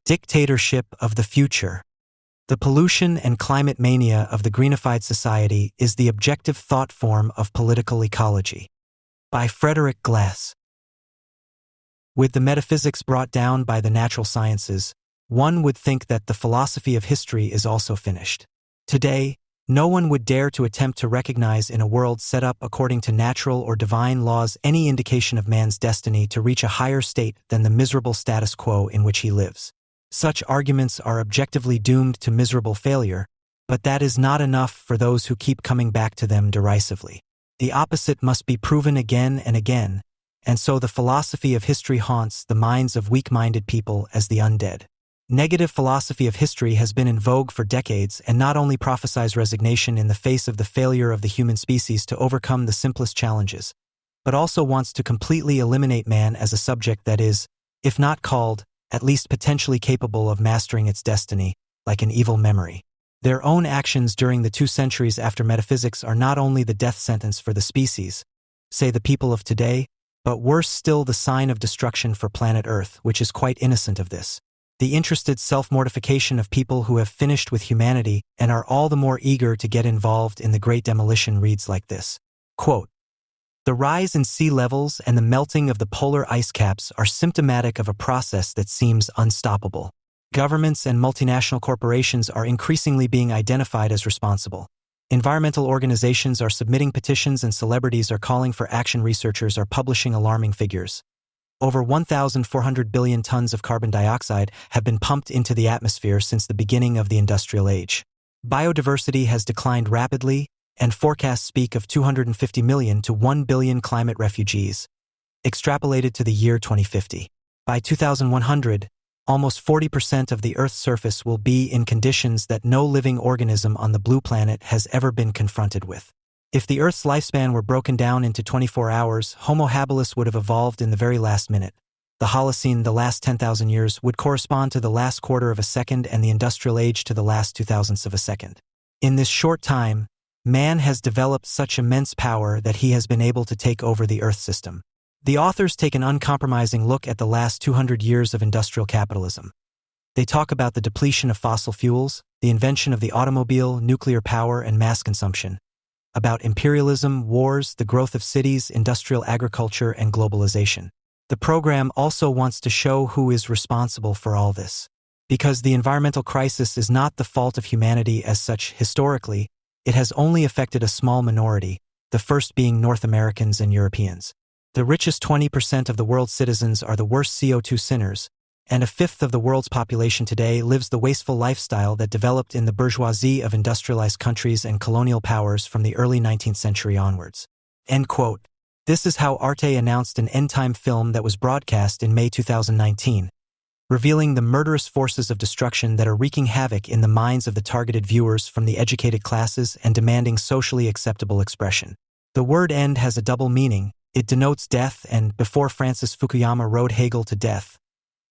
Dictatorship of the future. The pollution and climate mania of the Greenified society is the objective thought form of political ecology. By Frederik, Glas. With the metaphysics brought down by the natural sciences, one would think that the philosophy of history is also finished. Today, no one would dare to attempt to recognize in a world set up according to natural or divine laws any indication of man's destiny to reach a higher state than the miserable status quo in which he lives. Such arguments are objectively doomed to miserable failure, but that is not enough for those who keep coming back to them derisively. The opposite must be proven again and again, and so the philosophy of history haunts the minds of weak-minded people as the undead. Negative philosophy of history has been in vogue for decades and not only prophesies resignation in the face of the failure of the human species to overcome the simplest challenges, but also wants to completely eliminate man as a subject that is, if not called, at least potentially capable of mastering its destiny, like an evil memory. Their own actions during the 2 centuries after metaphysics are not only the death sentence for the species, say the people of today, but worse still the sign of destruction for planet Earth, which is quite innocent of this. The interested self-mortification of people who have finished with humanity and are all the more eager to get involved in the Great Demolition reads like this. Quote, "The rise in sea levels and the melting of the polar ice caps are symptomatic of a process that seems unstoppable. Governments and multinational corporations are increasingly being identified as responsible. Environmental organizations are submitting petitions and celebrities are calling for action. Researchers are publishing alarming figures. Over 1,400 billion tons of carbon dioxide have been pumped into the atmosphere since the beginning of the industrial age. Biodiversity has declined rapidly, and forecasts speak of 250 million to 1 billion climate refugees, extrapolated to the year 2050. By 2100, almost 40% of the Earth's surface will be in conditions that no living organism on the blue planet has ever been confronted with. If the Earth's lifespan were broken down into 24 hours, Homo habilis would have evolved in the very last minute. The Holocene, the last 10,000 years, would correspond to the last quarter of a second and the Industrial Age to the last 0.002 of a second. In this short time, man has developed such immense power that he has been able to take over the Earth system. The authors take an uncompromising look at the last 200 years of industrial capitalism. They talk about the depletion of fossil fuels, the invention of the automobile, nuclear power, and mass consumption, about imperialism, wars, the growth of cities, industrial agriculture, and globalization. The program also wants to show who is responsible for all this. Because the environmental crisis is not the fault of humanity as such historically, it has only affected a small minority, the first being North Americans and Europeans. The richest 20% of the world's citizens are the worst CO2 sinners, and 1/5 of the world's population today lives the wasteful lifestyle that developed in the bourgeoisie of industrialized countries and colonial powers from the early 19th century onwards." End quote. This is how Arte announced an end-time film that was broadcast in May 2019, revealing the murderous forces of destruction that are wreaking havoc in the minds of the targeted viewers from the educated classes and demanding socially acceptable expression. The word end has a double meaning. It denotes death and, before Francis Fukuyama rode Hegel to death,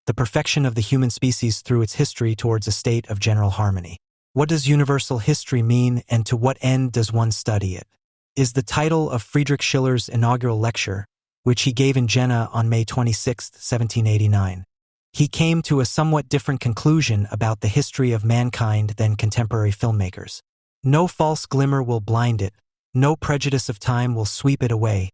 the perfection of the human species through its history towards a state of general harmony. What does universal history mean, and to what end does one study it? Is the title of Friedrich Schiller's inaugural lecture, which he gave in Jena on May 26, 1789. He came to a somewhat different conclusion about the history of mankind than contemporary filmmakers. No false glimmer will blind it, no prejudice of time will sweep it away,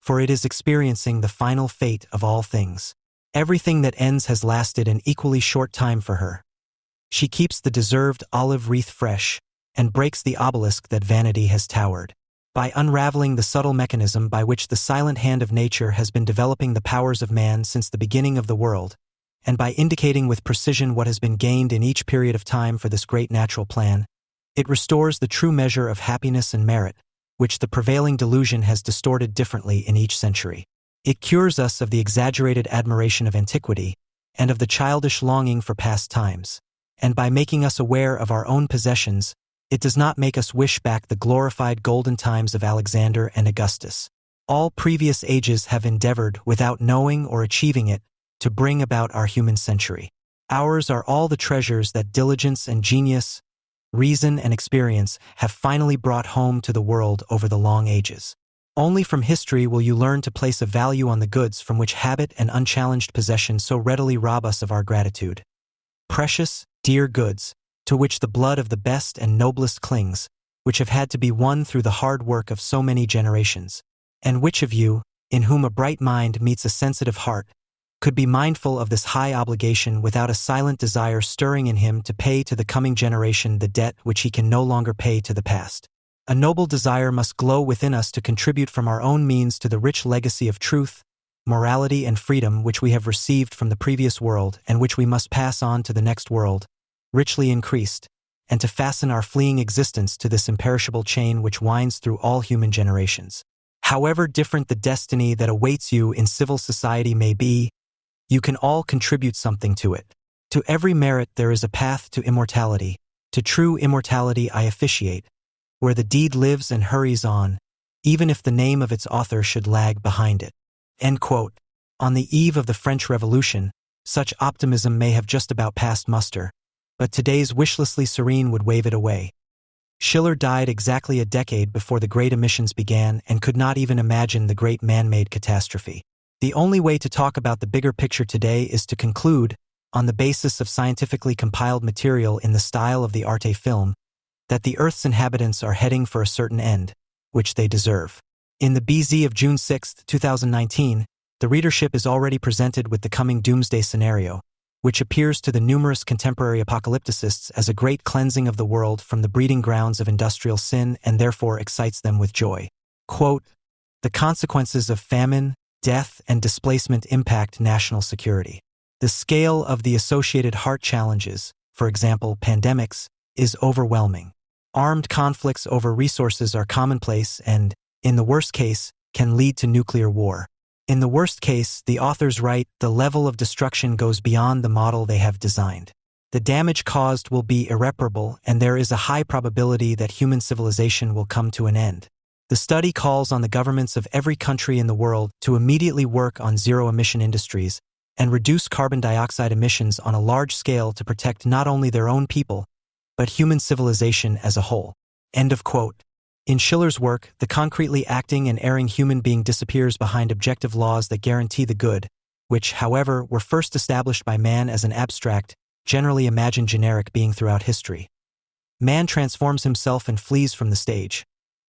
for it is experiencing the final fate of all things. Everything that ends has lasted an equally short time for her. She keeps the deserved olive wreath fresh, and breaks the obelisk that vanity has towered. By unraveling the subtle mechanism by which the silent hand of nature has been developing the powers of man since the beginning of the world, and by indicating with precision what has been gained in each period of time for this great natural plan, it restores the true measure of happiness and merit, which the prevailing delusion has distorted differently in each century. It cures us of the exaggerated admiration of antiquity, and of the childish longing for past times, and by making us aware of our own possessions, it does not make us wish back the glorified golden times of Alexander and Augustus. All previous ages have endeavored, without knowing or achieving it, to bring about our human century. Ours are all the treasures that diligence and genius, reason and experience have finally brought home to the world over the long ages. Only from history will you learn to place a value on the goods from which habit and unchallenged possession so readily rob us of our gratitude. Precious, dear goods, to which the blood of the best and noblest clings, which have had to be won through the hard work of so many generations. And which of you, in whom a bright mind meets a sensitive heart, could be mindful of this high obligation without a silent desire stirring in him to pay to the coming generation the debt which he can no longer pay to the past? A noble desire must glow within us to contribute from our own means to the rich legacy of truth, morality, and freedom which we have received from the previous world and which we must pass on to the next world, richly increased, and to fasten our fleeting existence to this imperishable chain which winds through all human generations. However different the destiny that awaits you in civil society may be, you can all contribute something to it. To every merit there is a path to immortality. To true immortality I officiate, where the deed lives and hurries on, even if the name of its author should lag behind it. End quote. On the eve of the French Revolution, such optimism may have just about passed muster, but today's wishlessly serene would wave it away. Schiller died exactly a decade before the great emissions began and could not even imagine the great man-made catastrophe. The only way to talk about the bigger picture today is to conclude, on the basis of scientifically compiled material in the style of the Arte film, that the Earth's inhabitants are heading for a certain end, which they deserve. In the BZ of June 6, 2019, the readership is already presented with the coming doomsday scenario, which appears to the numerous contemporary apocalypticists as a great cleansing of the world from the breeding grounds of industrial sin and therefore excites them with joy. Quote, the consequences of famine, death, and displacement impact national security. The scale of the associated heart challenges, for example, pandemics, is overwhelming. Armed conflicts over resources are commonplace and, in the worst case, can lead to nuclear war. In the worst case, the authors write, the level of destruction goes beyond the model they have designed. The damage caused will be irreparable, and there is a high probability that human civilization will come to an end. The study calls on the governments of every country in the world to immediately work on zero-emission industries and reduce carbon dioxide emissions on a large scale to protect not only their own people, but human civilization as a whole. End of quote. In Schiller's work, the concretely acting and erring human being disappears behind objective laws that guarantee the good, which, however, were first established by man as an abstract, generally imagined generic being throughout history. Man transforms himself and flees from the stage.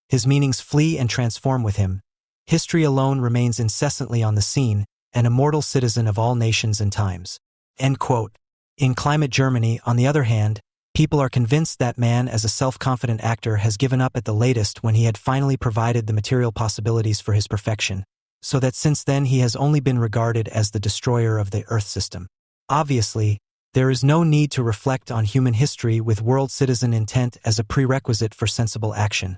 His meanings flee and transform with him. History alone remains incessantly on the scene, an immortal citizen of all nations and times. End quote. In Climate Germany, on the other hand, people are convinced that man as a self-confident actor has given up at the latest when he had finally provided the material possibilities for his perfection, so that since then he has only been regarded as the destroyer of the Earth system. Obviously, there is no need to reflect on human history with world citizen intent as a prerequisite for sensible action,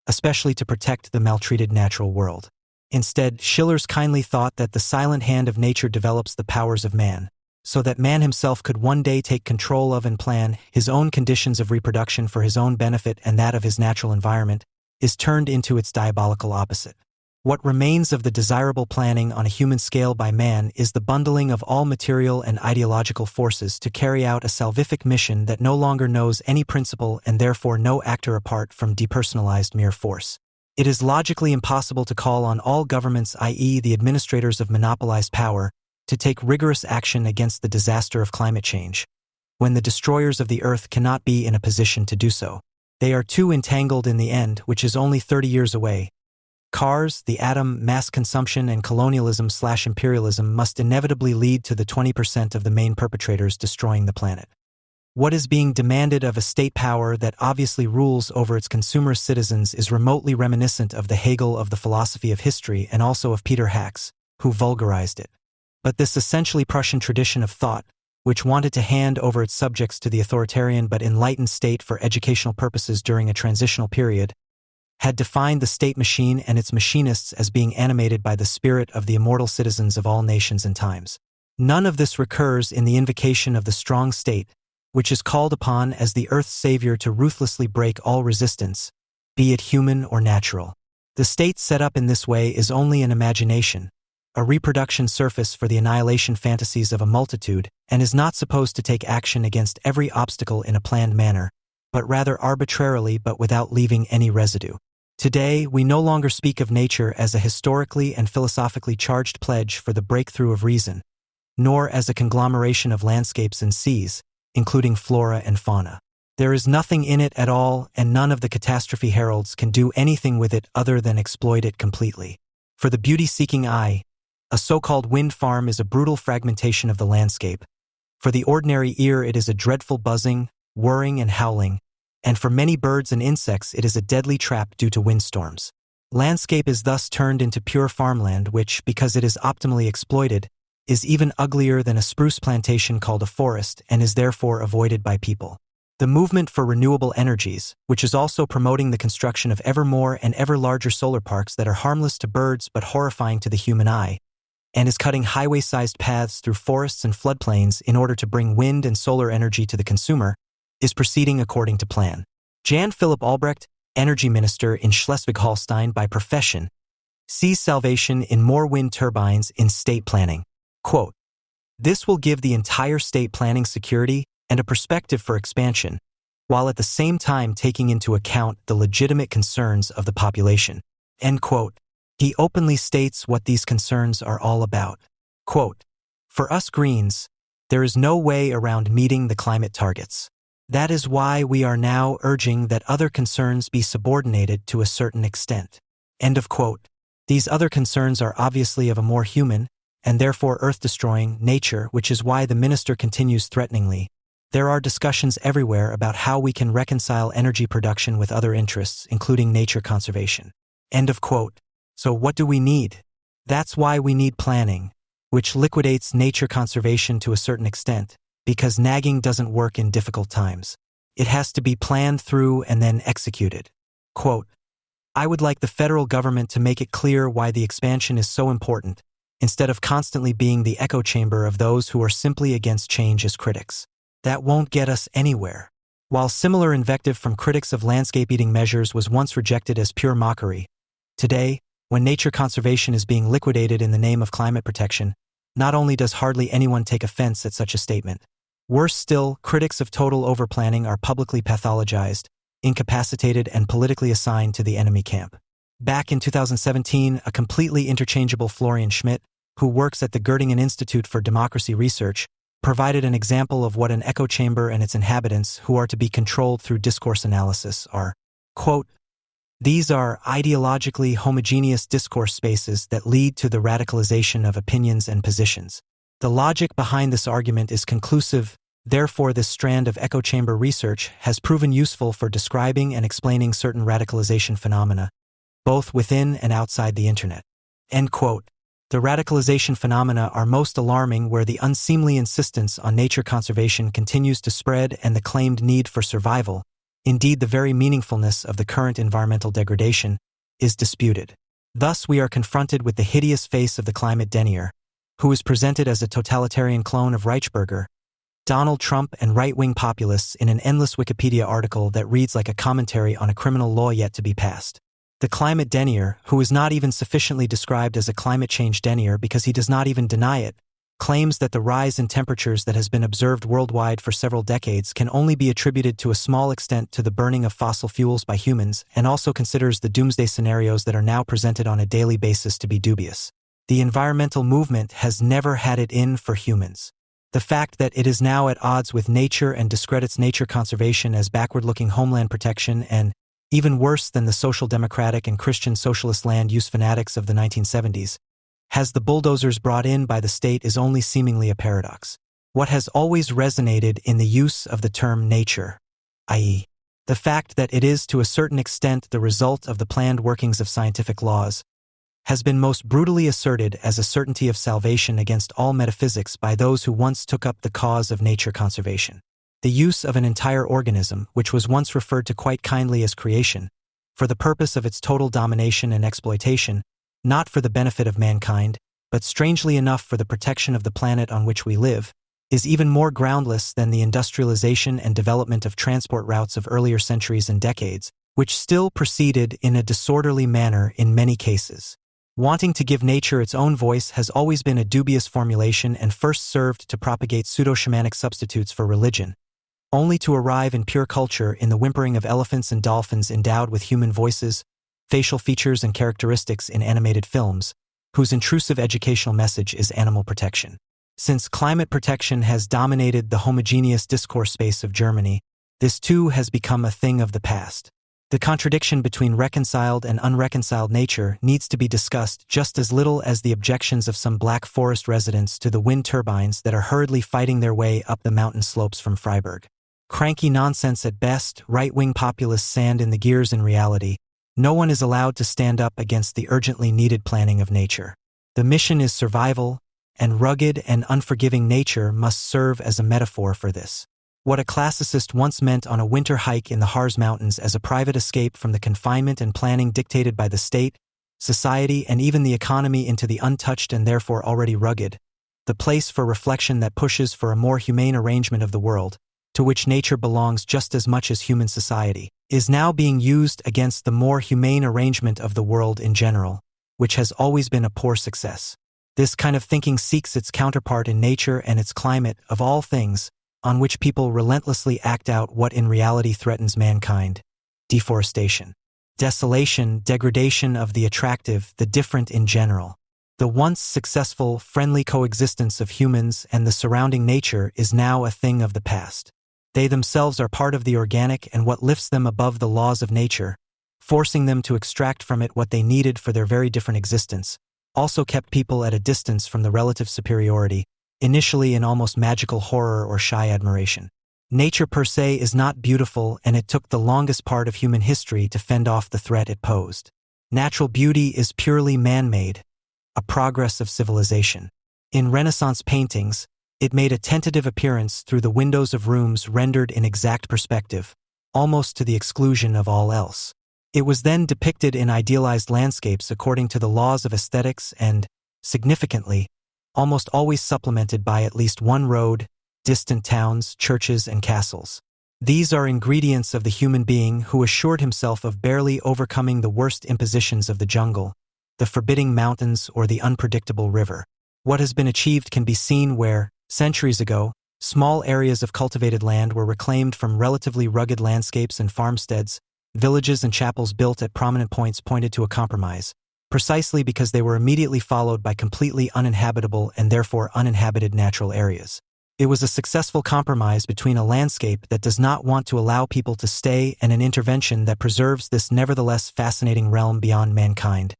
especially to protect the maltreated natural world. Instead, Schiller's kindly thought that the silent hand of nature develops the powers of man, so that man himself could one day take control of and plan his own conditions of reproduction for his own benefit and that of his natural environment, is turned into its diabolical opposite. What remains of the desirable planning on a human scale by man is the bundling of all material and ideological forces to carry out a salvific mission that no longer knows any principle and therefore no actor apart from depersonalized mere force. It is logically impossible to call on all governments, i.e. the administrators of monopolized power, to take rigorous action against the disaster of climate change, when the destroyers of the Earth cannot be in a position to do so. They are too entangled in the end, which is only 30 years away. Cars, the atom, mass consumption, and colonialism/imperialism must inevitably lead to the 20% of the main perpetrators destroying the planet. What is being demanded of a state power that obviously rules over its consumerist citizens is remotely reminiscent of the Hegel of the philosophy of history and also of Peter Hacks, who vulgarized it. But this essentially Prussian tradition of thought, which wanted to hand over its subjects to the authoritarian but enlightened state for educational purposes during a transitional period, had defined the state machine and its machinists as being animated by the spirit of the immortal citizens of all nations and times. None of this recurs in the invocation of the strong state, which is called upon as the Earth's savior to ruthlessly break all resistance, be it human or natural. The state set up in this way is only an imagination, a reproduction surface for the annihilation fantasies of a multitude, and is not supposed to take action against every obstacle in a planned manner, but rather arbitrarily but without leaving any residue. Today, we no longer speak of nature as a historically and philosophically charged pledge for the breakthrough of reason, nor as a conglomeration of landscapes and seas, including flora and fauna. There is nothing in it at all, and none of the catastrophe heralds can do anything with it other than exploit it completely. For the beauty-seeking eye, a so-called wind farm is a brutal fragmentation of the landscape. For the ordinary ear, it is a dreadful buzzing, whirring, and howling, and for many birds and insects it is a deadly trap due to windstorms. Landscape is thus turned into pure farmland which, because it is optimally exploited, is even uglier than a spruce plantation called a forest and is therefore avoided by people. The movement for renewable energies, which is also promoting the construction of ever more and ever larger solar parks that are harmless to birds but horrifying to the human eye, and is cutting highway-sized paths through forests and floodplains in order to bring wind and solar energy to the consumer, is proceeding according to plan. Jan Philip Albrecht, energy minister in Schleswig-Holstein by profession, sees salvation in more wind turbines in state planning. Quote, "This will give the entire state planning security and a perspective for expansion, while at the same time taking into account the legitimate concerns of the population." End quote. He openly states what these concerns are all about. Quote, "For us Greens, there is no way around meeting the climate targets. That is why we are now urging that other concerns be subordinated to a certain extent." End of quote. These other concerns are obviously of a more human, and therefore earth-destroying, nature, which is why the minister continues threateningly, "There are discussions everywhere about how we can reconcile energy production with other interests, including nature conservation." End of quote. So what do we need? That's why we need planning, which liquidates nature conservation to a certain extent, because nagging doesn't work in difficult times. It has to be planned through and then executed. Quote, "I would like the federal government to make it clear why the expansion is so important, instead of constantly being the echo chamber of those who are simply against change as critics. That won't get us anywhere." While similar invective from critics of landscape-eating measures was once rejected as pure mockery, today, when nature conservation is being liquidated in the name of climate protection, not only does hardly anyone take offense at such a statement, worse still, critics of total overplanning are publicly pathologized, incapacitated, and politically assigned to the enemy camp. Back in 2017, a completely interchangeable Florian Schmidt, who works at the Göttingen Institute for Democracy Research, provided an example of what an echo chamber and its inhabitants, who are to be controlled through discourse analysis, are. Quote, "These are ideologically homogeneous discourse spaces that lead to the radicalization of opinions and positions. The logic behind this argument is conclusive, therefore this strand of echo chamber research has proven useful for describing and explaining certain radicalization phenomena, both within and outside the internet." End quote. The radicalization phenomena are most alarming where the unseemly insistence on nature conservation continues to spread and the claimed need for survival, indeed the very meaningfulness of the current environmental degradation, is disputed. Thus we are confronted with the hideous face of the climate denier, who is presented as a totalitarian clone of Reichsbürger, Donald Trump, and right-wing populists in an endless Wikipedia article that reads like a commentary on a criminal law yet to be passed. The climate denier, who is not even sufficiently described as a climate change denier because he does not even deny it, claims that the rise in temperatures that has been observed worldwide for several decades can only be attributed to a small extent to the burning of fossil fuels by humans, and also considers the doomsday scenarios that are now presented on a daily basis to be dubious. The environmental movement has never had it in for humans. The fact that it is now at odds with nature and discredits nature conservation as backward-looking homeland protection and, even worse than the social democratic and Christian socialist land use fanatics of the 1970s, has the bulldozers brought in by the state is only seemingly a paradox. What has always resonated in the use of the term nature, i.e., the fact that it is to a certain extent the result of the planned workings of scientific laws, has been most brutally asserted as a certainty of salvation against all metaphysics by those who once took up the cause of nature conservation. The use of an entire organism, which was once referred to quite kindly as creation, for the purpose of its total domination and exploitation, not for the benefit of mankind, but strangely enough for the protection of the planet on which we live, is even more groundless than the industrialization and development of transport routes of earlier centuries and decades, which still proceeded in a disorderly manner in many cases. Wanting to give nature its own voice has always been a dubious formulation and first served to propagate pseudo-shamanic substitutes for religion, only to arrive in pure culture in the whimpering of elephants and dolphins endowed with human voices, facial features and characteristics in animated films, whose intrusive educational message is animal protection. Since climate protection has dominated the homogeneous discourse space of Germany, this too has become a thing of the past. The contradiction between reconciled and unreconciled nature needs to be discussed just as little as the objections of some Black Forest residents to the wind turbines that are hurriedly fighting their way up the mountain slopes from Freiburg. Cranky nonsense at best, right-wing populists sand in the gears in reality. No one is allowed to stand up against the urgently needed planning of nature. The mission is survival, and rugged and unforgiving nature must serve as a metaphor for this. What a classicist once meant on a winter hike in the Harz Mountains as a private escape from the confinement and planning dictated by the state, society, and even the economy into the untouched and therefore already rugged, the place for reflection that pushes for a more humane arrangement of the world, to which nature belongs just as much as human society, is now being used against the more humane arrangement of the world in general, which has always been a poor success. This kind of thinking seeks its counterpart in nature and its climate, of all things, on which people relentlessly act out what in reality threatens mankind: deforestation, desolation, degradation of the attractive, the different in general. The once successful, friendly coexistence of humans and the surrounding nature is now a thing of the past. They themselves are part of the organic and what lifts them above the laws of nature, forcing them to extract from it what they needed for their very different existence, also kept people at a distance from the relative superiority, initially in almost magical horror or shy admiration. Nature per se is not beautiful, and it took the longest part of human history to fend off the threat it posed. Natural beauty is purely man-made, a progress of civilization. In Renaissance paintings, it made a tentative appearance through the windows of rooms rendered in exact perspective, almost to the exclusion of all else. It was then depicted in idealized landscapes according to the laws of aesthetics and, significantly, almost always supplemented by at least one road, distant towns, churches, and castles. These are ingredients of the human being who assured himself of barely overcoming the worst impositions of the jungle, the forbidding mountains, or the unpredictable river. What has been achieved can be seen where, centuries ago, small areas of cultivated land were reclaimed from relatively rugged landscapes and farmsteads. Villages and chapels built at prominent points pointed to a compromise, precisely because they were immediately followed by completely uninhabitable and therefore uninhabited natural areas. It was a successful compromise between a landscape that does not want to allow people to stay and an intervention that preserves this nevertheless fascinating realm beyond mankind,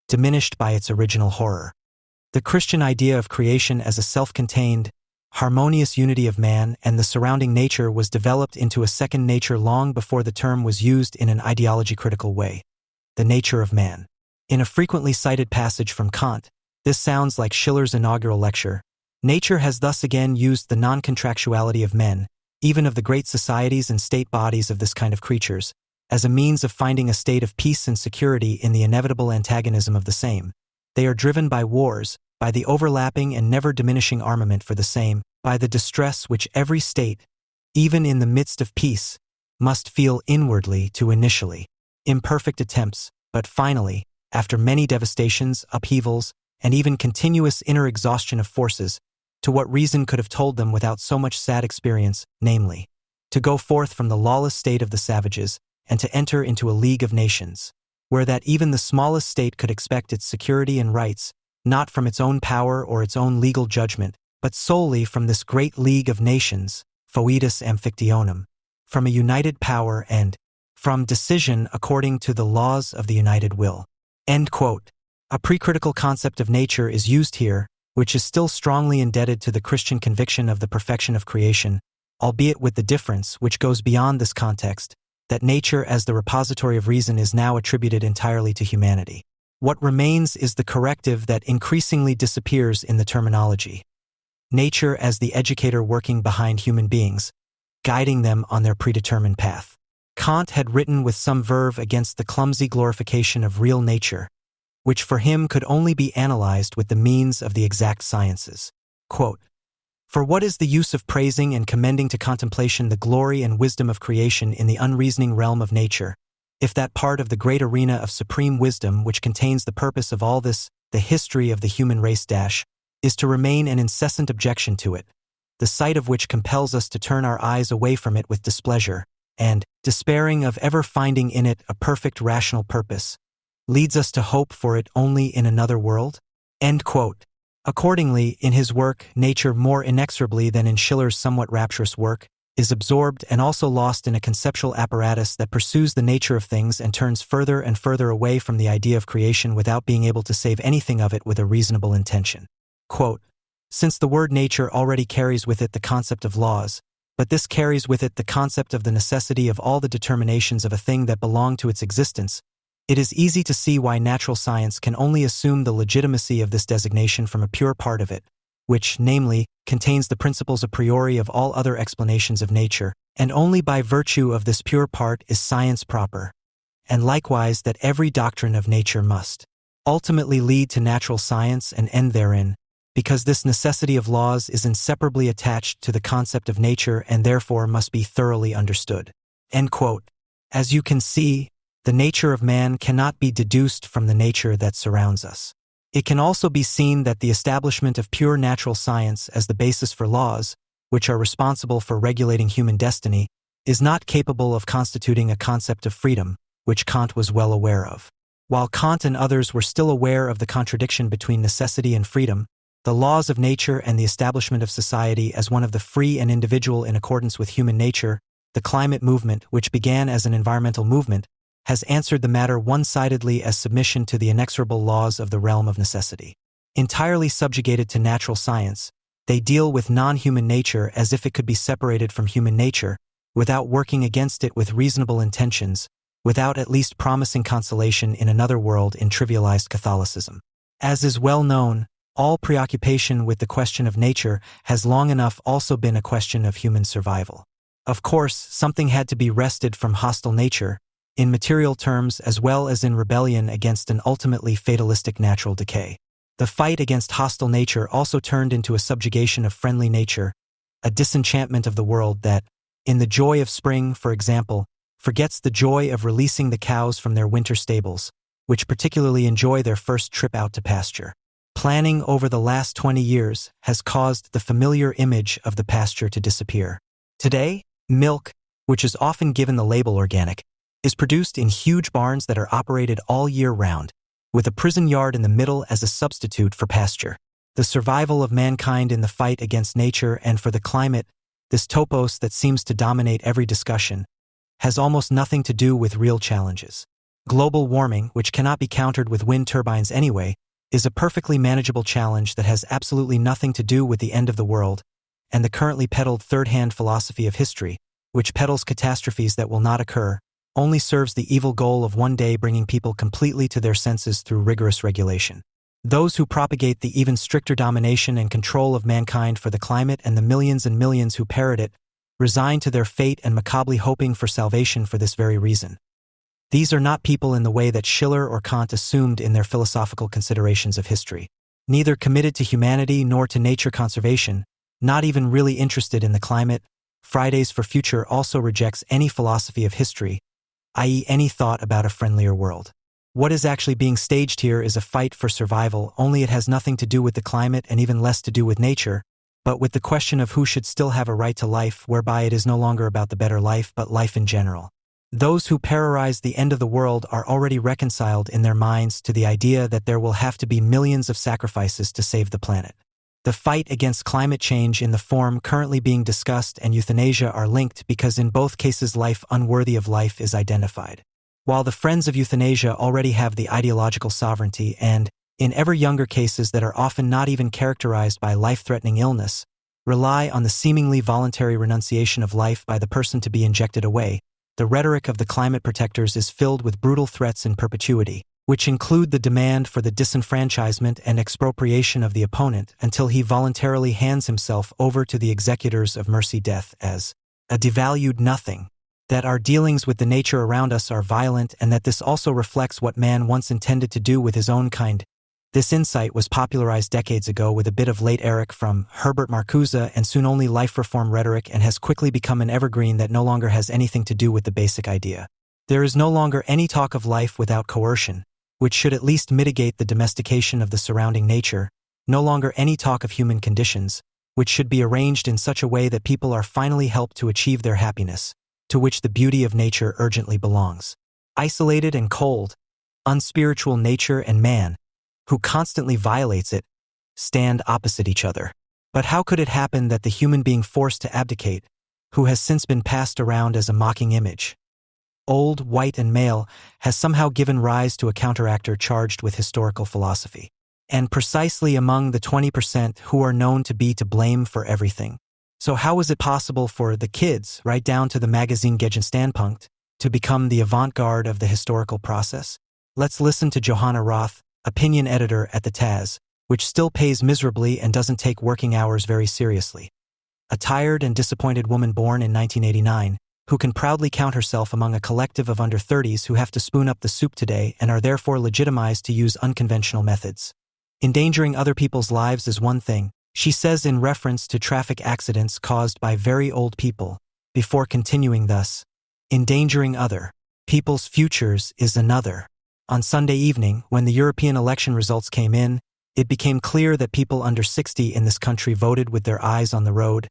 diminished by its original horror. The Christian idea of creation as a self-contained, harmonious unity of man and the surrounding nature was developed into a second nature long before the term was used in an ideology-critical way: the nature of man. In a frequently cited passage from Kant, this sounds like Schiller's inaugural lecture. Nature has thus again used the non-contractuality of men, even of the great societies and state bodies of this kind of creatures, as a means of finding a state of peace and security in the inevitable antagonism of the same. They are driven by wars, by the overlapping and never-diminishing armament for the same, by the distress which every state, even in the midst of peace, must feel inwardly to initially imperfect attempts, but finally, after many devastations, upheavals, and even continuous inner exhaustion of forces, to what reason could have told them without so much sad experience, namely, to go forth from the lawless state of the savages, and to enter into a league of nations, where that even the smallest state could expect its security and rights, not from its own power or its own legal judgment, but solely from this great league of nations, foedus amphictionum, from a united power and, from decision according to the laws of the united will. End quote. A precritical concept of nature is used here, which is still strongly indebted to the Christian conviction of the perfection of creation, albeit with the difference, which goes beyond this context, that nature as the repository of reason is now attributed entirely to humanity. What remains is the corrective that increasingly disappears in the terminology: nature as the educator working behind human beings, guiding them on their predetermined path. Kant had written with some verve against the clumsy glorification of real nature, which for him could only be analyzed with the means of the exact sciences. Quote, "For what is the use of praising and commending to contemplation the glory and wisdom of creation in the unreasoning realm of nature, if that part of the great arena of supreme wisdom which contains the purpose of all this, the history of the human race is to remain an incessant objection to it, the sight of which compels us to turn our eyes away from it with displeasure, and, despairing of ever finding in it a perfect rational purpose, leads us to hope for it only in another world?" End quote. Accordingly, in his work, nature more inexorably than in Schiller's somewhat rapturous work, is absorbed and also lost in a conceptual apparatus that pursues the nature of things and turns further and further away from the idea of creation without being able to save anything of it with a reasonable intention. Quote, since the word nature already carries with it the concept of laws, but this carries with it the concept of the necessity of all the determinations of a thing that belong to its existence, it is easy to see why natural science can only assume the legitimacy of this designation from a pure part of it, which, namely, contains the principles a priori of all other explanations of nature, and only by virtue of this pure part is science proper, and likewise that every doctrine of nature must ultimately lead to natural science and end therein, because this necessity of laws is inseparably attached to the concept of nature and therefore must be thoroughly understood. End quote. As you can see, the nature of man cannot be deduced from the nature that surrounds us. It can also be seen that the establishment of pure natural science as the basis for laws, which are responsible for regulating human destiny, is not capable of constituting a concept of freedom, which Kant was well aware of. While Kant and others were still aware of the contradiction between necessity and freedom, the laws of nature and the establishment of society as one of the free and individual in accordance with human nature, the climate movement, which began as an environmental movement, has answered the matter one-sidedly as submission to the inexorable laws of the realm of necessity. Entirely subjugated to natural science, they deal with non-human nature as if it could be separated from human nature, without working against it with reasonable intentions, without at least promising consolation in another world in trivialized Catholicism. As is well known, all preoccupation with the question of nature has long enough also been a question of human survival. Of course, something had to be wrested from hostile nature, in material terms as well as in rebellion against an ultimately fatalistic natural decay. The fight against hostile nature also turned into a subjugation of friendly nature, a disenchantment of the world that, in the joy of spring, for example, forgets the joy of releasing the cows from their winter stables, which particularly enjoy their first trip out to pasture. Planning over the last 20 years has caused the familiar image of the pasture to disappear. Today, milk, which is often given the label organic, is produced in huge barns that are operated all year round, with a prison yard in the middle as a substitute for pasture. The survival of mankind in the fight against nature and for the climate, this topos that seems to dominate every discussion, has almost nothing to do with real challenges. Global warming, which cannot be countered with wind turbines anyway, is a perfectly manageable challenge that has absolutely nothing to do with the end of the world, and the currently peddled third-hand philosophy of history, which peddles catastrophes that will not occur, only serves the evil goal of one day bringing people completely to their senses through rigorous regulation. Those who propagate the even stricter domination and control of mankind for the climate and the millions and millions who parrot it, resign to their fate and macabrely hoping for salvation for this very reason. These are not people in the way that Schiller or Kant assumed in their philosophical considerations of history. Neither committed to humanity nor to nature conservation, not even really interested in the climate, Fridays for Future also rejects any philosophy of history, i.e. any thought about a friendlier world. What is actually being staged here is a fight for survival, only it has nothing to do with the climate and even less to do with nature, but with the question of who should still have a right to life, whereby it is no longer about the better life but life in general. Those who terrorize the end of the world are already reconciled in their minds to the idea that there will have to be millions of sacrifices to save the planet. The fight against climate change in the form currently being discussed and euthanasia are linked because in both cases life unworthy of life is identified. While the friends of euthanasia already have the ideological sovereignty and, in ever younger cases that are often not even characterized by life-threatening illness, rely on the seemingly voluntary renunciation of life by the person to be injected away, the rhetoric of the climate protectors is filled with brutal threats in perpetuity, which include the demand for the disenfranchisement and expropriation of the opponent until he voluntarily hands himself over to the executors of mercy death as a devalued nothing, that our dealings with the nature around us are violent and that this also reflects what man once intended to do with his own kind. This insight was popularized decades ago with a bit of late Eric from Herbert Marcuse and soon only life reform rhetoric and has quickly become an evergreen that no longer has anything to do with the basic idea. There is no longer any talk of life without coercion, which should at least mitigate the domestication of the surrounding nature, no longer any talk of human conditions, which should be arranged in such a way that people are finally helped to achieve their happiness, to which the beauty of nature urgently belongs. Isolated and cold, unspiritual nature and man, who constantly violates it, stand opposite each other. But how could it happen that the human being forced to abdicate, who has since been passed around as a mocking image, old, white, and male, has somehow given rise to a counteractor charged with historical philosophy? And precisely among the 20% who are known to be to blame for everything. So how is it possible for the kids, right down to the magazine Gegenstandpunkt, to become the avant-garde of the historical process? Let's listen to Johanna Roth, opinion editor at the Taz, which still pays miserably and doesn't take working hours very seriously. A tired and disappointed woman born in 1989, who can proudly count herself among a collective of under 30s who have to spoon up the soup today and are therefore legitimized to use unconventional methods. Endangering other people's lives is one thing, she says in reference to traffic accidents caused by very old people, before continuing thus, endangering other people's futures is another. On Sunday evening, when the European election results came in, it became clear that people under 60 in this country voted with their eyes on the road,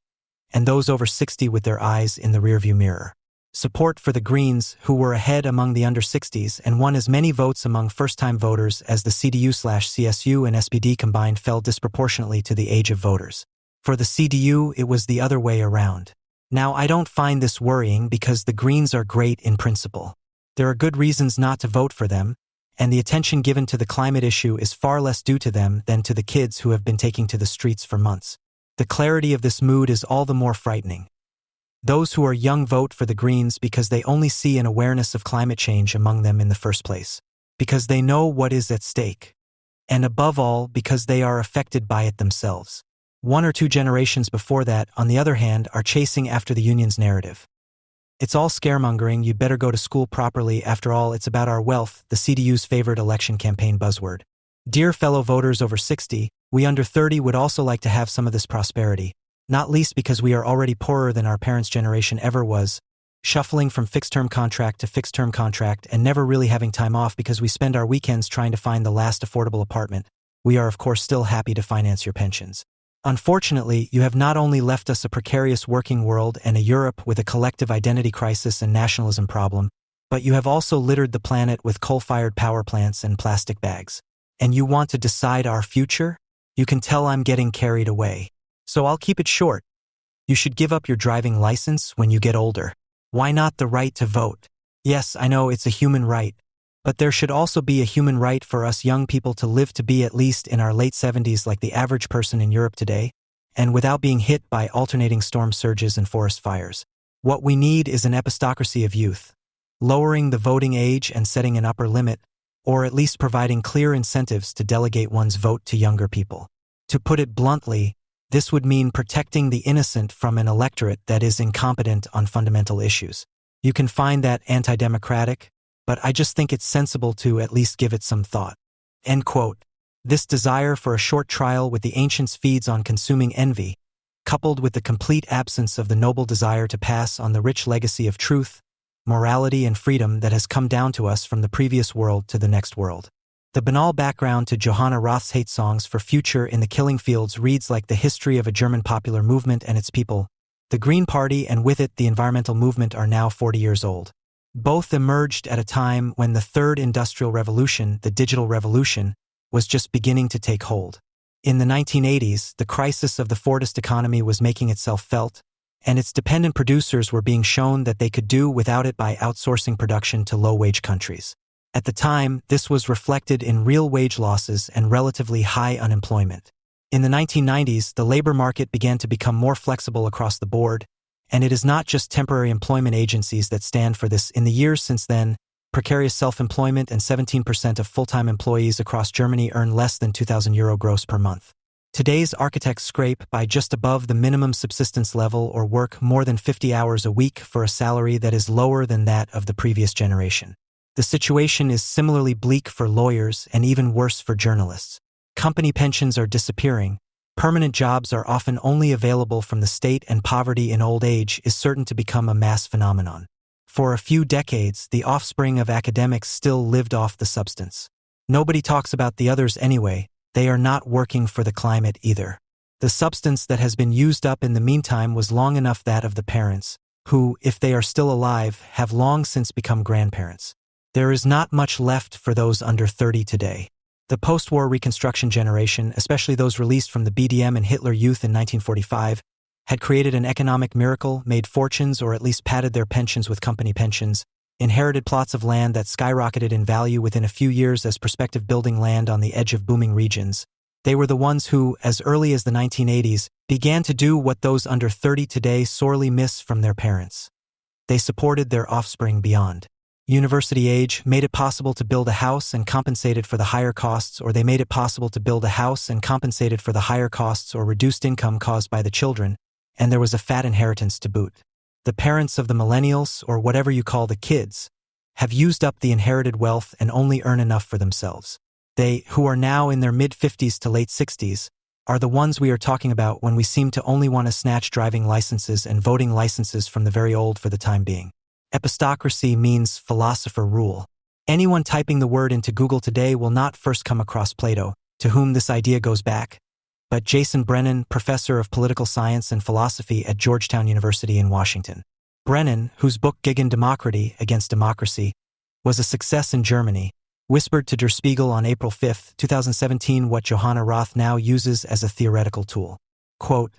and those over 60 with their eyes in the rearview mirror. Support for the Greens, who were ahead among the under 60s and won as many votes among first-time voters as the CDU/CSU and SPD combined, fell disproportionately to the age of voters. For the CDU, it was the other way around. Now, I don't find this worrying because the Greens are great in principle. There are good reasons not to vote for them, and the attention given to the climate issue is far less due to them than to the kids who have been taking to the streets for months. The clarity of this mood is all the more frightening. Those who are young vote for the Greens because they only see an awareness of climate change among them in the first place, because they know what is at stake, and above all, because they are affected by it themselves. 1 or 2 generations before that, on the other hand, are chasing after the union's narrative. It's all scaremongering, you'd better go to school properly, after all it's about our wealth, the CDU's favorite election campaign buzzword. Dear fellow voters over 60, we under 30 would also like to have some of this prosperity, not least because we are already poorer than our parents' generation ever was, shuffling from fixed-term contract to fixed-term contract and never really having time off because we spend our weekends trying to find the last affordable apartment. We are of course still happy to finance your pensions. Unfortunately, you have not only left us a precarious working world and a Europe with a collective identity crisis and nationalism problem, but you have also littered the planet with coal-fired power plants and plastic bags. And you want to decide our future? You can tell I'm getting carried away. So I'll keep it short. You should give up your driving license when you get older. Why not the right to vote? Yes, I know it's a human right, but there should also be a human right for us young people to live to be at least in our late 70s like the average person in Europe today, and without being hit by alternating storm surges and forest fires. What we need is an epistocracy of youth, lowering the voting age and setting an upper limit, or at least providing clear incentives to delegate one's vote to younger people. To put it bluntly, this would mean protecting the innocent from an electorate that is incompetent on fundamental issues. You can find that anti-democratic, but I just think it's sensible to at least give it some thought. End quote. This desire for a short trial with the ancients feeds on consuming envy, coupled with the complete absence of the noble desire to pass on the rich legacy of truth, morality, and freedom that has come down to us from the previous world to the next world. The banal background to Johanna Roth's hate songs for Future in the Killing Fields reads like the history of a German popular movement and its people. The Green Party and with it the environmental movement are now 40 years old. Both emerged at a time when the third industrial revolution, the digital revolution, was just beginning to take hold. In the 1980s, the crisis of the Fordist economy was making itself felt, and its dependent producers were being shown that they could do without it by outsourcing production to low-wage countries. At the time, this was reflected in real wage losses and relatively high unemployment. In the 1990s, the labor market began to become more flexible across the board, and it is not just temporary employment agencies that stand for this. In the years since then, precarious self-employment and 17% of full-time employees across Germany earn less than €2,000 gross per month. Today's architects scrape by just above the minimum subsistence level or work more than 50 hours a week for a salary that is lower than that of the previous generation. The situation is similarly bleak for lawyers and even worse for journalists. Company pensions are disappearing, permanent jobs are often only available from the state, and poverty in old age is certain to become a mass phenomenon. For a few decades, the offspring of academics still lived off the substance. Nobody talks about the others anyway, they are not working for the climate either. The substance that has been used up in the meantime was long enough that of the parents, who, if they are still alive, have long since become grandparents. There is not much left for those under 30 today. The post-war Reconstruction generation, especially those released from the BDM and Hitler Youth in 1945, had created an economic miracle, made fortunes or at least padded their pensions with company pensions, inherited plots of land that skyrocketed in value within a few years as prospective building land on the edge of booming regions. They were the ones who, as early as the 1980s, began to do what those under 30 today sorely miss from their parents. They supported their offspring beyond university age, made it possible to build a house and compensated for the higher costs, or they made it possible to build a house and compensated for the higher costs or reduced income caused by the children, and there was a fat inheritance to boot. The parents of the millennials, or whatever you call the kids, have used up the inherited wealth and only earn enough for themselves. They, who are now in their mid-50s to late 60s, are the ones we are talking about when we seem to only want to snatch driving licenses and voting licenses from the very old for the time being. Epistocracy means philosopher rule. Anyone typing the word into Google today will not first come across Plato, to whom this idea goes back, but Jason Brennan, professor of political science and philosophy at Georgetown University in Washington. Brennan, whose book Gegen Demokratie, Against Democracy, was a success in Germany, whispered to Der Spiegel on April 5, 2017 what Johanna Roth now uses as a theoretical tool. Quote,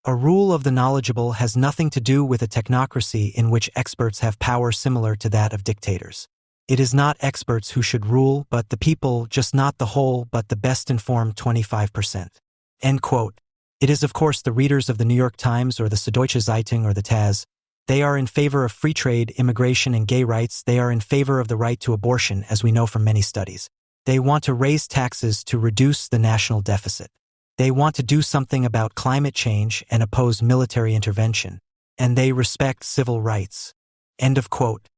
"A rule of the knowledgeable has nothing to do with a technocracy in which experts have power similar to that of dictators. It is not experts who should rule, but the people, just not the whole, but the best informed 25%. End quote. It is of course the readers of the New York Times or the Süddeutsche Zeitung or the Taz. They are in favor of free trade, immigration, and gay rights. They are in favor of the right to abortion, as we know from many studies. They want to raise taxes to reduce the national deficit. They want to do something about climate change and oppose military intervention. And they respect civil rights." End of quote.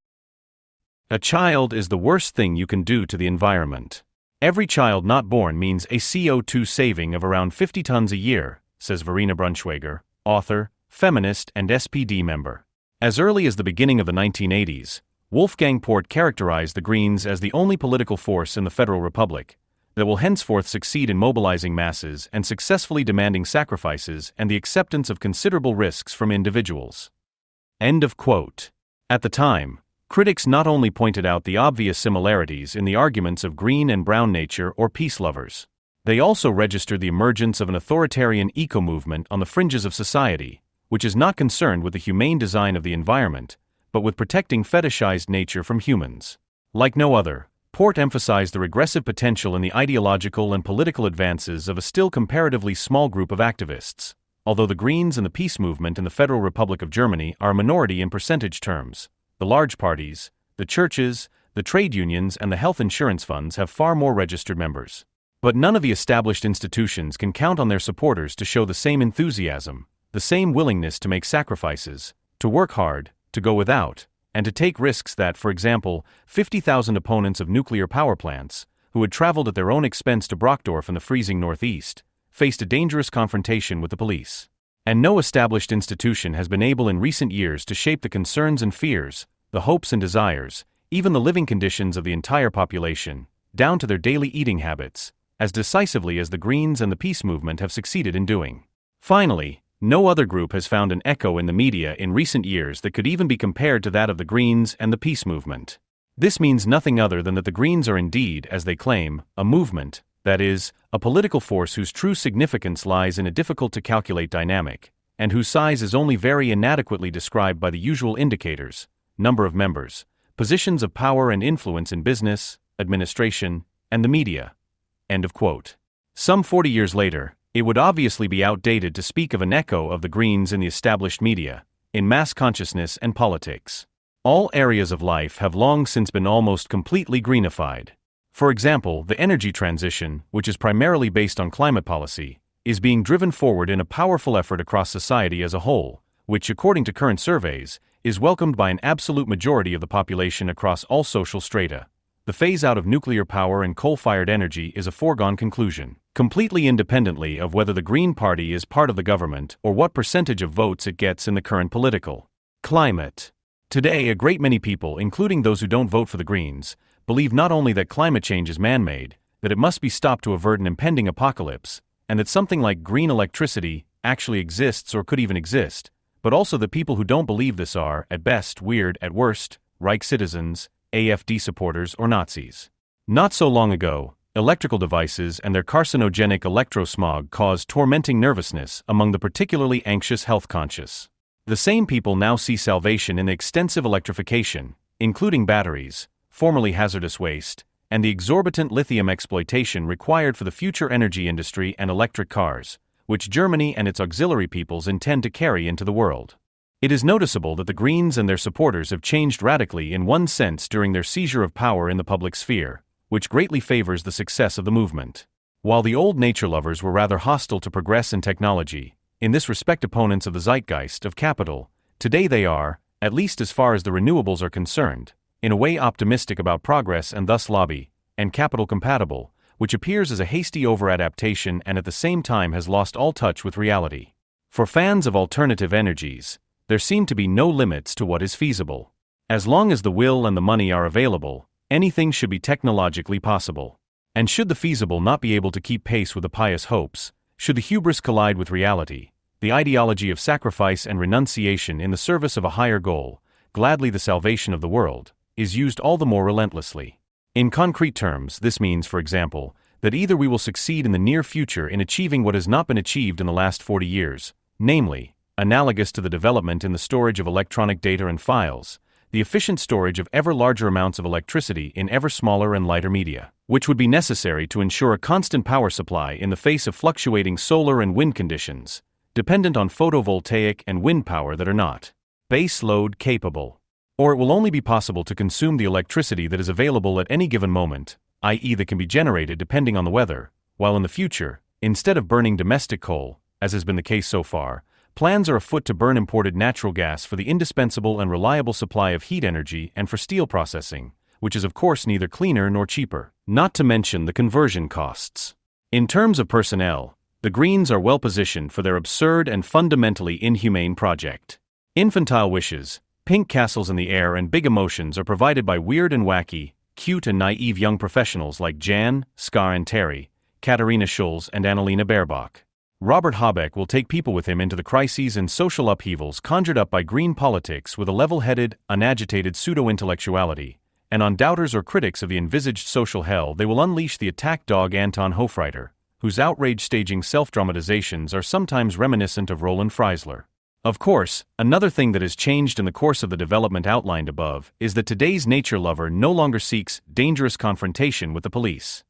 A child is the worst thing you can do to the environment. Every child not born means a CO2 saving of around 50 tons a year, says Verena Brunschweger, author, feminist, and SPD member. As early as the beginning of the 1980s, Wolfgang Port characterized the Greens as the only political force in the Federal Republic that will henceforth succeed in mobilizing masses and successfully demanding sacrifices and the acceptance of considerable risks from individuals. End of quote. At the time, critics not only pointed out the obvious similarities in the arguments of green and brown nature or peace lovers, they also registered the emergence of an authoritarian eco-movement on the fringes of society, which is not concerned with the humane design of the environment, but with protecting fetishized nature from humans. Like no other, Port emphasized the regressive potential in the ideological and political advances of a still comparatively small group of activists. Although the Greens and the peace movement in the Federal Republic of Germany are a minority in percentage terms, the large parties, the churches, the trade unions, and the health insurance funds have far more registered members. But none of the established institutions can count on their supporters to show the same enthusiasm, the same willingness to make sacrifices, to work hard, to go without, and to take risks that, for example, 50,000 opponents of nuclear power plants, who had traveled at their own expense to Brockdorf in the freezing Northeast, faced a dangerous confrontation with the police. And no established institution has been able in recent years to shape the concerns and fears, the hopes and desires, even the living conditions of the entire population, down to their daily eating habits, as decisively as the Greens and the peace movement have succeeded in doing. Finally, no other group has found an echo in the media in recent years that could even be compared to that of the Greens and the peace movement. This means nothing other than that the Greens are indeed, as they claim, a movement, that is, a political force whose true significance lies in a difficult-to-calculate dynamic, and whose size is only very inadequately described by the usual indicators: number of members, positions of power and influence in business, administration, and the media. End of quote. Some 40 years later, it would obviously be outdated to speak of an echo of the Greens in the established media, in mass consciousness and politics. All areas of life have long since been almost completely greenified. For example, the energy transition, which is primarily based on climate policy, is being driven forward in a powerful effort across society as a whole, which, according to current surveys, is welcomed by an absolute majority of the population across all social strata. The phase-out of nuclear power and coal-fired energy is a foregone conclusion, completely independently of whether the Green Party is part of the government or what percentage of votes it gets in the current political climate. Today, a great many people, including those who don't vote for the Greens, believe not only that climate change is man-made, that it must be stopped to avert an impending apocalypse, and that something like green electricity actually exists or could even exist, but also that people who don't believe this are, at best, weird, at worst, Reich citizens, AfD supporters, or Nazis. Not so long ago, electrical devices and their carcinogenic electrosmog cause tormenting nervousness among the particularly anxious health-conscious. The same people now see salvation in extensive electrification, including batteries, formerly hazardous waste, and the exorbitant lithium exploitation required for the future energy industry and electric cars, which Germany and its auxiliary peoples intend to carry into the world. It is noticeable that the Greens and their supporters have changed radically in one sense during their seizure of power in the public sphere, which greatly favors the success of the movement. While the old nature lovers were rather hostile to progress and technology, in this respect opponents of the zeitgeist of capital, today they are, at least as far as the renewables are concerned, in a way optimistic about progress and thus lobby, and capital compatible, which appears as a hasty over-adaptation and at the same time has lost all touch with reality. For fans of alternative energies, there seem to be no limits to what is feasible. As long as the will and the money are available, anything should be technologically possible. And should the feasible not be able to keep pace with the pious hopes, should the hubris collide with reality, the ideology of sacrifice and renunciation in the service of a higher goal, gladly the salvation of the world, is used all the more relentlessly. In concrete terms, this means, for example, that either we will succeed in the near future in achieving what has not been achieved in the last 40 years, namely, analogous to the development in the storage of electronic data and files, the efficient storage of ever larger amounts of electricity in ever smaller and lighter media, which would be necessary to ensure a constant power supply in the face of fluctuating solar and wind conditions, dependent on photovoltaic and wind power that are not base load capable. Or it will only be possible to consume the electricity that is available at any given moment, i.e. that can be generated depending on the weather, while in the future, instead of burning domestic coal, as has been the case so far, plans are afoot to burn imported natural gas for the indispensable and reliable supply of heat energy and for steel processing, which is of course neither cleaner nor cheaper, not to mention the conversion costs. In terms of personnel, the Greens are well positioned for their absurd and fundamentally inhumane project. Infantile wishes, pink castles in the air and big emotions are provided by weird and wacky, cute and naive young professionals like Jan, Ska and Terry, Katharina Schulz and Annalena Baerbock. Robert Habeck will take people with him into the crises and social upheavals conjured up by green politics with a level-headed, unagitated pseudo-intellectuality, and on doubters or critics of the envisaged social hell they will unleash the attack dog Anton Hofreiter, whose outrage staging self-dramatizations are sometimes reminiscent of Roland Freisler. Of course, another thing that has changed in the course of the development outlined above is that today's nature lover no longer seeks dangerous confrontation with the police.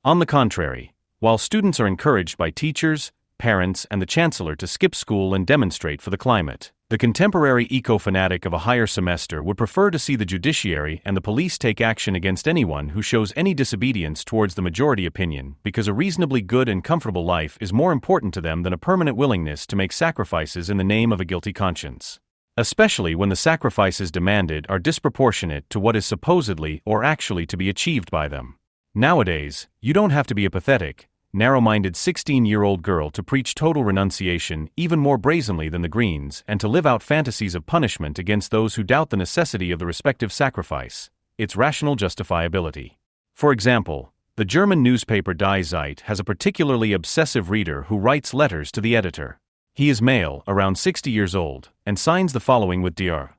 On the contrary, while students are encouraged by teachers, parents, and the chancellor to skip school and demonstrate for the climate, the contemporary eco-fanatic of a higher semester would prefer to see the judiciary and the police take action against anyone who shows any disobedience towards the majority opinion, because a reasonably good and comfortable life is more important to them than a permanent willingness to make sacrifices in the name of a guilty conscience. Especially when the sacrifices demanded are disproportionate to what is supposedly or actually to be achieved by them. Nowadays, you don't have to be a pathetic, narrow-minded 16-year-old girl to preach total renunciation even more brazenly than the Greens and to live out fantasies of punishment against those who doubt the necessity of the respective sacrifice, its rational justifiability. For example, the German newspaper Die Zeit has a particularly obsessive reader who writes letters to the editor. He is male, around 60 years old, and signs the following with Dr.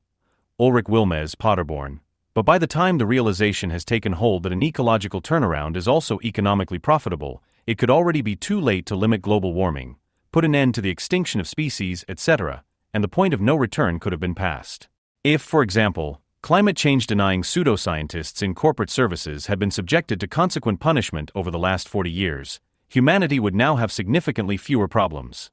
Ulrich Wilmez, Paderborn. But by the time the realization has taken hold that an ecological turnaround is also economically profitable, it could already be too late to limit global warming, put an end to the extinction of species, etc., and the point of no return could have been passed. If, for example, climate change-denying pseudoscientists in corporate services had been subjected to consequent punishment over the last 40 years, humanity would now have significantly fewer problems.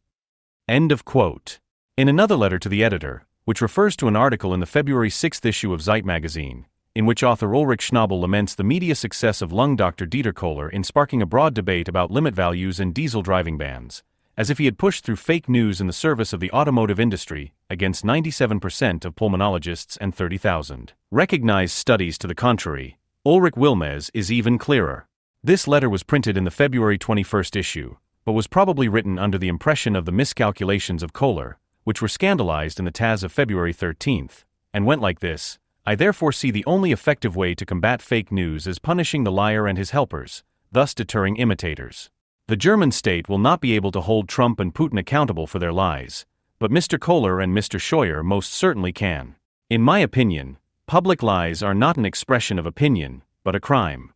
End of quote. In another letter to the editor, which refers to an article in the February 6th issue of Zeit magazine, in which author Ulrich Schnabel laments the media success of lung doctor Dieter Kohler in sparking a broad debate about limit values and diesel driving bans, as if he had pushed through fake news in the service of the automotive industry against 97% of pulmonologists and 30,000 recognized studies to the contrary, Ulrich Wilmez is even clearer. This letter was printed in the February 21st issue, but was probably written under the impression of the miscalculations of Kohler, which were scandalized in the Taz of February 13th, and went like this: I therefore see the only effective way to combat fake news as punishing the liar and his helpers, thus deterring imitators. The German state will not be able to hold Trump and Putin accountable for their lies, but Mr. Kohler and Mr. Scheuer most certainly can. In my opinion, public lies are not an expression of opinion, but a crime.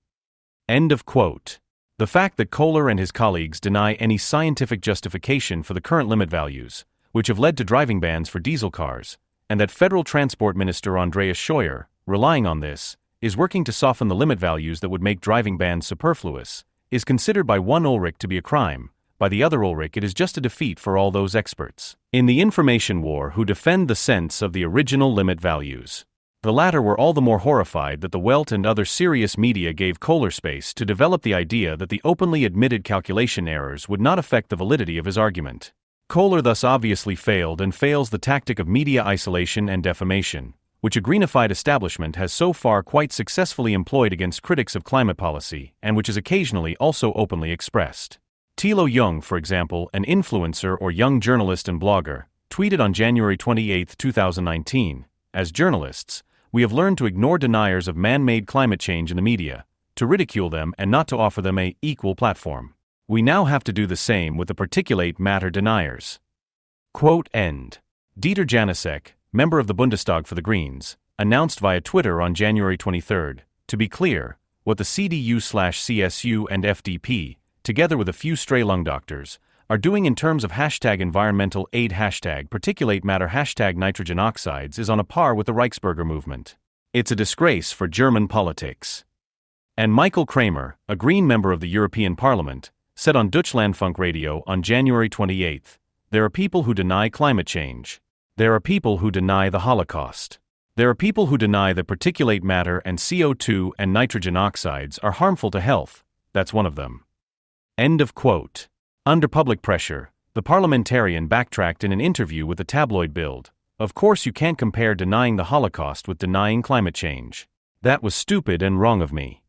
End of quote. The fact that Kohler and his colleagues deny any scientific justification for the current limit values, which have led to driving bans for diesel cars, and that Federal Transport Minister Andreas Scheuer, relying on this, is working to soften the limit values that would make driving bans superfluous, is considered by one Ulrich to be a crime. By the other Ulrich, it is just a defeat for all those experts in the information war who defend the sense of the original limit values. The latter were all the more horrified that the Welt and other serious media gave Kohler space to develop the idea that the openly admitted calculation errors would not affect the validity of his argument. Kohler thus obviously failed and fails the tactic of media isolation and defamation, which a Greenified establishment has so far quite successfully employed against critics of climate policy and which is occasionally also openly expressed. Thilo Jung, for example, an influencer or young journalist and blogger, tweeted on January 28, 2019, "As journalists, we have learned to ignore deniers of man-made climate change in the media, to ridicule them and not to offer them an equal platform. We now have to do the same with the particulate matter deniers." Quote end. Dieter Janicek, member of the Bundestag for the Greens, announced via Twitter on January 23, to be clear, what the CDU/CSU and FDP, together with a few stray lung doctors, are doing in terms of #environmental aid #particulate matter #nitrogen oxides is on a par with the Reichsbürger movement. It's a disgrace for German politics. And Michael Kramer, a Green member of the European Parliament, said on Deutschlandfunk Radio on January 28, "There are people who deny climate change. There are people who deny the Holocaust. There are people who deny that particulate matter and CO2 and nitrogen oxides are harmful to health. That's one of them." End of quote. Under public pressure, the parliamentarian backtracked in an interview with the tabloid Bild. "Of course you can't compare denying the Holocaust with denying climate change. That was stupid and wrong of me.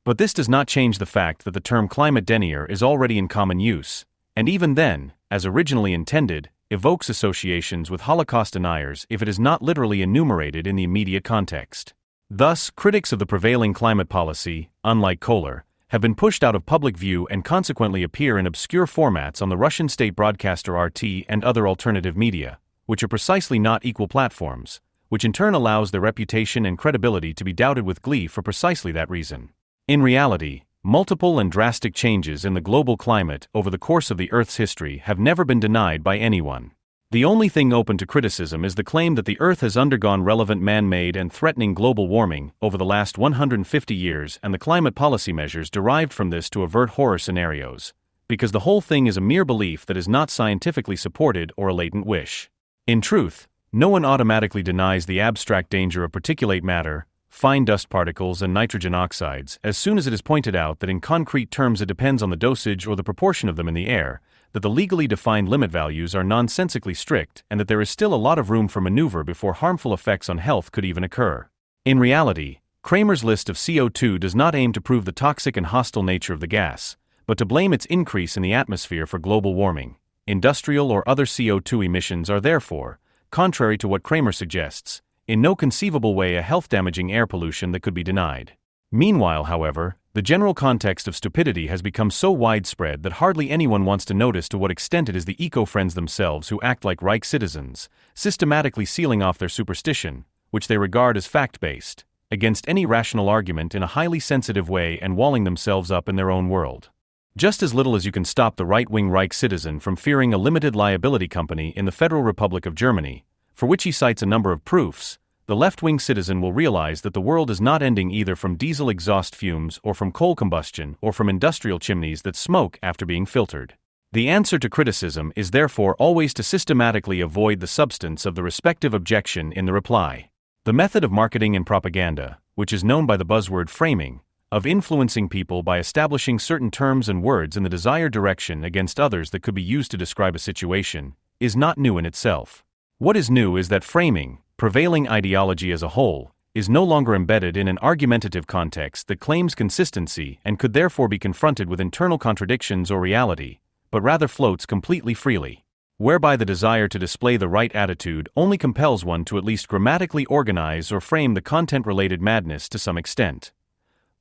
But this does not change the fact that the term climate denier is already in common use, and even then, as originally intended, evokes associations with Holocaust deniers if it is not literally enumerated in the immediate context. Thus, critics of the prevailing climate policy, unlike Kohler, have been pushed out of public view and consequently appear in obscure formats on the Russian state broadcaster RT and other alternative media, which are precisely not equal platforms, which in turn allows their reputation and credibility to be doubted with glee for precisely that reason. In reality, multiple and drastic changes in the global climate over the course of the Earth's history have never been denied by anyone. The only thing open to criticism is the claim that the Earth has undergone relevant man-made and threatening global warming over the last 150 years and the climate policy measures derived from this to avert horror scenarios, because the whole thing is a mere belief that is not scientifically supported or a latent wish. In truth, no one automatically denies the abstract danger of particulate matter, fine dust particles and nitrogen oxides as soon as it is pointed out that in concrete terms it depends on the dosage or the proportion of them in the air, that the legally defined limit values are nonsensically strict and that there is still a lot of room for maneuver before harmful effects on health could even occur. In reality, Kramer's list of CO2 does not aim to prove the toxic and hostile nature of the gas, but to blame its increase in the atmosphere for global warming. Industrial or other CO2 emissions are therefore, contrary to what Kramer suggests, in no conceivable way a health-damaging air pollution that could be denied. Meanwhile, however, the general context of stupidity has become so widespread that hardly anyone wants to notice to what extent it is the eco-friends themselves who act like Reich citizens, systematically sealing off their superstition, which they regard as fact-based, against any rational argument in a highly sensitive way and walling themselves up in their own world. Just as little as you can stop the right-wing Reich citizen from fearing a limited liability company in the Federal Republic of Germany, for which he cites a number of proofs, the left-wing citizen will realize that the world is not ending either from diesel exhaust fumes or from coal combustion or from industrial chimneys that smoke after being filtered. The answer to criticism is therefore always to systematically avoid the substance of the respective objection in the reply. The method of marketing and propaganda, which is known by the buzzword framing, of influencing people by establishing certain terms and words in the desired direction against others that could be used to describe a situation, is not new in itself. What is new is that framing, prevailing ideology as a whole, is no longer embedded in an argumentative context that claims consistency and could therefore be confronted with internal contradictions or reality, but rather floats completely freely, whereby the desire to display the right attitude only compels one to at least grammatically organize or frame the content-related madness to some extent.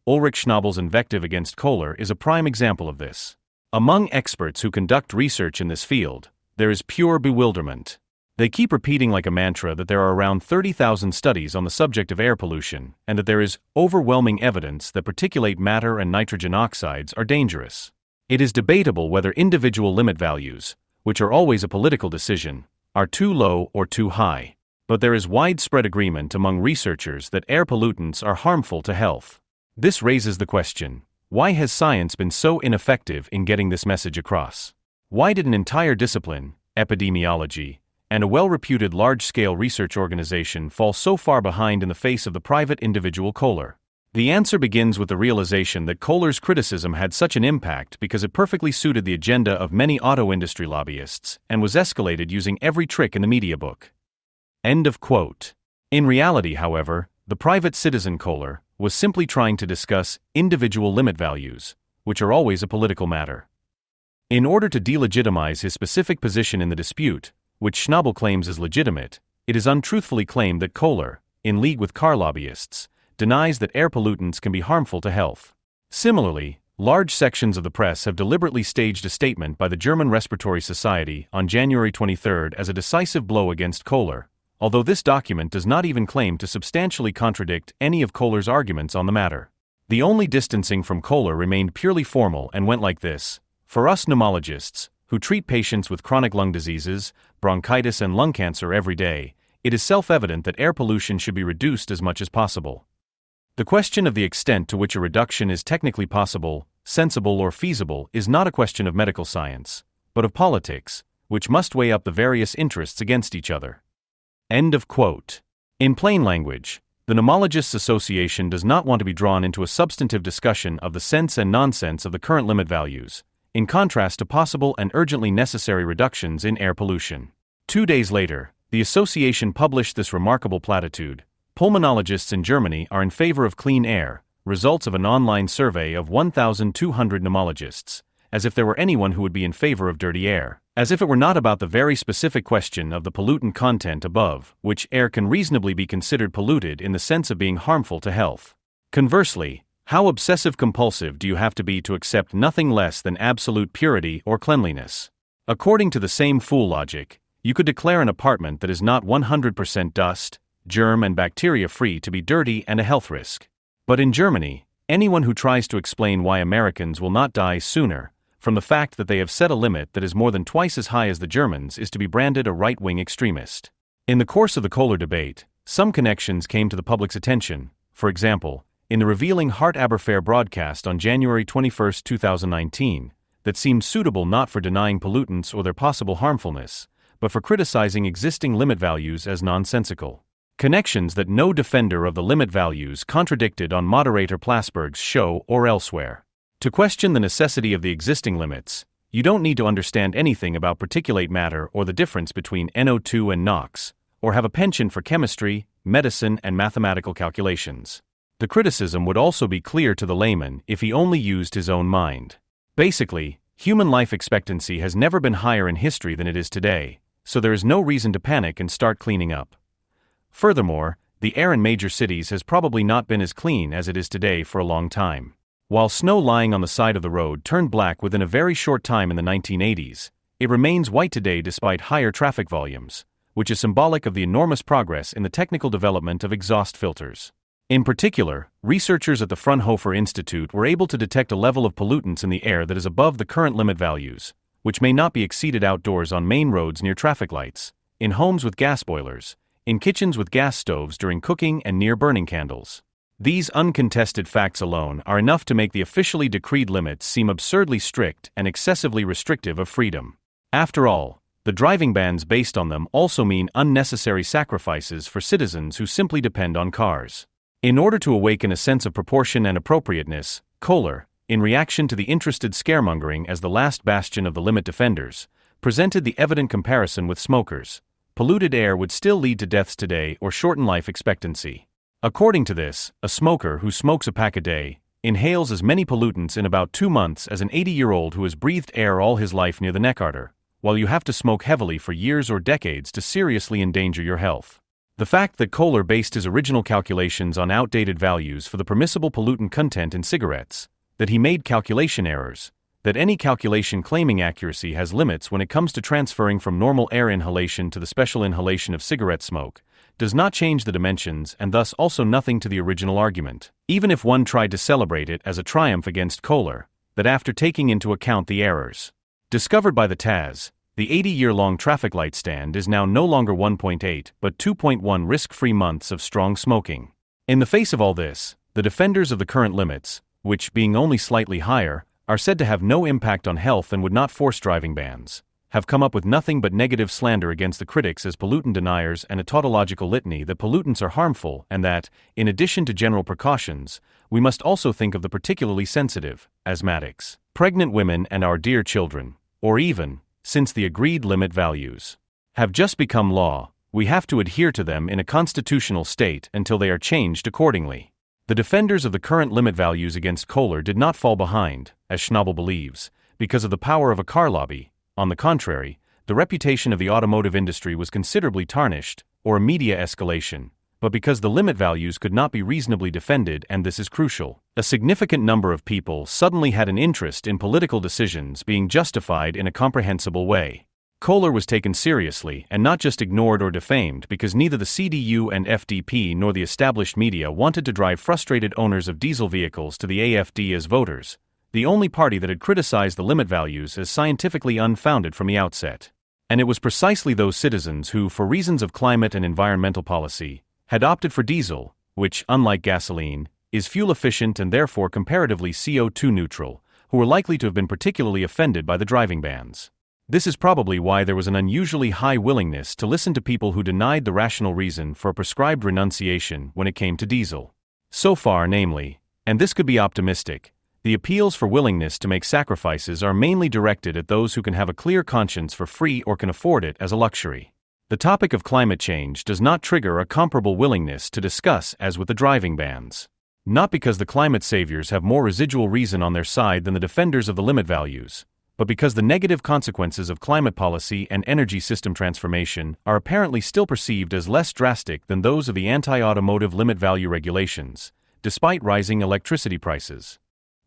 Ulrich Schnabel's invective against Kohler is a prime example of this. Among experts who conduct research in this field, there is pure bewilderment. They keep repeating like a mantra that there are around 30,000 studies on the subject of air pollution and that there is overwhelming evidence that particulate matter and nitrogen oxides are dangerous. It is debatable whether individual limit values, which are always a political decision, are too low or too high. But there is widespread agreement among researchers that air pollutants are harmful to health. This raises the question, why has science been so ineffective in getting this message across? Why did an entire discipline, epidemiology, and a well-reputed large-scale research organization fall so far behind in the face of the private individual Kohler? The answer begins with the realization that Kohler's criticism had such an impact because it perfectly suited the agenda of many auto industry lobbyists and was escalated using every trick in the media book. End of quote. In reality, however, the private citizen Kohler was simply trying to discuss individual limit values, which are always a political matter. In order to delegitimize his specific position in the dispute, which Schnabel claims is legitimate, it is untruthfully claimed that Kohler, in league with car lobbyists, denies that air pollutants can be harmful to health. Similarly, large sections of the press have deliberately staged a statement by the German Respiratory Society on January 23 as a decisive blow against Kohler, although this document does not even claim to substantially contradict any of Kohler's arguments on the matter. The only distancing from Kohler remained purely formal and went like this: for us pneumologists, who treat patients with chronic lung diseases, bronchitis and lung cancer every day, it is self-evident that air pollution should be reduced as much as possible. The question of the extent to which a reduction is technically possible, sensible or feasible is not a question of medical science, but of politics, which must weigh up the various interests against each other. End of quote. In plain language, the Pneumologists Association does not want to be drawn into a substantive discussion of the sense and nonsense of the current limit values, in contrast to possible and urgently necessary reductions in air pollution. 2 days later, the association published this remarkable platitude: pulmonologists in Germany are in favor of clean air, results of an online survey of 1,200 pneumologists, as if there were anyone who would be in favor of dirty air, as if it were not about the very specific question of the pollutant content above, which air can reasonably be considered polluted in the sense of being harmful to health. Conversely, how obsessive-compulsive do you have to be to accept nothing less than absolute purity or cleanliness? According to the same fool logic, you could declare an apartment that is not 100% dust, germ and bacteria-free to be dirty and a health risk. But in Germany, anyone who tries to explain why Americans will not die sooner, from the fact that they have set a limit that is more than twice as high as the Germans, is to be branded a right-wing extremist. In the course of the Kohler debate, some connections came to the public's attention. For example, in the revealing Hart-Aberfair broadcast on January 21, 2019, that seemed suitable not for denying pollutants or their possible harmfulness, but for criticizing existing limit values as nonsensical. Connections that no defender of the limit values contradicted on moderator Plasberg's show or elsewhere. To question the necessity of the existing limits, you don't need to understand anything about particulate matter or the difference between NO2 and NOx, or have a penchant for chemistry, medicine, and mathematical calculations. The criticism would also be clear to the layman if he only used his own mind. Basically, human life expectancy has never been higher in history than it is today, so there is no reason to panic and start cleaning up. Furthermore, the air in major cities has probably not been as clean as it is today for a long time. While snow lying on the side of the road turned black within a very short time in the 1980s, it remains white today despite higher traffic volumes, which is symbolic of the enormous progress in the technical development of exhaust filters. In particular, researchers at the Fraunhofer Institute were able to detect a level of pollutants in the air that is above the current limit values, which may not be exceeded outdoors on main roads near traffic lights, in homes with gas boilers, in kitchens with gas stoves during cooking and near burning candles. These uncontested facts alone are enough to make the officially decreed limits seem absurdly strict and excessively restrictive of freedom. After all, the driving bans based on them also mean unnecessary sacrifices for citizens who simply depend on cars. In order to awaken a sense of proportion and appropriateness, Kohler, in reaction to the interested scaremongering as the last bastion of the limit defenders, presented the evident comparison with smokers. Polluted air would still lead to deaths today or shorten life expectancy. According to this, a smoker who smokes a pack a day inhales as many pollutants in about 2 months as an 80-year-old who has breathed air all his life near the neck artery, while you have to smoke heavily for years or decades to seriously endanger your health. The fact that Kohler based his original calculations on outdated values for the permissible pollutant content in cigarettes, that he made calculation errors, that any calculation claiming accuracy has limits when it comes to transferring from normal air inhalation to the special inhalation of cigarette smoke, does not change the dimensions and thus also nothing to the original argument, even if one tried to celebrate it as a triumph against Kohler, that after taking into account the errors discovered by the TAS, the 80-year-long traffic light stand is now no longer 1.8 but 2.1 risk-free months of strong smoking. In the face of all this, the defenders of the current limits, which, being only slightly higher, are said to have no impact on health and would not force driving bans, have come up with nothing but negative slander against the critics as pollutant deniers and a tautological litany that pollutants are harmful and that, in addition to general precautions, we must also think of the particularly sensitive, asthmatics, pregnant women and our dear children, or even, since the agreed limit values have just become law, we have to adhere to them in a constitutional state until they are changed accordingly. The defenders of the current limit values against Kohler did not fall behind, as Schnabel believes, because of the power of a car lobby. On the contrary, the reputation of the automotive industry was considerably tarnished, or a media escalation, but because the limit values could not be reasonably defended, and this is crucial. A significant number of people suddenly had an interest in political decisions being justified in a comprehensible way. Kohler was taken seriously and not just ignored or defamed because neither the CDU and FDP nor the established media wanted to drive frustrated owners of diesel vehicles to the AfD as voters, the only party that had criticized the limit values as scientifically unfounded from the outset. And it was precisely those citizens who, for reasons of climate and environmental policy, had opted for diesel, which, unlike gasoline, is fuel efficient and therefore comparatively CO2 neutral, who were likely to have been particularly offended by the driving bans. This is probably why there was an unusually high willingness to listen to people who denied the rational reason for a prescribed renunciation when it came to diesel. So far, namely, and this could be optimistic, the appeals for willingness to make sacrifices are mainly directed at those who can have a clear conscience for free or can afford it as a luxury. The topic of climate change does not trigger a comparable willingness to discuss as with the driving bans. Not because the climate saviors have more residual reason on their side than the defenders of the limit values, but because the negative consequences of climate policy and energy system transformation are apparently still perceived as less drastic than those of the anti-automotive limit value regulations, despite rising electricity prices.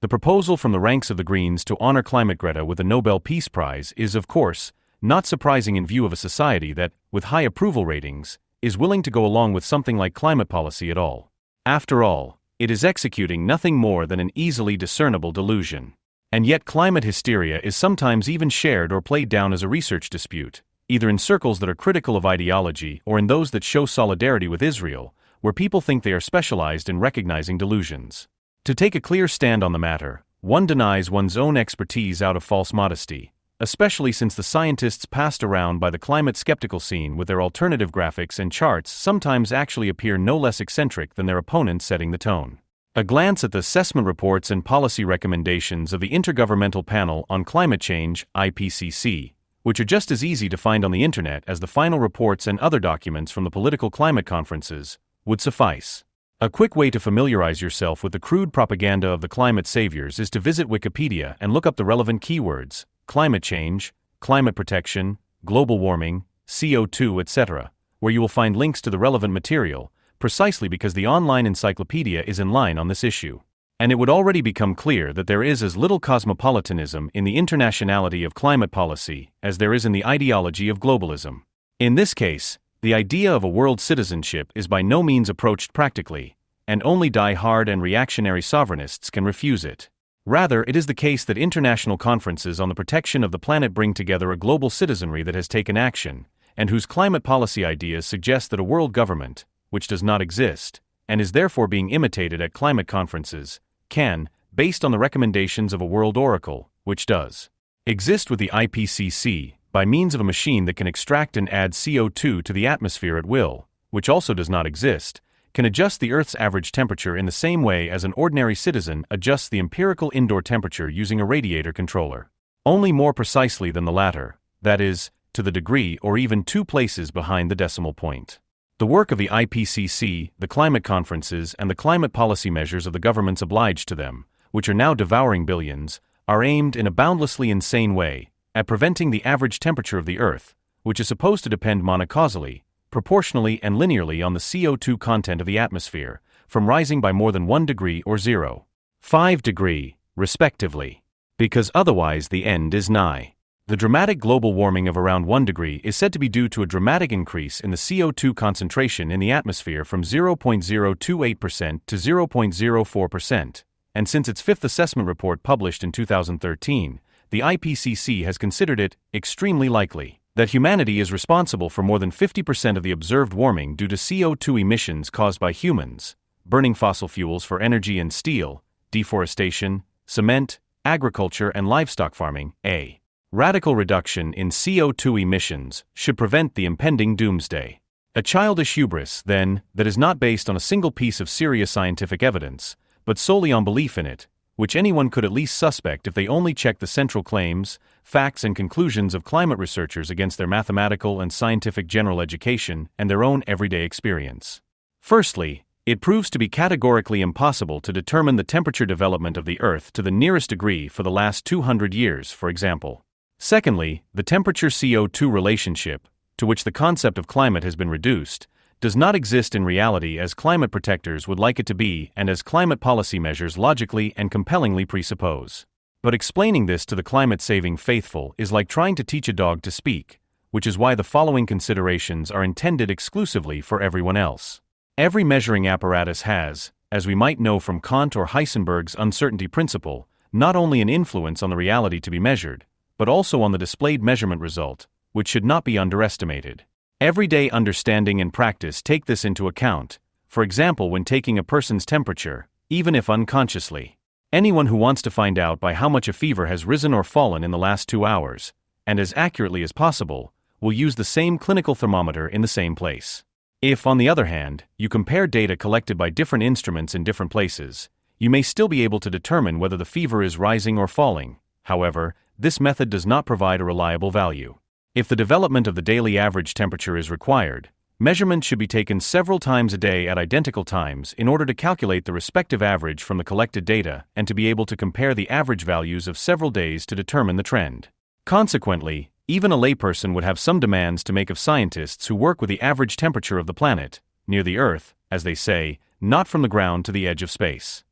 The proposal from the ranks of the Greens to honor Climate Greta with a Nobel Peace Prize is, of course, not surprising in view of a society that, with high approval ratings, is willing to go along with something like climate policy at all. After all, it is executing nothing more than an easily discernible delusion. And yet climate hysteria is sometimes even shared or played down as a research dispute, either in circles that are critical of ideology or in those that show solidarity with Israel, where people think they are specialized in recognizing delusions. To take a clear stand on the matter, one denies one's own expertise out of false modesty, especially since the scientists passed around by the climate skeptical scene with their alternative graphics and charts sometimes actually appear no less eccentric than their opponents setting the tone. A glance at the assessment reports and policy recommendations of the Intergovernmental Panel on Climate Change, IPCC, which are just as easy to find on the internet as the final reports and other documents from the political climate conferences, would suffice. A quick way to familiarize yourself with the crude propaganda of the climate saviors is to visit Wikipedia and look up the relevant keywords: climate change, climate protection, global warming, CO2, etc., where you will find links to the relevant material, precisely because the online encyclopedia is in line on this issue. And it would already become clear that there is as little cosmopolitanism in the internationality of climate policy as there is in the ideology of globalism. In this case, the idea of a world citizenship is by no means approached practically, and only die-hard and reactionary sovereignists can refuse it. Rather, it is the case that international conferences on the protection of the planet bring together a global citizenry that has taken action, and whose climate policy ideas suggest that a world government, which does not exist, and is therefore being imitated at climate conferences, can, based on the recommendations of a world oracle, which does exist with the IPCC, by means of a machine that can extract and add CO2 to the atmosphere at will, which also does not exist, can adjust the Earth's average temperature in the same way as an ordinary citizen adjusts the empirical indoor temperature using a radiator controller. Only more precisely than the latter, that is, to the degree or even 2 places behind the decimal point. The work of the IPCC, the climate conferences, and the climate policy measures of the governments obliged to them, which are now devouring billions, are aimed in a boundlessly insane way at preventing the average temperature of the Earth, which is supposed to depend monocausally, proportionally and linearly on the CO2 content of the atmosphere, from rising by more than 1 degree or 0.5 degree, respectively. because otherwise the end is nigh. The dramatic global warming of around 1 degree is said to be due to a dramatic increase in the CO2 concentration in the atmosphere from 0.028% to 0.04%, and since its fifth assessment report published in 2013, the IPCC has considered it extremely likely that humanity is responsible for more than 50% of the observed warming due to CO2 emissions caused by humans, burning fossil fuels for energy and steel, deforestation, cement, agriculture and livestock farming. A radical reduction in CO2 emissions should prevent the impending doomsday. A childish hubris, then, that is not based on a single piece of serious scientific evidence, but solely on belief in it, which anyone could at least suspect if they only check the central claims, facts and conclusions of climate researchers against their mathematical and scientific general education and their own everyday experience. Firstly, it proves to be categorically impossible to determine the temperature development of the Earth to the nearest degree for the last 200 years, for example. Secondly, the temperature-CO2 relationship, to which the concept of climate has been reduced, does not exist in reality as climate protectors would like it to be and as climate policy measures logically and compellingly presuppose. But explaining this to the climate-saving faithful is like trying to teach a dog to speak, which is why the following considerations are intended exclusively for everyone else. Every measuring apparatus has, as we might know from Kant or Heisenberg's uncertainty principle, not only an influence on the reality to be measured, but also on the displayed measurement result, which should not be underestimated. Everyday understanding and practice take this into account, for example when taking a person's temperature, even if unconsciously. Anyone who wants to find out by how much a fever has risen or fallen in the last 2 hours, and as accurately as possible, will use the same clinical thermometer in the same place. If, on the other hand, you compare data collected by different instruments in different places, you may still be able to determine whether the fever is rising or falling. However, this method does not provide a reliable value. If the development of the daily average temperature is required, measurements should be taken several times a day at identical times in order to calculate the respective average from the collected data and to be able to compare the average values of several days to determine the trend. Consequently, even a layperson would have some demands to make of scientists who work with the average temperature of the planet, near the Earth, as they say, not from the ground to the edge of space.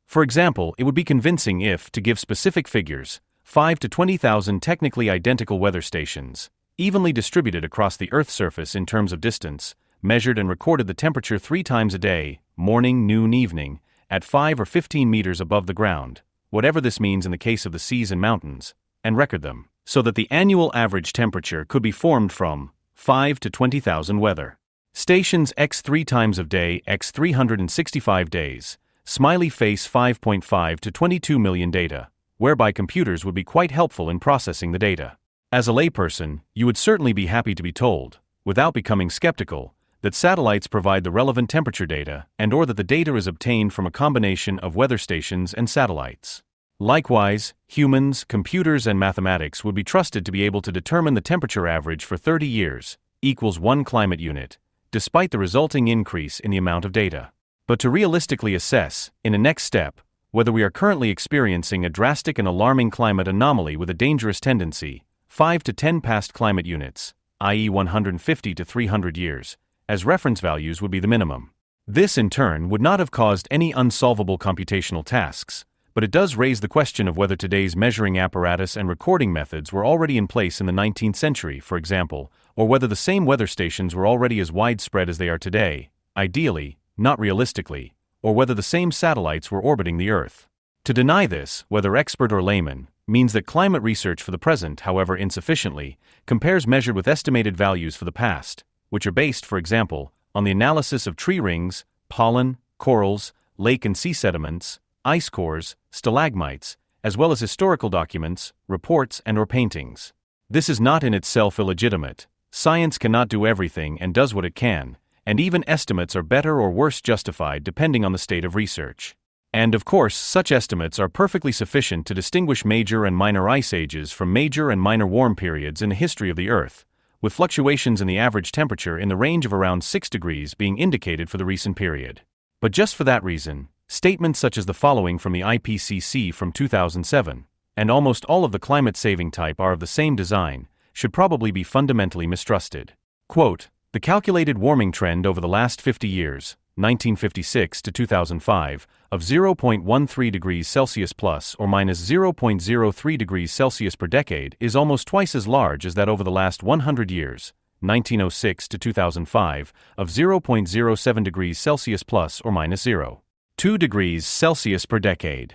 For example, it would be convincing if, to give specific figures, 5 to 20,000 technically identical weather stations, evenly distributed across the Earth's surface in terms of distance, measured and recorded the temperature 3 times a day, morning, noon, evening, at 5 or 15 meters above the ground, whatever this means in the case of the seas and mountains, and record them, so that the annual average temperature could be formed from 5 to 20,000 weather stations x 3 times of day x 365 days, smiley face 5.5 to 22 million data, whereby computers would be quite helpful in processing the data. As a layperson, you would certainly be happy to be told, without becoming skeptical, that satellites provide the relevant temperature data and or that the data is obtained from a combination of weather stations and satellites. Likewise, humans, computers and mathematics would be trusted to be able to determine the temperature average for 30 years, equals 1 climate unit, despite the resulting increase in the amount of data. But to realistically assess, in a next step, whether we are currently experiencing a drastic and alarming climate anomaly with a dangerous tendency, 5 to 10 past climate units, i.e. 150 to 300 years, as reference values would be the minimum. This in turn would not have caused any unsolvable computational tasks, but it does raise the question of whether today's measuring apparatus and recording methods were already in place in the 19th century, for example, or whether the same weather stations were already as widespread as they are today, ideally, not realistically, or whether the same satellites were orbiting the Earth. To deny this, whether expert or layman, means that climate research for the present, however insufficiently, compares measured with estimated values for the past, which are based, for example, on the analysis of tree rings, pollen, corals, lake and sea sediments, ice cores, stalagmites, as well as historical documents, reports and/or paintings. This is not in itself illegitimate. Science cannot do everything and does what it can, and even estimates are better or worse justified depending on the state of research. And of course, such estimates are perfectly sufficient to distinguish major and minor ice ages from major and minor warm periods in the history of the Earth, with fluctuations in the average temperature in the range of around 6 degrees being indicated for the recent period. But just for that reason, statements such as the following from the IPCC from 2007, and almost all of the climate-saving type are of the same design, should probably be fundamentally mistrusted. Quote, "The calculated warming trend over the last 50 years, 1956 to 2005, of 0.13 degrees Celsius plus or minus 0.03 degrees Celsius per decade is almost twice as large as that over the last 100 years, 1906 to 2005, of 0.07 degrees Celsius plus or minus 0.2 degrees Celsius per decade.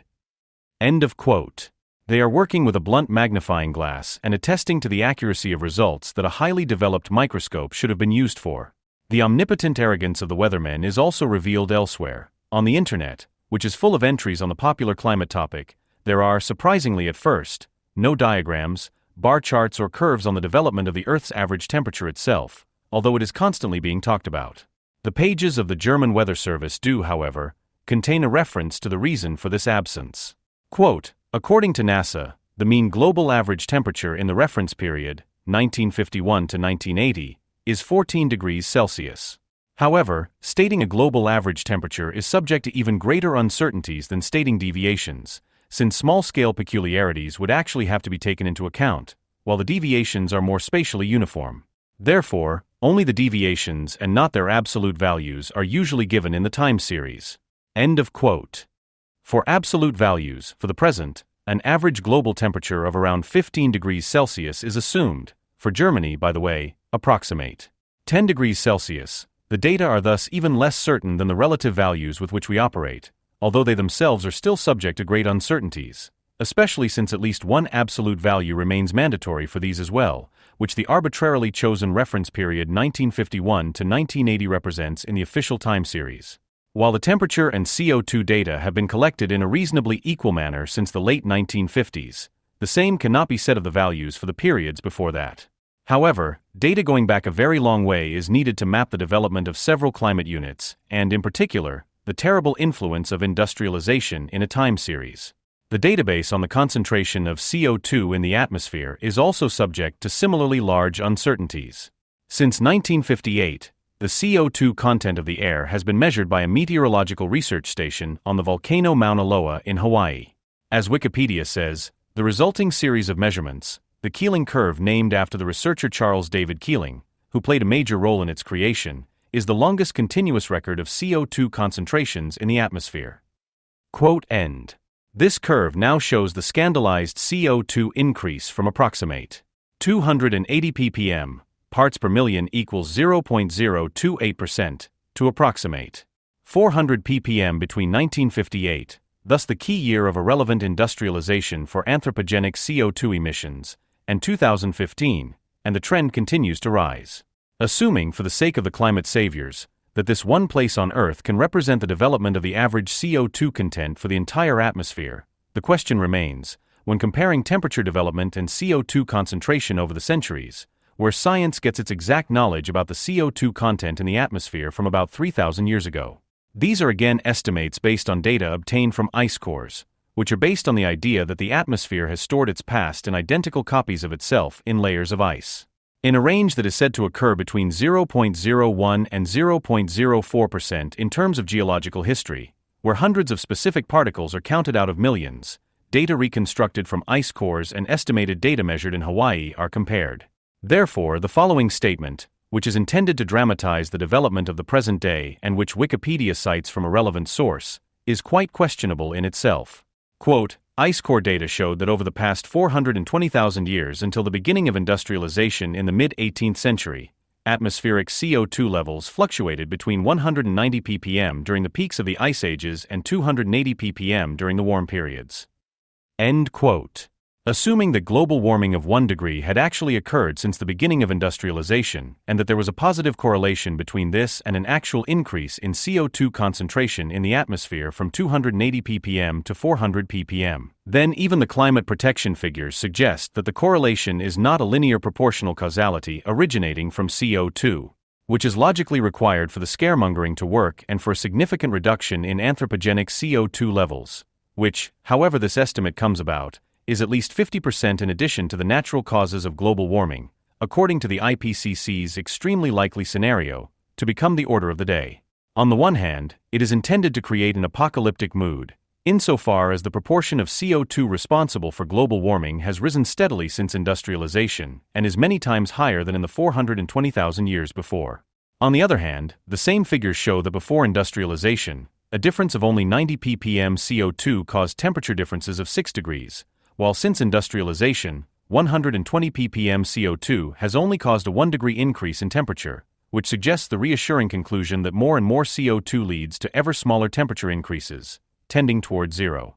End of quote. They are working with a blunt magnifying glass and attesting to the accuracy of results that a highly developed microscope should have been used for. The omnipotent arrogance of the weathermen is also revealed elsewhere. On the internet, which is full of entries on the popular climate topic, there are, surprisingly at first, no diagrams, bar charts or curves on the development of the Earth's average temperature itself, although it is constantly being talked about. The pages of the German Weather Service do, however, contain a reference to the reason for this absence. Quote, according to NASA, the mean global average temperature in the reference period, 1951 to 1980, is 14 degrees Celsius. However, stating a global average temperature is subject to even greater uncertainties than stating deviations, since small-scale peculiarities would actually have to be taken into account, while the deviations are more spatially uniform. Therefore, only the deviations and not their absolute values are usually given in the time series. End of quote. For absolute values, for the present, an average global temperature of around 15 degrees Celsius is assumed. For Germany, by the way, approximate 10 degrees Celsius. The data are thus even less certain than the relative values with which we operate, although they themselves are still subject to great uncertainties, especially since at least one absolute value remains mandatory for these as well, which the arbitrarily chosen reference period 1951 to 1980 represents in the official time series. While the temperature and CO2 data have been collected in a reasonably equal manner since the late 1950s, the same cannot be said of the values for the periods before that. However, data going back a very long way is needed to map the development of several climate units, and in particular, the terrible influence of industrialization in a time series. The database on the concentration of CO2 in the atmosphere is also subject to similarly large uncertainties. Since 1958, the CO2 content of the air has been measured by a meteorological research station on the volcano Mauna Loa in Hawaii. As Wikipedia says, the resulting series of measurements, the Keeling curve named after the researcher Charles David Keeling, who played a major role in its creation, is the longest continuous record of CO2 concentrations in the atmosphere. Quote end. This curve now shows the scandalized CO2 increase from approximate 280 ppm, parts per million equals 0.028%, to approximate 400 ppm between 1958, thus the key year of irrelevant industrialization for anthropogenic CO2 emissions, and 2015, and the trend continues to rise. Assuming, for the sake of the climate saviors, that this one place on Earth can represent the development of the average CO2 content for the entire atmosphere, the question remains, when comparing temperature development and CO2 concentration over the centuries, where science gets its exact knowledge about the CO2 content in the atmosphere from about 3,000 years ago. These are again estimates based on data obtained from ice cores, which are based on the idea that the atmosphere has stored its past in identical copies of itself in layers of ice. In a range that is said to occur between 0.01 and 0.04% in terms of geological history, where hundreds of specific particles are counted out of millions, data reconstructed from ice cores and estimated data measured in Hawaii are compared. Therefore, the following statement, which is intended to dramatize the development of the present day and which Wikipedia cites from a relevant source, is quite questionable in itself. Quote, ice core data showed that over the past 420,000 years until the beginning of industrialization in the mid-18th century, atmospheric CO2 levels fluctuated between 190 ppm during the peaks of the ice ages and 280 ppm during the warm periods. End quote. Assuming that global warming of 1 degree had actually occurred since the beginning of industrialization, and that there was a positive correlation between this and an actual increase in CO2 concentration in the atmosphere from 280 ppm to 400 ppm, then even the climate protection figures suggest that the correlation is not a linear proportional causality originating from CO2, which is logically required for the scaremongering to work and for a significant reduction in anthropogenic CO2 levels, which, however this estimate comes about, is at least 50% in addition to the natural causes of global warming, according to the IPCC's extremely likely scenario, to become the order of the day. On the one hand, it is intended to create an apocalyptic mood, insofar as the proportion of CO2 responsible for global warming has risen steadily since industrialization and is many times higher than in the 420,000 years before. On the other hand, the same figures show that before industrialization, a difference of only 90 ppm CO2 caused temperature differences of 6 degrees, while since industrialization, 120 ppm CO2 has only caused a 1 degree increase in temperature, which suggests the reassuring conclusion that more and more CO2 leads to ever smaller temperature increases, tending toward zero.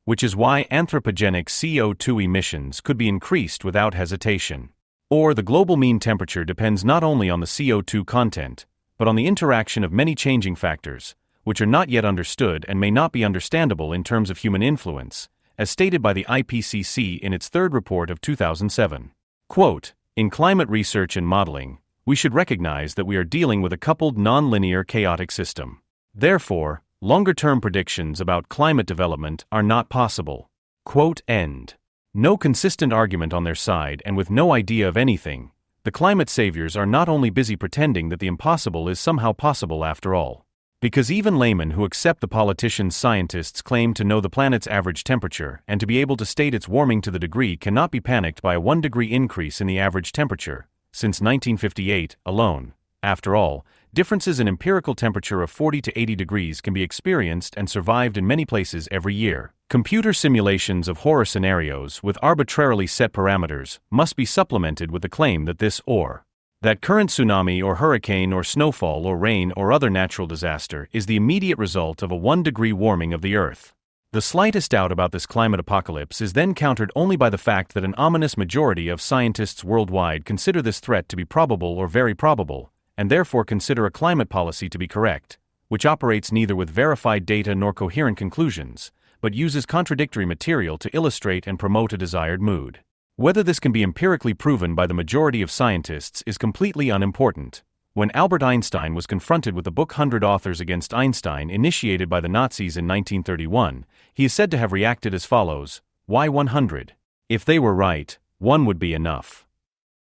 Which is why anthropogenic CO2 emissions could be increased without hesitation. Or the global mean temperature depends not only on the CO2 content, but on the interaction of many changing factors, which are not yet understood and may not be understandable in terms of human influence, as stated by the IPCC in its third report of 2007. Quote, "In climate research and modeling, we should recognize that we are dealing with a coupled non-linear chaotic system. Therefore, longer-term predictions about climate development are not possible." Quote end. No consistent argument on their side and with no idea of anything, the climate saviors are not only busy pretending that the impossible is somehow possible after all. Because even laymen who accept the politicians' scientists' claim to know the planet's average temperature and to be able to state its warming to the degree cannot be panicked by a 1 degree increase in the average temperature, since 1958 alone. After all, differences in empirical temperature of 40 to 80 degrees can be experienced and survived in many places every year. Computer simulations of horror scenarios with arbitrarily set parameters must be supplemented with the claim that this or that current tsunami or hurricane or snowfall or rain or other natural disaster is the immediate result of a 1 degree warming of the Earth. The slightest doubt about this climate apocalypse is then countered only by the fact that an ominous majority of scientists worldwide consider this threat to be probable or very probable, and therefore consider a climate policy to be correct, which operates neither with verified data nor coherent conclusions, but uses contradictory material to illustrate and promote a desired mood. Whether this can be empirically proven by the majority of scientists is completely unimportant. When Albert Einstein was confronted with the book 100 Authors Against Einstein initiated by the Nazis in 1931, he is said to have reacted as follows: "Why 100? If they were right, one would be enough."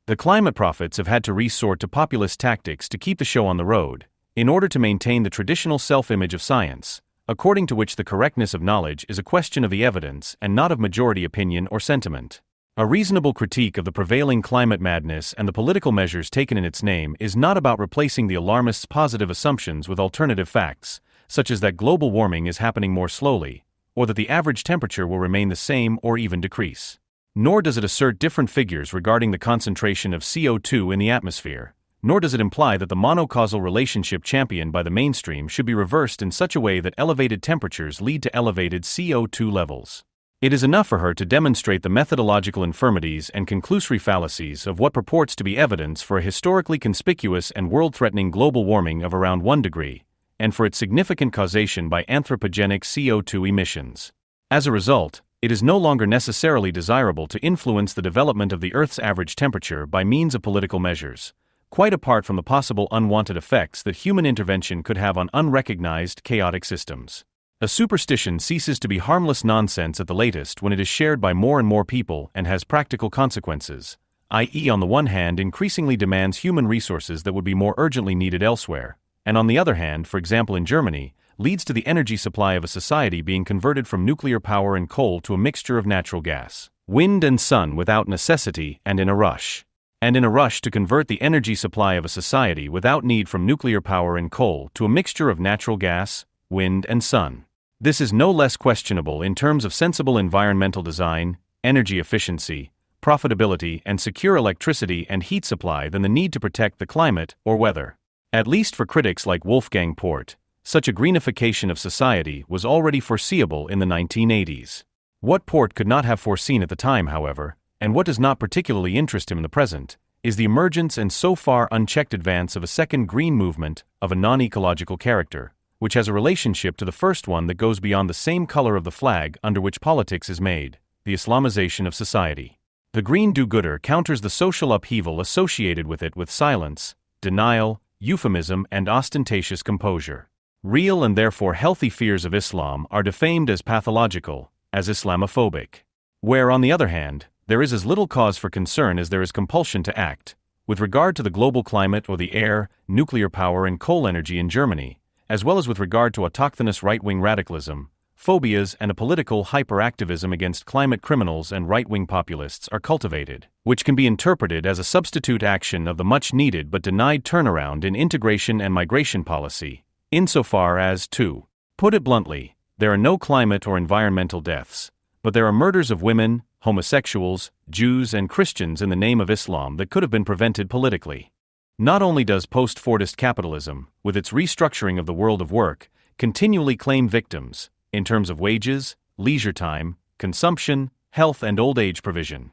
The climate prophets have had to resort to populist tactics to keep the show on the road, in order to maintain the traditional self-image of science, according to which the correctness of knowledge is a question of the evidence and not of majority opinion or sentiment. A reasonable critique of the prevailing climate madness and the political measures taken in its name is not about replacing the alarmists' positive assumptions with alternative facts, such as that global warming is happening more slowly, or that the average temperature will remain the same or even decrease. Nor does it assert different figures regarding the concentration of CO2 in the atmosphere, nor does it imply that the monocausal relationship championed by the mainstream should be reversed in such a way that elevated temperatures lead to elevated CO2 levels. It is enough for her to demonstrate the methodological infirmities and conclusory fallacies of what purports to be evidence for a historically conspicuous and world-threatening global warming of around 1 degree, and for its significant causation by anthropogenic CO2 emissions. As a result, it is no longer necessarily desirable to influence the development of the Earth's average temperature by means of political measures, quite apart from the possible unwanted effects that human intervention could have on unrecognized chaotic systems. A superstition ceases to be harmless nonsense at the latest when it is shared by more and more people and has practical consequences, i.e., on the one hand, increasingly demands human resources that would be more urgently needed elsewhere, and on the other hand, for example in Germany, leads to the energy supply of a society being converted from nuclear power and coal to a mixture of natural gas, wind and sun without necessity and in a rush. And in a rush to convert the energy supply of a society without need from nuclear power and coal to a mixture of natural gas, wind and sun. This is no less questionable in terms of sensible environmental design, energy efficiency, profitability, and secure electricity and heat supply than the need to protect the climate or weather. At least for critics like Wolfgang Port, such a greenification of society was already foreseeable in the 1980s. What Port could not have foreseen at the time, however, and what does not particularly interest him in the present, is the emergence and so far unchecked advance of a second green movement of a non-ecological character, which has a relationship to the first one that goes beyond the same color of the flag under which politics is made, the Islamization of society. The green do-gooder counters the social upheaval associated with it with silence, denial, euphemism, and ostentatious composure. Real and therefore healthy fears of Islam are defamed as pathological, as Islamophobic. Where, on the other hand, there is as little cause for concern as there is compulsion to act, with regard to the global climate or the air, nuclear power and coal energy in Germany, as well as with regard to autochthonous right-wing radicalism, phobias, and a political hyperactivism against climate criminals and right-wing populists are cultivated, which can be interpreted as a substitute action of the much-needed but denied turnaround in integration and migration policy, insofar as, to put it bluntly, there are no climate or environmental deaths, but there are murders of women, homosexuals, Jews, and Christians in the name of Islam that could have been prevented politically. Not only does post-Fordist capitalism, with its restructuring of the world of work, continually claim victims, in terms of wages, leisure time, consumption, health, and old age provision.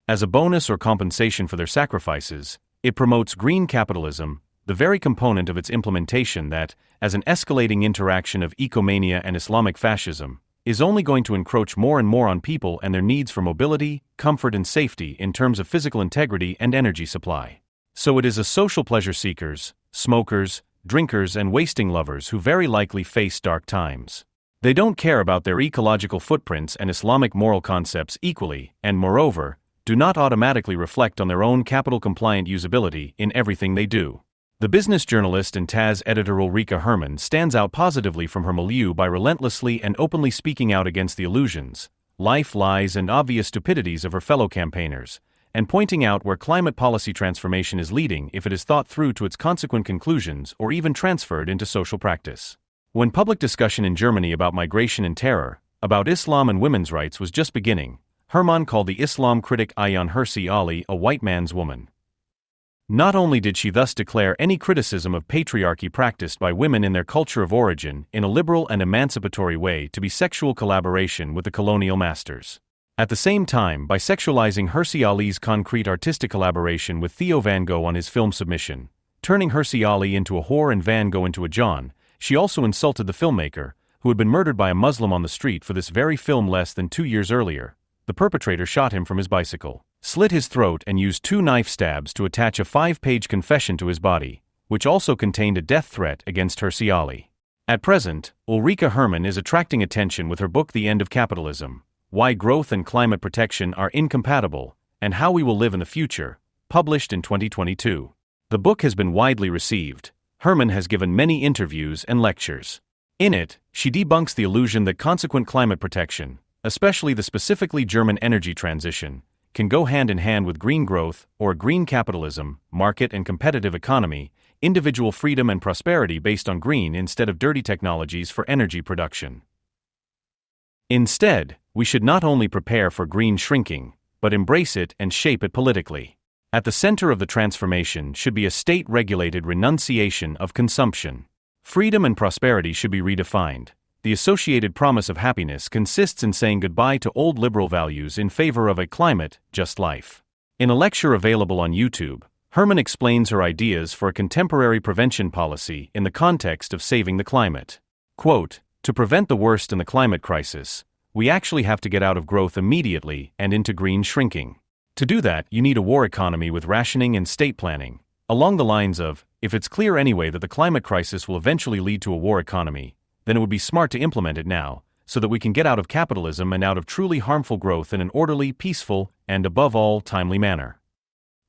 As a bonus or compensation for their sacrifices, it promotes green capitalism, the very component of its implementation that, as an escalating interaction of ecomania and Islamic fascism, is only going to encroach more and more on people and their needs for mobility, comfort, and safety in terms of physical integrity and energy supply. So it is a social pleasure seekers, smokers, drinkers, and wasting lovers who very likely face dark times. They don't care about their ecological footprints and Islamic moral concepts equally, and moreover, do not automatically reflect on their own capital-compliant usability in everything they do. The business journalist and Taz editor Ulrika Hermann stands out positively from her milieu by relentlessly and openly speaking out against the illusions, life lies, and obvious stupidities of her fellow campaigners, and pointing out where climate policy transformation is leading if it is thought through to its consequent conclusions or even transferred into social practice. When public discussion in Germany about migration and terror, about Islam and women's rights was just beginning, Hermann called the Islam critic Ayaan Hirsi Ali a white man's woman. Not only did she thus declare any criticism of patriarchy practiced by women in their culture of origin in a liberal and emancipatory way to be sexual collaboration with the colonial masters. At the same time, by sexualizing Hirsi Ali's concrete artistic collaboration with Theo Van Gogh on his film Submission, turning Hirsi Ali into a whore and Van Gogh into a John, she also insulted the filmmaker, who had been murdered by a Muslim on the street for this very film less than 2 years earlier. The perpetrator shot him from his bicycle, slit his throat, and used 2 knife stabs to attach a 5-page confession to his body, which also contained a death threat against Hirsi Ali. At present, Ulrika Hermann is attracting attention with her book The End of Capitalism, Why Growth and Climate Protection Are Incompatible, and How We Will Live in the Future, published in 2022. The book has been widely received. Hermann has given many interviews and lectures. In it, she debunks the illusion that consequent climate protection, especially the specifically German energy transition, can go hand in hand with green growth or green capitalism, market and competitive economy, individual freedom and prosperity based on green instead of dirty technologies for energy production. Instead, we should not only prepare for green shrinking, but embrace it and shape it politically. At the center of the transformation should be a state-regulated renunciation of consumption. Freedom and prosperity should be redefined. The associated promise of happiness consists in saying goodbye to old liberal values in favor of a climate-just life. In a lecture available on YouTube, Hermann explains her ideas for a contemporary prevention policy in the context of saving the climate. Quote, "To prevent the worst in the climate crisis, we actually have to get out of growth immediately and into green shrinking. To do that, you need a war economy with rationing and state planning, along the lines of, if it's clear anyway that the climate crisis will eventually lead to a war economy, then it would be smart to implement it now, so that we can get out of capitalism and out of truly harmful growth in an orderly, peaceful, and above all, timely manner."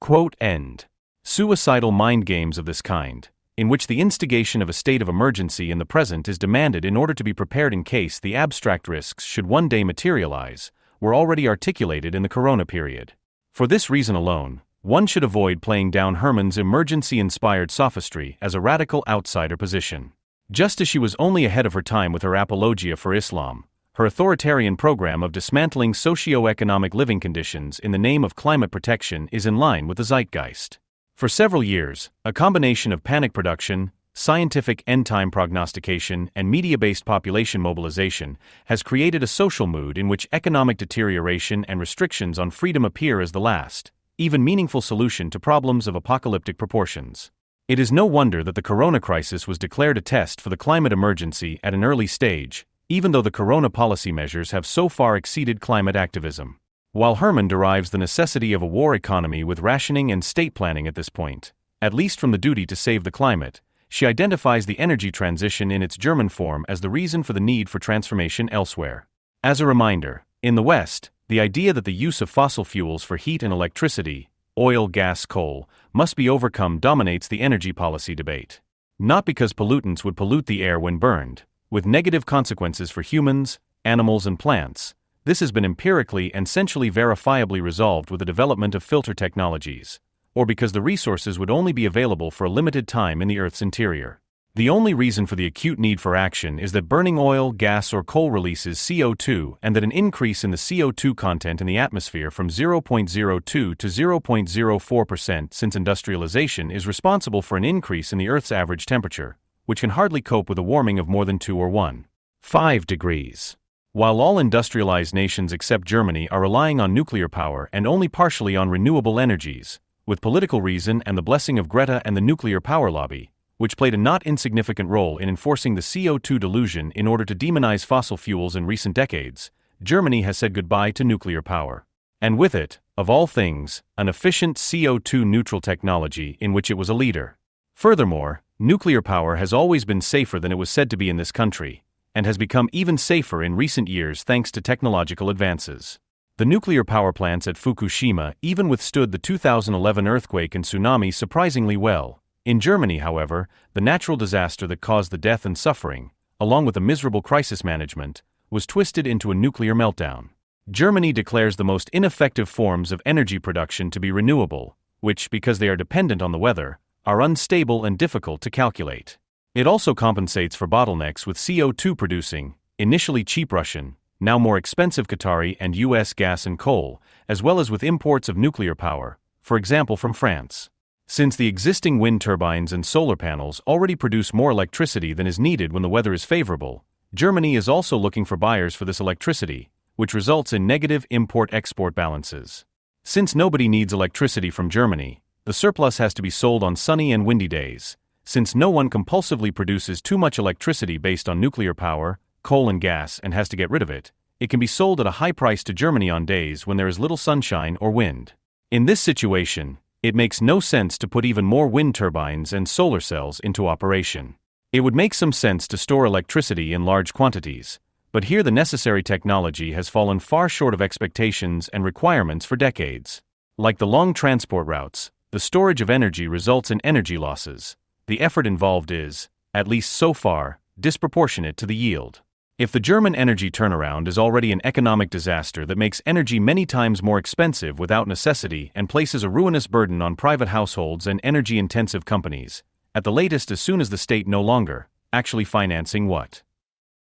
Quote end. Suicidal mind games of this kind, in which the instigation of a state of emergency in the present is demanded in order to be prepared in case the abstract risks should one day materialize, were already articulated in the Corona period. For this reason alone, one should avoid playing down Hermann's emergency-inspired sophistry as a radical outsider position. Just as she was only ahead of her time with her apologia for Islam, her authoritarian program of dismantling socio-economic living conditions in the name of climate protection is in line with the zeitgeist. For several years, a combination of panic production, scientific end-time prognostication, and media-based population mobilization has created a social mood in which economic deterioration and restrictions on freedom appear as the last, even meaningful solution to problems of apocalyptic proportions. It is no wonder that the corona crisis was declared a test for the climate emergency at an early stage, even though the corona policy measures have so far exceeded climate activism. While Hermann derives the necessity of a war economy with rationing and state planning at this point, at least from the duty to save the climate, she identifies the energy transition in its German form as the reason for the need for transformation elsewhere. As a reminder, in the West, the idea that the use of fossil fuels for heat and electricity, oil, gas, coal, must be overcome dominates the energy policy debate. Not because pollutants would pollute the air when burned, with negative consequences for humans, animals, and plants. This has been empirically and essentially verifiably resolved with the development of filter technologies, or because the resources would only be available for a limited time in the Earth's interior. The only reason for the acute need for action is that burning oil, gas, or coal releases CO2, and that an increase in the CO2 content in the atmosphere from 0.02 to 0.04% since industrialization is responsible for an increase in the Earth's average temperature, which can hardly cope with a warming of more than 2 or 1.5 degrees. While all industrialized nations except Germany are relying on nuclear power and only partially on renewable energies, with political reason and the blessing of Greta and the nuclear power lobby, which played a not insignificant role in enforcing the CO2 delusion in order to demonize fossil fuels in recent decades, Germany has said goodbye to nuclear power. And with it, of all things, an efficient CO2-neutral technology in which it was a leader. Furthermore, nuclear power has always been safer than it was said to be in this country, and has become even safer in recent years thanks to technological advances. The nuclear power plants at Fukushima even withstood the 2011 earthquake and tsunami surprisingly well. In Germany, however, the natural disaster that caused the death and suffering, along with the miserable crisis management, was twisted into a nuclear meltdown. Germany declares the most ineffective forms of energy production to be renewable, which, because they are dependent on the weather, are unstable and difficult to calculate. It also compensates for bottlenecks with CO2 producing, initially cheap Russian, now more expensive Qatari and US gas and coal, as well as with imports of nuclear power, for example from France. Since the existing wind turbines and solar panels already produce more electricity than is needed when the weather is favorable, Germany is also looking for buyers for this electricity, which results in negative import-export balances. Since nobody needs electricity from Germany, the surplus has to be sold on sunny and windy days. Since no one compulsively produces too much electricity based on nuclear power, coal and gas and has to get rid of it, it can be sold at a high price to Germany on days when there is little sunshine or wind. In this situation, it makes no sense to put even more wind turbines and solar cells into operation. It would make some sense to store electricity in large quantities, but here the necessary technology has fallen far short of expectations and requirements for decades. Like the long transport routes, the storage of energy results in energy losses. The effort involved is, at least so far, disproportionate to the yield. If the German energy turnaround is already an economic disaster that makes energy many times more expensive without necessity and places a ruinous burden on private households and energy-intensive companies, at the latest as soon as the state no longer actually financing what?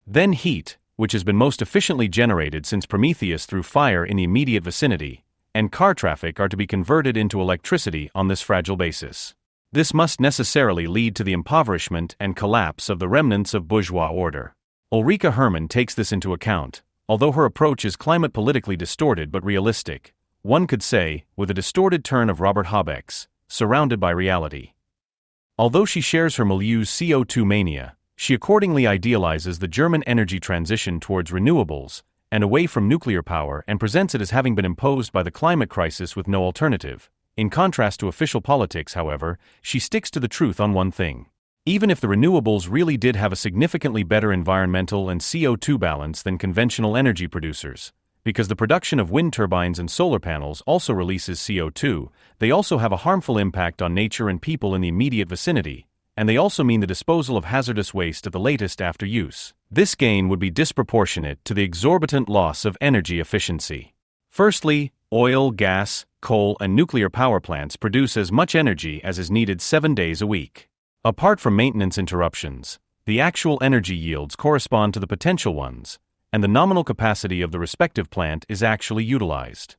Then heat, which has been most efficiently generated since Prometheus through fire in the immediate vicinity, and car traffic are to be converted into electricity on this fragile basis. This must necessarily lead to the impoverishment and collapse of the remnants of bourgeois order. Ulrike Hermann takes this into account, although her approach is climate-politically distorted but realistic, one could say, with a distorted turn of Robert Habeck's, surrounded by reality. Although she shares her milieu's CO2 mania, she accordingly idealizes the German energy transition towards renewables and away from nuclear power and presents it as having been imposed by the climate crisis with no alternative. In contrast to official politics, however, she sticks to the truth on one thing. Even if the renewables really did have a significantly better environmental and CO2 balance than conventional energy producers, because the production of wind turbines and solar panels also releases CO2, they also have a harmful impact on nature and people in the immediate vicinity, and they also mean the disposal of hazardous waste at the latest after use. This gain would be disproportionate to the exorbitant loss of energy efficiency. Firstly, oil, gas, coal, and nuclear power plants produce as much energy as is needed 7 days a week. Apart from maintenance interruptions, the actual energy yields correspond to the potential ones, and the nominal capacity of the respective plant is actually utilized.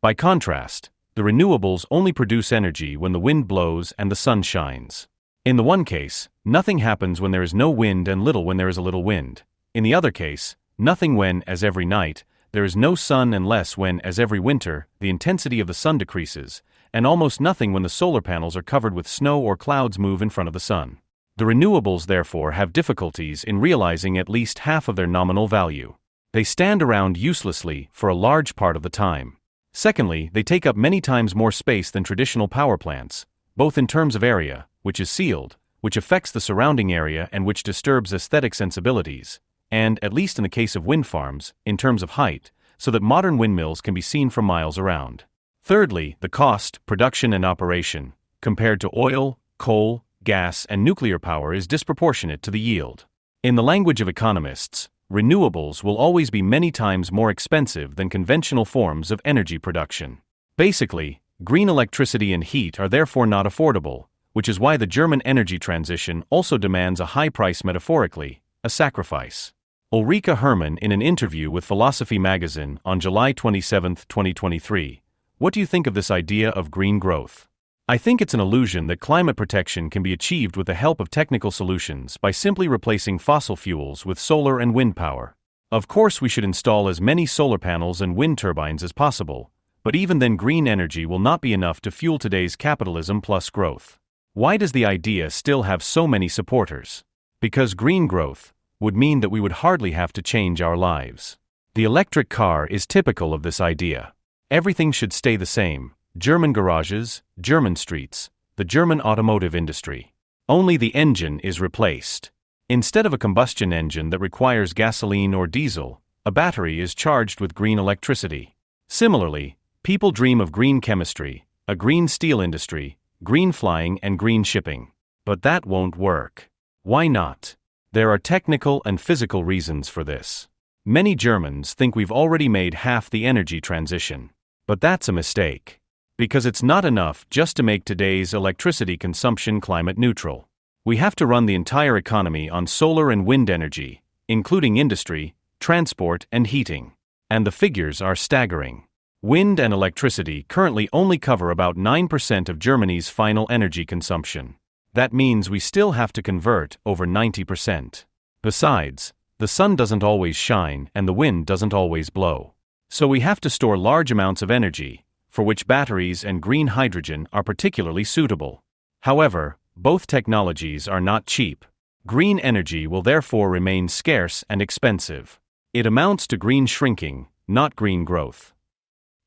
By contrast, the renewables only produce energy when the wind blows and the sun shines. In the one case, nothing happens when there is no wind and little when there is a little wind. In the other case, nothing when, as every night, there is no sun and less when, as every winter, the intensity of the sun decreases, and almost nothing when the solar panels are covered with snow or clouds move in front of the sun. The renewables therefore have difficulties in realizing at least half of their nominal value. They stand around uselessly for a large part of the time. Secondly, they take up many times more space than traditional power plants, both in terms of area, which is sealed, which affects the surrounding area and which disturbs aesthetic sensibilities, and, at least in the case of wind farms, in terms of height, so that modern windmills can be seen from miles around. Thirdly, the cost, production and operation, compared to oil, coal, gas and nuclear power is disproportionate to the yield. In the language of economists, renewables will always be many times more expensive than conventional forms of energy production. Basically, green electricity and heat are therefore not affordable, which is why the German energy transition also demands a high price, metaphorically, a sacrifice. Ulrike Hermann in an interview with Philosophy magazine on July 27, 2023. What do you think of this idea of green growth? I think it's an illusion that climate protection can be achieved with the help of technical solutions by simply replacing fossil fuels with solar and wind power. Of course, we should install as many solar panels and wind turbines as possible, but even then green energy will not be enough to fuel today's capitalism plus growth. Why does the idea still have so many supporters? Because green growth would mean that we would hardly have to change our lives. The electric car is typical of this idea. Everything should stay the same: German garages, German streets, the German automotive industry. Only the engine is replaced. Instead of a combustion engine that requires gasoline or diesel, a battery is charged with green electricity. Similarly, people dream of green chemistry, a green steel industry, green flying and green shipping. But that won't work. Why not? There are technical and physical reasons for this. Many Germans think we've already made half the energy transition. But that's a mistake. Because it's not enough just to make today's electricity consumption climate neutral. We have to run the entire economy on solar and wind energy, including industry, transport, and heating. And the figures are staggering. Wind and electricity currently only cover about 9% of Germany's final energy consumption. That means we still have to convert over 90%. Besides, the sun doesn't always shine and the wind doesn't always blow. So we have to store large amounts of energy, for which batteries and green hydrogen are particularly suitable. However, both technologies are not cheap. Green energy will therefore remain scarce and expensive. It amounts to green shrinking, not green growth.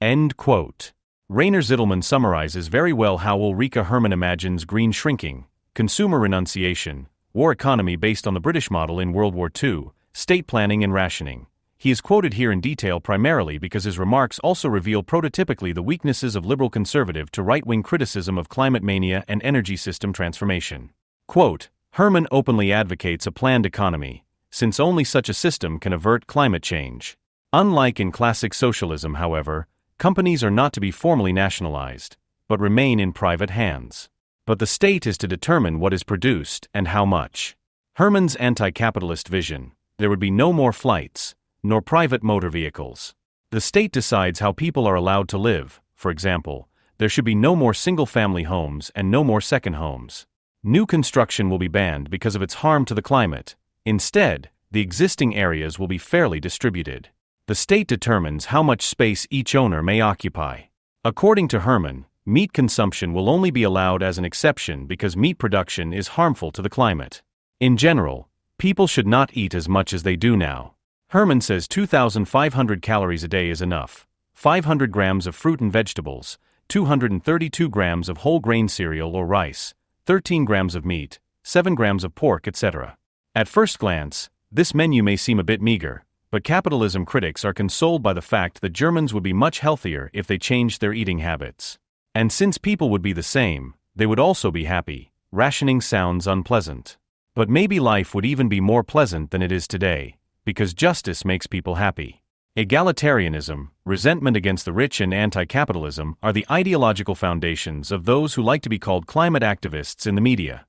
End quote. Rainer Zittelmann summarizes very well how Ulrike Hermann imagines green shrinking: consumer renunciation, war economy based on the British model in World War II, state planning and rationing. He is quoted here in detail primarily because his remarks also reveal prototypically the weaknesses of liberal conservative to right-wing criticism of climate mania and energy system transformation. Quote, Hermann openly advocates a planned economy, since only such a system can avert climate change. Unlike in classic socialism, however, companies are not to be formally nationalized, but remain in private hands. But the state is to determine what is produced and how much. Hermann's anti-capitalist vision: there would be no more flights, nor private motor vehicles. The state decides how people are allowed to live. For example, there should be no more single-family homes and no more second homes. New construction will be banned because of its harm to the climate. Instead, the existing areas will be fairly distributed. The state determines how much space each owner may occupy. According to Hermann, meat consumption will only be allowed as an exception because meat production is harmful to the climate. In general, people should not eat as much as they do now. Hermann says 2,500 calories a day is enough: 500 grams of fruit and vegetables, 232 grams of whole grain cereal or rice, 13 grams of meat, 7 grams of pork, etc. At first glance, this menu may seem a bit meager, but capitalism critics are consoled by the fact that Germans would be much healthier if they changed their eating habits. And since people would be the same, they would also be happy. Rationing sounds unpleasant. But maybe life would even be more pleasant than it is today, because justice makes people happy. Egalitarianism, resentment against the rich, and anti-capitalism are the ideological foundations of those who like to be called climate activists in the media.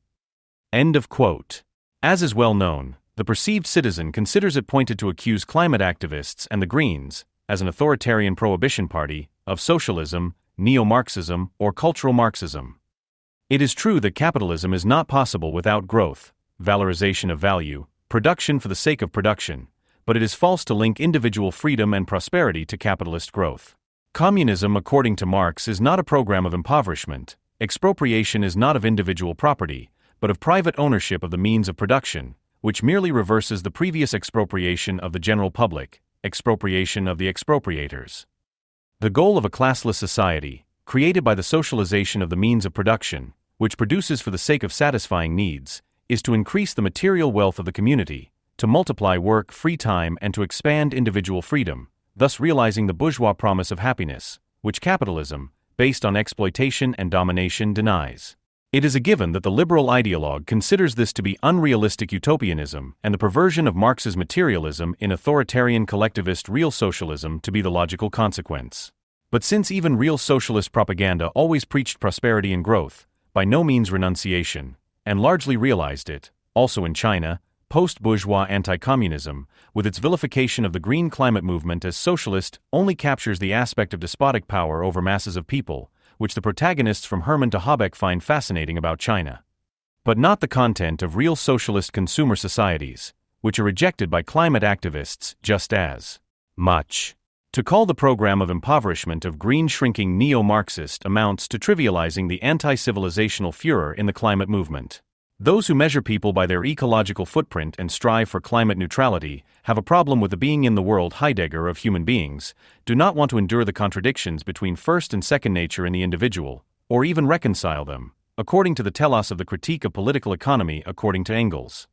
End of quote. As is well known, the perceived citizen considers it pointed to accuse climate activists and the Greens, as an authoritarian prohibition party, of socialism, neo-Marxism, or cultural Marxism. It is true that capitalism is not possible without growth, valorization of value, production for the sake of production, but it is false to link individual freedom and prosperity to capitalist growth. Communism, according to Marx, is not a program of impoverishment. Expropriation is not of individual property, but of private ownership of the means of production, which merely reverses the previous expropriation of the general public, expropriation of the expropriators. The goal of a classless society, created by the socialization of the means of production, which produces for the sake of satisfying needs, is to increase the material wealth of the community, to multiply work, free time, and to expand individual freedom, thus realizing the bourgeois promise of happiness, which capitalism, based on exploitation and domination, denies. It is a given that the liberal ideologue considers this to be unrealistic utopianism and the perversion of Marx's materialism in authoritarian collectivist real socialism to be the logical consequence. But since even real socialist propaganda always preached prosperity and growth, by no means renunciation, and largely realized it, also in China, post-bourgeois anti-communism, with its vilification of the green climate movement as socialist, only captures the aspect of despotic power over masses of people, which the protagonists from Hermann to Habeck find fascinating about China. But not the content of real socialist consumer societies, which are rejected by climate activists just as much. To call the program of impoverishment of green-shrinking neo-Marxist amounts to trivializing the anti-civilizational furor in the climate movement. Those who measure people by their ecological footprint and strive for climate neutrality have a problem with the being in the world Heidegger of human beings, do not want to endure the contradictions between first and second nature in the individual, or even reconcile them, according to the telos of the Critique of Political Economy according to Engels,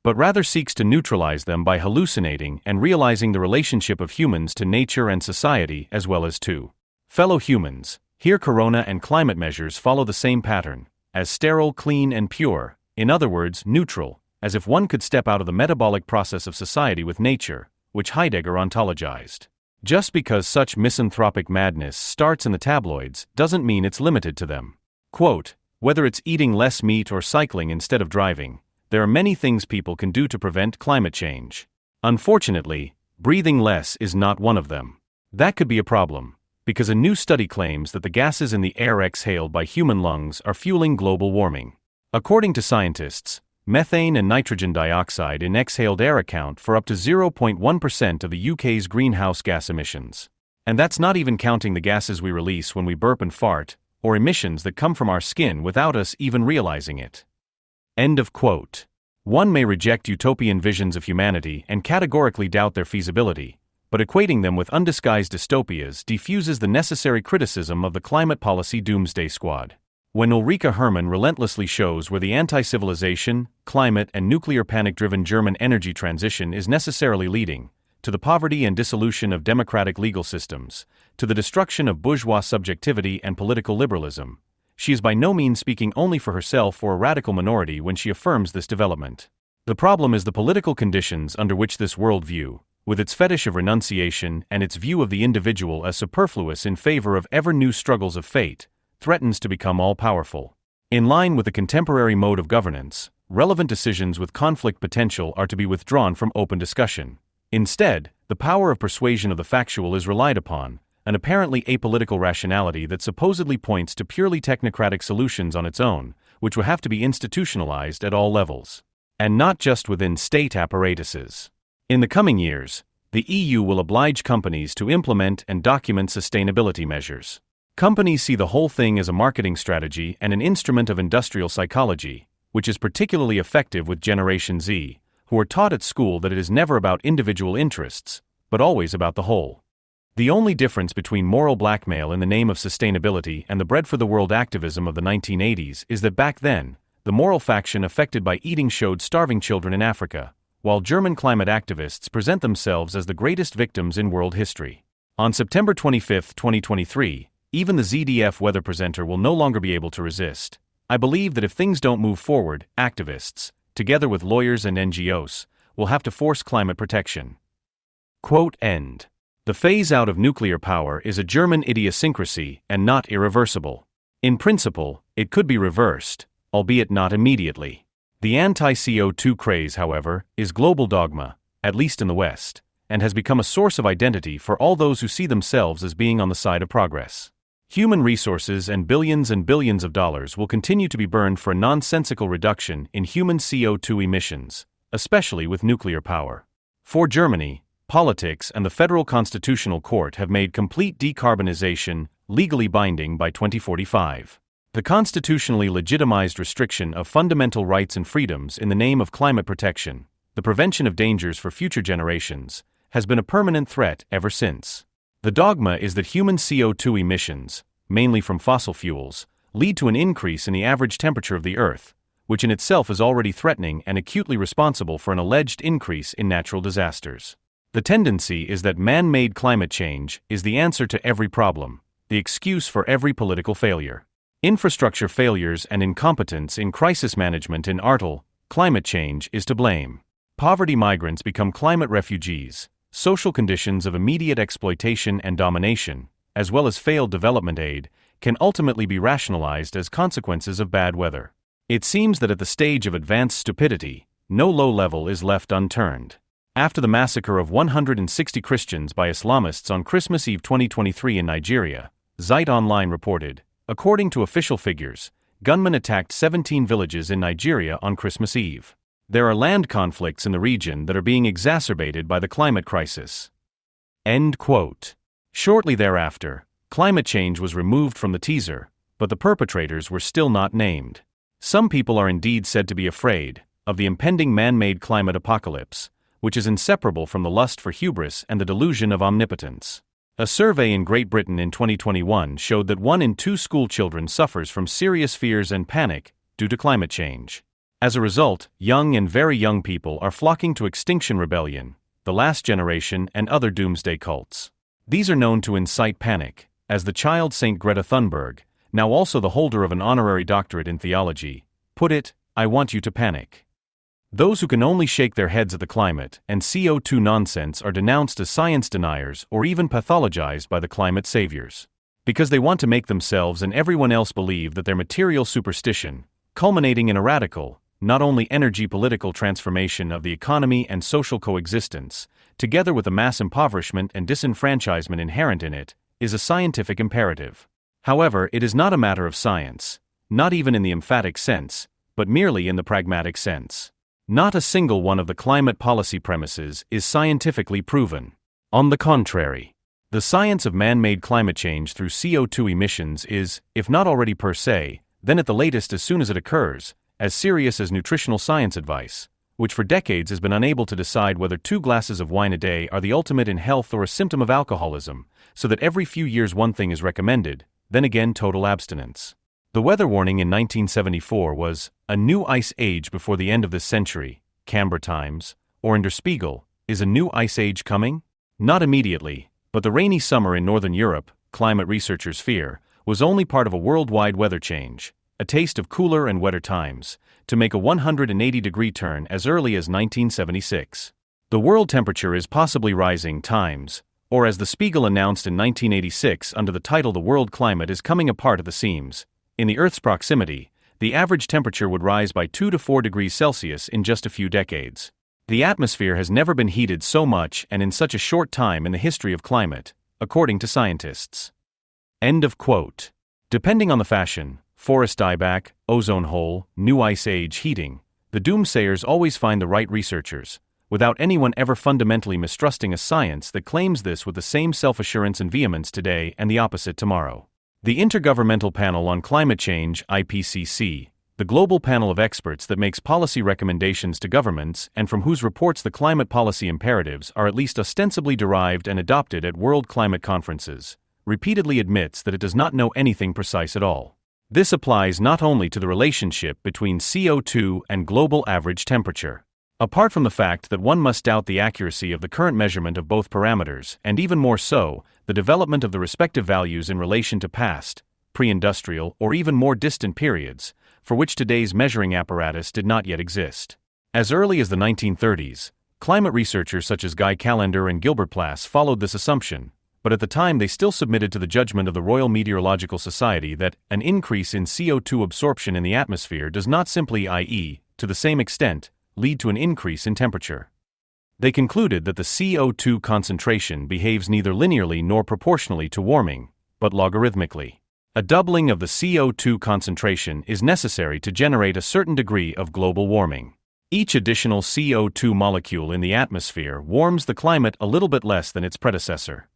but rather seeks to neutralize them by hallucinating and realizing the relationship of humans to nature and society as well as to fellow humans. Here corona and climate measures follow the same pattern, as sterile, clean and pure, in other words, neutral, as if one could step out of the metabolic process of society with nature, which Heidegger ontologized. Just because such misanthropic madness starts in the tabloids doesn't mean it's limited to them. Quote, whether it's eating less meat or cycling instead of driving, there are many things people can do to prevent climate change. Unfortunately, breathing less is not one of them. That could be a problem, because a new study claims that the gases in the air exhaled by human lungs are fueling global warming. According to scientists, methane and nitrogen dioxide in exhaled air account for up to 0.1% of the UK's greenhouse gas emissions. And that's not even counting the gases we release when we burp and fart, or emissions that come from our skin without us even realizing it. End of quote. One may reject utopian visions of humanity and categorically doubt their feasibility, but equating them with undisguised dystopias diffuses the necessary criticism of the climate policy doomsday squad. When Ulrike Hermann relentlessly shows where the anti-civilization, climate and nuclear panic-driven German energy transition is necessarily leading, to the poverty and dissolution of democratic legal systems, to the destruction of bourgeois subjectivity and political liberalism, she is by no means speaking only for herself or a radical minority when she affirms this development. The problem is the political conditions under which this worldview, with its fetish of renunciation and its view of the individual as superfluous in favor of ever-new struggles of fate, threatens to become all-powerful. In line with the contemporary mode of governance, relevant decisions with conflict potential are to be withdrawn from open discussion. Instead, the power of persuasion of the factual is relied upon, an apparently apolitical rationality that supposedly points to purely technocratic solutions on its own, which will have to be institutionalized at all levels, and not just within state apparatuses. In the coming years, the EU will oblige companies to implement and document sustainability measures. Companies see the whole thing as a marketing strategy and an instrument of industrial psychology, which is particularly effective with Generation Z, who are taught at school that it is never about individual interests, but always about the whole. The only difference between moral blackmail in the name of sustainability and the bread for the world activism of the 1980s is that back then, the moral faction affected by eating showed starving children in Africa, while German climate activists present themselves as the greatest victims in world history. On September 25, 2023, even the ZDF weather presenter will no longer be able to resist. I believe that if things don't move forward, activists, together with lawyers and NGOs, will have to force climate protection. Quote end. The phase-out of nuclear power is a German idiosyncrasy and not irreversible. In principle, it could be reversed, albeit not immediately. The anti-CO2 craze, however, is global dogma, at least in the West, and has become a source of identity for all those who see themselves as being on the side of progress. Human resources and billions of dollars will continue to be burned for a nonsensical reduction in human CO2 emissions, especially with nuclear power. For Germany, politics and the Federal Constitutional Court have made complete decarbonization legally binding by 2045. The constitutionally legitimized restriction of fundamental rights and freedoms in the name of climate protection, the prevention of dangers for future generations, has been a permanent threat ever since. The dogma is that human CO2 emissions, mainly from fossil fuels, lead to an increase in the average temperature of the Earth, which in itself is already threatening and acutely responsible for an alleged increase in natural disasters. The tendency is that man-made climate change is the answer to every problem, the excuse for every political failure. Infrastructure failures and incompetence in crisis management in ARTL, climate change is to blame. Poverty migrants become climate refugees. Social conditions of immediate exploitation and domination, as well as failed development aid, can ultimately be rationalized as consequences of bad weather. It seems that at the stage of advanced stupidity, no low level is left unturned. After the massacre of 160 Christians by Islamists on Christmas Eve 2023 in Nigeria, Zeit Online reported, according to official figures, gunmen attacked 17 villages in Nigeria on Christmas Eve. There are land conflicts in the region that are being exacerbated by the climate crisis. End quote. Shortly thereafter, climate change was removed from the teaser, but the perpetrators were still not named. Some people are indeed said to be afraid of the impending man-made climate apocalypse, which is inseparable from the lust for hubris and the delusion of omnipotence. A survey in Great Britain in 2021 showed that 1 in 2 school children suffers from serious fears and panic due to climate change. As a result, young and very young people are flocking to Extinction Rebellion, The Last Generation, and other doomsday cults. These are known to incite panic, as the child Saint Greta Thunberg, now also the holder of an honorary doctorate in theology, put it, "I want you to panic." Those who can only shake their heads at the climate and CO2 nonsense are denounced as science deniers or even pathologized by the climate saviors. Because they want to make themselves and everyone else believe that their material superstition, culminating in a radical, not only energy political transformation of the economy and social coexistence, together with the mass impoverishment and disenfranchisement inherent in it, is a scientific imperative. However, it is not a matter of science, not even in the emphatic sense, but merely in the pragmatic sense. Not a single one of the climate policy premises is scientifically proven. On the contrary, the science of man-made climate change through CO2 emissions is, if not already per se, then at the latest as soon as it occurs, as serious as nutritional science advice, which for decades has been unable to decide whether 2 glasses of wine a day are the ultimate in health or a symptom of alcoholism, so that every few years one thing is recommended, then again total abstinence. The weather warning in 1974 was, "A new ice age before the end of this century," Canberra Times, or in Der Spiegel, "Is a new ice age coming?" Not immediately, but the rainy summer in Northern Europe, climate researchers fear, was only part of a worldwide weather change, a taste of cooler and wetter times, to make a 180-degree turn as early as 1976. The world temperature is possibly rising times, or as the Spiegel announced in 1986 under the title "The World Climate is Coming Apart at the Seams." In the Earth's proximity, the average temperature would rise by 2 to 4 degrees Celsius in just a few decades. The atmosphere has never been heated so much and in such a short time in the history of climate, according to scientists. End of quote. Depending on the fashion, forest dieback, ozone hole, new ice age heating, the doomsayers always find the right researchers, without anyone ever fundamentally mistrusting a science that claims this with the same self-assurance and vehemence today and the opposite tomorrow. The Intergovernmental Panel on Climate Change, IPCC, the global panel of experts that makes policy recommendations to governments and from whose reports the climate policy imperatives are at least ostensibly derived and adopted at world climate conferences, repeatedly admits that it does not know anything precise at all. This applies not only to the relationship between CO2 and global average temperature. Apart from the fact that one must doubt the accuracy of the current measurement of both parameters, and even more so, the development of the respective values in relation to past, pre-industrial, or even more distant periods, for which today's measuring apparatus did not yet exist. As early as the 1930s, climate researchers such as Guy Callender and Gilbert Plass followed this assumption, but at the time they still submitted to the judgment of the Royal Meteorological Society that an increase in CO2 absorption in the atmosphere does not simply, i.e., to the same extent, lead to an increase in temperature. They concluded that the CO2 concentration behaves neither linearly nor proportionally to warming, but logarithmically. A doubling of the CO2 concentration is necessary to generate a certain degree of global warming. Each additional CO2 molecule in the atmosphere warms the climate a little bit less than its predecessor.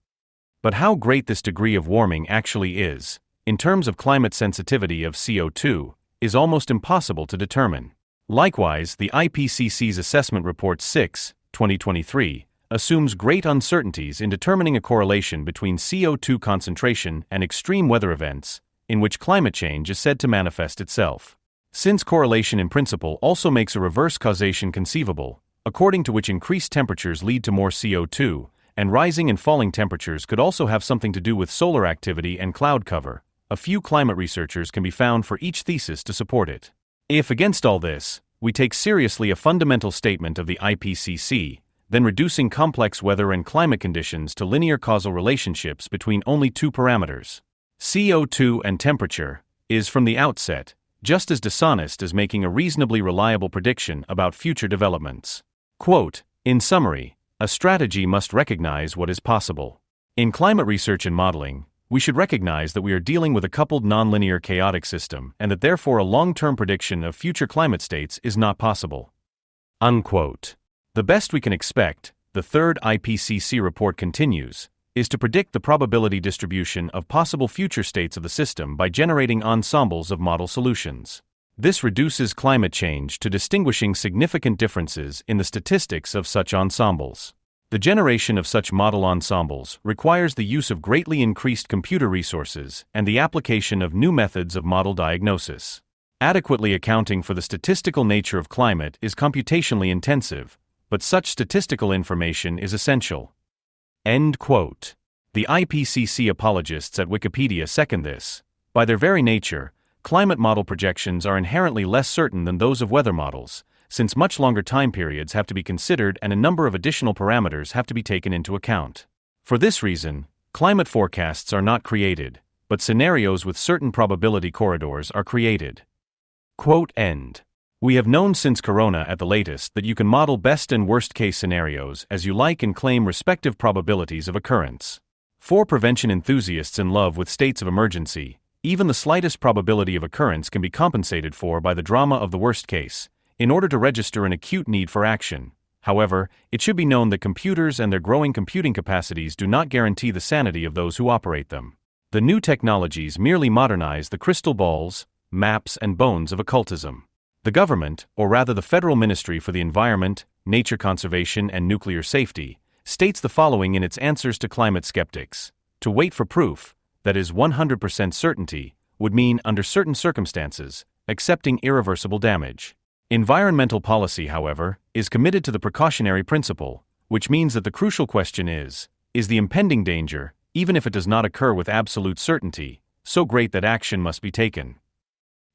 But how great this degree of warming actually is, in terms of climate sensitivity of CO2, is almost impossible to determine. Likewise, the IPCC's Assessment Report 6, 2023, assumes great uncertainties in determining a correlation between CO2 concentration and extreme weather events, in which climate change is said to manifest itself. Since correlation in principle also makes a reverse causation conceivable, according to which increased temperatures lead to more CO2, and rising and falling temperatures could also have something to do with solar activity and cloud cover, a few climate researchers can be found for each thesis to support it. If, against all this, we take seriously a fundamental statement of the IPCC, then reducing complex weather and climate conditions to linear causal relationships between only two parameters, CO2 and temperature, is from the outset just as dishonest as making a reasonably reliable prediction about future developments. Quote, in summary, a strategy must recognize what is possible. In climate research and modeling, we should recognize that we are dealing with a coupled nonlinear chaotic system and that therefore a long-term prediction of future climate states is not possible. Unquote. The best we can expect, the third IPCC report continues, is to predict the probability distribution of possible future states of the system by generating ensembles of model solutions. This reduces climate change to distinguishing significant differences in the statistics of such ensembles. The generation of such model ensembles requires the use of greatly increased computer resources and the application of new methods of model diagnosis. Adequately accounting for the statistical nature of climate is computationally intensive, but such statistical information is essential. End quote. The IPCC apologists at Wikipedia second this. By their very nature, climate model projections are inherently less certain than those of weather models, since much longer time periods have to be considered and a number of additional parameters have to be taken into account. For this reason, climate forecasts are not created, but scenarios with certain probability corridors are created. Quote end. We have known since Corona at the latest that you can model best and worst case scenarios as you like and claim respective probabilities of occurrence. For prevention enthusiasts in love with states of emergency, even the slightest probability of occurrence can be compensated for by the drama of the worst case, in order to register an acute need for action. However, it should be known that computers and their growing computing capacities do not guarantee the sanity of those who operate them. The new technologies merely modernize the crystal balls, maps, and bones of occultism. The government, or rather the Federal Ministry for the Environment, Nature Conservation and Nuclear Safety, states the following in its answers to climate skeptics. To wait for proof, that is 100% certainty, would mean, under certain circumstances, accepting irreversible damage. Environmental policy, however, is committed to the precautionary principle, which means that the crucial question is the impending danger, even if it does not occur with absolute certainty, so great that action must be taken?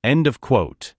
End of quote.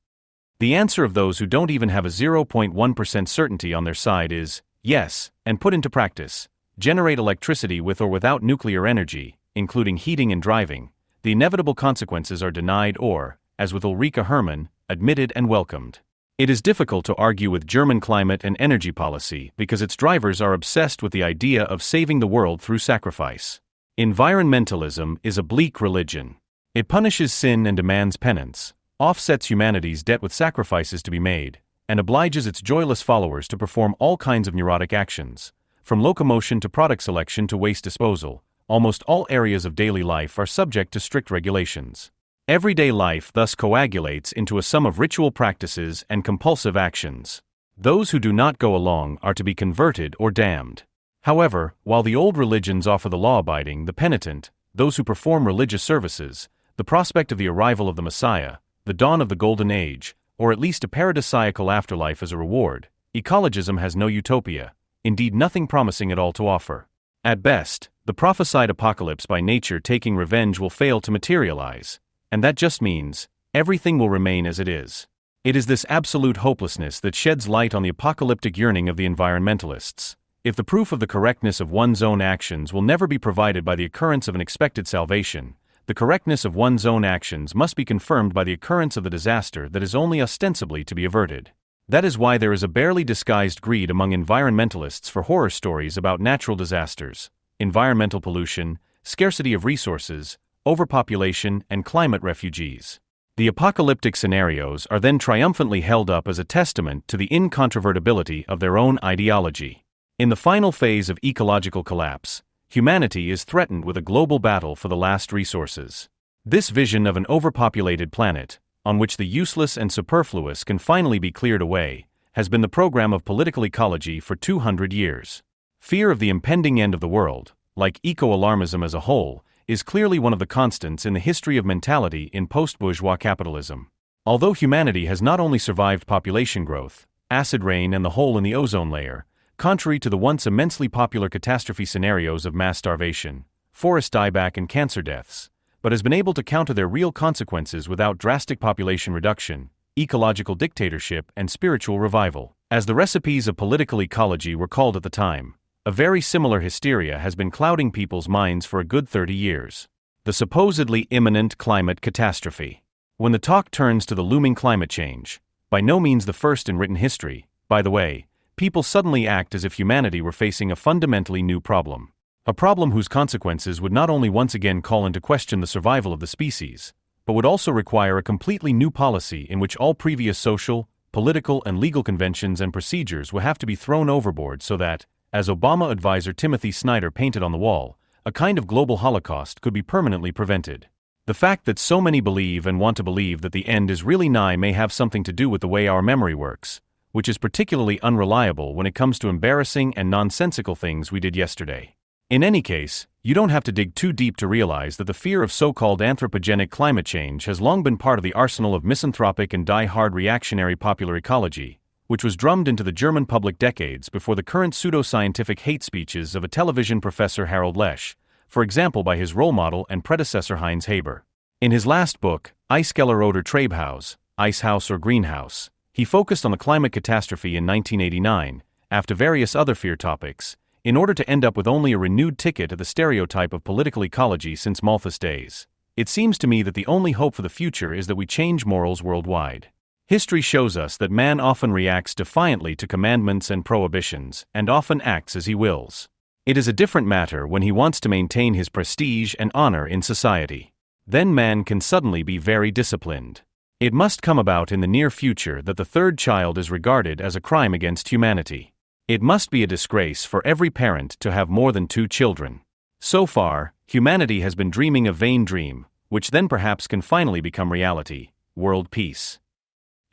The answer of those who don't even have a 0.1% certainty on their side is, yes, and put into practice, generate electricity with or without nuclear energy, including heating and driving. The inevitable consequences are denied or, as with Ulrike Herrmann, admitted and welcomed. It is difficult to argue with German climate and energy policy because its drivers are obsessed with the idea of saving the world through sacrifice. Environmentalism is a bleak religion. It punishes sin and demands penance, offsets humanity's debt with sacrifices to be made, and obliges its joyless followers to perform all kinds of neurotic actions. From locomotion to product selection to waste disposal, almost all areas of daily life are subject to strict regulations. Everyday life thus coagulates into a sum of ritual practices and compulsive actions. Those who do not go along are to be converted or damned. However, while the old religions offer the law-abiding, the penitent, those who perform religious services, the prospect of the arrival of the Messiah, the dawn of the Golden Age, or at least a paradisiacal afterlife as a reward, ecologism has no utopia, indeed nothing promising at all to offer. At best, the prophesied apocalypse by nature taking revenge will fail to materialize, and that just means everything will remain as it is. It is this absolute hopelessness that sheds light on the apocalyptic yearning of the environmentalists. If the proof of the correctness of one's own actions will never be provided by the occurrence of an expected salvation, the correctness of one's own actions must be confirmed by the occurrence of the disaster that is only ostensibly to be averted. That is why there is a barely disguised greed among environmentalists for horror stories about natural disasters, environmental pollution, scarcity of resources, overpopulation, and climate refugees. The apocalyptic scenarios are then triumphantly held up as a testament to the incontrovertibility of their own ideology. In the final phase of ecological collapse, humanity is threatened with a global battle for the last resources. This vision of an overpopulated planet, on which the useless and superfluous can finally be cleared away, has been the program of political ecology for 200 years. Fear of the impending end of the world, like eco-alarmism as a whole, is clearly one of the constants in the history of mentality in post-bourgeois capitalism. Although humanity has not only survived population growth, acid rain and the hole in the ozone layer, contrary to the once immensely popular catastrophe scenarios of mass starvation, forest dieback and cancer deaths, but has been able to counter their real consequences without drastic population reduction, ecological dictatorship, and spiritual revival. As the recipes of political ecology were called at the time, a very similar hysteria has been clouding people's minds for a good 30 years. The supposedly imminent climate catastrophe. When the talk turns to the looming climate change, by no means the first in written history, by the way, people suddenly act as if humanity were facing a fundamentally new problem. A problem whose consequences would not only once again call into question the survival of the species, but would also require a completely new policy in which all previous social, political, and legal conventions and procedures will have to be thrown overboard so that, as Obama advisor Timothy Snyder painted on the wall, a kind of global holocaust could be permanently prevented. The fact that so many believe and want to believe that the end is really nigh may have something to do with the way our memory works, which is particularly unreliable when it comes to embarrassing and nonsensical things we did yesterday. In any case, you don't have to dig too deep to realize that the fear of so-called anthropogenic climate change has long been part of the arsenal of misanthropic and die-hard reactionary popular ecology, which was drummed into the German public decades before the current pseudoscientific hate speeches of a television professor Harald Lesch, for example by his role model and predecessor Heinz Haber. In his last book, Eiskeller oder Treibhaus, Ice House or Greenhouse, he focused on the climate catastrophe in 1989, after various other fear topics, in order to end up with only a renewed ticket at the stereotype of political ecology since Malthus days. It seems to me that the only hope for the future is that we change morals worldwide. History shows us that man often reacts defiantly to commandments and prohibitions, and often acts as he wills. It is a different matter when he wants to maintain his prestige and honor in society. Then man can suddenly be very disciplined. It must come about in the near future that the third child is regarded as a crime against humanity. It must be a disgrace for every parent to have more than 2 children. So far, humanity has been dreaming a vain dream, which then perhaps can finally become reality: world peace.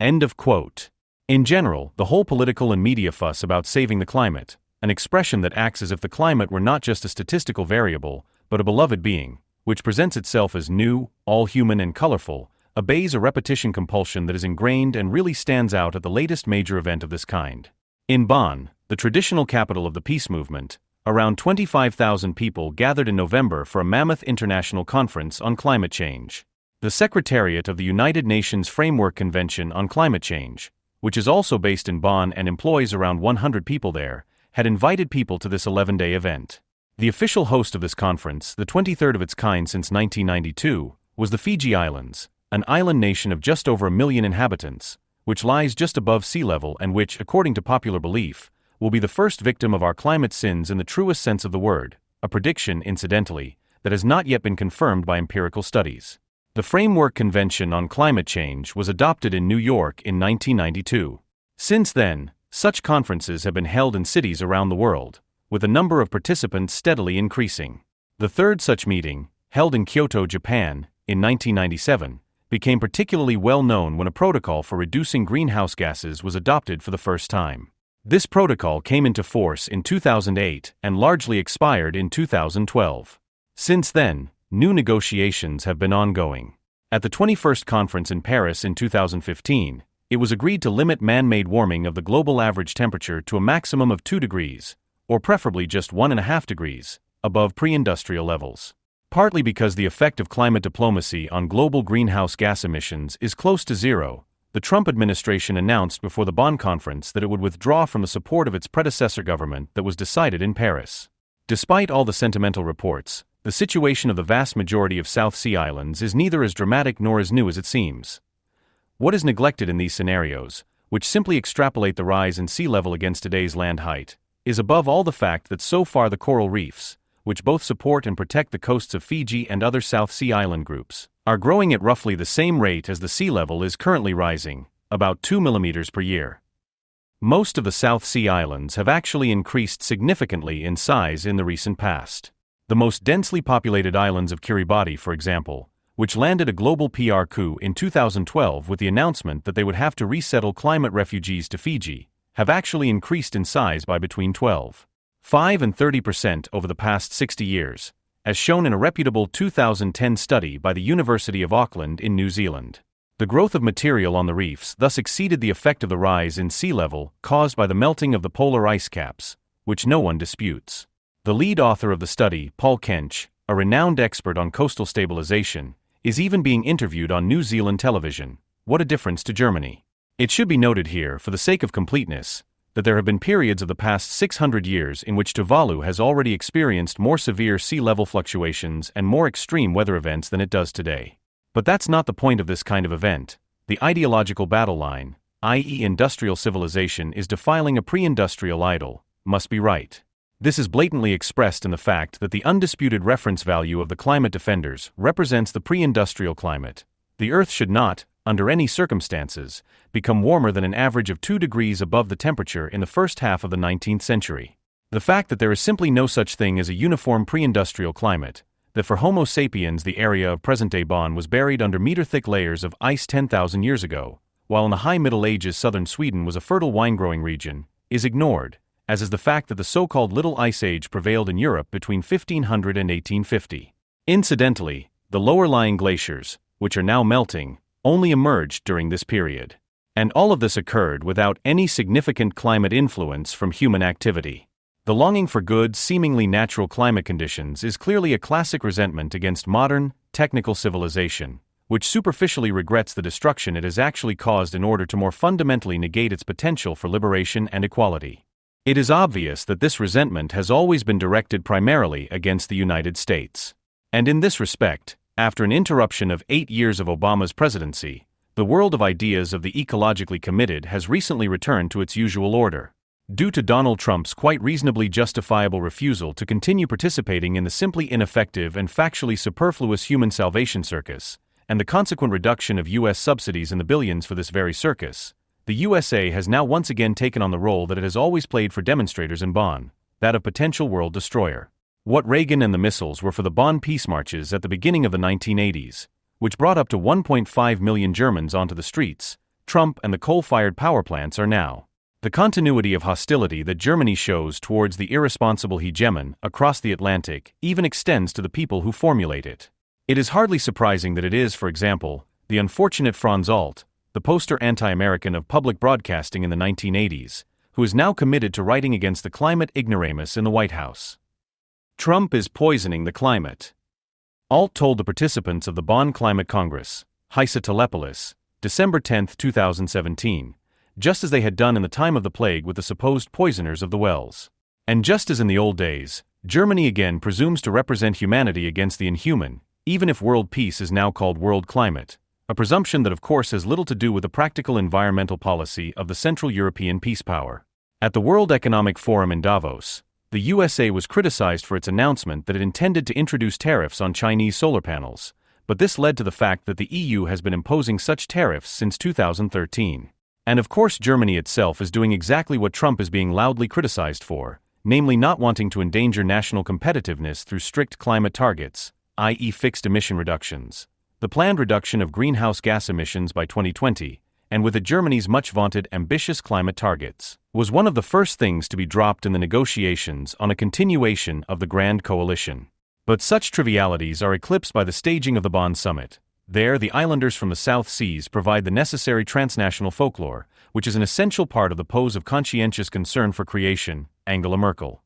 End of quote. In general, the whole political and media fuss about saving the climate, an expression that acts as if the climate were not just a statistical variable, but a beloved being, which presents itself as new, all-human and colorful, obeys a repetition compulsion that is ingrained and really stands out at the latest major event of this kind. In Bonn, the traditional capital of the peace movement, around 25,000 people gathered in November for a mammoth international conference on climate change. The Secretariat of the United Nations Framework Convention on Climate Change, which is also based in Bonn and employs around 100 people there, had invited people to this 11-day event. The official host of this conference, the 23rd of its kind since 1992, was the Fiji Islands, an island nation of just over 1 million inhabitants, which lies just above sea level and which, according to popular belief, will be the first victim of our climate sins in the truest sense of the word, a prediction, incidentally, that has not yet been confirmed by empirical studies. The Framework Convention on Climate Change was adopted in New York in 1992. Since then, such conferences have been held in cities around the world, with the number of participants steadily increasing. The third such meeting, held in Kyoto, Japan, in 1997, became particularly well known when a protocol for reducing greenhouse gases was adopted for the first time. This protocol came into force in 2008 and largely expired in 2012. Since then, new negotiations have been ongoing. At the 21st conference in Paris in 2015, it was agreed to limit man-made warming of the global average temperature to a maximum of 2 degrees, or preferably just 1.5 degrees, above pre-industrial levels. Partly because the effect of climate diplomacy on global greenhouse gas emissions is close to zero, the Trump administration announced before the Bonn conference that it would withdraw from the support of its predecessor government that was decided in Paris. Despite all the sentimental reports, the situation of the vast majority of South Sea islands is neither as dramatic nor as new as it seems. What is neglected in these scenarios, which simply extrapolate the rise in sea level against today's land height, is above all the fact that so far the coral reefs, which both support and protect the coasts of Fiji and other South Sea island groups, are growing at roughly the same rate as the sea level is currently rising, about 2 millimeters per year. Most of the South Sea islands have actually increased significantly in size in the recent past. The most densely populated islands of Kiribati, for example, which landed a global PR coup in 2012 with the announcement that they would have to resettle climate refugees to Fiji, have actually increased in size by between 12.5 and 30% over the past 60 years, as shown in a reputable 2010 study by the University of Auckland in New Zealand. The growth of material on the reefs thus exceeded the effect of the rise in sea level caused by the melting of the polar ice caps, which no one disputes. The lead author of the study, Paul Kench, a renowned expert on coastal stabilization, is even being interviewed on New Zealand television. What a difference to Germany. It should be noted here, for the sake of completeness, that there have been periods of the past 600 years in which Tuvalu has already experienced more severe sea level fluctuations and more extreme weather events than it does today. But that's not the point of this kind of event. The ideological battle line, i.e. industrial civilization is defiling a pre-industrial idol, must be right. This is blatantly expressed in the fact that the undisputed reference value of the climate defenders represents the pre-industrial climate. The Earth should not, under any circumstances, become warmer than an average of 2 degrees above the temperature in the first half of the 19th century. The fact that there is simply no such thing as a uniform pre-industrial climate, that for Homo sapiens the area of present-day Bonn was buried under meter-thick layers of ice 10,000 years ago, while in the High Middle Ages southern Sweden was a fertile wine-growing region, is ignored, as is the fact that the so-called Little Ice Age prevailed in Europe between 1500 and 1850. Incidentally, the lower-lying glaciers, which are now melting, only emerged during this period. And all of this occurred without any significant climate influence from human activity. The longing for good, seemingly natural climate conditions is clearly a classic resentment against modern, technical civilization, which superficially regrets the destruction it has actually caused in order to more fundamentally negate its potential for liberation and equality. It is obvious that this resentment has always been directed primarily against the United States. And in this respect, after an interruption of 8 years of Obama's presidency, the world of ideas of the ecologically committed has recently returned to its usual order. Due to Donald Trump's quite reasonably justifiable refusal to continue participating in the simply ineffective and factually superfluous human salvation circus, and the consequent reduction of U.S. subsidies in the billions for this very circus, the USA has now once again taken on the role that it has always played for demonstrators in Bonn, that of potential world destroyer. What Reagan and the missiles were for the Bonn peace marches at the beginning of the 1980s, which brought up to 1.5 million Germans onto the streets, Trump and the coal-fired power plants are now. The continuity of hostility that Germany shows towards the irresponsible hegemon across the Atlantic even extends to the people who formulate it. It is hardly surprising that it is, for example, the unfortunate Franz Alt, the poster anti-American of public broadcasting in the 1980s, who is now committed to writing against the climate ignoramus in the White House. Trump is poisoning the climate. Alt told the participants of the Bonn Climate Congress, Heisa Telepolis, December 10, 2017, just as they had done in the time of the plague with the supposed poisoners of the wells. And just as in the old days, Germany again presumes to represent humanity against the inhuman, even if world peace is now called world climate, a presumption that of course has little to do with the practical environmental policy of the Central European peace power. At the World Economic Forum in Davos, the USA was criticized for its announcement that it intended to introduce tariffs on Chinese solar panels, but this led to the fact that the EU has been imposing such tariffs since 2013. And of course Germany itself is doing exactly what Trump is being loudly criticized for, namely not wanting to endanger national competitiveness through strict climate targets, i.e. fixed emission reductions. The planned reduction of greenhouse gas emissions by 2020, and with it Germany's much-vaunted ambitious climate targets, was one of the first things to be dropped in the negotiations on a continuation of the Grand Coalition. But such trivialities are eclipsed by the staging of the Bonn summit. There, the islanders from the South Seas provide the necessary transnational folklore, which is an essential part of the pose of conscientious concern for creation, Angela Merkel.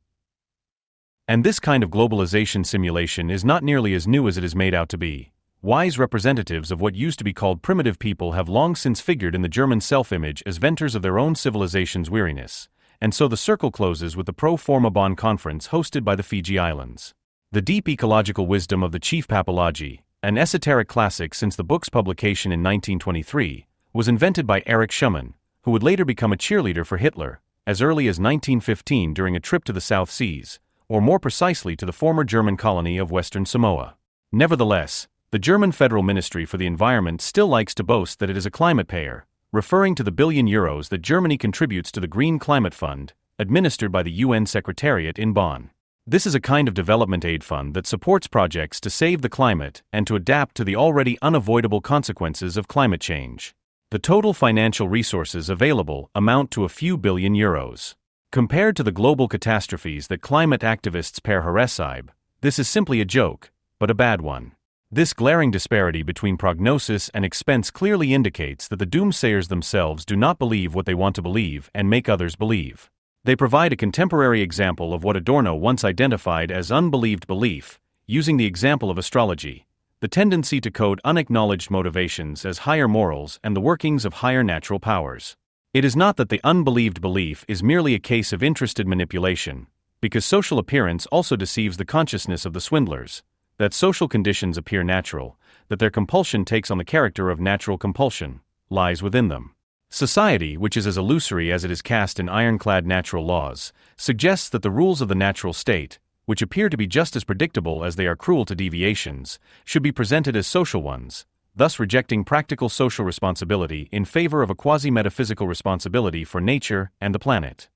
And this kind of globalization simulation is not nearly as new as it is made out to be. Wise representatives of what used to be called primitive people have long since figured in the German self-image as venters of their own civilization's weariness, and so the circle closes with the pro forma Bonn conference hosted by the Fiji Islands. The deep ecological wisdom of the Chief Papology, an esoteric classic since the book's publication in 1923, was invented by Erich Schumann, who would later become a cheerleader for Hitler, as early as 1915 during a trip to the South Seas, or more precisely to the former German colony of Western Samoa. Nevertheless, the German Federal Ministry for the Environment still likes to boast that it is a climate payer, referring to the billion euros that Germany contributes to the Green Climate Fund, administered by the UN Secretariat in Bonn. This is a kind of development aid fund that supports projects to save the climate and to adapt to the already unavoidable consequences of climate change. The total financial resources available amount to a few billion euros. Compared to the global catastrophes that climate activists pair Haresib, this is simply a joke, but a bad one. This glaring disparity between prognosis and expense clearly indicates that the doomsayers themselves do not believe what they want to believe and make others believe. They provide a contemporary example of what Adorno once identified as unbelieved belief, using the example of astrology, the tendency to code unacknowledged motivations as higher morals and the workings of higher natural powers. It is not that the unbelieved belief is merely a case of interested manipulation, because social appearance also deceives the consciousness of the swindlers, that social conditions appear natural, that their compulsion takes on the character of natural compulsion, lies within them. Society, which is as illusory as it is cast in ironclad natural laws, suggests that the rules of the natural state, which appear to be just as predictable as they are cruel to deviations, should be presented as social ones, thus rejecting practical social responsibility in favor of a quasi-metaphysical responsibility for nature and the planet.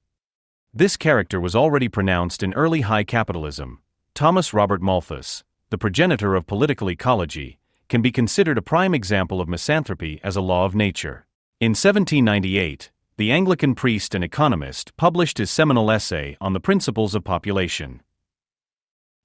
This character was already pronounced in early high capitalism. Thomas Robert Malthus, the progenitor of political ecology, can be considered a prime example of misanthropy as a law of nature. In 1798, the Anglican priest and economist published his seminal essay on the principles of population.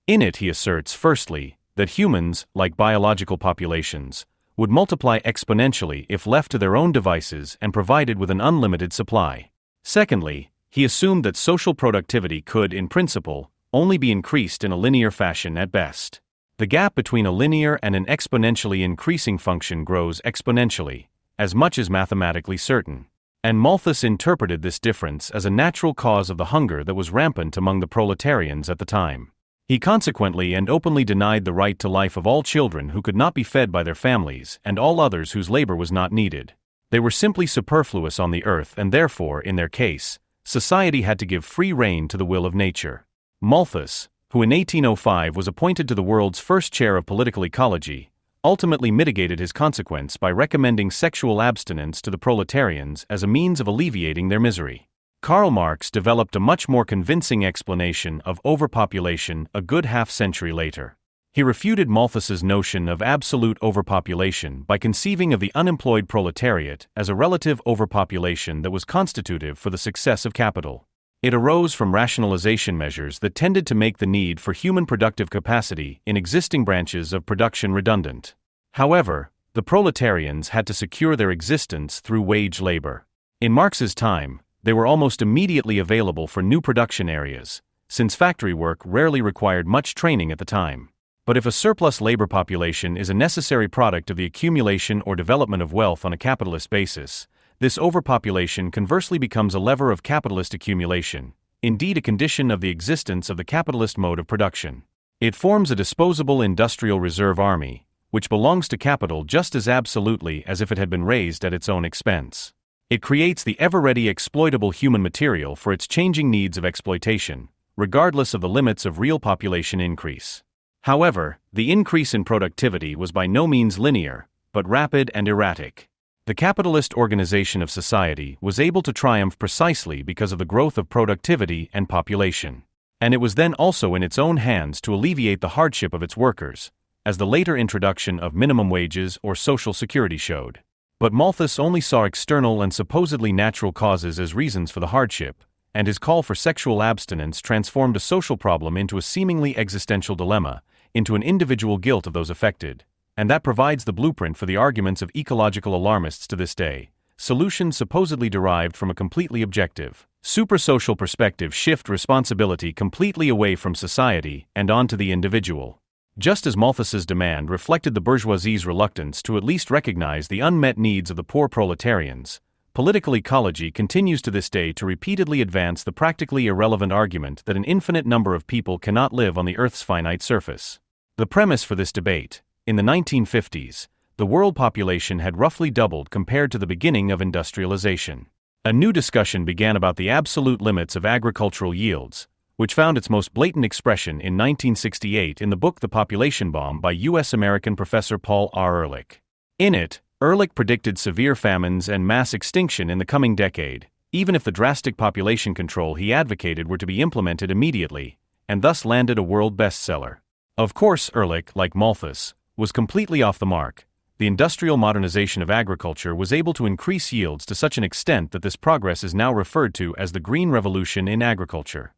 In it he asserts, firstly, that humans, like biological populations, would multiply exponentially if left to their own devices and provided with an unlimited supply. Secondly, he assumed that social productivity could, in principle, only be increased in a linear fashion at best. The gap between a linear and an exponentially increasing function grows exponentially, as much as mathematically certain. And Malthus interpreted this difference as a natural cause of the hunger that was rampant among the proletarians at the time. He consequently and openly denied the right to life of all children who could not be fed by their families and all others whose labor was not needed. They were simply superfluous on the earth, and therefore, in their case, society had to give free rein to the will of nature. Malthus, who in 1805 was appointed to the world's first chair of political ecology, ultimately mitigated his consequence by recommending sexual abstinence to the proletarians as a means of alleviating their misery. Karl Marx developed a much more convincing explanation of overpopulation a good half-century later. He refuted Malthus's notion of absolute overpopulation by conceiving of the unemployed proletariat as a relative overpopulation that was constitutive for the success of capital. It arose from rationalization measures that tended to make the need for human productive capacity in existing branches of production redundant. However, the proletarians had to secure their existence through wage labor. In Marx's time, they were almost immediately available for new production areas, since factory work rarely required much training at the time. But if a surplus labor population is a necessary product of the accumulation or development of wealth on a capitalist basis, this overpopulation conversely becomes a lever of capitalist accumulation, indeed a condition of the existence of the capitalist mode of production. It forms a disposable industrial reserve army, which belongs to capital just as absolutely as if it had been raised at its own expense. It creates the ever-ready exploitable human material for its changing needs of exploitation, regardless of the limits of real population increase. However, the increase in productivity was by no means linear, but rapid and erratic. The capitalist organization of society was able to triumph precisely because of the growth of productivity and population. And it was then also in its own hands to alleviate the hardship of its workers, as the later introduction of minimum wages or social security showed. But Malthus only saw external and supposedly natural causes as reasons for the hardship, and his call for sexual abstinence transformed a social problem into a seemingly existential dilemma, into an individual guilt of those affected. And that provides the blueprint for the arguments of ecological alarmists to this day. Solutions supposedly derived from a completely objective, supersocial perspective shift responsibility completely away from society and onto the individual. Just as Malthus's demand reflected the bourgeoisie's reluctance to at least recognize the unmet needs of the poor proletarians, political ecology continues to this day to repeatedly advance the practically irrelevant argument that an infinite number of people cannot live on the Earth's finite surface. The premise for this debate: in the 1950s, the world population had roughly doubled compared to the beginning of industrialization. A new discussion began about the absolute limits of agricultural yields, which found its most blatant expression in 1968 in the book The Population Bomb by U.S.-American professor Paul R. Ehrlich. In it, Ehrlich predicted severe famines and mass extinction in the coming decade, even if the drastic population control he advocated were to be implemented immediately, and thus landed a world bestseller. Of course, Ehrlich, like Malthus, was completely off the mark. The industrial modernization of agriculture was able to increase yields to such an extent that this progress is now referred to as the Green Revolution in agriculture.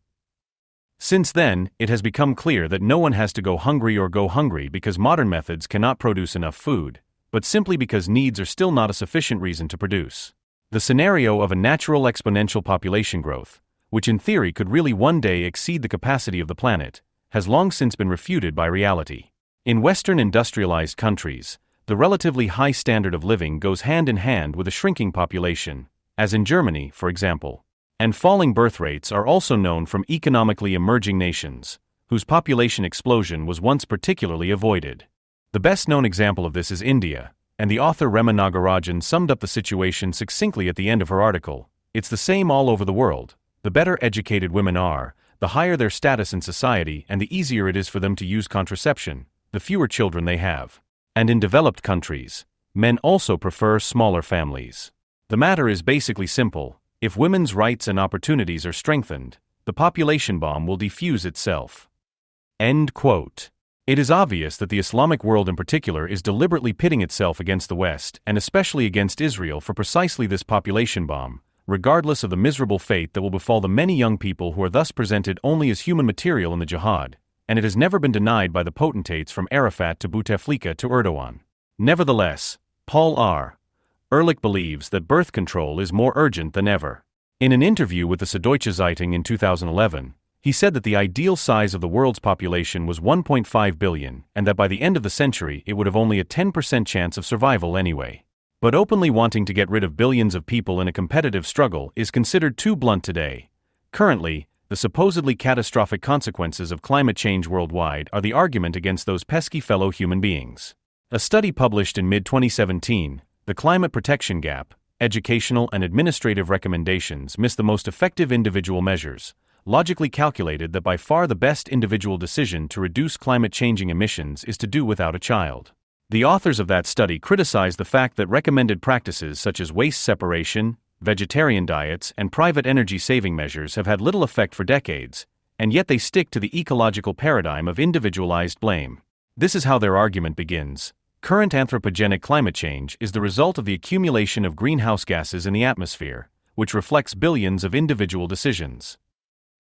Since then, it has become clear that no one has to go hungry because modern methods cannot produce enough food, but simply because needs are still not a sufficient reason to produce. The scenario of a natural exponential population growth, which in theory could really one day exceed the capacity of the planet, has long since been refuted by reality. In Western industrialized countries, the relatively high standard of living goes hand in hand with a shrinking population, as in Germany, for example. And falling birth rates are also known from economically emerging nations, whose population explosion was once particularly avoided. The best-known example of this is India, and the author Rema Nagarajan summed up the situation succinctly at the end of her article. It's the same all over the world. The better educated women are, the higher their status in society and the easier it is for them to use contraception, the fewer children they have. And in developed countries, men also prefer smaller families. The matter is basically simple. If women's rights and opportunities are strengthened, the population bomb will defuse itself. End quote. It is obvious that the Islamic world in particular is deliberately pitting itself against the West and especially against Israel for precisely this population bomb, regardless of the miserable fate that will befall the many young people who are thus presented only as human material in the jihad, and it has never been denied by the potentates from Arafat to Bouteflika to Erdogan. Nevertheless, Paul R. Ehrlich believes that birth control is more urgent than ever. In an interview with the Süddeutsche Zeitung in 2011, he said that the ideal size of the world's population was 1.5 billion and that by the end of the century it would have only a 10% chance of survival anyway. But openly wanting to get rid of billions of people in a competitive struggle is considered too blunt today. Currently, the supposedly catastrophic consequences of climate change worldwide are the argument against those pesky fellow human beings. A study published in mid-2017, The Climate Protection Gap, Educational and Administrative Recommendations Miss the Most Effective Individual Measures, logically calculated that by far the best individual decision to reduce climate-changing emissions is to do without a child. The authors of that study criticized the fact that recommended practices such as waste separation, vegetarian diets, and private energy-saving measures have had little effect for decades, and yet they stick to the ecological paradigm of individualized blame. This is how their argument begins. Current anthropogenic climate change is the result of the accumulation of greenhouse gases in the atmosphere, which reflects billions of individual decisions.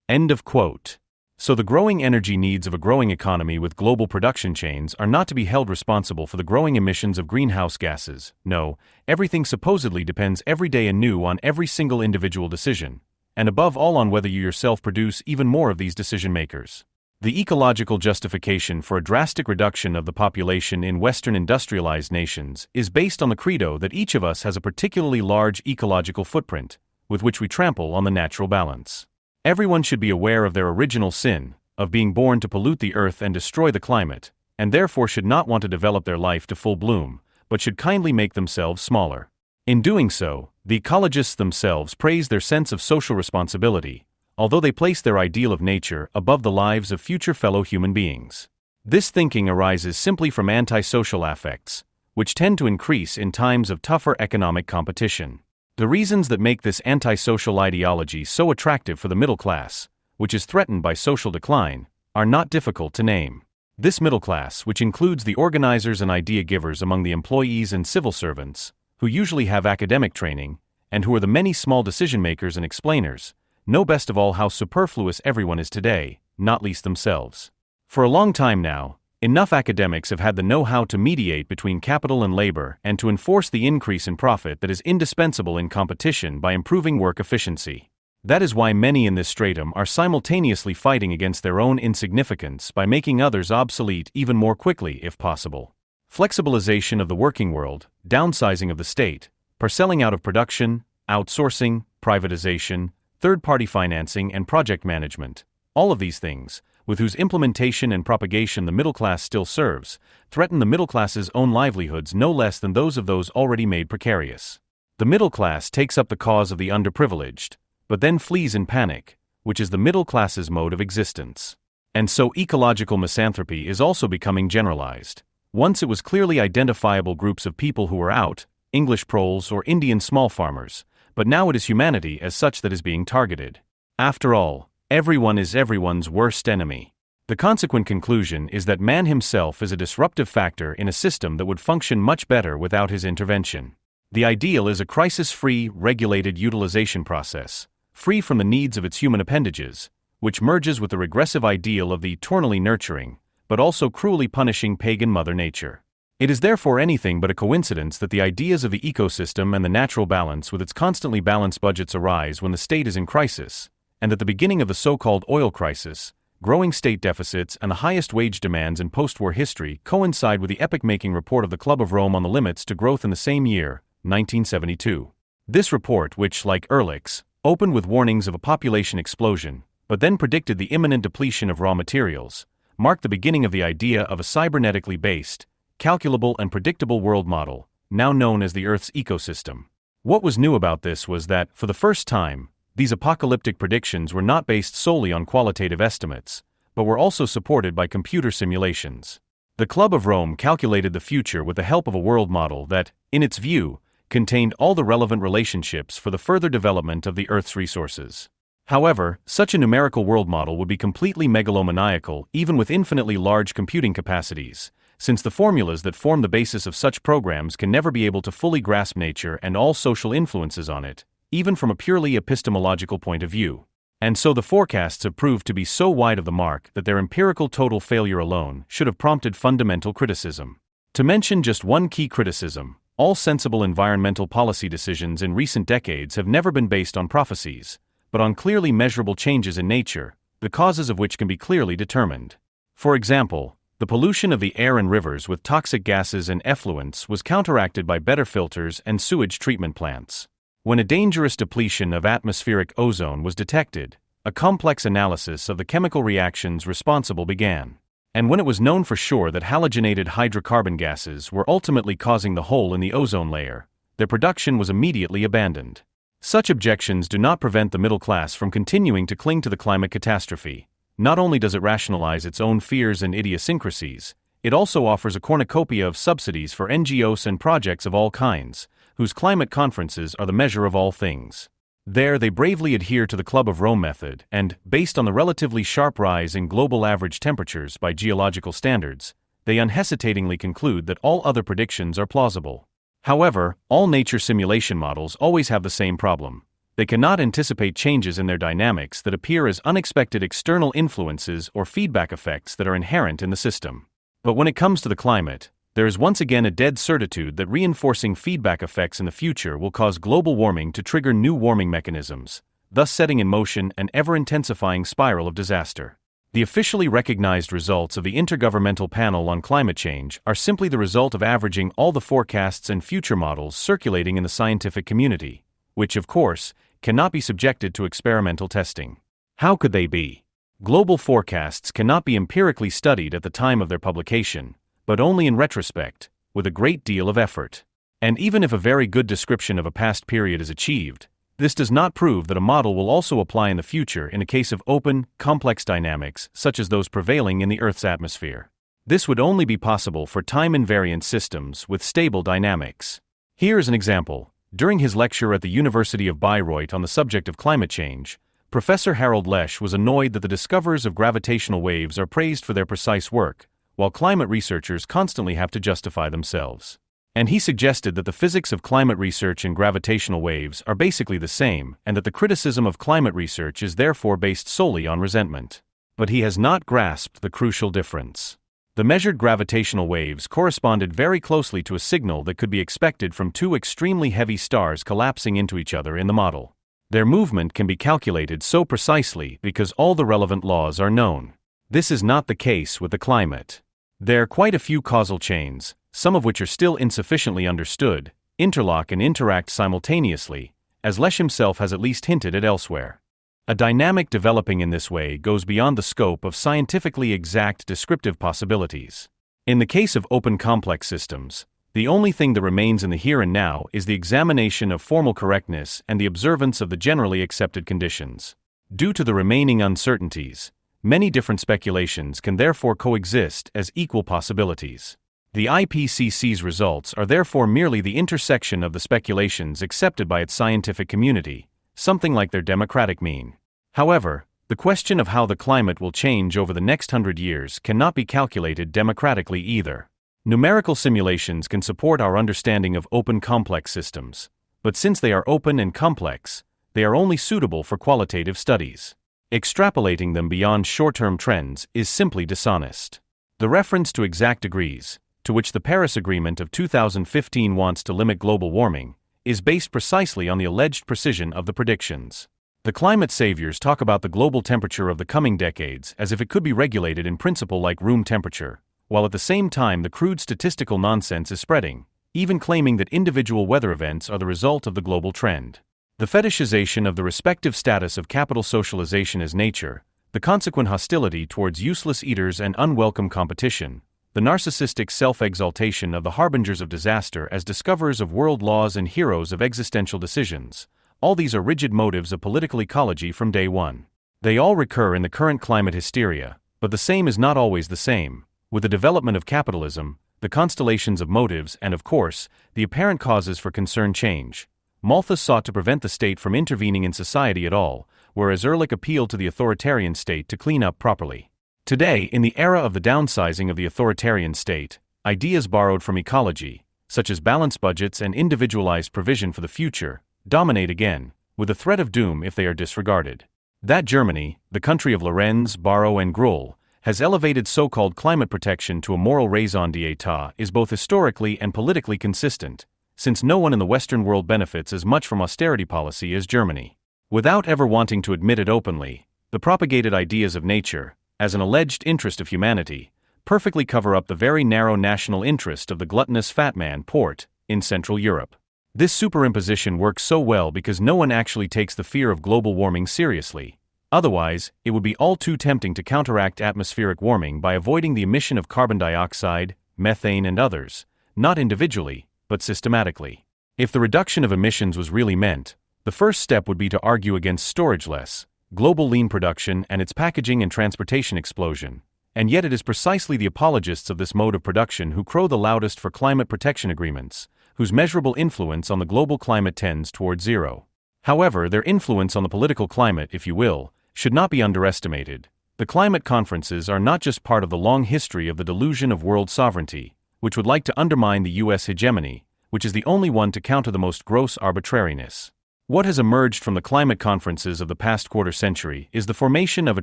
End of quote. So the growing energy needs of a growing economy with global production chains are not to be held responsible for the growing emissions of greenhouse gases. No, everything supposedly depends every day anew on every single individual decision, and above all on whether you yourself produce even more of these decision makers. The ecological justification for a drastic reduction of the population in Western industrialized nations is based on the credo that each of us has a particularly large ecological footprint, with which we trample on the natural balance. Everyone should be aware of their original sin, of being born to pollute the earth and destroy the climate, and therefore should not want to develop their life to full bloom, but should kindly make themselves smaller. In doing so, the ecologists themselves praise their sense of social responsibility, although they place their ideal of nature above the lives of future fellow human beings. This thinking arises simply from antisocial affects, which tend to increase in times of tougher economic competition. The reasons that make this antisocial ideology so attractive for the middle class, which is threatened by social decline, are not difficult to name. This middle class, which includes the organizers and idea givers among the employees and civil servants, who usually have academic training, and who are the many small decision makers and explainers, know best of all how superfluous everyone is today, not least themselves. For a long time now, enough academics have had the know-how to mediate between capital and labor and to enforce the increase in profit that is indispensable in competition by improving work efficiency. That is why many in this stratum are simultaneously fighting against their own insignificance by making others obsolete even more quickly if possible. Flexibilization of the working world, downsizing of the state, parcelling out of production, outsourcing, privatization, third-party financing and project management, all of these things, with whose implementation and propagation the middle class still serves, threaten the middle class's own livelihoods no less than those of those already made precarious. The middle class takes up the cause of the underprivileged, but then flees in panic, which is the middle class's mode of existence. And so ecological misanthropy is also becoming generalized. Once it was clearly identifiable groups of people who were out, English proles or Indian small farmers, but now it is humanity as such that is being targeted. After all, everyone is everyone's worst enemy. The consequent conclusion is that man himself is a disruptive factor in a system that would function much better without his intervention. The ideal is a crisis-free, regulated utilization process, free from the needs of its human appendages, which merges with the regressive ideal of the eternally nurturing, but also cruelly punishing pagan Mother Nature. It is therefore anything but a coincidence that the ideas of the ecosystem and the natural balance with its constantly balanced budgets arise when the state is in crisis, and that the beginning of the so-called oil crisis, growing state deficits, and the highest wage demands in post-war history coincide with the epoch-making report of the Club of Rome on the limits to growth in the same year, 1972. This report, which, like Ehrlich's, opened with warnings of a population explosion, but then predicted the imminent depletion of raw materials, marked the beginning of the idea of a cybernetically based, calculable and predictable world model, now known as the Earth's ecosystem. What was new about this was that, for the first time, these apocalyptic predictions were not based solely on qualitative estimates, but were also supported by computer simulations. The Club of Rome calculated the future with the help of a world model that, in its view, contained all the relevant relationships for the further development of the Earth's resources. However, such a numerical world model would be completely megalomaniacal even with infinitely large computing capacities, since the formulas that form the basis of such programs can never be able to fully grasp nature and all social influences on it, even from a purely epistemological point of view. And so the forecasts have proved to be so wide of the mark that their empirical total failure alone should have prompted fundamental criticism. To mention just one key criticism, all sensible environmental policy decisions in recent decades have never been based on prophecies, but on clearly measurable changes in nature, the causes of which can be clearly determined. For example, the pollution of the air and rivers with toxic gases and effluents was counteracted by better filters and sewage treatment plants. When a dangerous depletion of atmospheric ozone was detected, a complex analysis of the chemical reactions responsible began. And when it was known for sure that halogenated hydrocarbon gases were ultimately causing the hole in the ozone layer, their production was immediately abandoned. Such objections do not prevent the middle class from continuing to cling to the climate catastrophe. Not only does it rationalize its own fears and idiosyncrasies, it also offers a cornucopia of subsidies for NGOs and projects of all kinds, whose climate conferences are the measure of all things. There they bravely adhere to the Club of Rome method and, based on the relatively sharp rise in global average temperatures by geological standards, they unhesitatingly conclude that all other predictions are plausible. However, all nature simulation models always have the same problem. They cannot anticipate changes in their dynamics that appear as unexpected external influences or feedback effects that are inherent in the system. But when it comes to the climate, there is once again a dead certitude that reinforcing feedback effects in the future will cause global warming to trigger new warming mechanisms, thus setting in motion an ever-intensifying spiral of disaster. The officially recognized results of the Intergovernmental Panel on Climate Change are simply the result of averaging all the forecasts and future models circulating in the scientific community, which, of course, cannot be subjected to experimental testing. How could they be? Global forecasts cannot be empirically studied at the time of their publication, but only in retrospect, with a great deal of effort. And even if a very good description of a past period is achieved, this does not prove that a model will also apply in the future in a case of open, complex dynamics such as those prevailing in the Earth's atmosphere. This would only be possible for time-invariant systems with stable dynamics. Here is an example. During his lecture at the University of Bayreuth on the subject of climate change, Professor Harald Lesch was annoyed that the discoverers of gravitational waves are praised for their precise work, while climate researchers constantly have to justify themselves. And he suggested that the physics of climate research and gravitational waves are basically the same, and that the criticism of climate research is therefore based solely on resentment. But he has not grasped the crucial difference. The measured gravitational waves corresponded very closely to a signal that could be expected from two extremely heavy stars collapsing into each other in the model. Their movement can be calculated so precisely because all the relevant laws are known. This is not the case with the climate. There are quite a few causal chains, some of which are still insufficiently understood, interlock and interact simultaneously, as Lesch himself has at least hinted at elsewhere. A dynamic developing in this way goes beyond the scope of scientifically exact descriptive possibilities. In the case of open complex systems, the only thing that remains in the here and now is the examination of formal correctness and the observance of the generally accepted conditions. Due to the remaining uncertainties, many different speculations can therefore coexist as equal possibilities. The IPCC's results are therefore merely the intersection of the speculations accepted by its scientific community, something like their democratic mean. However, the question of how the climate will change over the next 100 years cannot be calculated democratically either. Numerical simulations can support our understanding of open complex systems, but since they are open and complex, they are only suitable for qualitative studies. Extrapolating them beyond short-term trends is simply dishonest. The reference to exact degrees, to which the Paris Agreement of 2015 wants to limit global warming, is based precisely on the alleged precision of the predictions. The climate saviors talk about the global temperature of the coming decades as if it could be regulated in principle like room temperature, while at the same time the crude statistical nonsense is spreading, even claiming that individual weather events are the result of the global trend. The fetishization of the respective status of capital socialization as nature, the consequent hostility towards useless eaters and unwelcome competition, the narcissistic self-exaltation of the harbingers of disaster as discoverers of world laws and heroes of existential decisions, all these are rigid motives of political ecology from day one. They all recur in the current climate hysteria, but the same is not always the same. With the development of capitalism, the constellations of motives and, of course, the apparent causes for concern change, Malthus sought to prevent the state from intervening in society at all, whereas Ehrlich appealed to the authoritarian state to clean up properly. Today, in the era of the downsizing of the authoritarian state, ideas borrowed from ecology, such as balanced budgets and individualized provision for the future, dominate again, with the threat of doom if they are disregarded. That Germany, the country of Lorenz, Barrow and Grull, has elevated so-called climate protection to a moral raison d'etat is both historically and politically consistent, since no one in the Western world benefits as much from austerity policy as Germany. Without ever wanting to admit it openly, the propagated ideas of nature, as an alleged interest of humanity, perfectly cover up the very narrow national interest of the gluttonous fat man Port in Central Europe. This superimposition works so well because no one actually takes the fear of global warming seriously. Otherwise, it would be all too tempting to counteract atmospheric warming by avoiding the emission of carbon dioxide, methane and others, not individually, but systematically. If the reduction of emissions was really meant, the first step would be to argue against storageless, global lean production and its packaging and transportation explosion, and yet it is precisely the apologists of this mode of production who crow the loudest for climate protection agreements, whose measurable influence on the global climate tends toward zero. However, their influence on the political climate, if you will, should not be underestimated. The climate conferences are not just part of the long history of the delusion of world sovereignty, which would like to undermine the US hegemony, which is the only one to counter the most gross arbitrariness. What has emerged from the climate conferences of the past quarter century is the formation of a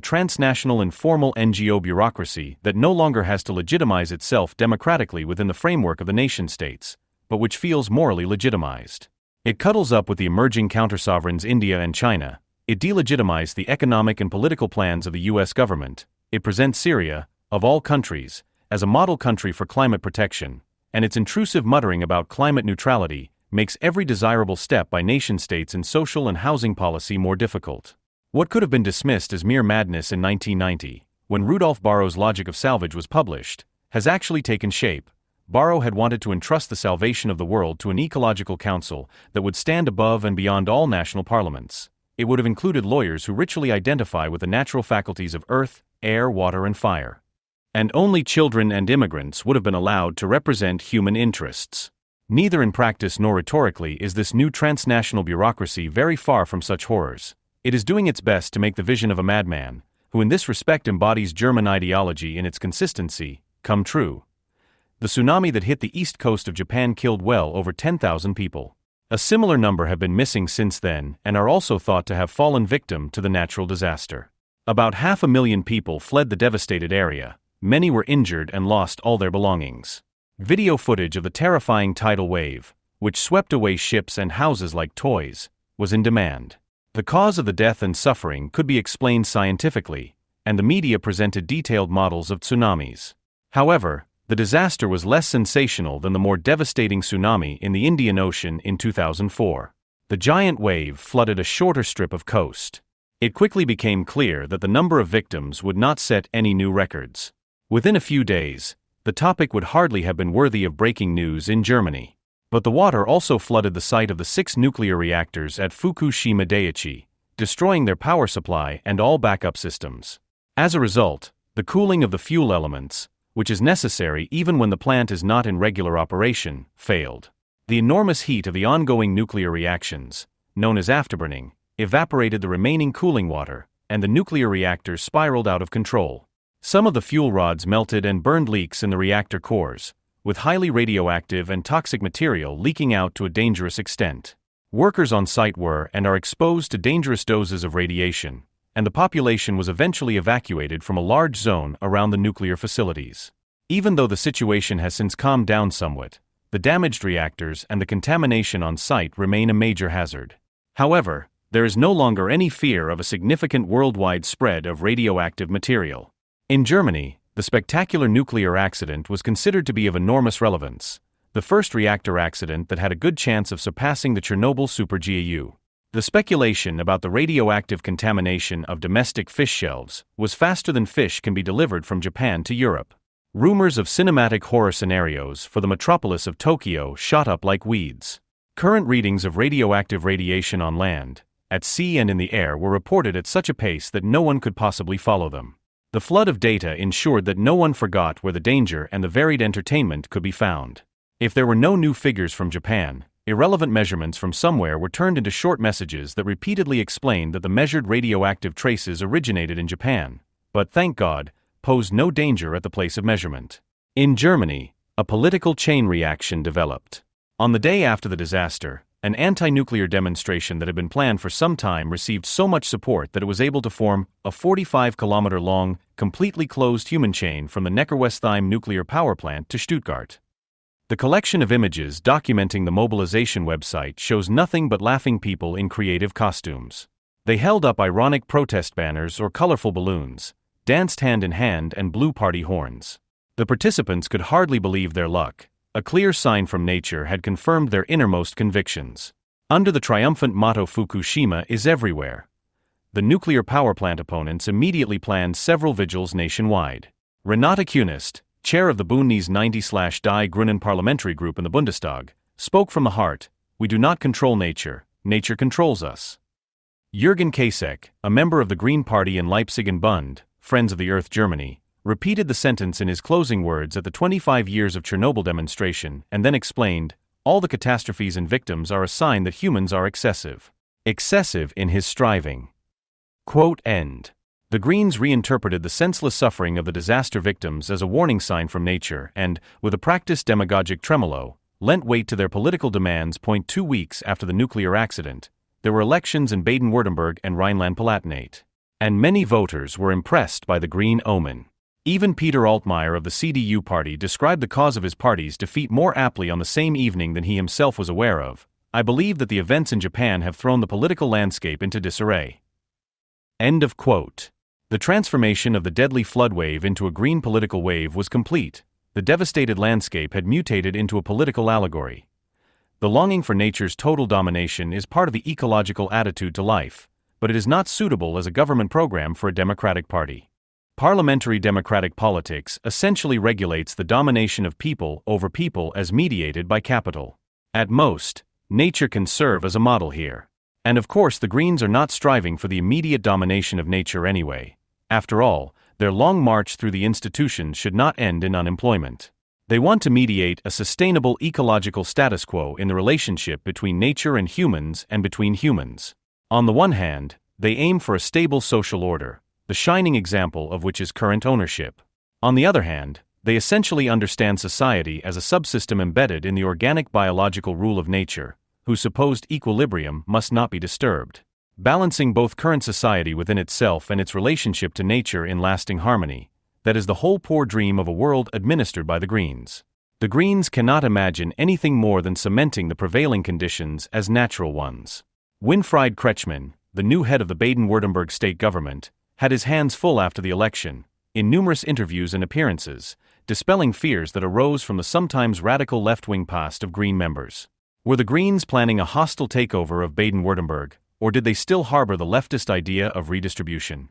transnational informal NGO bureaucracy that no longer has to legitimize itself democratically within the framework of the nation-states, but which feels morally legitimized. It cuddles up with the emerging counter-sovereigns India and China. It delegitimized the economic and political plans of the US government. It presents Syria, of all countries, as a model country for climate protection, and its intrusive muttering about climate neutrality makes every desirable step by nation-states in social and housing policy more difficult. What could have been dismissed as mere madness in 1990, when Rudolf Barrow's Logic of Salvage was published, has actually taken shape. Barrow had wanted to entrust the salvation of the world to an ecological council that would stand above and beyond all national parliaments. It would have included lawyers who ritually identify with the natural faculties of earth, air, water, and fire. And only children and immigrants would have been allowed to represent human interests. Neither in practice nor rhetorically is this new transnational bureaucracy very far from such horrors. It is doing its best to make the vision of a madman, who in this respect embodies German ideology in its consistency, come true. The tsunami that hit the east coast of Japan killed well over 10,000 people. A similar number have been missing since then and are also thought to have fallen victim to the natural disaster. About 500,000 people fled the devastated area. Many were injured and lost all their belongings. Video footage of the terrifying tidal wave, which swept away ships and houses like toys, was in demand. The cause of the death and suffering could be explained scientifically, and the media presented detailed models of tsunamis. However, the disaster was less sensational than the more devastating tsunami in the Indian Ocean in 2004. The giant wave flooded a shorter strip of coast. It quickly became clear that the number of victims would not set any new records. Within a few days, the topic would hardly have been worthy of breaking news in Germany. But the water also flooded the site of the 6 nuclear reactors at Fukushima Daiichi, destroying their power supply and all backup systems. As a result, the cooling of the fuel elements, which is necessary even when the plant is not in regular operation, failed. The enormous heat of the ongoing nuclear reactions, known as afterburning, evaporated the remaining cooling water, and the nuclear reactors spiraled out of control. Some of the fuel rods melted and burned leaks in the reactor cores, with highly radioactive and toxic material leaking out to a dangerous extent. Workers on site were and are exposed to dangerous doses of radiation, and the population was eventually evacuated from a large zone around the nuclear facilities. Even though the situation has since calmed down somewhat, the damaged reactors and the contamination on site remain a major hazard. However, There is no longer any fear of a significant worldwide spread of radioactive material. In Germany, the spectacular nuclear accident was considered to be of enormous relevance, the first reactor accident that had a good chance of surpassing the Chernobyl super-GAU. The speculation about the radioactive contamination of domestic fish shelves was faster than fish can be delivered from Japan to Europe. Rumors of cinematic horror scenarios for the metropolis of Tokyo shot up like weeds. Current readings of radioactive radiation on land, at sea and in the air were reported at such a pace that no one could possibly follow them. The flood of data ensured that no one forgot where the danger and the varied entertainment could be found. If there were no new figures from Japan, irrelevant measurements from somewhere were turned into short messages that repeatedly explained that the measured radioactive traces originated in Japan, but thank God, posed no danger at the place of measurement. In Germany, a political chain reaction developed. On the day after the disaster, an anti-nuclear demonstration that had been planned for some time received so much support that it was able to form a 45-kilometer-long, completely closed human chain from the Neckarwestheim nuclear power plant to Stuttgart. The collection of images documenting the mobilization website shows nothing but laughing people in creative costumes. They held up ironic protest banners or colorful balloons, danced hand in hand and blew party horns. The participants could hardly believe their luck. A clear sign from nature had confirmed their innermost convictions. Under the triumphant motto "Fukushima is everywhere," the nuclear power plant opponents immediately planned several vigils nationwide. Renate Kunist, chair of the Bündnis 90/Die Grünen parliamentary group in the Bundestag, spoke from the heart: "We do not control nature, nature controls us." Jürgen Kasek, a member of the Green Party in Leipzig and Bund, Friends of the Earth Germany, repeated the sentence in his closing words at the 25 years of Chernobyl demonstration and then explained, "All the catastrophes and victims are a sign that humans are excessive." Excessive in his striving. Quote end. The Greens reinterpreted the senseless suffering of the disaster victims as a warning sign from nature and, with a practiced demagogic tremolo, lent weight to their political demands. 2 weeks after the nuclear accident, there were elections in Baden-Württemberg and Rhineland-Palatinate. And many voters were impressed by the green omen. Even Peter Altmaier of the CDU party described the cause of his party's defeat more aptly on the same evening than he himself was aware of. "I believe that the events in Japan have thrown the political landscape into disarray." End of quote. The transformation of the deadly flood wave into a green political wave was complete. The devastated landscape had mutated into a political allegory. The longing for nature's total domination is part of the ecological attitude to life, but it is not suitable as a government program for a democratic party. Parliamentary democratic politics essentially regulates the domination of people over people as mediated by capital. At most, nature can serve as a model here. And of course the Greens are not striving for the immediate domination of nature anyway. After all, their long march through the institutions should not end in unemployment. They want to mediate a sustainable ecological status quo in the relationship between nature and humans and between humans. On the one hand, they aim for a stable social order, the shining example of which is current ownership. On the other hand, they essentially understand society as a subsystem embedded in the organic biological rule of nature, whose supposed equilibrium must not be disturbed. Balancing both current society within itself and its relationship to nature in lasting harmony, that is the whole poor dream of a world administered by the Greens. The Greens cannot imagine anything more than cementing the prevailing conditions as natural ones. Winfried Kretschmann, the new head of the Baden-Württemberg state government, had his hands full after the election, in numerous interviews and appearances, dispelling fears that arose from the sometimes radical left-wing past of Green members. Were the Greens planning a hostile takeover of Baden-Württemberg, or did they still harbor the leftist idea of redistribution?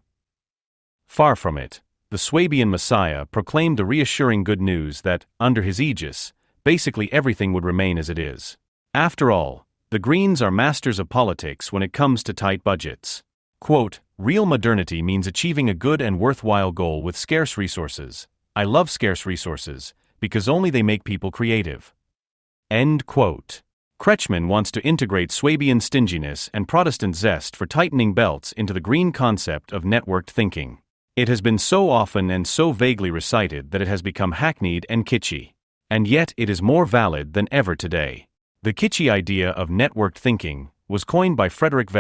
Far from it. The Swabian Messiah proclaimed the reassuring good news that, under his aegis, basically everything would remain as it is. After all, the Greens are masters of politics when it comes to tight budgets. Quote, "Real modernity means achieving a good and worthwhile goal with scarce resources. I love scarce resources, because only they make people creative." End quote. Kretschmann wants to integrate Swabian stinginess and Protestant zest for tightening belts into the Green concept of networked thinking. It has been so often and so vaguely recited that it has become hackneyed and kitschy. And yet it is more valid than ever today. The kitschy idea of networked thinking was coined by Frederik,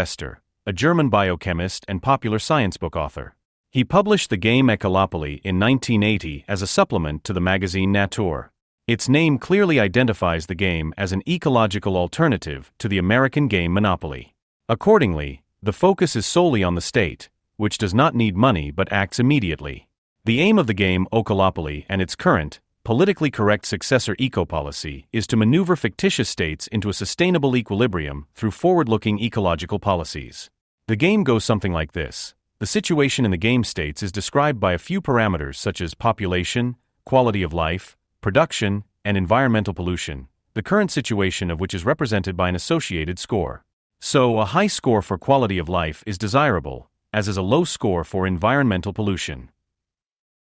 a German biochemist and popular science book author. He published the game Ecology in 1980 as a supplement to the magazine Natur. Its name clearly identifies the game as an ecological alternative to the American game Monopoly. Accordingly, The focus is solely on the state, which does not need money but acts immediately. The aim of the game Ecology and its current, politically correct successor eco-policy is to maneuver fictitious states into a sustainable equilibrium through forward-looking ecological policies. The game goes something like this. The situation in the game states is described by a few parameters such as population, quality of life, production, and environmental pollution, the current situation of which is represented by an associated score. So, a high score for quality of life is desirable, as is a low score for environmental pollution.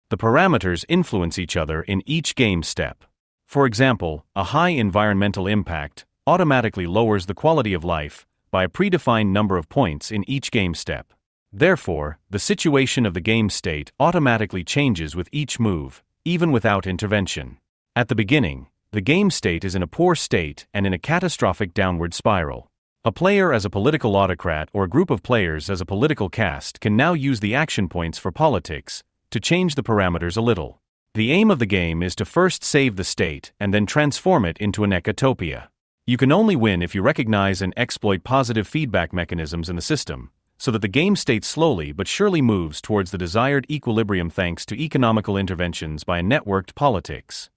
The parameters influence each other in each game step. For example, a high environmental impact automatically lowers the quality of life by a predefined number of points in each game step. Therefore, the situation of the game state automatically changes with each move, even without intervention. At the beginning, the game state is in a poor state and in a catastrophic downward spiral. A player as a political autocrat or a group of players as a political caste can now use the action points for politics to change the parameters a little. The aim of the game is to first save the state and then transform it into an ecotopia. You can only win if you recognize and exploit positive feedback mechanisms in the system, so that the game state slowly but surely moves towards the desired equilibrium thanks to economical interventions by a networked politics.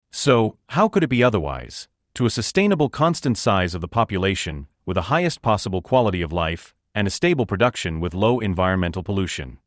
So, how could it be otherwise? To a sustainable constant size of the population, with the highest possible quality of life, and a stable production with low environmental pollution.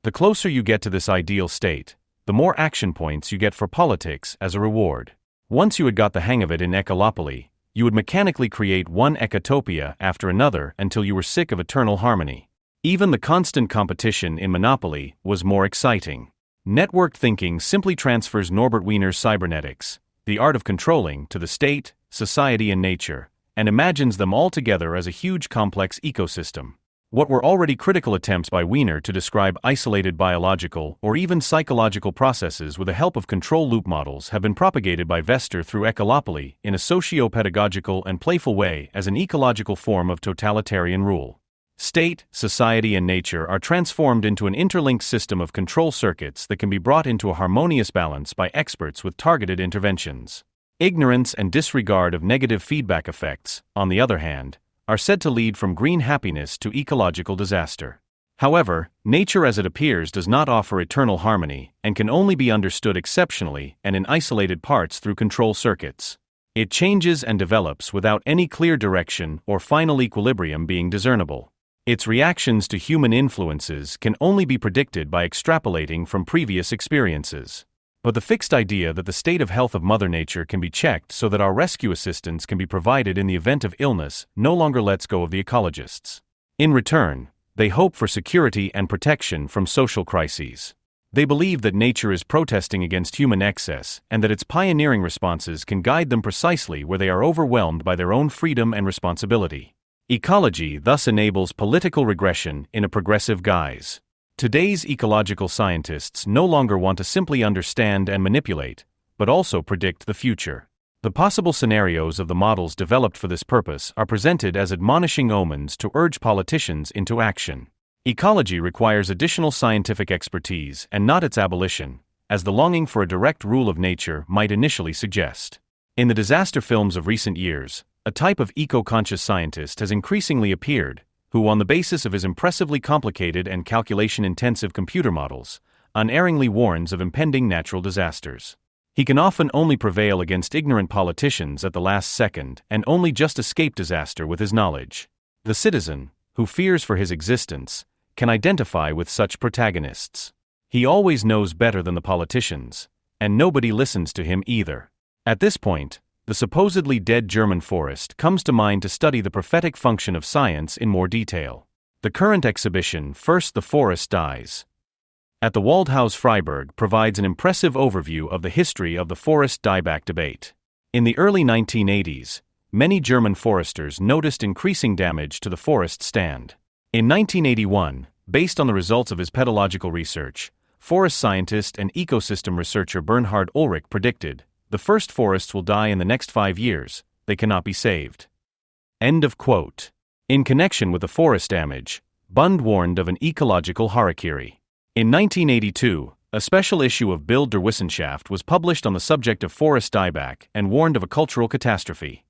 The closer you get to this ideal state, the more action points you get for politics as a reward. Once you had got the hang of it in Ecology, you would mechanically create one ecotopia after another until you were sick of eternal harmony. Even the constant competition in Monopoly was more exciting. Networked thinking simply transfers Norbert Wiener's cybernetics, the art of controlling, to the state, society and nature, and imagines them all together as a huge complex ecosystem. What were already critical attempts by Wiener to describe isolated biological or even psychological processes with the help of control loop models have been propagated by Vester through Ecology in a socio-pedagogical and playful way as an ecological form of totalitarian rule. State, society and nature are transformed into an interlinked system of control circuits that can be brought into a harmonious balance by experts with targeted interventions. Ignorance and disregard of negative feedback effects, on the other hand, are said to lead from green happiness to ecological disaster. However, nature as it appears does not offer eternal harmony and can only be understood exceptionally and in isolated parts through control circuits. It changes and develops without any clear direction or final equilibrium being discernible. Its reactions to human influences can only be predicted by extrapolating from previous experiences. But the fixed idea that the state of health of Mother Nature can be checked so that our rescue assistance can be provided in the event of illness no longer lets go of the ecologists. In return, they hope for security and protection from social crises. They believe that nature is protesting against human excess and that its pioneering responses can guide them precisely where they are overwhelmed by their own freedom and responsibility. Ecology thus enables political regression in a progressive guise. Today's ecological scientists no longer want to simply understand and manipulate, but also predict the future. The possible scenarios of the models developed for this purpose are presented as admonishing omens to urge politicians into action. Ecology requires additional scientific expertise and not its abolition, as the longing for a direct rule of nature might initially suggest. In the disaster films of recent years, a type of eco-conscious scientist has increasingly appeared, who, on the basis of his impressively complicated and calculation-intensive computer models, unerringly warns of impending natural disasters. He can often only prevail against ignorant politicians at the last second and only just escape disaster with his knowledge. The citizen, who fears for his existence, can identify with such protagonists. He always knows better than the politicians, and nobody listens to him either. At this point, the supposedly dead German forest comes to mind to study the prophetic function of science in more detail. The current exhibition, First the Forest Dies, at the Waldhaus Freiburg provides an impressive overview of the history of the forest dieback debate. In the early 1980s, many German foresters noticed increasing damage to the forest stand. In 1981, based on the results of his pedological research, forest scientist and ecosystem researcher Bernhard Ulrich predicted, "The first forests will die in the next 5 years, they cannot be saved." End of quote. In connection with the forest damage, Bund warned of an ecological harakiri. In 1982, a special issue of Bild der Wissenschaft was published on the subject of forest dieback and warned of a cultural catastrophe.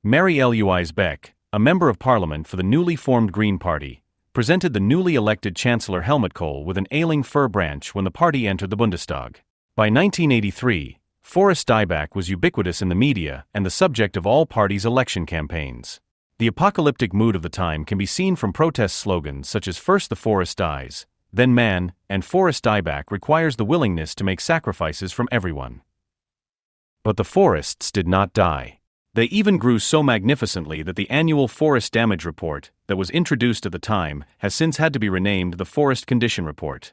Mary Louise Beck, a member of parliament for the newly formed Green Party, presented the newly elected Chancellor Helmut Kohl with an ailing fir branch when the party entered the Bundestag. By 1983, forest dieback was ubiquitous in the media and the subject of all parties' election campaigns. The apocalyptic mood of the time can be seen from protest slogans such as "First the forest dies, then man," and "Forest dieback requires the willingness to make sacrifices from everyone." But the forests did not die. They even grew so magnificently that the annual Forest Damage Report, that was introduced at the time, has since had to be renamed the Forest Condition Report.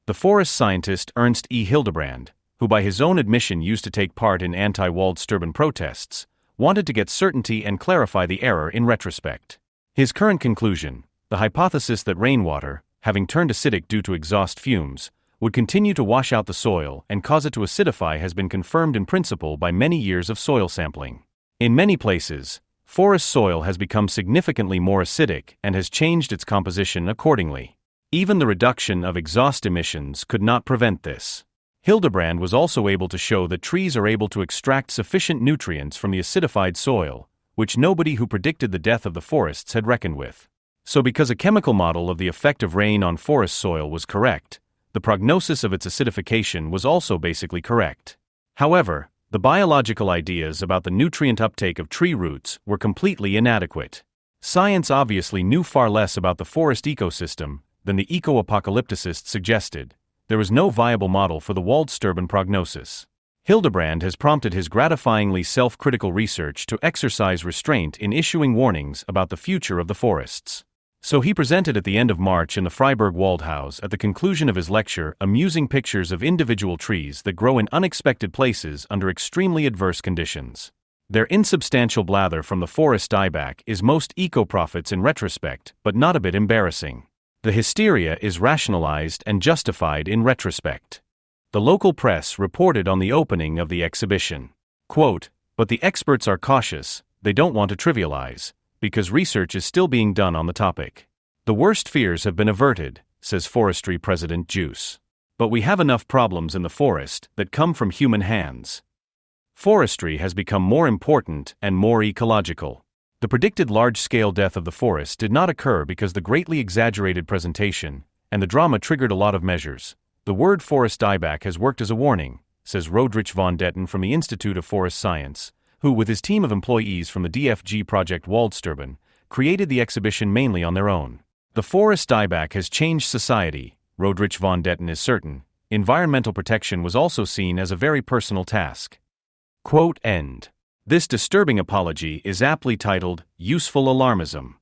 The forest scientist Ernst E. Hildebrand, who by his own admission used to take part in anti-Waldsterben protests, wanted to get certainty and clarify the error in retrospect. His current conclusion, the hypothesis that rainwater, having turned acidic due to exhaust fumes, would continue to wash out the soil and cause it to acidify, has been confirmed in principle by many years of soil sampling. In many places, forest soil has become significantly more acidic and has changed its composition accordingly. Even the reduction of exhaust emissions could not prevent this. Hildebrand was also able to show that trees are able to extract sufficient nutrients from the acidified soil, which nobody who predicted the death of the forests had reckoned with. So because a chemical model of the effect of rain on forest soil was correct, the prognosis of its acidification was also basically correct. However, the biological ideas about the nutrient uptake of tree roots were completely inadequate. Science obviously knew far less about the forest ecosystem than the eco-apocalypticists suggested. There was no viable model for the Waldsterben prognosis. Hildebrand has prompted his gratifyingly self-critical research to exercise restraint in issuing warnings about the future of the forests. So he presented at the end of March in the Freiburg Waldhaus at the conclusion of his lecture amusing pictures of individual trees that grow in unexpected places under extremely adverse conditions. Their insubstantial blather from the forest dieback is most eco-prophets in retrospect, but not a bit embarrassing. The hysteria is rationalized and justified in retrospect. The local press reported on the opening of the exhibition. Quote, "But the experts are cautious, they don't want to trivialize, because research is still being done on the topic. The worst fears have been averted," says Forestry President Juice. "But we have enough problems in the forest that come from human hands." Forestry has become more important and more ecological. The predicted large-scale death of the forest did not occur because the greatly exaggerated presentation and the drama triggered a lot of measures. The word forest dieback has worked as a warning, says Rodrich von Detten from the Institute of Forest Science, who, with his team of employees from the DFG project Waldsterben, created the exhibition mainly on their own. The forest dieback has changed society, Rodrich von Detten is certain. Environmental protection was also seen as a very personal task. Quote end. This disturbing apology is aptly titled, "Useful Alarmism."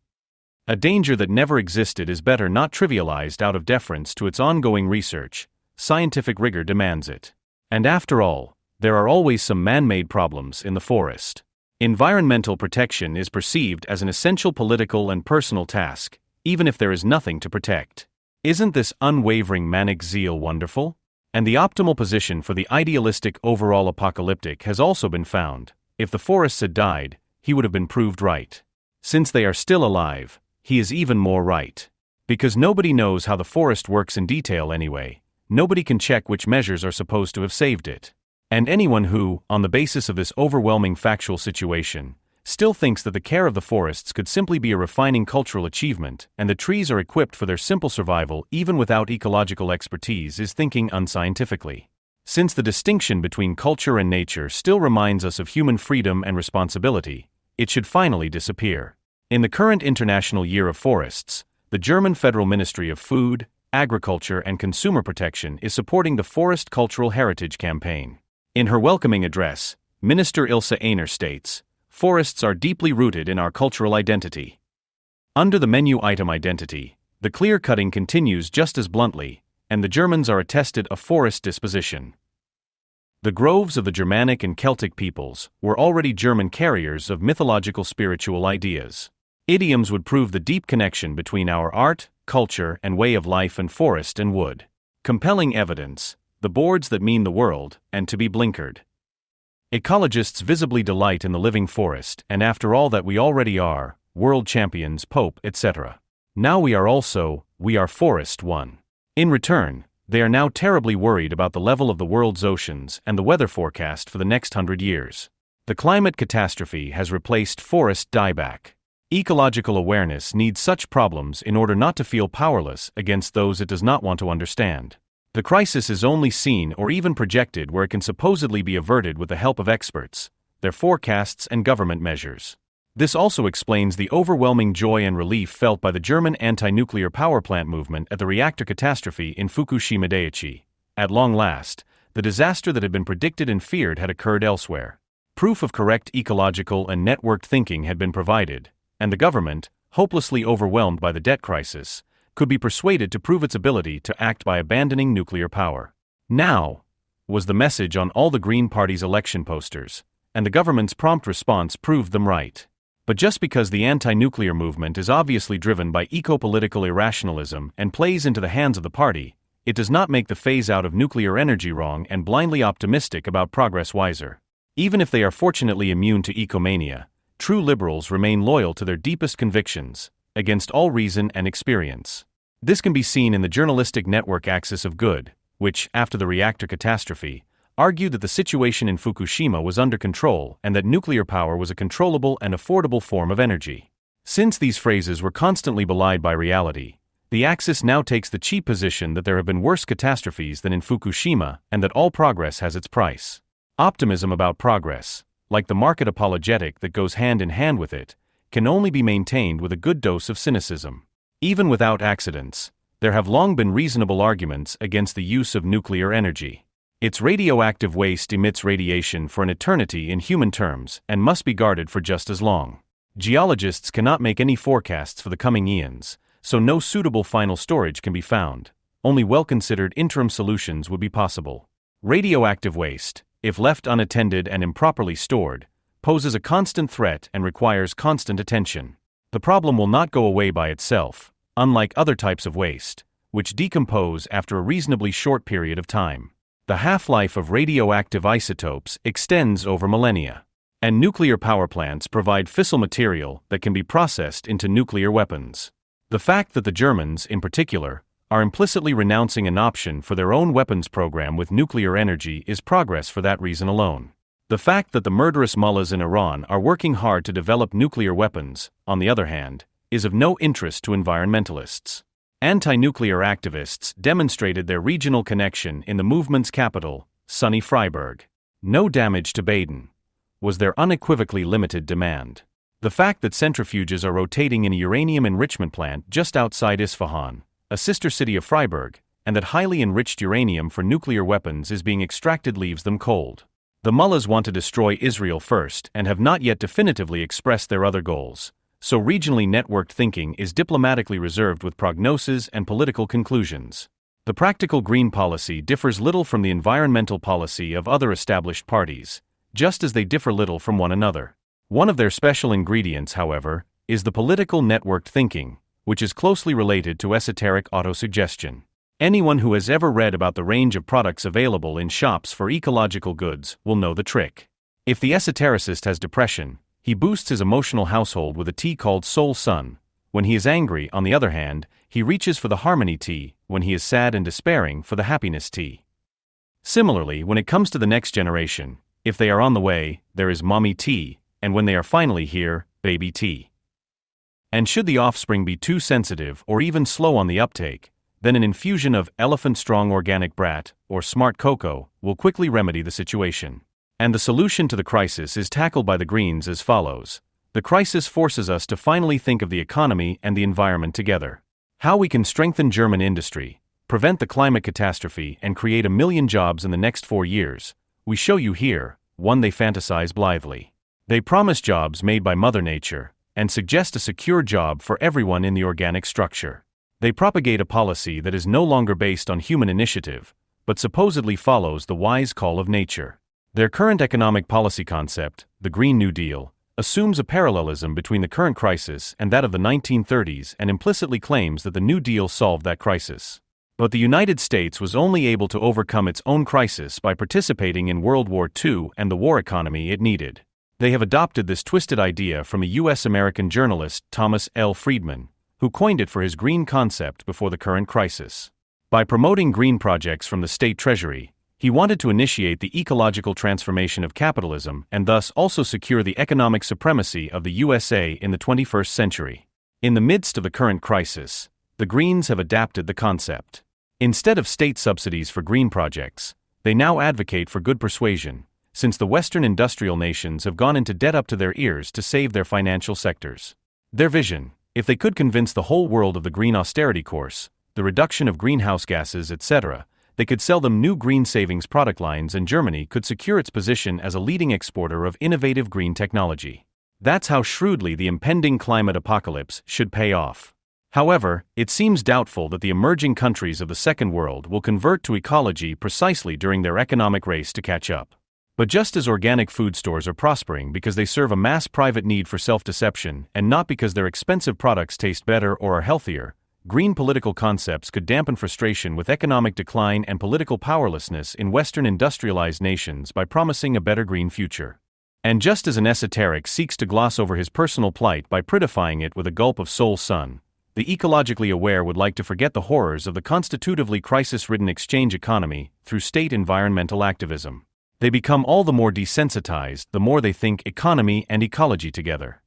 A danger that never existed is better not trivialized out of deference to its ongoing research. Scientific rigor demands it. And after all, there are always some man-made problems in the forest. Environmental protection is perceived as an essential political and personal task, even if there is nothing to protect. Isn't this unwavering manic zeal wonderful? And the optimal position for the idealistic overall apocalyptic has also been found. If the forests had died, he would have been proved right. Since they are still alive, he is even more right. Because nobody knows how the forest works in detail anyway, nobody can check which measures are supposed to have saved it. And anyone who, on the basis of this overwhelming factual situation, still thinks that the care of the forests could simply be a refining cultural achievement and the trees are equipped for their simple survival even without ecological expertise is thinking unscientifically. Since the distinction between culture and nature still reminds us of human freedom and responsibility, it should finally disappear. In the current International Year of Forests, the German Federal Ministry of Food, Agriculture and Consumer Protection is supporting the Forest Cultural Heritage Campaign. In her welcoming address, Minister Ilse Aehner states, "Forests are deeply rooted in our cultural identity." Under the menu item identity, the clear-cutting continues just as bluntly, and the Germans are attested a forest disposition. The groves of the Germanic and Celtic peoples were already German carriers of mythological spiritual ideas. Idioms would prove the deep connection between our art, culture, and way of life and forest and wood. Compelling evidence, the boards that mean the world, and to be blinkered. Ecologists visibly delight in the living forest, and after all that we already are, world champions, pope, etc. Now we are forest one. In return, they are now terribly worried about the level of the world's oceans and the weather forecast for the next 100 years. The climate catastrophe has replaced forest dieback. Ecological awareness needs such problems in order not to feel powerless against those it does not want to understand. The crisis is only seen or even projected where it can supposedly be averted with the help of experts, their forecasts and government measures. This also explains the overwhelming joy and relief felt by the German anti-nuclear power plant movement at the reactor catastrophe in Fukushima Daiichi. At long last, the disaster that had been predicted and feared had occurred elsewhere. Proof of correct ecological and networked thinking had been provided, and the government, hopelessly overwhelmed by the debt crisis, could be persuaded to prove its ability to act by abandoning nuclear power. Now, was the message on all the Green Party's election posters, and the government's prompt response proved them right. But just because the anti-nuclear movement is obviously driven by eco-political irrationalism and plays into the hands of the party, it does not make the phase-out of nuclear energy wrong and blindly optimistic about progress wiser. Even if they are fortunately immune to ecomania, true liberals remain loyal to their deepest convictions, against all reason and experience. This can be seen in the journalistic network Axis of Good, which, after the reactor catastrophe, argued that the situation in Fukushima was under control and that nuclear power was a controllable and affordable form of energy. Since these phrases were constantly belied by reality, the Axis now takes the cheap position that there have been worse catastrophes than in Fukushima and that all progress has its price. Optimism about progress, like the market apologetic that goes hand in hand with it, can only be maintained with a good dose of cynicism. Even without accidents, there have long been reasonable arguments against the use of nuclear energy. Its radioactive waste emits radiation for an eternity in human terms and must be guarded for just as long. Geologists cannot make any forecasts for the coming eons, so no suitable final storage can be found. Only well-considered interim solutions would be possible. Radioactive waste, if left unattended and improperly stored, poses a constant threat and requires constant attention. The problem will not go away by itself, unlike other types of waste, which decompose after a reasonably short period of time. The half-life of radioactive isotopes extends over millennia, and nuclear power plants provide fissile material that can be processed into nuclear weapons. The fact that the Germans, in particular, are implicitly renouncing an option for their own weapons program with nuclear energy is progress for that reason alone. The fact that the murderous mullahs in Iran are working hard to develop nuclear weapons, on the other hand, is of no interest to environmentalists. Anti-nuclear activists demonstrated their regional connection in the movement's capital, sunny Freiburg. No damage to Baden was their unequivocally limited demand. The fact that centrifuges are rotating in a uranium enrichment plant just outside Isfahan, a sister city of Freiburg, and that highly enriched uranium for nuclear weapons is being extracted leaves them cold. The mullahs want to destroy Israel first and have not yet definitively expressed their other goals, so regionally networked thinking is diplomatically reserved with prognoses and political conclusions. The practical green policy differs little from the environmental policy of other established parties, just as they differ little from one another. One of their special ingredients, however, is the political networked thinking, which is closely related to esoteric autosuggestion. Anyone who has ever read about the range of products available in shops for ecological goods will know the trick. If the esotericist has depression, he boosts his emotional household with a tea called Soul Sun. When he is angry, on the other hand, he reaches for the Harmony tea. When he is sad and despairing, for the Happiness tea. Similarly, when it comes to the next generation, if they are on the way, there is Mommy tea, and when they are finally here, Baby tea. And should the offspring be too sensitive or even slow on the uptake, then an infusion of Elephant Strong Organic Brat or Smart Cocoa will quickly remedy the situation. And the solution to the crisis is tackled by the Greens as follows. The crisis forces us to finally think of the economy and the environment together. How we can strengthen German industry, prevent the climate catastrophe and create 1 million jobs in the next 4 years. We show you here, one they fantasize blithely. They promise jobs made by Mother Nature, and suggest a secure job for everyone in the organic structure. They propagate a policy that is no longer based on human initiative, but supposedly follows the wise call of nature. Their current economic policy concept, the Green New Deal, assumes a parallelism between the current crisis and that of the 1930s and implicitly claims that the New Deal solved that crisis. But the United States was only able to overcome its own crisis by participating in World War II and the war economy it needed. They have adopted this twisted idea from a U.S.-American journalist, Thomas L. Friedman, who coined it for his green concept before the current crisis. By promoting green projects from the state treasury, He wanted to initiate the ecological transformation of capitalism and thus also secure the economic supremacy of the USA in the 21st century. In the midst of the current crisis, the Greens have adapted the concept. Instead of state subsidies for green projects, they now advocate for good persuasion, since the Western industrial nations have gone into debt up to their ears to save their financial sectors. Their vision, if they could convince the whole world of the green austerity course, the reduction of greenhouse gases, etc., they could sell them new green savings product lines and Germany could secure its position as a leading exporter of innovative green technology. That's how shrewdly the impending climate apocalypse should pay off. However, it seems doubtful that the emerging countries of the Second World will convert to ecology precisely during their economic race to catch up. But just as organic food stores are prospering because they serve a mass private need for self-deception and not because their expensive products taste better or are healthier, green political concepts could dampen frustration with economic decline and political powerlessness in Western industrialized nations by promising a better green future. And just as an esoteric seeks to gloss over his personal plight by prettifying it with a gulp of soul sun, the ecologically aware would like to forget the horrors of the constitutively crisis-ridden exchange economy through state environmental activism. They become all the more desensitized the more they think economy and ecology together.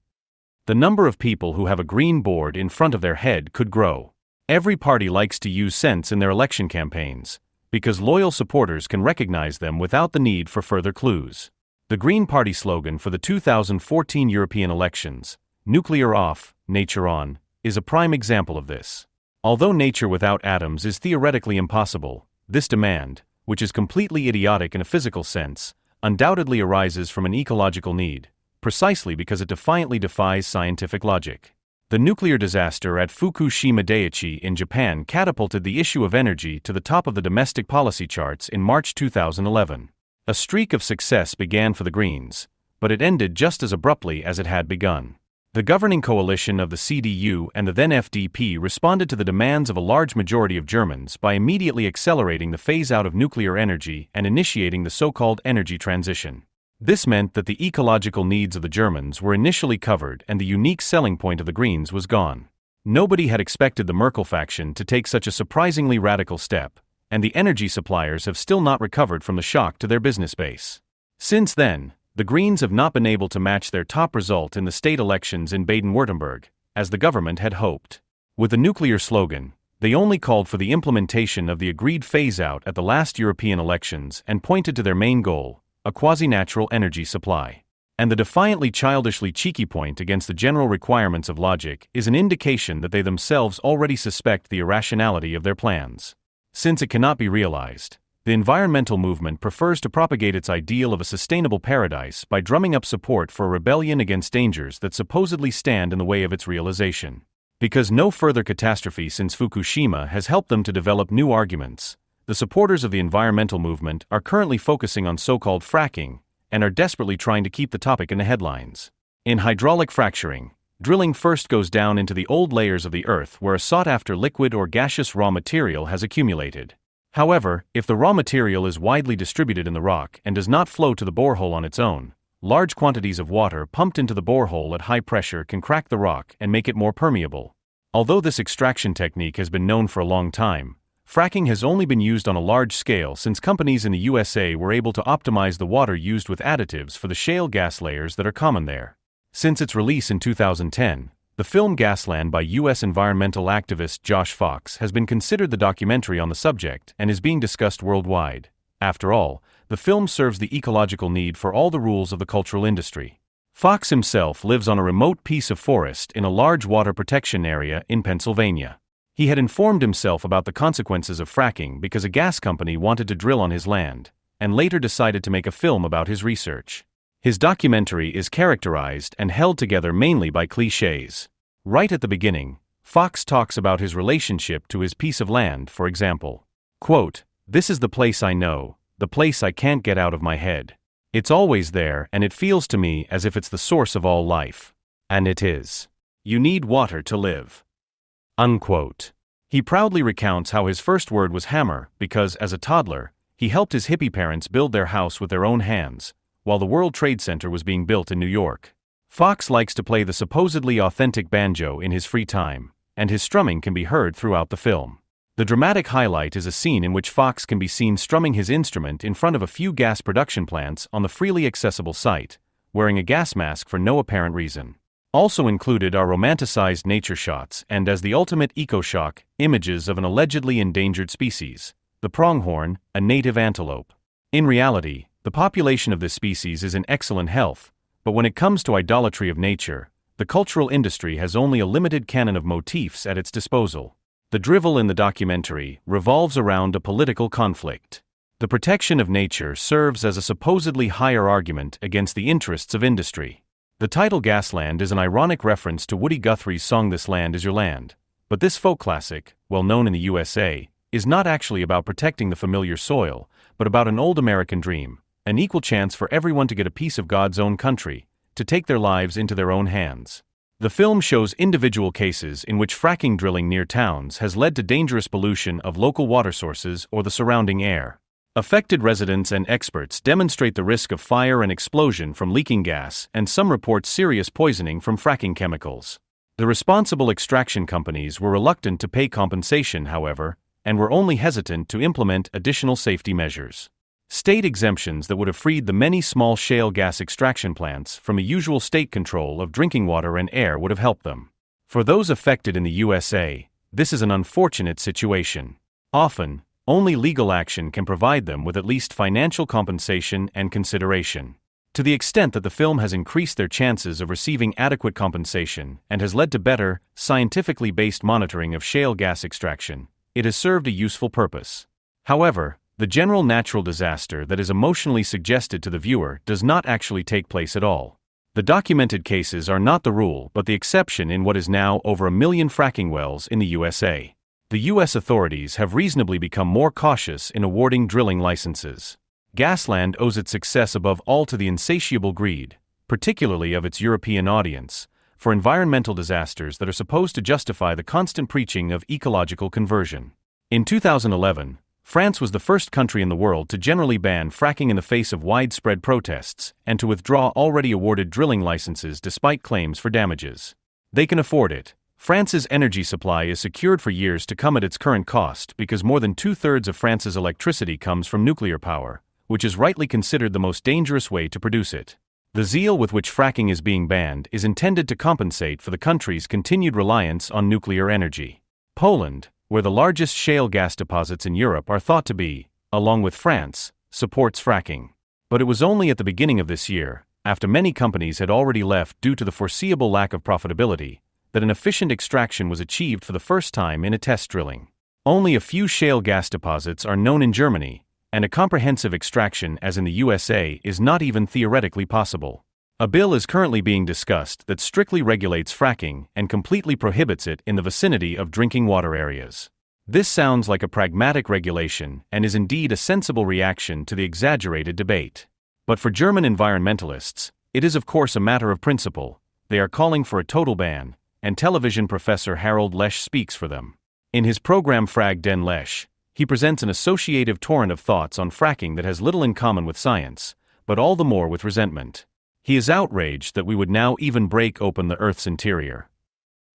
The number of people who have a green board in front of their head could grow. Every party likes to use sense in their election campaigns, because loyal supporters can recognize them without the need for further clues. The Green Party slogan for the 2014 European elections, "Nuclear off, nature on," is a prime example of this. Although nature without atoms is theoretically impossible, this demand, which is completely idiotic in a physical sense, undoubtedly arises from an ecological need, precisely because it defiantly defies scientific logic. The nuclear disaster at Fukushima Daiichi in Japan catapulted the issue of energy to the top of the domestic policy charts in March 2011. A streak of success began for the Greens, but it ended just as abruptly as it had begun. The governing coalition of the CDU and the then FDP responded to the demands of a large majority of Germans by immediately accelerating the phase-out of nuclear energy and initiating the so-called energy transition. This meant that the ecological needs of the Germans were initially covered and the unique selling point of the Greens was gone. Nobody had expected the Merkel faction to take such a surprisingly radical step, and the energy suppliers have still not recovered from the shock to their business base. Since then, the Greens have not been able to match their top result in the state elections in Baden-Württemberg, as the government had hoped. With the nuclear slogan, they only called for the implementation of the agreed phase-out at the last European elections and pointed to their main goal, a quasi-natural energy supply. And the defiantly childishly cheeky point against the general requirements of logic is an indication that they themselves already suspect the irrationality of their plans. Since it cannot be realized, the environmental movement prefers to propagate its ideal of a sustainable paradise by drumming up support for a rebellion against dangers that supposedly stand in the way of its realization. Because no further catastrophe since Fukushima has helped them to develop new arguments, the supporters of the environmental movement are currently focusing on so-called fracking and are desperately trying to keep the topic in the headlines. In hydraulic fracturing, drilling first goes down into the old layers of the earth where a sought-after liquid or gaseous raw material has accumulated. However, if the raw material is widely distributed in the rock and does not flow to the borehole on its own, large quantities of water pumped into the borehole at high pressure can crack the rock and make it more permeable. Although this extraction technique has been known for a long time, fracking has only been used on a large scale since companies in the USA were able to optimize the water used with additives for the shale gas layers that are common there. Since its release in 2010, the film Gasland by U.S. environmental activist Josh Fox has been considered the documentary on the subject and is being discussed worldwide. After all, the film serves the ecological need for all the rules of the cultural industry. Fox himself lives on a remote piece of forest in a large water protection area in Pennsylvania. He had informed himself about the consequences of fracking because a gas company wanted to drill on his land, and later decided to make a film about his research. His documentary is characterized and held together mainly by clichés. Right at the beginning, Fox talks about his relationship to his piece of land, for example. Quote, "This is the place I know, the place I can't get out of my head. It's always there and it feels to me as if it's the source of all life. And it is. You need water to live." Unquote. He proudly recounts how his first word was hammer because, as a toddler, he helped his hippie parents build their house with their own hands, while the World Trade Center was being built in New York. Fox likes to play the supposedly authentic banjo in his free time, and his strumming can be heard throughout the film. The dramatic highlight is a scene in which Fox can be seen strumming his instrument in front of a few gas production plants on the freely accessible site, wearing a gas mask for no apparent reason. Also included are romanticized nature shots and, as the ultimate eco-shock, images of an allegedly endangered species, the pronghorn, a native antelope. In reality, the population of this species is in excellent health, but when it comes to idolatry of nature, the cultural industry has only a limited canon of motifs at its disposal. The drivel in the documentary revolves around a political conflict. The protection of nature serves as a supposedly higher argument against the interests of industry. The title Gasland is an ironic reference to Woody Guthrie's song This Land Is Your Land, but this folk classic, well known in the USA, is not actually about protecting the familiar soil, but about an old American dream, an equal chance for everyone to get a piece of God's own country, to take their lives into their own hands. The film shows individual cases in which fracking drilling near towns has led to dangerous pollution of local water sources or the surrounding air. Affected residents and experts demonstrate the risk of fire and explosion from leaking gas, and some report serious poisoning from fracking chemicals. The responsible extraction companies were reluctant to pay compensation, however, and were only hesitant to implement additional safety measures. State exemptions that would have freed the many small shale gas extraction plants from a usual state control of drinking water and air would have helped them. For those affected in the USA, this is an unfortunate situation. Often, only legal action can provide them with at least financial compensation and consideration. To the extent that the film has increased their chances of receiving adequate compensation and has led to better, scientifically based monitoring of shale gas extraction, it has served a useful purpose. However, the general natural disaster that is emotionally suggested to the viewer does not actually take place at all. The documented cases are not the rule but the exception in what is now over 1 million fracking wells in the USA. The U.S. authorities have reasonably become more cautious in awarding drilling licenses. Gasland owes its success above all to the insatiable greed, particularly of its European audience, for environmental disasters that are supposed to justify the constant preaching of ecological conversion. In 2011, France was the first country in the world to generally ban fracking in the face of widespread protests and to withdraw already awarded drilling licenses despite claims for damages. They can afford it. France's energy supply is secured for years to come at its current cost because more than 2/3 of France's electricity comes from nuclear power, which is rightly considered the most dangerous way to produce it. The zeal with which fracking is being banned is intended to compensate for the country's continued reliance on nuclear energy. Poland, where the largest shale gas deposits in Europe are thought to be, along with France, supports fracking. But it was only at the beginning of this year, after many companies had already left due to the foreseeable lack of profitability, that an efficient extraction was achieved for the first time in a test drilling. Only a few shale gas deposits are known in Germany, and a comprehensive extraction as in the USA is not even theoretically possible. A bill is currently being discussed that strictly regulates fracking and completely prohibits it in the vicinity of drinking water areas. This sounds like a pragmatic regulation and is indeed a sensible reaction to the exaggerated debate. But for German environmentalists, it is of course a matter of principle. They are calling for a total ban, and television professor Harald Lesch speaks for them. In his program Frag den Lesch, he presents an associative torrent of thoughts on fracking that has little in common with science, but all the more with resentment. He is outraged that we would now even break open the Earth's interior.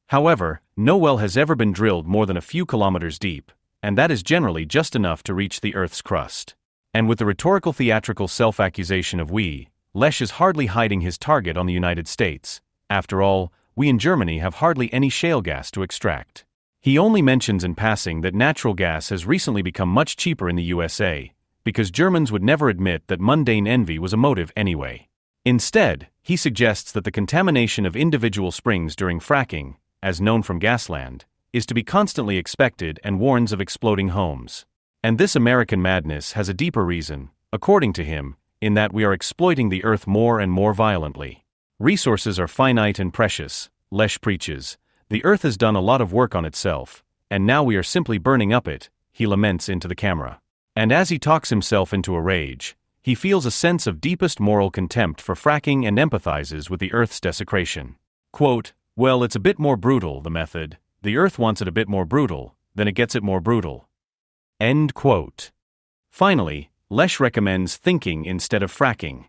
However, no well has ever been drilled more than a few kilometers deep, and that is generally just enough to reach the Earth's crust. And with the rhetorical theatrical self-accusation of we, Lesch is hardly hiding his target on the United States. After all, we in Germany have hardly any shale gas to extract. He only mentions in passing that natural gas has recently become much cheaper in the USA, because Germans would never admit that mundane envy was a motive anyway. Instead, he suggests that the contamination of individual springs during fracking, as known from Gasland, is to be constantly expected and warns of exploding homes. And this American madness has a deeper reason, according to him, in that we are exploiting the earth more and more violently. Resources are finite and precious, Lesch preaches. The earth has done a lot of work on itself, and now we are simply burning up it, he laments into the camera. And as he talks himself into a rage, he feels a sense of deepest moral contempt for fracking and empathizes with the earth's desecration. Quote, well, it's a bit more brutal, the method. The earth wants it a bit more brutal, then it gets it more brutal. End quote. Finally, Lesch recommends thinking instead of fracking.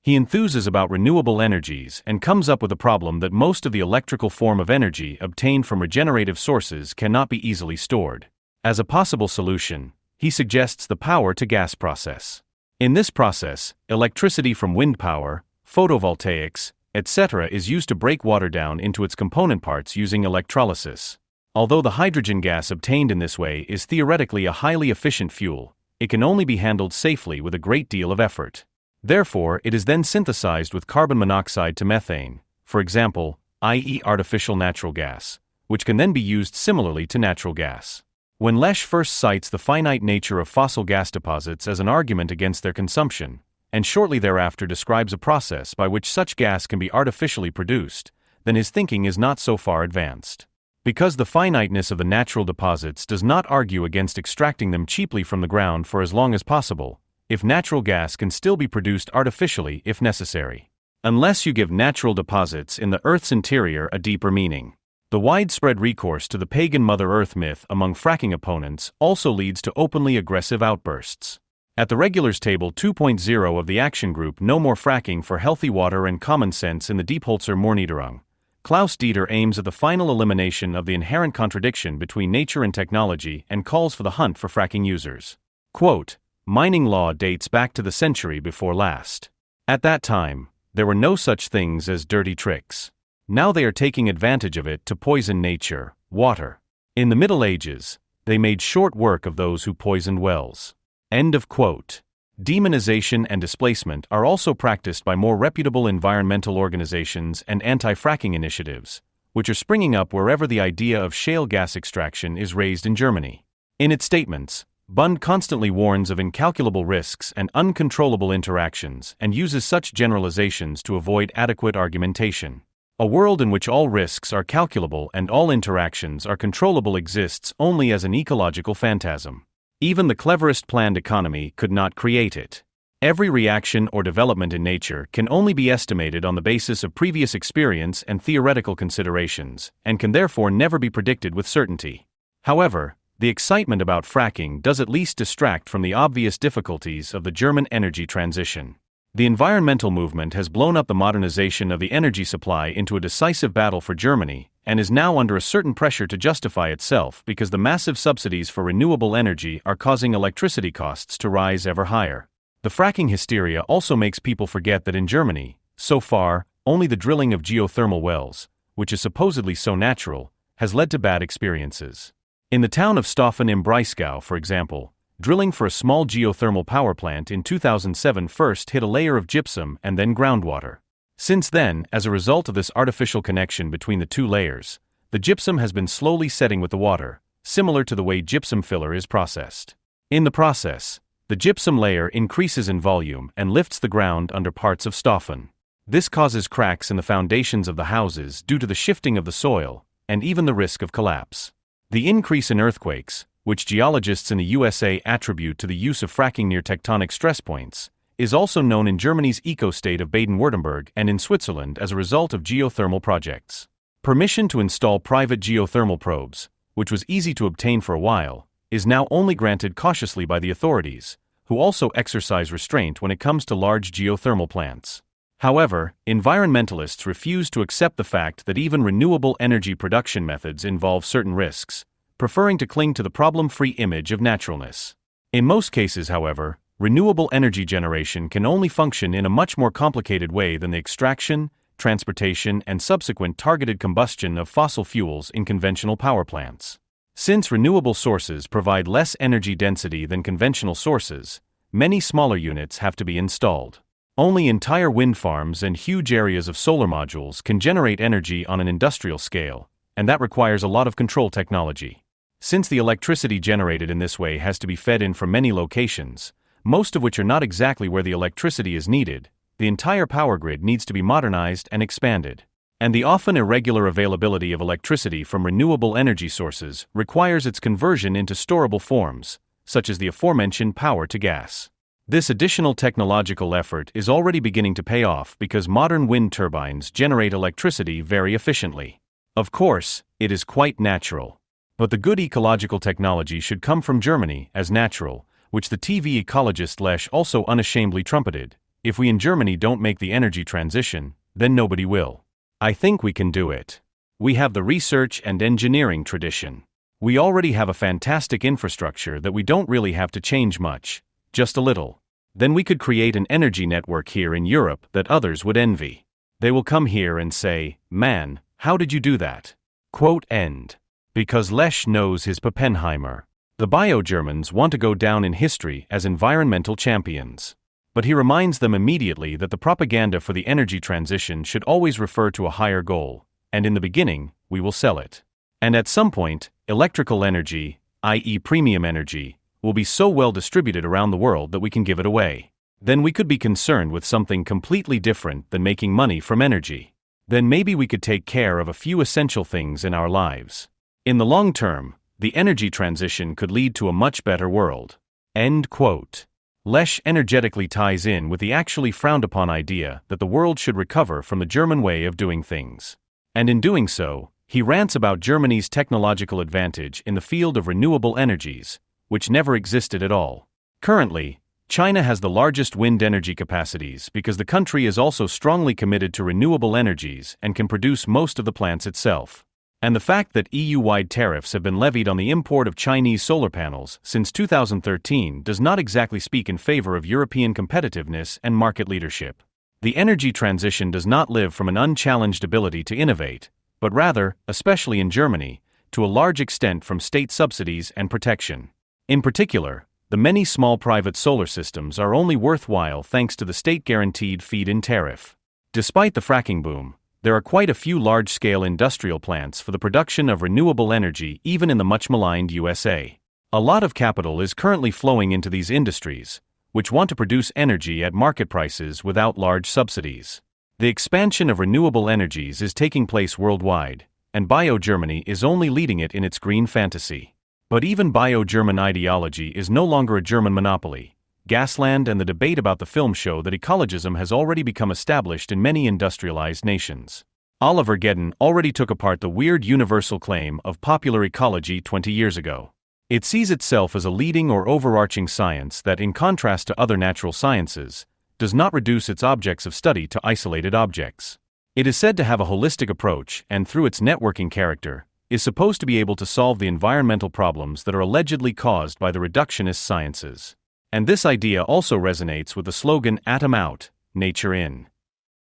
He enthuses about renewable energies and comes up with a problem that most of the electrical form of energy obtained from regenerative sources cannot be easily stored. As a possible solution, he suggests the power-to-gas process. In this process, electricity from wind power, photovoltaics, etc. is used to break water down into its component parts using electrolysis. Although the hydrogen gas obtained in this way is theoretically a highly efficient fuel, it can only be handled safely with a great deal of effort. Therefore, it is then synthesized with carbon monoxide to methane, for example, i.e. artificial natural gas, which can then be used similarly to natural gas. When Lesch first cites the finite nature of fossil gas deposits as an argument against their consumption, and shortly thereafter describes a process by which such gas can be artificially produced, then his thinking is not so far advanced. Because the finiteness of the natural deposits does not argue against extracting them cheaply from the ground for as long as possible, if natural gas can still be produced artificially if necessary. Unless you give natural deposits in the Earth's interior a deeper meaning. The widespread recourse to the pagan Mother Earth myth among fracking opponents also leads to openly aggressive outbursts. At the Regulars Table 2.0 of the Action Group No More Fracking for Healthy Water and Common Sense in the Diepholzer Moorniederung, Klaus Dieter aims at the final elimination of the inherent contradiction between nature and technology and calls for the hunt for fracking users. Quote, mining law dates back to the century before last. At that time, there were no such things as dirty tricks. Now they are taking advantage of it to poison nature, water. In the Middle Ages, they made short work of those who poisoned wells. End of quote. Demonization and displacement are also practiced by more reputable environmental organizations and anti-fracking initiatives, which are springing up wherever the idea of shale gas extraction is raised in Germany. In its statements, Bund constantly warns of incalculable risks and uncontrollable interactions and uses such generalizations to avoid adequate argumentation. A world in which all risks are calculable and all interactions are controllable exists only as an ecological phantasm. Even the cleverest planned economy could not create it. Every reaction or development in nature can only be estimated on the basis of previous experience and theoretical considerations, and can therefore never be predicted with certainty. However, the excitement about fracking does at least distract from the obvious difficulties of the German energy transition. The environmental movement has blown up the modernization of the energy supply into a decisive battle for Germany, and is now under a certain pressure to justify itself because the massive subsidies for renewable energy are causing electricity costs to rise ever higher. The fracking hysteria also makes people forget that in Germany, so far, only the drilling of geothermal wells, which is supposedly so natural, has led to bad experiences. In the town of Stoffen im Breisgau, for example, drilling for a small geothermal power plant in 2007 first hit a layer of gypsum and then groundwater. Since then, as a result of this artificial connection between the two layers, the gypsum has been slowly setting with the water, similar to the way gypsum filler is processed. In the process, the gypsum layer increases in volume and lifts the ground under parts of Stoffen. This causes cracks in the foundations of the houses due to the shifting of the soil, and even the risk of collapse. The increase in earthquakes, which geologists in the USA attribute to the use of fracking near tectonic stress points, is also known in Germany's eco-state of Baden-Württemberg and in Switzerland as a result of geothermal projects. Permission to install private geothermal probes, which was easy to obtain for a while, is now only granted cautiously by the authorities, who also exercise restraint when it comes to large geothermal plants. However, environmentalists refuse to accept the fact that even renewable energy production methods involve certain risks, preferring to cling to the problem-free image of naturalness. In most cases, however, renewable energy generation can only function in a much more complicated way than the extraction, transportation, and subsequent targeted combustion of fossil fuels in conventional power plants. Since renewable sources provide less energy density than conventional sources, many smaller units have to be installed. Only entire wind farms and huge areas of solar modules can generate energy on an industrial scale, and that requires a lot of control technology. Since the electricity generated in this way has to be fed in from many locations, most of which are not exactly where the electricity is needed, the entire power grid needs to be modernized and expanded. And the often irregular availability of electricity from renewable energy sources requires its conversion into storable forms, such as the aforementioned power to gas. This additional technological effort is already beginning to pay off because modern wind turbines generate electricity very efficiently. Of course, it is quite natural. But the good ecological technology should come from Germany as natural, which the TV ecologist Lesch also unashamedly trumpeted. If we in Germany don't make the energy transition, then nobody will. I think we can do it. We have the research and engineering tradition. We already have a fantastic infrastructure that we don't really have to change much, just a little. Then we could create an energy network here in Europe that others would envy. They will come here and say, "Man, how did you do that?" Quote end. Because Lesch knows his Pappenheimer. The Bio-Germans want to go down in history as environmental champions. But he reminds them immediately that the propaganda for the energy transition should always refer to a higher goal, and in the beginning, we will sell it. And at some point, electrical energy, i.e. premium energy, will be so well distributed around the world that we can give it away. Then we could be concerned with something completely different than making money from energy. Then maybe we could take care of a few essential things in our lives. In the long term, the energy transition could lead to a much better world. End quote. Lesch energetically ties in with the actually frowned upon idea that the world should recover from the German way of doing things. And in doing so, he rants about Germany's technological advantage in the field of renewable energies, which never existed at all. Currently, China has the largest wind energy capacities because the country is also strongly committed to renewable energies and can produce most of the plants itself. And the fact that EU-wide tariffs have been levied on the import of Chinese solar panels since 2013 does not exactly speak in favor of European competitiveness and market leadership. The energy transition does not live from an unchallenged ability to innovate, but rather, especially in Germany, to a large extent from state subsidies and protection. In particular, the many small private solar systems are only worthwhile thanks to the state-guaranteed feed-in tariff. Despite the fracking boom, there are quite a few large-scale industrial plants for the production of renewable energy even in the much-maligned USA. A lot of capital is currently flowing into these industries, which want to produce energy at market prices without large subsidies. The expansion of renewable energies is taking place worldwide, and Bio-Germany is only leading it in its green fantasy. But even Bio-German ideology is no longer a German monopoly. Gasland and the debate about the film show that ecologism has already become established in many industrialized nations. Oliver Gedden already took apart the weird universal claim of popular ecology 20 years ago. It sees itself as a leading or overarching science that, in contrast to other natural sciences, does not reduce its objects of study to isolated objects. It is said to have a holistic approach and, through its networking character, is supposed to be able to solve the environmental problems that are allegedly caused by the reductionist sciences. And this idea also resonates with the slogan "Atom out, nature in."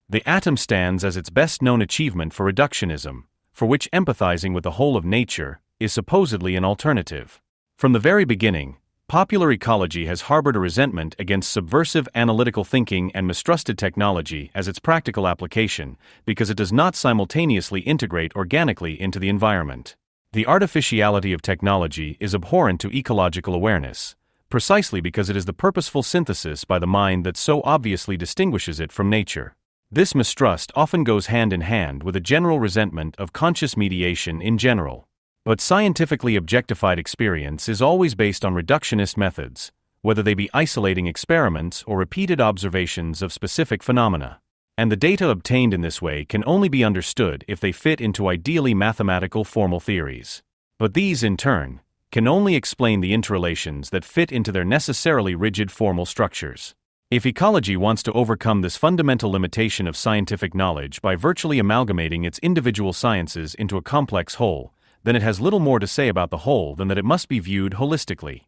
The atom stands as its best-known achievement for reductionism, for which empathizing with the whole of nature is supposedly an alternative. From the very beginning, popular ecology has harbored a resentment against subversive analytical thinking and mistrusted technology as its practical application because it does not simultaneously integrate organically into the environment. The artificiality of technology is abhorrent to ecological awareness, precisely because it is the purposeful synthesis by the mind that so obviously distinguishes it from nature. This mistrust often goes hand in hand with a general resentment of conscious mediation in general. But scientifically objectified experience is always based on reductionist methods, whether they be isolating experiments or repeated observations of specific phenomena. And the data obtained in this way can only be understood if they fit into ideally mathematical formal theories. But these, in turn, can only explain the interrelations that fit into their necessarily rigid formal structures. If ecology wants to overcome this fundamental limitation of scientific knowledge by virtually amalgamating its individual sciences into a complex whole, then it has little more to say about the whole than that it must be viewed holistically.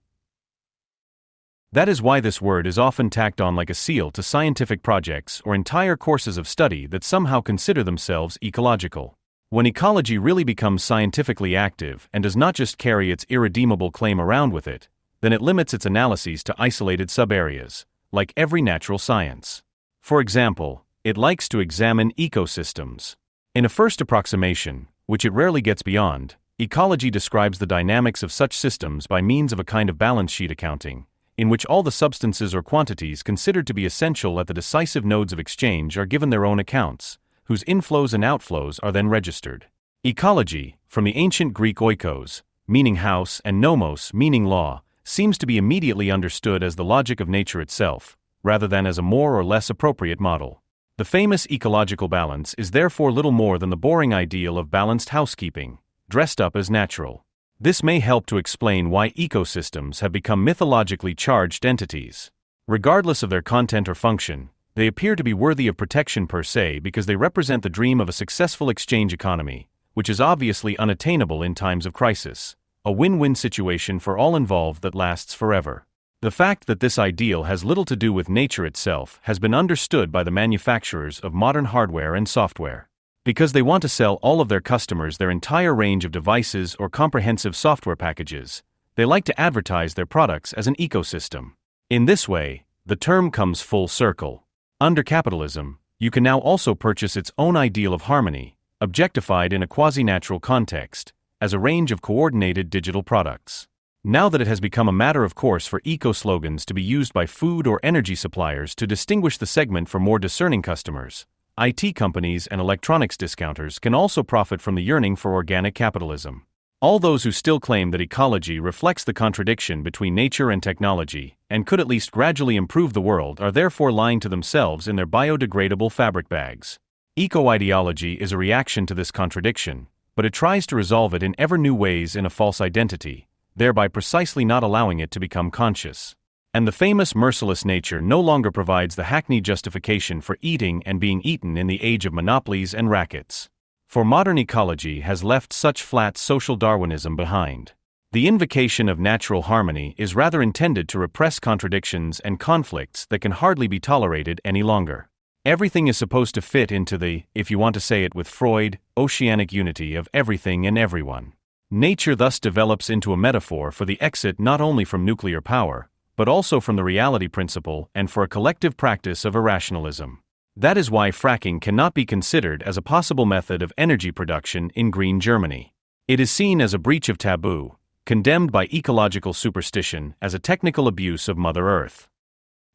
That is why this word is often tacked on like a seal to scientific projects or entire courses of study that somehow consider themselves ecological. When ecology really becomes scientifically active and does not just carry its irredeemable claim around with it, then it limits its analyses to isolated sub-areas, like every natural science. For example, it likes to examine ecosystems. In a first approximation, which it rarely gets beyond, ecology describes the dynamics of such systems by means of a kind of balance sheet accounting, in which all the substances or quantities considered to be essential at the decisive nodes of exchange are given their own accounts, whose inflows and outflows are then registered. Ecology, from the ancient Greek oikos, meaning house, and nomos, meaning law, seems to be immediately understood as the logic of nature itself, rather than as a more or less appropriate model. The famous ecological balance is therefore little more than the boring ideal of balanced housekeeping, dressed up as natural. This may help to explain why ecosystems have become mythologically charged entities. Regardless of their content or function, they appear to be worthy of protection per se because they represent the dream of a successful exchange economy, which is obviously unattainable in times of crisis, a win-win situation for all involved that lasts forever. The fact that this ideal has little to do with nature itself has been understood by the manufacturers of modern hardware and software. Because they want to sell all of their customers their entire range of devices or comprehensive software packages, they like to advertise their products as an ecosystem. In this way, the term comes full circle. Under capitalism, you can now also purchase its own ideal of harmony, objectified in a quasi-natural context, as a range of coordinated digital products. Now that it has become a matter of course for eco-slogans to be used by food or energy suppliers to distinguish the segment for more discerning customers, IT companies and electronics discounters can also profit from the yearning for organic capitalism. All those who still claim that ecology reflects the contradiction between nature and technology, and could at least gradually improve the world, are therefore lying to themselves in their biodegradable fabric bags. Eco-ideology is a reaction to this contradiction, but it tries to resolve it in ever new ways in a false identity, thereby precisely not allowing it to become conscious. And the famous merciless nature no longer provides the hackneyed justification for eating and being eaten in the age of monopolies and rackets. For modern ecology has left such flat social Darwinism behind. The invocation of natural harmony is rather intended to repress contradictions and conflicts that can hardly be tolerated any longer. Everything is supposed to fit into the, if you want to say it with Freud, oceanic unity of everything and everyone. Nature thus develops into a metaphor for the exit not only from nuclear power, but also from the reality principle and for a collective practice of irrationalism. That is why fracking cannot be considered as a possible method of energy production in green Germany. It is seen as a breach of taboo, condemned by ecological superstition as a technical abuse of Mother Earth.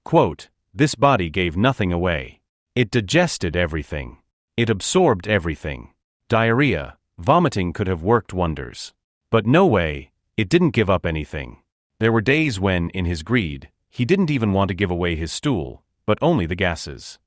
Quote, "This body gave nothing away. It digested everything. It absorbed everything. Diarrhea, vomiting could have worked wonders. But no way, it didn't give up anything. There were days when, in his greed, he didn't even want to give away his stool, but only the gases."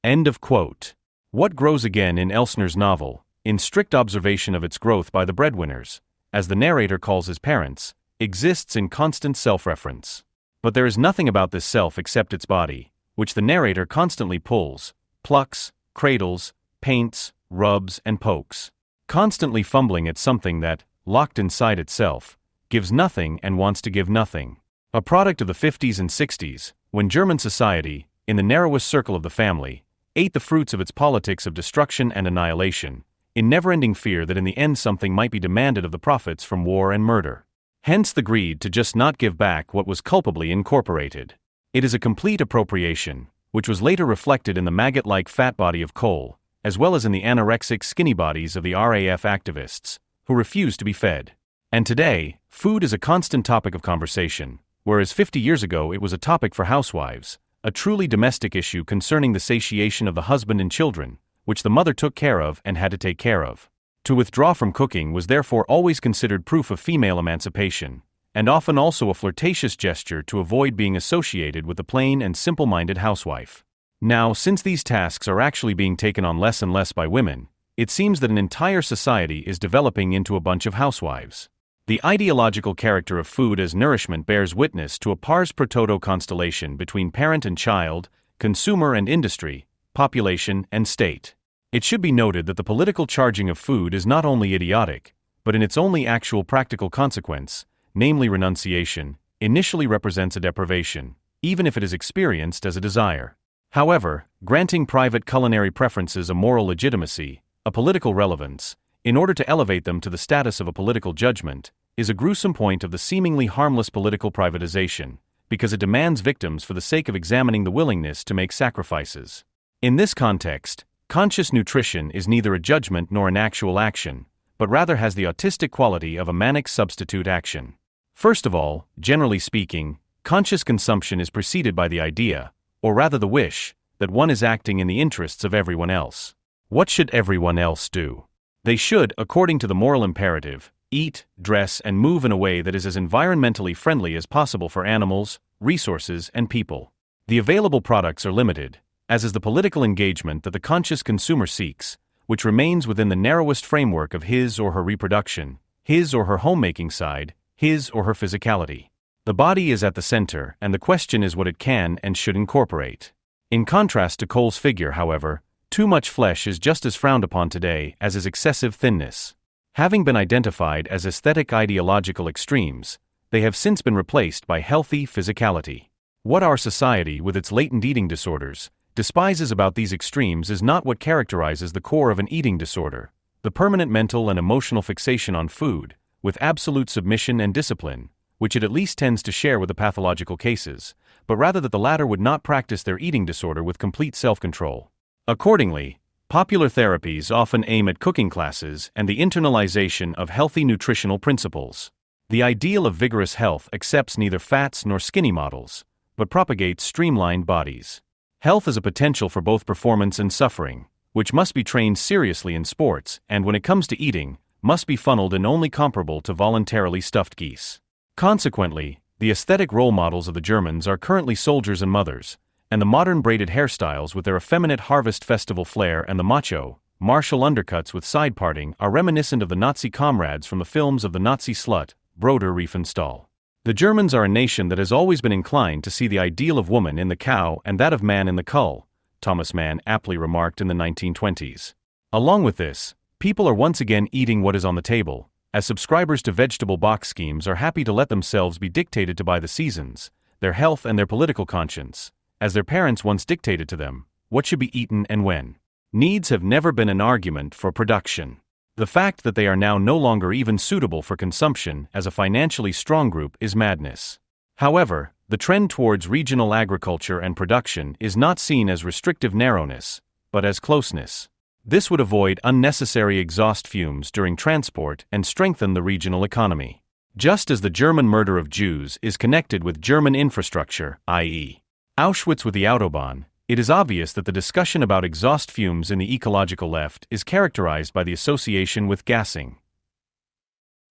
End of quote. What grows again in Elsner's novel, in strict observation of its growth by the breadwinners, as the narrator calls his parents, exists in constant self-reference. But there is nothing about this self except its body, which the narrator constantly pulls, plucks, cradles, paints, rubs, and pokes, constantly fumbling at something that, locked inside itself, gives nothing and wants to give nothing. A product of the 50s and 60s, when German society, in the narrowest circle of the family, ate the fruits of its politics of destruction and annihilation, in never-ending fear that in the end something might be demanded of the profits from war and murder. Hence the greed to just not give back what was culpably incorporated. It is a complete appropriation, which was later reflected in the maggot-like fat body of coal, as well as in the anorexic skinny bodies of the RAF activists, who refused to be fed. And today, food is a constant topic of conversation, whereas 50 years ago it was a topic for housewives, a truly domestic issue concerning the satiation of the husband and children, which the mother took care of and had to take care of. To withdraw from cooking was therefore always considered proof of female emancipation, and often also a flirtatious gesture to avoid being associated with the plain and simple-minded housewife. Now, since these tasks are actually being taken on less and less by women, it seems that an entire society is developing into a bunch of housewives. The ideological character of food as nourishment bears witness to a pars pro toto constellation between parent and child, consumer and industry, population and state. It should be noted that the political charging of food is not only idiotic, but in its only actual practical consequence, namely renunciation, initially represents a deprivation, even if it is experienced as a desire. However, granting private culinary preferences a moral legitimacy, a political relevance, in order to elevate them to the status of a political judgment, is a gruesome point of the seemingly harmless political privatization, because it demands victims for the sake of examining the willingness to make sacrifices. In this context, conscious nutrition is neither a judgment nor an actual action, but rather has the autistic quality of a manic substitute action. First of all, generally speaking, conscious consumption is preceded by the idea, or rather the wish, that one is acting in the interests of everyone else. What should everyone else do? They should, according to the moral imperative, eat, dress, and move in a way that is as environmentally friendly as possible for animals, resources, and people. The available products are limited, as is the political engagement that the conscious consumer seeks, which remains within the narrowest framework of his or her reproduction, his or her homemaking side, his or her physicality. The body is at the center, and the question is what it can and should incorporate. In contrast to Cole's figure, however, too much flesh is just as frowned upon today as is excessive thinness. Having been identified as aesthetic ideological extremes, they have since been replaced by healthy physicality. What our society, with its latent eating disorders, despises about these extremes is not what characterizes the core of an eating disorder, the permanent mental and emotional fixation on food, with absolute submission and discipline, which it at least tends to share with the pathological cases, but rather that the latter would not practice their eating disorder with complete self-control. Accordingly, popular therapies often aim at cooking classes and the internalization of healthy nutritional principles. The ideal of vigorous health accepts neither fats nor skinny models, but propagates streamlined bodies. Health is a potential for both performance and suffering, which must be trained seriously in sports, and when it comes to eating, must be funneled in only comparable to voluntarily stuffed geese. Consequently, the aesthetic role models of the Germans are currently soldiers and mothers, and the modern braided hairstyles with their effeminate harvest festival flair and the macho, martial undercuts with side parting are reminiscent of the Nazi comrades from the films of the Nazi slut, Broder Riefenstahl. The Germans are a nation that has always been inclined to see the ideal of woman in the cow and that of man in the cull, Thomas Mann aptly remarked in the 1920s. Along with this, people are once again eating what is on the table, as subscribers to vegetable box schemes are happy to let themselves be dictated to by the seasons, their health and their political conscience, as their parents once dictated to them, what should be eaten and when. Needs have never been an argument for production. The fact that they are now no longer even suitable for consumption as a financially strong group is madness. However, the trend towards regional agriculture and production is not seen as restrictive narrowness, but as closeness. This would avoid unnecessary exhaust fumes during transport and strengthen the regional economy. Just as the German murder of Jews is connected with German infrastructure, i.e., Auschwitz with the Autobahn, it is obvious that the discussion about exhaust fumes in the ecological left is characterized by the association with gassing.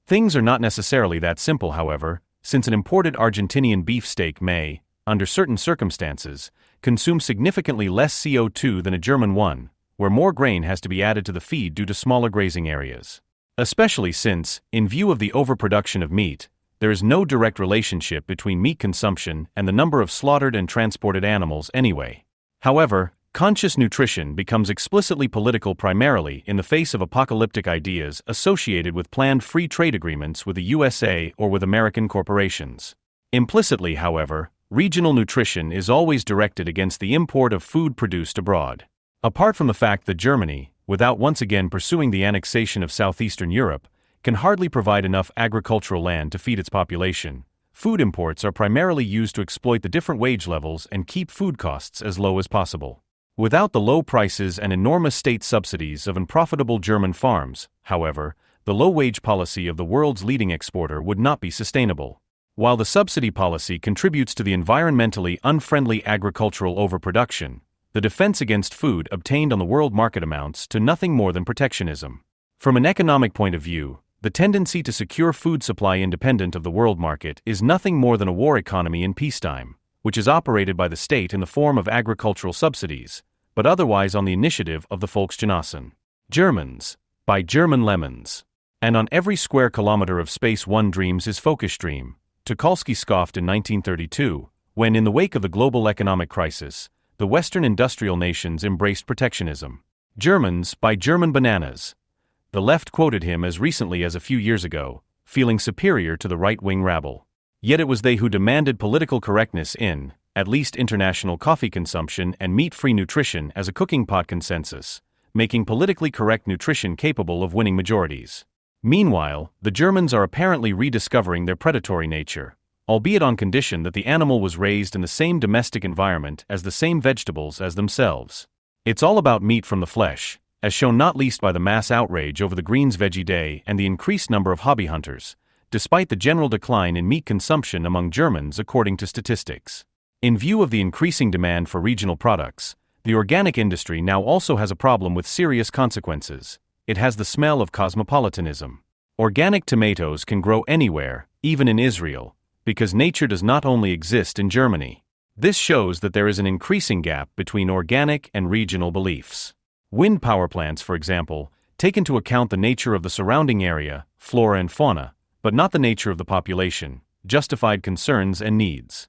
Things are not necessarily that simple, however, since an imported Argentinian beefsteak may, under certain circumstances, consume significantly less CO2 than a German one, where more grain has to be added to the feed due to smaller grazing areas. Especially since, in view of the overproduction of meat, there is no direct relationship between meat consumption and the number of slaughtered and transported animals anyway. However, conscious nutrition becomes explicitly political primarily in the face of apocalyptic ideas associated with planned free trade agreements with the USA or with American corporations. Implicitly, however, regional nutrition is always directed against the import of food produced abroad. Apart from the fact that Germany, without once again pursuing the annexation of southeastern Europe, can hardly provide enough agricultural land to feed its population, food imports are primarily used to exploit the different wage levels and keep food costs as low as possible. Without the low prices and enormous state subsidies of unprofitable German farms, however, the low-wage policy of the world's leading exporter would not be sustainable. While the subsidy policy contributes to the environmentally unfriendly agricultural overproduction, the defense against food obtained on the world market amounts to nothing more than protectionism. From an economic point of view, the tendency to secure food supply independent of the world market is nothing more than a war economy in peacetime, which is operated by the state in the form of agricultural subsidies, but otherwise on the initiative of the Volksgenossen. Germans, by German lemons. And on every square kilometer of space one dreams his focus dream, Tucholsky scoffed in 1932, when in the wake of the global economic crisis, the Western industrial nations embraced protectionism. Germans, by German bananas. The left quoted him as recently as a few years ago, feeling superior to the right-wing rabble. Yet it was they who demanded political correctness in, at least international coffee consumption and meat-free nutrition as a cooking pot consensus, making politically correct nutrition capable of winning majorities. Meanwhile, the Germans are apparently rediscovering their predatory nature, albeit on condition that the animal was raised in the same domestic environment as the same vegetables as themselves. It's all about meat from the flesh, as shown not least by the mass outrage over the Greens Veggie Day and the increased number of hobby hunters, despite the general decline in meat consumption among Germans according to statistics. In view of the increasing demand for regional products, the organic industry now also has a problem with serious consequences. It has the smell of cosmopolitanism. Organic tomatoes can grow anywhere, even in Israel, because nature does not only exist in Germany. This shows that there is an increasing gap between organic and regional beliefs. Wind power plants, for example, take into account the nature of the surrounding area, flora and fauna, but not the nature of the population, justified concerns and needs.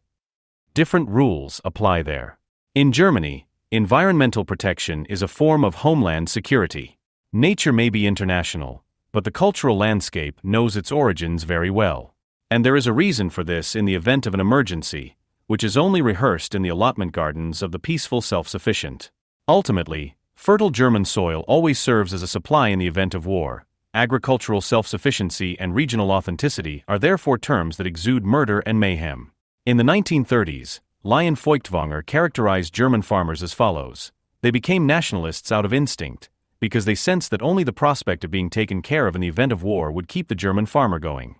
Different rules apply there. In Germany, environmental protection is a form of homeland security. Nature may be international, but the cultural landscape knows its origins very well. And there is a reason for this in the event of an emergency, which is only rehearsed in the allotment gardens of the peaceful self-sufficient. Ultimately, fertile German soil always serves as a supply in the event of war. Agricultural self-sufficiency and regional authenticity are therefore terms that exude murder and mayhem. In the 1930s, Lion Feuchtwanger characterized German farmers as follows: they became nationalists out of instinct, because they sensed that only the prospect of being taken care of in the event of war would keep the German farmer going.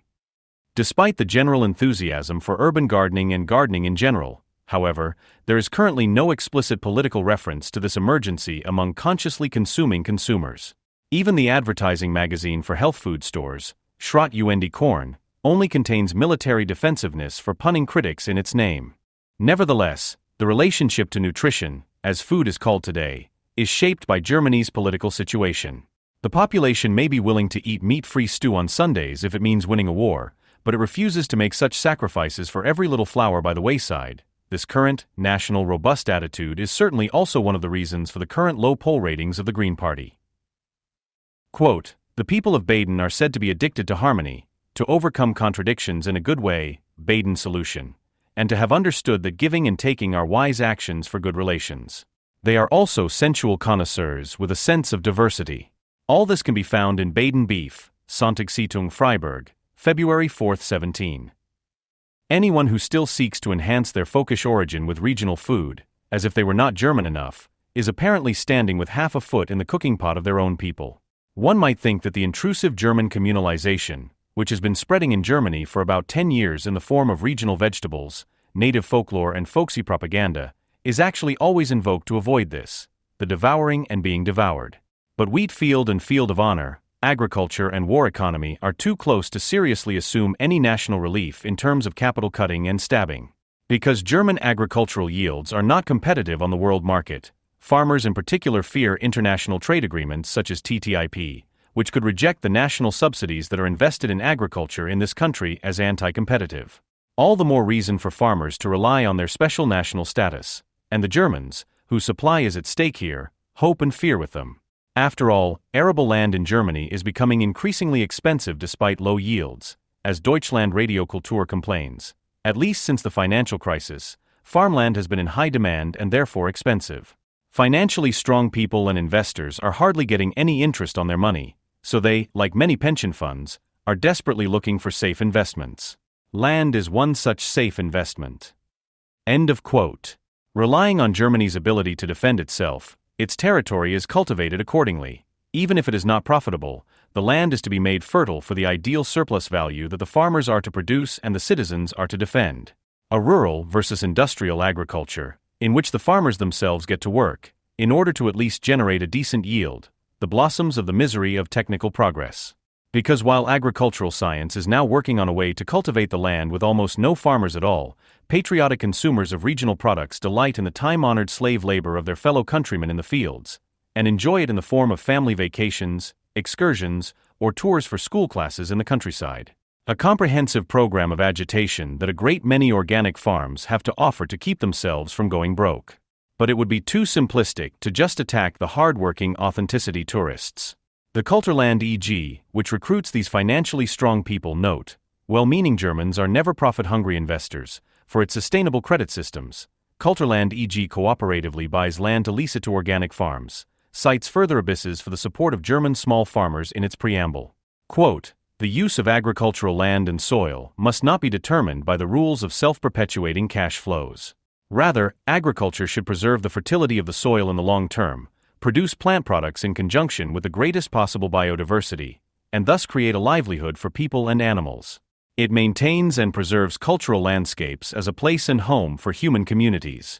Despite the general enthusiasm for urban gardening and gardening in general, however, there is currently no explicit political reference to this emergency among consciously consuming consumers. Even the advertising magazine for health food stores, Schrott und Korn, only contains military defensiveness for punning critics in its name. Nevertheless, the relationship to nutrition, as food is called today, is shaped by Germany's political situation. The population may be willing to eat meat-free stew on Sundays if it means winning a war, but it refuses to make such sacrifices for every little flower by the wayside. This current, national, robust attitude is certainly also one of the reasons for the current low poll ratings of the Green Party. Quote, "The people of Baden are said to be addicted to harmony, to overcome contradictions in a good way, Baden solution, and to have understood that giving and taking are wise actions for good relations. They are also sensual connoisseurs with a sense of diversity." All this can be found in Baden Beef, Sonntagszeitung Freiburg, February 4, 17. Anyone who still seeks to enhance their folkish origin with regional food, as if they were not German enough, is apparently standing with half a foot in the cooking pot of their own people. One might think that the intrusive German communalization, which has been spreading in Germany for about 10 years in the form of regional vegetables, native folklore and folksy propaganda, is actually always invoked to avoid this, the devouring and being devoured. But wheat field and field of honor, agriculture and war economy are too close to seriously assume any national relief in terms of capital cutting and stabbing. Because German agricultural yields are not competitive on the world market, farmers in particular fear international trade agreements such as TTIP, which could reject the national subsidies that are invested in agriculture in this country as anti-competitive. All the more reason for farmers to rely on their special national status, and the Germans, whose supply is at stake here, hope and fear with them. After all, arable land in Germany is becoming increasingly expensive despite low yields, as Deutschland Radiokultur complains. At least since the financial crisis, farmland has been in high demand and therefore expensive. Financially strong people and investors are hardly getting any interest on their money, so they, like many pension funds, are desperately looking for safe investments. Land is one such safe investment. End of quote. Relying on Germany's ability to defend itself, its territory is cultivated accordingly. Even if it is not profitable, the land is to be made fertile for the ideal surplus value that the farmers are to produce and the citizens are to defend. A rural versus industrial agriculture, in which the farmers themselves get to work, in order to at least generate a decent yield, the blossoms of the misery of technical progress. Because while agricultural science is now working on a way to cultivate the land with almost no farmers at all, patriotic consumers of regional products delight in the time-honored slave labor of their fellow countrymen in the fields, and enjoy it in the form of family vacations, excursions, or tours for school classes in the countryside. A comprehensive program of agitation that a great many organic farms have to offer to keep themselves from going broke. But it would be too simplistic to just attack the hard-working authenticity tourists. The Kulturland e.g., which recruits these financially strong people, note, well-meaning Germans are never profit-hungry investors, for its sustainable credit systems. Kulturland e.g. cooperatively buys land to lease it to organic farms, cites further abysses for the support of German small farmers in its preamble. Quote, "The use of agricultural land and soil must not be determined by the rules of self-perpetuating cash flows. Rather, agriculture should preserve the fertility of the soil in the long term, produce plant products in conjunction with the greatest possible biodiversity, and thus create a livelihood for people and animals. It maintains and preserves cultural landscapes as a place and home for human communities."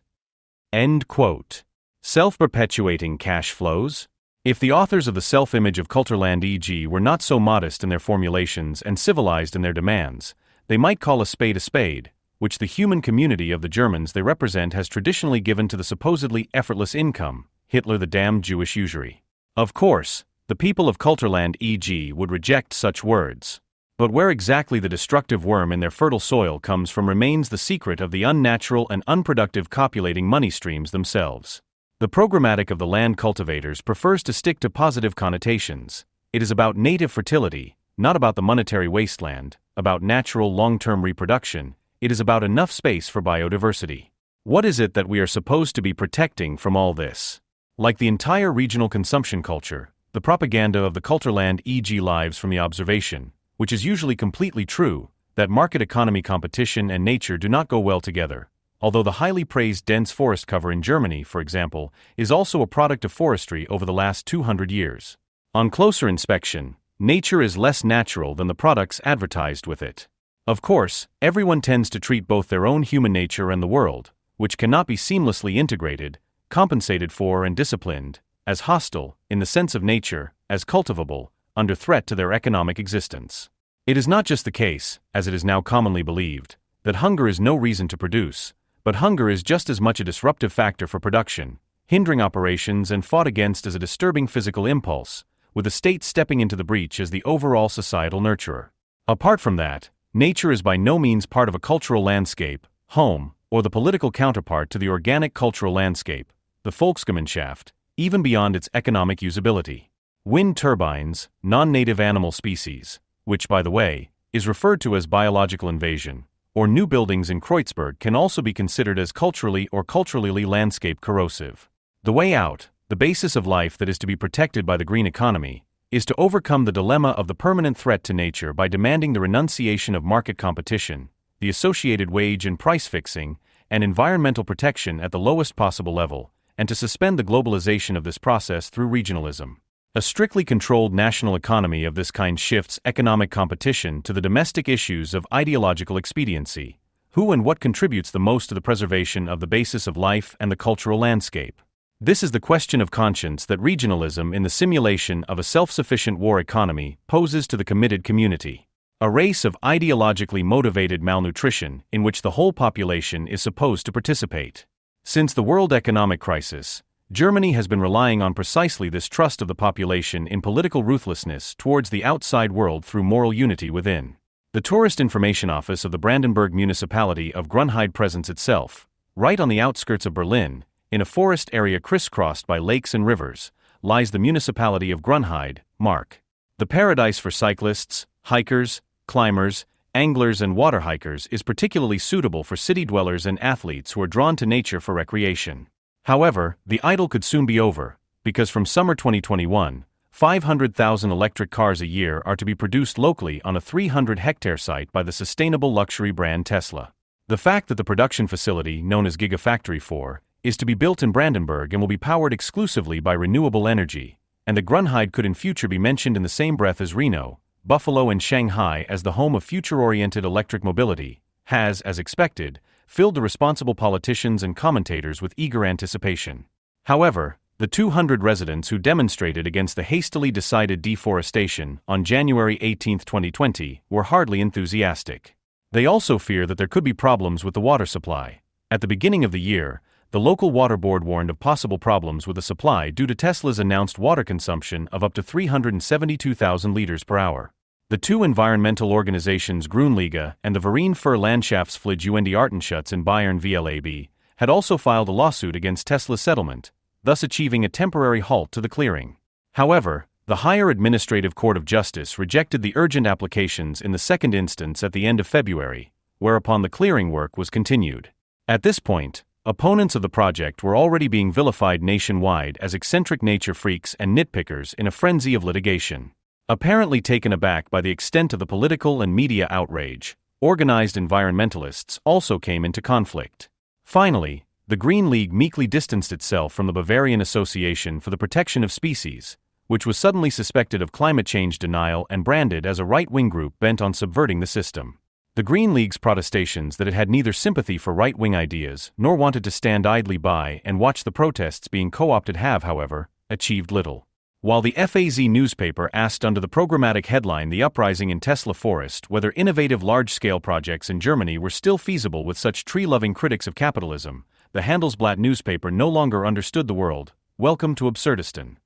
End quote. Self-perpetuating cash flows? If the authors of the self-image of Kulturland e.g. were not so modest in their formulations and civilized in their demands, they might call a spade, which the human community of the Germans they represent has traditionally given to the supposedly effortless income, Hitler the damned Jewish usury. Of course, the people of Kulturland e.g. would reject such words. But where exactly the destructive worm in their fertile soil comes from remains the secret of the unnatural and unproductive copulating money streams themselves. The programmatic of the land cultivators prefers to stick to positive connotations. It is about native fertility, not about the monetary wasteland, about natural long-term reproduction. It is about enough space for biodiversity. What is it that we are supposed to be protecting from all this? Like the entire regional consumption culture, the propaganda of the Kulturland, e.g. lives from the observation, which is usually completely true, that market economy competition and nature do not go well together, although the highly praised dense forest cover in Germany, for example, is also a product of forestry over the last 200 years. On closer inspection, nature is less natural than the products advertised with it. Of course, everyone tends to treat both their own human nature and the world, which cannot be seamlessly integrated, compensated for and disciplined, as hostile, in the sense of nature, as cultivable, under threat to their economic existence. It is not just the case, as it is now commonly believed, that hunger is no reason to produce, but hunger is just as much a disruptive factor for production, hindering operations and fought against as a disturbing physical impulse, with the state stepping into the breach as the overall societal nurturer. Apart from that, nature is by no means part of a cultural landscape, home, or the political counterpart to the organic cultural landscape, the Volksgemeinschaft, even beyond its economic usability. Wind turbines, non-native animal species, which, by the way, is referred to as biological invasion, or new buildings in Kreuzberg can also be considered as culturally or culturally landscape corrosive. The way out, the basis of life that is to be protected by the green economy, is to overcome the dilemma of the permanent threat to nature by demanding the renunciation of market competition, the associated wage and price fixing, and environmental protection at the lowest possible level, and to suspend the globalization of this process through regionalism. A strictly controlled national economy of this kind shifts economic competition to the domestic issues of ideological expediency, who and what contributes the most to the preservation of the basis of life and the cultural landscape. This is the question of conscience that regionalism in the simulation of a self-sufficient war economy poses to the committed community. A race of ideologically motivated malnutrition in which the whole population is supposed to participate. Since the world economic crisis, Germany has been relying on precisely this trust of the population in political ruthlessness towards the outside world through moral unity within. The Tourist Information Office of the Brandenburg municipality of Grünheide presents itself, right on the outskirts of Berlin, in a forest area crisscrossed by lakes and rivers, lies the municipality of Grünheide, Mark. The paradise for cyclists, hikers, climbers, anglers and water hikers is particularly suitable for city dwellers and athletes who are drawn to nature for recreation. However, the idyll could soon be over, because from summer 2021, 500,000 electric cars a year are to be produced locally on a 300-hectare site by the sustainable luxury brand Tesla. The fact that the production facility, known as Gigafactory 4, is to be built in Brandenburg and will be powered exclusively by renewable energy, and that Grünheide could in future be mentioned in the same breath as Reno, Buffalo and Shanghai as the home of future-oriented electric mobility, has, as expected, filled the responsible politicians and commentators with eager anticipation. However, the 200 residents who demonstrated against the hastily decided deforestation on January 18, 2020, were hardly enthusiastic. They also fear that there could be problems with the water supply. At the beginning of the year, the local water board warned of possible problems with the supply due to Tesla's announced water consumption of up to 372,000 liters per hour. The two environmental organizations Grünliga and the Verein für Landschaftspflege und Artenschutz in Bayern VLAB had also filed a lawsuit against Tesla's settlement, thus achieving a temporary halt to the clearing. However, the Higher Administrative Court of Justice rejected the urgent applications in the second instance at the end of February, whereupon the clearing work was continued. At this point, opponents of the project were already being vilified nationwide as eccentric nature freaks and nitpickers in a frenzy of litigation. Apparently taken aback by the extent of the political and media outrage, organized environmentalists also came into conflict. Finally, the Green League meekly distanced itself from the Bavarian Association for the Protection of Species, which was suddenly suspected of climate change denial and branded as a right-wing group bent on subverting the system. The Green League's protestations that it had neither sympathy for right-wing ideas nor wanted to stand idly by and watch the protests being co-opted have, however, achieved little. While the FAZ newspaper asked under the programmatic headline The Uprising in Tesla Forest whether innovative large-scale projects in Germany were still feasible with such tree-loving critics of capitalism, the Handelsblatt newspaper no longer understood the world. Welcome to Absurdistan.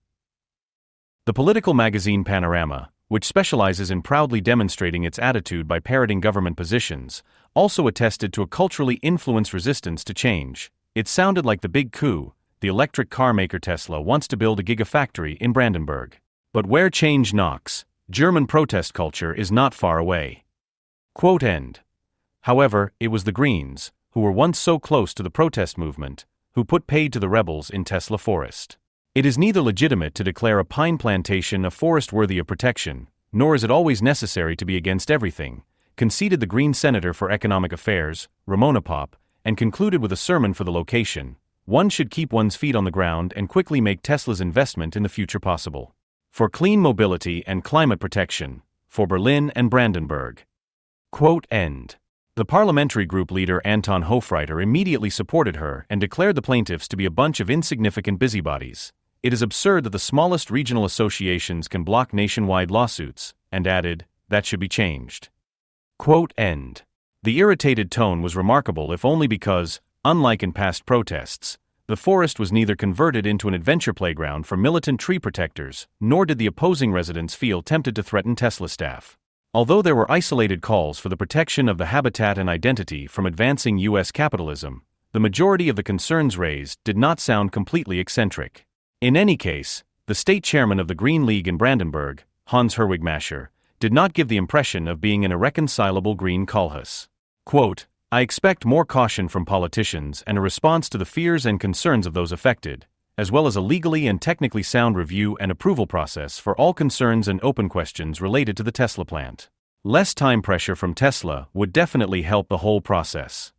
The political magazine Panorama, which specializes in proudly demonstrating its attitude by parroting government positions, also attested to a culturally influenced resistance to change. It sounded like the big coup. The electric car maker Tesla wants to build a gigafactory in Brandenburg. But where change knocks, German protest culture is not far away. Quote end. However, it was the Greens, who were once so close to the protest movement, who put paid to the rebels in Tesla Forest. It is neither legitimate to declare a pine plantation a forest worthy of protection, nor is it always necessary to be against everything, conceded the Green Senator for Economic Affairs, Ramona Popp, and concluded with a sermon for the location. One should keep one's feet on the ground and quickly make Tesla's investment in the future possible. For clean mobility and climate protection, for Berlin and Brandenburg. Quote end. The parliamentary group leader Anton Hofreiter immediately supported her and declared the plaintiffs to be a bunch of insignificant busybodies. It is absurd that the smallest regional associations can block nationwide lawsuits, and added, that should be changed. Quote end. The irritated tone was remarkable if only because, unlike in past protests, the forest was neither converted into an adventure playground for militant tree protectors, nor did the opposing residents feel tempted to threaten Tesla staff. Although there were isolated calls for the protection of the habitat and identity from advancing U.S. capitalism, the majority of the concerns raised did not sound completely eccentric. In any case, the state chairman of the Green League in Brandenburg, Hans-Herwig Mascher, did not give the impression of being an irreconcilable green Kulhus. Quote, I expect more caution from politicians and a response to the fears and concerns of those affected, as well as a legally and technically sound review and approval process for all concerns and open questions related to the Tesla plant. Less time pressure from Tesla would definitely help the whole process.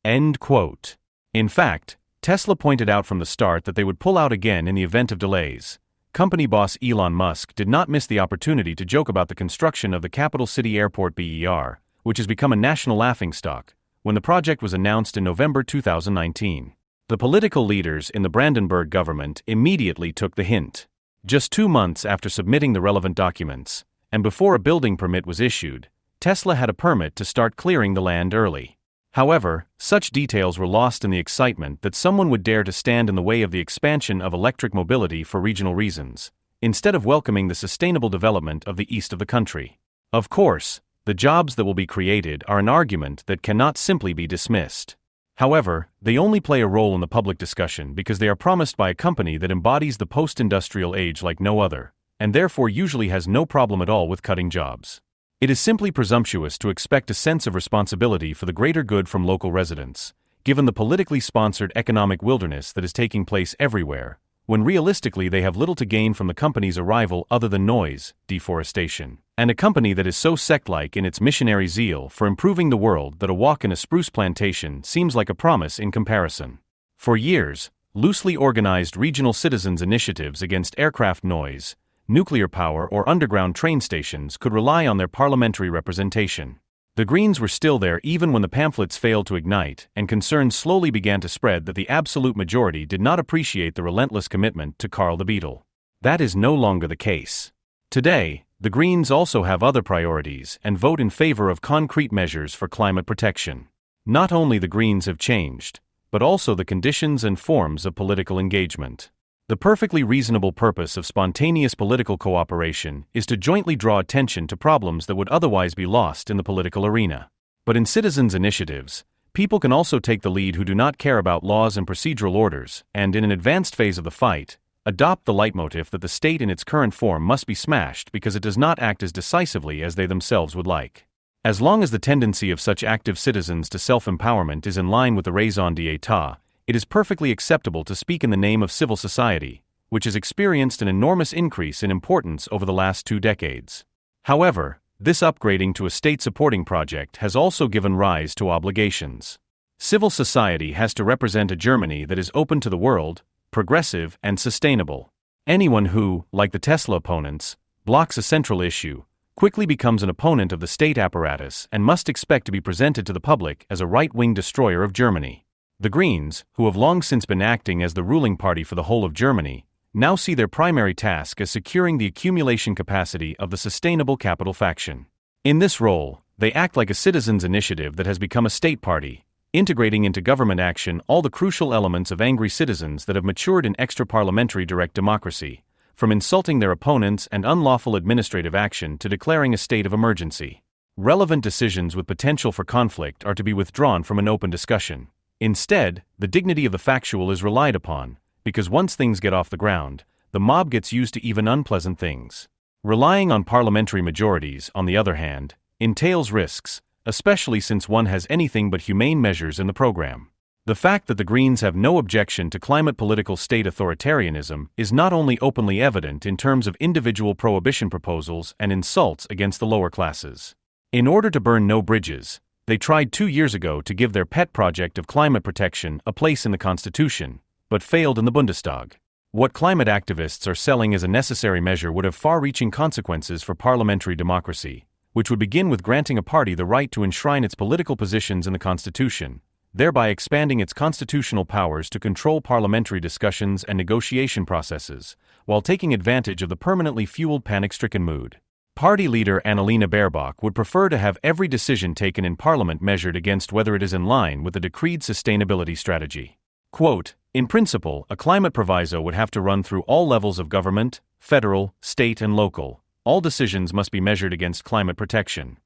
End quote. In fact, Tesla pointed out from the start that they would pull out again in the event of delays. Company boss Elon Musk did not miss the opportunity to joke about the construction of the capital city airport BER, which has become a national laughingstock, when the project was announced in November 2019. The political leaders in the Brandenburg government immediately took the hint. Just 2 months after submitting the relevant documents, and before a building permit was issued, Tesla had a permit to start clearing the land early. However, such details were lost in the excitement that someone would dare to stand in the way of the expansion of electric mobility for regional reasons, instead of welcoming the sustainable development of the east of the country. Of course, the jobs that will be created are an argument that cannot simply be dismissed. However, they only play a role in the public discussion because they are promised by a company that embodies the post-industrial age like no other, and therefore usually has no problem at all with cutting jobs. It is simply presumptuous to expect a sense of responsibility for the greater good from local residents, given the politically sponsored economic wilderness that is taking place everywhere, when realistically they have little to gain from the company's arrival other than noise, deforestation, and a company that is so sect-like in its missionary zeal for improving the world that a walk in a spruce plantation seems like a promise in comparison. For years, loosely organized regional citizens' initiatives against aircraft noise, nuclear power or underground train stations could rely on their parliamentary representation. The Greens were still there even when the pamphlets failed to ignite, and concerns slowly began to spread that the absolute majority did not appreciate the relentless commitment to Carl the Beetle. That is no longer the case. Today, the Greens also have other priorities and vote in favor of concrete measures for climate protection. Not only the Greens have changed, but also the conditions and forms of political engagement. The perfectly reasonable purpose of spontaneous political cooperation is to jointly draw attention to problems that would otherwise be lost in the political arena. But in citizens' initiatives, people can also take the lead who do not care about laws and procedural orders, and in an advanced phase of the fight, adopt the leitmotif that the state in its current form must be smashed because it does not act as decisively as they themselves would like. As long as the tendency of such active citizens to self-empowerment is in line with the raison d'etat, it is perfectly acceptable to speak in the name of civil society, which has experienced an enormous increase in importance over the last 2 decades. However, this upgrading to a state-supporting project has also given rise to obligations. Civil society has to represent a Germany that is open to the world, progressive and sustainable. Anyone who, like the Tesla opponents, blocks a central issue, quickly becomes an opponent of the state apparatus and must expect to be presented to the public as a right-wing destroyer of Germany. The Greens, who have long since been acting as the ruling party for the whole of Germany, now see their primary task as securing the accumulation capacity of the sustainable capital faction. In this role, they act like a citizens' initiative that has become a state party, integrating into government action all the crucial elements of angry citizens that have matured in extra-parliamentary direct democracy, from insulting their opponents and unlawful administrative action to declaring a state of emergency. Relevant decisions with potential for conflict are to be withdrawn from an open discussion. Instead, the dignity of the factual is relied upon, because once things get off the ground, the mob gets used to even unpleasant things. Relying on parliamentary majorities, on the other hand, entails risks, especially since one has anything but humane measures in the program. The fact that the Greens have no objection to climate political state authoritarianism is not only openly evident in terms of individual prohibition proposals and insults against the lower classes. In order to burn no bridges, they tried 2 years ago to give their pet project of climate protection a place in the Constitution, but failed in the Bundestag. What climate activists are selling as a necessary measure would have far-reaching consequences for parliamentary democracy, which would begin with granting a party the right to enshrine its political positions in the Constitution, thereby expanding its constitutional powers to control parliamentary discussions and negotiation processes, while taking advantage of the permanently fueled panic-stricken mood. Party leader Annalena Baerbock would prefer to have every decision taken in Parliament measured against whether it is in line with the decreed sustainability strategy. Quote, "In principle, a climate proviso would have to run through all levels of government, federal, state and local. All decisions must be measured against climate protection."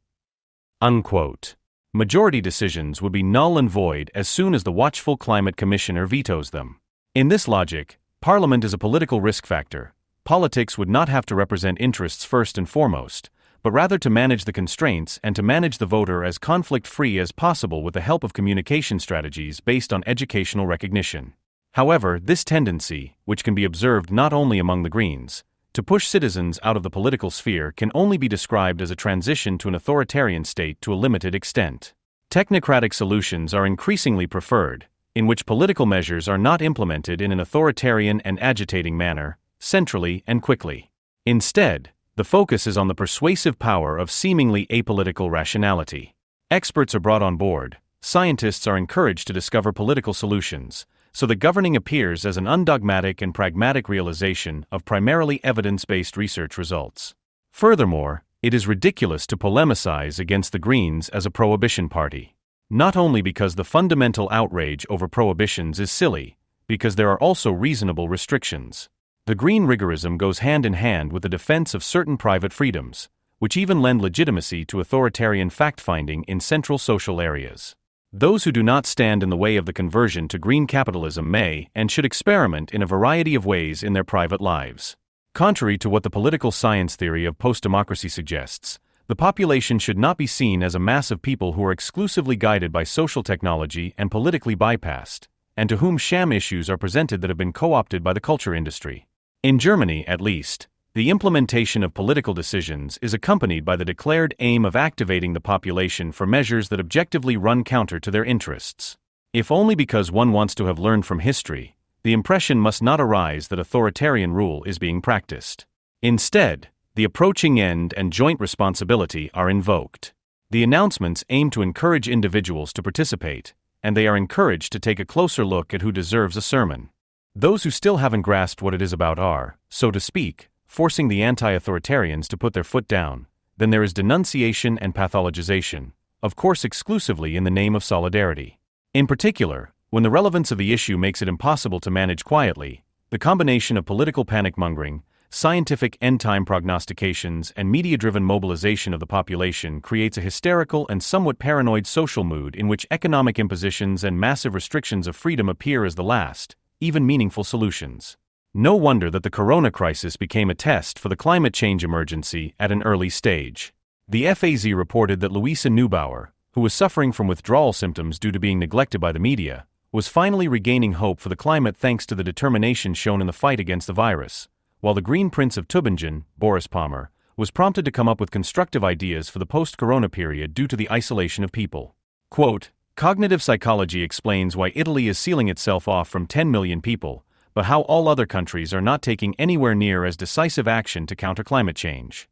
Unquote. Majority decisions would be null and void as soon as the watchful climate commissioner vetoes them. In this logic, Parliament is a political risk factor. Politics would not have to represent interests first and foremost, but rather to manage the constraints and to manage the voter as conflict-free as possible with the help of communication strategies based on educational recognition. However, this tendency, which can be observed not only among the Greens, to push citizens out of the political sphere can only be described as a transition to an authoritarian state to a limited extent. Technocratic solutions are increasingly preferred, in which political measures are not implemented in an authoritarian and agitating manner, centrally and quickly. Instead, the focus is on the persuasive power of seemingly apolitical rationality. Experts are brought on board, scientists are encouraged to discover political solutions, so that governing appears as an undogmatic and pragmatic realization of primarily evidence-based research results. Furthermore, it is ridiculous to polemicize against the Greens as a prohibition party. Not only because the fundamental outrage over prohibitions is silly, because there are also reasonable restrictions. The Green rigorism goes hand in hand with the defense of certain private freedoms, which even lend legitimacy to authoritarian fact-finding in central social areas. Those who do not stand in the way of the conversion to green capitalism may and should experiment in a variety of ways in their private lives. Contrary to what the political science theory of post-democracy suggests, the population should not be seen as a mass of people who are exclusively guided by social technology and politically bypassed, and to whom sham issues are presented that have been co-opted by the culture industry. In Germany, at least, the implementation of political decisions is accompanied by the declared aim of activating the population for measures that objectively run counter to their interests. If only because one wants to have learned from history, the impression must not arise that authoritarian rule is being practiced. Instead, the approaching end and joint responsibility are invoked. The announcements aim to encourage individuals to participate, and they are encouraged to take a closer look at who deserves a sermon. Those who still haven't grasped what it is about are, so to speak, forcing the anti-authoritarians to put their foot down. Then there is denunciation and pathologization, of course exclusively in the name of solidarity. In particular, when the relevance of the issue makes it impossible to manage quietly, the combination of political panic-mongering, scientific end-time prognostications, and media-driven mobilization of the population creates a hysterical and somewhat paranoid social mood in which economic impositions and massive restrictions of freedom appear as the last, even meaningful solutions. No wonder that the corona crisis became a test for the climate change emergency at an early stage. The FAZ reported that Luisa Neubauer, who was suffering from withdrawal symptoms due to being neglected by the media, was finally regaining hope for the climate thanks to the determination shown in the fight against the virus, while the Green Prince of Tübingen, Boris Palmer, was prompted to come up with constructive ideas for the post-corona period due to the isolation of people. Quote, "Cognitive psychology explains why Italy is sealing itself off from 10 million people, but how all other countries are not taking anywhere near as decisive action to counter climate change."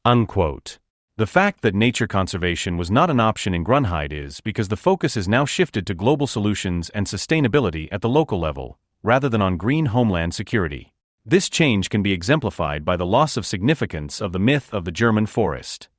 Unquote. The fact that nature conservation was not an option in Greenified is because the focus is now shifted to global solutions and sustainability at the local level, rather than on green homeland security. This change can be exemplified by the loss of significance of the myth of the German forest.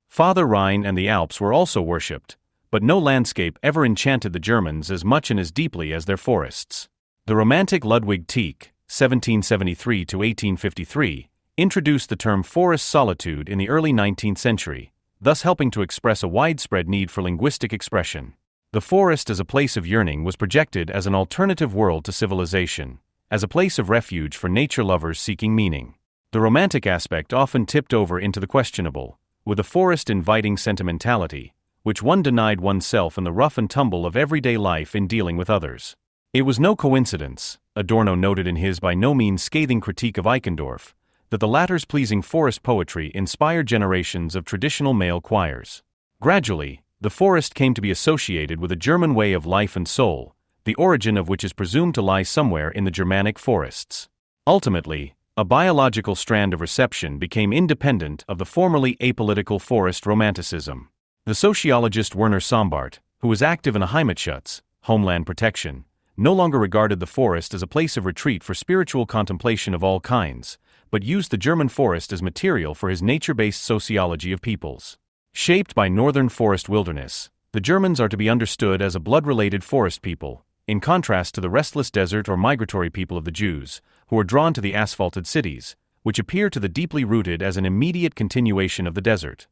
Father Rhine and the Alps were also worshipped, but no landscape ever enchanted the Germans as much and as deeply as their forests. The Romantic Ludwig Tieck, 1773–1853, introduced the term forest solitude in the early 19th century, thus helping to express a widespread need for linguistic expression. The forest as a place of yearning was projected as an alternative world to civilization, as a place of refuge for nature lovers seeking meaning. The romantic aspect often tipped over into the questionable, with the forest inviting sentimentality, which one denied oneself in the rough and tumble of everyday life in dealing with others. It was no coincidence, Adorno noted in his by no means scathing critique of Eichendorff, that the latter's pleasing forest poetry inspired generations of traditional male choirs. Gradually, the forest came to be associated with a German way of life and soul, the origin of which is presumed to lie somewhere in the Germanic forests. Ultimately, a biological strand of reception became independent of the formerly apolitical forest romanticism. The sociologist Werner Sombart, who was active in the Heimatschutz, homeland protection, no longer regarded the forest as a place of retreat for spiritual contemplation of all kinds, but used the German forest as material for his nature-based sociology of peoples. Shaped by northern forest wilderness, the Germans are to be understood as a blood-related forest people, in contrast to the restless desert or migratory people of the Jews, who are drawn to the asphalted cities, which appear to the deeply rooted as an immediate continuation of the desert.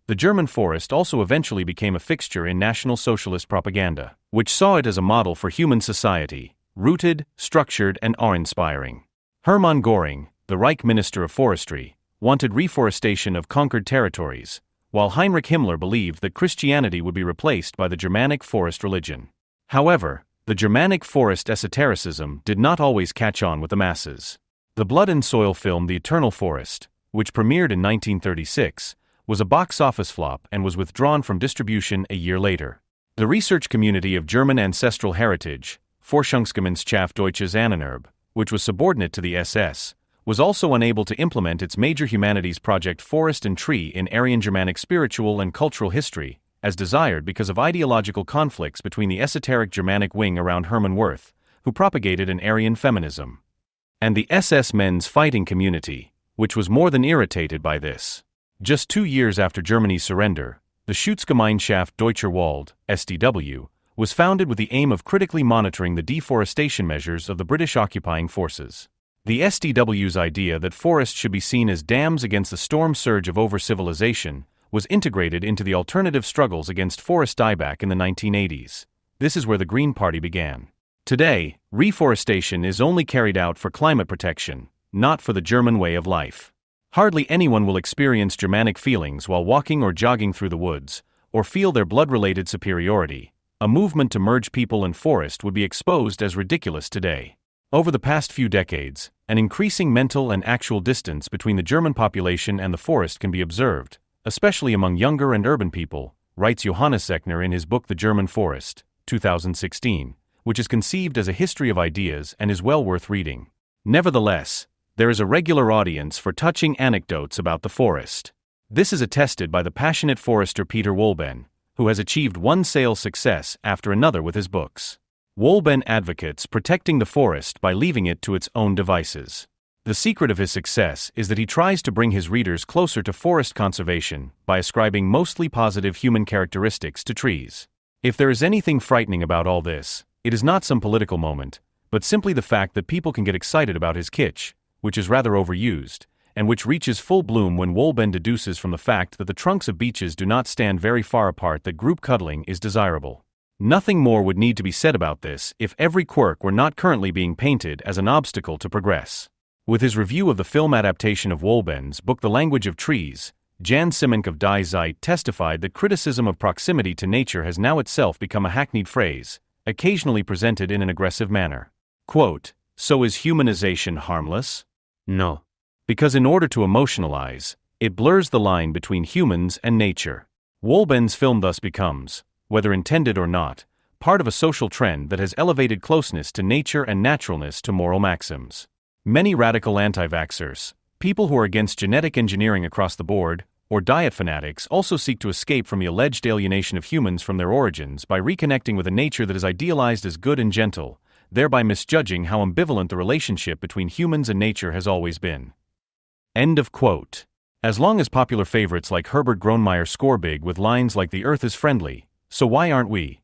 The German forest also eventually became a fixture in National Socialist propaganda, which saw it as a model for human society, rooted, structured, and awe-inspiring. Hermann Göring, the Reich Minister of Forestry, wanted reforestation of conquered territories, while Heinrich Himmler believed that Christianity would be replaced by the Germanic forest religion. However, the Germanic forest esotericism did not always catch on with the masses. The Blood and Soil film The Eternal Forest, which premiered in 1936, was a box office flop and was withdrawn from distribution a year later. The research community of German ancestral heritage, Forschungsgemeinschaft Deutsches Ahnenerbe, which was subordinate to the SS, was also unable to implement its major humanities project Forest and Tree in Aryan Germanic spiritual and cultural history, as desired because of ideological conflicts between the esoteric Germanic wing around Hermann Wirth, who propagated an Aryan feminism, and the SS men's fighting community, which was more than irritated by this. Just 2 years after Germany's surrender, the Schutzgemeinschaft Deutscher Wald, SDW, was founded with the aim of critically monitoring the deforestation measures of the British occupying forces. The SDW's idea that forests should be seen as dams against the storm surge of over-civilization was integrated into the alternative struggles against forest dieback in the 1980s. This is where the Green Party began. Today, reforestation is only carried out for climate protection, not for the German way of life. Hardly anyone will experience Germanic feelings while walking or jogging through the woods, or feel their blood-related superiority. A movement to merge people and forest would be exposed as ridiculous today. Over the past few decades, an increasing mental and actual distance between the German population and the forest can be observed, especially among younger and urban people, writes Johannes Zechner in his book The German Forest, 2016, which is conceived as a history of ideas and is well worth reading. Nevertheless, there is a regular audience for touching anecdotes about the forest. This is attested by the passionate forester Peter Wollben, who has achieved one sales success after another with his books. Wollben advocates protecting the forest by leaving it to its own devices. The secret of his success is that he tries to bring his readers closer to forest conservation by ascribing mostly positive human characteristics to trees. If there is anything frightening about all this, it is not some political moment, but simply the fact that people can get excited about his kitsch, which is rather overused, and which reaches full bloom when Wollben deduces from the fact that the trunks of beeches do not stand very far apart that group cuddling is desirable. Nothing more would need to be said about this if every quirk were not currently being painted as an obstacle to progress. With his review of the film adaptation of Wollben's book The Language of Trees, Jan Simonk of Die Zeit testified that criticism of proximity to nature has now itself become a hackneyed phrase, occasionally presented in an aggressive manner. Quote, "So is humanization harmless? No. Because in order to emotionalize, it blurs the line between humans and nature." Wollben's film thus becomes, whether intended or not, part of a social trend that has elevated closeness to nature and naturalness to moral maxims. Many radical anti-vaxxers, people who are against genetic engineering across the board, or diet fanatics also seek to escape from the alleged alienation of humans from their origins by reconnecting with a nature that is idealized as good and gentle, thereby misjudging how ambivalent the relationship between humans and nature has always been. End of quote. As long as popular favorites like Herbert Grönemeyer score big with lines like "The Earth is friendly, so why aren't we?"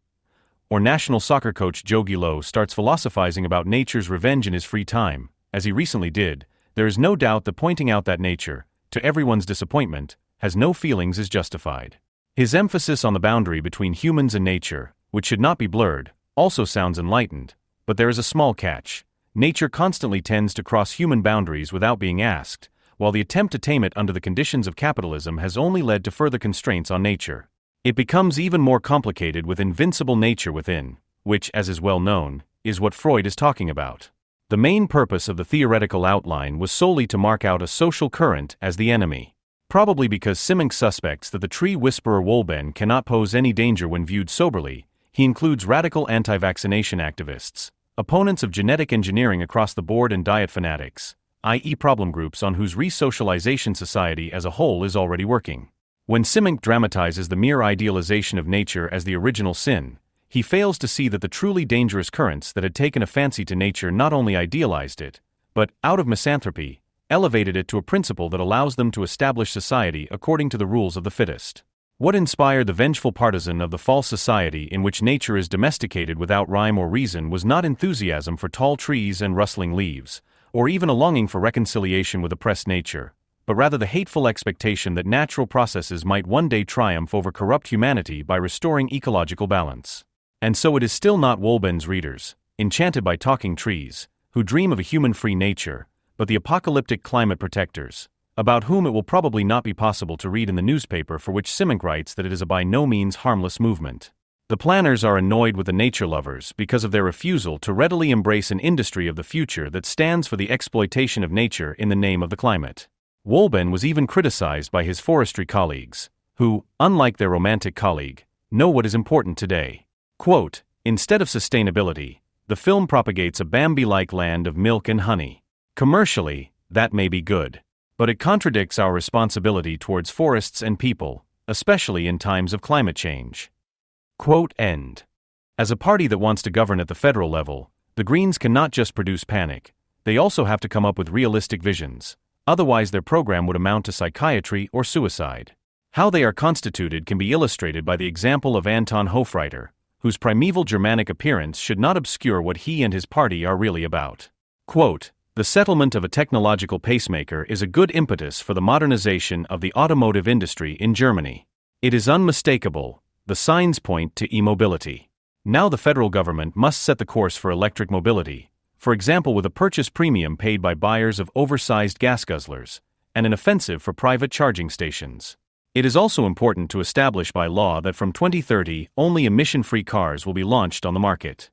or national soccer coach Joe Guillot starts philosophizing about nature's revenge in his free time, as he recently did, there is no doubt that pointing out that nature, to everyone's disappointment, has no feelings is justified. His emphasis on the boundary between humans and nature, which should not be blurred, also sounds enlightened, but there is a small catch. nature constantly tends to cross human boundaries without being asked, while the attempt to tame it under the conditions of capitalism has only led to further constraints on nature. It becomes even more complicated with invincible nature within, which, as is well known, is what Freud is talking about. The main purpose of the theoretical outline was solely to mark out a social current as the enemy. Probably because Simek suspects that the tree whisperer Wolben cannot pose any danger when viewed soberly, he includes radical anti-vaccination activists, opponents of genetic engineering across the board, and diet fanatics, i.e. problem groups on whose re-socialization society as a whole is already working. When Simek dramatizes the mere idealization of nature as the original sin, he fails to see that the truly dangerous currents that had taken a fancy to nature not only idealized it, but, out of misanthropy, elevated it to a principle that allows them to establish society according to the rules of the fittest. What inspired the vengeful partisan of the false society in which nature is domesticated without rhyme or reason was not enthusiasm for tall trees and rustling leaves, or even a longing for reconciliation with oppressed nature, but rather the hateful expectation that natural processes might one day triumph over corrupt humanity by restoring ecological balance. And so it is still not Wolben's readers, enchanted by talking trees, who dream of a human-free nature, but the apocalyptic climate protectors, about whom it will probably not be possible to read in the newspaper, for which Simek writes that it is a by no means harmless movement. The planners are annoyed with the nature lovers because of their refusal to readily embrace an industry of the future that stands for the exploitation of nature in the name of the climate. Wolben was even criticized by his forestry colleagues, who, unlike their romantic colleague, know what is important today. Quote, "Instead of sustainability, the film propagates a Bambi-like land of milk and honey. Commercially, that may be good, but it contradicts our responsibility towards forests and people, especially in times of climate change." Quote end. As a party that wants to govern at the federal level, the Greens cannot just produce panic, they also have to come up with realistic visions, otherwise their program would amount to psychiatry or suicide. How they are constituted can be illustrated by the example of Anton Hofreiter, whose primeval Germanic appearance should not obscure what he and his party are really about. Quote, "The settlement of a technological pacemaker is a good impetus for the modernization of the automotive industry in Germany. It is unmistakable, the signs point to e-mobility. Now the federal government must set the course for electric mobility, for example with a purchase premium paid by buyers of oversized gas guzzlers, and an offensive for private charging stations. It is also important to establish by law that from 2030 only emission-free cars will be launched on the market."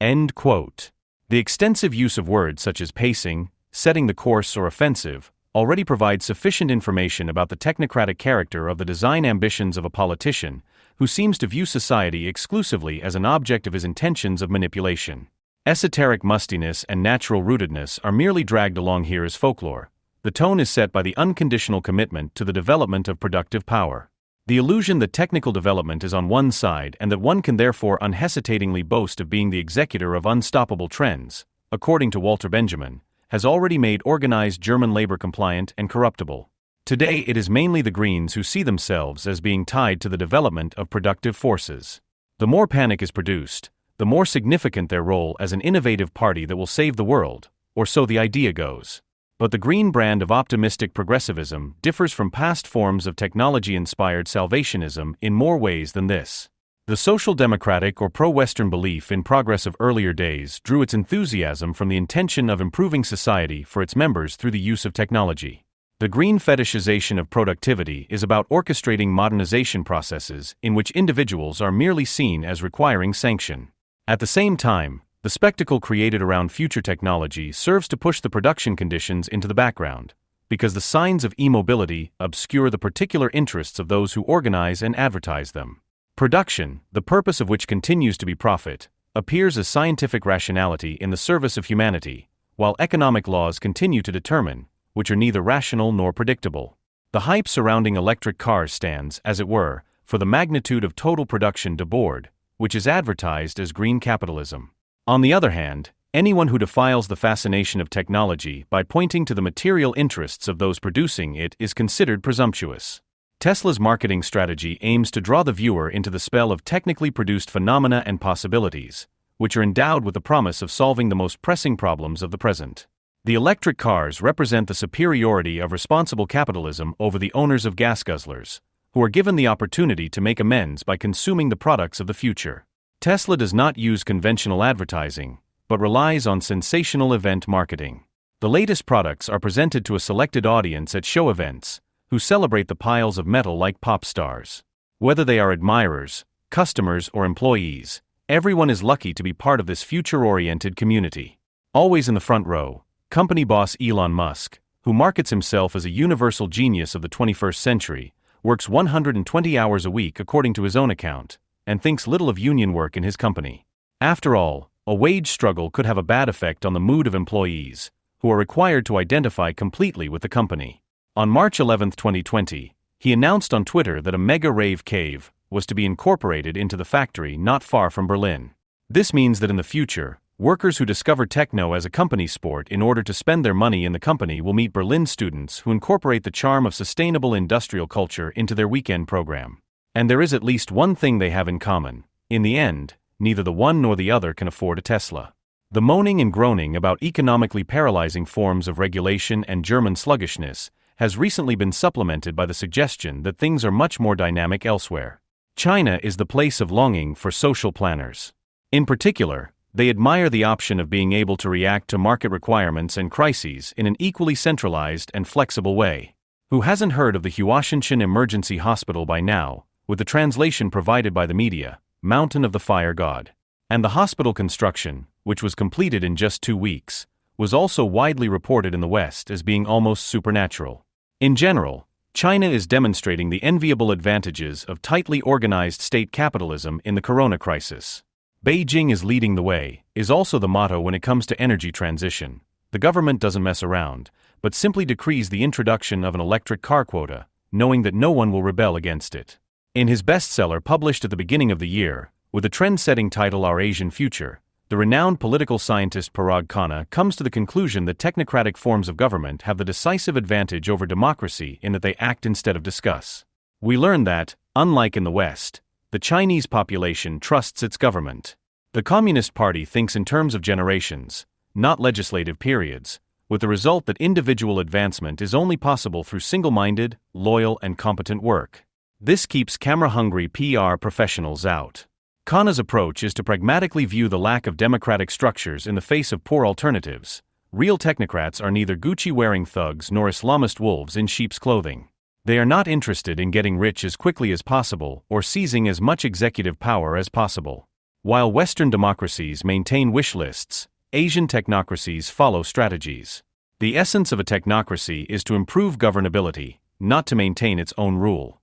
End quote. The extensive use of words such as pacing, setting the course, or offensive already provides sufficient information about the technocratic character of the design ambitions of a politician who seems to view society exclusively as an object of his intentions of manipulation. Esoteric mustiness and natural rootedness are merely dragged along here as folklore. The tone is set by the unconditional commitment to the development of productive power. The illusion that technical development is on one side and that one can therefore unhesitatingly boast of being the executor of unstoppable trends, according to Walter Benjamin, has already made organized German labor compliant and corruptible. Today it is mainly the Greens who see themselves as being tied to the development of productive forces. The more panic is produced, the more significant their role as an innovative party that will save the world, or so the idea goes. But the Green brand of optimistic progressivism differs from past forms of technology-inspired salvationism in more ways than this. The social democratic or pro-Western belief in progress of earlier days drew its enthusiasm from the intention of improving society for its members through the use of technology. The Green fetishization of productivity is about orchestrating modernization processes in which individuals are merely seen as requiring sanction. At the same time, the spectacle created around future technology serves to push the production conditions into the background, because the signs of e-mobility obscure the particular interests of those who organize and advertise them. Production, the purpose of which continues to be profit, appears as scientific rationality in the service of humanity, while economic laws continue to determine, which are neither rational nor predictable. The hype surrounding electric cars stands, as it were, for the magnitude of total production de board, which is advertised as green capitalism. On the other hand, anyone who defiles the fascination of technology by pointing to the material interests of those producing it is considered presumptuous. Tesla's marketing strategy aims to draw the viewer into the spell of technically produced phenomena and possibilities, which are endowed with the promise of solving the most pressing problems of the present. The electric cars represent the superiority of responsible capitalism over the owners of gas guzzlers, who are given the opportunity to make amends by consuming the products of the future. Tesla does not use conventional advertising, but relies on sensational event marketing. The latest products are presented to a selected audience at show events, who celebrate the piles of metal like pop stars. Whether they are admirers, customers, or employees, everyone is lucky to be part of this future-oriented community. Always in the front row, company boss Elon Musk, who markets himself as a universal genius of the 21st century, works 120 hours a week according to his own account, and thinks little of union work in his company. After all, a wage struggle could have a bad effect on the mood of employees, who are required to identify completely with the company. On March 11, 2020, he announced on Twitter that a mega rave cave was to be incorporated into the factory not far from Berlin. This means that in the future, workers who discover techno as a company sport in order to spend their money in the company will meet Berlin students who incorporate the charm of sustainable industrial culture into their weekend program. And there is at least one thing they have in common. In the end, neither the one nor the other can afford a Tesla. The moaning and groaning about economically paralyzing forms of regulation and German sluggishness has recently been supplemented by the suggestion that things are much more dynamic elsewhere. China is the place of longing for social planners. In particular, they admire the option of being able to react to market requirements and crises in an equally centralized and flexible way. Who hasn't heard of the Huashinshan Emergency Hospital by now, with the translation provided by the media, Mountain of the Fire God? And the hospital construction, which was completed in just 2 weeks, was also widely reported in the West as being almost supernatural. In general, China is demonstrating the enviable advantages of tightly organized state capitalism in the corona crisis. Beijing is leading the way, is also the motto when it comes to energy transition. The government doesn't mess around, but simply decrees the introduction of an electric car quota, knowing that no one will rebel against it. In his bestseller published at the beginning of the year, with the trend-setting title Our Asian Future, the renowned political scientist Parag Khanna comes to the conclusion that technocratic forms of government have the decisive advantage over democracy in that they act instead of discuss. We learn that, unlike in the West, the Chinese population trusts its government. The Communist Party thinks in terms of generations, not legislative periods, with the result that individual advancement is only possible through single-minded, loyal, and competent work. This keeps camera-hungry PR professionals out. Khanna's approach is to pragmatically view the lack of democratic structures in the face of poor alternatives. Real technocrats are neither Gucci-wearing thugs nor Islamist wolves in sheep's clothing. They are not interested in getting rich as quickly as possible or seizing as much executive power as possible. While Western democracies maintain wish lists, Asian technocracies follow strategies. The essence of a technocracy is to improve governability, not to maintain its own rule.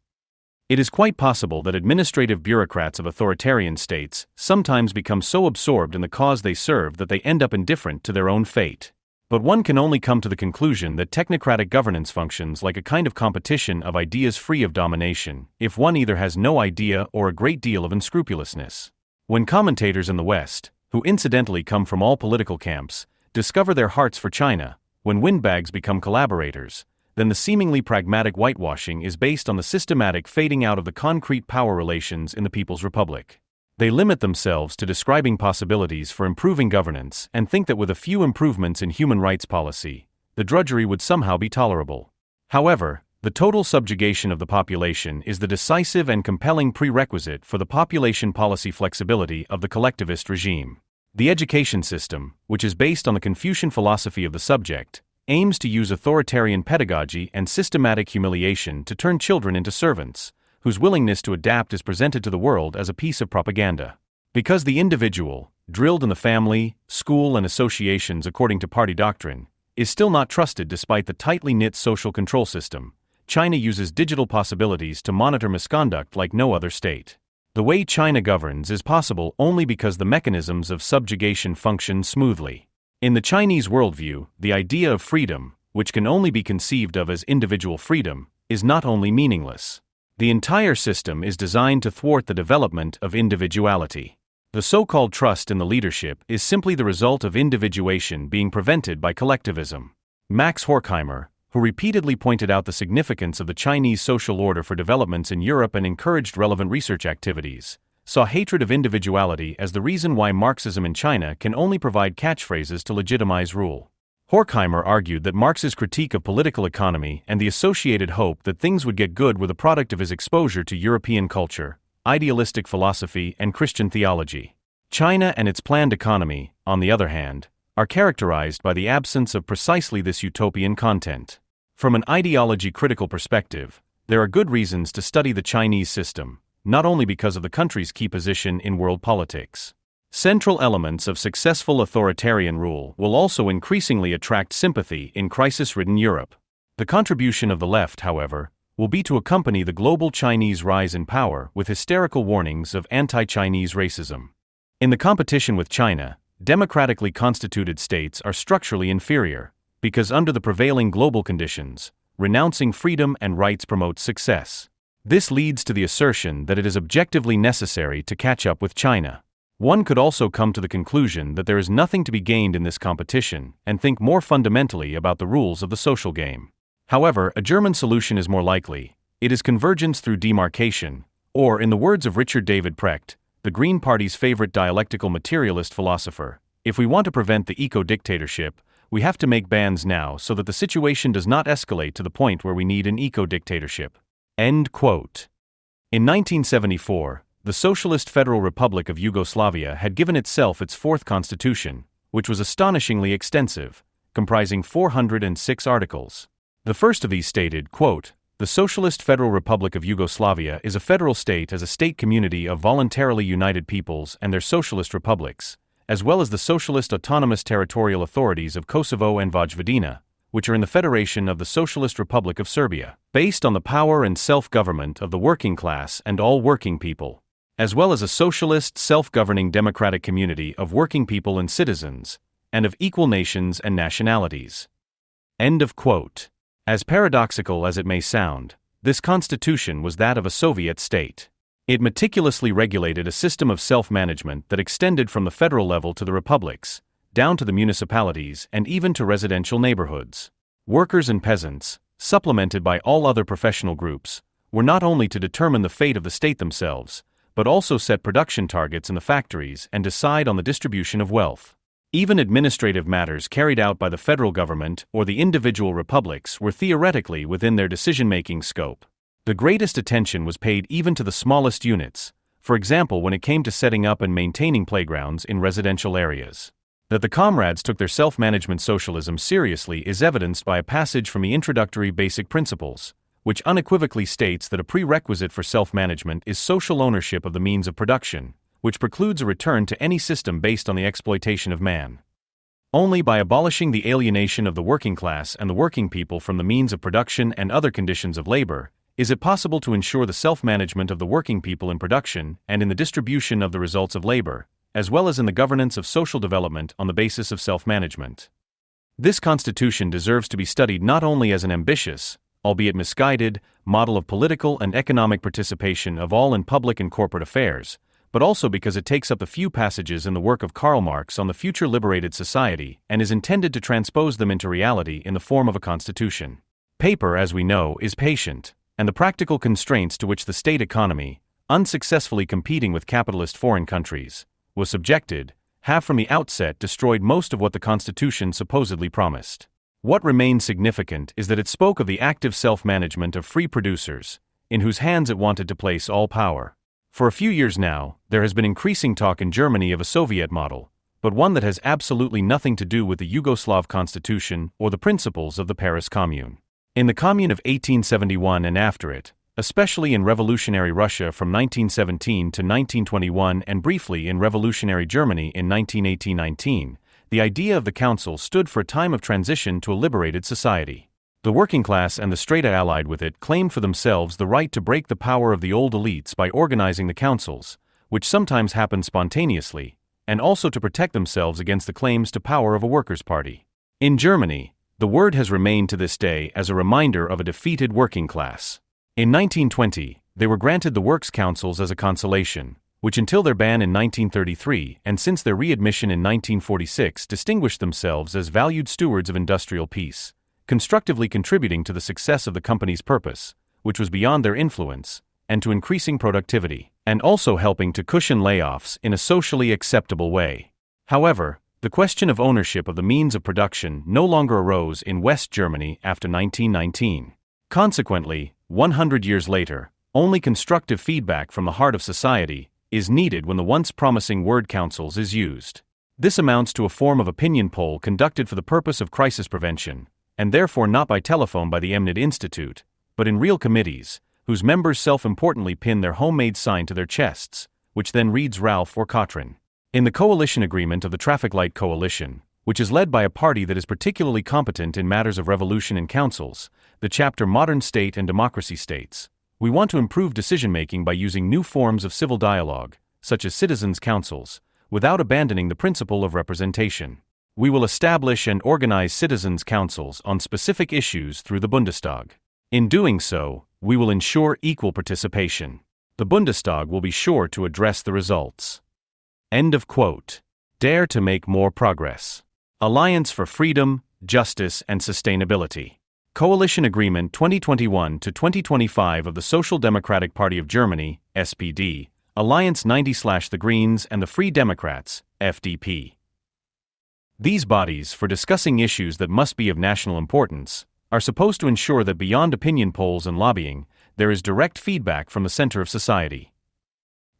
It is quite possible that administrative bureaucrats of authoritarian states sometimes become so absorbed in the cause they serve that they end up indifferent to their own fate. But one can only come to the conclusion that technocratic governance functions like a kind of competition of ideas free of domination, if one either has no idea or a great deal of unscrupulousness. When commentators in the West, who incidentally come from all political camps, discover their hearts for China, when windbags become collaborators, then the seemingly pragmatic whitewashing is based on the systematic fading out of the concrete power relations in the People's Republic. They limit themselves to describing possibilities for improving governance and think that with a few improvements in human rights policy, the drudgery would somehow be tolerable. However, the total subjugation of the population is the decisive and compelling prerequisite for the population policy flexibility of the collectivist regime. The education system, which is based on the Confucian philosophy of the subject, aims to use authoritarian pedagogy and systematic humiliation to turn children into servants, whose willingness to adapt is presented to the world as a piece of propaganda. Because the individual, drilled in the family, school, and associations according to party doctrine, is still not trusted despite the tightly knit social control system, China uses digital possibilities to monitor misconduct like no other state. The way China governs is possible only because the mechanisms of subjugation function smoothly. In the Chinese worldview, the idea of freedom, which can only be conceived of as individual freedom, is not only meaningless. The entire system is designed to thwart the development of individuality. The so-called trust in the leadership is simply the result of individuation being prevented by collectivism. Max Horkheimer, who repeatedly pointed out the significance of the Chinese social order for developments in Europe and encouraged relevant research activities, saw hatred of individuality as the reason why Marxism in China can only provide catchphrases to legitimize rule. Horkheimer argued that Marx's critique of political economy and the associated hope that things would get good were the product of his exposure to European culture, idealistic philosophy, and Christian theology. China and its planned economy, on the other hand, are characterized by the absence of precisely this utopian content. From an ideology-critical perspective, there are good reasons to study the Chinese system, not only because of the country's key position in world politics. Central elements of successful authoritarian rule will also increasingly attract sympathy in crisis-ridden Europe. The contribution of the left, however, will be to accompany the global Chinese rise in power with hysterical warnings of anti-Chinese racism. In the competition with China, democratically constituted states are structurally inferior, because under the prevailing global conditions, renouncing freedom and rights promotes success. This leads to the assertion that it is objectively necessary to catch up with China. One could also come to the conclusion that there is nothing to be gained in this competition and think more fundamentally about the rules of the social game. However, a German solution is more likely. It is convergence through demarcation, or in the words of Richard David Precht, the Green Party's favorite dialectical materialist philosopher, if we want to prevent the eco-dictatorship, we have to make bans now so that the situation does not escalate to the point where we need an eco-dictatorship. End quote. In 1974, the Socialist Federal Republic of Yugoslavia had given itself its fourth constitution, which was astonishingly extensive, comprising 406 articles. The first of these stated, quote, "The Socialist Federal Republic of Yugoslavia is a federal state as a state community of voluntarily united peoples and their socialist republics, as well as the socialist autonomous territorial authorities of Kosovo and Vojvodina, which are in the Federation of the Socialist Republic of Serbia, based on the power and self-government of the working class and all working people, as well as a socialist self-governing democratic community of working people and citizens, and of equal nations and nationalities." End of quote. As paradoxical as it may sound, this constitution was that of a Soviet state. It meticulously regulated a system of self-management that extended from the federal level to the republics, down to the municipalities and even to residential neighborhoods. Workers and peasants, supplemented by all other professional groups, were not only to determine the fate of the state themselves, but also set production targets in the factories and decide on the distribution of wealth. Even administrative matters carried out by the federal government or the individual republics were theoretically within their decision-making scope. The greatest attention was paid even to the smallest units, for example when it came to setting up and maintaining playgrounds in residential areas. That the comrades took their self-management socialism seriously is evidenced by a passage from the introductory Basic Principles, which unequivocally states that a prerequisite for self-management is social ownership of the means of production, which precludes a return to any system based on the exploitation of man. Only by abolishing the alienation of the working class and the working people from the means of production and other conditions of labor, is it possible to ensure the self-management of the working people in production and in the distribution of the results of labor, as well as in the governance of social development on the basis of self-management. This constitution deserves to be studied not only as an ambitious, albeit misguided, model of political and economic participation of all in public and corporate affairs, but also because it takes up the few passages in the work of Karl Marx on the future liberated society and is intended to transpose them into reality in the form of a constitution. Paper, as we know, is patient, and the practical constraints to which the state economy, unsuccessfully competing with capitalist foreign countries, was subjected, have from the outset destroyed most of what the Constitution supposedly promised. What remains significant is that it spoke of the active self-management of free producers, in whose hands it wanted to place all power. For a few years now, there has been increasing talk in Germany of a Soviet model, but one that has absolutely nothing to do with the Yugoslav constitution or the principles of the Paris Commune. In the Commune of 1871 and after it, especially in revolutionary Russia from 1917 to 1921 and briefly in revolutionary Germany in 1918-19, the idea of the council stood for a time of transition to a liberated society. The working class and the straight allied with it claimed for themselves the right to break the power of the old elites by organizing the councils, which sometimes happened spontaneously, and also to protect themselves against the claims to power of a workers' party. In Germany, the word has remained to this day as a reminder of a defeated working class. In 1920, they were granted the works councils as a consolation, which until their ban in 1933 and since their readmission in 1946 distinguished themselves as valued stewards of industrial peace, constructively contributing to the success of the company's purpose, which was beyond their influence, and to increasing productivity, and also helping to cushion layoffs in a socially acceptable way. However, the question of ownership of the means of production no longer arose in West Germany after 1919. Consequently, 100 years later, only constructive feedback from the heart of society, is needed when the once promising word councils is used. This amounts to a form of opinion poll conducted for the purpose of crisis prevention, and therefore not by telephone by the MNID Institute, but in real committees, whose members self-importantly pin their homemade sign to their chests, which then reads Ralph or Cotran. In the coalition agreement of the Traffic Light Coalition, which is led by a party that is particularly competent in matters of revolution and councils, the chapter Modern State and Democracy states, we want to improve decision-making by using new forms of civil dialogue, such as citizens' councils, without abandoning the principle of representation. We will establish and organize citizens' councils on specific issues through the Bundestag. In doing so, we will ensure equal participation. The Bundestag will be sure to address the results. End of quote. Dare to make more progress. Alliance for Freedom, Justice and Sustainability. Coalition Agreement 2021 to 2025 of the Social Democratic Party of Germany, SPD, Alliance 90/the Greens and the Free Democrats, FDP. These bodies, for discussing issues that must be of national importance, are supposed to ensure that beyond opinion polls and lobbying, there is direct feedback from the center of society.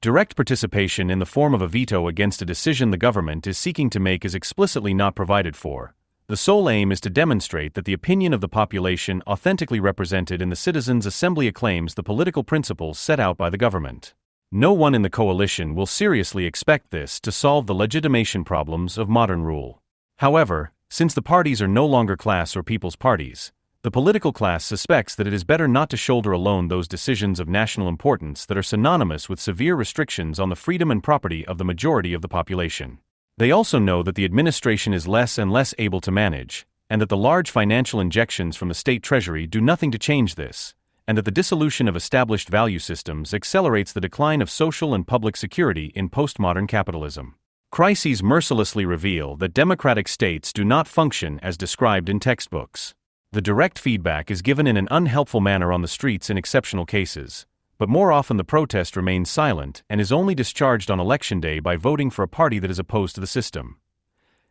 Direct participation in the form of a veto against a decision the government is seeking to make is explicitly not provided for. The sole aim is to demonstrate that the opinion of the population authentically represented in the Citizens' Assembly acclaims the political principles set out by the government. No one in the coalition will seriously expect this to solve the legitimation problems of modern rule. However, since the parties are no longer class or people's parties, the political class suspects that it is better not to shoulder alone those decisions of national importance that are synonymous with severe restrictions on the freedom and property of the majority of the population. They also know that the administration is less and less able to manage, and that the large financial injections from the state treasury do nothing to change this, and that the dissolution of established value systems accelerates the decline of social and public security in postmodern capitalism. Crises mercilessly reveal that democratic states do not function as described in textbooks. The direct feedback is given in an unhelpful manner on the streets in exceptional cases, but more often the protest remains silent and is only discharged on election day by voting for a party that is opposed to the system.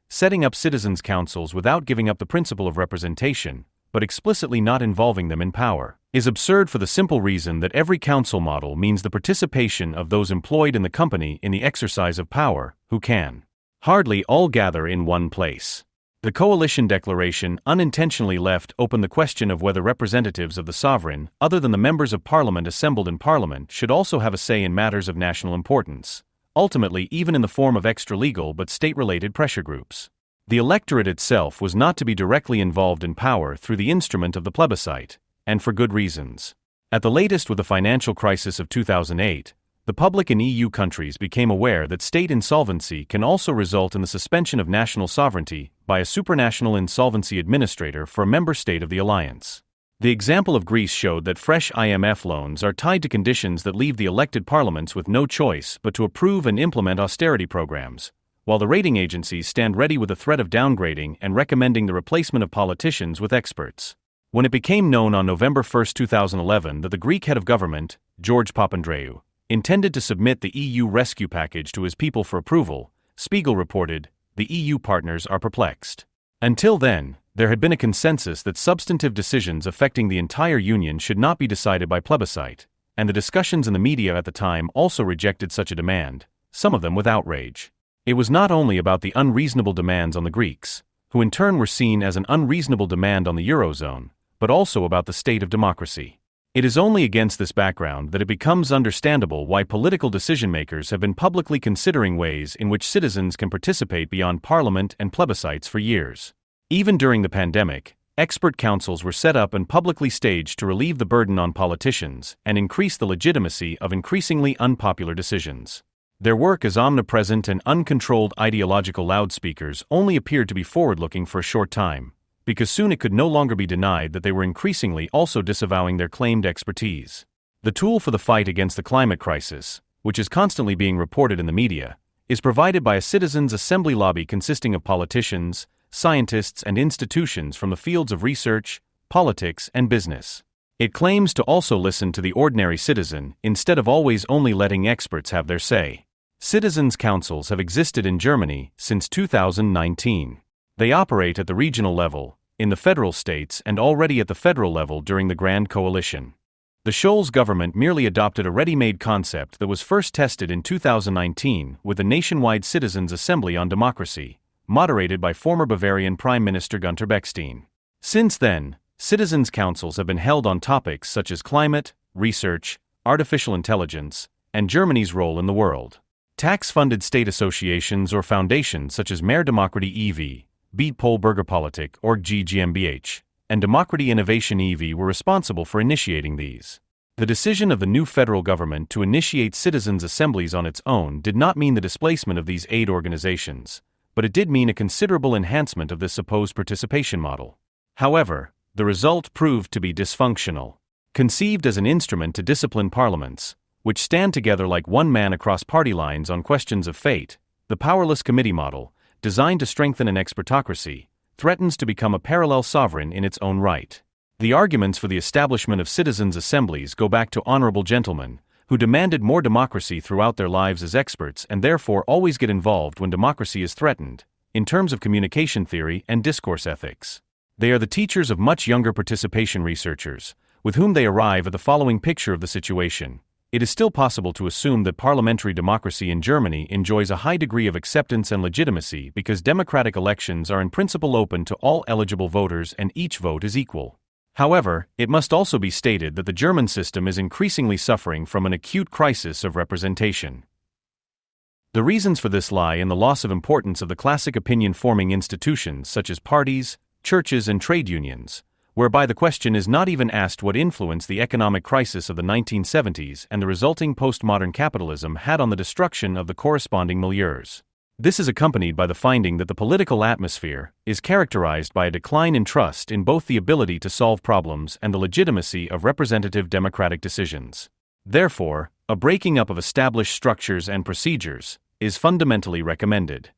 Setting up citizens' councils without giving up the principle of representation, but explicitly not involving them in power, is absurd for the simple reason that every council model means the participation of those employed in the company in the exercise of power, who can hardly all gather in one place. The coalition declaration unintentionally left open the question of whether representatives of the sovereign, other than the members of parliament assembled in parliament, should also have a say in matters of national importance, ultimately even in the form of extra-legal but state-related pressure groups. The electorate itself was not to be directly involved in power through the instrument of the plebiscite, and for good reasons. At the latest with the financial crisis of 2008, the public in EU countries became aware that state insolvency can also result in the suspension of national sovereignty by a supranational insolvency administrator for a member state of the alliance. The example of Greece showed that fresh IMF loans are tied to conditions that leave the elected parliaments with no choice but to approve and implement austerity programs, while the rating agencies stand ready with the threat of downgrading and recommending the replacement of politicians with experts. When it became known on November 1, 2011 that the Greek head of government, George Papandreou, intended to submit the EU rescue package to his people for approval, Spiegel reported, the EU partners are perplexed. Until then, there had been a consensus that substantive decisions affecting the entire Union should not be decided by plebiscite, and the discussions in the media at the time also rejected such a demand, some of them with outrage. It was not only about the unreasonable demands on the Greeks, who in turn were seen as an unreasonable demand on the Eurozone, but also about the state of democracy. It is only against this background that it becomes understandable why political decision-makers have been publicly considering ways in which citizens can participate beyond parliament and plebiscites for years. Even during the pandemic, expert councils were set up and publicly staged to relieve the burden on politicians and increase the legitimacy of increasingly unpopular decisions. Their work as omnipresent and uncontrolled ideological loudspeakers only appeared to be forward-looking for a short time, because soon it could no longer be denied that they were increasingly also disavowing their claimed expertise. The tool for the fight against the climate crisis, which is constantly being reported in the media, is provided by a citizens' assembly lobby consisting of politicians, scientists and institutions from the fields of research, politics and business. It claims to also listen to the ordinary citizen instead of always only letting experts have their say. Citizens' councils have existed in Germany since 2019. They operate at the regional level, in the federal states and already at the federal level during the Grand Coalition. The Scholz government merely adopted a ready-made concept that was first tested in 2019 with the nationwide Citizens' Assembly on Democracy, moderated by former Bavarian Prime Minister Gunter Bechstein. Since then, citizens' councils have been held on topics such as climate, research, artificial intelligence, and Germany's role in the world. Tax-funded state associations or foundations such as Mehr Demokratie e.V., Beat Pol Bürgerpolitik or GmbH, and Demokratie Innovation e.V. were responsible for initiating these. The decision of the new federal government to initiate citizens' assemblies on its own did not mean the displacement of these aid organizations, but it did mean a considerable enhancement of this supposed participation model. However, the result proved to be dysfunctional. Conceived as an instrument to discipline parliaments, which stand together like one man across party lines on questions of fate, the powerless committee model, designed to strengthen an expertocracy, threatens to become a parallel sovereign in its own right. The arguments for the establishment of citizens' assemblies go back to honorable gentlemen, who demanded more democracy throughout their lives as experts and therefore always get involved when democracy is threatened, in terms of communication theory and discourse ethics. They are the teachers of much younger participation researchers, with whom they arrive at the following picture of the situation. It is still possible to assume that parliamentary democracy in Germany enjoys a high degree of acceptance and legitimacy because democratic elections are in principle open to all eligible voters and each vote is equal. However, it must also be stated that the German system is increasingly suffering from an acute crisis of representation. The reasons for this lie in the loss of importance of the classic opinion-forming institutions such as parties, churches and trade unions, whereby the question is not even asked what influence the economic crisis of the 1970s and the resulting postmodern capitalism had on the destruction of the corresponding milieus. This is accompanied by the finding that the political atmosphere is characterized by a decline in trust in both the ability to solve problems and the legitimacy of representative democratic decisions. Therefore, a breaking up of established structures and procedures is fundamentally recommended.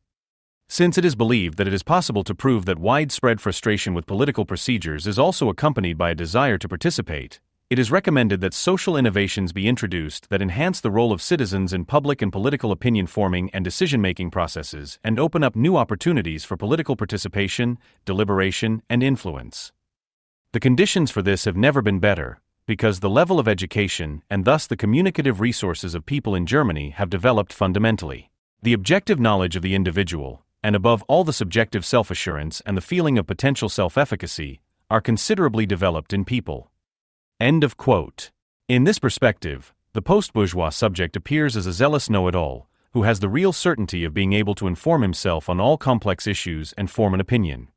Since it is believed that it is possible to prove that widespread frustration with political procedures is also accompanied by a desire to participate, it is recommended that social innovations be introduced that enhance the role of citizens in public and political opinion forming and decision-making processes and open up new opportunities for political participation, deliberation, and influence. The conditions for this have never been better, because the level of education and thus the communicative resources of people in Germany have developed fundamentally. The objective knowledge of the individual, and above all the subjective self-assurance and the feeling of potential self-efficacy, are considerably developed in people. End of quote. In this perspective, the post-bourgeois subject appears as a zealous know-it-all, who has the real certainty of being able to inform himself on all complex issues and form an opinion.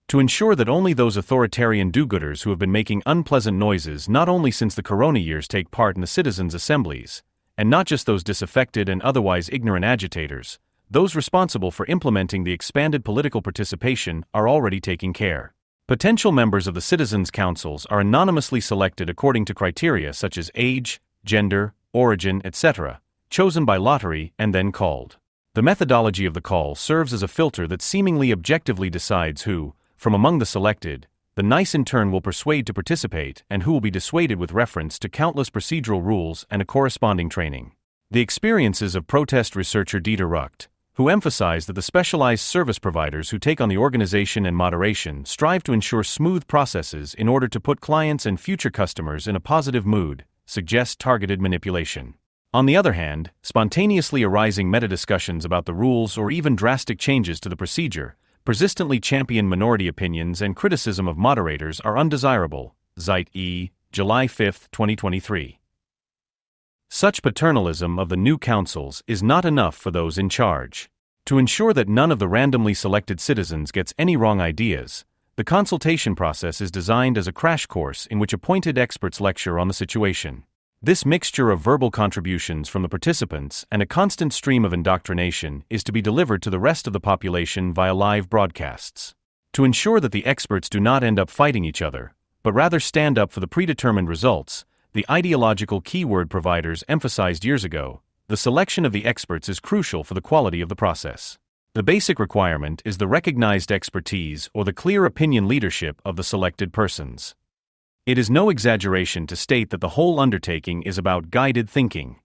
To ensure that only those authoritarian do-gooders who have been making unpleasant noises not only since the corona years take part in the citizens' assemblies, and not just those disaffected and otherwise ignorant agitators, those responsible for implementing the expanded political participation are already taking care. Potential members of the citizens' councils are anonymously selected according to criteria such as age, gender, origin, etc., chosen by lottery and then called. The methodology of the call serves as a filter that seemingly objectively decides who, from among the selected, the nice in turn will persuade to participate and who will be dissuaded with reference to countless procedural rules and a corresponding training. The experiences of protest researcher Dieter Rucht, who emphasize that the specialized service providers who take on the organization and moderation strive to ensure smooth processes in order to put clients and future customers in a positive mood, suggest targeted manipulation. On the other hand, spontaneously arising meta-discussions about the rules or even drastic changes to the procedure, persistently champion minority opinions and criticism of moderators are undesirable. Zeit E. July 5, 2023. Such paternalism of the new councils is not enough for those in charge. To ensure that none of the randomly selected citizens gets any wrong ideas, the consultation process is designed as a crash course in which appointed experts lecture on the situation. This mixture of verbal contributions from the participants and a constant stream of indoctrination is to be delivered to the rest of the population via live broadcasts. To ensure that the experts do not end up fighting each other, but rather stand up for the predetermined results, the ideological keyword providers emphasized years ago, the selection of the experts is crucial for the quality of the process. The basic requirement is the recognized expertise or the clear opinion leadership of the selected persons. It is no exaggeration to state that the whole undertaking is about guided thinking.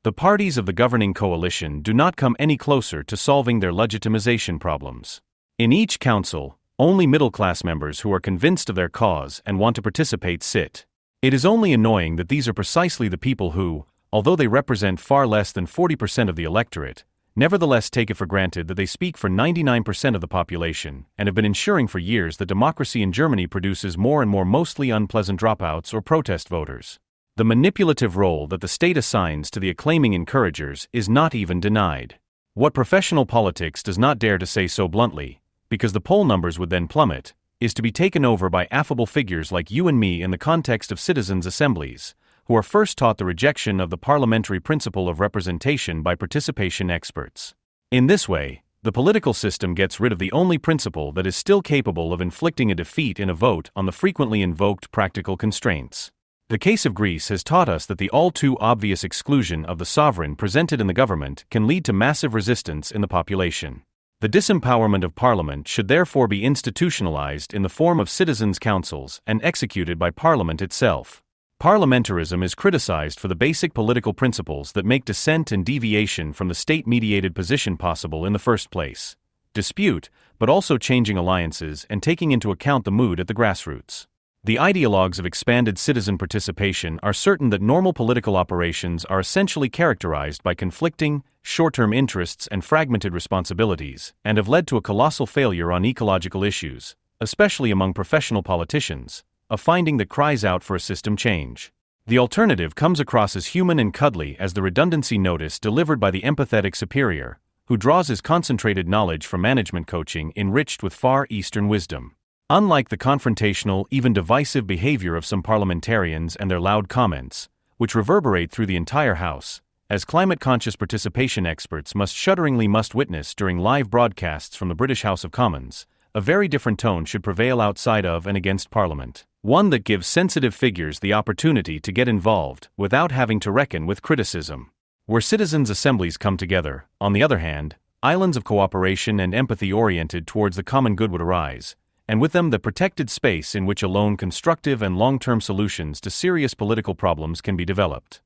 The parties of the governing coalition do not come any closer to solving their legitimization problems. In each council, only middle-class members who are convinced of their cause and want to participate sit. It is only annoying that these are precisely the people who, although they represent far less than 40% of the electorate, nevertheless take it for granted that they speak for 99% of the population and have been ensuring for years that democracy in Germany produces more and more mostly unpleasant dropouts or protest voters. The manipulative role that the state assigns to the acclaiming encouragers is not even denied. What professional politics does not dare to say so bluntly, because the poll numbers would then plummet, is to be taken over by affable figures like you and me in the context of citizens' assemblies, who are first taught the rejection of the parliamentary principle of representation by participation experts. In this way, the political system gets rid of the only principle that is still capable of inflicting a defeat in a vote on the frequently invoked practical constraints. The case of Greece has taught us that the all-too obvious exclusion of the sovereign presented in the government can lead to massive resistance in the population. The disempowerment of Parliament should therefore be institutionalized in the form of citizens' councils and executed by Parliament itself. Parliamentarism is criticized for the basic political principles that make dissent and deviation from the state-mediated position possible in the first place: dispute, but also changing alliances and taking into account the mood at the grassroots. The ideologues of expanded citizen participation are certain that normal political operations are essentially characterized by conflicting, short-term interests and fragmented responsibilities, and have led to a colossal failure on ecological issues, especially among professional politicians, a finding that cries out for a system change. The alternative comes across as human and cuddly as the redundancy notice delivered by the empathetic superior, who draws his concentrated knowledge from management coaching enriched with Far Eastern wisdom. Unlike the confrontational, even divisive behavior of some parliamentarians and their loud comments, which reverberate through the entire House, as climate-conscious participation experts shudderingly must witness during live broadcasts from the British House of Commons, a very different tone should prevail outside of and against Parliament. One that gives sensitive figures the opportunity to get involved without having to reckon with criticism. Where citizens' assemblies come together, on the other hand, islands of cooperation and empathy oriented towards the common good would arise, and with them the protected space in which alone constructive and long-term solutions to serious political problems can be developed.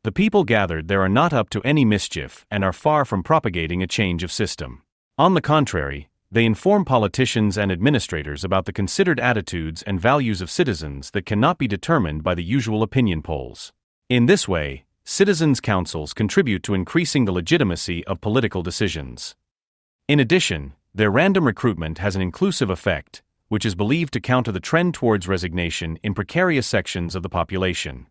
The people gathered there are not up to any mischief and are far from propagating a change of system. On the contrary, they inform politicians and administrators about the considered attitudes and values of citizens that cannot be determined by the usual opinion polls. In this way, citizens' councils contribute to increasing the legitimacy of political decisions. In addition, their random recruitment has an inclusive effect, which is believed to counter the trend towards resignation in precarious sections of the population.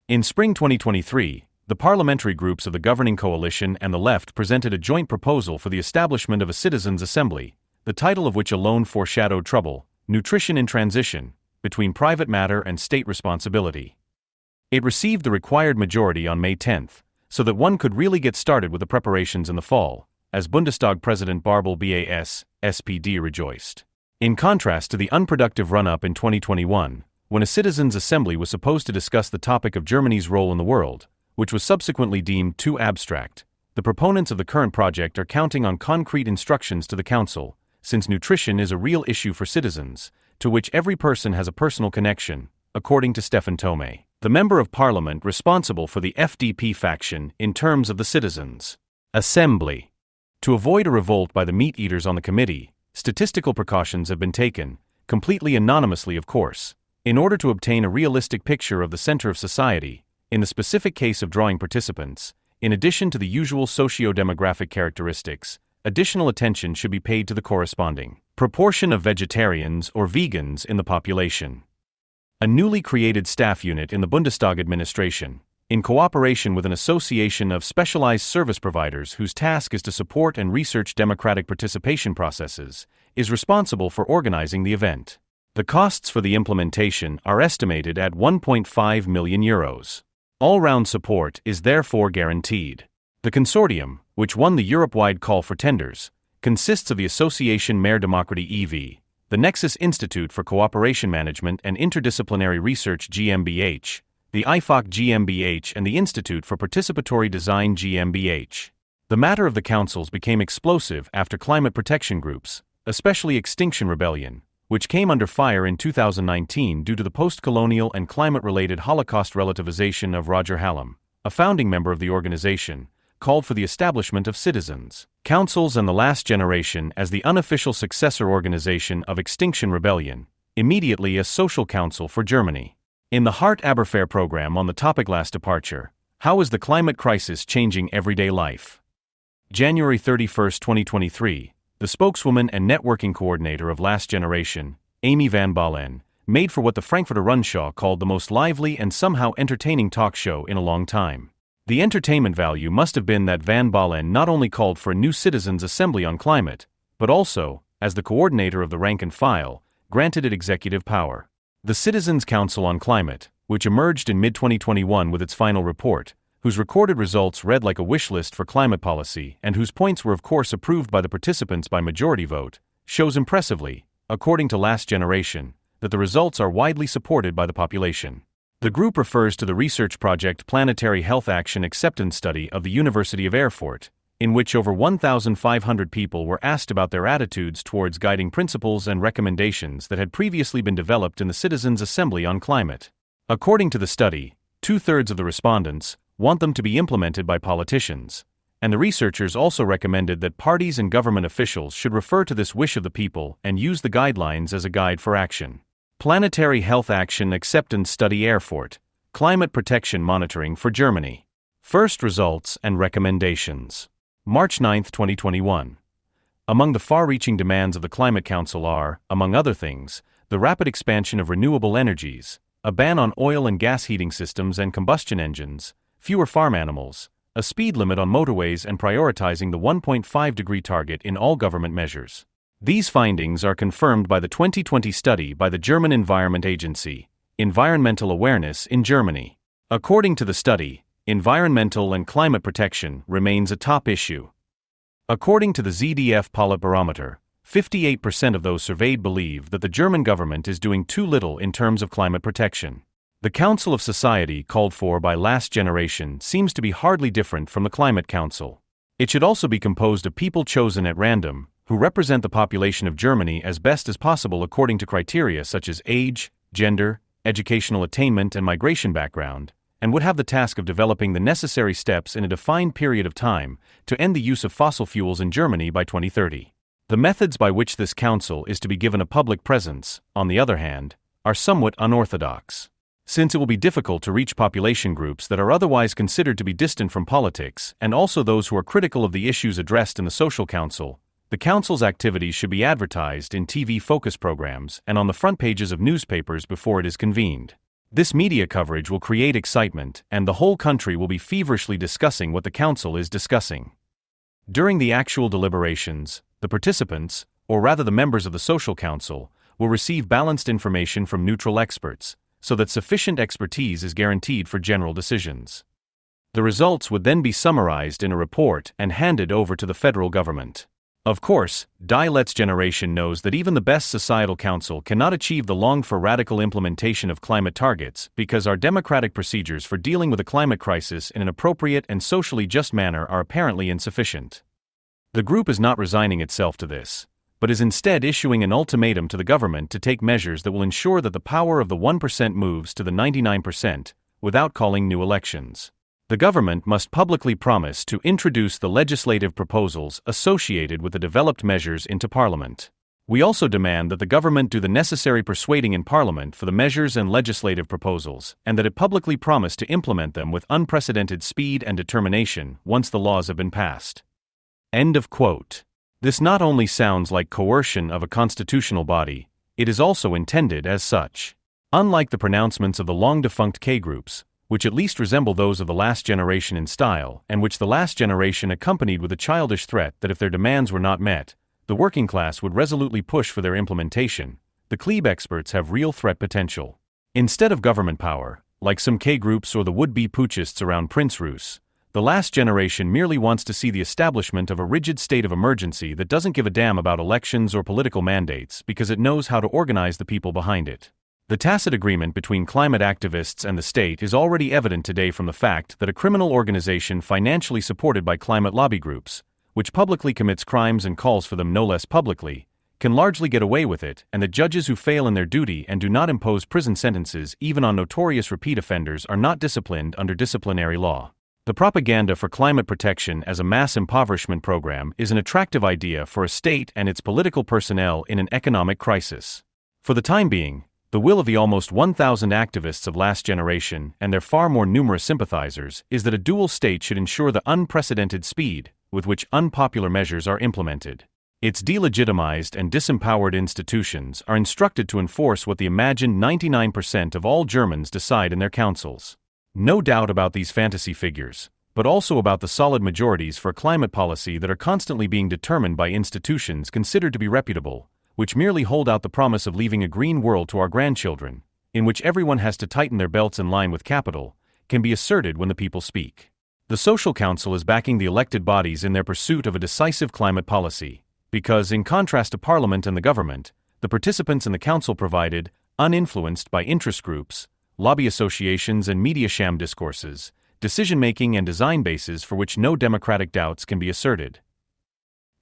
In spring 2023, the parliamentary groups of the governing coalition and the left presented a joint proposal for the establishment of a citizens' assembly, the title of which alone foreshadowed trouble, nutrition in transition, between private matter and state responsibility. It received the required majority on May 10th, so that one could really get started with the preparations in the fall, as Bundestag President Barbel Bas, SPD rejoiced. In contrast to the unproductive run-up in 2021, when a citizens' assembly was supposed to discuss the topic of Germany's role in the world, which was subsequently deemed too abstract, the proponents of the current project are counting on concrete instructions to the Council, since nutrition is a real issue for citizens, to which every person has a personal connection, according to Stefan Thome, the Member of Parliament responsible for the FDP faction in terms of the Citizens' Assembly. To avoid a revolt by the meat-eaters on the committee, statistical precautions have been taken, completely anonymously of course, in order to obtain a realistic picture of the center of society. In the specific case of drawing participants, in addition to the usual socio-demographic characteristics, additional attention should be paid to the corresponding proportion of vegetarians or vegans in the population. A newly created staff unit in the Bundestag administration, in cooperation with an association of specialized service providers whose task is to support and research democratic participation processes, is responsible for organizing the event. The costs for the implementation are estimated at 1.5 million euros. All-round support is therefore guaranteed. The consortium, which won the Europe-wide call for tenders, consists of the Association Mehr Demokratie e.V., the Nexus Institute for Cooperation Management and Interdisciplinary Research GmbH, the IFOC GmbH and the Institute for Participatory Design GmbH. The matter of the councils became explosive after climate protection groups, especially Extinction Rebellion, which came under fire in 2019 due to the post-colonial and climate-related Holocaust relativization of Roger Hallam, a founding member of the organization, called for the establishment of citizens' councils and the last generation as the unofficial successor organization of Extinction Rebellion, immediately a social council for Germany. In the Hart Aberfair program on the topic Last Departure, How is the Climate Crisis Changing Everyday Life? January 31, 2023, the spokeswoman and networking coordinator of Last Generation, Amy Van Balen, made for what the Frankfurter Rundschau called the most lively and somehow entertaining talk show in a long time. The entertainment value must have been that Van Balen not only called for a new citizens' assembly on climate, but also, as the coordinator of the rank and file, granted it executive power. The Citizens' Council on Climate, which emerged in mid-2021 with its final report, whose recorded results read like a wish list for climate policy and whose points were of course approved by the participants by majority vote, shows impressively, according to Last Generation, that the results are widely supported by the population. The group refers to the research project Planetary Health Action Acceptance Study of the University of Erfurt, in which over 1,500 people were asked about their attitudes towards guiding principles and recommendations that had previously been developed in the Citizens' Assembly on Climate. According to the study, 2/3 of the respondents want them to be implemented by politicians, and the researchers also recommended that parties and government officials should refer to this wish of the people and use the guidelines as a guide for action. Planetary Health Action Acceptance Study Erfurt, Climate Protection Monitoring for Germany. First results and recommendations. March 9, 2021. Among the far-reaching demands of the Climate Council are, among other things, the rapid expansion of renewable energies, a ban on oil and gas heating systems and combustion engines, fewer farm animals, a speed limit on motorways and prioritizing the 1.5-degree target in all government measures. These findings are confirmed by the 2020 study by the German Environment Agency, Environmental Awareness in Germany. According to the study, environmental and climate protection remains a top issue. According to the ZDF Politbarometer, 58% of those surveyed believe that the German government is doing too little in terms of climate protection. The Council of Society called for by Last Generation seems to be hardly different from the Climate Council. It should also be composed of people chosen at random, who represent the population of Germany as best as possible according to criteria such as age, gender, educational attainment and migration background, and would have the task of developing the necessary steps in a defined period of time to end the use of fossil fuels in Germany by 2030. The methods by which this council is to be given a public presence, on the other hand, are somewhat unorthodox. Since it will be difficult to reach population groups that are otherwise considered to be distant from politics and also those who are critical of the issues addressed in the Social Council, the Council's activities should be advertised in TV focus programs and on the front pages of newspapers before it is convened. This media coverage will create excitement, and the whole country will be feverishly discussing what the Council is discussing. During the actual deliberations, the participants, or rather the members of the Social Council, will receive balanced information from neutral experts, so that sufficient expertise is guaranteed for general decisions. The results would then be summarized in a report and handed over to the federal government. Of course, Die Letzte Generation knows that even the best societal council cannot achieve the longed-for radical implementation of climate targets because our democratic procedures for dealing with the climate crisis in an appropriate and socially just manner are apparently insufficient. The group is not resigning itself to this, but is instead issuing an ultimatum to the government to take measures that will ensure that the power of the 1% moves to the 99%, without calling new elections. The government must publicly promise to introduce the legislative proposals associated with the developed measures into Parliament. We also demand that the government do the necessary persuading in Parliament for the measures and legislative proposals, and that it publicly promise to implement them with unprecedented speed and determination once the laws have been passed. End of quote. This not only sounds like coercion of a constitutional body, it is also intended as such. Unlike the pronouncements of the long-defunct K-groups, which at least resemble those of the Last Generation in style, and which the Last Generation accompanied with a childish threat that if their demands were not met, the working class would resolutely push for their implementation, the Klebe experts have real threat potential. Instead of government power, like some K-groups or the would-be putschists around Prince Rus, the Last Generation merely wants to see the establishment of a rigid state of emergency that doesn't give a damn about elections or political mandates because it knows how to organize the people behind it. The tacit agreement between climate activists and the state is already evident today from the fact that a criminal organization financially supported by climate lobby groups, which publicly commits crimes and calls for them no less publicly, can largely get away with it, and that judges who fail in their duty and do not impose prison sentences even on notorious repeat offenders are not disciplined under disciplinary law. The propaganda for climate protection as a mass impoverishment program is an attractive idea for a state and its political personnel in an economic crisis. For the time being, The will of the almost 1,000 activists of last generation and their far more numerous sympathizers is that a dual state should ensure the unprecedented speed with which unpopular measures are implemented. Its delegitimized and disempowered institutions are instructed to enforce what the imagined 99% of all Germans decide in their councils. No doubt about these fantasy figures, but also about the solid majorities for climate policy that are constantly being determined by institutions considered to be reputable, which merely hold out the promise of leaving a green world to our grandchildren, in which everyone has to tighten their belts in line with capital, can be asserted when the people speak. The Social Council is backing the elected bodies in their pursuit of a decisive climate policy, because, in contrast to Parliament and the government, the participants in the Council provided, uninfluenced by interest groups, lobby associations and media sham discourses, decision-making and design bases for which no democratic doubts can be asserted.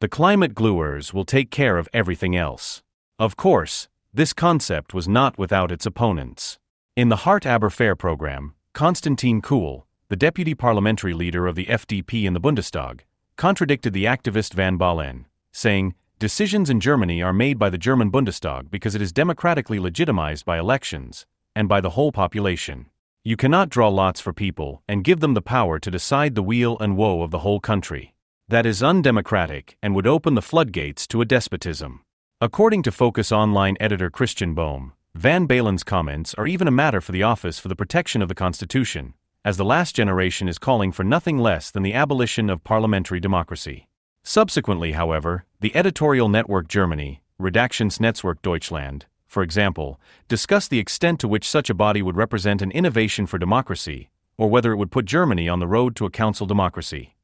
The climate gluers will take care of everything else. Of course, this concept was not without its opponents. In the Hart Aber Fair program, Konstantin Kuhl, the deputy parliamentary leader of the FDP in the Bundestag, contradicted the activist Van Baalen, saying, "Decisions in Germany are made by the German Bundestag because it is democratically legitimized by elections, and by the whole population. You cannot draw lots for people and give them the power to decide the weal and woe of the whole country. That is undemocratic and would open the floodgates to a despotism." According to Focus Online editor Christian Bohm, Van Balen's comments are even a matter for the Office for the Protection of the Constitution, as the last generation is calling for nothing less than the abolition of parliamentary democracy. Subsequently, however, the editorial network Germany, Redaktionsnetzwerk Deutschland, for example, discussed the extent to which such a body would represent an innovation for democracy, or whether it would put Germany on the road to a council democracy.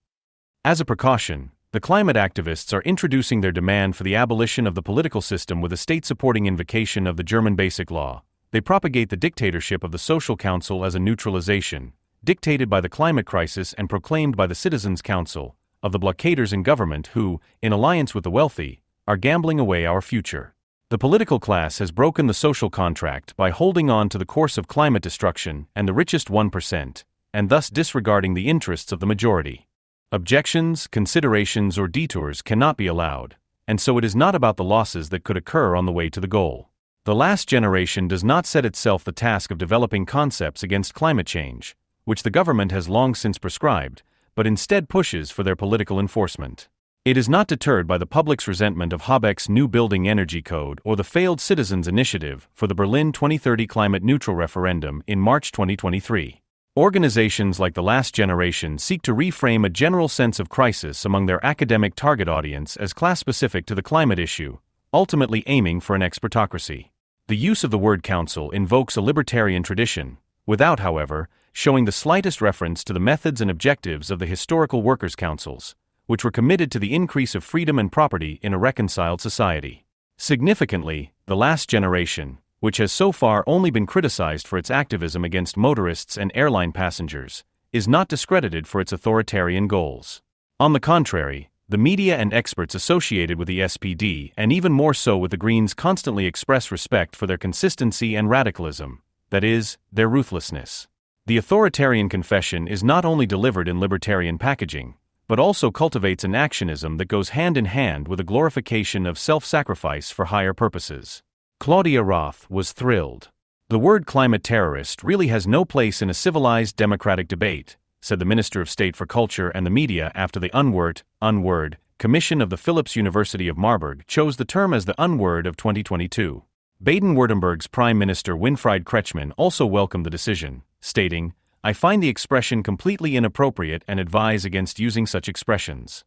As a precaution, the climate activists are introducing their demand for the abolition of the political system with a state-supporting invocation of the German Basic Law. They propagate the dictatorship of the Social Council as a neutralization, dictated by the climate crisis and proclaimed by the Citizens' Council, of the blockaders in government who, in alliance with the wealthy, are gambling away our future. The political class has broken the social contract by holding on to the course of climate destruction and the richest 1%, and thus disregarding the interests of the majority. Objections, considerations, or detours cannot be allowed, and so it is not about the losses that could occur on the way to the goal. The last generation does not set itself the task of developing concepts against climate change, which the government has long since prescribed, but instead pushes for their political enforcement. It is not deterred by the public's resentment of Habeck's New Building Energy Code or the failed Citizens' Initiative for the Berlin 2030 climate neutral referendum in March 2023. Organizations like the last generation seek to reframe a general sense of crisis among their academic target audience as class-specific to the climate issue, ultimately aiming for an expertocracy. The use of the word council invokes a libertarian tradition, without, however, showing the slightest reference to the methods and objectives of the historical workers' councils, which were committed to the increase of freedom and property in a reconciled society. Significantly, the last generation, which has so far only been criticized for its activism against motorists and airline passengers, is not discredited for its authoritarian goals. On the contrary, the media and experts associated with the SPD, and even more so with the Greens, constantly express respect for their consistency and radicalism, that is, their ruthlessness. The authoritarian confession is not only delivered in libertarian packaging, but also cultivates an actionism that goes hand in hand with a glorification of self-sacrifice for higher purposes. Claudia Roth was thrilled. "The word climate terrorist really has no place in a civilized democratic debate," said the Minister of State for Culture and the Media after the Unword Commission of the Philipps University of Marburg chose the term as the Unword of 2022. Baden-Württemberg's Prime Minister Winfried Kretschmann also welcomed the decision, stating, "I find the expression completely inappropriate and advise against using such expressions."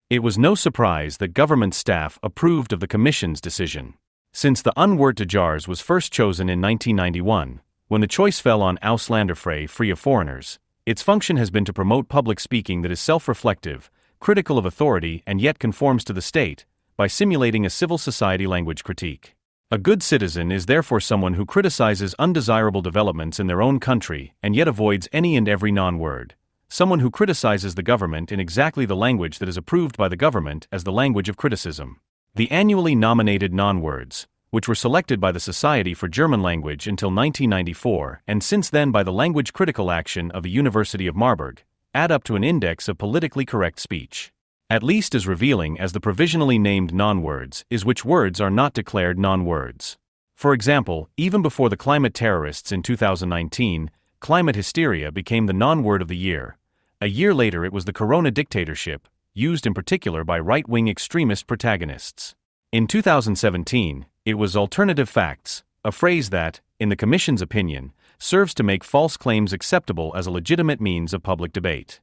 It was no surprise that government staff approved of the Commission's decision. Since the Unword to Jars was first chosen in 1991, when the choice fell on Ausländerfrei, free of foreigners, its function has been to promote public speaking that is self-reflective, critical of authority, and yet conforms to the state, by simulating a civil society language critique. A good citizen is therefore someone who criticizes undesirable developments in their own country and yet avoids any and every non-word. Someone who criticizes the government in exactly the language that is approved by the government as the language of criticism. The annually nominated non-words, which were selected by the Society for German Language until 1994 and since then by the Language Critical Action of the University of Marburg, add up to an index of politically correct speech. At least as revealing as the provisionally named non-words is which words are not declared non-words. For example, even before the climate terrorists in 2019, climate hysteria became the non-word of the year. A year later it was the corona dictatorship, used in particular by right-wing extremist protagonists. In 2017, it was alternative facts, a phrase that, in the Commission's opinion, serves to make false claims acceptable as a legitimate means of public debate.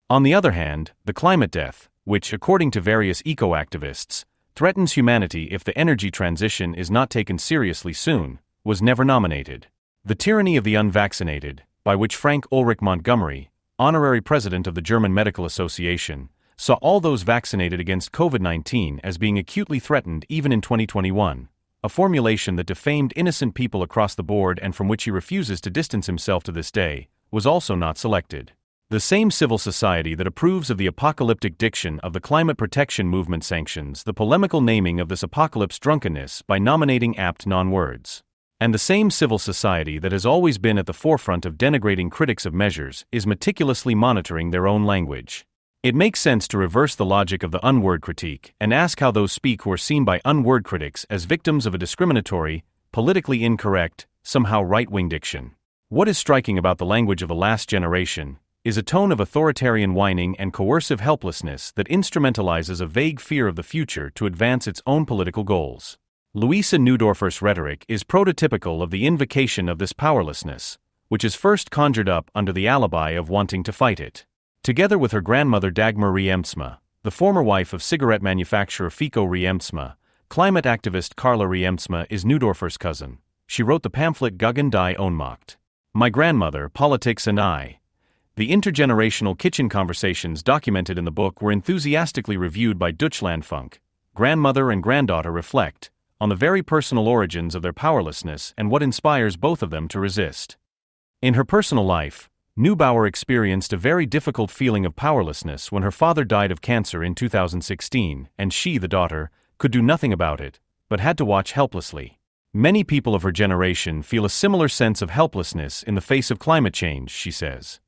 On the other hand, the climate death, which, according to various eco-activists, threatens humanity if the energy transition is not taken seriously soon, was never nominated. The Tyranny of the Unvaccinated, by which Frank Ulrich Montgomery, honorary president of the German Medical Association, saw all those vaccinated against COVID-19 as being acutely threatened even in 2021, a formulation that defamed innocent people across the board and from which he refuses to distance himself to this day, was also not selected. The same civil society that approves of the apocalyptic diction of the climate protection movement sanctions the polemical naming of this apocalypse drunkenness by nominating apt non-words. And the same civil society that has always been at the forefront of denigrating critics of measures is meticulously monitoring their own language. It makes sense to reverse the logic of the unword critique and ask how those speak who are seen by unword critics as victims of a discriminatory, politically incorrect, somehow right-wing diction. What is striking about the language of the last generation is a tone of authoritarian whining and coercive helplessness that instrumentalizes a vague fear of the future to advance its own political goals. Louisa Neudorfer's rhetoric is prototypical of the invocation of this powerlessness, which is first conjured up under the alibi of wanting to fight it. Together with her grandmother Dagmar Riemtsma, the former wife of cigarette manufacturer Fico Riemtsma, climate activist Carla Riemtsma is Neudorfer's cousin. She wrote the pamphlet Guggen die Ohnmacht. My Grandmother, Politics and I. The intergenerational kitchen conversations documented in the book were enthusiastically reviewed by Deutschlandfunk. Grandmother and granddaughter reflect on the very personal origins of their powerlessness and what inspires both of them to resist. In her personal life, Neubauer experienced a very difficult feeling of powerlessness when her father died of cancer in 2016, and she, the daughter, could do nothing about it, but had to watch helplessly. Many people of her generation feel a similar sense of helplessness in the face of climate change, she says.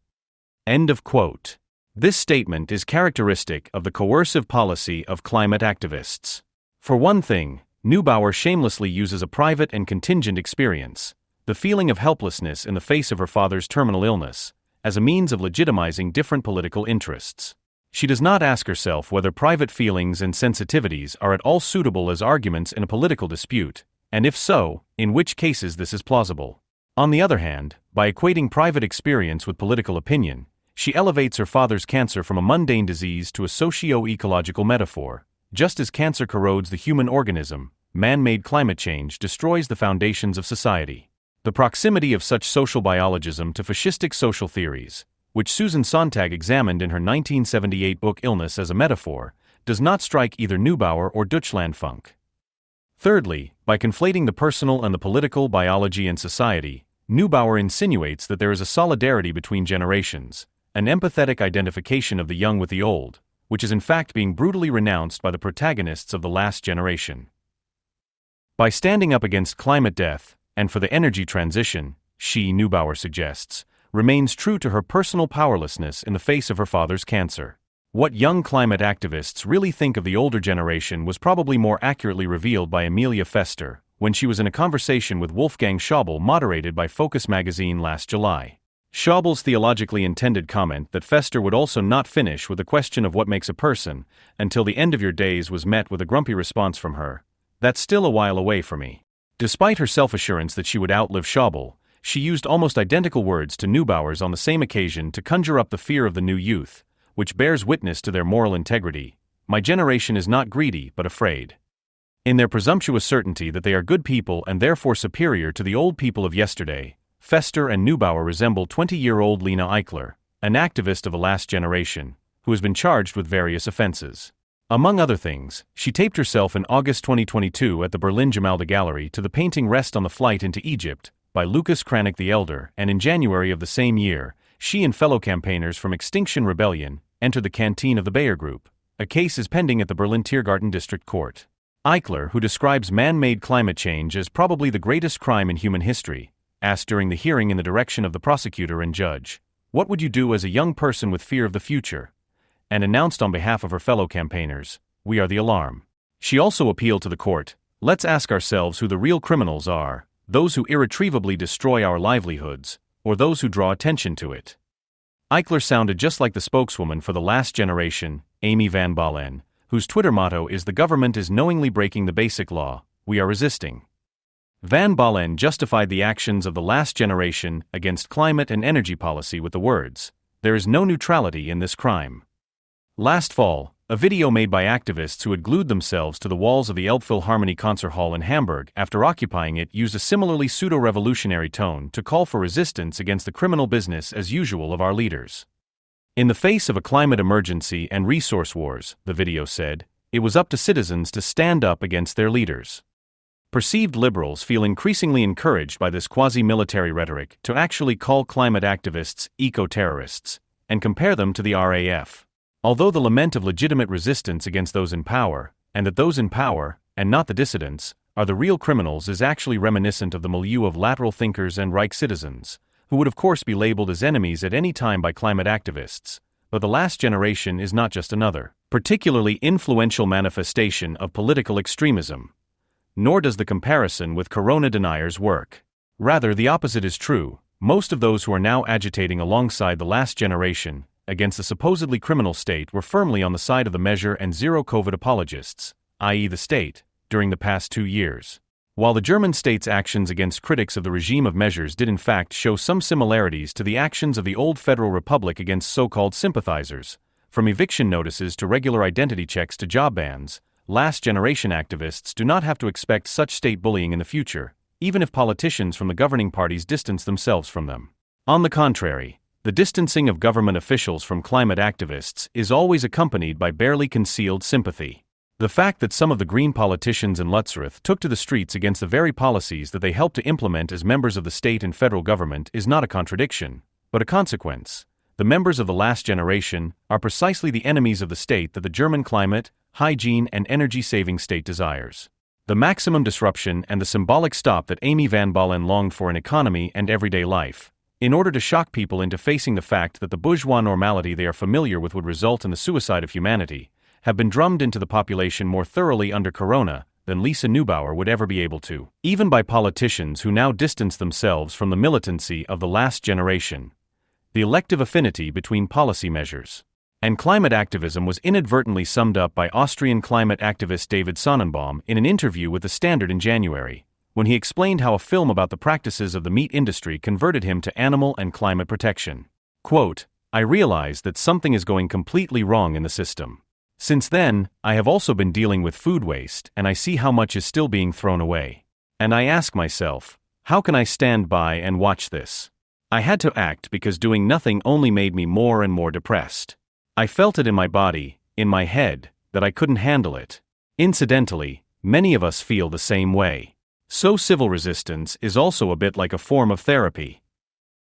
End of quote. This statement is characteristic of the coercive policy of climate activists. For one thing, Neubauer shamelessly uses a private and contingent experience, the feeling of helplessness in the face of her father's terminal illness, as a means of legitimizing different political interests. She does not ask herself whether private feelings and sensitivities are at all suitable as arguments in a political dispute, and if so, in which cases this is plausible. On the other hand, by equating private experience with political opinion, she elevates her father's cancer from a mundane disease to a socio-ecological metaphor. Just as cancer corrodes the human organism, man-made climate change destroys the foundations of society. The proximity of such social biologism to fascistic social theories, which Susan Sontag examined in her 1978 book Illness as a Metaphor, does not strike either Neubauer or Deutschlandfunk. Thirdly, by conflating the personal and the political biology and society, Neubauer insinuates that there is a solidarity between generations, an empathetic identification of the young with the old, which is in fact being brutally renounced by the protagonists of the last generation. By standing up against climate death, and for the energy transition, she, Neubauer suggests, remains true to her personal powerlessness in the face of her father's cancer. What young climate activists really think of the older generation was probably more accurately revealed by Amelia Fester, when she was in a conversation with Wolfgang Schäuble moderated by Focus magazine last July. Schäuble's theologically intended comment that Fester would also not finish with the question of what makes a person, until the end of your days was met with a grumpy response from her, "That's still a while away for me." Despite her self-assurance that she would outlive Schäuble, she used almost identical words to Neubauer's on the same occasion to conjure up the fear of the new youth, which bears witness to their moral integrity. My generation is not greedy but afraid. In their presumptuous certainty that they are good people and therefore superior to the old people of yesterday, Fester and Neubauer resemble 20-year-old Lena Eichler, an activist of the last generation, who has been charged with various offenses. Among other things, she taped herself in August 2022 at the Berlin Gemäldegalerie Gallery to the painting Rest on the Flight into Egypt, by Lucas Cranach the Elder, and in January of the same year, she and fellow campaigners from Extinction Rebellion entered the canteen of the Bayer Group. A case is pending at the Berlin Tiergarten District Court. Eichler, who describes man-made climate change as probably the greatest crime in human history, asked during the hearing in the direction of the prosecutor and judge, "What would you do as a young person with fear of the future?" and announced on behalf of her fellow campaigners, "We are the alarm." She also appealed to the court, Let's ask ourselves who the real criminals are, those who irretrievably destroy our livelihoods, or those who draw attention to it. Eichler sounded just like the spokeswoman for the last generation, Amy Van Balen, whose Twitter motto is "The government is knowingly breaking the basic law, we are resisting." Van Balen justified the actions of the last generation against climate and energy policy with the words, "There is no neutrality in this crime." Last fall, a video made by activists who had glued themselves to the walls of the Elbphilharmonie Concert Hall in Hamburg after occupying it used a similarly pseudo-revolutionary tone to call for resistance against the criminal business as usual of our leaders. In the face of a climate emergency and resource wars, the video said, it was up to citizens to stand up against their leaders. Perceived liberals feel increasingly encouraged by this quasi-military rhetoric to actually call climate activists eco-terrorists and compare them to the RAF. Although the lament of legitimate resistance against those in power, and that those in power, and not the dissidents, are the real criminals is actually reminiscent of the milieu of lateral thinkers and Reich citizens, who would of course be labeled as enemies at any time by climate activists, but the last generation is not just another, particularly influential manifestation of political extremism. Nor does the comparison with corona deniers work. Rather, the opposite is true. Most of those who are now agitating alongside the last generation against the supposedly criminal state were firmly on the side of the measure and zero COVID apologists, i.e. the state, during the past 2 years. While the German state's actions against critics of the regime of measures did in fact show some similarities to the actions of the old Federal Republic against so-called sympathizers, from eviction notices to regular identity checks to job bans, last-generation activists do not have to expect such state bullying in the future, even if politicians from the governing parties distance themselves from them. On the contrary, the distancing of government officials from climate activists is always accompanied by barely concealed sympathy. The fact that some of the Green politicians in Lutzeroth took to the streets against the very policies that they helped to implement as members of the state and federal government is not a contradiction, but a consequence. The members of the last generation are precisely the enemies of the state that the German climate, hygiene and energy-saving state desires. The maximum disruption and the symbolic stop that Amy Van Balen longed for in economy and everyday life, in order to shock people into facing the fact that the bourgeois normality they are familiar with would result in the suicide of humanity, have been drummed into the population more thoroughly under Corona than Lisa Neubauer would ever be able to, even by politicians who now distance themselves from the militancy of the last generation. The elective affinity between policy measures and climate activism was inadvertently summed up by Austrian climate activist David Sonnenbaum in an interview with The Standard in January, when he explained how a film about the practices of the meat industry converted him to animal and climate protection. Quote, "I realize that something is going completely wrong in the system. Since then, I have also been dealing with food waste and I see how much is still being thrown away. And I ask myself, how can I stand by and watch this? I had to act because doing nothing only made me more and more depressed. I felt it in my body, in my head, that I couldn't handle it. Incidentally, many of us feel the same way. So civil resistance is also a bit like a form of therapy."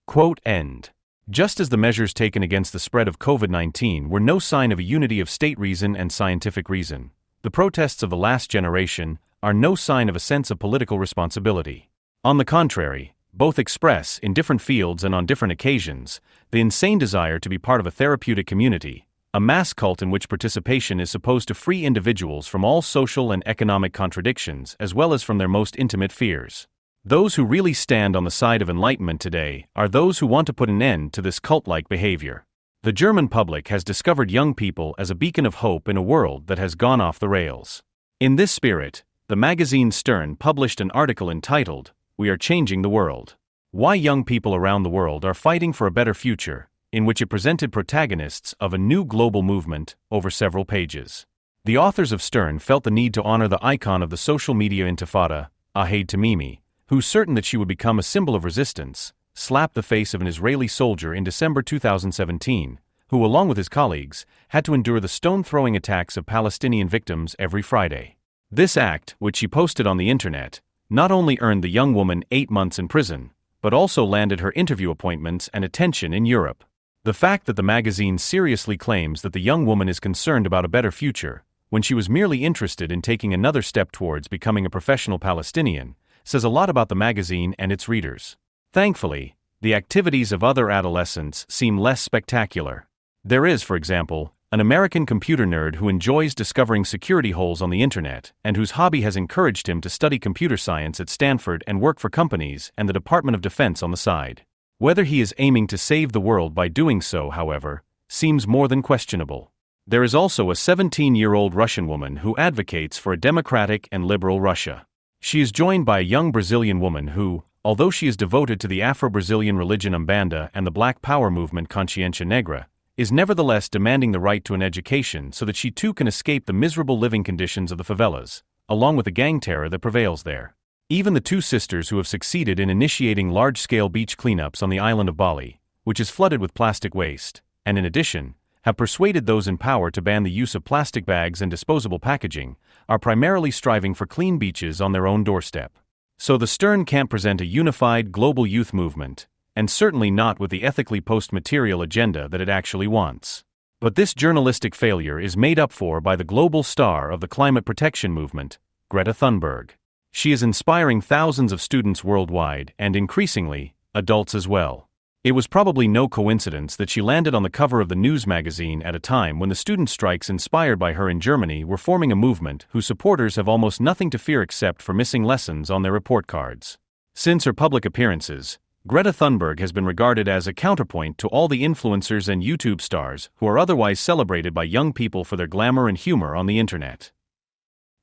Quote end. Just as the measures taken against the spread of COVID-19 were no sign of a unity of state reason and scientific reason, the protests of the last generation are no sign of a sense of political responsibility. On the contrary, both express, in different fields and on different occasions, the insane desire to be part of a therapeutic community, a mass cult in which participation is supposed to free individuals from all social and economic contradictions as well as from their most intimate fears. Those who really stand on the side of enlightenment today are those who want to put an end to this cult-like behavior. The German public has discovered young people as a beacon of hope in a world that has gone off the rails. In this spirit, the magazine Stern published an article entitled, "We are Changing the World. Why Young People Around the World Are Fighting for a Better Future," in which it presented protagonists of a new global movement over several pages. The authors of Stern felt the need to honor the icon of the social media intifada, Ahed Tamimi, who's certain that she would become a symbol of resistance, slapped the face of an Israeli soldier in December 2017, who along with his colleagues, had to endure the stone-throwing attacks of Palestinian victims every Friday. This act, which she posted on the internet, not only earned the young woman 8 months in prison, but also landed her interview appointments and attention in Europe. The fact that the magazine seriously claims that the young woman is concerned about a better future, when she was merely interested in taking another step towards becoming a professional Palestinian, says a lot about the magazine and its readers. Thankfully, the activities of other adolescents seem less spectacular. There is, for example, an American computer nerd who enjoys discovering security holes on the internet and whose hobby has encouraged him to study computer science at Stanford and work for companies and the Department of Defense on the side. Whether he is aiming to save the world by doing so, however, seems more than questionable. There is also a 17-year-old Russian woman who advocates for a democratic and liberal Russia. She is joined by a young Brazilian woman who, although she is devoted to the Afro-Brazilian religion Umbanda and the Black Power movement Consciência Negra, is nevertheless demanding the right to an education so that she too can escape the miserable living conditions of the favelas, along with the gang terror that prevails there. Even the two sisters who have succeeded in initiating large-scale beach cleanups on the island of Bali, which is flooded with plastic waste, and in addition, have persuaded those in power to ban the use of plastic bags and disposable packaging, are primarily striving for clean beaches on their own doorstep. So the Stern can't present a unified global youth movement, and certainly not with the ethically post-material agenda that it actually wants. But this journalistic failure is made up for by the global star of the climate protection movement, Greta Thunberg. She is inspiring thousands of students worldwide and increasingly, adults as well. It was probably no coincidence that she landed on the cover of the news magazine at a time when the student strikes inspired by her in Germany were forming a movement whose supporters have almost nothing to fear except for missing lessons on their report cards. Since her public appearances, Greta Thunberg has been regarded as a counterpoint to all the influencers and YouTube stars who are otherwise celebrated by young people for their glamour and humor on the internet.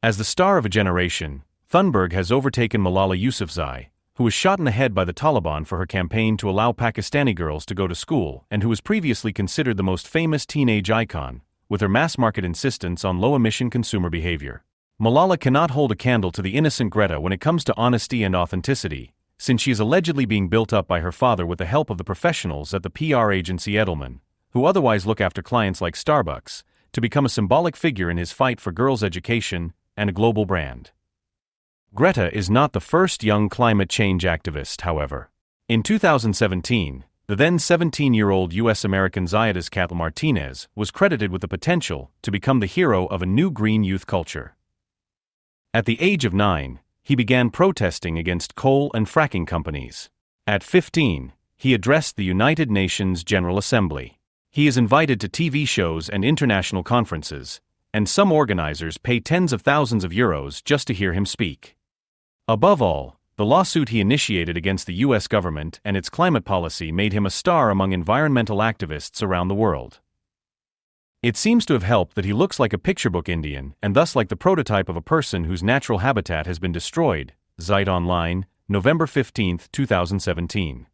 As the star of a generation, Thunberg has overtaken Malala Yousafzai, who was shot in the head by the Taliban for her campaign to allow Pakistani girls to go to school and who was previously considered the most famous teenage icon, with her mass-market insistence on low-emission consumer behavior. Malala cannot hold a candle to the innocent Greta when it comes to honesty and authenticity, since she is allegedly being built up by her father with the help of the professionals at the PR agency Edelman, who otherwise look after clients like Starbucks, to become a symbolic figure in his fight for girls' education and a global brand. Greta is not the first young climate change activist, however. In 2017, the then 17-year-old U.S.-American Zaidas Catl Martinez was credited with the potential to become the hero of a new green youth culture. At the age of 9, he began protesting against coal and fracking companies. At 15, he addressed the United Nations General Assembly. He is invited to TV shows and international conferences, and some organizers pay tens of thousands of euros just to hear him speak. Above all, the lawsuit he initiated against the U.S. government and its climate policy made him a star among environmental activists around the world. It seems to have helped that he looks like a picture book Indian and thus like the prototype of a person whose natural habitat has been destroyed. Zeit Online, November 15, 2017.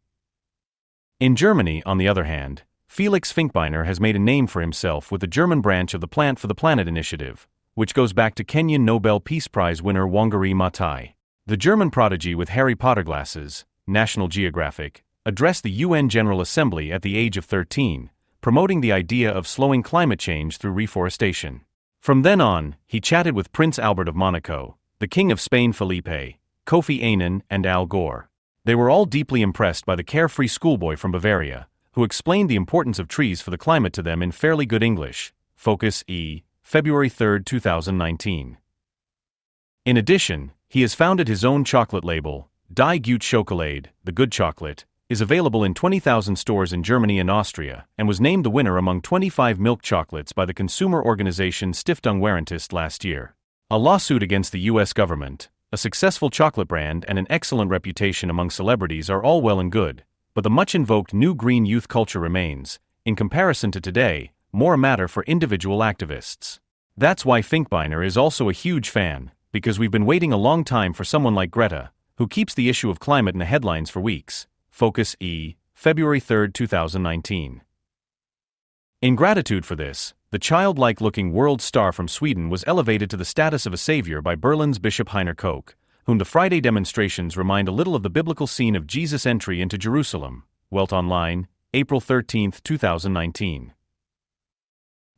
In Germany, on the other hand, Felix Finkbeiner has made a name for himself with the German branch of the Plant for the Planet initiative, which goes back to Kenyan Nobel Peace Prize winner Wangari Maathai. The German prodigy with Harry Potter glasses, National Geographic, addressed the UN General Assembly at the age of 13, promoting the idea of slowing climate change through reforestation. From then on, he chatted with Prince Albert of Monaco, the King of Spain Felipe, Kofi Annan, and Al Gore. They were all deeply impressed by the carefree schoolboy from Bavaria, who explained the importance of trees for the climate to them in fairly good English. Focus E. February 3, 2019. In addition, he has founded his own chocolate label. Die Gute Schokolade, the good chocolate, is available in 20,000 stores in Germany and Austria, and was named the winner among 25 milk chocolates by the consumer organization Stiftung Warentest last year. A lawsuit against the U.S. government, a successful chocolate brand, and an excellent reputation among celebrities are all well and good, but the much-invoked new green youth culture remains, in comparison to today, more a matter for individual activists. That's why Finkbeiner is also a huge fan, because we've been waiting a long time for someone like Greta, who keeps the issue of climate in the headlines for weeks. Focus E. February 3, 2019. In gratitude for this, the childlike-looking world star from Sweden was elevated to the status of a savior by Berlin's Bishop Heiner Koch, whom the Friday demonstrations remind a little of the biblical scene of Jesus' entry into Jerusalem. Welt Online, April 13, 2019.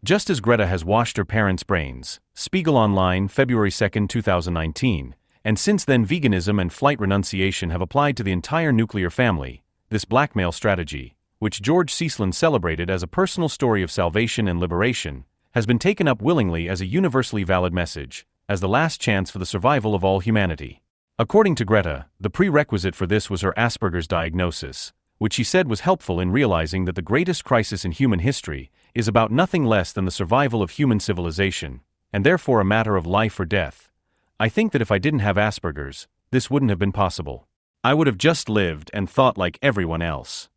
Just as Greta has washed her parents' brains, Spiegel Online, February 2, 2019, and since then veganism and flight renunciation have applied to the entire nuclear family, this blackmail strategy, which George Cecilin celebrated as a personal story of salvation and liberation, has been taken up willingly as a universally valid message, as the last chance for the survival of all humanity. According to Greta, the prerequisite for this was her Asperger's diagnosis, which she said was helpful in realizing that the greatest crisis in human history is about nothing less than the survival of human civilization, and therefore a matter of life or death. I think that if I didn't have Asperger's, this wouldn't have been possible. I would have just lived and thought like everyone else.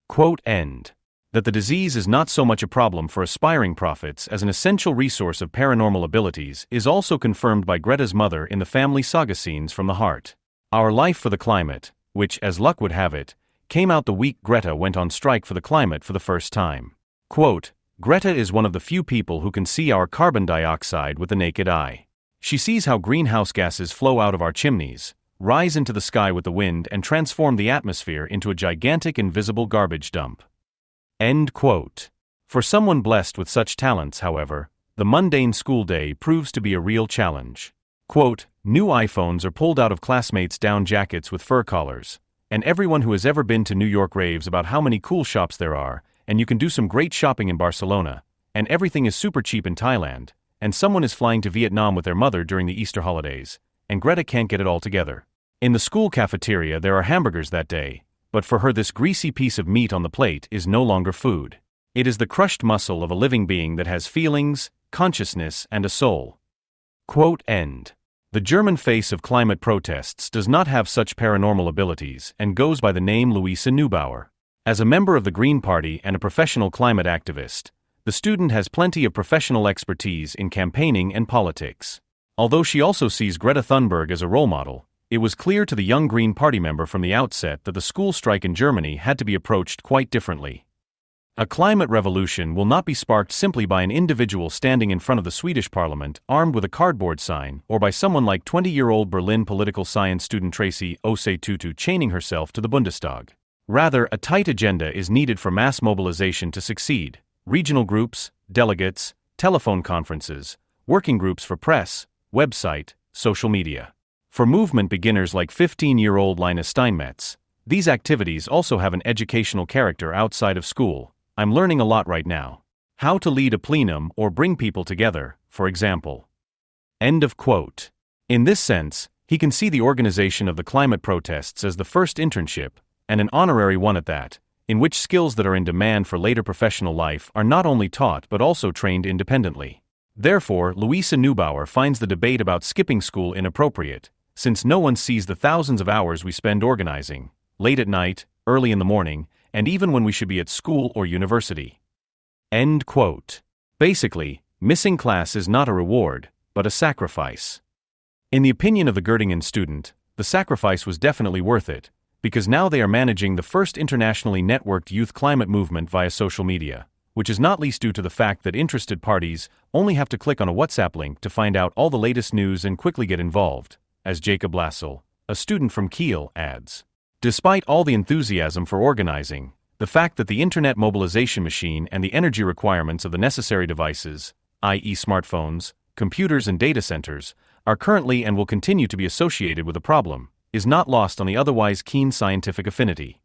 Quote end. That the disease is not so much a problem for aspiring prophets as an essential resource of paranormal abilities is also confirmed by Greta's mother in the family saga Scenes from the Heart. Our Life for the Climate, which, as luck would have it, came out the week Greta went on strike for the climate for the first time. Quote, Greta is one of the few people who can see our carbon dioxide with the naked eye. She sees how greenhouse gases flow out of our chimneys, rise into the sky with the wind and transform the atmosphere into a gigantic invisible garbage dump. End quote. For someone blessed with such talents, however, the mundane school day proves to be a real challenge. Quote, new iPhones are pulled out of classmates' down jackets with fur collars, and everyone who has ever been to New York raves about how many cool shops there are, and you can do some great shopping in Barcelona, and everything is super cheap in Thailand, and someone is flying to Vietnam with their mother during the Easter holidays, and Greta can't get it all together. In the school cafeteria there are hamburgers that day, but for her this greasy piece of meat on the plate is no longer food. It is the crushed muscle of a living being that has feelings, consciousness, and a soul. Quote end. The German face of climate protests does not have such paranormal abilities and goes by the name Louisa Neubauer. As a member of the Green Party and a professional climate activist, the student has plenty of professional expertise in campaigning and politics. Although she also sees Greta Thunberg as a role model, it was clear to the young Green Party member from the outset that the school strike in Germany had to be approached quite differently. A climate revolution will not be sparked simply by an individual standing in front of the Swedish parliament armed with a cardboard sign or by someone like 20-year-old Berlin political science student Tracy Ose-Tutu chaining herself to the Bundestag. Rather, a tight agenda is needed for mass mobilization to succeed. Regional groups, delegates, telephone conferences, working groups for press, website, social media. For movement beginners like 15-year-old Linus Steinmetz, these activities also have an educational character outside of school. I'm learning a lot right now. How to lead a plenum or bring people together, for example. End of quote. In this sense, he can see the organization of the climate protests as the first internship, and an honorary one at that, in which skills that are in demand for later professional life are not only taught but also trained independently. Therefore, Louisa Neubauer finds the debate about skipping school inappropriate, since no one sees the thousands of hours we spend organizing, late at night, early in the morning, and even when we should be at school or university. End quote. Basically, missing class is not a reward, but a sacrifice. In the opinion of the Göttingen student, the sacrifice was definitely worth it, because now they are managing the first internationally networked youth climate movement via social media, which is not least due to the fact that interested parties only have to click on a WhatsApp link to find out all the latest news and quickly get involved, as Jacob Lassel, a student from Kiel, adds. Despite all the enthusiasm for organizing, the fact that the internet mobilization machine and the energy requirements of the necessary devices, i.e. smartphones, computers and data centers, are currently and will continue to be associated with a problem, is not lost on the otherwise keen scientific affinity.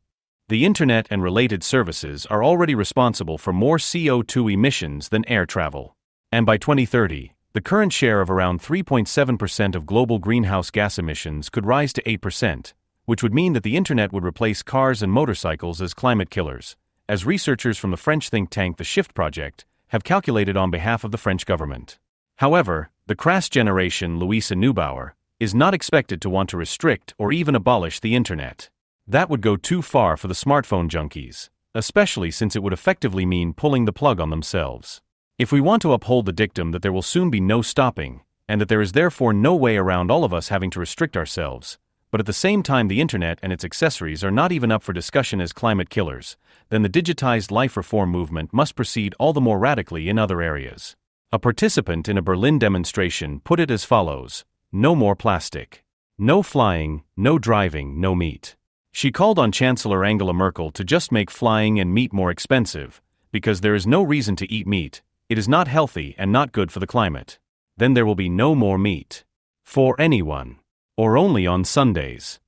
The internet and related services are already responsible for more CO2 emissions than air travel. And by 2030, the current share of around 3.7% of global greenhouse gas emissions could rise to 8%, which would mean that the internet would replace cars and motorcycles as climate killers, as researchers from the French think tank The Shift Project have calculated on behalf of the French government. However, the crass generation Louisa Neubauer is not expected to want to restrict or even abolish the internet. That would go too far for the smartphone junkies, especially since it would effectively mean pulling the plug on themselves. If we want to uphold the dictum that there will soon be no stopping, and that there is therefore no way around all of us having to restrict ourselves, but at the same time the internet and its accessories are not even up for discussion as climate killers, then the digitized life reform movement must proceed all the more radically in other areas. A participant in a Berlin demonstration put it as follows: no more plastic. No flying, no driving, no meat. She called on Chancellor Angela Merkel to just make flying and meat more expensive, because there is no reason to eat meat, it is not healthy and not good for the climate. Then there will be no more meat. For anyone. Or only on Sundays.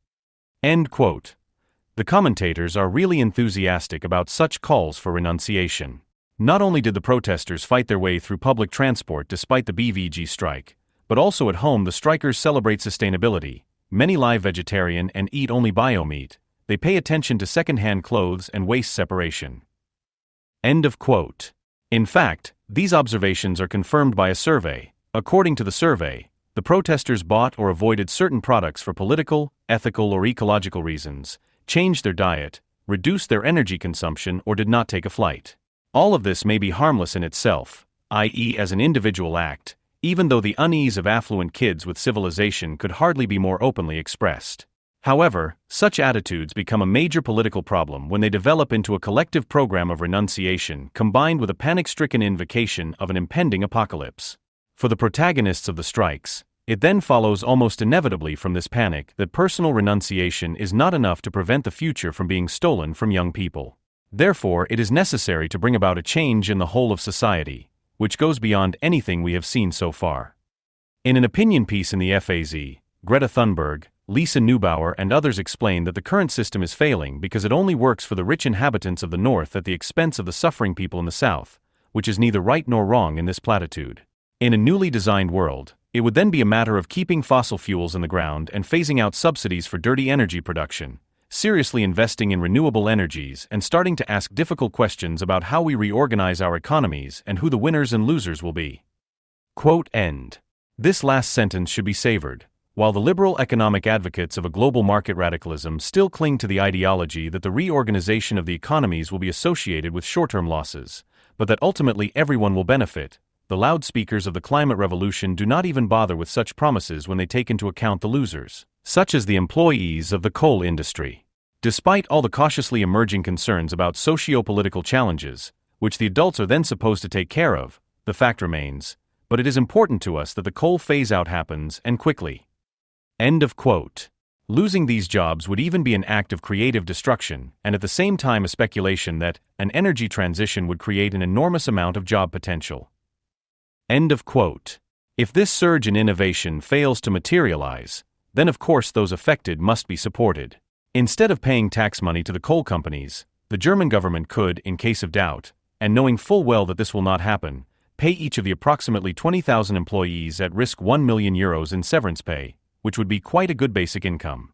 End quote. The commentators are really enthusiastic about such calls for renunciation. Not only did the protesters fight their way through public transport despite the BVG strike, but also at home the strikers celebrate sustainability. Many live vegetarian and eat only bio meat, they pay attention to second-hand clothes and waste separation. End of quote. In fact, these observations are confirmed by a survey. According to the survey, the protesters bought or avoided certain products for political, ethical, or ecological reasons, changed their diet, reduced their energy consumption, or did not take a flight. All of this may be harmless in itself, i.e., as an individual act, even though the unease of affluent kids with civilization could hardly be more openly expressed. However, such attitudes become a major political problem when they develop into a collective program of renunciation combined with a panic-stricken invocation of an impending apocalypse. For the protagonists of the strikes, it then follows almost inevitably from this panic that personal renunciation is not enough to prevent the future from being stolen from young people. Therefore, it is necessary to bring about a change in the whole of society, which goes beyond anything we have seen so far. In an opinion piece in the FAZ, Greta Thunberg, Lisa Neubauer, and others explain that the current system is failing because it only works for the rich inhabitants of the North at the expense of the suffering people in the South, which is neither right nor wrong in this platitude. In a newly designed world, it would then be a matter of keeping fossil fuels in the ground and phasing out subsidies for dirty energy production, seriously investing in renewable energies, and starting to ask difficult questions about how we reorganize our economies and who the winners and losers will be. Quote end. This last sentence should be savored. While the liberal economic advocates of a global market radicalism still cling to the ideology that the reorganization of the economies will be associated with short-term losses, but that ultimately everyone will benefit, the loudspeakers of the climate revolution do not even bother with such promises when they take into account the losers, such as the employees of the coal industry. Despite all the cautiously emerging concerns about socio-political challenges, which the adults are then supposed to take care of, the fact remains, but it is important to us that the coal phase-out happens, and quickly. End of quote. Losing these jobs would even be an act of creative destruction, and at the same time a speculation that an energy transition would create an enormous amount of job potential. End of quote. If this surge in innovation fails to materialize, then of course those affected must be supported. Instead of paying tax money to the coal companies, the German government could, in case of doubt, and knowing full well that this will not happen, pay each of the approximately 20,000 employees at risk €1 million in severance pay, which would be quite a good basic income.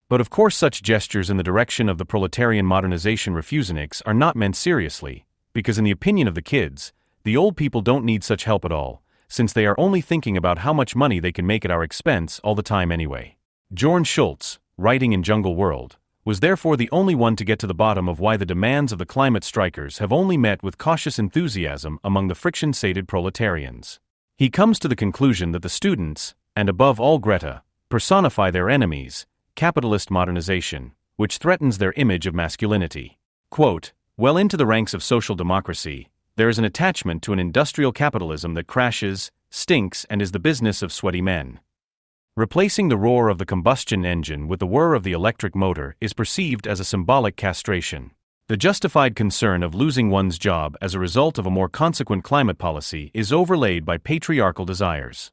But of course such gestures in the direction of the proletarian modernization refuseniks are not meant seriously, because in the opinion of the kids, the old people don't need such help at all, since they are only thinking about how much money they can make at our expense all the time anyway. Bjorn Schultz, writing in Jungle World, was therefore the only one to get to the bottom of why the demands of the climate strikers have only met with cautious enthusiasm among the friction-sated proletarians. He comes to the conclusion that the students, and above all Greta, personify their enemies, capitalist modernization, which threatens their image of masculinity. Quote, well into the ranks of social democracy, there is an attachment to an industrial capitalism that crashes, stinks, and is the business of sweaty men. Replacing the roar of the combustion engine with the whir of the electric motor is perceived as a symbolic castration. The justified concern of losing one's job as a result of a more consequent climate policy is overlaid by patriarchal desires.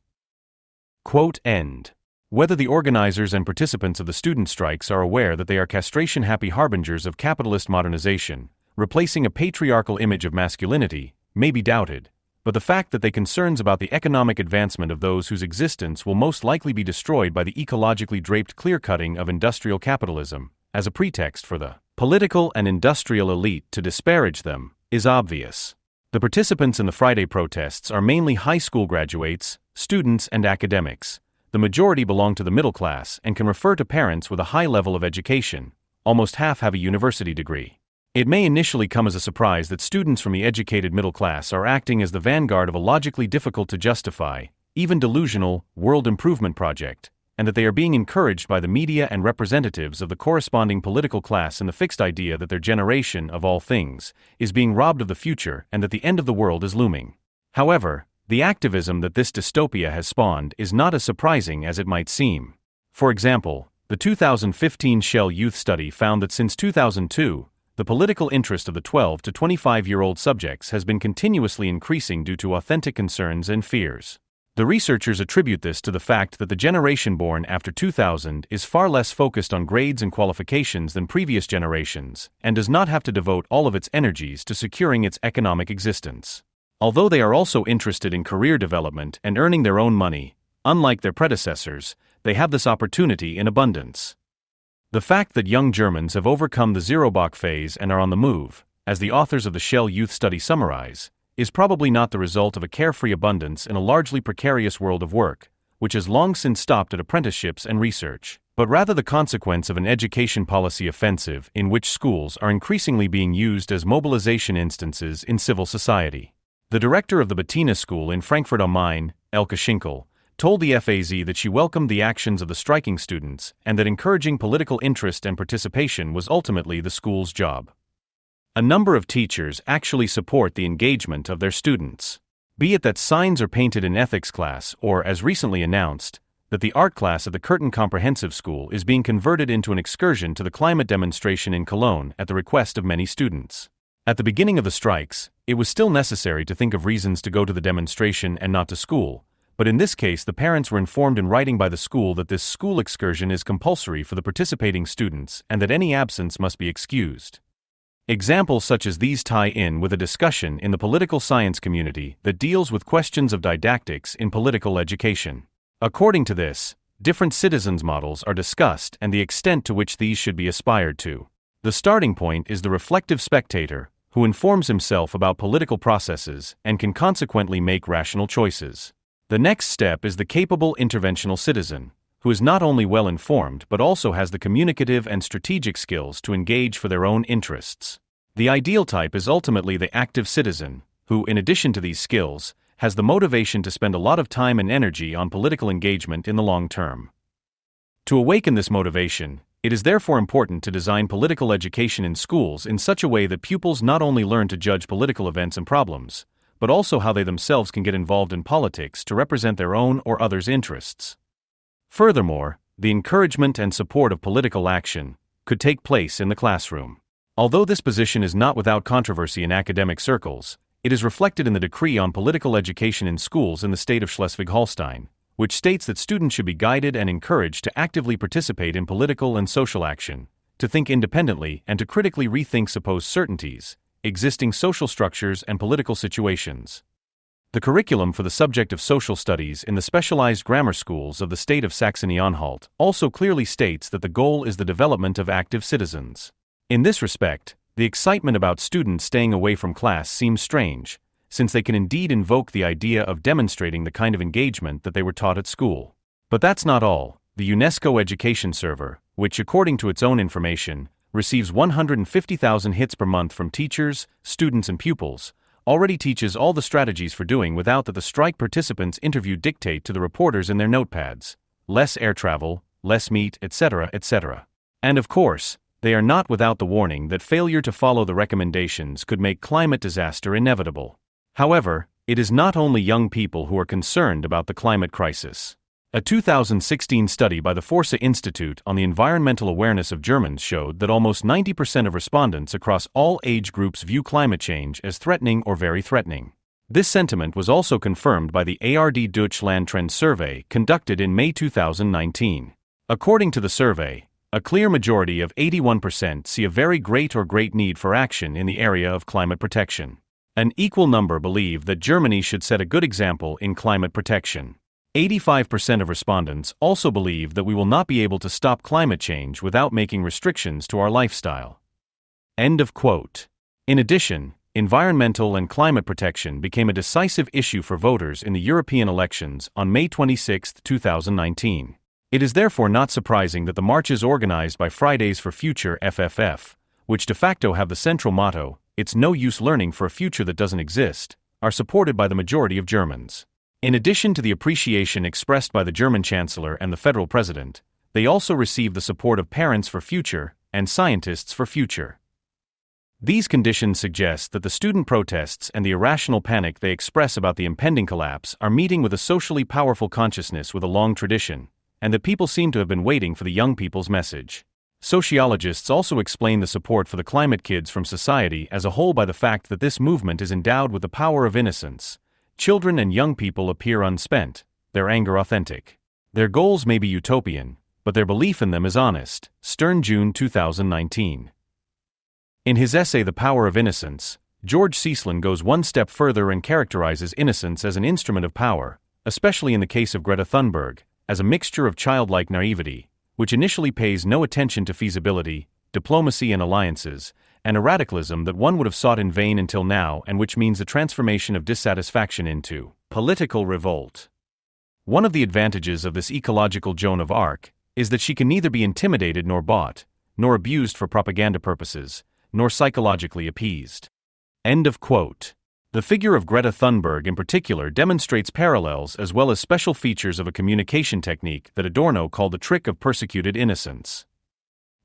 Quote end. Whether the organizers and participants of the student strikes are aware that they are castration-happy harbingers of capitalist modernization, replacing a patriarchal image of masculinity, may be doubted, but the fact that they concerns about the economic advancement of those whose existence will most likely be destroyed by the ecologically draped clear-cutting of industrial capitalism, as a pretext for the political and industrial elite to disparage them, is obvious. The participants in the Friday protests are mainly high school graduates, students, and academics. The majority belong to the middle class and can refer to parents with a high level of education. Almost half have a university degree. It may initially come as a surprise that students from the educated middle class are acting as the vanguard of a logically difficult to justify, even delusional, world improvement project, and that they are being encouraged by the media and representatives of the corresponding political class in the fixed idea that their generation, of all things, is being robbed of the future and that the end of the world is looming. However, the activism that this dystopia has spawned is not as surprising as it might seem. For example, the 2015 Shell Youth Study found that since 2002, the political interest of the 12 to 25-year-old subjects has been continuously increasing due to authentic concerns and fears. The researchers attribute this to the fact that the generation born after 2000 is far less focused on grades and qualifications than previous generations, and does not have to devote all of its energies to securing its economic existence. Although they are also interested in career development and earning their own money, unlike their predecessors, they have this opportunity in abundance. The fact that young Germans have overcome the Zero-Bach phase and are on the move, as the authors of the Shell Youth Study summarize, is probably not the result of a carefree abundance in a largely precarious world of work, which has long since stopped at apprenticeships and research, but rather the consequence of an education policy offensive in which schools are increasingly being used as mobilization instances in civil society. The director of the Bettina School in Frankfurt am Main, Elke Schinkel, told the FAZ that she welcomed the actions of the striking students and that encouraging political interest and participation was ultimately the school's job. A number of teachers actually support the engagement of their students. Be it that signs are painted in ethics class or, as recently announced, that the art class at the Curtin Comprehensive School is being converted into an excursion to the climate demonstration in Cologne at the request of many students. At the beginning of the strikes, it was still necessary to think of reasons to go to the demonstration and not to school, but in this case the parents were informed in writing by the school that this school excursion is compulsory for the participating students and that any absence must be excused. Examples such as these tie in with a discussion in the political science community that deals with questions of didactics in political education. According to this, different citizens' models are discussed and the extent to which these should be aspired to. The starting point is the reflective spectator, who informs himself about political processes and can consequently make rational choices. The next step is the capable interventional citizen, who is not only well informed but also has the communicative and strategic skills to engage for their own interests. The ideal type is ultimately the active citizen, who, in addition to these skills, has the motivation to spend a lot of time and energy on political engagement in the long term. To awaken this motivation, it is therefore important to design political education in schools in such a way that pupils not only learn to judge political events and problems, but also how they themselves can get involved in politics to represent their own or others' interests. Furthermore, the encouragement and support of political action could take place in the classroom. Although this position is not without controversy in academic circles, it is reflected in the Decree on Political Education in Schools in the state of Schleswig-Holstein, which states that students should be guided and encouraged to actively participate in political and social action, to think independently and to critically rethink supposed certainties, existing social structures and political situations. The curriculum for the subject of social studies in the specialized grammar schools of the state of Saxony-Anhalt also clearly states that the goal is the development of active citizens. In this respect, the excitement about students staying away from class seems strange, since they can indeed invoke the idea of demonstrating the kind of engagement that they were taught at school. But that's not all. The UNESCO Education Server, which according to its own information, receives 150,000 hits per month from teachers, students and pupils, already teaches all the strategies for doing without that the strike participants interviewed dictate to the reporters in their notepads: less air travel, less meat, etc., etc. And of course, they are not without the warning that failure to follow the recommendations could make climate disaster inevitable. However, it is not only young people who are concerned about the climate crisis. A 2016 study by the Forsa Institute on the environmental awareness of Germans showed that almost 90% of respondents across all age groups view climate change as threatening or very threatening. This sentiment was also confirmed by the ARD Deutschland Trend survey conducted in May 2019. According to the survey, a clear majority of 81% see a very great or great need for action in the area of climate protection. An equal number believe that Germany should set a good example in climate protection. 85% of respondents also believe that we will not be able to stop climate change without making restrictions to our lifestyle. End of quote. In addition, environmental and climate protection became a decisive issue for voters in the European elections on May 26, 2019. It is therefore not surprising that the marches organized by Fridays for Future FFF, which de facto have the central motto, "It's no use learning for a future that doesn't exist," are supported by the majority of Germans. In addition to the appreciation expressed by the German Chancellor and the federal president, they also receive the support of Parents for Future and Scientists for Future. These conditions suggest that the student protests and the irrational panic they express about the impending collapse are meeting with a socially powerful consciousness with a long tradition, and that people seem to have been waiting for the young people's message. Sociologists also explain the support for the climate kids from society as a whole by the fact that this movement is endowed with the power of innocence. Children and young people appear unspent, their anger authentic. Their goals may be utopian, but their belief in them is honest. Stern, June 2019. In his essay The Power of Innocence, George Cieslin goes one step further and characterizes innocence as an instrument of power, especially in the case of Greta Thunberg, as a mixture of childlike naivety, which initially pays no attention to feasibility, diplomacy and alliances, and a radicalism that one would have sought in vain until now, and which means the transformation of dissatisfaction into political revolt. One of the advantages of this ecological Joan of Arc is that she can neither be intimidated nor bought, nor abused for propaganda purposes, nor psychologically appeased. End of quote. The figure of Greta Thunberg in particular demonstrates parallels as well as special features of a communication technique that Adorno called the trick of persecuted innocence.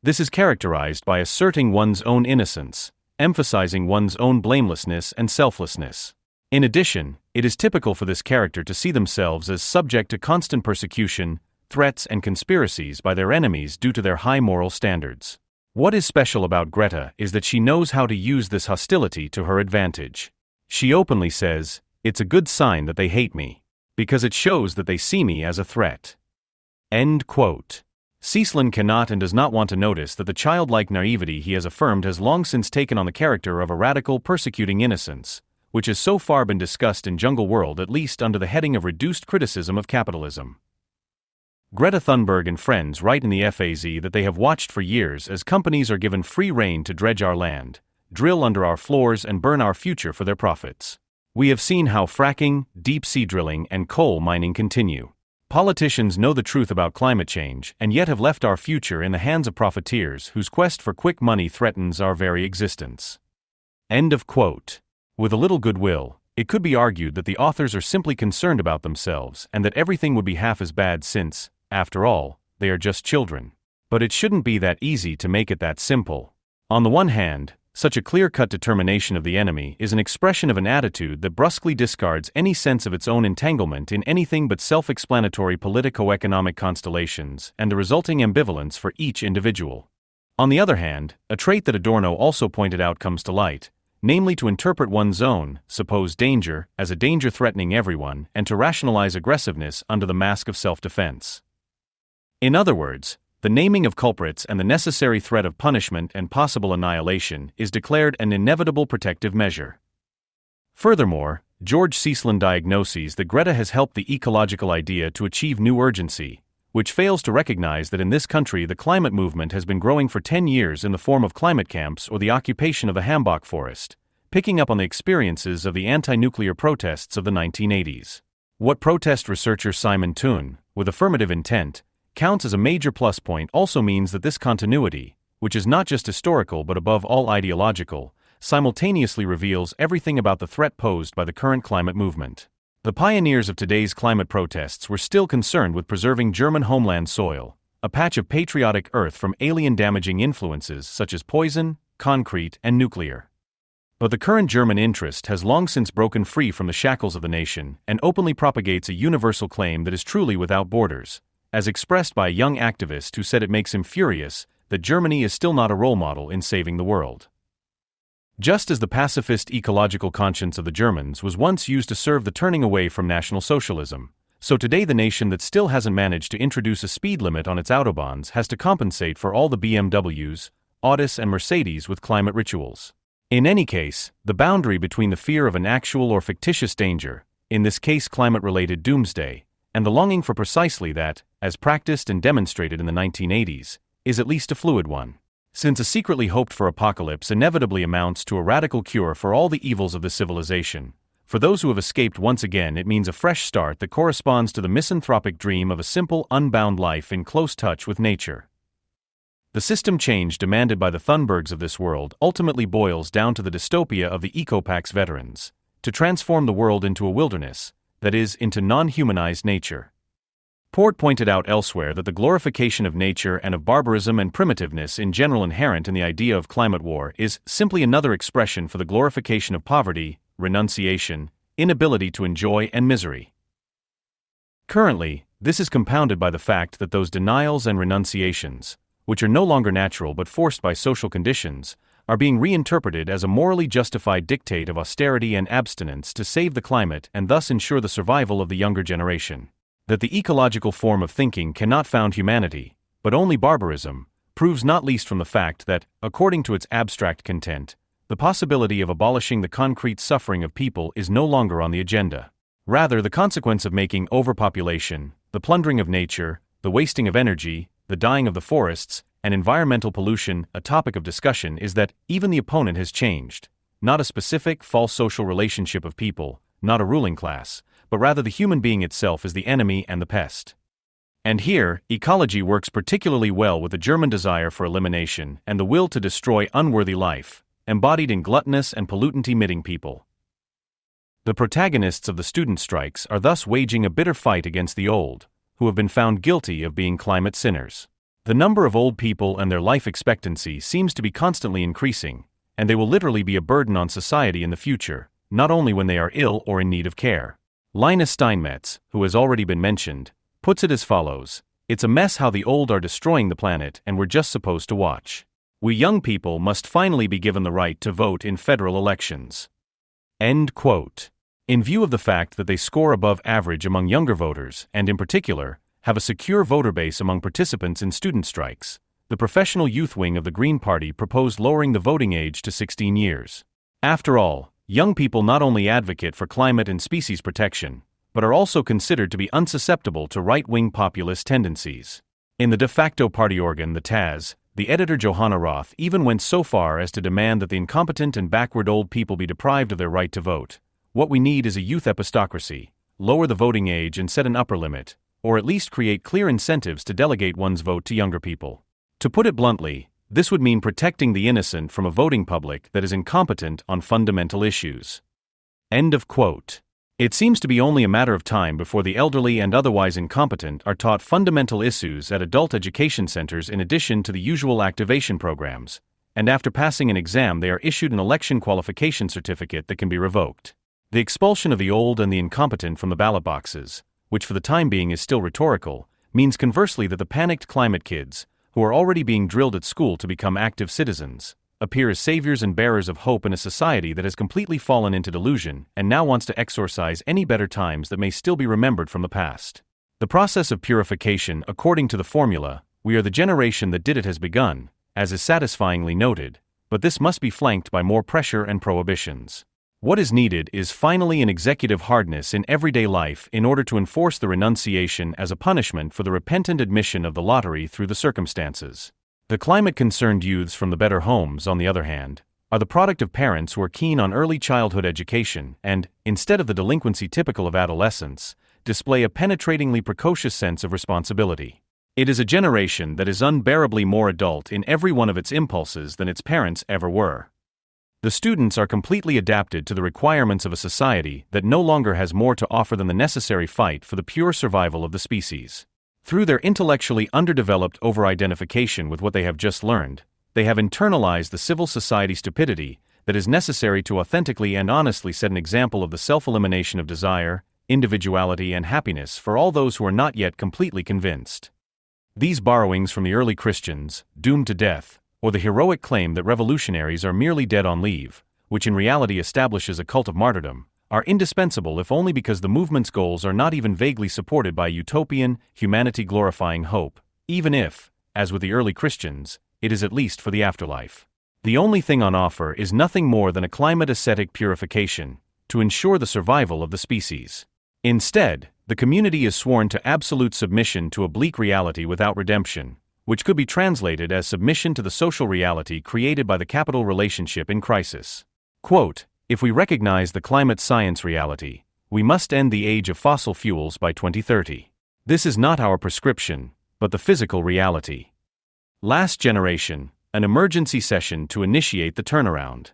This is characterized by asserting one's own innocence, emphasizing one's own blamelessness and selflessness. In addition, it is typical for this character to see themselves as subject to constant persecution, threats and conspiracies by their enemies due to their high moral standards. What is special about Greta is that she knows how to use this hostility to her advantage. She openly says, "It's a good sign that they hate me, because it shows that they see me as a threat." End quote. Cieslin cannot and does not want to notice that the childlike naivety he has affirmed has long since taken on the character of a radical persecuting innocence, which has so far been discussed in Jungle World at least under the heading of reduced criticism of capitalism. Greta Thunberg and friends write in the FAZ that they have watched for years as companies are given free rein to dredge our land, drill under our floors and burn our future for their profits. We have seen how fracking, deep-sea drilling and coal mining continue. Politicians know the truth about climate change and yet have left our future in the hands of profiteers whose quest for quick money threatens our very existence. End of quote. With a little goodwill, it could be argued that the authors are simply concerned about themselves and that everything would be half as bad since, after all, they are just children. But it shouldn't be that easy to make it that simple. On the one hand, such a clear-cut determination of the enemy is an expression of an attitude that brusquely discards any sense of its own entanglement in anything but self-explanatory politico-economic constellations and the resulting ambivalence for each individual. On the other hand, a trait that Adorno also pointed out comes to light, namely to interpret one's own, supposed danger, as a danger threatening everyone and to rationalize aggressiveness under the mask of self-defense. In other words, the naming of culprits and the necessary threat of punishment and possible annihilation is declared an inevitable protective measure. Furthermore, George Cieslin diagnoses that Greta has helped the ecological idea to achieve new urgency, which fails to recognize that in this country the climate movement has been growing for 10 years in the form of climate camps or the occupation of a Hambach forest, picking up on the experiences of the anti-nuclear protests of the 1980s. What protest researcher Simon Toon, with affirmative intent, counts as a major plus point also means that this continuity, which is not just historical but above all ideological, simultaneously reveals everything about the threat posed by the current climate movement. The pioneers of today's climate protests were still concerned with preserving German homeland soil, a patch of patriotic earth from alien damaging influences such as poison, concrete, and nuclear. But the current German interest has long since broken free from the shackles of the nation and openly propagates a universal claim that is truly without borders, as expressed by a young activist who said it makes him furious that Germany is still not a role model in saving the world. Just as the pacifist ecological conscience of the Germans was once used to serve the turning away from National Socialism, so today the nation that still hasn't managed to introduce a speed limit on its autobahns has to compensate for all the BMWs, Audis and Mercedes with climate rituals. In any case, the boundary between the fear of an actual or fictitious danger, in this case climate-related doomsday, and the longing for precisely that, as practiced and demonstrated in the 1980s, is at least a fluid one. Since a secretly hoped-for apocalypse inevitably amounts to a radical cure for all the evils of the civilization, for those who have escaped once again it means a fresh start that corresponds to the misanthropic dream of a simple, unbound life in close touch with nature. The system change demanded by the Thunbergs of this world ultimately boils down to the dystopia of the Ecopax veterans, to transform the world into a wilderness, that is, into non-humanized nature. Port pointed out elsewhere that the glorification of nature and of barbarism and primitiveness in general inherent in the idea of climate war is simply another expression for the glorification of poverty, renunciation, inability to enjoy and misery. Currently, this is compounded by the fact that those denials and renunciations, which are no longer natural but forced by social conditions, are being reinterpreted as a morally justified dictate of austerity and abstinence to save the climate and thus ensure the survival of the younger generation. That the ecological form of thinking cannot found humanity, but only barbarism, proves not least from the fact that, according to its abstract content, the possibility of abolishing the concrete suffering of people is no longer on the agenda. Rather, the consequence of making overpopulation, the plundering of nature, the wasting of energy, the dying of the forests, and environmental pollution, a topic of discussion is that even the opponent has changed. Not a specific, false social relationship of people, not a ruling class, but rather the human being itself is the enemy and the pest. And here, ecology works particularly well with the German desire for elimination and the will to destroy unworthy life, embodied in gluttonous and pollutant-emitting people. The protagonists of the student strikes are thus waging a bitter fight against the old, who have been found guilty of being climate sinners. The number of old people and their life expectancy seems to be constantly increasing, and they will literally be a burden on society in the future, not only when they are ill or in need of care. Linus Steinmetz, who has already been mentioned, puts it as follows: "It's a mess how the old are destroying the planet and we're just supposed to watch. We young people must finally be given the right to vote in federal elections." End quote. In view of the fact that they score above average among younger voters and, in particular, have a secure voter base among participants in student strikes, the professional youth wing of the Green Party proposed lowering the voting age to 16 years. After all, young people not only advocate for climate and species protection, but are also considered to be unsusceptible to right-wing populist tendencies. In the de facto party organ, the TAS, the editor Johanna Roth even went so far as to demand that the incompetent and backward old people be deprived of their right to vote. What we need is a youth epistocracy, lower the voting age and set an upper limit, or at least create clear incentives to delegate one's vote to younger people. To put it bluntly, this would mean protecting the innocent from a voting public that is incompetent on fundamental issues. End of quote. It seems to be only a matter of time before the elderly and otherwise incompetent are taught fundamental issues at adult education centers in addition to the usual activation programs, and after passing an exam they are issued an election qualification certificate that can be revoked. The expulsion of the old and the incompetent from the ballot boxes, which for the time being is still rhetorical, means conversely that the panicked climate kids, who are already being drilled at school to become active citizens, appear as saviors and bearers of hope in a society that has completely fallen into delusion and now wants to exorcise any better times that may still be remembered from the past. The process of purification, according to the formula, "We are the generation that did it," has begun, as is satisfyingly noted, but this must be flanked by more pressure and prohibitions. What is needed is finally an executive hardness in everyday life in order to enforce the renunciation as a punishment for the repentant admission of the lottery through the circumstances. The climate-concerned youths from the better homes, on the other hand, are the product of parents who are keen on early childhood education and, instead of the delinquency typical of adolescence, display a penetratingly precocious sense of responsibility. It is a generation that is unbearably more adult in every one of its impulses than its parents ever were. The students are completely adapted to the requirements of a society that no longer has more to offer than the necessary fight for the pure survival of the species. Through their intellectually underdeveloped over-identification with what they have just learned, they have internalized the civil society stupidity that is necessary to authentically and honestly set an example of the self-elimination of desire, individuality, and happiness for all those who are not yet completely convinced. These borrowings from the early Christians, doomed to death, or the heroic claim that revolutionaries are merely dead on leave, which in reality establishes a cult of martyrdom, are indispensable if only because the movement's goals are not even vaguely supported by utopian, humanity-glorifying hope, even if, as with the early Christians, it is at least for the afterlife. The only thing on offer is nothing more than a climate-ascetic purification, to ensure the survival of the species. Instead, the community is sworn to absolute submission to a bleak reality without redemption, which could be translated as submission to the social reality created by the capital relationship in crisis. Quote, "If we recognize the climate science reality, we must end the age of fossil fuels by 2030. This is not our prescription, but the physical reality." Last Generation, an emergency session to initiate the turnaround.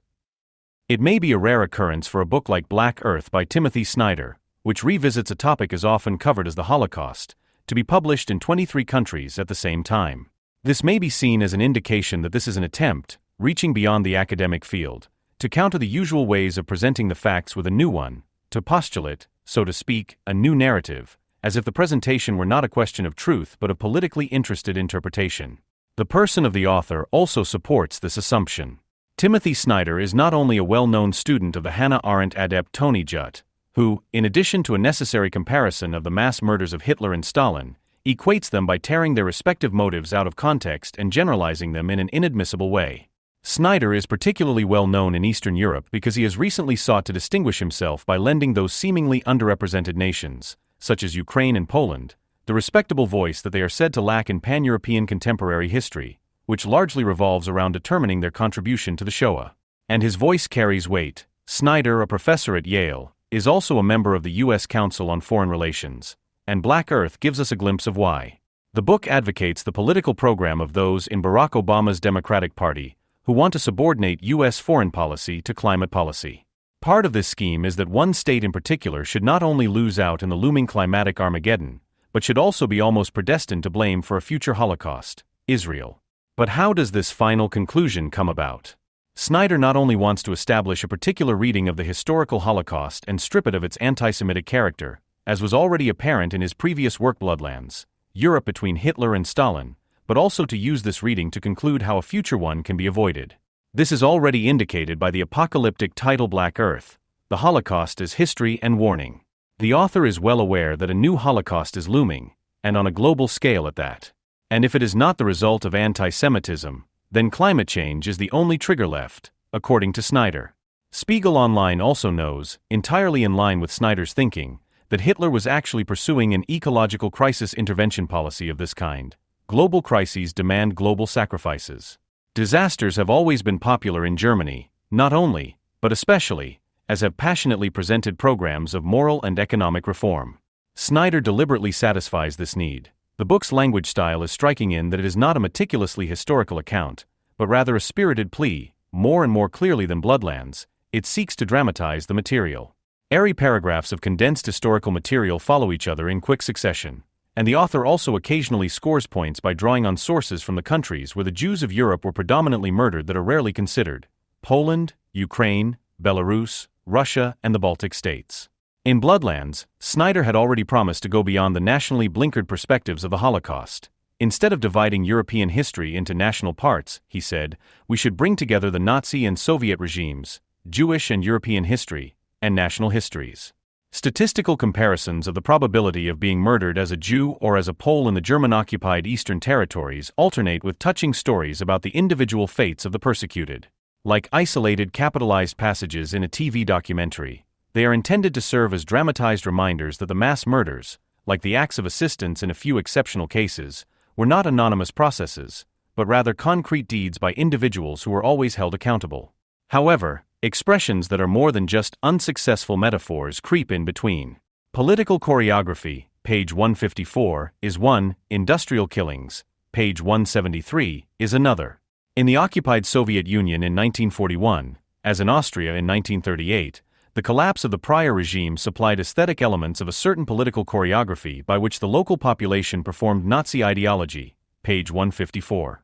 It may be a rare occurrence for a book like Black Earth by Timothy Snyder, which revisits a topic as often covered as the Holocaust, to be published in 23 countries at the same time. This may be seen as an indication that this is an attempt, reaching beyond the academic field, to counter the usual ways of presenting the facts with a new one, to postulate, so to speak, a new narrative, as if the presentation were not a question of truth but of politically interested interpretation. The person of the author also supports this assumption. Timothy Snyder is not only a well-known student of the Hannah Arendt adept Tony Judt, who, in addition to a necessary comparison of the mass murders of Hitler and Stalin, equates them by tearing their respective motives out of context and generalizing them in an inadmissible way. Snyder is particularly well known in Eastern Europe because he has recently sought to distinguish himself by lending those seemingly underrepresented nations, such as Ukraine and Poland, the respectable voice that they are said to lack in pan-European contemporary history, which largely revolves around determining their contribution to the Shoah. And his voice carries weight. Snyder, a professor at Yale, is also a member of the U.S. Council on Foreign Relations, and Black Earth gives us a glimpse of why. The book advocates the political program of those in Barack Obama's Democratic Party who want to subordinate U.S. foreign policy to climate policy. Part of this scheme is that one state in particular should not only lose out in the looming climatic Armageddon, but should also be almost predestined to blame for a future Holocaust: Israel. But how does this final conclusion come about? Snyder not only wants to establish a particular reading of the historical Holocaust and strip it of its anti-Semitic character, as was already apparent in his previous work Bloodlands, Europe between Hitler and Stalin, but also to use this reading to conclude how a future one can be avoided. This is already indicated by the apocalyptic title Black Earth: The Holocaust as History and Warning. The author is well aware that a new Holocaust is looming, and on a global scale at that. And if it is not the result of anti-Semitism, then climate change is the only trigger left, according to Snyder. Spiegel Online also knows, entirely in line with Snyder's thinking, that Hitler was actually pursuing an ecological crisis intervention policy of this kind. Global crises demand global sacrifices. Disasters have always been popular in Germany, not only, but especially, as have passionately presented programs of moral and economic reform. Snyder deliberately satisfies this need. The book's language style is striking in that it is not a meticulously historical account, but rather a spirited plea. More and more clearly than Bloodlands, it seeks to dramatize the material. Airy paragraphs of condensed historical material follow each other in quick succession, and the author also occasionally scores points by drawing on sources from the countries where the Jews of Europe were predominantly murdered that are rarely considered: Poland, Ukraine, Belarus, Russia, and the Baltic states. In Bloodlands, Snyder had already promised to go beyond the nationally blinkered perspectives of the Holocaust. Instead of dividing European history into national parts, he said, we should bring together the Nazi and Soviet regimes, Jewish and European history, and national histories. Statistical comparisons of the probability of being murdered as a Jew or as a Pole in the German-occupied Eastern Territories alternate with touching stories about the individual fates of the persecuted. Like isolated capitalized passages in a TV documentary, they are intended to serve as dramatized reminders that the mass murders, like the acts of assistance in a few exceptional cases, were not anonymous processes, but rather concrete deeds by individuals who were always held accountable. However, expressions that are more than just unsuccessful metaphors creep in between. Political choreography, page 154, is one; industrial killings, page 173, is another. In the occupied Soviet Union in 1941, as in Austria in 1938, the collapse of the prior regime supplied aesthetic elements of a certain political choreography by which the local population performed Nazi ideology, page 154.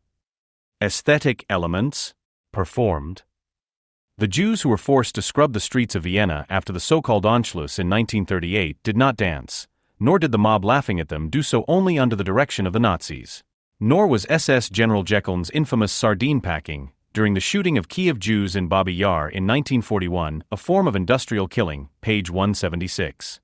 Aesthetic elements, performed. The Jews who were forced to scrub the streets of Vienna after the so-called Anschluss in 1938 did not dance, nor did the mob laughing at them do so only under the direction of the Nazis. Nor was SS General Jekyll's infamous sardine packing, during the shooting of Kiev Jews in Babi Yar in 1941, a form of industrial killing, page 176.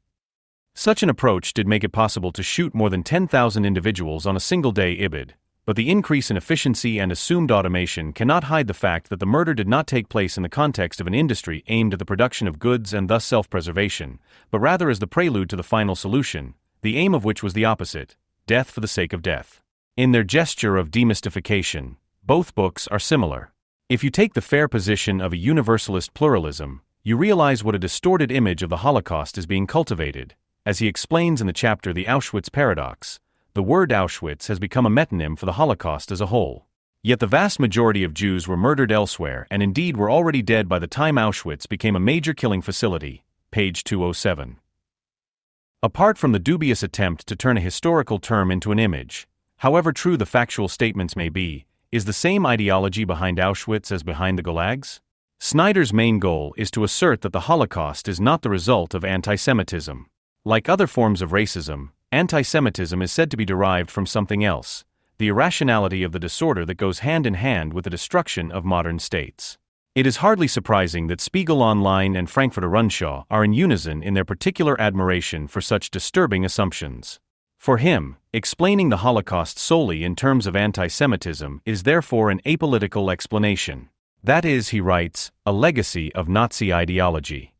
Such an approach did make it possible to shoot more than 10,000 individuals on a single day ibid. But the increase in efficiency and assumed automation cannot hide the fact that the murder did not take place in the context of an industry aimed at the production of goods and thus self-preservation, but rather as the prelude to the final solution, the aim of which was the opposite: death for the sake of death. In their gesture of demystification, both books are similar. If you take the fair position of a universalist pluralism, you realize what a distorted image of the Holocaust is being cultivated. As he explains in the chapter The Auschwitz Paradox, the word Auschwitz has become a metonym for the Holocaust as a whole. Yet the vast majority of Jews were murdered elsewhere and indeed were already dead by the time Auschwitz became a major killing facility, page 207. Apart from the dubious attempt to turn a historical term into an image, however true the factual statements may be, is the same ideology behind Auschwitz as behind the gulags? Snyder's main goal is to assert that the Holocaust is not the result of anti-Semitism. Like other forms of racism, anti-Semitism is said to be derived from something else: the irrationality of the disorder that goes hand in hand with the destruction of modern states. It is hardly surprising that Spiegel Online and Frankfurter Rundschau are in unison in their particular admiration for such disturbing assumptions. For him, explaining the Holocaust solely in terms of anti-Semitism is therefore an apolitical explanation. That is, he writes, a legacy of Nazi ideology.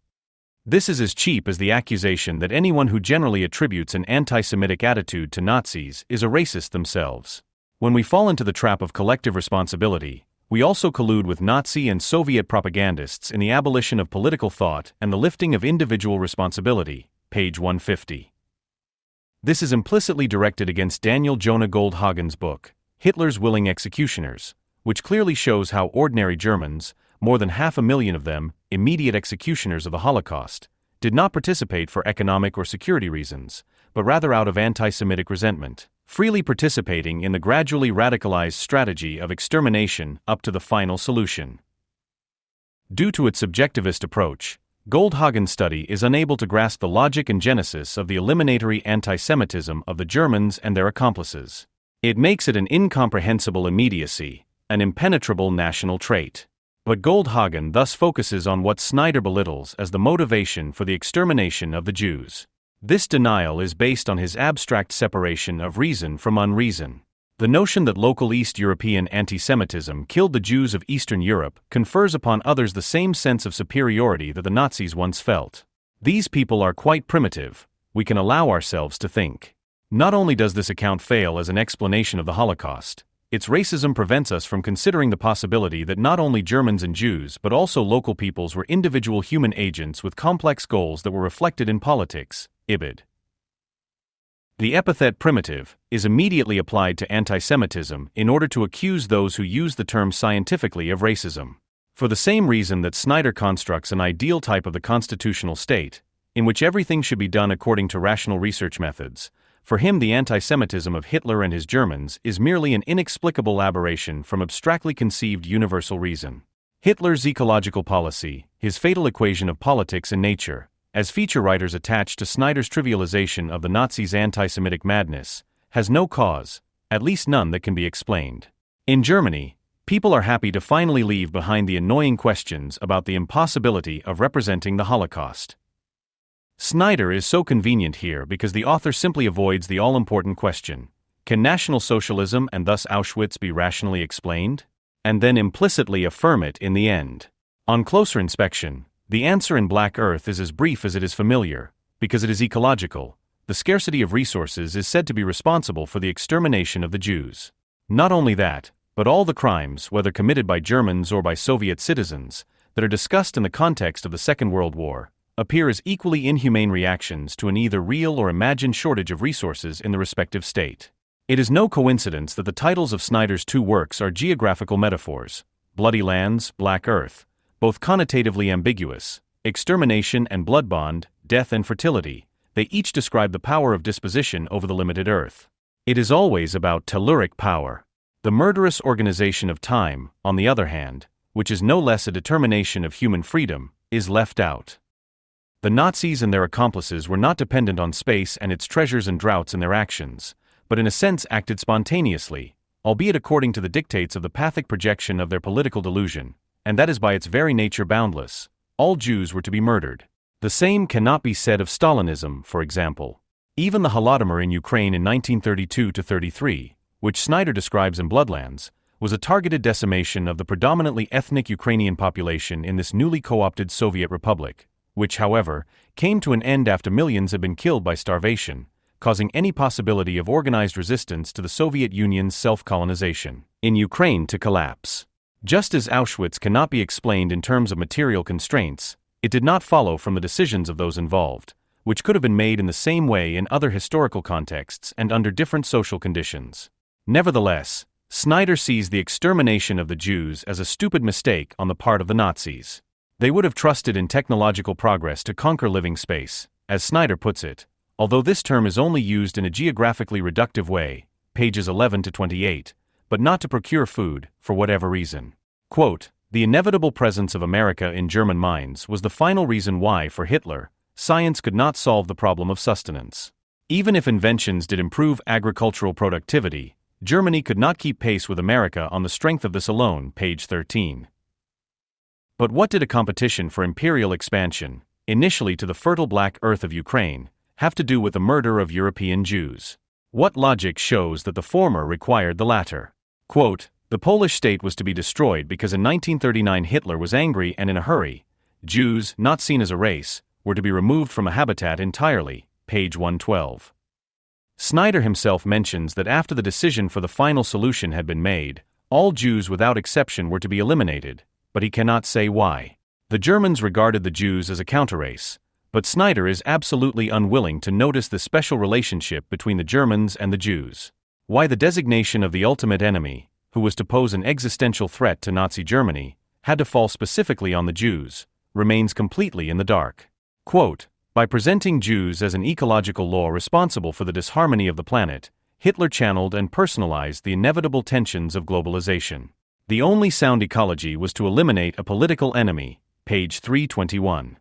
This is as cheap as the accusation that anyone who generally attributes an anti-Semitic attitude to Nazis is a racist themselves. When we fall into the trap of collective responsibility, we also collude with Nazi and Soviet propagandists in the abolition of political thought and the lifting of individual responsibility, page 150. This is implicitly directed against Daniel Jonah Goldhagen's book, Hitler's Willing Executioners, which clearly shows how ordinary Germans, more than 500,000 of them, immediate executioners of the Holocaust, did not participate for economic or security reasons, but rather out of anti-Semitic resentment, freely participating in the gradually radicalized strategy of extermination up to the final solution. Due to its subjectivist approach, Goldhagen's study is unable to grasp the logic and genesis of the eliminatory anti-Semitism of the Germans and their accomplices. It makes it an incomprehensible immediacy, an impenetrable national trait. But Goldhagen thus focuses on what Snyder belittles as the motivation for the extermination of the Jews. This denial is based on his abstract separation of reason from unreason. The notion that local East European anti-Semitism killed the Jews of Eastern Europe confers upon others the same sense of superiority that the Nazis once felt. These people are quite primitive, we can allow ourselves to think. Not only does this account fail as an explanation of the Holocaust, its racism prevents us from considering the possibility that not only Germans and Jews but also local peoples were individual human agents with complex goals that were reflected in politics, ibid. The epithet primitive is immediately applied to anti-Semitism in order to accuse those who use the term scientifically of racism. For the same reason that Snyder constructs an ideal type of the constitutional state, in which everything should be done according to rational research methods, for him the anti-Semitism of Hitler and his Germans is merely an inexplicable aberration from abstractly conceived universal reason. Hitler's ecological policy, his fatal equation of politics and nature, as feature writers attach to Snyder's trivialization of the Nazis' anti-Semitic madness, has no cause, at least none that can be explained. In Germany, people are happy to finally leave behind the annoying questions about the impossibility of representing the Holocaust. Snyder is so convenient here because the author simply avoids the all-important question, can National Socialism and thus Auschwitz be rationally explained? And then implicitly affirm it in the end. On closer inspection, the answer in Black Earth is as brief as it is familiar, because it is ecological. The scarcity of resources is said to be responsible for the extermination of the Jews. Not only that, but all the crimes, whether committed by Germans or by Soviet citizens, that are discussed in the context of the Second World War, appear as equally inhumane reactions to an either real or imagined shortage of resources in the respective state. It is no coincidence that the titles of Snyder's two works are geographical metaphors, Bloody Lands, Black Earth, both connotatively ambiguous, extermination and blood bond, death and fertility, they each describe the power of disposition over the limited earth. It is always about telluric power. The murderous organization of time, on the other hand, which is no less a determination of human freedom, is left out. The Nazis and their accomplices were not dependent on space and its treasures and droughts in their actions, but in a sense acted spontaneously, albeit according to the dictates of the pathic projection of their political delusion, and that is by its very nature boundless. All Jews were to be murdered. The same cannot be said of Stalinism, for example. Even the Holodomor in Ukraine in 1932-33, which Snyder describes in Bloodlands, was a targeted decimation of the predominantly ethnic Ukrainian population in this newly co-opted Soviet republic, which, however, came to an end after millions had been killed by starvation, causing any possibility of organized resistance to the Soviet Union's self-colonization in Ukraine to collapse. Just as Auschwitz cannot be explained in terms of material constraints, it did not follow from the decisions of those involved, which could have been made in the same way in other historical contexts and under different social conditions. Nevertheless, Snyder sees the extermination of the Jews as a stupid mistake on the part of the Nazis. They would have trusted in technological progress to conquer living space, as Snyder puts it, although this term is only used in a geographically reductive way, pages 11-28, but not to procure food, for whatever reason. Quote, the inevitable presence of America in German minds was the final reason why, for Hitler, science could not solve the problem of sustenance. Even if inventions did improve agricultural productivity, Germany could not keep pace with America on the strength of this alone, page 13. But what did a competition for imperial expansion, initially to the fertile Black Earth of Ukraine, have to do with the murder of European Jews? What logic shows that the former required the latter? Quote, the Polish state was to be destroyed because in 1939 Hitler was angry and in a hurry. Jews, not seen as a race, were to be removed from a habitat entirely, page 112. Snyder himself mentions that after the decision for the final solution had been made, all Jews without exception were to be eliminated, but he cannot say why. The Germans regarded the Jews as a counterrace, but Snyder is absolutely unwilling to notice the special relationship between the Germans and the Jews. Why the designation of the ultimate enemy, who was to pose an existential threat to Nazi Germany, had to fall specifically on the Jews, remains completely in the dark. Quote, by presenting Jews as an ecological law responsible for the disharmony of the planet, Hitler channeled and personalized the inevitable tensions of globalization. The only sound ecology was to eliminate a political enemy, page 321.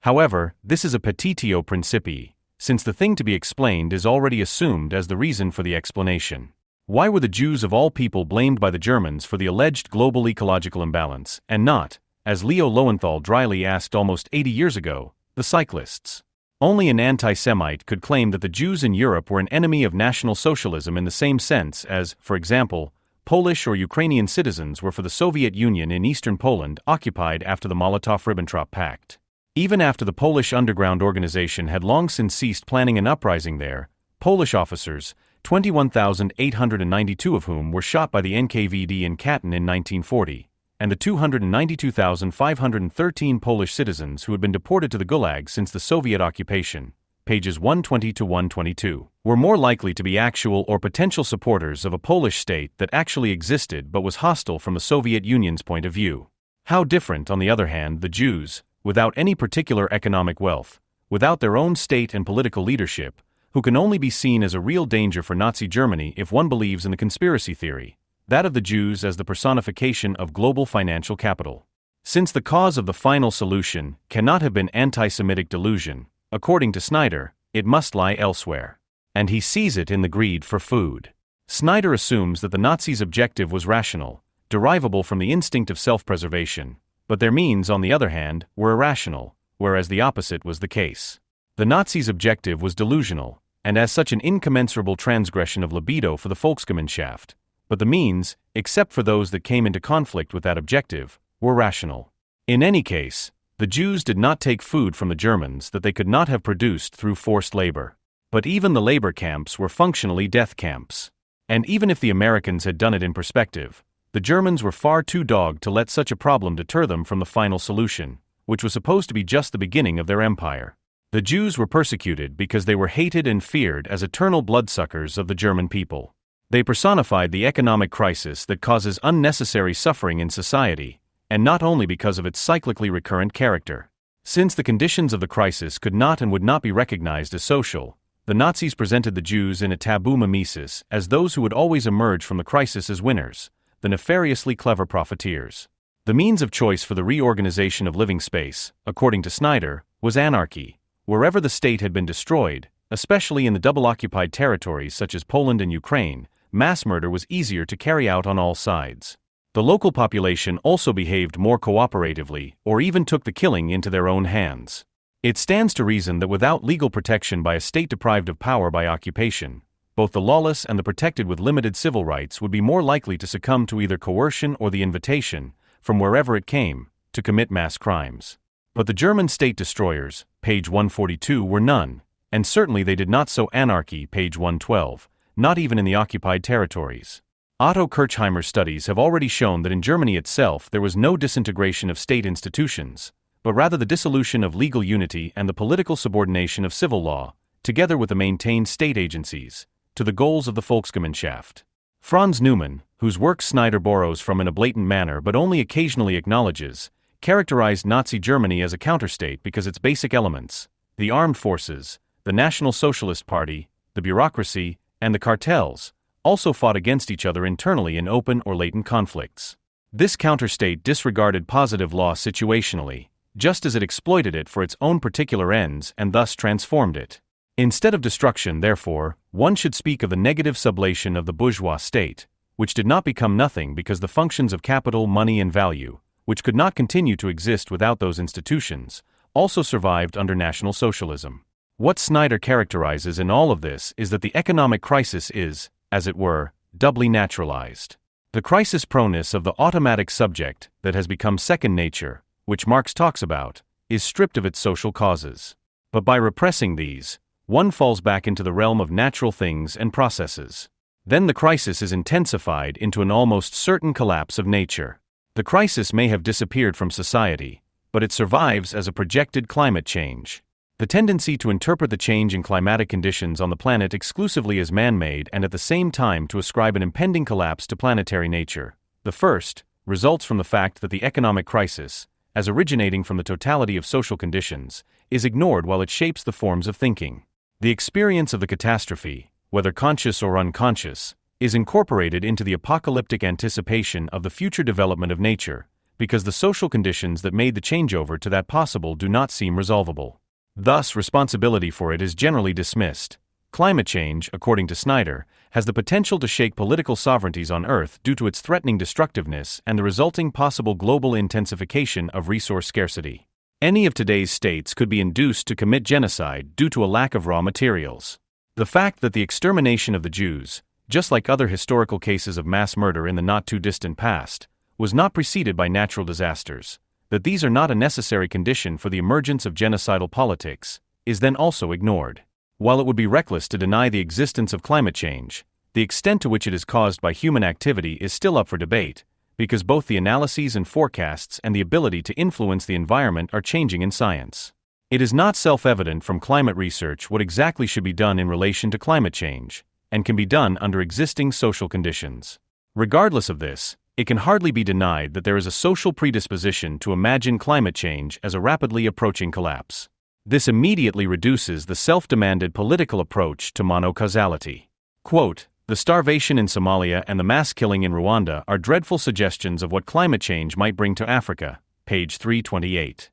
However, this is a petitio principii, since the thing to be explained is already assumed as the reason for the explanation. Why were the Jews of all people blamed by the Germans for the alleged global ecological imbalance, and not, as Leo Lowenthal dryly asked almost 80 years ago, the cyclists? Only an anti-Semite could claim that the Jews in Europe were an enemy of National Socialism in the same sense as, for example, Polish or Ukrainian citizens were for the Soviet Union in eastern Poland occupied after the Molotov-Ribbentrop Pact. Even after the Polish underground organization had long since ceased planning an uprising there, Polish officers, 21,892 of whom were shot by the NKVD in Katyn in 1940, and the 292,513 Polish citizens who had been deported to the Gulag since the Soviet occupation, pages 120 to 122, were more likely to be actual or potential supporters of a Polish state that actually existed but was hostile from the Soviet Union's point of view. How different, on the other hand, the Jews, without any particular economic wealth, without their own state and political leadership, who can only be seen as a real danger for Nazi Germany if one believes in the conspiracy theory, that of the Jews as the personification of global financial capital. Since the cause of the final solution cannot have been anti-Semitic delusion, according to Snyder, it must lie elsewhere. And he sees it in the greed for food. Snyder assumes that the Nazis' objective was rational, derivable from the instinct of self-preservation, but their means, on the other hand, were irrational, whereas the opposite was the case. The Nazis' objective was delusional, and as such an incommensurable transgression of libido for the Volksgemeinschaft, but the means, except for those that came into conflict with that objective, were rational. In any case, the Jews did not take food from the Germans that they could not have produced through forced labor. But even the labor camps were functionally death camps. And even if the Americans had done it in perspective, the Germans were far too dogged to let such a problem deter them from the final solution, which was supposed to be just the beginning of their empire. The Jews were persecuted because they were hated and feared as eternal bloodsuckers of the German people. They personified the economic crisis that causes unnecessary suffering in society, and not only because of its cyclically recurrent character. Since the conditions of the crisis could not and would not be recognized as social, the Nazis presented the Jews in a taboo mimesis as those who would always emerge from the crisis as winners, the nefariously clever profiteers. The means of choice for the reorganization of living space, according to Snyder, was anarchy. Wherever the state had been destroyed, especially in the double-occupied territories such as Poland and Ukraine, mass murder was easier to carry out on all sides. The local population also behaved more cooperatively or even took the killing into their own hands. It stands to reason that without legal protection by a state deprived of power by occupation, both the lawless and the protected with limited civil rights would be more likely to succumb to either coercion or the invitation, from wherever it came, to commit mass crimes. But the German state destroyers, page 142, were none, and certainly they did not sow anarchy, page 112, not even in the occupied territories. Otto Kirchheimer's studies have already shown that in Germany itself there was no disintegration of state institutions, but rather the dissolution of legal unity and the political subordination of civil law, together with the maintained state agencies, to the goals of the Volksgemeinschaft. Franz Neumann, whose work Snyder borrows from in a blatant manner but only occasionally acknowledges, characterized Nazi Germany as a counterstate because its basic elements, the armed forces, the National Socialist Party, the bureaucracy, and the cartels, also fought against each other internally in open or latent conflicts. This counterstate disregarded positive law situationally, just as it exploited it for its own particular ends and thus transformed it. Instead of destruction, therefore, one should speak of the negative sublation of the bourgeois state, which did not become nothing because the functions of capital, money, and value, which could not continue to exist without those institutions, also survived under National Socialism. What Snyder characterizes in all of this is that the economic crisis is, as it were, doubly naturalized. The crisis proneness of the automatic subject that has become second nature, which Marx talks about, is stripped of its social causes. But by repressing these, one falls back into the realm of natural things and processes. Then the crisis is intensified into an almost certain collapse of nature. The crisis may have disappeared from society, but it survives as a projected climate change. The tendency to interpret the change in climatic conditions on the planet exclusively as man-made and at the same time to ascribe an impending collapse to planetary nature. The first results from the fact that the economic crisis, as originating from the totality of social conditions, is ignored while it shapes the forms of thinking. The experience of the catastrophe, whether conscious or unconscious, is incorporated into the apocalyptic anticipation of the future development of nature, because the social conditions that made the changeover to that possible do not seem resolvable. Thus, responsibility for it is generally dismissed. Climate change, according to Snyder, has the potential to shake political sovereignties on Earth due to its threatening destructiveness and the resulting possible global intensification of resource scarcity. Any of today's states could be induced to commit genocide due to a lack of raw materials. The fact that the extermination of the Jews, just like other historical cases of mass murder in the not-too-distant past, was not preceded by natural disasters, that these are not a necessary condition for the emergence of genocidal politics, is then also ignored. While it would be reckless to deny the existence of climate change, the extent to which it is caused by human activity is still up for debate, because both the analyses and forecasts and the ability to influence the environment are changing in science. It is not self-evident from climate research what exactly should be done in relation to climate change, and can be done under existing social conditions. Regardless of this, it can hardly be denied that there is a social predisposition to imagine climate change as a rapidly approaching collapse. This immediately reduces the self-demanded political approach to monocausality. Quote, "The starvation in Somalia and the mass killing in Rwanda are dreadful suggestions of what climate change might bring to Africa," page 328.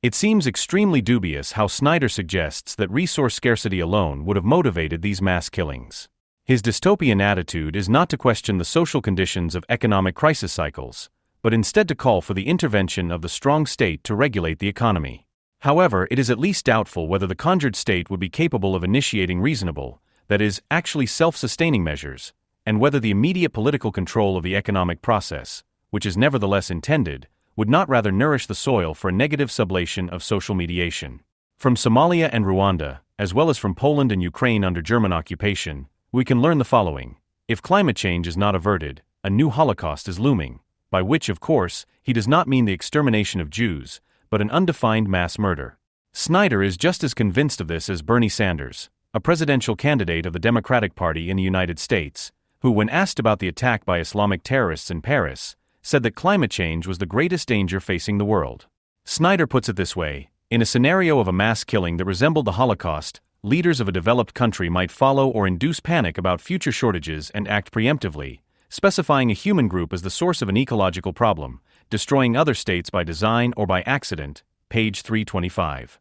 It seems extremely dubious how Snyder suggests that resource scarcity alone would have motivated these mass killings. His dystopian attitude is not to question the social conditions of economic crisis cycles, but instead to call for the intervention of the strong state to regulate the economy. However, it is at least doubtful whether the conjured state would be capable of initiating reasonable, that is, actually self-sustaining measures, and whether the immediate political control of the economic process, which is nevertheless intended, would not rather nourish the soil for a negative sublation of social mediation. From Somalia and Rwanda, as well as from Poland and Ukraine under German occupation, we can learn the following. If climate change is not averted, a new Holocaust is looming, by which, of course, he does not mean the extermination of Jews, but an undefined mass murder. Snyder is just as convinced of this as Bernie Sanders, a presidential candidate of the Democratic Party in the United States, who, when asked about the attack by Islamic terrorists in Paris, said that climate change was the greatest danger facing the world. Snyder puts it this way: in a scenario of a mass killing that resembled the Holocaust, leaders of a developed country might follow or induce panic about future shortages and act preemptively, specifying a human group as the source of an ecological problem, destroying other states by design or by accident, page 325.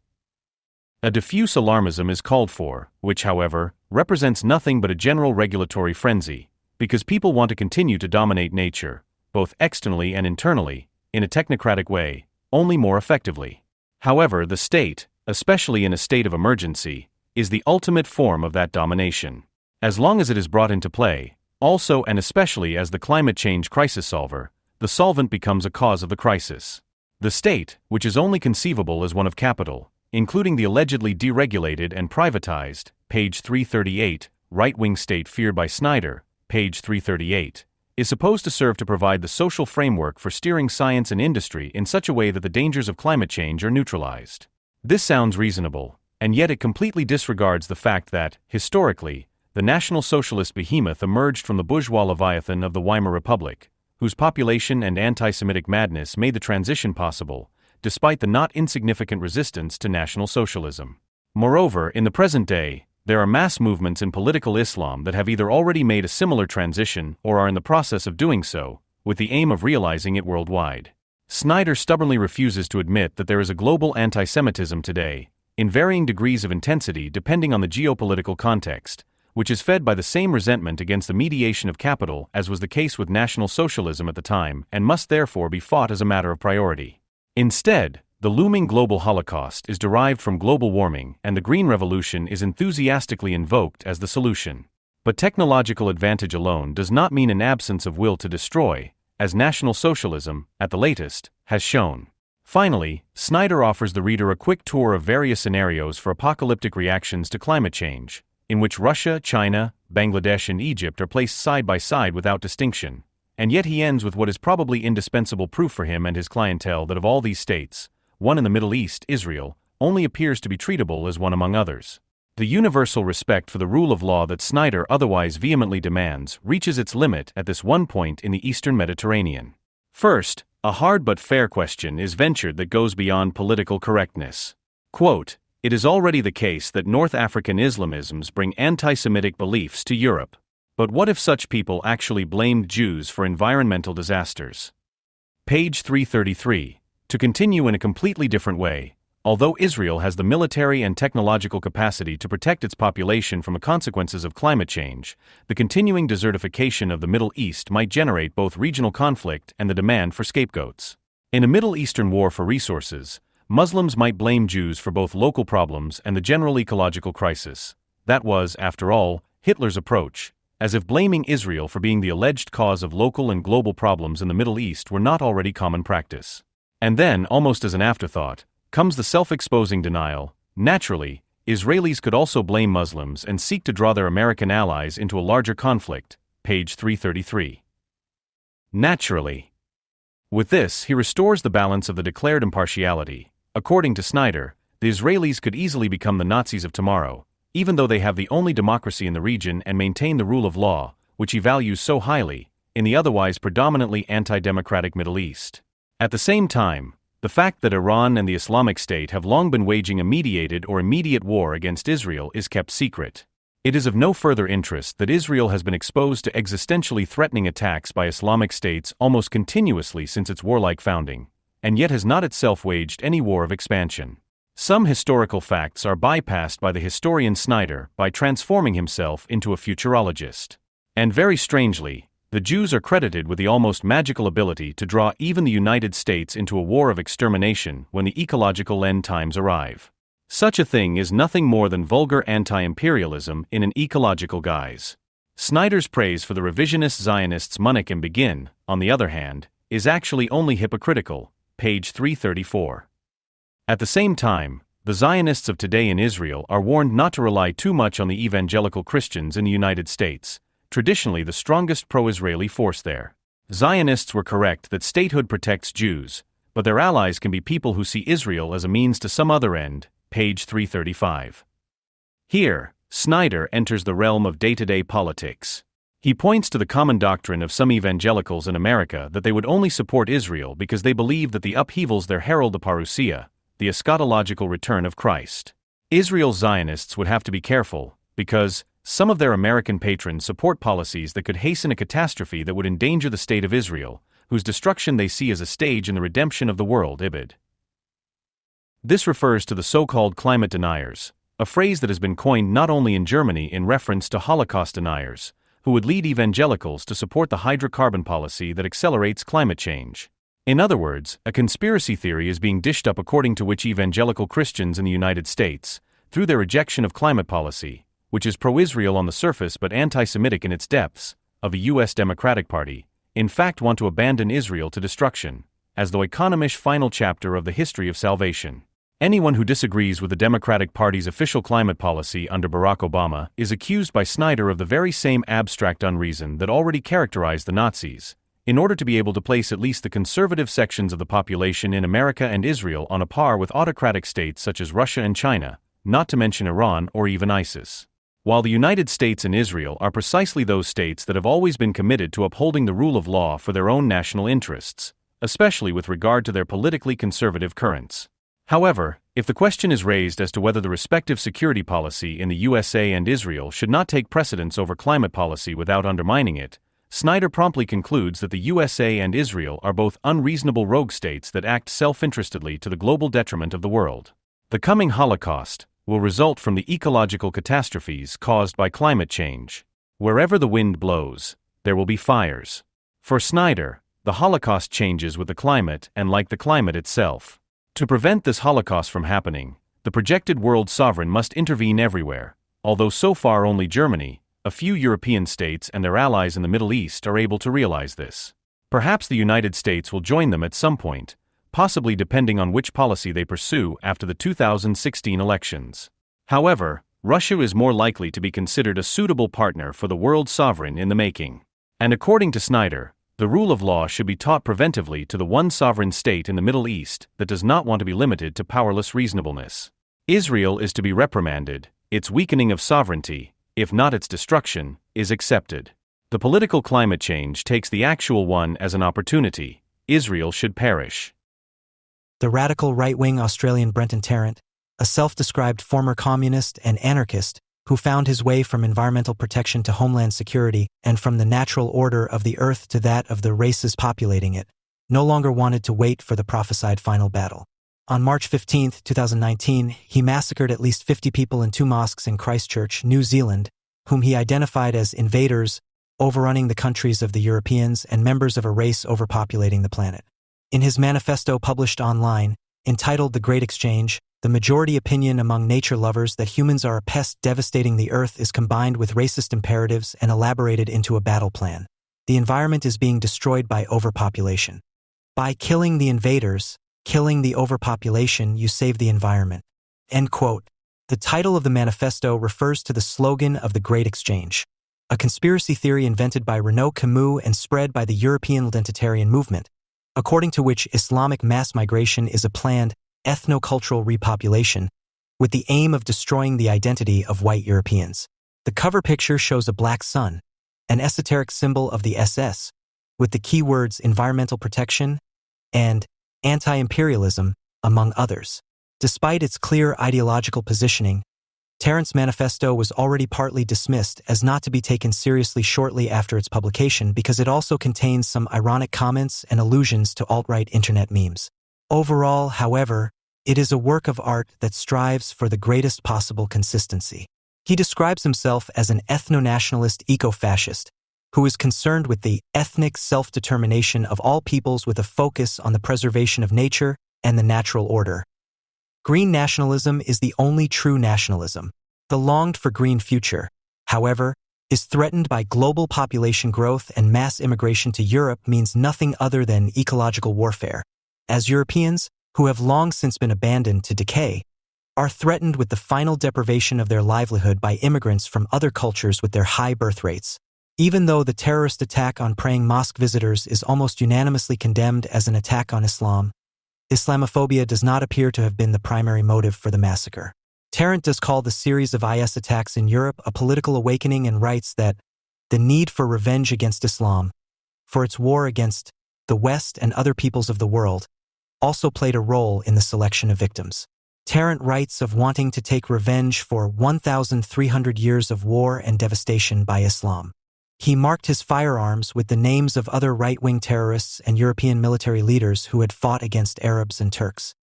A diffuse alarmism is called for, which, however, represents nothing but a general regulatory frenzy, because people want to continue to dominate nature, both externally and internally, in a technocratic way, only more effectively. However, the state, especially in a state of emergency, is the ultimate form of that domination. As long as it is brought into play, also and especially as the climate change crisis solver, the solvent becomes a cause of the crisis. The state, which is only conceivable as one of capital, including the allegedly deregulated and privatized, page 338, right-wing state feared by Snyder, page 338, is supposed to serve to provide the social framework for steering science and industry in such a way that the dangers of climate change are neutralized. This sounds reasonable, and yet it completely disregards the fact that, historically, the National Socialist behemoth emerged from the bourgeois leviathan of the Weimar Republic, whose population and anti-Semitic madness made the transition possible, despite the not insignificant resistance to National Socialism. Moreover, in the present day, there are mass movements in political Islam that have either already made a similar transition or are in the process of doing so, with the aim of realizing it worldwide. Snyder stubbornly refuses to admit that there is a global anti-Semitism today, in varying degrees of intensity depending on the geopolitical context, which is fed by the same resentment against the mediation of capital as was the case with National Socialism at the time and must therefore be fought as a matter of priority. Instead, the looming global Holocaust is derived from global warming, and the Green Revolution is enthusiastically invoked as the solution. But technological advantage alone does not mean an absence of will to destroy, as National Socialism, at the latest, has shown. Finally, Snyder offers the reader a quick tour of various scenarios for apocalyptic reactions to climate change, in which Russia, China, Bangladesh, and Egypt are placed side by side without distinction. And yet he ends with what is probably indispensable proof for him and his clientele that of all these states, one in the Middle East, Israel, only appears to be treatable as one among others. The universal respect for the rule of law that Snyder otherwise vehemently demands reaches its limit at this one point in the Eastern Mediterranean. First, a hard but fair question is ventured that goes beyond political correctness. Quote, "It is already the case that North African Islamisms bring anti-Semitic beliefs to Europe. But what if such people actually blamed Jews for environmental disasters?" Page 333. To continue in a completely different way, although Israel has the military and technological capacity to protect its population from the consequences of climate change, the continuing desertification of the Middle East might generate both regional conflict and the demand for scapegoats. In a Middle Eastern war for resources, Muslims might blame Jews for both local problems and the general ecological crisis. That was, after all, Hitler's approach, as if blaming Israel for being the alleged cause of local and global problems in the Middle East were not already common practice. And then, almost as an afterthought, comes the self-exposing denial. Naturally, Israelis could also blame Muslims and seek to draw their American allies into a larger conflict. Page 333. Naturally. With this, he restores the balance of the declared impartiality. According to Snyder, the Israelis could easily become the Nazis of tomorrow, even though they have the only democracy in the region and maintain the rule of law, which he values so highly, in the otherwise predominantly anti-democratic Middle East. At the same time, the fact that Iran and the Islamic State have long been waging a mediated or immediate war against Israel is kept secret. It is of no further interest that Israel has been exposed to existentially threatening attacks by Islamic states almost continuously since its warlike founding, and yet has not itself waged any war of expansion. Some historical facts are bypassed by the historian Snyder by transforming himself into a futurologist. And very strangely, the Jews are credited with the almost magical ability to draw even the United States into a war of extermination when the ecological end times arrive. Such a thing is nothing more than vulgar anti-imperialism in an ecological guise. Snyder's praise for the revisionist Zionists Munich and Begin, on the other hand, is actually only hypocritical. Page 334. At the same time, the Zionists of today in Israel are warned not to rely too much on the evangelical Christians in the United States, traditionally the strongest pro-Israeli force there. Zionists were correct that statehood protects Jews, but their allies can be people who see Israel as a means to some other end. Page 335. Here, Snyder enters the realm of day-to-day politics. He points to the common doctrine of some evangelicals in America that they would only support Israel because they believe that the upheavals there herald the parousia, the eschatological return of Christ. Israel's Zionists would have to be careful, because some of their American patrons support policies that could hasten a catastrophe that would endanger the state of Israel, whose destruction they see as a stage in the redemption of the world. Ibid. This refers to the so-called climate deniers, a phrase that has been coined not only in Germany in reference to Holocaust deniers, who would lead evangelicals to support the hydrocarbon policy that accelerates climate change. In other words, a conspiracy theory is being dished up according to which evangelical Christians in the United States, through their rejection of climate policy, which is pro-Israel on the surface but anti-Semitic in its depths, of the U.S. Democratic Party, in fact want to abandon Israel to destruction, as though economish final chapter of the history of salvation. Anyone who disagrees with the Democratic Party's official climate policy under Barack Obama is accused by Snyder of the very same abstract unreason that already characterized the Nazis, in order to be able to place at least the conservative sections of the population in America and Israel on a par with autocratic states such as Russia and China, not to mention Iran or even ISIS. While the United States and Israel are precisely those states that have always been committed to upholding the rule of law for their own national interests, especially with regard to their politically conservative currents. However, if the question is raised as to whether the respective security policy in the USA and Israel should not take precedence over climate policy without undermining it, Snyder promptly concludes that the USA and Israel are both unreasonable rogue states that act self-interestedly to the global detriment of the world. The coming Holocaust will result from the ecological catastrophes caused by climate change. Wherever the wind blows, there will be fires. For Snyder, the Holocaust changes with the climate and like the climate itself. To prevent this Holocaust from happening, the projected world sovereign must intervene everywhere, although so far only Germany, a few European states and their allies in the Middle East are able to realize this. Perhaps the United States will join them at some point, possibly depending on which policy they pursue after the 2016 elections. However, Russia is more likely to be considered a suitable partner for the world sovereign in the making. And according to Snyder, the rule of law should be taught preventively to the one sovereign state in the Middle East that does not want to be limited to powerless reasonableness. Israel is to be reprimanded, its weakening of sovereignty, if not its destruction, is accepted. The political climate change takes the actual one as an opportunity. Israel should perish. The radical right-wing Australian Brenton Tarrant, a self-described former communist and anarchist who found his way from environmental protection to homeland security and from the natural order of the earth to that of the races populating it, no longer wanted to wait for the prophesied final battle. On March 15, 2019, he massacred at least 50 people in 2 mosques in Christchurch, New Zealand, whom he identified as invaders, overrunning the countries of the Europeans and members of a race overpopulating the planet. In his manifesto published online, entitled The Great Exchange, the majority opinion among nature lovers that humans are a pest devastating the earth is combined with racist imperatives and elaborated into a battle plan. The environment is being destroyed by overpopulation. By killing the invaders, killing the overpopulation, you save the environment. End quote. The title of the manifesto refers to the slogan of the Great Exchange, a conspiracy theory invented by Renaud Camus and spread by the European identitarian movement, according to which Islamic mass migration is a planned ethno-cultural repopulation with the aim of destroying the identity of white Europeans. The cover picture shows a black sun, an esoteric symbol of the SS, with the keywords environmental protection and anti-imperialism, among others. Despite its clear ideological positioning, Tarrant's manifesto was already partly dismissed as not to be taken seriously shortly after its publication because it also contains some ironic comments and allusions to alt-right internet memes. Overall, however, it is a work of art that strives for the greatest possible consistency. He describes himself as an ethno-nationalist eco-fascist who is concerned with the ethnic self-determination of all peoples with a focus on the preservation of nature and the natural order. Green nationalism is the only true nationalism. The longed-for green future, however, is threatened by global population growth, and mass immigration to Europe means nothing other than ecological warfare, as Europeans, who have long since been abandoned to decay, are threatened with the final deprivation of their livelihood by immigrants from other cultures with their high birth rates. Even though the terrorist attack on praying mosque visitors is almost unanimously condemned as an attack on Islam, Islamophobia does not appear to have been the primary motive for the massacre. Tarrant does call the series of IS attacks in Europe a political awakening and writes that the need for revenge against Islam, for its war against the West and other peoples of the world, also played a role in the selection of victims. Tarrant writes of wanting to take revenge for 1,300 years of war and devastation by Islam. He marked his firearms with the names of other right-wing terrorists and European military leaders who had fought against Arabs and Turks.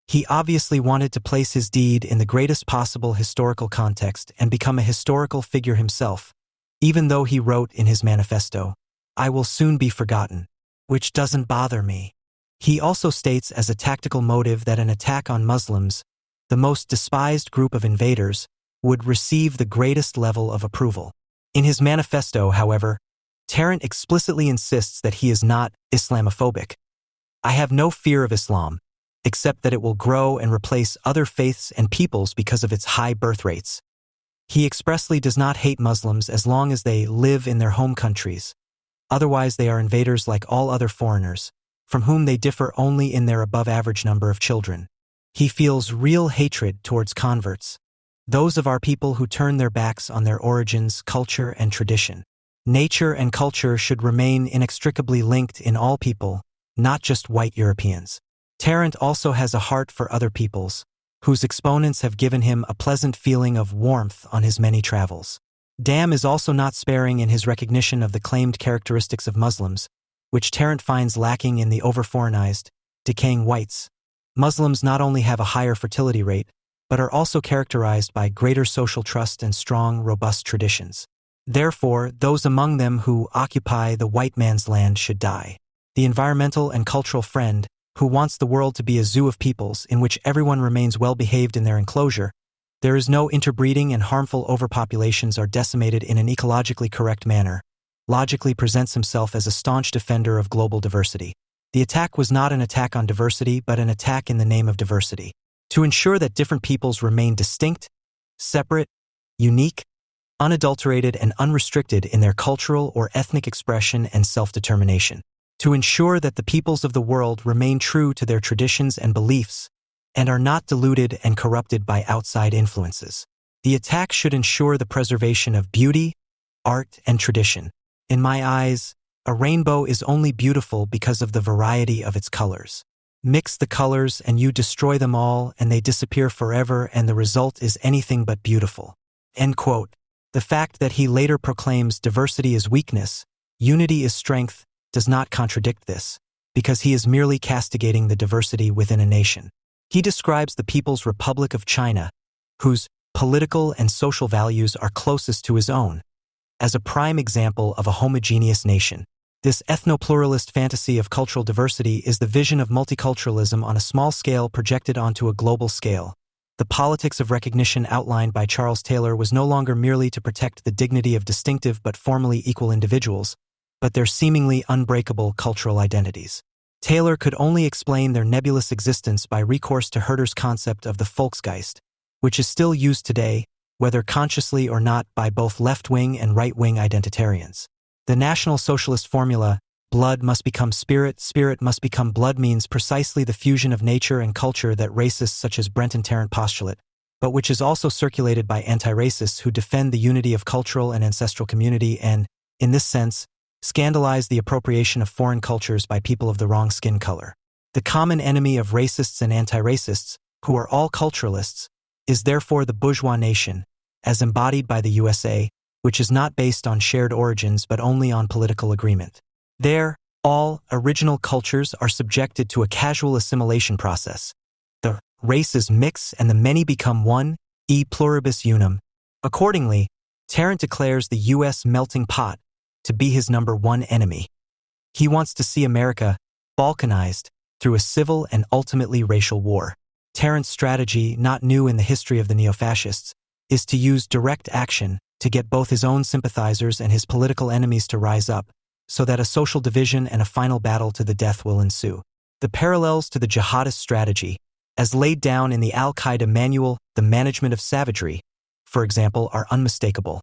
He obviously wanted to place his deed in the greatest possible historical context and become a historical figure himself, even though he wrote in his manifesto, "I will soon be forgotten," which doesn't bother me. He also states as a tactical motive that an attack on Muslims, the most despised group of invaders, would receive the greatest level of approval. In his manifesto, however, Tarrant explicitly insists that he is not Islamophobic. "I have no fear of Islam, except that it will grow and replace other faiths and peoples because of its high birth rates." He expressly does not hate Muslims as long as they live in their home countries. Otherwise, they are invaders like all other foreigners, from whom they differ only in their above-average number of children. He feels real hatred towards converts, those of our people who turn their backs on their origins, culture, and tradition. Nature and culture should remain inextricably linked in all people, not just white Europeans. Tarrant also has a heart for other peoples, whose exponents have given him a pleasant feeling of warmth on his many travels. Dam is also not sparing in his recognition of the claimed characteristics of Muslims, which Tarrant finds lacking in the over-foreignized, decaying whites. Muslims not only have a higher fertility rate, but are also characterized by greater social trust and strong, robust traditions. Therefore, those among them who occupy the white man's land should die. The environmental and cultural friend, who wants the world to be a zoo of peoples in which everyone remains well-behaved in their enclosure, there is no interbreeding and harmful overpopulations are decimated in an ecologically correct manner, logically presents himself as a staunch defender of global diversity. The attack was not an attack on diversity, but an attack in the name of diversity. To ensure that different peoples remain distinct, separate, unique, unadulterated, and unrestricted in their cultural or ethnic expression and self-determination. To ensure that the peoples of the world remain true to their traditions and beliefs, and are not diluted and corrupted by outside influences. The attack should ensure the preservation of beauty, art, and tradition. In my eyes, a rainbow is only beautiful because of the variety of its colors. Mix the colors and you destroy them all and they disappear forever, and the result is anything but beautiful. End quote. The fact that he later proclaims diversity is weakness, unity is strength, does not contradict this, because he is merely castigating the diversity within a nation. He describes the People's Republic of China, whose political and social values are closest to his own, as a prime example of a homogeneous nation. This ethno-pluralist fantasy of cultural diversity is the vision of multiculturalism on a small scale projected onto a global scale. The politics of recognition outlined by Charles Taylor was no longer merely to protect the dignity of distinctive but formally equal individuals, but their seemingly unbreakable cultural identities. Taylor could only explain their nebulous existence by recourse to Herder's concept of the Volksgeist, which is still used today, whether consciously or not, by both left-wing and right-wing identitarians. The National Socialist formula, blood must become spirit, spirit must become blood, means precisely the fusion of nature and culture that racists such as Brent and Tarrant postulate, but which is also circulated by anti-racists who defend the unity of cultural and ancestral community and, in this sense, scandalize the appropriation of foreign cultures by people of the wrong skin color. The common enemy of racists and anti-racists, who are all culturalists, is therefore the bourgeois nation, as embodied by the USA, which is not based on shared origins but only on political agreement. There, all original cultures are subjected to a casual assimilation process. The races mix and the many become one, e pluribus unum. Accordingly, Tarrant declares the U.S. melting pot to be his number one enemy. He wants to see America balkanized through a civil and ultimately racial war. Tarrant's strategy, not new in the history of the neo-fascists, is to use direct action to get both his own sympathizers and his political enemies to rise up, so that a social division and a final battle to the death will ensue. The parallels to the jihadist strategy, as laid down in the Al-Qaeda manual, The Management of Savagery, for example, are unmistakable.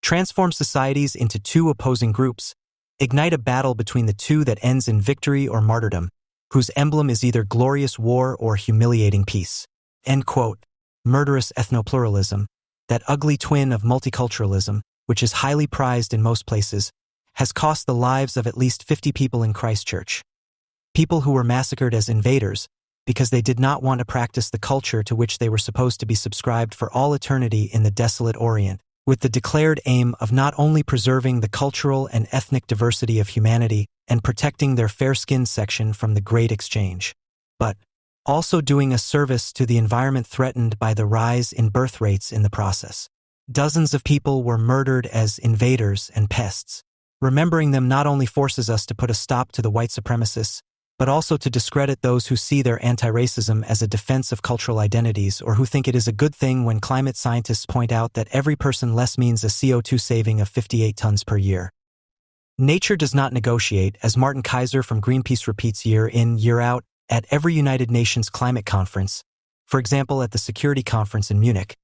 Transform societies into two opposing groups, ignite a battle between the two that ends in victory or martyrdom, whose emblem is either glorious war or humiliating peace. End quote. Murderous ethnopluralism, that ugly twin of multiculturalism, which is highly prized in most places, has cost the lives of at least 50 people in Christchurch. People who were massacred as invaders because they did not want to practice the culture to which they were supposed to be subscribed for all eternity in the desolate Orient, with the declared aim of not only preserving the cultural and ethnic diversity of humanity and protecting their fair-skinned section from the Great Exchange, but also doing a service to the environment threatened by the rise in birth rates in the process. Dozens of people were murdered as invaders and pests. Remembering them not only forces us to put a stop to the white supremacists, but also to discredit those who see their anti-racism as a defense of cultural identities or who think it is a good thing when climate scientists point out that every person less means a CO2 saving of 58 tons per year. Nature does not negotiate, as Martin Kaiser from Greenpeace repeats year in, year out, at every United Nations climate conference, for example at the Security Conference in Munich,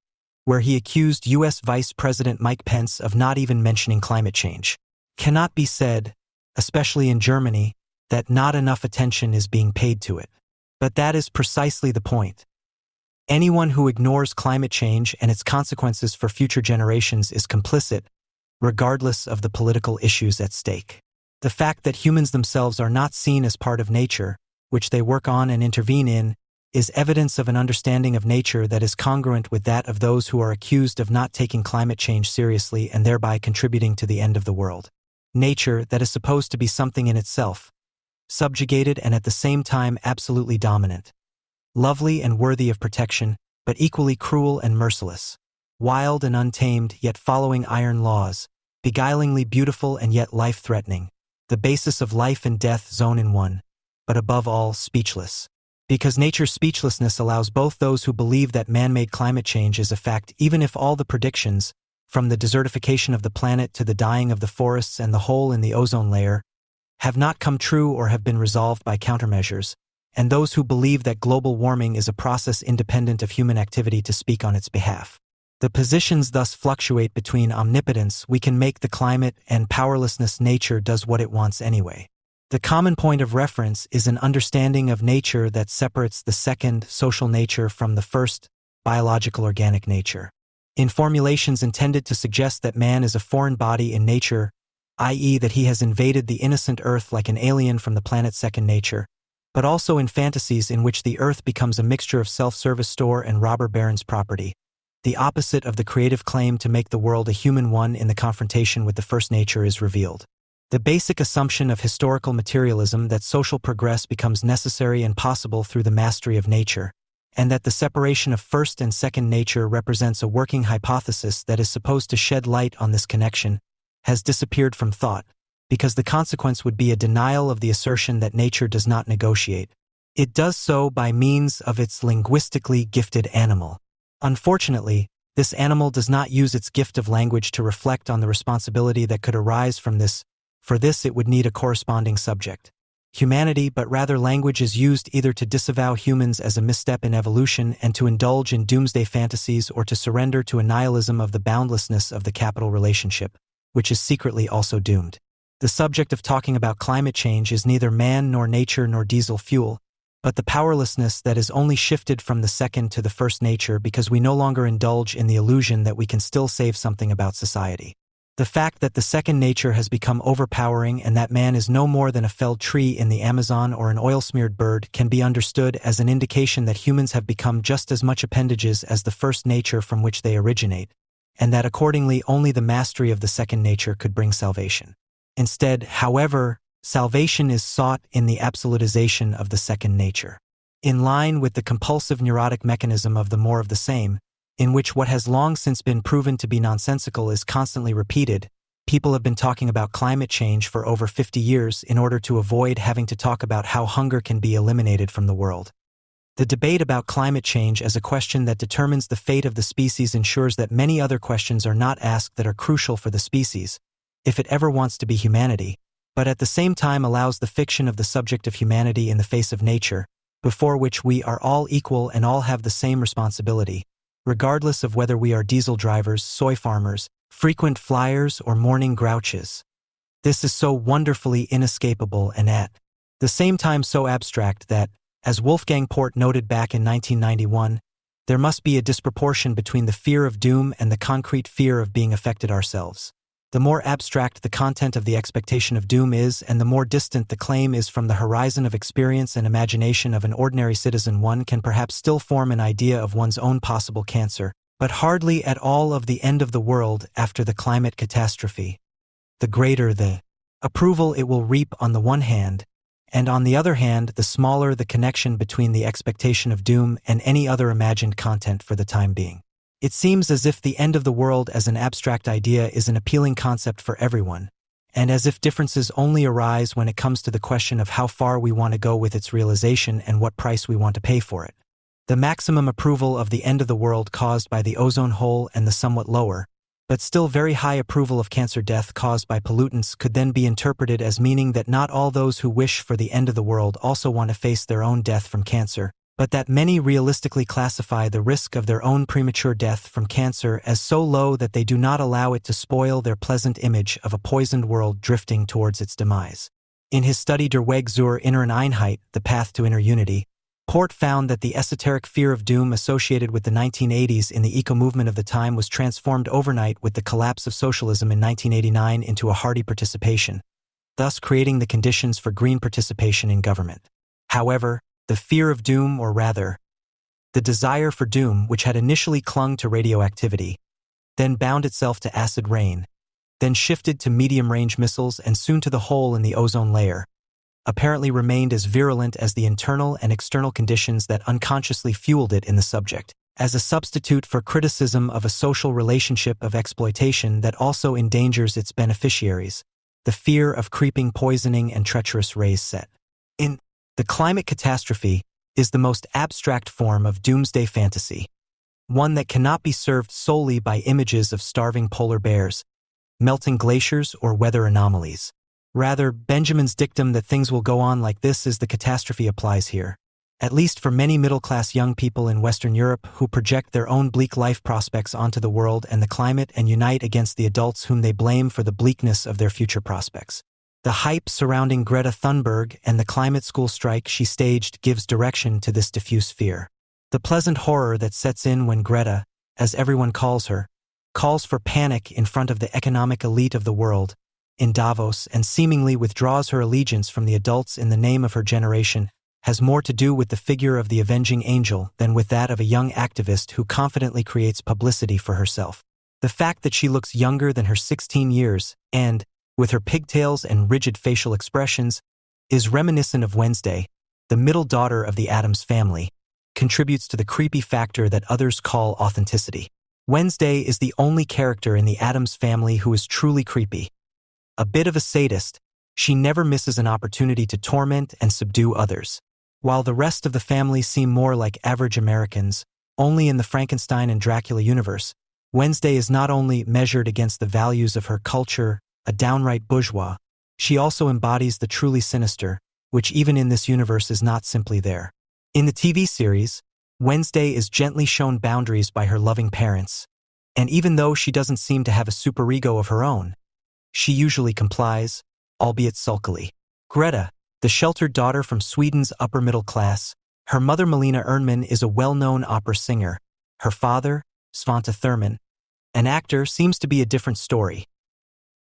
where he accused U.S. Vice President Mike Pence of not even mentioning climate change. Cannot be said, especially in Germany, that not enough attention is being paid to it. But that is precisely the point. Anyone who ignores climate change and its consequences for future generations is complicit, regardless of the political issues at stake. The fact that humans themselves are not seen as part of nature, which they work on and intervene in, is evidence of an understanding of nature that is congruent with that of those who are accused of not taking climate change seriously and thereby contributing to the end of the world. Nature that is supposed to be something in itself, subjugated and at the same time absolutely dominant, lovely and worthy of protection, but equally cruel and merciless, wild and untamed yet following iron laws, beguilingly beautiful and yet life-threatening, the basis of life and death zone in one, but above all, speechless. Because nature's speechlessness allows both those who believe that man-made climate change is a fact, even if all the predictions, from the desertification of the planet to the dying of the forests and the hole in the ozone layer, have not come true or have been resolved by countermeasures, and those who believe that global warming is a process independent of human activity to speak on its behalf. The positions thus fluctuate between omnipotence, we can make the climate, and powerlessness, nature does what it wants anyway. The common point of reference is an understanding of nature that separates the second, social nature, from the first, biological organic nature. In formulations intended to suggest that man is a foreign body in nature, i.e. that he has invaded the innocent earth like an alien from the planet's second nature, but also in fantasies in which the earth becomes a mixture of self-service store and robber baron's property, the opposite of the creative claim to make the world a human one in the confrontation with the first nature is revealed. The basic assumption of historical materialism that social progress becomes necessary and possible through the mastery of nature, and that the separation of first and second nature represents a working hypothesis that is supposed to shed light on this connection, has disappeared from thought, because the consequence would be a denial of the assertion that nature does not negotiate. It does so by means of its linguistically gifted animal. Unfortunately, this animal does not use its gift of language to reflect on the responsibility that could arise from this. For this it would need a corresponding subject. Humanity, but rather language is used either to disavow humans as a misstep in evolution and to indulge in doomsday fantasies, or to surrender to a nihilism of the boundlessness of the capital relationship, which is secretly also doomed. The subject of talking about climate change is neither man nor nature nor diesel fuel, but the powerlessness that is only shifted from the second to the first nature because we no longer indulge in the illusion that we can still save something about society. The fact that the second nature has become overpowering and that man is no more than a felled tree in the Amazon or an oil-smeared bird can be understood as an indication that humans have become just as much appendages as the first nature from which they originate, and that accordingly only the mastery of the second nature could bring salvation. Instead, however, salvation is sought in the absolutization of the second nature. In line with the compulsive neurotic mechanism of the more of the same, in which what has long since been proven to be nonsensical is constantly repeated, people have been talking about climate change for over 50 years in order to avoid having to talk about how hunger can be eliminated from the world. The debate about climate change as a question that determines the fate of the species ensures that many other questions are not asked that are crucial for the species, if it ever wants to be humanity, but at the same time allows the fiction of the subject of humanity in the face of nature, before which we are all equal and all have the same responsibility, regardless of whether we are diesel drivers, soy farmers, frequent flyers, or morning grouches. This is so wonderfully inescapable and at the same time so abstract that, as Wolfgang Port noted back in 1991, there must be a disproportion between the fear of doom and the concrete fear of being affected ourselves. The more abstract the content of the expectation of doom is, and the more distant the claim is from the horizon of experience and imagination of an ordinary citizen, one can perhaps still form an idea of one's own possible cancer, but hardly at all of the end of the world after the climate catastrophe. The greater the approval it will reap on the one hand, and on the other hand, the smaller the connection between the expectation of doom and any other imagined content for the time being. It seems as if the end of the world as an abstract idea is an appealing concept for everyone, and as if differences only arise when it comes to the question of how far we want to go with its realization and what price we want to pay for it. The maximum approval of the end of the world caused by the ozone hole and the somewhat lower, but still very high approval of cancer death caused by pollutants could then be interpreted as meaning that not all those who wish for the end of the world also want to face their own death from cancer, but that many realistically classify the risk of their own premature death from cancer as so low that they do not allow it to spoil their pleasant image of a poisoned world drifting towards its demise. In his study Der Weg zur inneren Einheit, The Path to Inner Unity, Port found that the esoteric fear of doom associated with the 1980s in the eco-movement of the time was transformed overnight with the collapse of socialism in 1989 into a hearty participation, thus creating the conditions for green participation in government. However, the fear of doom, or rather, the desire for doom, which had initially clung to radioactivity, then bound itself to acid rain, then shifted to medium-range missiles and soon to the hole in the ozone layer, apparently remained as virulent as the internal and external conditions that unconsciously fueled it in the subject, as a substitute for criticism of a social relationship of exploitation that also endangers its beneficiaries, the fear of creeping poisoning and treacherous rays set in. The climate catastrophe is the most abstract form of doomsday fantasy, one that cannot be served solely by images of starving polar bears, melting glaciers, or weather anomalies. Rather, Benjamin's dictum that things will go on like this is the catastrophe applies here. At least for many middle-class young people in Western Europe who project their own bleak life prospects onto the world and the climate and unite against the adults whom they blame for the bleakness of their future prospects. The hype surrounding Greta Thunberg and the climate school strike she staged gives direction to this diffuse fear. The pleasant horror that sets in when Greta, as everyone calls her, calls for panic in front of the economic elite of the world, in Davos, and seemingly withdraws her allegiance from the adults in the name of her generation, has more to do with the figure of the avenging angel than with that of a young activist who confidently creates publicity for herself. The fact that she looks younger than her 16 years and, with her pigtails and rigid facial expressions, is reminiscent of Wednesday, the middle daughter of the Addams family, contributes to the creepy factor that others call authenticity. Wednesday is the only character in the Addams family who is truly creepy. A bit of a sadist, she never misses an opportunity to torment and subdue others. While the rest of the family seem more like average Americans, only in the Frankenstein and Dracula universe, Wednesday is not only measured against the values of her culture, a downright bourgeois, she also embodies the truly sinister, which even in this universe is not simply there. In the TV series, Wednesday is gently shown boundaries by her loving parents, and even though she doesn't seem to have a superego of her own, she usually complies, albeit sulkily. Greta, the sheltered daughter from Sweden's upper middle class, her mother Melina Ernman is a well-known opera singer. Her father, Svante Thurman, an actor, seems to be a different story.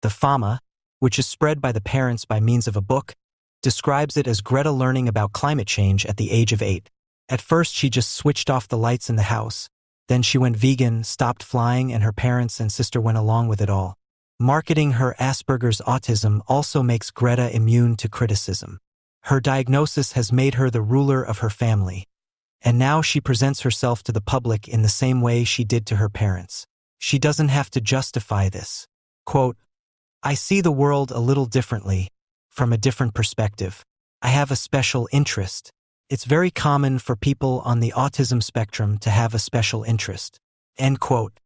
The fama, which is spread by the parents by means of a book, describes it as Greta learning about climate change at the age of 8. At first she just switched off the lights in the house, then she went vegan, stopped flying, and her parents and sister went along with it all. Marketing her Asperger's autism also makes Greta immune to criticism. Her diagnosis has made her the ruler of her family, and now she presents herself to the public in the same way she did to her parents. She doesn't have to justify this. Quote, "I see the world a little differently, from a different perspective. I have a special interest. It's very common for people on the autism spectrum to have a special interest." End quote.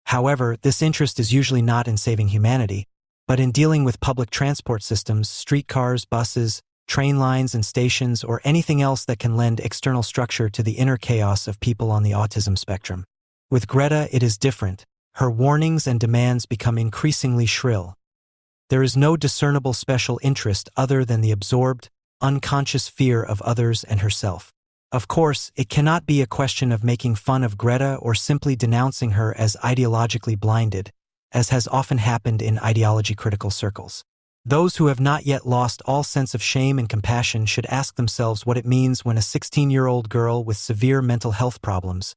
However, this interest is usually not in saving humanity, but in dealing with public transport systems, streetcars, buses, train lines and stations, or anything else that can lend external structure to the inner chaos of people on the autism spectrum. With Greta, it is different. Her warnings and demands become increasingly shrill. There is no discernible special interest other than the absorbed, unconscious fear of others and herself. Of course, it cannot be a question of making fun of Greta or simply denouncing her as ideologically blinded, as has often happened in ideology-critical circles. Those who have not yet lost all sense of shame and compassion should ask themselves what it means when a 16-year-old girl with severe mental health problems,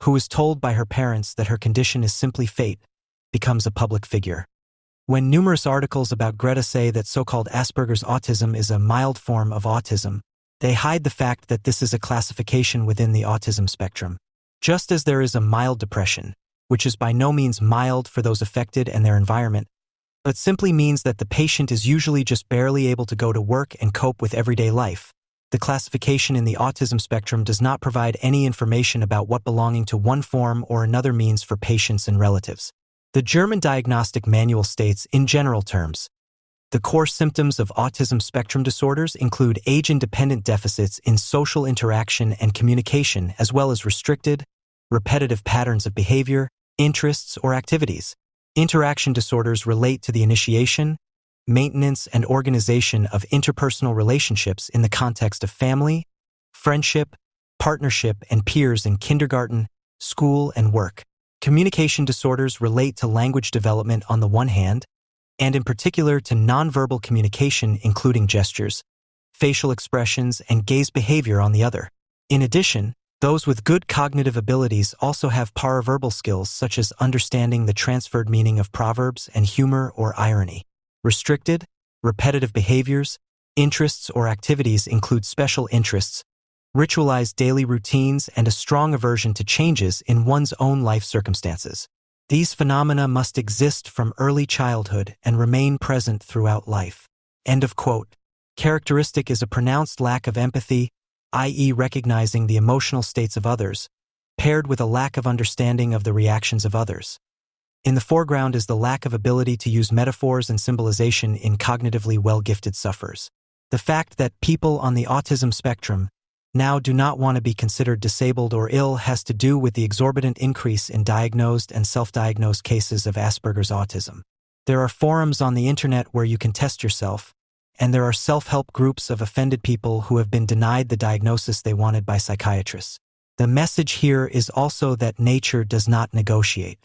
who is told by her parents that her condition is simply fate, becomes a public figure. When numerous articles about Greta say that so-called Asperger's autism is a mild form of autism, they hide the fact that this is a classification within the autism spectrum. Just as there is a mild depression, which is by no means mild for those affected and their environment, but simply means that the patient is usually just barely able to go to work and cope with everyday life. The classification in the autism spectrum does not provide any information about what belonging to one form or another means for patients and relatives. The German Diagnostic Manual states, in general terms, the core symptoms of autism spectrum disorders include age-independent deficits in social interaction and communication, as well as restricted, repetitive patterns of behavior, interests, or activities. Interaction disorders relate to the initiation, maintenance, and organization of interpersonal relationships in the context of family, friendship, partnership, and peers in kindergarten, school, and work. Communication disorders relate to language development on the one hand, and in particular to nonverbal communication including gestures, facial expressions, and gaze behavior on the other. In addition, those with good cognitive abilities also have paraverbal skills such as understanding the transferred meaning of proverbs and humor or irony. Restricted, repetitive behaviors, interests, or activities include special interests, ritualized daily routines, and a strong aversion to changes in one's own life circumstances. These phenomena must exist from early childhood and remain present throughout life. End of quote. Characteristic is a pronounced lack of empathy, i.e. recognizing the emotional states of others, paired with a lack of understanding of the reactions of others. In the foreground is the lack of ability to use metaphors and symbolization in cognitively well-gifted sufferers. The fact that people on the autism spectrum now do not want to be considered disabled or ill has to do with the exorbitant increase in diagnosed and self-diagnosed cases of Asperger's autism. There are forums on the internet where you can test yourself, and there are self-help groups of offended people who have been denied the diagnosis they wanted by psychiatrists. The message here is also that nature does not negotiate.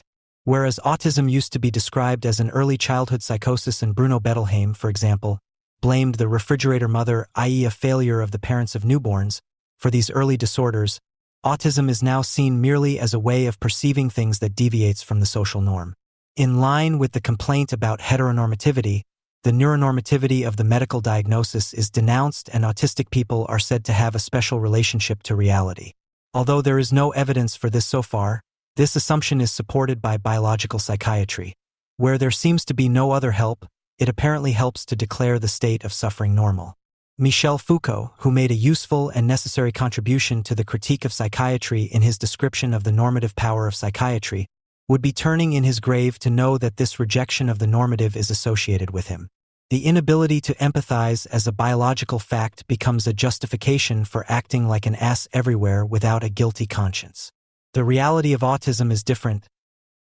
Whereas autism used to be described as an early childhood psychosis, and Bruno Bettelheim, for example, blamed the refrigerator mother, i.e. a failure of the parents of newborns, for these early disorders, autism is now seen merely as a way of perceiving things that deviates from the social norm. In line with the complaint about heteronormativity, the neuronormativity of the medical diagnosis is denounced, and autistic people are said to have a special relationship to reality. Although there is no evidence for this so far, this assumption is supported by biological psychiatry. Where there seems to be no other help, it apparently helps to declare the state of suffering normal. Michel Foucault, who made a useful and necessary contribution to the critique of psychiatry in his description of the normative power of psychiatry, would be turning in his grave to know that this rejection of the normative is associated with him. The inability to empathize as a biological fact becomes a justification for acting like an ass everywhere without a guilty conscience. The reality of autism is different.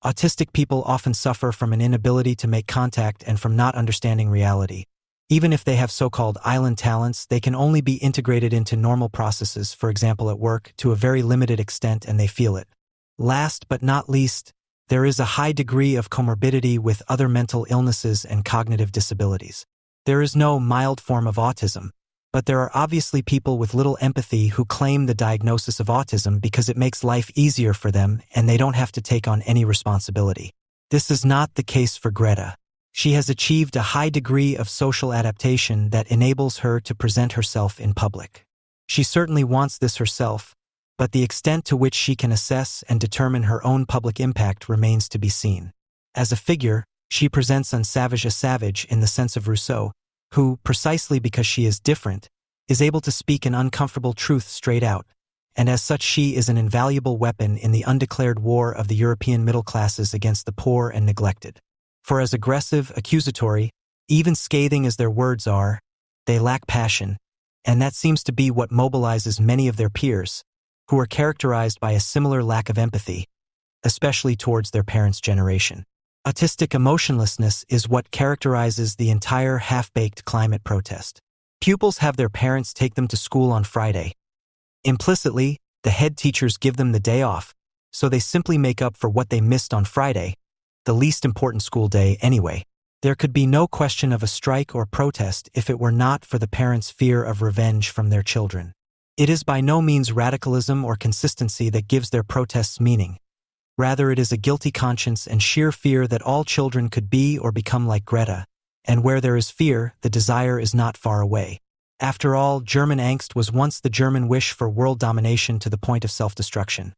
Autistic people often suffer from an inability to make contact and from not understanding reality. Even if they have so-called island talents, they can only be integrated into normal processes, for example at work, to a very limited extent, and they feel it. Last but not least, there is a high degree of comorbidity with other mental illnesses and cognitive disabilities. There is no mild form of autism, but there are obviously people with little empathy who claim the diagnosis of autism because it makes life easier for them and they don't have to take on any responsibility. This is not the case for Greta. She has achieved a high degree of social adaptation that enables her to present herself in public. She certainly wants this herself, but the extent to which she can assess and determine her own public impact remains to be seen. As a figure, she presents unsavage a savage in the sense of Rousseau, who, precisely because she is different, is able to speak an uncomfortable truth straight out, and as such she is an invaluable weapon in the undeclared war of the European middle classes against the poor and neglected. For as aggressive, accusatory, even scathing as their words are, they lack passion, and that seems to be what mobilizes many of their peers, who are characterized by a similar lack of empathy, especially towards their parents' generation. Autistic emotionlessness is what characterizes the entire half-baked climate protest. Pupils have their parents take them to school on Friday. Implicitly, the head teachers give them the day off, so they simply make up for what they missed on Friday, the least important school day anyway. There could be no question of a strike or protest if it were not for the parents' fear of revenge from their children. It is by no means radicalism or consistency that gives their protests meaning. Rather, it is a guilty conscience and sheer fear that all children could be or become like Greta, and where there is fear, the desire is not far away. After all, German angst was once the German wish for world domination to the point of self-destruction.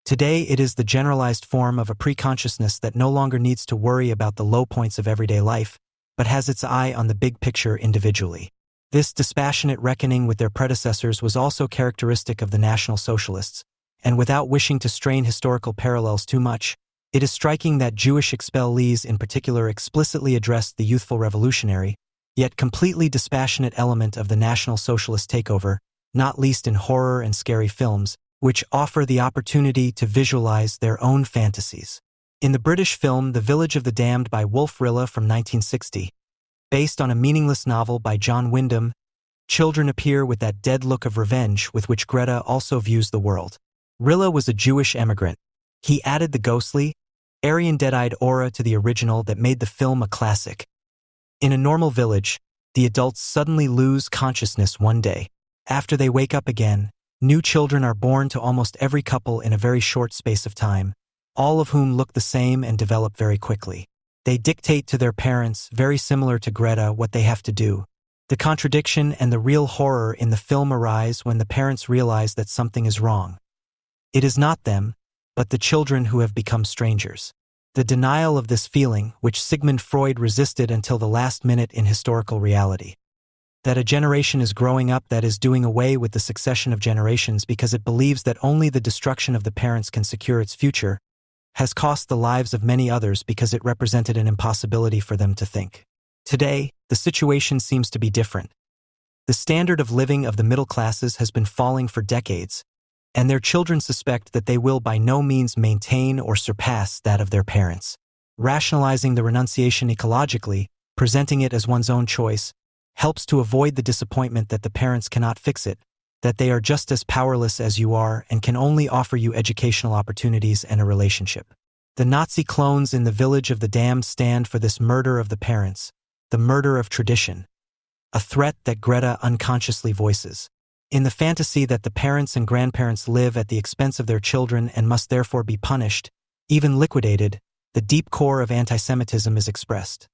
Today, it is the generalized form of a pre-consciousness that no longer needs to worry about the low points of everyday life, but has its eye on the big picture individually. This dispassionate reckoning with their predecessors was also characteristic of the National Socialists, and without wishing to strain historical parallels too much, it is striking that Jewish expellees in particular explicitly addressed the youthful revolutionary, yet completely dispassionate element of the National Socialist takeover, not least in horror and scary films, which offer the opportunity to visualize their own fantasies. In the British film The Village of the Damned by Wolf Rilla from 1960, based on a meaningless novel by John Wyndham, children appear with that dead look of revenge with which Greta also views the world. Rilla was a Jewish emigrant. He added the ghostly, Aryan dead-eyed aura to the original that made the film a classic. In a normal village, the adults suddenly lose consciousness one day. After they wake up again, new children are born to almost every couple in a very short space of time, all of whom look the same and develop very quickly. They dictate to their parents, very similar to Greta, what they have to do. The contradiction and the real horror in the film arise when the parents realize that something is wrong. It is not them, but the children who have become strangers. The denial of this feeling, which Sigmund Freud resisted until the last minute in historical reality. That a generation is growing up that is doing away with the succession of generations because it believes that only the destruction of the parents can secure its future, has cost the lives of many others because it represented an impossibility for them to think. Today, the situation seems to be different. The standard of living of the middle classes has been falling for decades, and their children suspect that they will by no means maintain or surpass that of their parents. Rationalizing the renunciation ecologically, presenting it as one's own choice, helps to avoid the disappointment that the parents cannot fix it, that they are just as powerless as you are and can only offer you educational opportunities and a relationship. The Nazi clones in the village of the damned stand for this murder of the parents, the murder of tradition, a threat that Greta unconsciously voices. In the fantasy that the parents and grandparents live at the expense of their children and must therefore be punished, even liquidated, the deep core of antisemitism is expressed.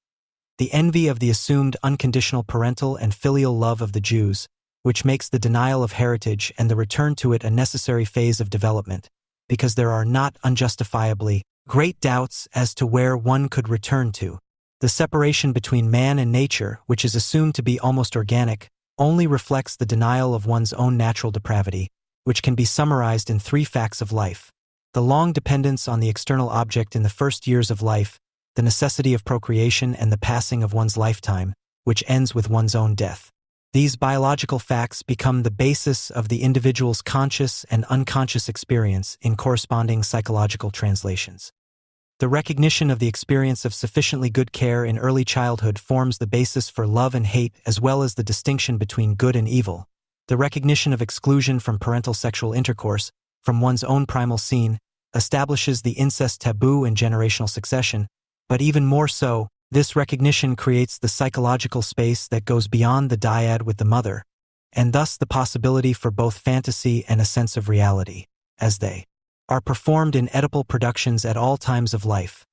The envy of the assumed unconditional parental and filial love of the Jews, which makes the denial of heritage and the return to it a necessary phase of development, because there are not unjustifiably great doubts as to where one could return to. The separation between man and nature, which is assumed to be almost organic, only reflects the denial of one's own natural depravity, which can be summarized in 3 facts of life: the long dependence on the external object in the first years of life, the necessity of procreation, and the passing of one's lifetime, which ends with one's own death. These biological facts become the basis of the individual's conscious and unconscious experience in corresponding psychological translations. The recognition of the experience of sufficiently good care in early childhood forms the basis for love and hate, as well as the distinction between good and evil. The recognition of exclusion from parental sexual intercourse, from one's own primal scene, establishes the incest taboo and generational succession, but even more so, this recognition creates the psychological space that goes beyond the dyad with the mother, and thus the possibility for both fantasy and a sense of reality, as they are performed in Oedipal productions at all times of life.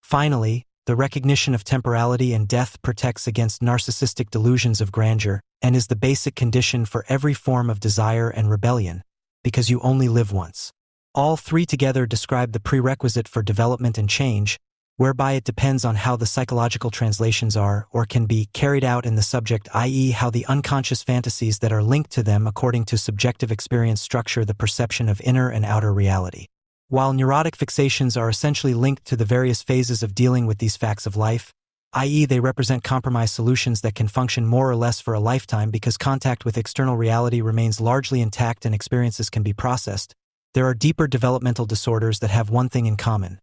Finally, the recognition of temporality and death protects against narcissistic delusions of grandeur and is the basic condition for every form of desire and rebellion, because you only live once. All 3 together describe the prerequisite for development and change, whereby it depends on how the psychological translations are or can be carried out in the subject, i.e. how the unconscious fantasies that are linked to them according to subjective experience structure the perception of inner and outer reality. While neurotic fixations are essentially linked to the various phases of dealing with these facts of life, i.e. they represent compromise solutions that can function more or less for a lifetime because contact with external reality remains largely intact and experiences can be processed, there are deeper developmental disorders that have one thing in common.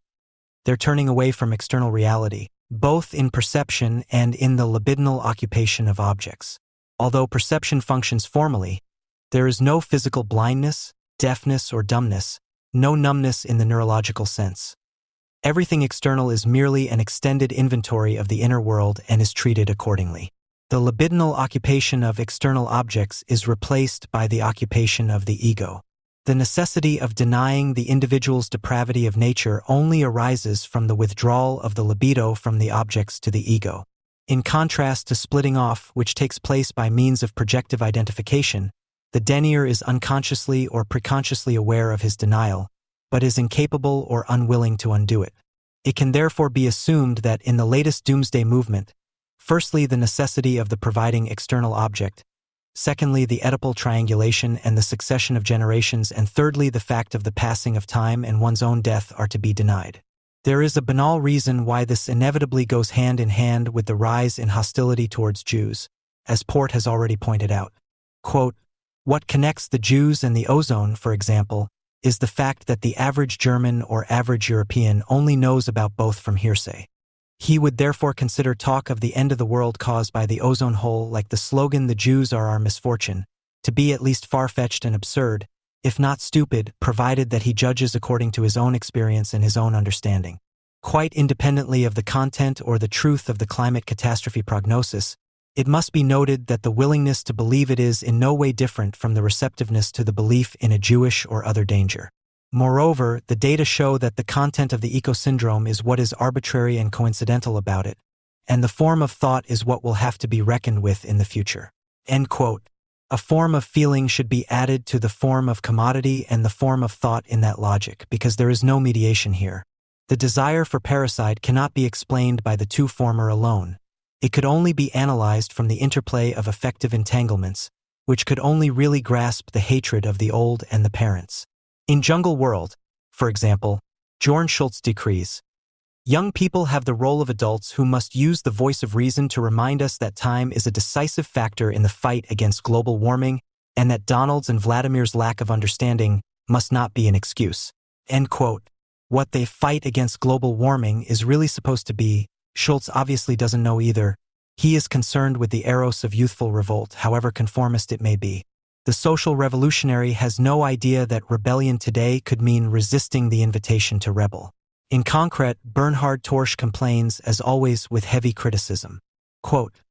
They're turning away from external reality, both in perception and in the libidinal occupation of objects. Although perception functions formally, there is no physical blindness, deafness, or dumbness, no numbness in the neurological sense. Everything external is merely an extended inventory of the inner world and is treated accordingly. The libidinal occupation of external objects is replaced by the occupation of the ego. The necessity of denying the individual's depravity of nature only arises from the withdrawal of the libido from the objects to the ego. In contrast to splitting off, which takes place by means of projective identification, the denier is unconsciously or preconsciously aware of his denial, but is incapable or unwilling to undo it. It can therefore be assumed that in the latest doomsday movement, firstly the necessity of the providing external object, secondly the Oedipal triangulation and the succession of generations, and thirdly the fact of the passing of time and one's own death are to be denied. There is a banal reason why this inevitably goes hand in hand with the rise in hostility towards Jews, as Port has already pointed out. Quote, "What connects the Jews and the ozone, for example, is the fact that the average German or average European only knows about both from hearsay. He would therefore consider talk of the end of the world caused by the ozone hole, like the slogan 'The Jews are our misfortune,' to be at least far-fetched and absurd, if not stupid, provided that he judges according to his own experience and his own understanding. Quite independently of the content or the truth of the climate catastrophe prognosis, it must be noted that the willingness to believe it is in no way different from the receptiveness to the belief in a Jewish or other danger. Moreover, the data show that the content of the eco-syndrome is what is arbitrary and coincidental about it, and the form of thought is what will have to be reckoned with in the future." End quote. A form of feeling should be added to the form of commodity and the form of thought in that logic, because there is no mediation here. The desire for parricide cannot be explained by the 2 former alone. It could only be analyzed from the interplay of affective entanglements, which could only really grasp the hatred of the old and the parents. In Jungle World, for example, Bjorn Schultz decrees. Young people have the role of adults who must use the voice of reason to remind us that time is a decisive factor in the fight against global warming and that Donald's and Vladimir's lack of understanding must not be an excuse. End quote. What they fight against global warming is really supposed to be, Schultz obviously doesn't know either. He is concerned with the eros of youthful revolt, however conformist it may be. The social revolutionary has no idea that rebellion today could mean resisting the invitation to rebel. In concrete, Bernhard Torsch complains, as always, with heavy criticism. Quote,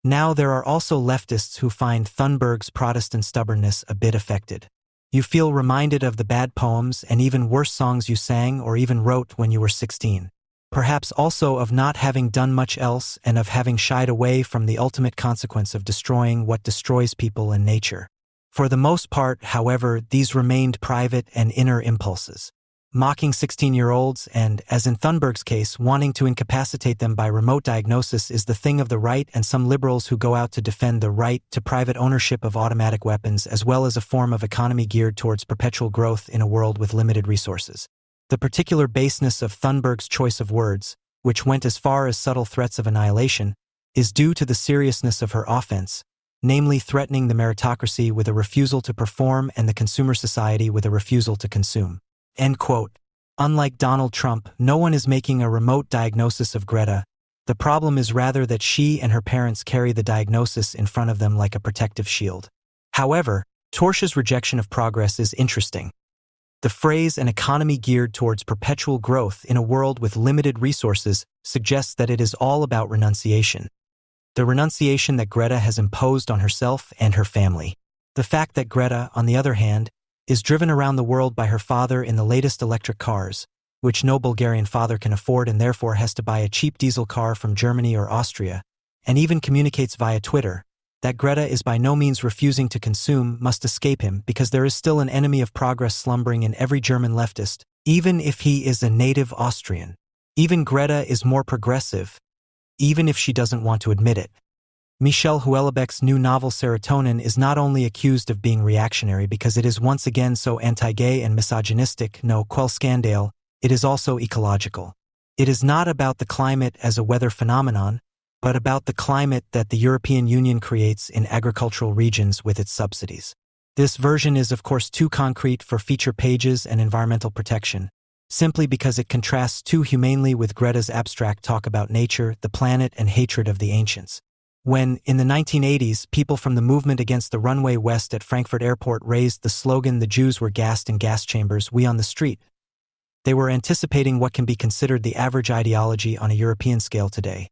"Now there are also leftists who find Thunberg's Protestant stubbornness a bit affected. You feel reminded of the bad poems and even worse songs you sang or even wrote when you were 16. Perhaps also of not having done much else and of having shied away from the ultimate consequence of destroying what destroys people and nature. For the most part, however, these remained private and inner impulses. Mocking 16-year-olds and, as in Thunberg's case, wanting to incapacitate them by remote diagnosis is the thing of the right and some liberals who go out to defend the right to private ownership of automatic weapons as well as a form of economy geared towards perpetual growth in a world with limited resources. The particular baseness of Thunberg's choice of words, which went as far as subtle threats of annihilation, is due to the seriousness of her offense, namely threatening the meritocracy with a refusal to perform and the consumer society with a refusal to consume." End quote. Unlike Donald Trump, no one is making a remote diagnosis of Greta. The problem is rather that she and her parents carry the diagnosis in front of them like a protective shield. However, Torsch's rejection of progress is interesting. The phrase "an economy geared towards perpetual growth in a world with limited resources" suggests that it is all about renunciation. The renunciation that Greta has imposed on herself and her family. The fact that Greta, on the other hand, is driven around the world by her father in the latest electric cars, which no Bulgarian father can afford and therefore has to buy a cheap diesel car from Germany or Austria, and even communicates via Twitter, that Greta is by no means refusing to consume must escape him because there is still an enemy of progress slumbering in every German leftist, even if he is a native Austrian. Even Greta is more progressive, even if she doesn't want to admit it. Michel Houellebecq's new novel Serotonin is not only accused of being reactionary because it is once again so anti-gay and misogynistic, no quel scandale, it is also ecological. It is not about the climate as a weather phenomenon, but about the climate that the European Union creates in agricultural regions with its subsidies. This version is of course too concrete for feature pages and environmental protection, simply because it contrasts too humanely with Greta's abstract talk about nature, the planet, and hatred of the ancients. When, in the 1980s, people from the movement against the runway west at Frankfurt Airport raised the slogan "The Jews were gassed in gas chambers, we on the street," they were anticipating what can be considered the average ideology on a European scale today.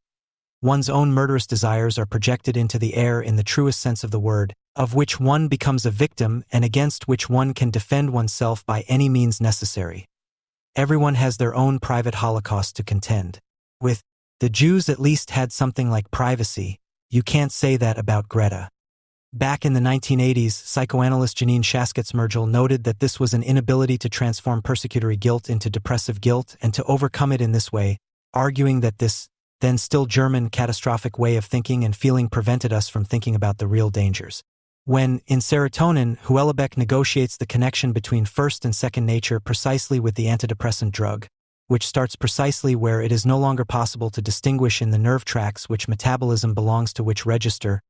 One's own murderous desires are projected into the air in the truest sense of the word, of which one becomes a victim and against which one can defend oneself by any means necessary. Everyone has their own private holocaust to contend with. The Jews at least had something like privacy. You can't say that about Greta. Back in the 1980s, psychoanalyst Janine Schaskets-Mergel noted that this was an inability to transform persecutory guilt into depressive guilt and to overcome it in this way, arguing that this, then still German, catastrophic way of thinking and feeling prevented us from thinking about the real dangers. When, in Serotonin, Houellebecq negotiates the connection between first and second nature precisely with the antidepressant drug, which starts precisely where it is no longer possible to distinguish in the nerve tracts which metabolism belongs to which register,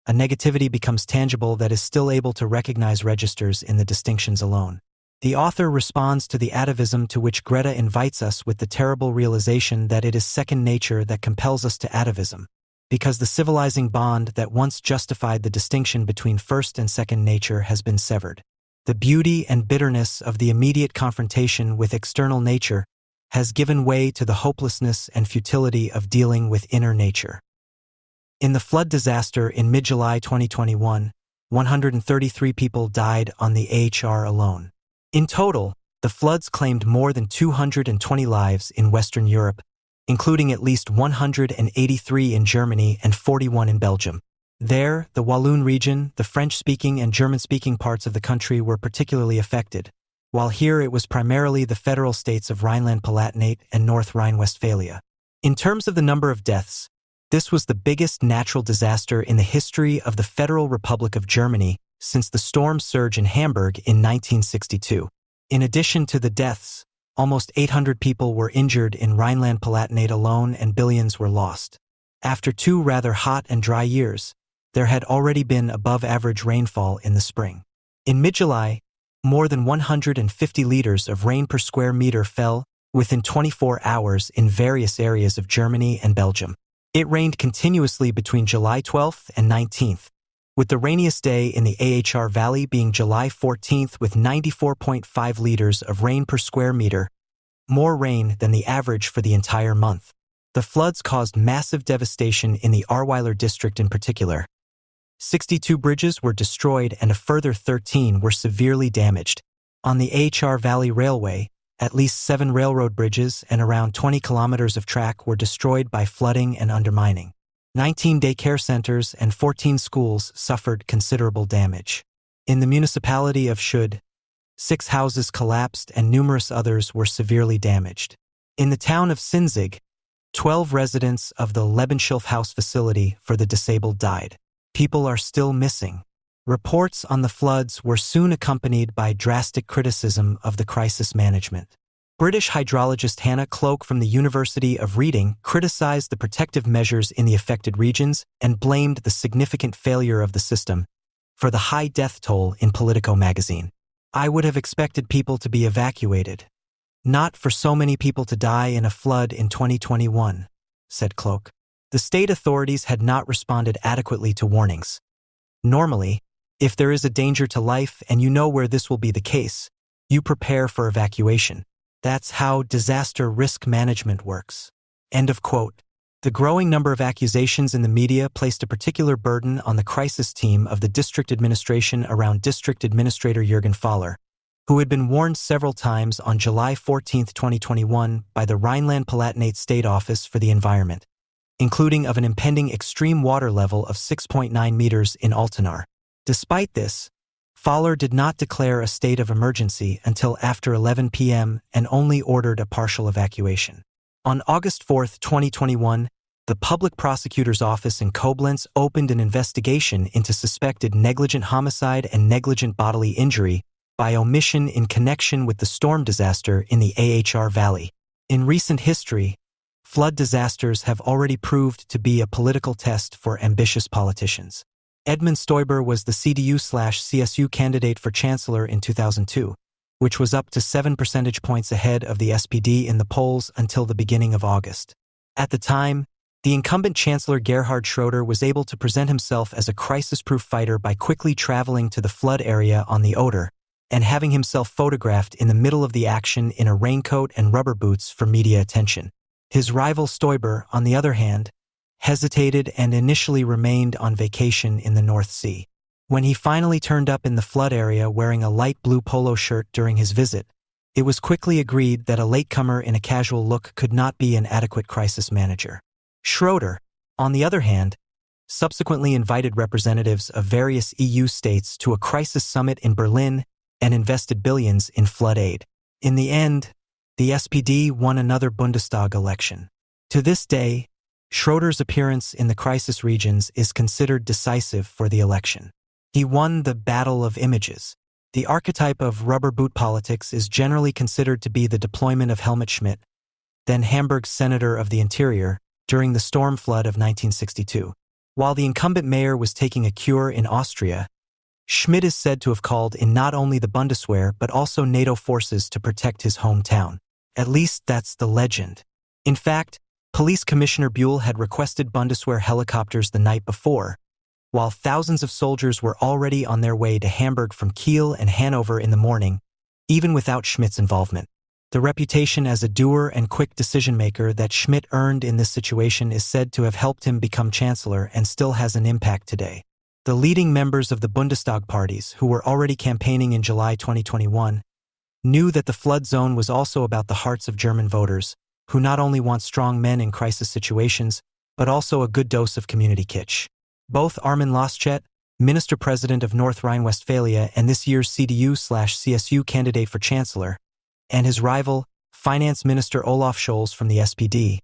a negativity becomes tangible that is still able to recognize registers in the distinctions alone. The author responds to the atavism to which Greta invites us with the terrible realization that it is second nature that compels us to atavism, because the civilizing bond that once justified the distinction between first and second nature has been severed. The beauty and bitterness of the immediate confrontation with external nature has given way to the hopelessness and futility of dealing with inner nature. In the flood disaster in mid-July 2021, 133 people died on the AHR alone. In total, the floods claimed more than 220 lives in Western Europe, including at least 183 in Germany and 41 in Belgium. There, the Walloon region, the French-speaking and German-speaking parts of the country were particularly affected, while here it was primarily the federal states of Rhineland-Palatinate and North Rhine-Westphalia. In terms of the number of deaths, this was the biggest natural disaster in the history of the Federal Republic of Germany since the storm surge in Hamburg in 1962. In addition to the deaths, Almost 800 people were injured in Rhineland-Palatinate alone and billions were lost. After 2 rather hot and dry years, there had already been above-average rainfall in the spring. In mid-July, more than 150 liters of rain per square meter fell within 24 hours in various areas of Germany and Belgium. It rained continuously between July 12th and 19th, with the rainiest day in the AHR Valley being July 14th with 94.5 liters of rain per square meter, more rain than the average for the entire month. The floods caused massive devastation in the Ahrweiler district in particular. 62 bridges were destroyed and a further 13 were severely damaged. On the AHR Valley Railway, at least 7 railroad bridges and around 20 kilometers of track were destroyed by flooding and undermining. 19 daycare centers and 14 schools suffered considerable damage. In the municipality of Schuld, 6 houses collapsed and numerous others were severely damaged. In the town of Sinzig, 12 residents of the Lebenshilfe House facility for the disabled died. People are still missing. Reports on the floods were soon accompanied by drastic criticism of the crisis management. British hydrologist Hannah Cloak from the University of Reading criticized the protective measures in the affected regions and blamed the significant failure of the system for the high death toll in Politico magazine. "I would have expected people to be evacuated, not for so many people to die in a flood in 2021, said Cloak. The state authorities had not responded adequately to warnings. Normally, if there is a danger to life and you know where this will be the case, you prepare for evacuation. That's how disaster risk management works." End of quote. The growing number of accusations in the media placed a particular burden on the crisis team of the district administration around District Administrator Jürgen Fahler, who had been warned several times on July 14, 2021 by the Rhineland-Palatinate State Office for the Environment, including of an impending extreme water level of 6.9 meters in Altenaar. Despite this, Fahler did not declare a state of emergency until after 11 p.m. and only ordered a partial evacuation. On August 4, 2021, the Public Prosecutor's Office in Koblenz opened an investigation into suspected negligent homicide and negligent bodily injury by omission in connection with the storm disaster in the AHR Valley. In recent history, flood disasters have already proved to be a political test for ambitious politicians. Edmund Stoiber was the CDU/CSU candidate for chancellor in 2002, which was up to 7 percentage points ahead of the SPD in the polls until the beginning of August. At the time, the incumbent Chancellor Gerhard Schroeder was able to present himself as a crisis-proof fighter by quickly traveling to the flood area on the Oder and having himself photographed in the middle of the action in a raincoat and rubber boots for media attention. His rival Stoiber, on the other hand, hesitated and initially remained on vacation in the North Sea. When he finally turned up in the flood area wearing a light blue polo shirt during his visit, it was quickly agreed that a latecomer in a casual look could not be an adequate crisis manager. Schroeder, on the other hand, subsequently invited representatives of various EU states to a crisis summit in Berlin and invested billions in flood aid. In the end, the SPD won another Bundestag election. To this day, Schroeder's appearance in the crisis regions is considered decisive for the election. He won the battle of images. The archetype of rubber boot politics is generally considered to be the deployment of Helmut Schmidt, then Hamburg's Senator of the Interior, during the storm flood of 1962. While the incumbent mayor was taking a cure in Austria, Schmidt is said to have called in not only the Bundeswehr but also NATO forces to protect his hometown. At least that's the legend. In fact, Police Commissioner Buell had requested Bundeswehr helicopters the night before, while thousands of soldiers were already on their way to Hamburg from Kiel and Hanover in the morning, even without Schmidt's involvement. The reputation as a doer and quick decision-maker that Schmidt earned in this situation is said to have helped him become chancellor and still has an impact today. The leading members of the Bundestag parties, who were already campaigning in July 2021, knew that the flood zone was also about the hearts of German voters, who not only want strong men in crisis situations, but also a good dose of community kitsch. Both Armin Laschet, Minister-President of North Rhine-Westphalia and this year's CDU/CSU candidate for chancellor, and his rival, Finance Minister Olaf Scholz from the SPD,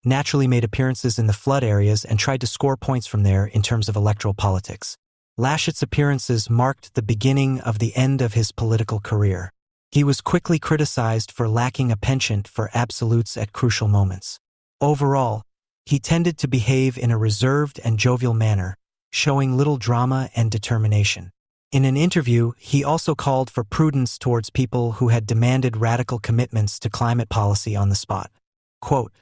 naturally made appearances in the flood areas and tried to score points from there in terms of electoral politics. Laschet's appearances marked the beginning of the end of his political career. He was quickly criticized for lacking a penchant for absolutes at crucial moments. Overall, he tended to behave in a reserved and jovial manner, showing little drama and determination. In an interview, he also called for prudence towards people who had demanded radical commitments to climate policy on the spot. Quote,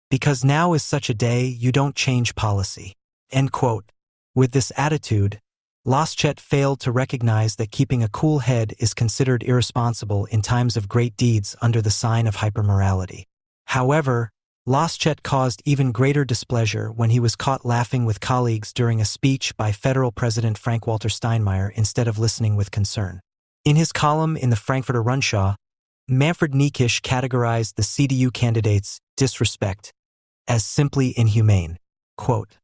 "Because now is such a day you don't change policy." End quote. With this attitude, Laschet failed to recognize that keeping a cool head is considered irresponsible in times of great deeds under the sign of hypermorality. However, Laschet caused even greater displeasure when he was caught laughing with colleagues during a speech by Federal President Frank-Walter Steinmeier instead of listening with concern. In his column in the Frankfurter Rundschau, Manfred Niekisch categorized the CDU candidates' disrespect as simply inhumane. Quote,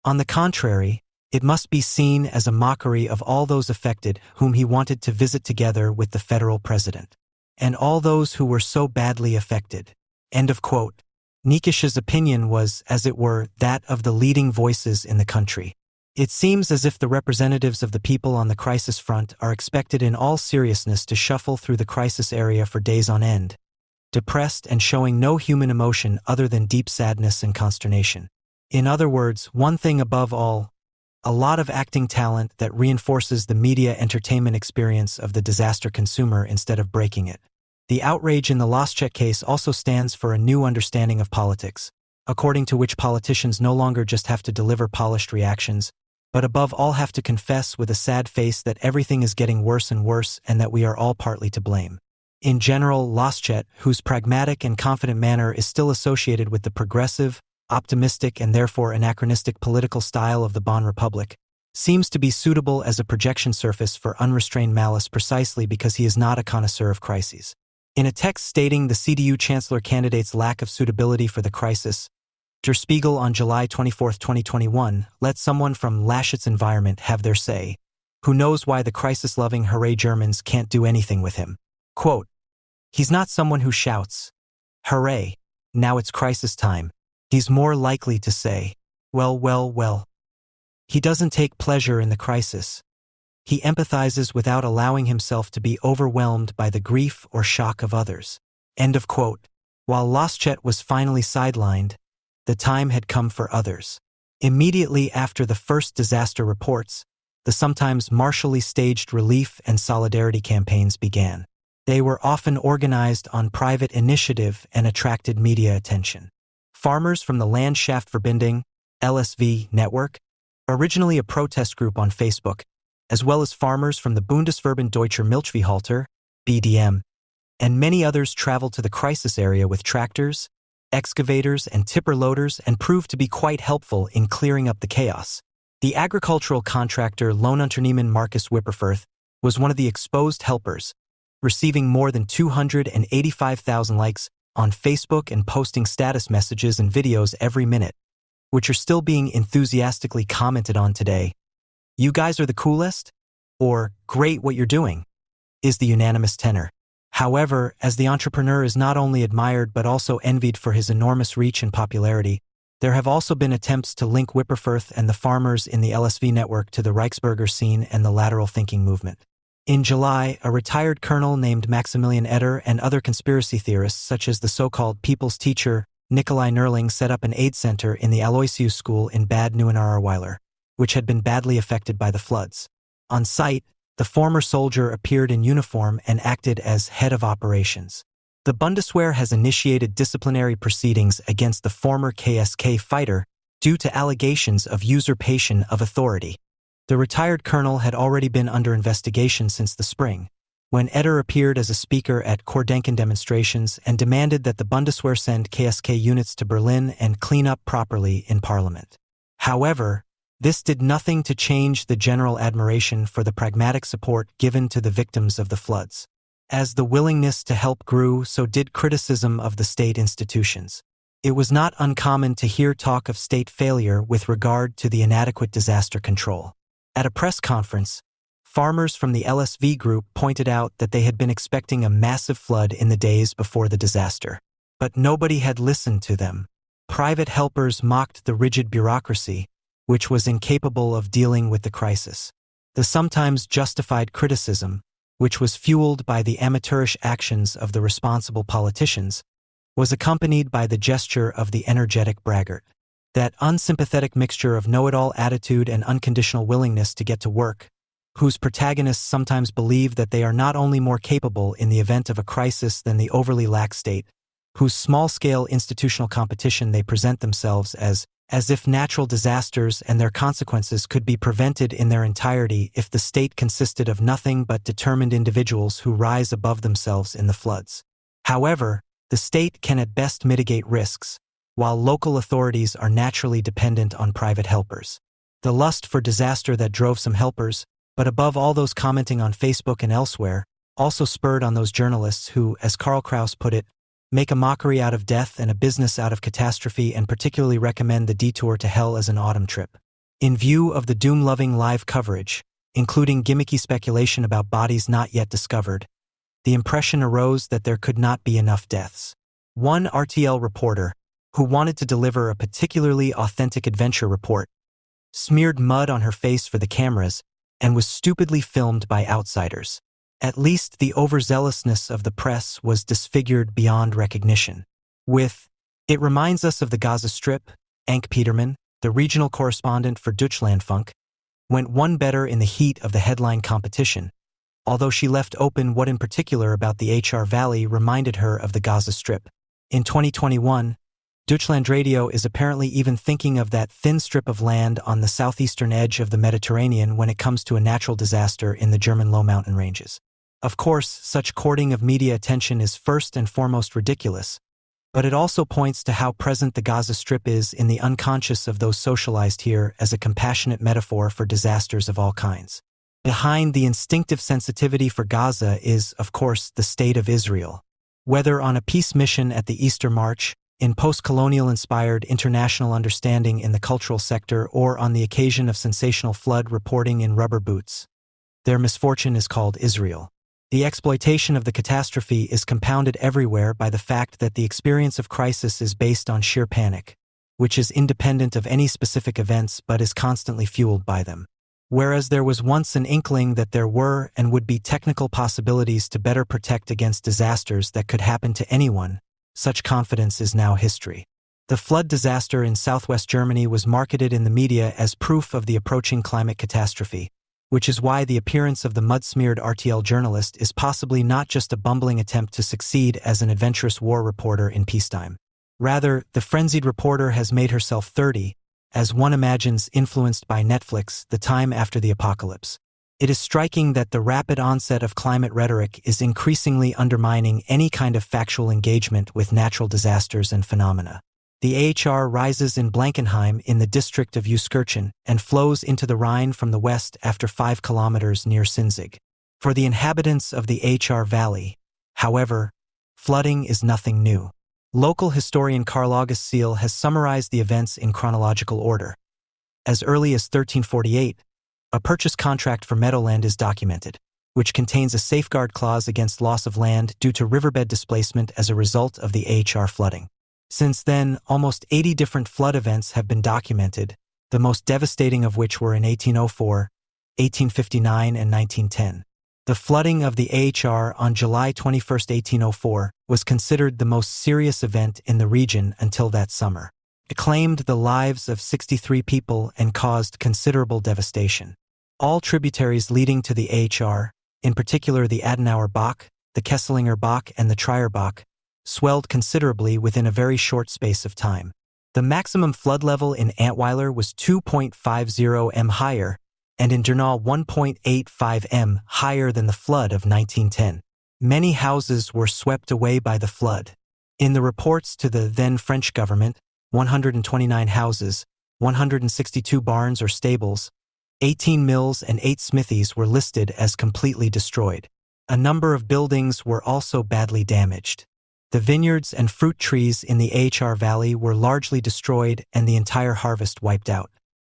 "On the contrary, it must be seen as a mockery of all those affected whom he wanted to visit together with the federal president, and all those who were so badly affected." End of quote. Niekisch's opinion was, as it were, that of the leading voices in the country. It seems as if the representatives of the people on the crisis front are expected in all seriousness to shuffle through the crisis area for days on end, depressed and showing no human emotion other than deep sadness and consternation. In other words, one thing above all, a lot of acting talent that reinforces the media entertainment experience of the disaster consumer instead of breaking it. The outrage in the Laschet case also stands for a new understanding of politics, according to which politicians no longer just have to deliver polished reactions, but above all have to confess with a sad face that everything is getting worse and worse and that we are all partly to blame. In general, Laschet, whose pragmatic and confident manner is still associated with the progressive, optimistic and therefore anachronistic political style of the Bonn Republic, seems to be suitable as a projection surface for unrestrained malice precisely because he is not a connoisseur of crises. In a text stating the CDU chancellor candidate's lack of suitability for the crisis, Der Spiegel on July 24, 2021, let someone from Laschet's environment have their say, who knows why the crisis-loving hooray Germans can't do anything with him. Quote, "He's not someone who shouts, 'Hooray, now it's crisis time.' He's more likely to say, 'Well, well, well.' He doesn't take pleasure in the crisis. He empathizes without allowing himself to be overwhelmed by the grief or shock of others." End of quote. While Laschet was finally sidelined, the time had come for others. Immediately after the first disaster reports, the sometimes martially staged relief and solidarity campaigns began. They were often organized on private initiative and attracted media attention. Farmers from the Landschaftsverbindung, LSV network, originally a protest group on Facebook, as well as farmers from the Bundesverband Deutscher Milchviehhalter, BDM, and many others traveled to the crisis area with tractors, excavators, and tipper loaders and proved to be quite helpful in clearing up the chaos. The agricultural contractor Lohnunternehmen Markus Wipperfürth was one of the exposed helpers, receiving more than 285,000 likes on Facebook and posting status messages and videos every minute, which are still being enthusiastically commented on today. "You guys are the coolest?" or "Great what you're doing," is the unanimous tenor. However, as the entrepreneur is not only admired but also envied for his enormous reach and popularity, there have also been attempts to link Wipperfürth and the farmers in the LSV network to the Reichsbürger scene and the lateral thinking movement. In July, a retired colonel named Maximilian Eder and other conspiracy theorists such as the so-called people's teacher, Nikolai Nerling, set up an aid center in the Aloysius School in Bad Neuenahrerweiler, which had been badly affected by the floods. On site, the former soldier appeared in uniform and acted as head of operations. The Bundeswehr has initiated disciplinary proceedings against the former KSK fighter due to allegations of usurpation of authority. The retired colonel had already been under investigation since the spring, when Eder appeared as a speaker at Querdenken demonstrations and demanded that the Bundeswehr send KSK units to Berlin and clean up properly in parliament. However, this did nothing to change the general admiration for the pragmatic support given to the victims of the floods. As the willingness to help grew, so did criticism of the state institutions. It was not uncommon to hear talk of state failure with regard to the inadequate disaster control. At a press conference, farmers from the LSV group pointed out that they had been expecting a massive flood in the days before the disaster. But nobody had listened to them. Private helpers mocked the rigid bureaucracy, which was incapable of dealing with the crisis. The sometimes justified criticism, which was fueled by the amateurish actions of the responsible politicians, was accompanied by the gesture of the energetic braggart. That unsympathetic mixture of know-it-all attitude and unconditional willingness to get to work, whose protagonists sometimes believe that they are not only more capable in the event of a crisis than the overly lax state, whose small-scale institutional competition they present themselves as if natural disasters and their consequences could be prevented in their entirety if the state consisted of nothing but determined individuals who rise above themselves in the floods. However, the state can at best mitigate risks, while local authorities are naturally dependent on private helpers. The lust for disaster that drove some helpers, but above all those commenting on Facebook and elsewhere, also spurred on those journalists who, as Karl Kraus put it, make a mockery out of death and a business out of catastrophe and particularly recommend the detour to hell as an autumn trip. In view of the doom-loving live coverage, including gimmicky speculation about bodies not yet discovered, the impression arose that there could not be enough deaths. One RTL reporter, who wanted to deliver a particularly authentic adventure report, smeared mud on her face for the cameras and was stupidly filmed by outsiders. At least the overzealousness of the press was disfigured beyond recognition. It reminds us of the Gaza Strip, Ank Peterman, the regional correspondent for Deutschlandfunk, went one better in the heat of the headline competition, although she left open what in particular about the HR Valley reminded her of the Gaza Strip. In 2021, Deutschlandradio is apparently even thinking of that thin strip of land on the southeastern edge of the Mediterranean when it comes to a natural disaster in the German low mountain ranges. Of course, such courting of media attention is first and foremost ridiculous, but it also points to how present the Gaza Strip is in the unconscious of those socialized here as a compassionate metaphor for disasters of all kinds. Behind the instinctive sensitivity for Gaza is, of course, the State of Israel. Whether on a peace mission at the Easter March, in post-colonial-inspired international understanding in the cultural sector, or on the occasion of sensational flood reporting in rubber boots, their misfortune is called Israel. The exploitation of the catastrophe is compounded everywhere by the fact that the experience of crisis is based on sheer panic, which is independent of any specific events but is constantly fueled by them. Whereas there was once an inkling that there were and would be technical possibilities to better protect against disasters that could happen to anyone, such confidence is now history. The flood disaster in southwest Germany was marketed in the media as proof of the approaching climate catastrophe, which is why the appearance of the mud-smeared RTL journalist is possibly not just a bumbling attempt to succeed as an adventurous war reporter in peacetime. Rather, the frenzied reporter has made herself 30, as one imagines influenced by Netflix, the time after the apocalypse. It is striking that the rapid onset of climate rhetoric is increasingly undermining any kind of factual engagement with natural disasters and phenomena. The AHR rises in Blankenheim in the district of Euskirchen and flows into the Rhine from the west after 5 kilometers near Sinzig. For the inhabitants of the HR Valley, however, flooding is nothing new. Local historian Carl August Seal has summarized the events in chronological order. As early as 1348, a purchase contract for meadowland is documented, which contains a safeguard clause against loss of land due to riverbed displacement as a result of the AHR flooding. Since then, almost 80 different flood events have been documented, the most devastating of which were in 1804, 1859, and 1910. The flooding of the AHR on July 21, 1804, was considered the most serious event in the region until that summer. It claimed the lives of 63 people and caused considerable devastation. All tributaries leading to the AHR, in particular the Adenauer Bach, the Kesselinger Bach, and the Trier Bach, swelled considerably within a very short space of time. The maximum flood level in Antweiler was 2.50 m higher, and in Durnal 1.85 m higher than the flood of 1910. Many houses were swept away by the flood. In the reports to the then French government, 129 houses, 162 barns or stables, 18 mills and 8 smithies were listed as completely destroyed. A number of buildings were also badly damaged. The vineyards and fruit trees in the AHR Valley were largely destroyed and the entire harvest wiped out.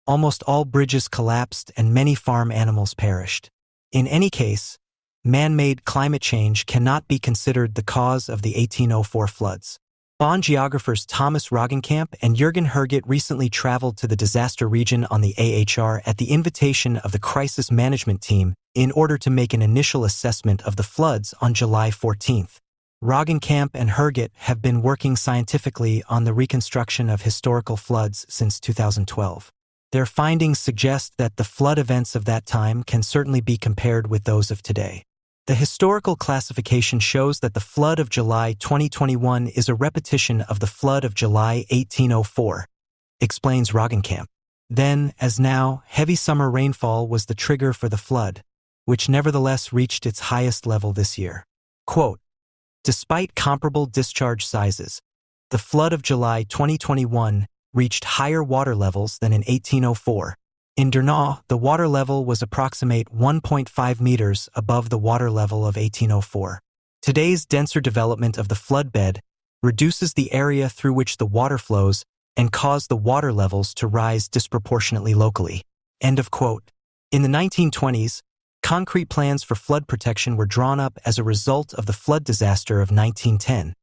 Almost all bridges collapsed and many farm animals perished. In any case, man-made climate change cannot be considered the cause of the 1804 floods. Bonn geographers Thomas Roggenkamp and Jürgen Herget recently traveled to the disaster region on the AHR at the invitation of the crisis management team in order to make an initial assessment of the floods on July 14th. Roggenkamp and Herget have been working scientifically on the reconstruction of historical floods since 2012. Their findings suggest that the flood events of that time can certainly be compared with those of today. The historical classification shows that the flood of July 2021 is a repetition of the flood of July 1804, explains Roggenkamp. Then, as now, heavy summer rainfall was the trigger for the flood, which nevertheless reached its highest level this year. Quote, despite comparable discharge sizes, the flood of July 2021 reached higher water levels than in 1804. In Durnau, the water level was approximate 1.5 meters above the water level of 1804. Today's denser development of the floodbed reduces the area through which the water flows and cause the water levels to rise disproportionately locally. End of quote. In the 1920s, concrete plans for flood protection were drawn up as a result of the flood disaster of 1910,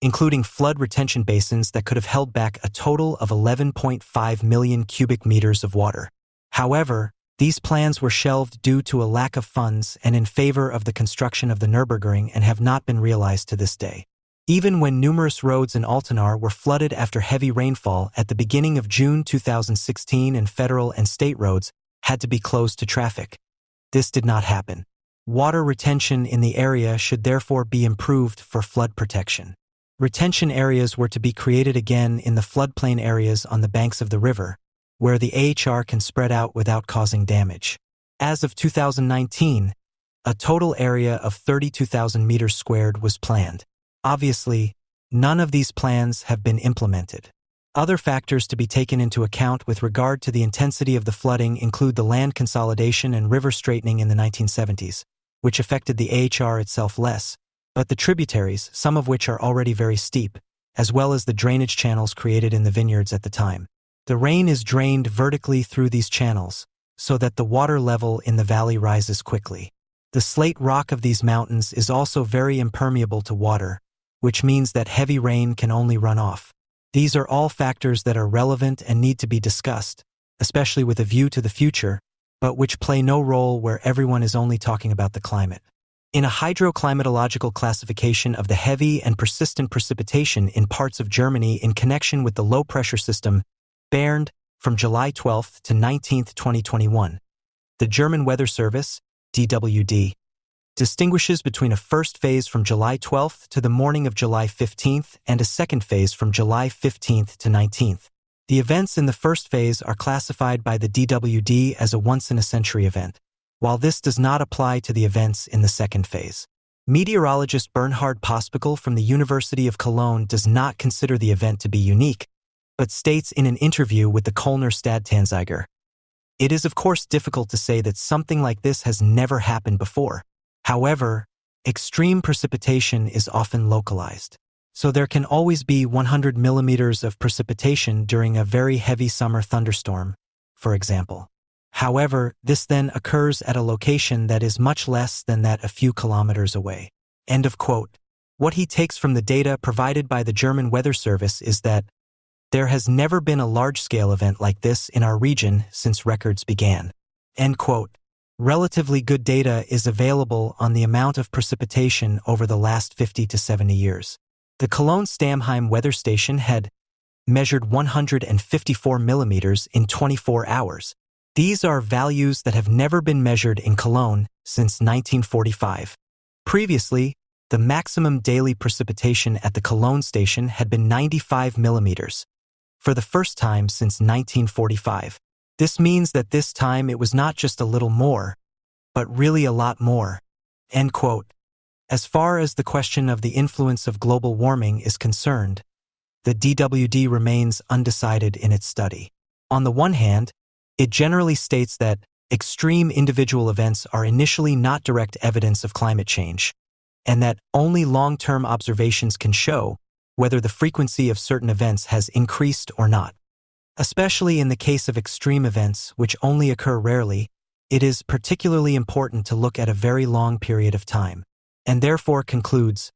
including flood retention basins that could have held back a total of 11.5 million cubic meters of water. However, these plans were shelved due to a lack of funds and in favor of the construction of the Nürburgring and have not been realized to this day. Even when numerous roads in Altenaar were flooded after heavy rainfall at the beginning of June 2016 and federal and state roads had to be closed to traffic, this did not happen. Water retention in the area should therefore be improved for flood protection. Retention areas were to be created again in the floodplain areas on the banks of the river, where the AHR can spread out without causing damage. As of 2019, a total area of 32,000 meters squared was planned. Obviously, none of these plans have been implemented. Other factors to be taken into account with regard to the intensity of the flooding include the land consolidation and river straightening in the 1970s, which affected the AHR itself less, but the tributaries, some of which are already very steep, as well as the drainage channels created in the vineyards at the time. The rain is drained vertically through these channels, so that the water level in the valley rises quickly. The slate rock of these mountains is also very impermeable to water, which means that heavy rain can only run off. These are all factors that are relevant and need to be discussed, especially with a view to the future, but which play no role where everyone is only talking about the climate. In a hydroclimatological classification of the heavy and persistent precipitation in parts of Germany in connection with the low-pressure system Bernd from July 12 to 19, 2021, the German Weather Service, DWD, distinguishes between a first phase from July 12th to the morning of July 15th and a second phase from July 15th to 19th. The events in the first phase are classified by the DWD as a once-in-a-century event, while this does not apply to the events in the second phase. Meteorologist Bernhard Pospikel from the University of Cologne does not consider the event to be unique, but states in an interview with the Kölner Stadtanzeiger, "It is of course difficult to say that something like this has never happened before. However, extreme precipitation is often localized. So there can always be 100 millimeters of precipitation during a very heavy summer thunderstorm, for example. However, this then occurs at a location that is much less than that a few kilometers away." End of quote. What he takes from the data provided by the German Weather Service is that there has never been a large-scale event like this in our region since records began. End quote. Relatively good data is available on the amount of precipitation over the last 50 to 70 years. The Cologne Stammheim weather station had measured 154 millimeters in 24 hours. These are values that have never been measured in Cologne since 1945. Previously, the maximum daily precipitation at the Cologne station had been 95 millimeters, for the first time since 1945. This means that this time it was not just a little more, but really a lot more. End quote. As far as the question of the influence of global warming is concerned, the DWD remains undecided in its study. On the one hand, it generally states that extreme individual events are initially not direct evidence of climate change, and that only long-term observations can show whether the frequency of certain events has increased or not. Especially in the case of extreme events, which only occur rarely, it is particularly important to look at a very long period of time, and therefore concludes,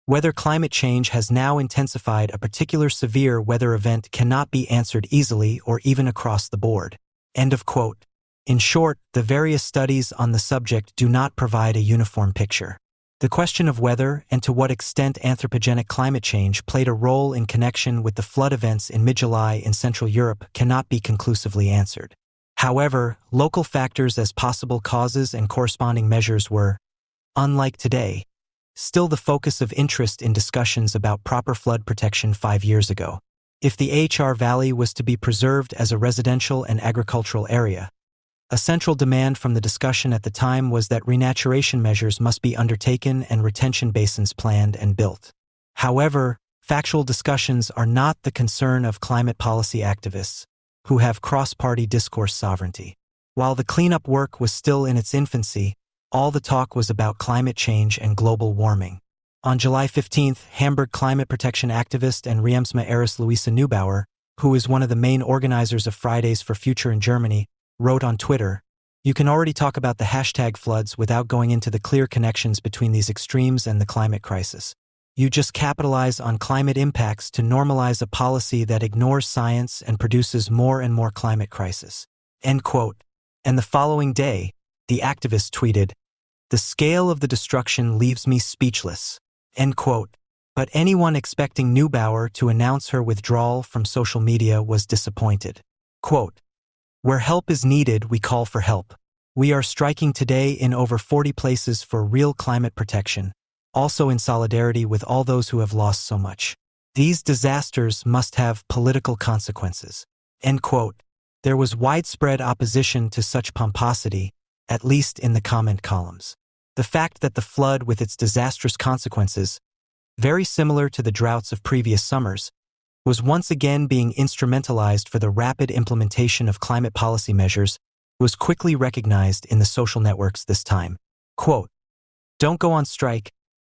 whether climate change has now intensified a particular severe weather event cannot be answered easily or even across the board. End of quote. In short, the various studies on the subject do not provide a uniform picture. The question of whether and to what extent anthropogenic climate change played a role in connection with the flood events in mid-July in Central Europe cannot be conclusively answered. However, local factors as possible causes and corresponding measures were, unlike today, still the focus of interest in discussions about proper flood protection 5 years ago. If the HR Valley was to be preserved as a residential and agricultural area, a central demand from the discussion at the time was that renaturation measures must be undertaken and retention basins planned and built. However, factual discussions are not the concern of climate policy activists, who have cross-party discourse sovereignty. While the cleanup work was still in its infancy, all the talk was about climate change and global warming. On July 15, Hamburg climate protection activist and Riemsma heiress Luisa Neubauer, who is one of the main organizers of Fridays for Future in Germany, wrote on Twitter, "You can already talk about the hashtag floods without going into the clear connections between these extremes and the climate crisis. You just capitalize on climate impacts to normalize a policy that ignores science and produces more and more climate crisis." End quote. And the following day, the activist tweeted, "The scale of the destruction leaves me speechless." End quote. But anyone expecting Neubauer to announce her withdrawal from social media was disappointed. Quote, "Where help is needed, we call for help. We are striking today in over 40 places for real climate protection, also in solidarity with all those who have lost so much. These disasters must have political consequences." End quote. There was widespread opposition to such pomposity, at least in the comment columns. The fact that the flood with its disastrous consequences, very similar to the droughts of previous summers, was once again being instrumentalized for the rapid implementation of climate policy measures was quickly recognized in the social networks this time. Quote, "Don't go on strike,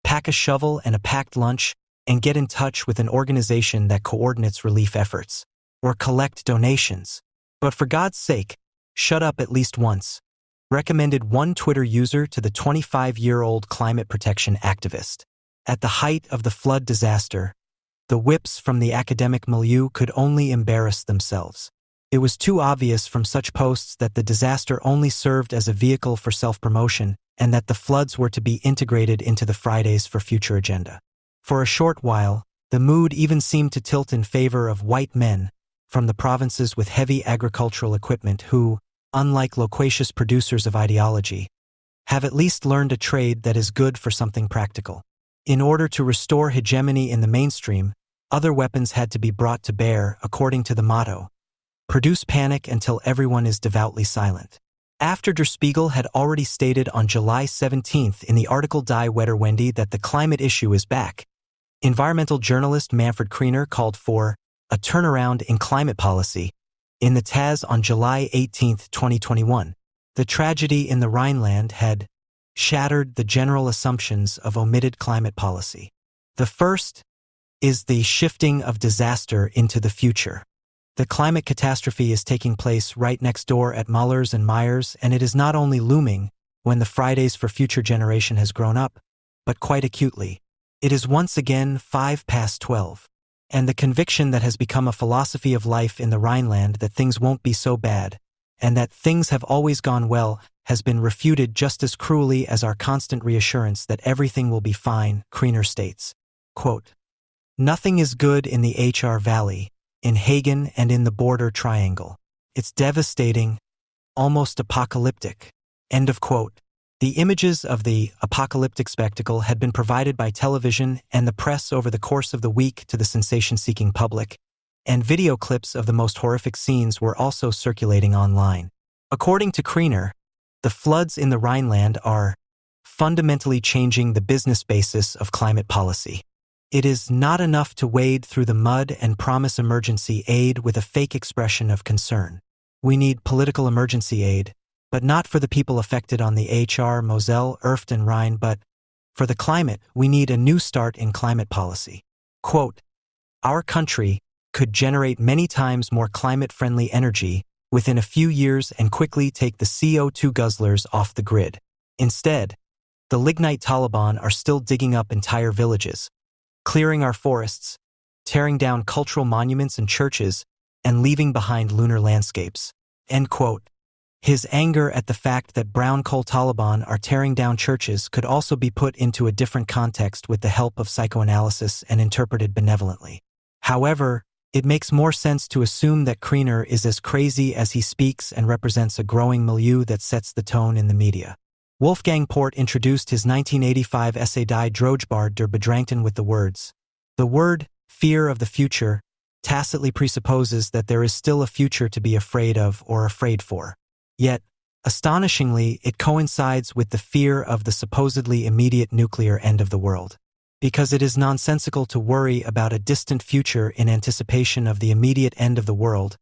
pack a shovel and a packed lunch, and get in touch with an organization that coordinates relief efforts, or collect donations. But for God's sake, shut up at least once," recommended one Twitter user to the 25-year-old climate protection activist. At the height of the flood disaster, the whips from the academic milieu could only embarrass themselves. It was too obvious from such posts that the disaster only served as a vehicle for self-promotion and that the floods were to be integrated into the Fridays for Future agenda. For a short while, the mood even seemed to tilt in favor of white men from the provinces with heavy agricultural equipment who, unlike loquacious producers of ideology, have at least learned a trade that is good for something practical. In order to restore hegemony in the mainstream, other weapons had to be brought to bear according to the motto, "Produce panic until everyone is devoutly silent." After Der Spiegel had already stated on July 17 in the article Die Wetterwende that the climate issue is back, environmental journalist Manfred Kriener called for a turnaround in climate policy in the Taz on July 18, 2021. The tragedy in the Rhineland had shattered the general assumptions of omitted climate policy. The first is the shifting of disaster into the future. The climate catastrophe is taking place right next door at Mahler's and Myers, and it is not only looming when the Fridays for Future generation has grown up, but quite acutely. It is once again 12:05, and the conviction that has become a philosophy of life in the Rhineland that things won't be so bad, and that things have always gone well, has been refuted just as cruelly as our constant reassurance that everything will be fine, Kriener states. Quote, "Nothing is good in the HR Valley, in Hagen and in the Border Triangle. It's devastating, almost apocalyptic." End of quote. The images of the apocalyptic spectacle had been provided by television and the press over the course of the week to the sensation-seeking public, and video clips of the most horrific scenes were also circulating online. According to Kriener, the floods in the Rhineland are fundamentally changing the business basis of climate policy. It is not enough to wade through the mud and promise emergency aid with a fake expression of concern. We need political emergency aid, but not for the people affected on the HR, Moselle, Erft and Rhine, but for the climate, we need a new start in climate policy. Quote, "Our country could generate many times more climate-friendly energy within a few years and quickly take the CO2 guzzlers off the grid. Instead, the lignite Taliban are still digging up entire villages, clearing our forests, tearing down cultural monuments and churches, and leaving behind lunar landscapes." End quote. His anger at the fact that brown coal Taliban are tearing down churches could also be put into a different context with the help of psychoanalysis and interpreted benevolently. However, it makes more sense to assume that Kriener is as crazy as he speaks and represents a growing milieu that sets the tone in the media. Wolfgang Port introduced his 1985 essay Die Drohgebare der Bedrangten with the words, "The word, fear of the future, tacitly presupposes that there is still a future to be afraid of or afraid for. Yet, astonishingly, it coincides with the fear of the supposedly immediate nuclear end of the world. Because it is nonsensical to worry about a distant future in anticipation of the immediate end of the world,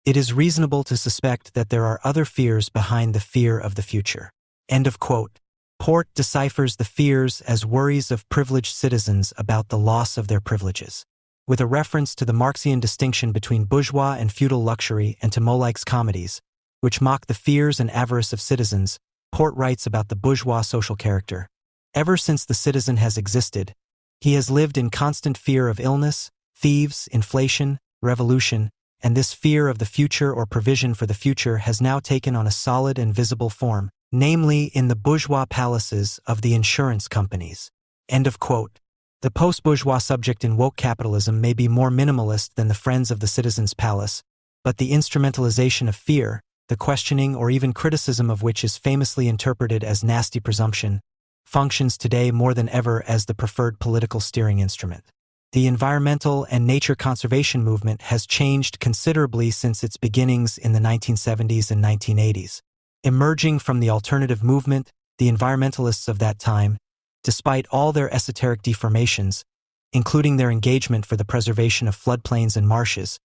it is reasonable to suspect that there are other fears behind the fear of the future." End of quote. Port deciphers the fears as worries of privileged citizens about the loss of their privileges. With a reference to the Marxian distinction between bourgeois and feudal luxury and to Molaike's comedies, which mock the fears and avarice of citizens, Port writes about the bourgeois social character. Ever since the citizen has existed, he has lived in constant fear of illness, thieves, inflation, revolution, and this fear of the future or provision for the future has now taken on a solid and visible form, namely in the bourgeois palaces of the insurance companies. End of quote. The post-bourgeois subject in woke capitalism may be more minimalist than the Friends of the Citizens' Palace, but the instrumentalization of fear, the questioning or even criticism of which is famously interpreted as nasty presumption, functions today more than ever as the preferred political steering instrument. The environmental and nature conservation movement has changed considerably since its beginnings in the 1970s and 1980s. Emerging from the alternative movement, the environmentalists of that time, despite all their esoteric deformations, including their engagement for the preservation of floodplains and marshes,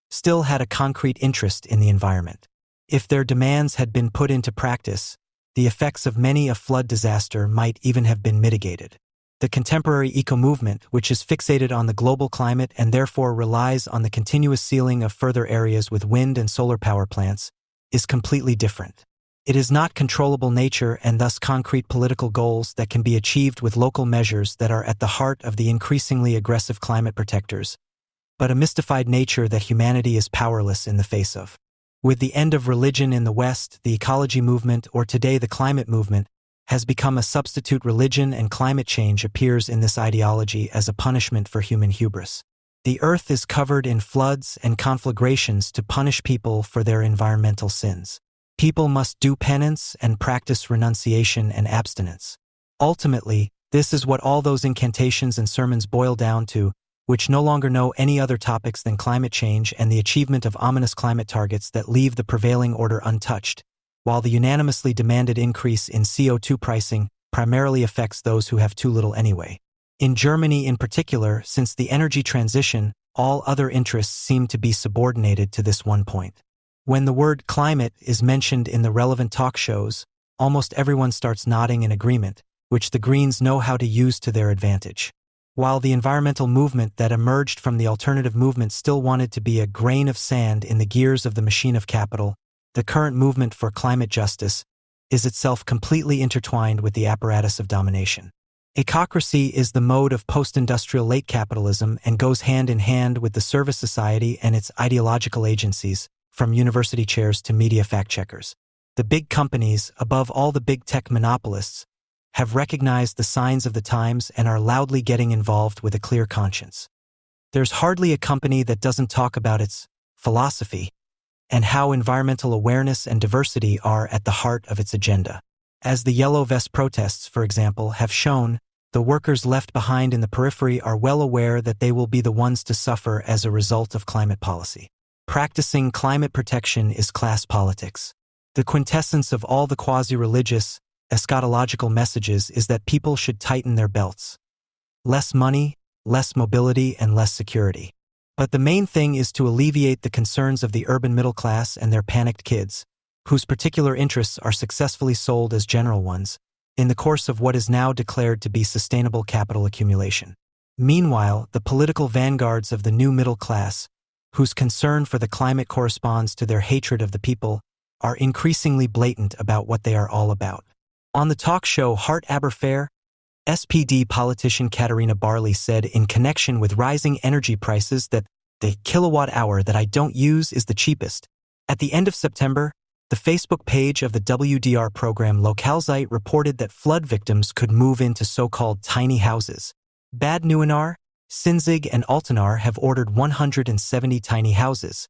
still had a concrete interest in the environment. If their demands had been put into practice, the effects of many a flood disaster might even have been mitigated. The contemporary eco-movement, which is fixated on the global climate and therefore relies on the continuous sealing of further areas with wind and solar power plants, is completely different. It is not controllable nature and thus concrete political goals that can be achieved with local measures that are at the heart of the increasingly aggressive climate protectors, but a mystified nature that humanity is powerless in the face of. With the end of religion in the West, the ecology movement, or today the climate movement, has become a substitute religion, and climate change appears in this ideology as a punishment for human hubris. The earth is covered in floods and conflagrations to punish people for their environmental sins. People must do penance and practice renunciation and abstinence. Ultimately, this is what all those incantations and sermons boil down to, which no longer know any other topics than climate change and the achievement of ominous climate targets that leave the prevailing order untouched, while the unanimously demanded increase in CO2 pricing primarily affects those who have too little anyway. In Germany in particular, since the energy transition, all other interests seem to be subordinated to this one point. When the word climate is mentioned in the relevant talk shows, almost everyone starts nodding in agreement, which the Greens know how to use to their advantage. While the environmental movement that emerged from the alternative movement still wanted to be a grain of sand in the gears of the machine of capital, the current movement for climate justice is itself completely intertwined with the apparatus of domination. Ecocracy is the mode of post-industrial late capitalism and goes hand in hand with the service society and its ideological agencies, from university chairs to media fact-checkers. The big companies, above all the big tech monopolists, have recognized the signs of the times and are loudly getting involved with a clear conscience. There's hardly a company that doesn't talk about its philosophy and how environmental awareness and diversity are at the heart of its agenda. As the Yellow Vest protests, for example, have shown, the workers left behind in the periphery are well aware that they will be the ones to suffer as a result of climate policy. Practicing climate protection is class politics. The quintessence of all the quasi-religious, eschatological messages is that people should tighten their belts. Less money, less mobility, and less security. But the main thing is to alleviate the concerns of the urban middle class and their panicked kids, whose particular interests are successfully sold as general ones, in the course of what is now declared to be sustainable capital accumulation. Meanwhile, the political vanguards of the new middle class, whose concern for the climate corresponds to their hatred of the people, are increasingly blatant about what they are all about. On the talk show Hart Aber Fair, SPD politician Katharina Barley said in connection with rising energy prices that the kilowatt hour that I don't use is the cheapest. At the end of September, The Facebook page of the WDR program Lokalzeit reported that flood victims could move into so-called tiny houses. Bad Nieuwenaar, Sinzig, and Altenaar have ordered 170 tiny houses,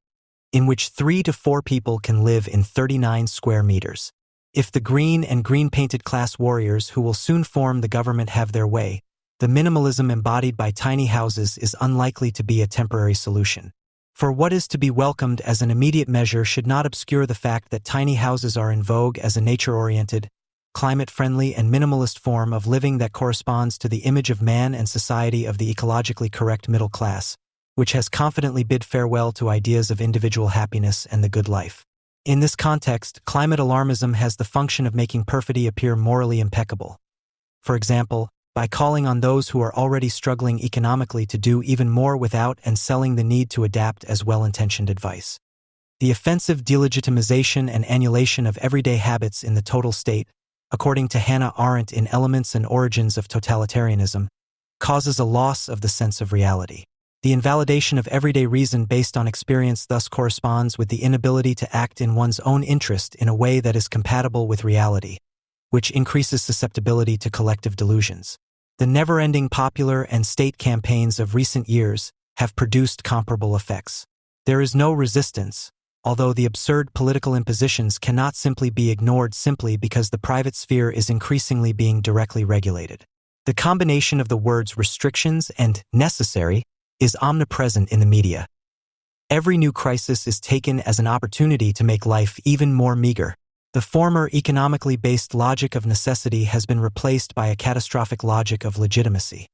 in which 3 to 4 people can live in 39 square meters. If the green and green-painted class warriors who will soon form the government have their way, the minimalism embodied by tiny houses is unlikely to be a temporary solution. For what is to be welcomed as an immediate measure should not obscure the fact that tiny houses are in vogue as a nature-oriented, climate-friendly, and minimalist form of living that corresponds to the image of man and society of the ecologically correct middle class, which has confidently bid farewell to ideas of individual happiness and the good life. In this context, climate alarmism has the function of making perfidy appear morally impeccable. For example, by calling on those who are already struggling economically to do even more without and selling the need to adapt as well-intentioned advice. The offensive delegitimization and annulation of everyday habits in the total state, according to Hannah Arendt in Elements and Origins of Totalitarianism, causes a loss of the sense of reality. The invalidation of everyday reason based on experience thus corresponds with the inability to act in one's own interest in a way that is compatible with reality, which increases susceptibility to collective delusions. The never-ending popular and state campaigns of recent years have produced comparable effects. There is no resistance, although the absurd political impositions cannot simply be ignored simply because the private sphere is increasingly being directly regulated. The combination of the words restrictions and necessary is omnipresent in the media. Every new crisis is taken as an opportunity to make life even more meager. The former economically based logic of necessity has been replaced by a catastrophic logic of legitimacy.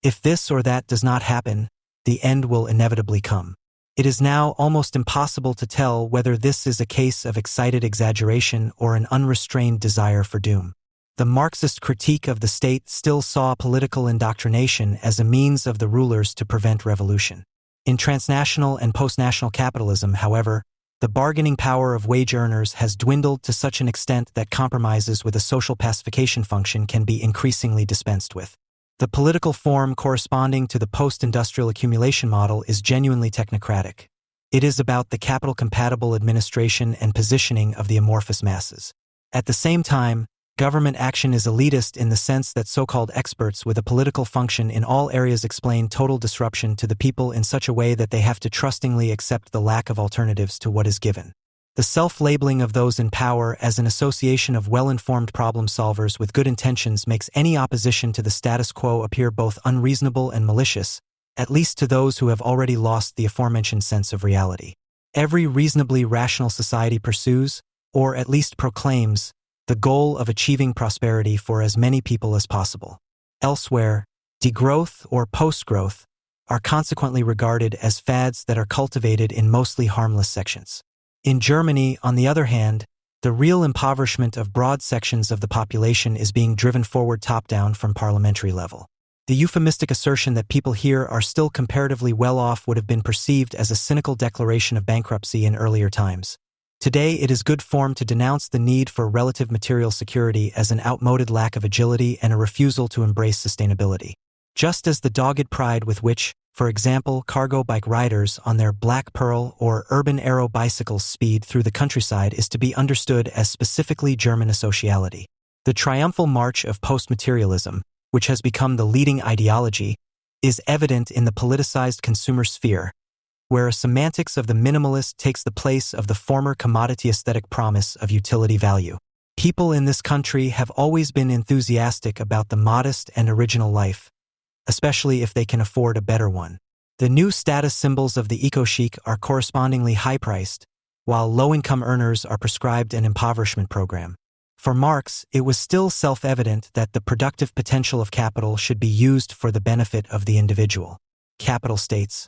If this or that does not happen, the end will inevitably come. It is now almost impossible to tell whether this is a case of excited exaggeration or an unrestrained desire for doom. The Marxist critique of the state still saw political indoctrination as a means of the rulers to prevent revolution. In transnational and postnational capitalism, however, the bargaining power of wage earners has dwindled to such an extent that compromises with a social pacification function can be increasingly dispensed with. The political form corresponding to the post-industrial accumulation model is genuinely technocratic. It is about the capital-compatible administration and positioning of the amorphous masses. At the same time, government action is elitist in the sense that so-called experts with a political function in all areas explain total disruption to the people in such a way that they have to trustingly accept the lack of alternatives to what is given. The self-labeling of those in power as an association of well-informed problem solvers with good intentions makes any opposition to the status quo appear both unreasonable and malicious, at least to those who have already lost the aforementioned sense of reality. Every reasonably rational society pursues, or at least proclaims, the goal of achieving prosperity for as many people as possible. Elsewhere, degrowth or post-growth are consequently regarded as fads that are cultivated in mostly harmless sections. In Germany, on the other hand, the real impoverishment of broad sections of the population is being driven forward top-down from parliamentary level. The euphemistic assertion that people here are still comparatively well off would have been perceived as a cynical declaration of bankruptcy in earlier times. Today, it is good form to denounce the need for relative material security as an outmoded lack of agility and a refusal to embrace sustainability. Just as the dogged pride with which, for example, cargo bike riders on their Black Pearl or Urban Aero bicycles speed through the countryside is to be understood as specifically German asociality. The triumphal march of post-materialism, which has become the leading ideology, is evident in the politicized consumer sphere, where a semantics of the minimalist takes the place of the former commodity aesthetic promise of utility value. People in this country have always been enthusiastic about the modest and original life, especially if they can afford a better one. The new status symbols of the eco-chic are correspondingly high-priced, while low-income earners are prescribed an impoverishment program. For Marx, it was still self-evident that the productive potential of capital should be used for the benefit of the individual. Capital states,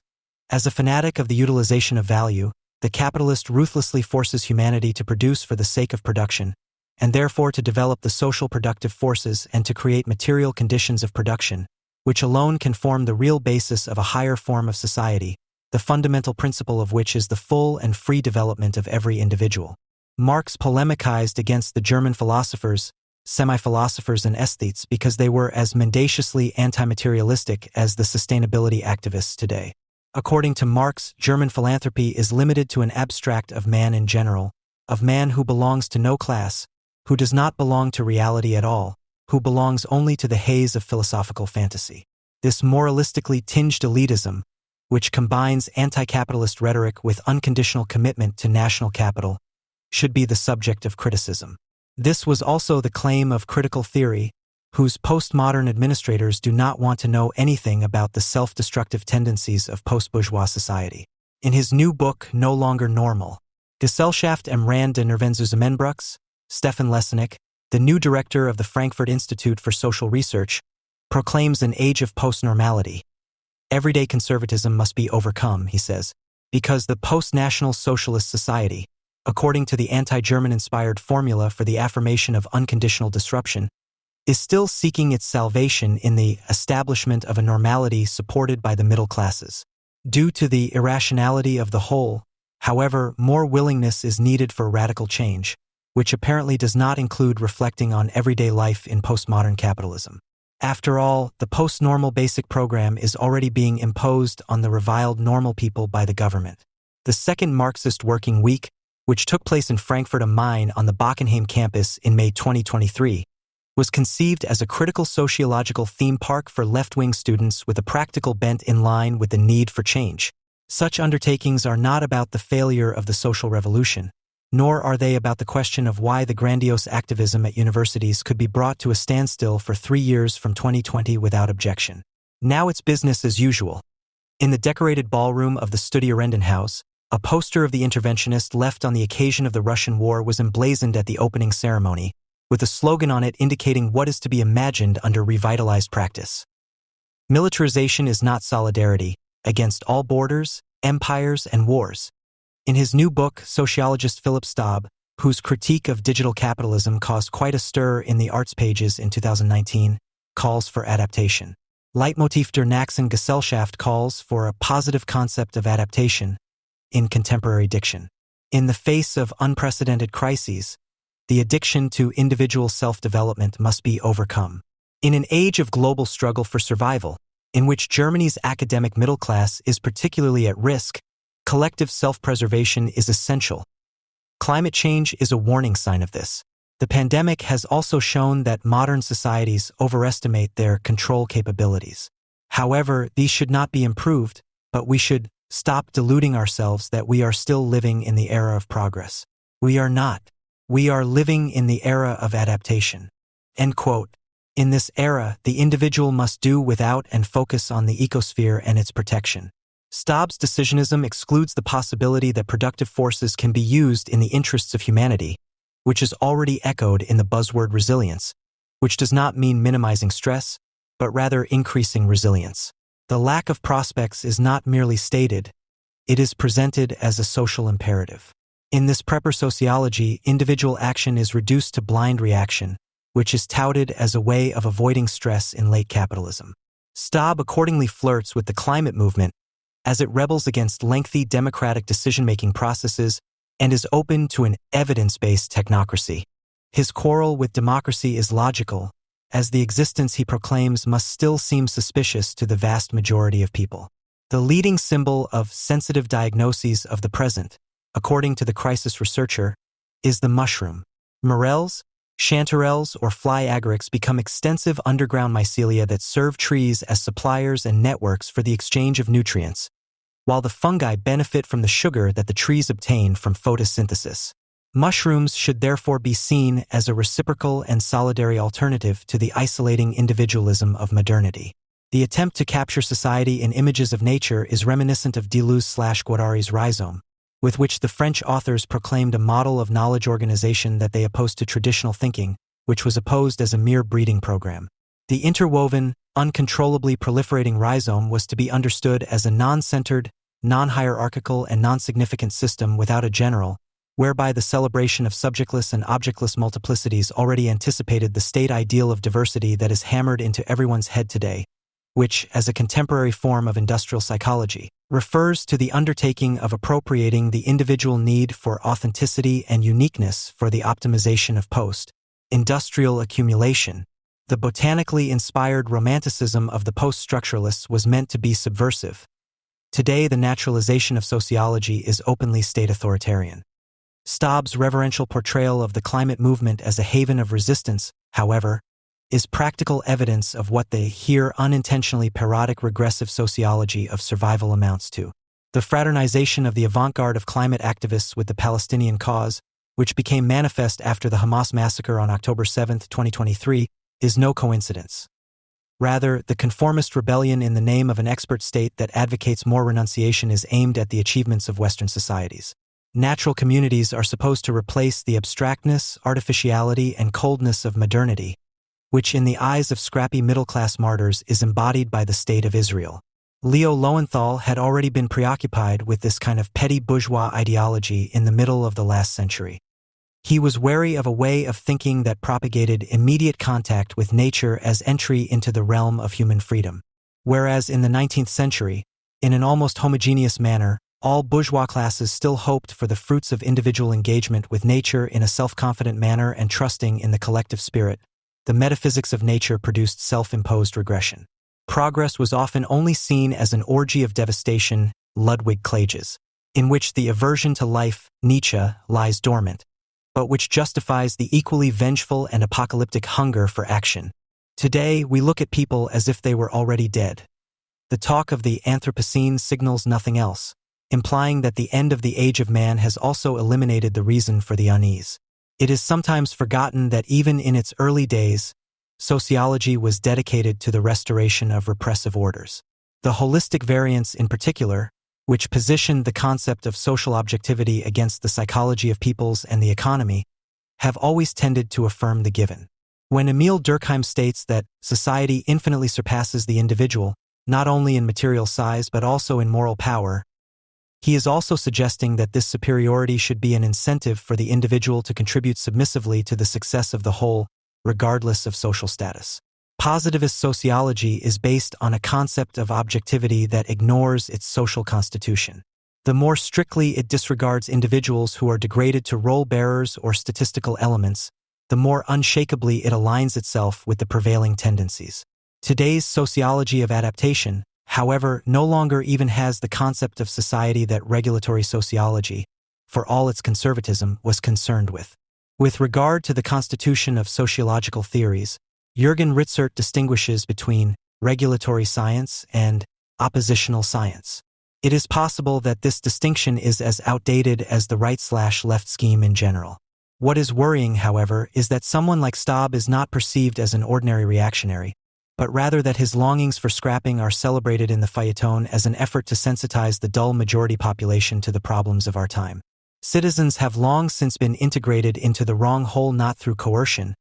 as a fanatic of the utilization of value, the capitalist ruthlessly forces humanity to produce for the sake of production, and therefore to develop the social productive forces and to create material conditions of production, which alone can form the real basis of a higher form of society, the fundamental principle of which is the full and free development of every individual. Marx polemicized against the German philosophers, semi-philosophers and aesthetes because they were as mendaciously anti-materialistic as the sustainability activists today. According to Marx, German philanthropy is limited to an abstract of man in general, of man who belongs to no class, who does not belong to reality at all, who belongs only to the haze of philosophical fantasy. This moralistically tinged elitism, which combines anti-capitalist rhetoric with unconditional commitment to national capital, should be the subject of criticism. This was also the claim of critical theory, whose postmodern administrators do not want to know anything about the self-destructive tendencies of post-bourgeois society. In his new book, No Longer Normal, Gesellschaft am Rand der Nervenzusammenbruchs, Stefan Lesenik, the new director of the Frankfurt Institute for Social Research, proclaims an age of post-normality. Everyday conservatism must be overcome, he says, because the post-national socialist society, according to the anti-German-inspired formula for the affirmation of unconditional disruption, is still seeking its salvation in the establishment of a normality supported by the middle classes. Due to the irrationality of the whole, however, more willingness is needed for radical change, which apparently does not include reflecting on everyday life in postmodern capitalism. After all, the post-normal basic program is already being imposed on the reviled normal people by the government. The second Marxist Working Week, which took place in Frankfurt am Main on the Bockenheim campus in May 2023, was conceived as a critical sociological theme park for left-wing students with a practical bent in line with the need for change. Such undertakings are not about the failure of the social revolution, nor are they about the question of why the grandiose activism at universities could be brought to a standstill for 3 years from 2020 without objection. Now it's business as usual. In the decorated ballroom of the Studierendenhaus, a poster of the interventionist left on the occasion of the Russian war was emblazoned at the opening ceremony, with a slogan on it indicating what is to be imagined under revitalized practice. Militarization is not solidarity against all borders, empires, and wars. In his new book, sociologist Philip Staub, whose critique of digital capitalism caused quite a stir in the arts pages in 2019, calls for adaptation. Leitmotiv der nächsten Gesellschaft calls for a positive concept of adaptation in contemporary diction. In the face of unprecedented crises, the addiction to individual self-development must be overcome. In an age of global struggle for survival, in which Germany's academic middle class is particularly at risk, collective self-preservation is essential. Climate change is a warning sign of this. The pandemic has also shown that modern societies overestimate their control capabilities. However, these should not be improved, but we should stop deluding ourselves that we are still living in the era of progress. We are not. We are living in the era of adaptation. End quote. In this era, the individual must do without and focus on the ecosphere and its protection. Staub's decisionism excludes the possibility that productive forces can be used in the interests of humanity, which is already echoed in the buzzword resilience, which does not mean minimizing stress, but rather increasing resilience. The lack of prospects is not merely stated, it is presented as a social imperative. In this prepper sociology, individual action is reduced to blind reaction, which is touted as a way of avoiding stress in late capitalism. Staub accordingly flirts with the climate movement as it rebels against lengthy democratic decision-making processes and is open to an evidence-based technocracy. His quarrel with democracy is logical, as the existence he proclaims must still seem suspicious to the vast majority of people. The leading symbol of sensitive diagnoses of the present, according to the crisis researcher, is the mushroom. Morels, chanterelles, or fly agarics become extensive underground mycelia that serve trees as suppliers and networks for the exchange of nutrients, while the fungi benefit from the sugar that the trees obtain from photosynthesis. Mushrooms should therefore be seen as a reciprocal and solidary alternative to the isolating individualism of modernity. The attempt to capture society in images of nature is reminiscent of Deleuze/Guattari's rhizome, with which the French authors proclaimed a model of knowledge organization that they opposed to traditional thinking, which was opposed as a mere breeding program. The interwoven, uncontrollably proliferating rhizome was to be understood as a non-centered, non-hierarchical, and non-significant system without a general, whereby the celebration of subjectless and objectless multiplicities already anticipated the state ideal of diversity that is hammered into everyone's head today, which, as a contemporary form of industrial psychology, refers to the undertaking of appropriating the individual need for authenticity and uniqueness for the optimization of post-industrial accumulation. The botanically inspired romanticism of the post-structuralists was meant to be subversive. Today, the naturalization of sociology is openly state authoritarian. Staub's reverential portrayal of the climate movement as a haven of resistance, however, is practical evidence of what the here unintentionally parodic regressive sociology of survival amounts to. The fraternization of the avant-garde of climate activists with the Palestinian cause, which became manifest after the Hamas massacre on October 7, 2023, is no coincidence. Rather, the conformist rebellion in the name of an expert state that advocates more renunciation is aimed at the achievements of Western societies. Natural communities are supposed to replace the abstractness, artificiality, and coldness of modernity, which in the eyes of scrappy middle-class martyrs is embodied by the State of Israel. Leo Lowenthal had already been preoccupied with this kind of petty bourgeois ideology in the middle of the last century. He was wary of a way of thinking that propagated immediate contact with nature as entry into the realm of human freedom. Whereas in the 19th century, in an almost homogeneous manner, all bourgeois classes still hoped for the fruits of individual engagement with nature in a self-confident manner and trusting in the collective spirit, the metaphysics of nature produced self-imposed regression. Progress was often only seen as an orgy of devastation, Ludwig Klages, in which the aversion to life, Nietzsche, lies dormant, but which justifies the equally vengeful and apocalyptic hunger for action. Today, we look at people as if they were already dead. The talk of the Anthropocene signals nothing else, implying that the end of the age of man has also eliminated the reason for the unease. It is sometimes forgotten that even in its early days, sociology was dedicated to the restoration of repressive orders. The holistic variants in particular, which positioned the concept of social objectivity against the psychology of peoples and the economy, have always tended to affirm the given. When Emile Durkheim states that society infinitely surpasses the individual, not only in material size but also in moral power, he is also suggesting that this superiority should be an incentive for the individual to contribute submissively to the success of the whole, regardless of social status. Positivist sociology is based on a concept of objectivity that ignores its social constitution. The more strictly it disregards individuals who are degraded to role-bearers or statistical elements, the more unshakably it aligns itself with the prevailing tendencies. Today's sociology of adaptation, however, no longer even has the concept of society that regulatory sociology, for all its conservatism, was concerned with. With regard to the constitution of sociological theories, Jürgen Ritzert distinguishes between regulatory science and oppositional science. It is possible that this distinction is as outdated as the right/left scheme in general. What is worrying, however, is that someone like Staub is not perceived as an ordinary reactionary, but rather that his longings for scrapping are celebrated in the feuilleton as an effort to sensitize the dull majority population to the problems of our time. Citizens have long since been integrated into the wrong hole not through coercion,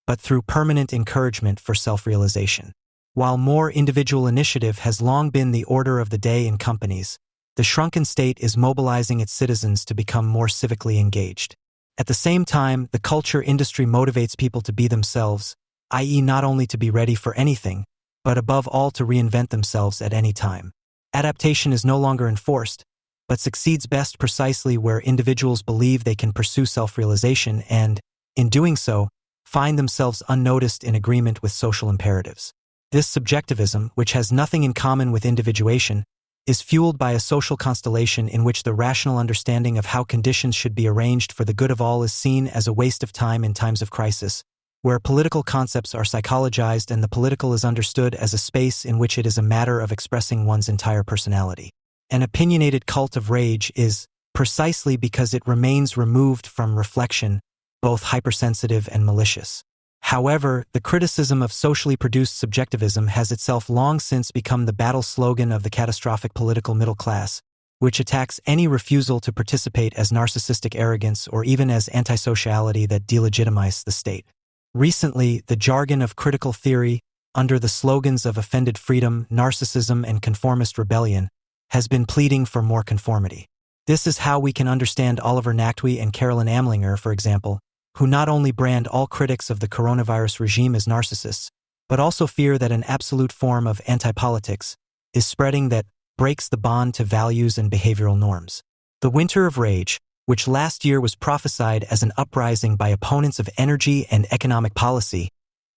but through permanent encouragement for self-realization. While more individual initiative has long been the order of the day in companies, the shrunken state is mobilizing its citizens to become more civically engaged. At the same time, the culture industry motivates people to be themselves, i.e. not only to be ready for anything, but above all to reinvent themselves at any time. Adaptation is no longer enforced, but succeeds best precisely where individuals believe they can pursue self-realization and, in doing so, find themselves unnoticed in agreement with social imperatives. This subjectivism, which has nothing in common with individuation, is fueled by a social constellation in which the rational understanding of how conditions should be arranged for the good of all is seen as a waste of time in times of crisis, where political concepts are psychologized and the political is understood as a space in which it is a matter of expressing one's entire personality. An opinionated cult of rage is, precisely because it remains removed from reflection, both hypersensitive and malicious. However, the criticism of socially produced subjectivism has itself long since become the battle slogan of the catastrophic political middle class, which attacks any refusal to participate as narcissistic arrogance or even as antisociality that delegitimizes the state. Recently, the jargon of critical theory, under the slogans of offended freedom, narcissism, and conformist rebellion, has been pleading for more conformity. This is how we can understand Oliver Nachtwey and Carolyn Amlinger, for example, who not only brand all critics of the coronavirus regime as narcissists, but also fear that an absolute form of anti-politics is spreading that breaks the bond to values and behavioral norms. The Winter of Rage, which last year was prophesied as an uprising by opponents of energy and economic policy,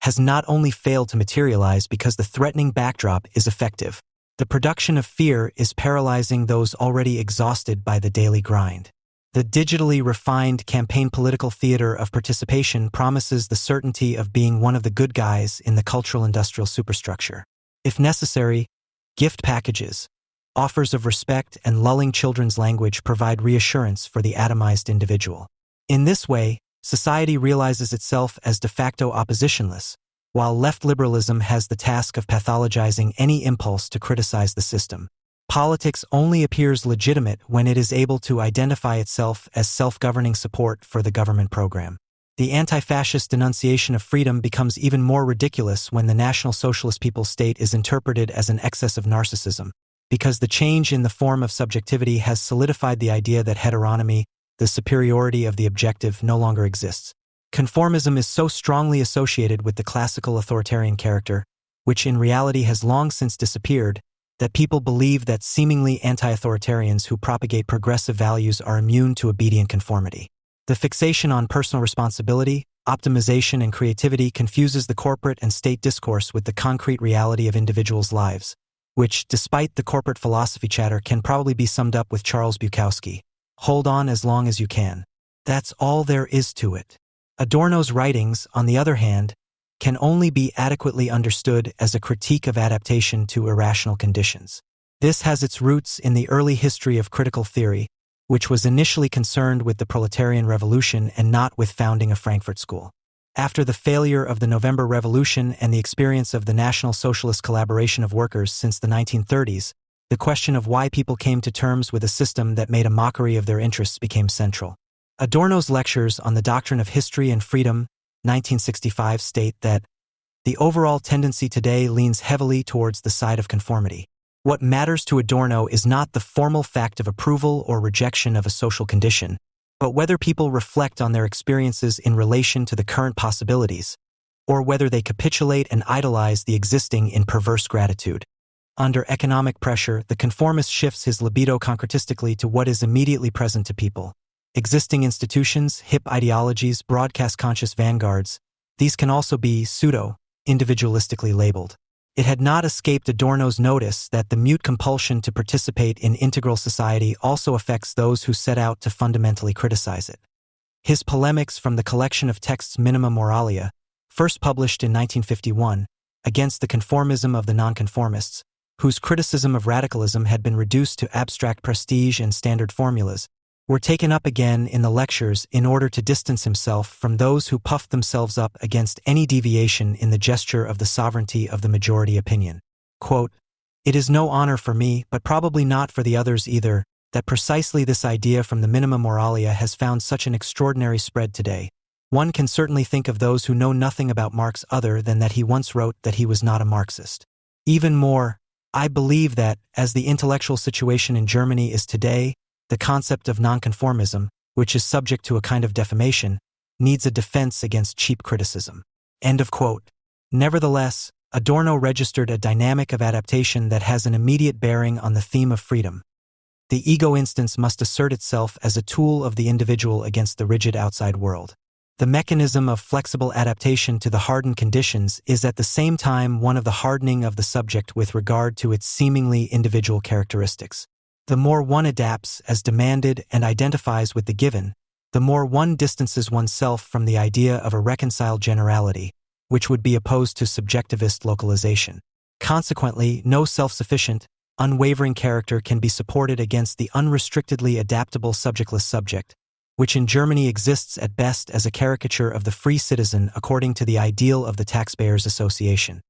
has not only failed to materialize because the threatening backdrop is effective. The production of fear is paralyzing those already exhausted by the daily grind. The digitally refined campaign political theater of participation promises the certainty of being one of the good guys in the cultural-industrial superstructure. If necessary, gift packages, offers of respect, and lulling children's language provide reassurance for the atomized individual. In this way, society realizes itself as de facto oppositionless, while left liberalism has the task of pathologizing any impulse to criticize the system. Politics only appears legitimate when it is able to identify itself as self-governing support for the government program. The anti-fascist denunciation of freedom becomes even more ridiculous when the National Socialist People's State is interpreted as an excess of narcissism, because the change in the form of subjectivity has solidified the idea that heteronomy, the superiority of the objective, no longer exists. Conformism is so strongly associated with the classical authoritarian character, which in reality has long since disappeared, that people believe that seemingly anti-authoritarians who propagate progressive values are immune to obedient conformity. The fixation on personal responsibility, optimization, and creativity confuses the corporate and state discourse with the concrete reality of individuals' lives, which, despite the corporate philosophy chatter, can probably be summed up with Charles Bukowski: hold on as long as you can. That's all there is to it. Adorno's writings, on the other hand, can only be adequately understood as a critique of adaptation to irrational conditions. This has its roots in the early history of critical theory, which was initially concerned with the proletarian revolution and not with founding a Frankfurt School. After the failure of the November Revolution and the experience of the National Socialist collaboration of workers since the 1930s, the question of why people came to terms with a system that made a mockery of their interests became central. Adorno's lectures on the doctrine of history and freedom, 1965, state that the overall tendency today leans heavily towards the side of conformity. What matters to Adorno is not the formal fact of approval or rejection of a social condition, but whether people reflect on their experiences in relation to the current possibilities, or whether they capitulate and idolize the existing in perverse gratitude. Under economic pressure, the conformist shifts his libido concretistically to what is immediately present to people. Existing institutions, hip ideologies, broadcast-conscious vanguards, these can also be pseudo-individualistically labeled. It had not escaped Adorno's notice that the mute compulsion to participate in integral society also affects those who set out to fundamentally criticize it. His polemics from the collection of texts Minima Moralia, first published in 1951, against the conformism of the nonconformists, whose criticism of radicalism had been reduced to abstract prestige and standard formulas, were taken up again in the lectures in order to distance himself from those who puffed themselves up against any deviation in the gesture of the sovereignty of the majority opinion. Quote, "It is no honor for me, but probably not for the others either, that precisely this idea from the Minima Moralia has found such an extraordinary spread today. One can certainly think of those who know nothing about Marx other than that he once wrote that he was not a Marxist. Even more, I believe that, as the intellectual situation in Germany is today, the concept of nonconformism, which is subject to a kind of defamation, needs a defense against cheap criticism." End of quote. Nevertheless, Adorno registered a dynamic of adaptation that has an immediate bearing on the theme of freedom. The ego instance must assert itself as a tool of the individual against the rigid outside world. The mechanism of flexible adaptation to the hardened conditions is at the same time one of the hardening of the subject with regard to its seemingly individual characteristics. The more one adapts as demanded and identifies with the given, the more one distances oneself from the idea of a reconciled generality, which would be opposed to subjectivist localization. Consequently, no self-sufficient, unwavering character can be supported against the unrestrictedly adaptable subjectless subject, which in Germany exists at best as a caricature of the free citizen according to the ideal of the Taxpayers' Association.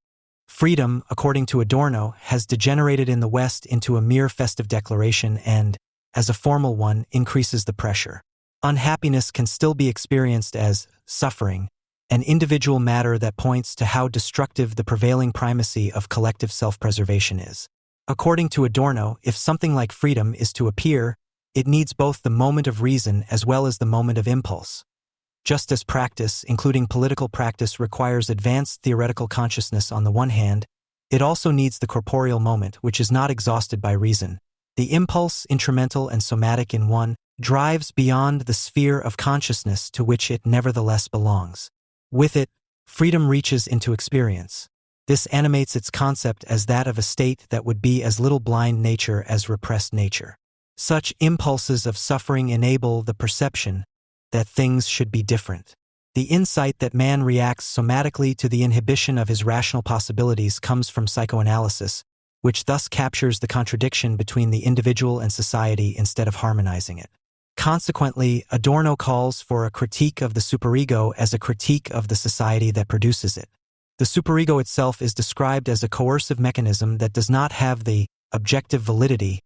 Freedom, according to Adorno, has degenerated in the West into a mere festive declaration and, as a formal one, increases the pressure. Unhappiness can still be experienced as suffering, an individual matter that points to how destructive the prevailing primacy of collective self-preservation is. According to Adorno, if something like freedom is to appear, it needs both the moment of reason as well as the moment of impulse. Just as practice, including political practice, requires advanced theoretical consciousness on the one hand, it also needs the corporeal moment, which is not exhausted by reason. The impulse, instrumental and somatic in one, drives beyond the sphere of consciousness to which it nevertheless belongs. With it, freedom reaches into experience. This animates its concept as that of a state that would be as little blind nature as repressed nature. Such impulses of suffering enable the perception that things should be different. The insight that man reacts somatically to the inhibition of his rational possibilities comes from psychoanalysis, which thus captures the contradiction between the individual and society instead of harmonizing it. Consequently, Adorno calls for a critique of the superego as a critique of the society that produces it. The superego itself is described as a coercive mechanism that does not have the objective validity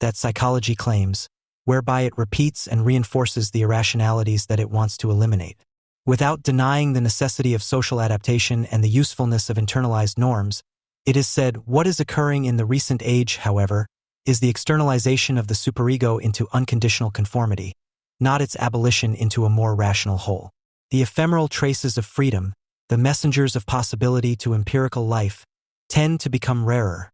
that psychology claims, whereby it repeats and reinforces the irrationalities that it wants to eliminate. Without denying the necessity of social adaptation and the usefulness of internalized norms, it is said what is occurring in the recent age, however, is the externalization of the superego into unconditional conformity, not its abolition into a more rational whole. The ephemeral traces of freedom, the messengers of possibility to empirical life, tend to become rarer.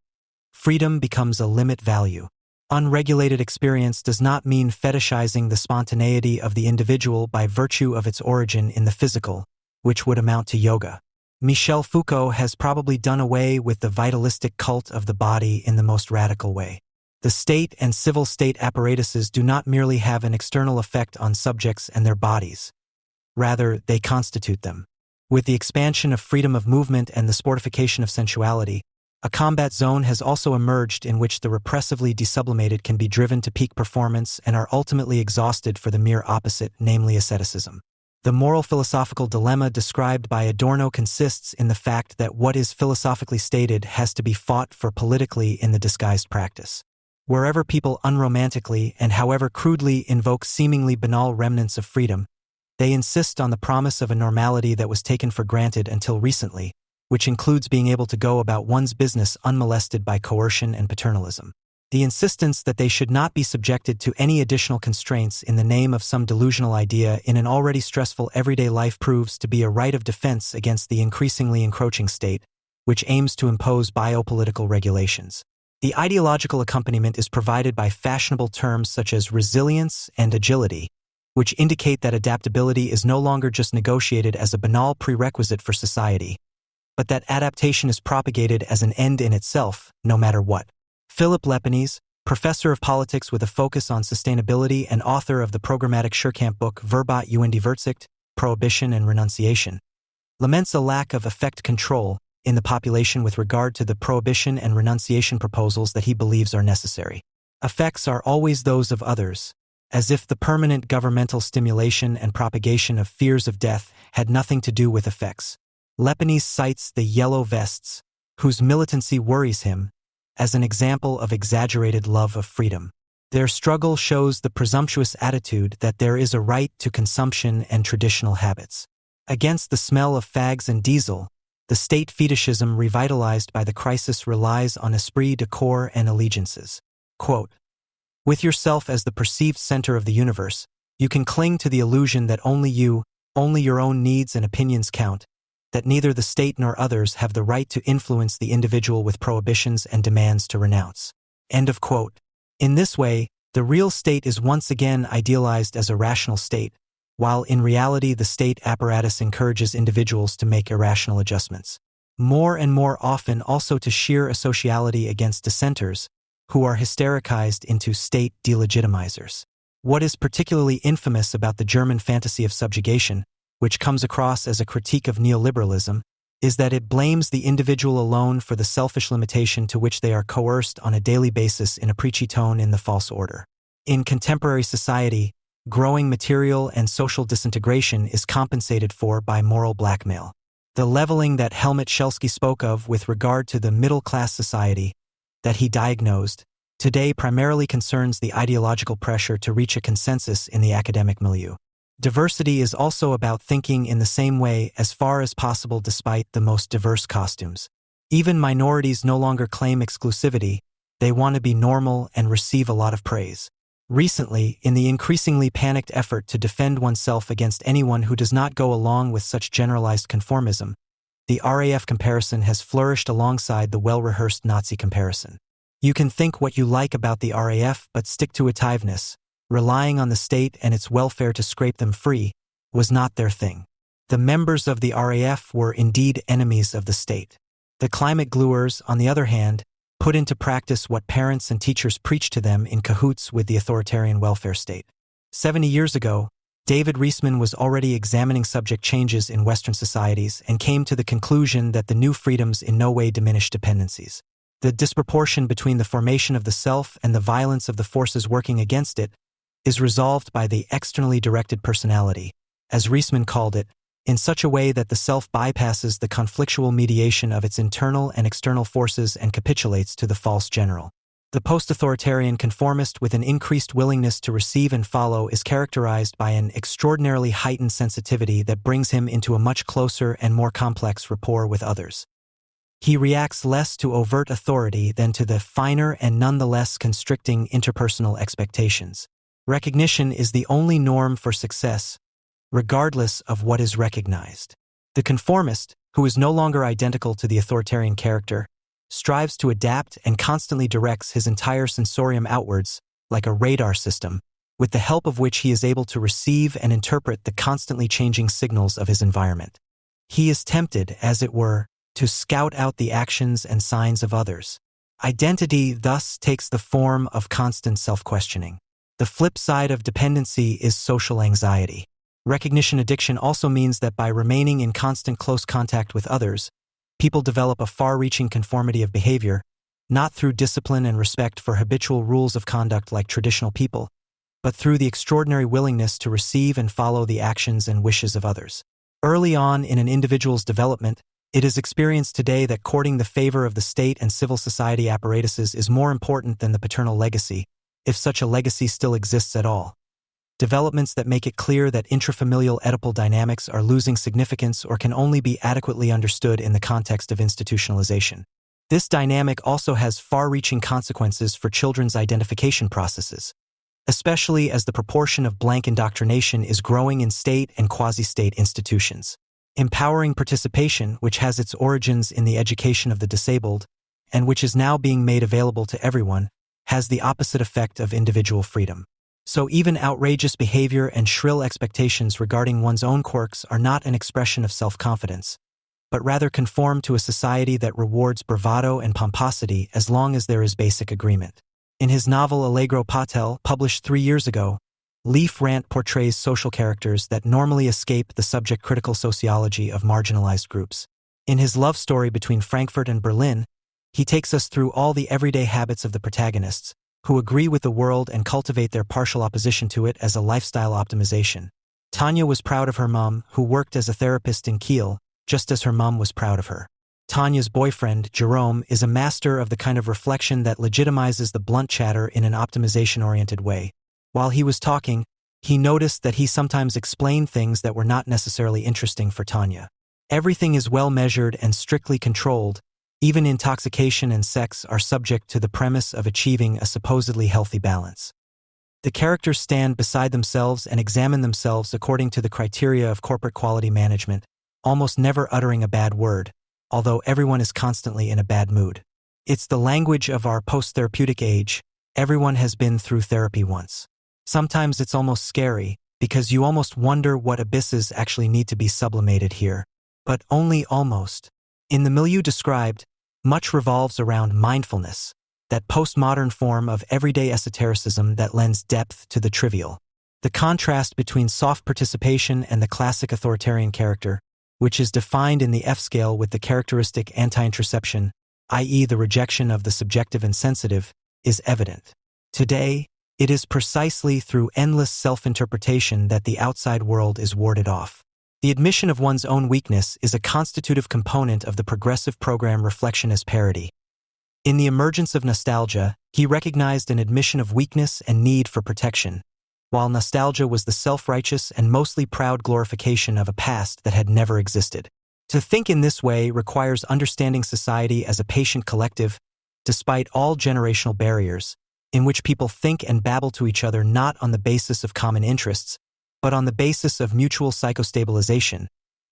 Freedom becomes a limit value. Unregulated experience does not mean fetishizing the spontaneity of the individual by virtue of its origin in the physical, which would amount to yoga. Michel Foucault has probably done away with the vitalistic cult of the body in the most radical way. The state and civil state apparatuses do not merely have an external effect on subjects and their bodies. Rather, they constitute them. With the expansion of freedom of movement and the sportification of sensuality, a combat zone has also emerged in which the repressively desublimated can be driven to peak performance and are ultimately exhausted for the mere opposite, namely asceticism. The moral philosophical dilemma described by Adorno consists in the fact that what is philosophically stated has to be fought for politically in the disguised practice. Wherever people unromantically and however crudely invoke seemingly banal remnants of freedom, they insist on the promise of a normality that was taken for granted until recently, which includes being able to go about one's business unmolested by coercion and paternalism. The insistence that they should not be subjected to any additional constraints in the name of some delusional idea in an already stressful everyday life proves to be a right of defense against the increasingly encroaching state, which aims to impose biopolitical regulations. The ideological accompaniment is provided by fashionable terms such as resilience and agility, which indicate that adaptability is no longer just negotiated as a banal prerequisite for society, but that adaptation is propagated as an end in itself, no matter what. Philip Lepines, professor of politics with a focus on sustainability and author of the programmatic Schurkamp book Verbot und die Verzicht, Prohibition and Renunciation, laments a lack of effect control in the population with regard to the prohibition and renunciation proposals that he believes are necessary. Effects are always those of others, as if the permanent governmental stimulation and propagation of fears of death had nothing to do with effects. Lepines cites the Yellow Vests, whose militancy worries him, as an example of exaggerated love of freedom. Their struggle shows the presumptuous attitude that there is a right to consumption and traditional habits. Against the smell of fags and diesel, the state fetishism revitalized by the crisis relies on esprit de corps and allegiances. Quote, "With yourself as the perceived center of the universe, you can cling to the illusion that only you, only your own needs and opinions count, that neither the state nor others have the right to influence the individual with prohibitions and demands to renounce." End of quote. In this way, the real state is once again idealized as a rational state, while in reality the state apparatus encourages individuals to make irrational adjustments. More and more often also to sheer asociality against dissenters, who are hystericized into state delegitimizers. What is particularly infamous about the German fantasy of subjugation, which comes across as a critique of neoliberalism, is that it blames the individual alone for the selfish limitation to which they are coerced on a daily basis in a preachy tone in the false order. In contemporary society, growing material and social disintegration is compensated for by moral blackmail. The leveling that Helmut Schelsky spoke of with regard to the middle-class society that he diagnosed, today primarily concerns the ideological pressure to reach a consensus in the academic milieu. Diversity is also about thinking in the same way as far as possible despite the most diverse costumes. Even minorities no longer claim exclusivity, they want to be normal and receive a lot of praise. Recently, in the increasingly panicked effort to defend oneself against anyone who does not go along with such generalized conformism, the RAF comparison has flourished alongside the well-rehearsed Nazi comparison. You can think what you like about the RAF but stick to itiveness. Relying on the state and its welfare to scrape them free was not their thing. The members of the RAF were indeed enemies of the state. The climate gluers, on the other hand, put into practice what parents and teachers preach to them in cahoots with the authoritarian welfare state. 70 years ago, David Reisman was already examining subject changes in Western societies and came to the conclusion that the new freedoms in no way diminish dependencies. The disproportion between the formation of the self and the violence of the forces working against it is resolved by the externally directed personality, as Reisman called it, in such a way that the self bypasses the conflictual mediation of its internal and external forces and capitulates to the false general. The post-authoritarian conformist with an increased willingness to receive and follow is characterized by an extraordinarily heightened sensitivity that brings him into a much closer and more complex rapport with others. He reacts less to overt authority than to the finer and nonetheless constricting interpersonal expectations. Recognition is the only norm for success, regardless of what is recognized. The conformist, who is no longer identical to the authoritarian character, strives to adapt and constantly directs his entire sensorium outwards, like a radar system, with the help of which he is able to receive and interpret the constantly changing signals of his environment. He is tempted, as it were, to scout out the actions and signs of others. Identity thus takes the form of constant self-questioning. The flip side of dependency is social anxiety. Recognition addiction also means that by remaining in constant close contact with others, people develop a far-reaching conformity of behavior, not through discipline and respect for habitual rules of conduct like traditional people, but through the extraordinary willingness to receive and follow the actions and wishes of others. Early on in an individual's development, it is experienced today that courting the favor of the state and civil society apparatuses is more important than the paternal legacy, if such a legacy still exists at all. Developments that make it clear that intrafamilial Oedipal dynamics are losing significance or can only be adequately understood in the context of institutionalization. This dynamic also has far-reaching consequences for children's identification processes, especially as the proportion of blank indoctrination is growing in state and quasi-state institutions. Empowering participation, which has its origins in the education of the disabled, and which is now being made available to everyone, has the opposite effect of individual freedom. So even outrageous behavior and shrill expectations regarding one's own quirks are not an expression of self-confidence, but rather conform to a society that rewards bravado and pomposity as long as there is basic agreement. In his novel Allegro Patel, published 3 years ago, Leif Rant portrays social characters that normally escape the subject-critical sociology of marginalized groups. In his love story between Frankfurt and Berlin, he takes us through all the everyday habits of the protagonists, who agree with the world and cultivate their partial opposition to it as a lifestyle optimization. Tanya was proud of her mom, who worked as a therapist in Kiel, just as her mom was proud of her. Tanya's boyfriend, Jerome, is a master of the kind of reflection that legitimizes the blunt chatter in an optimization-oriented way. While he was talking, he noticed that he sometimes explained things that were not necessarily interesting for Tanya. Everything is well measured and strictly controlled. Even intoxication and sex are subject to the premise of achieving a supposedly healthy balance. The characters stand beside themselves and examine themselves according to the criteria of corporate quality management, almost never uttering a bad word, although everyone is constantly in a bad mood. It's the language of our post-therapeutic age. Everyone has been through therapy once. Sometimes it's almost scary, because you almost wonder what abysses actually need to be sublimated here. But only almost. In the milieu described, much revolves around mindfulness, that postmodern form of everyday esotericism that lends depth to the trivial. The contrast between soft participation and the classic authoritarian character, which is defined in the F-scale with the characteristic anti-interception, i.e. the rejection of the subjective and sensitive, is evident. Today, it is precisely through endless self-interpretation that the outside world is warded off. The admission of one's own weakness is a constitutive component of the progressive program Reflection as Parody. In the emergence of nostalgia, he recognized an admission of weakness and need for protection, while nostalgia was the self-righteous and mostly proud glorification of a past that had never existed. To think in this way requires understanding society as a patient collective, despite all generational barriers, in which people think and babble to each other not on the basis of common interests, but on the basis of mutual psychostabilization,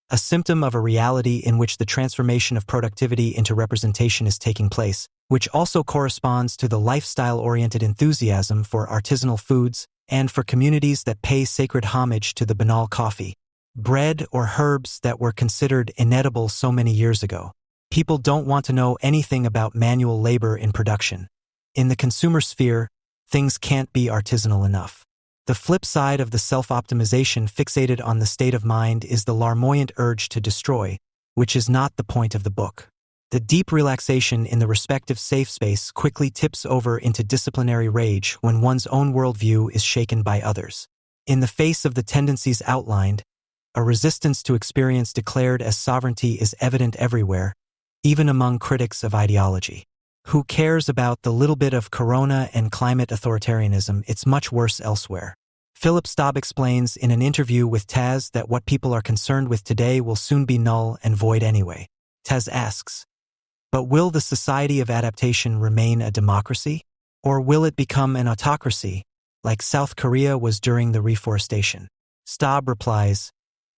a symptom of a reality in which the transformation of productivity into representation is taking place, which also corresponds to the lifestyle-oriented enthusiasm for artisanal foods and for communities that pay sacred homage to the banal coffee, bread or herbs that were considered inedible so many years ago. People don't want to know anything about manual labor in production. In the consumer sphere, things can't be artisanal enough. The flip side of the self-optimization fixated on the state of mind is the larmoyant urge to destroy, which is not the point of the book. The deep relaxation in the respective safe space quickly tips over into disciplinary rage when one's own worldview is shaken by others. In the face of the tendencies outlined, a resistance to experience declared as sovereignty is evident everywhere, even among critics of ideology. Who cares about the little bit of corona and climate authoritarianism? It's much worse elsewhere. Philip Staub explains in an interview with Taz that what people are concerned with today will soon be null and void anyway. Taz asks, but will the society of adaptation remain a democracy? Or will it become an autocracy, like South Korea was during the reforestation? Staub replies,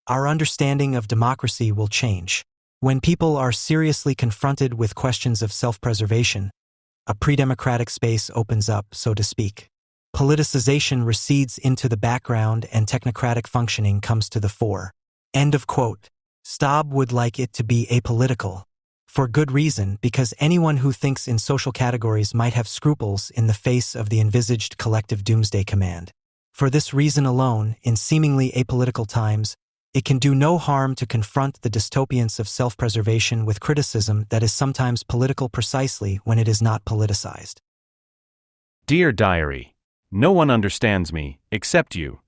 our understanding of democracy will change. When people are seriously confronted with questions of self-preservation, a pre-democratic space opens up, so to speak. Politicization recedes into the background and technocratic functioning comes to the fore. End of quote. Staub would like it to be apolitical. For good reason, because anyone who thinks in social categories might have scruples in the face of the envisaged collective doomsday command. For this reason alone, in seemingly apolitical times, it can do no harm to confront the dystopians of self-preservation with criticism that is sometimes political precisely when it is not politicized. Dear Diary, no one understands me, except you.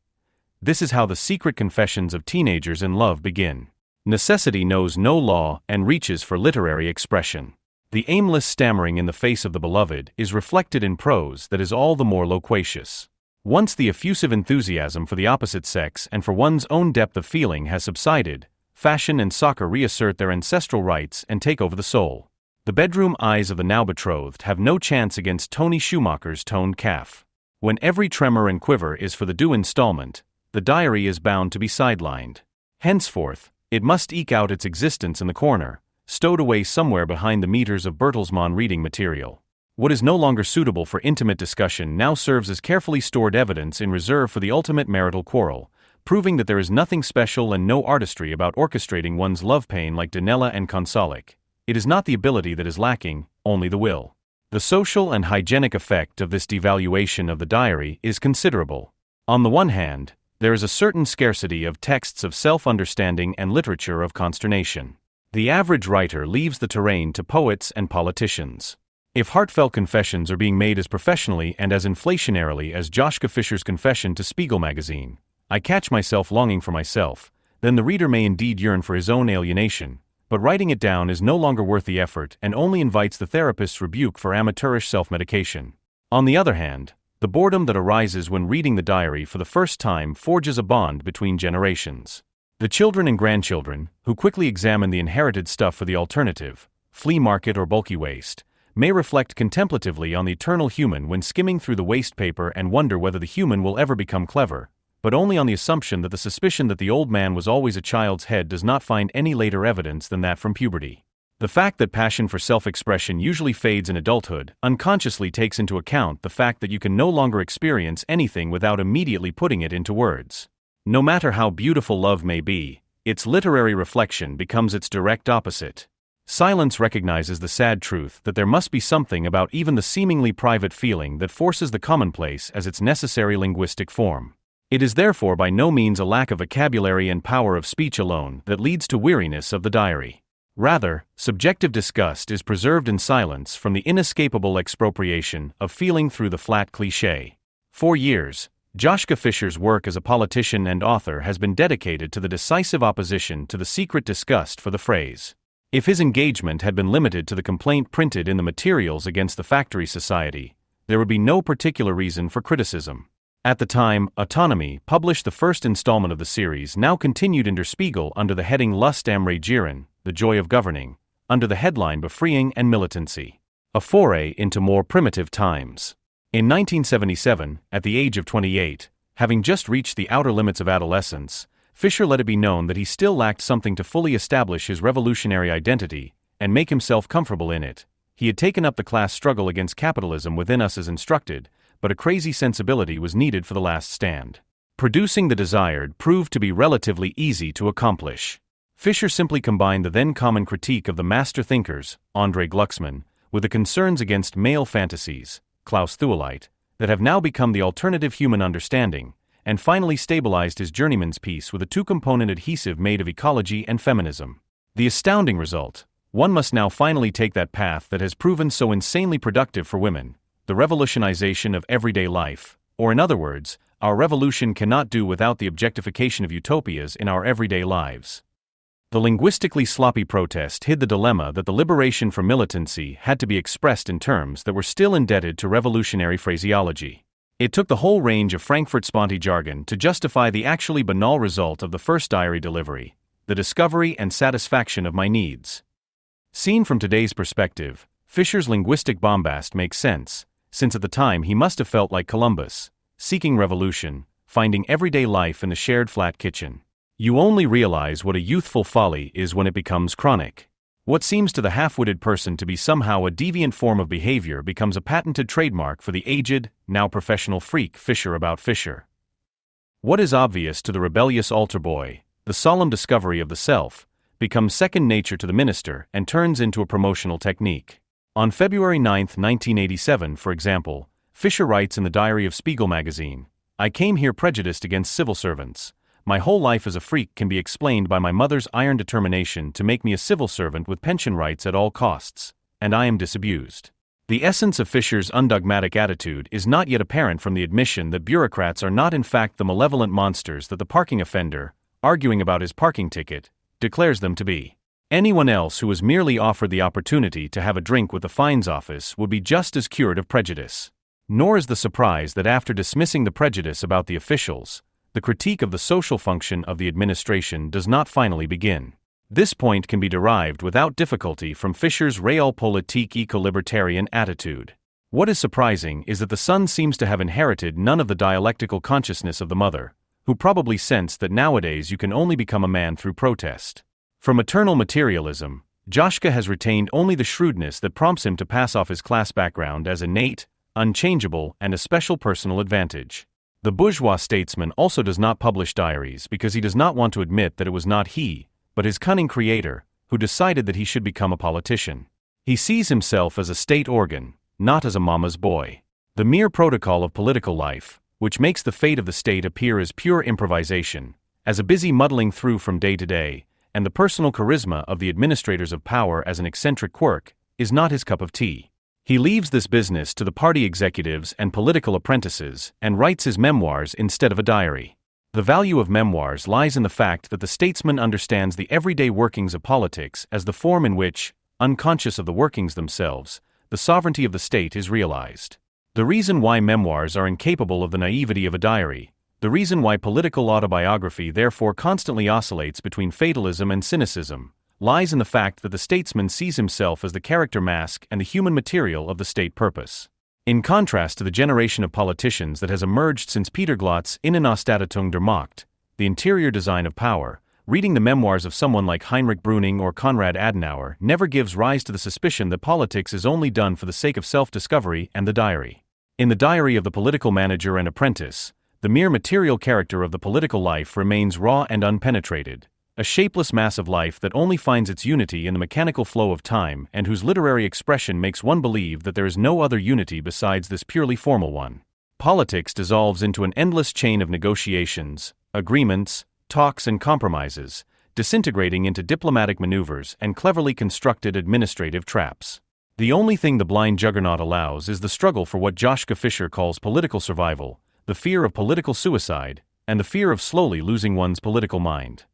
This is how the secret confessions of teenagers in love begin. Necessity knows no law and reaches for literary expression. The aimless stammering in the face of the beloved is reflected in prose that is all the more loquacious. Once the effusive enthusiasm for the opposite sex and for one's own depth of feeling has subsided, fashion and soccer reassert their ancestral rights and take over the soul. The bedroom eyes of the now betrothed have no chance against Tony Schumacher's toned calf. When every tremor and quiver is for the due installment, the diary is bound to be sidelined. Henceforth, it must eke out its existence in the corner, stowed away somewhere behind the meters of Bertelsmann reading material. What is no longer suitable for intimate discussion now serves as carefully stored evidence in reserve for the ultimate marital quarrel, proving that there is nothing special and no artistry about orchestrating one's love pain like Donella and Konsalik. It is not the ability that is lacking, only the will. The social and hygienic effect of this devaluation of the diary is considerable. On the one hand, there is a certain scarcity of texts of self-understanding and literature of consternation. The average writer leaves the terrain to poets and politicians. If heartfelt confessions are being made as professionally and as inflationarily as Joschka Fischer's confession to Spiegel magazine, I catch myself longing for myself, then the reader may indeed yearn for his own alienation, but writing it down is no longer worth the effort and only invites the therapist's rebuke for amateurish self-medication. On the other hand, the boredom that arises when reading the diary for the first time forges a bond between generations. The children and grandchildren, who quickly examine the inherited stuff for the alternative, flea market or bulky waste, may reflect contemplatively on the eternal human when skimming through the waste paper and wonder whether the human will ever become clever, but only on the assumption that the suspicion that the old man was always a child's head does not find any later evidence than that from puberty. The fact that passion for self-expression usually fades in adulthood unconsciously takes into account the fact that you can no longer experience anything without immediately putting it into words. No matter how beautiful love may be, its literary reflection becomes its direct opposite. Silence recognizes the sad truth that there must be something about even the seemingly private feeling that forces the commonplace as its necessary linguistic form. It is therefore by no means a lack of vocabulary and power of speech alone that leads to weariness of the diary. Rather, subjective disgust is preserved in silence from the inescapable expropriation of feeling through the flat cliché. For years, Joschka Fischer's work as a politician and author has been dedicated to the decisive opposition to the secret disgust for the phrase. If his engagement had been limited to the complaint printed in the materials against the Factory Society, there would be no particular reason for criticism. At the time, Autonomy published the first installment of the series, now continued in Der Spiegel under the heading Lust am Regieren, The Joy of Governing, under the headline Befreiung and Militancy, a foray into more primitive times. In 1977, at the age of 28, having just reached the outer limits of adolescence, Fischer let it be known that he still lacked something to fully establish his revolutionary identity and make himself comfortable in it. He had taken up the class struggle against capitalism within us as instructed, but a crazy sensibility was needed for the last stand. Producing the desired proved to be relatively easy to accomplish. Fisher simply combined the then common critique of the master thinkers, André Glucksmann, with the concerns against male fantasies, Klaus Theweleit, that have now become the alternative human understanding, and finally stabilized his journeyman's piece with a two-component adhesive made of ecology and feminism. The astounding result: one must now finally take that path that has proven so insanely productive for women, the revolutionization of everyday life, or in other words, our revolution cannot do without the objectification of utopias in our everyday lives. The linguistically sloppy protest hid the dilemma that the liberation from militancy had to be expressed in terms that were still indebted to revolutionary phraseology. It took the whole range of Frankfurt Sponti jargon to justify the actually banal result of the first diary delivery: the discovery and satisfaction of my needs. Seen from today's perspective, Fisher's linguistic bombast makes sense, since at the time he must have felt like Columbus, seeking revolution, finding everyday life in the shared flat kitchen. You only realize what a youthful folly is when it becomes chronic. What seems to the half-witted person to be somehow a deviant form of behavior becomes a patented trademark for the aged, now professional freak Fisher about Fisher. What is obvious to the rebellious altar boy, the solemn discovery of the self, becomes second nature to the minister and turns into a promotional technique. On February 9, 1987, for example, Fisher writes in the Diary of Spiegel magazine, "I came here prejudiced against civil servants. My whole life as a freak can be explained by my mother's iron determination to make me a civil servant with pension rights at all costs, and I am disabused." The essence of Fisher's undogmatic attitude is not yet apparent from the admission that bureaucrats are not in fact the malevolent monsters that the parking offender, arguing about his parking ticket, declares them to be. Anyone else who was merely offered the opportunity to have a drink with the fines office would be just as cured of prejudice. Nor is the surprise that after dismissing the prejudice about the officials, the critique of the social function of the administration does not finally begin. This point can be derived without difficulty from Fisher's realpolitik eco-libertarian attitude. What is surprising is that the son seems to have inherited none of the dialectical consciousness of the mother, who probably sensed that nowadays you can only become a man through protest. From maternal materialism, Joschka has retained only the shrewdness that prompts him to pass off his class background as innate, unchangeable, and a special personal advantage. The bourgeois statesman also does not publish diaries because he does not want to admit that it was not he, but his cunning creator, who decided that he should become a politician. He sees himself as a state organ, not as a mama's boy. The mere protocol of political life, which makes the fate of the state appear as pure improvisation, as a busy muddling through from day to day, and the personal charisma of the administrators of power as an eccentric quirk, is not his cup of tea. He leaves this business to the party executives and political apprentices and writes his memoirs instead of a diary. The value of memoirs lies in the fact that the statesman understands the everyday workings of politics as the form in which, unconscious of the workings themselves, the sovereignty of the state is realized. The reason why memoirs are incapable of the naivety of a diary, the reason why political autobiography therefore constantly oscillates between fatalism and cynicism, lies in the fact that the statesman sees himself as the character mask and the human material of the state purpose. In contrast to the generation of politicians that has emerged since Peter Glot's Innenausstattung der Macht, the interior design of power, reading the memoirs of someone like Heinrich Brüning or Konrad Adenauer never gives rise to the suspicion that politics is only done for the sake of self-discovery and the diary. In the diary of the political manager and apprentice, the mere material character of the political life remains raw and unpenetrated, a shapeless mass of life that only finds its unity in the mechanical flow of time and whose literary expression makes one believe that there is no other unity besides this purely formal one. Politics dissolves into an endless chain of negotiations, agreements, talks and compromises, disintegrating into diplomatic maneuvers and cleverly constructed administrative traps. The only thing the blind juggernaut allows is the struggle for what Joschka Fischer calls political survival, the fear of political suicide, and the fear of slowly losing one's political mind.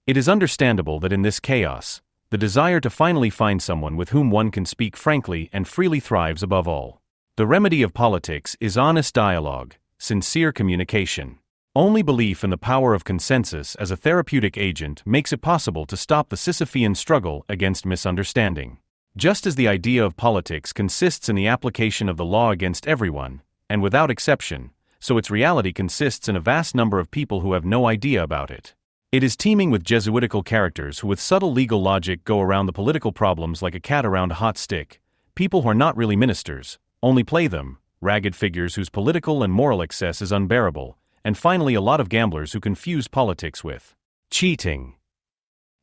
It is understandable that in this chaos, the desire to finally find someone with whom one can speak frankly and freely thrives above all. The remedy of politics is honest dialogue, sincere communication. Only belief in the power of consensus as a therapeutic agent makes it possible to stop the Sisyphean struggle against misunderstanding. Just as the idea of politics consists in the application of the law against everyone, and without exception, so its reality consists in a vast number of people who have no idea about it. It is teeming with Jesuitical characters who with subtle legal logic go around the political problems like a cat around a hot stick, people who are not really ministers, only play them, ragged figures whose political and moral excess is unbearable, and finally a lot of gamblers who confuse politics with cheating.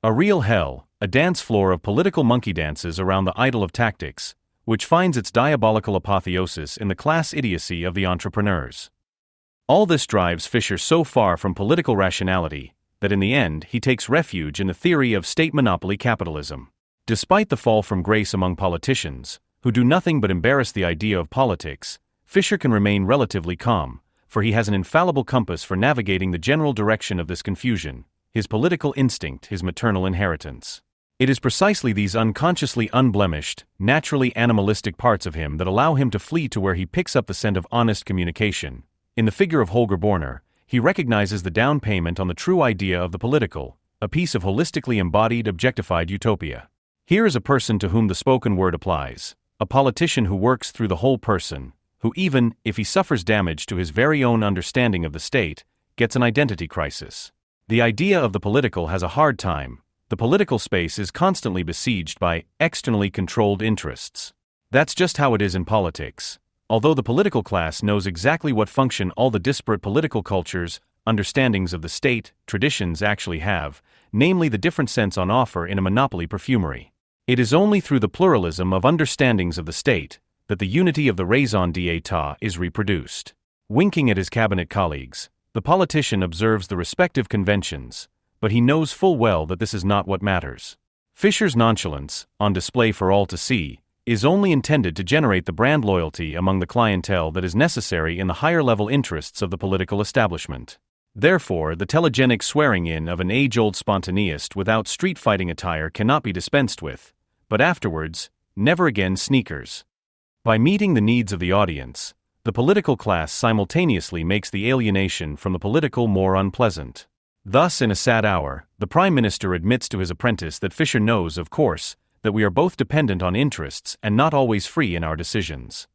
A real hell, a dance floor of political monkey dances around the idol of tactics, which finds its diabolical apotheosis in the class idiocy of the entrepreneurs. All this drives Fisher so far from political rationality that in the end he takes refuge in the theory of state monopoly capitalism. Despite the fall from grace among politicians, who do nothing but embarrass the idea of politics, Fisher can remain relatively calm, for he has an infallible compass for navigating the general direction of this confusion, his political instinct, his maternal inheritance. It is precisely these unconsciously unblemished, naturally animalistic parts of him that allow him to flee to where he picks up the scent of honest communication. In the figure of Holger Borner, he recognizes the down payment on the true idea of the political, a piece of holistically embodied, objectified utopia. Here is a person to whom the spoken word applies, a politician who works through the whole person, who even, if he suffers damage to his very own understanding of the state, gets an identity crisis. The idea of the political has a hard time. The political space is constantly besieged by externally controlled interests. That's just how it is in politics. Although the political class knows exactly what function all the disparate political cultures, understandings of the state, traditions actually have, namely the different scents on offer in a monopoly perfumery. It is only through the pluralism of understandings of the state that the unity of the raison d'etat is reproduced. Winking at his cabinet colleagues, the politician observes the respective conventions, but he knows full well that this is not what matters. Fisher's nonchalance, on display for all to see, is only intended to generate the brand loyalty among the clientele that is necessary in the higher-level interests of the political establishment. Therefore, the telegenic swearing-in of an age-old spontaneist without street-fighting attire cannot be dispensed with, but afterwards, never again sneakers. By meeting the needs of the audience, the political class simultaneously makes the alienation from the political more unpleasant. Thus, in a sad hour, the Prime Minister admits to his apprentice that Fisher knows, of course, that we are both dependent on interests and not always free in our decisions.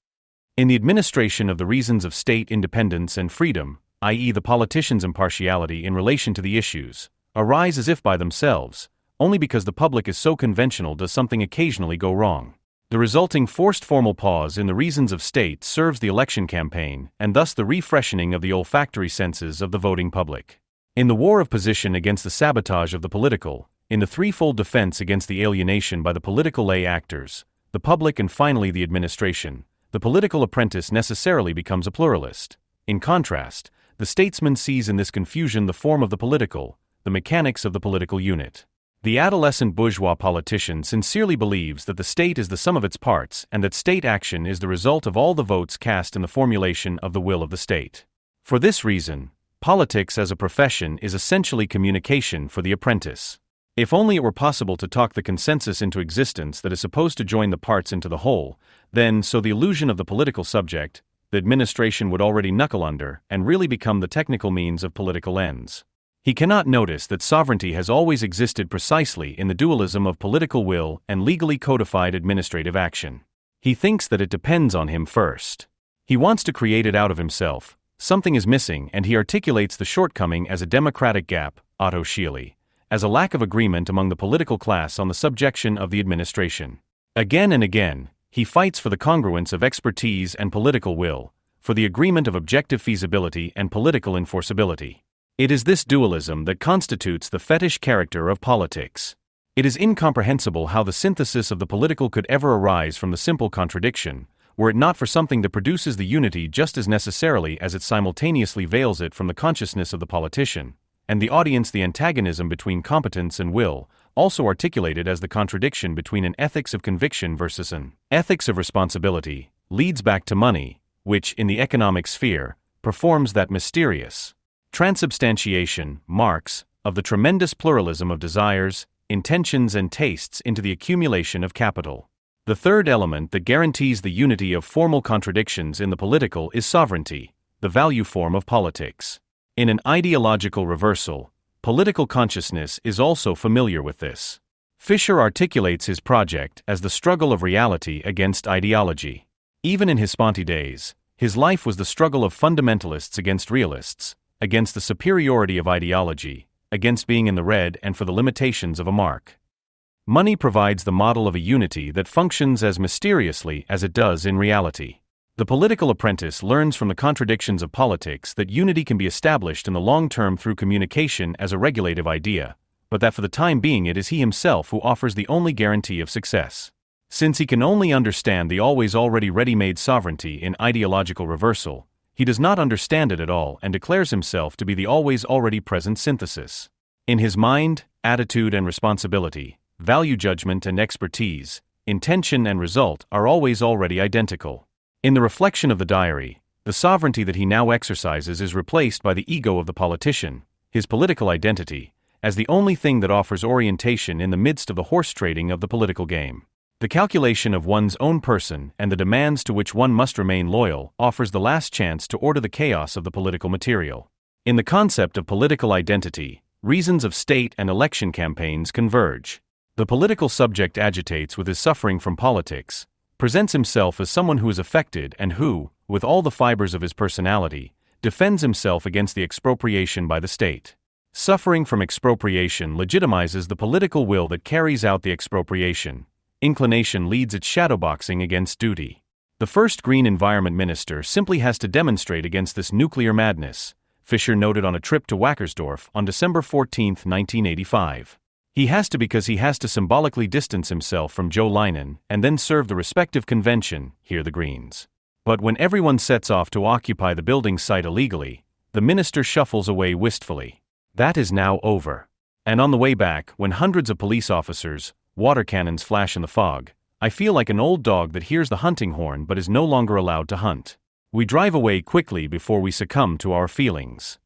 In the administration of the reasons of state independence and freedom, i.e. the politician's impartiality in relation to the issues, arise as if by themselves, only because the public is so conventional does something occasionally go wrong. The resulting forced formal pause in the reasons of state serves the election campaign and thus the refreshening of the olfactory senses of the voting public. In the war of position against the sabotage of the political, in the threefold defense against the alienation by the political lay actors, the public and finally the administration, the political apprentice necessarily becomes a pluralist. In contrast, the statesman sees in this confusion the form of the political, the mechanics of the political unit. The adolescent bourgeois politician sincerely believes that the state is the sum of its parts and that state action is the result of all the votes cast in the formulation of the will of the state. For this reason, politics as a profession is essentially communication for the apprentice. If only it were possible to talk the consensus into existence that is supposed to join the parts into the whole, then, so the illusion of the political subject, the administration would already knuckle under and really become the technical means of political ends. He cannot notice that sovereignty has always existed precisely in the dualism of political will and legally codified administrative action. He thinks that it depends on him first. He wants to create it out of himself. Something is missing and he articulates the shortcoming as a democratic gap, Otto Schiele, as a lack of agreement among the political class on the subjection of the administration. Again and again, he fights for the congruence of expertise and political will, for the agreement of objective feasibility and political enforceability. It is this dualism that constitutes the fetish character of politics. It is incomprehensible how the synthesis of the political could ever arise from the simple contradiction, were it not for something that produces the unity just as necessarily as it simultaneously veils it from the consciousness of the politician, and the audience the antagonism between competence and will, also articulated as the contradiction between an ethics of conviction versus an ethics of responsibility, leads back to money, which, in the economic sphere, performs that mysterious transubstantiation, Marx, of the tremendous pluralism of desires, intentions and tastes into the accumulation of capital. The third element that guarantees the unity of formal contradictions in the political is sovereignty, the value form of politics. In an ideological reversal, political consciousness is also familiar with this. Fisher articulates his project as the struggle of reality against ideology. Even in his Sponti days, his life was the struggle of fundamentalists against realists, against the superiority of ideology, against being in the red and for the limitations of a mark. Money provides the model of a unity that functions as mysteriously as it does in reality. The political apprentice learns from the contradictions of politics that unity can be established in the long term through communication as a regulative idea, but that for the time being it is he himself who offers the only guarantee of success. Since he can only understand the always already ready-made sovereignty in ideological reversal, he does not understand it at all and declares himself to be the always already present synthesis. In his mind, attitude and responsibility, value judgment and expertise, intention and result are always already identical. In the reflection of the diary, the sovereignty that he now exercises is replaced by the ego of the politician, his political identity, as the only thing that offers orientation in the midst of the horse trading of the political game. The calculation of one's own person and the demands to which one must remain loyal offers the last chance to order the chaos of the political material. In the concept of political identity, reasons of state and election campaigns converge. The political subject agitates with his suffering from politics, presents himself as someone who is affected and who, with all the fibers of his personality, defends himself against the expropriation by the state. Suffering from expropriation legitimizes the political will that carries out the expropriation. Inclination leads its shadowboxing against duty. The first Green Environment Minister simply has to demonstrate against this nuclear madness, Fisher noted on a trip to Wackersdorf on December 14, 1985. He has to because he has to symbolically distance himself from Joe Leinen and then serve the respective convention, here the Greens. But when everyone sets off to occupy the building site illegally, the minister shuffles away wistfully. That is now over. And on the way back, when hundreds of police officers, water cannons flash in the fog, I feel like an old dog that hears the hunting horn but is no longer allowed to hunt. We drive away quickly before we succumb to our feelings.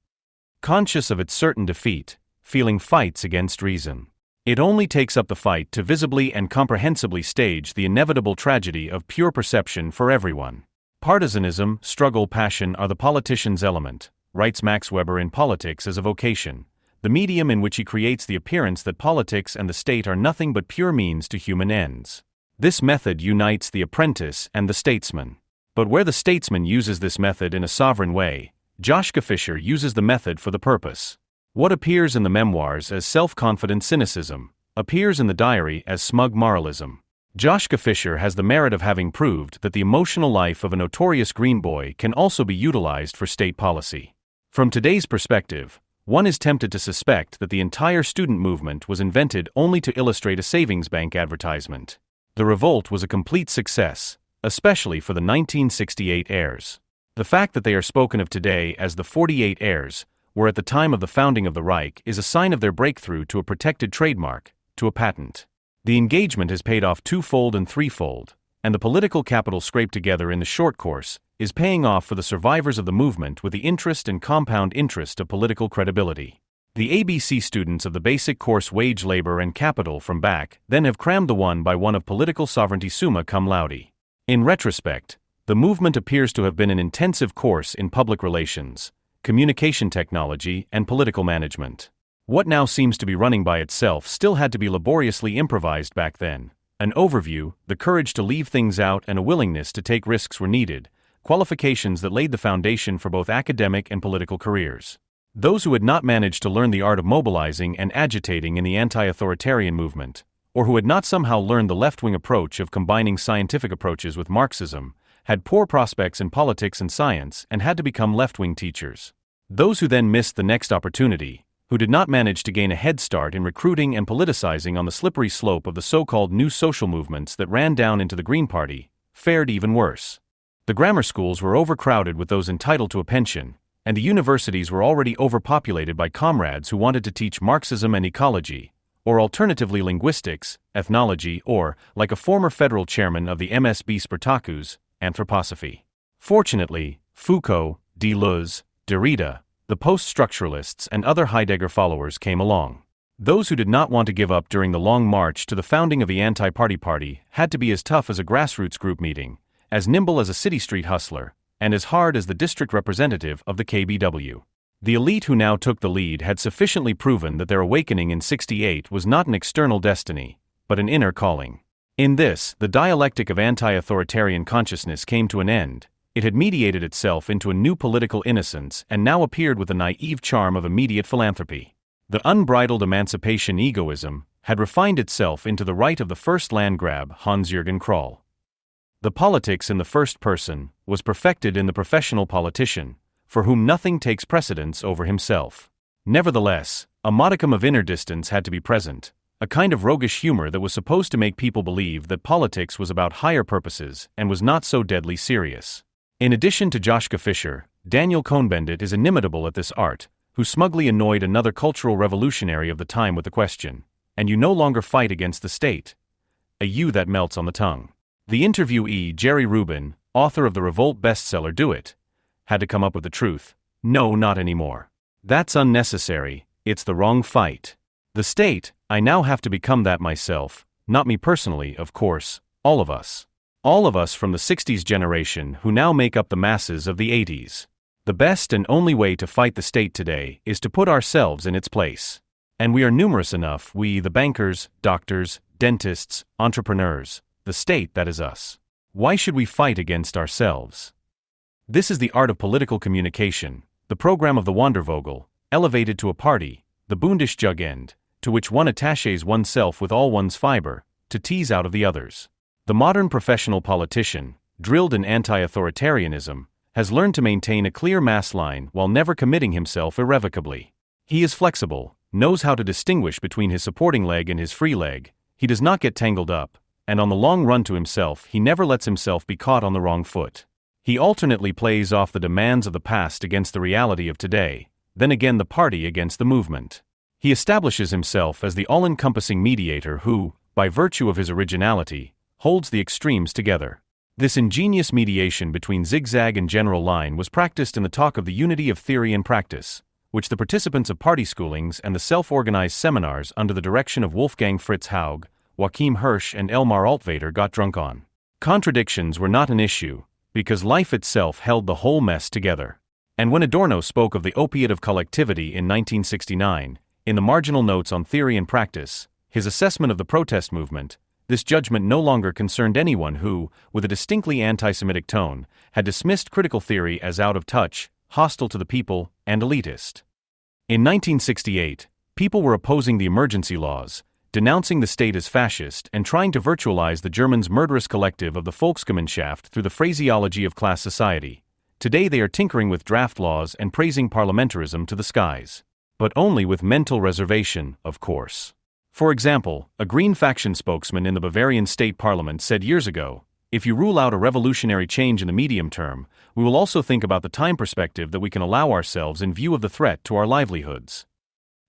Conscious of its certain defeat, feeling fights against reason. It only takes up the fight to visibly and comprehensibly stage the inevitable tragedy of pure perception for everyone. Partisanism, struggle, passion are the politician's element, writes Max Weber in Politics as a Vocation, the medium in which he creates the appearance that politics and the state are nothing but pure means to human ends. This method unites the apprentice and the statesman. But where the statesman uses this method in a sovereign way, Joschka Fischer uses the method for the purpose. What appears in the memoirs as self-confident cynicism, appears in the diary as smug moralism. Joschka Fischer has the merit of having proved that the emotional life of a notorious Green boy can also be utilized for state policy. From today's perspective, one is tempted to suspect that the entire student movement was invented only to illustrate a savings bank advertisement. The revolt was a complete success, especially for the 1968 heirs. The fact that they are spoken of today as the 48 heirs were at the time of the founding of the Reich is a sign of their breakthrough to a protected trademark, to a patent. The engagement has paid off twofold and threefold, and the political capital scraped together in the short course is paying off for the survivors of the movement with the interest and compound interest of political credibility. The ABC students of the basic course Wage, Labor and Capital from back then have crammed the one by one of political sovereignty summa cum laude. In retrospect, the movement appears to have been an intensive course in public relations, communication technology and political management. What now seems to be running by itself still had to be laboriously improvised back then. An overview, the courage to leave things out and a willingness to take risks were needed, qualifications that laid the foundation for both academic and political careers. Those who had not managed to learn the art of mobilizing and agitating in the anti-authoritarian movement, or who had not somehow learned the left-wing approach of combining scientific approaches with Marxism, had poor prospects in politics and science and had to become left-wing teachers. Those who then missed the next opportunity, who did not manage to gain a head start in recruiting and politicizing on the slippery slope of the so-called new social movements that ran down into the Green Party, fared even worse. The grammar schools were overcrowded with those entitled to a pension, and the universities were already overpopulated by comrades who wanted to teach Marxism and ecology, or alternatively linguistics, ethnology, or, like a former federal chairman of the MSB Spartacus, anthroposophy. Fortunately, Foucault, Deleuze, Derrida, the post-structuralists and other Heidegger followers came along. Those who did not want to give up during the long march to the founding of the anti-party party had to be as tough as a grassroots group meeting, as nimble as a city street hustler, and as hard as the district representative of the KBW. The elite who now took the lead had sufficiently proven that their awakening in '68 was not an external destiny, but an inner calling. In this, the dialectic of anti-authoritarian consciousness came to an end. It had mediated itself into a new political innocence and now appeared with the naive charm of immediate philanthropy. The unbridled emancipation egoism had refined itself into the right of the first land grab, Hans-Jürgen Kroll. The politics in the first person was perfected in the professional politician, for whom nothing takes precedence over himself. Nevertheless, A modicum of inner distance had to be present, a kind of roguish humor that was supposed to make people believe that politics was about higher purposes and was not so deadly serious. In addition to Joschka Fischer, Daniel Cohn-Bendit is inimitable at this art, who smugly annoyed another cultural revolutionary of the time with the question, "And you no longer fight against the state?" A "you" that melts on the tongue. The interviewee, Jerry Rubin, author of the Revolt bestseller Do It, had to come up with the truth. "No, not anymore. That's unnecessary, it's the wrong fight. The state, I now have to become that myself, not me personally, of course, all of us. All of us from the 60s generation who now make up the masses of the 80s. The best and only way to fight the state today is to put ourselves in its place. And we are numerous enough, we, the bankers, doctors, dentists, entrepreneurs, the state that is us. Why should we fight against ourselves?" This is the art of political communication, the program of the Wandervogel, elevated to a party, the Bundesjugend, to which one attaches oneself with all one's fiber, to tease out of the others. The modern professional politician, drilled in anti-authoritarianism, has learned to maintain a clear mass line while never committing himself irrevocably. He is flexible, knows how to distinguish between his supporting leg and his free leg, he does not get tangled up, and on the long run to himself he never lets himself be caught on the wrong foot. He alternately plays off the demands of the past against the reality of today, then again the party against the movement. He establishes himself as the all-encompassing mediator who, by virtue of his originality, holds the extremes together. This ingenious mediation between zigzag and general line was practiced in the talk of the unity of theory and practice, which the participants of party schoolings and the self-organized seminars under the direction of Wolfgang Fritz Haug, Joachim Hirsch and Elmar Altvater got drunk on. Contradictions were not an issue, because life itself held the whole mess together. And when Adorno spoke of the opiate of collectivity in 1969, in the marginal notes on theory and practice, his assessment of the protest movement, this judgment no longer concerned anyone who, with a distinctly anti-Semitic tone, had dismissed critical theory as out of touch, hostile to the people, and elitist. In 1968, people were opposing the emergency laws, denouncing the state as fascist and trying to virtualize the Germans' murderous collective of the Volksgemeinschaft through the phraseology of class society. Today they are tinkering with draft laws and praising parliamentarism to the skies. But only with mental reservation, of course. For example, a Green faction spokesman in the Bavarian state parliament said years ago, "If you rule out a revolutionary change in the medium term, we will also think about the time perspective that we can allow ourselves in view of the threat to our livelihoods."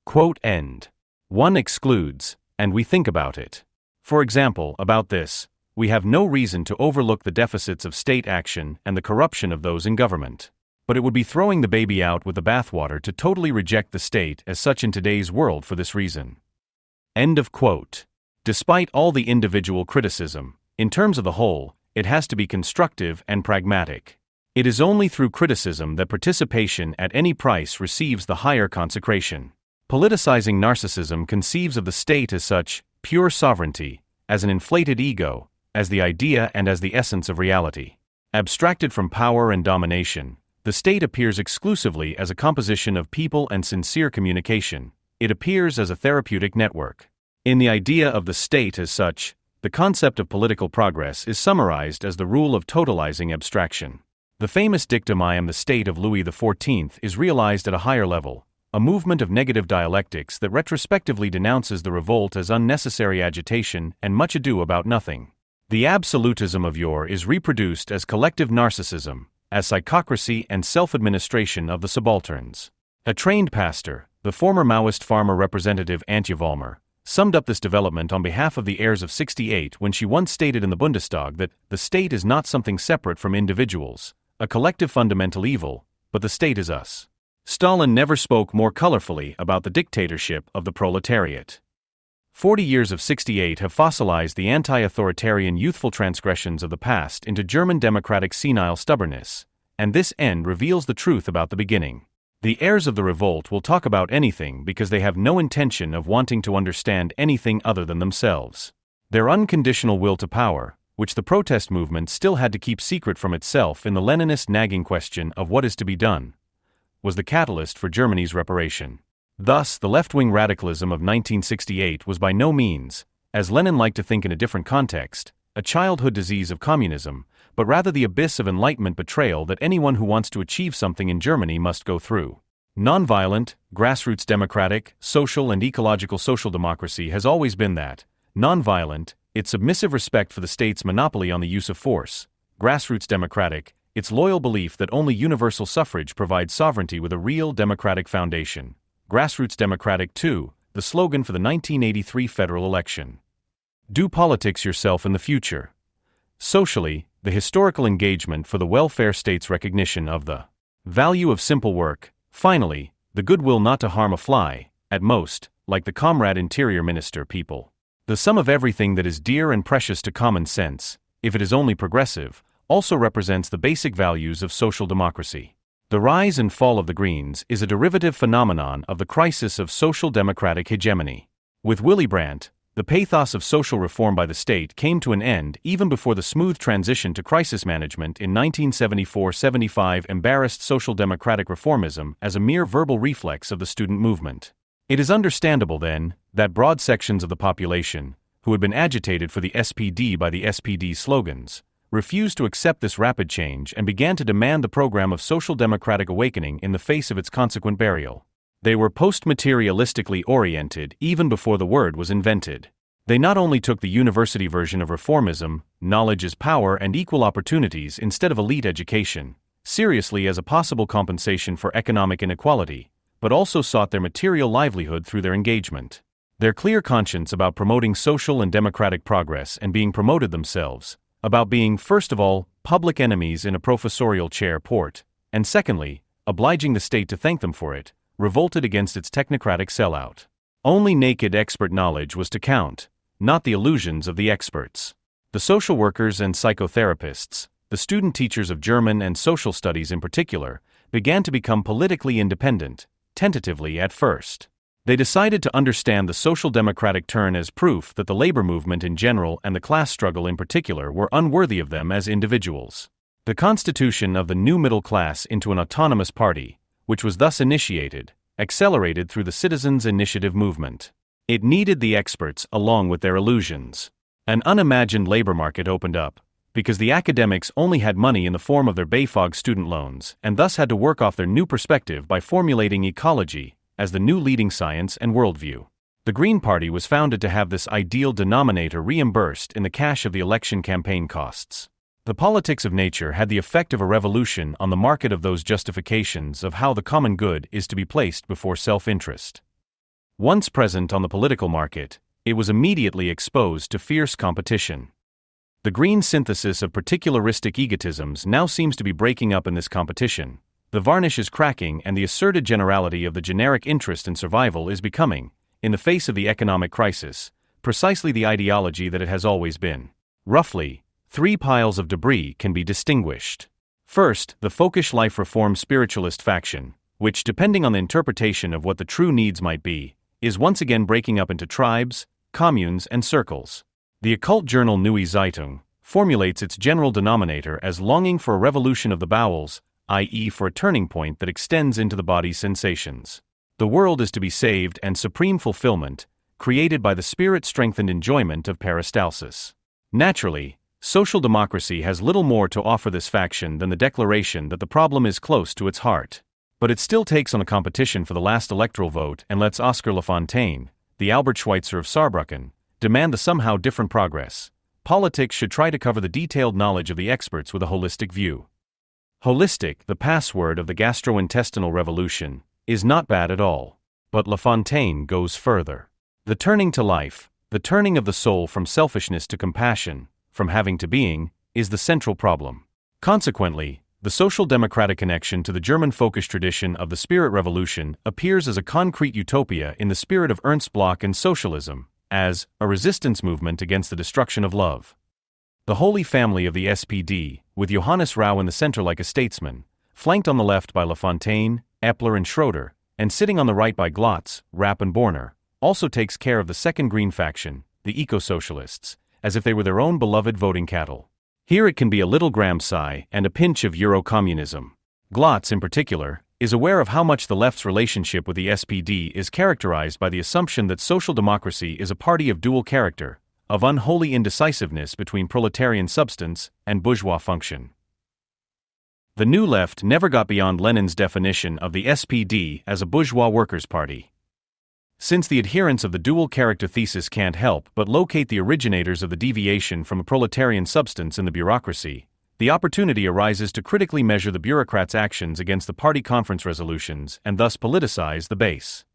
Quote end. One excludes, and we think about it. For example, about this, we have no reason to overlook the deficits of state action and the corruption of those in government. But it would be throwing the baby out with the bathwater to totally reject the state as such in today's world for this reason. End of quote. Despite all the individual criticism, in terms of the whole, it has to be constructive and pragmatic. It is only through criticism that participation at any price receives the higher consecration. Politicizing narcissism conceives of the state as such, pure sovereignty, as an inflated ego, as the idea and as the essence of reality. Abstracted from power and domination, the state appears exclusively as a composition of people and sincere communication. It appears as a therapeutic network. In the idea of the state as such, the concept of political progress is summarized as the rule of totalizing abstraction. The famous dictum "I am the state" of Louis XIV is realized at a higher level, a movement of negative dialectics that retrospectively denounces the revolt as unnecessary agitation and much ado about nothing. The absolutism of yore is reproduced as collective narcissism, as psychocracy and self-administration of the subalterns. A trained pastor, the former Maoist farmer representative Antje Vollmer, summed up this development on behalf of the heirs of 68 when she once stated in the Bundestag that the state is not something separate from individuals, a collective fundamental evil, but the state is us. Stalin never spoke more colorfully about the dictatorship of the proletariat. 40 years of 68 have fossilized the anti-authoritarian youthful transgressions of the past into German democratic senile stubbornness, and this end reveals the truth about the beginning. The heirs of the revolt will talk about anything because they have no intention of wanting to understand anything other than themselves. Their unconditional will to power, which the protest movement still had to keep secret from itself in the Leninist nagging question of what is to be done, was the catalyst for Germany's reparation. Thus, the left-wing radicalism of 1968 was by no means, as Lenin liked to think in a different context, a childhood disease of communism, but rather the abyss of Enlightenment betrayal that anyone who wants to achieve something in Germany must go through. Nonviolent, grassroots democratic, social and ecological social democracy has always been that. Nonviolent, its submissive respect for the state's monopoly on the use of force. Grassroots democratic, its loyal belief that only universal suffrage provides sovereignty with a real democratic foundation. Grassroots democratic, too, the slogan for the 1983 federal election. Do politics yourself in the future. Socially, the historical engagement for the welfare state's recognition of the value of simple work. Finally, the goodwill not to harm a fly, at most, like the comrade interior minister people. The sum of everything that is dear and precious to common sense, if it is only progressive, also represents the basic values of social democracy. The rise and fall of the Greens is a derivative phenomenon of the crisis of social democratic hegemony. With Willy Brandt, the pathos of social reform by the state came to an end even before the smooth transition to crisis management in 1974-75 embarrassed social democratic reformism as a mere verbal reflex of the student movement. It is understandable, then, that broad sections of the population, who had been agitated for the SPD by the SPD's slogans, refused to accept this rapid change and began to demand the program of social democratic awakening in the face of its consequent burial. They were post-materialistically oriented even before the word was invented. They not only took the university version of reformism, knowledge is power and equal opportunities instead of elite education, seriously as a possible compensation for economic inequality, but also sought their material livelihood through their engagement. Their clear conscience about promoting social and democratic progress and being promoted themselves, about being, first of all, public enemies in a professorial chair port, and secondly, obliging the state to thank them for it, revolted against its technocratic sellout. Only naked expert knowledge was to count, not the illusions of the experts. The social workers and psychotherapists, the student teachers of German and social studies in particular, began to become politically independent, tentatively at first. They decided to understand the social democratic turn as proof that the labor movement in general and the class struggle in particular were unworthy of them as individuals. The constitution of the new middle class into an autonomous party, which was thus initiated, accelerated through the citizens' initiative movement. It needed the experts along with their illusions. An unimagined labor market opened up, because the academics only had money in the form of their BAföG student loans and thus had to work off their new perspective by formulating ecology as the new leading science and worldview. The Green Party was founded to have this ideal denominator reimbursed in the cash of the election campaign costs. The politics of nature had the effect of a revolution on the market of those justifications of how the common good is to be placed before self-interest. Once present on the political market, it was immediately exposed to fierce competition. The Green synthesis of particularistic egotisms now seems to be breaking up in this competition. The varnish is cracking and the asserted generality of the generic interest in survival is becoming, in the face of the economic crisis, precisely the ideology that it has always been. Roughly, 3 piles of debris can be distinguished. First, the folkish life reform spiritualist faction, which, depending on the interpretation of what the true needs might be, is once again breaking up into tribes, communes, and circles. The occult journal Neue Zeitung formulates its general denominator as longing for a revolution of the bowels, i.e. for a turning point that extends into the body's sensations. The world is to be saved and supreme fulfillment, created by the spirit-strengthened enjoyment of peristalsis. Naturally, social democracy has little more to offer this faction than the declaration that the problem is close to its heart. But it still takes on a competition for the last electoral vote and lets Oscar Lafontaine, the Albert Schweitzer of Saarbrücken, demand the somehow different progress. Politics should try to cover the detailed knowledge of the experts with a holistic view. Holistic, the password of the gastrointestinal revolution, is not bad at all. But Lafontaine goes further. The turning to life, the turning of the soul from selfishness to compassion, from having to being, is the central problem. Consequently, the social democratic connection to the German folkish tradition of the Spirit Revolution appears as a concrete utopia in the spirit of Ernst Bloch and socialism, as a resistance movement against the destruction of love. The Holy Family of the SPD, with Johannes Rau in the center like a statesman, flanked on the left by Lafontaine, Epler and Schroeder, and sitting on the right by Glas, Rapp and Borner, also takes care of the second Green faction, the eco-socialists, as if they were their own beloved voting cattle. Here it can be a little Gramsci and a pinch of Euro-communism. Glatz, in particular, is aware of how much the left's relationship with the SPD is characterized by the assumption that social democracy is a party of dual character, of unholy indecisiveness between proletarian substance and bourgeois function. The New Left never got beyond Lenin's definition of the SPD as a bourgeois workers' party. Since the adherents of the dual character thesis can't help but locate the originators of the deviation from a proletarian substance in the bureaucracy, the opportunity arises to critically measure the bureaucrats' actions against the party conference resolutions and thus politicize the base.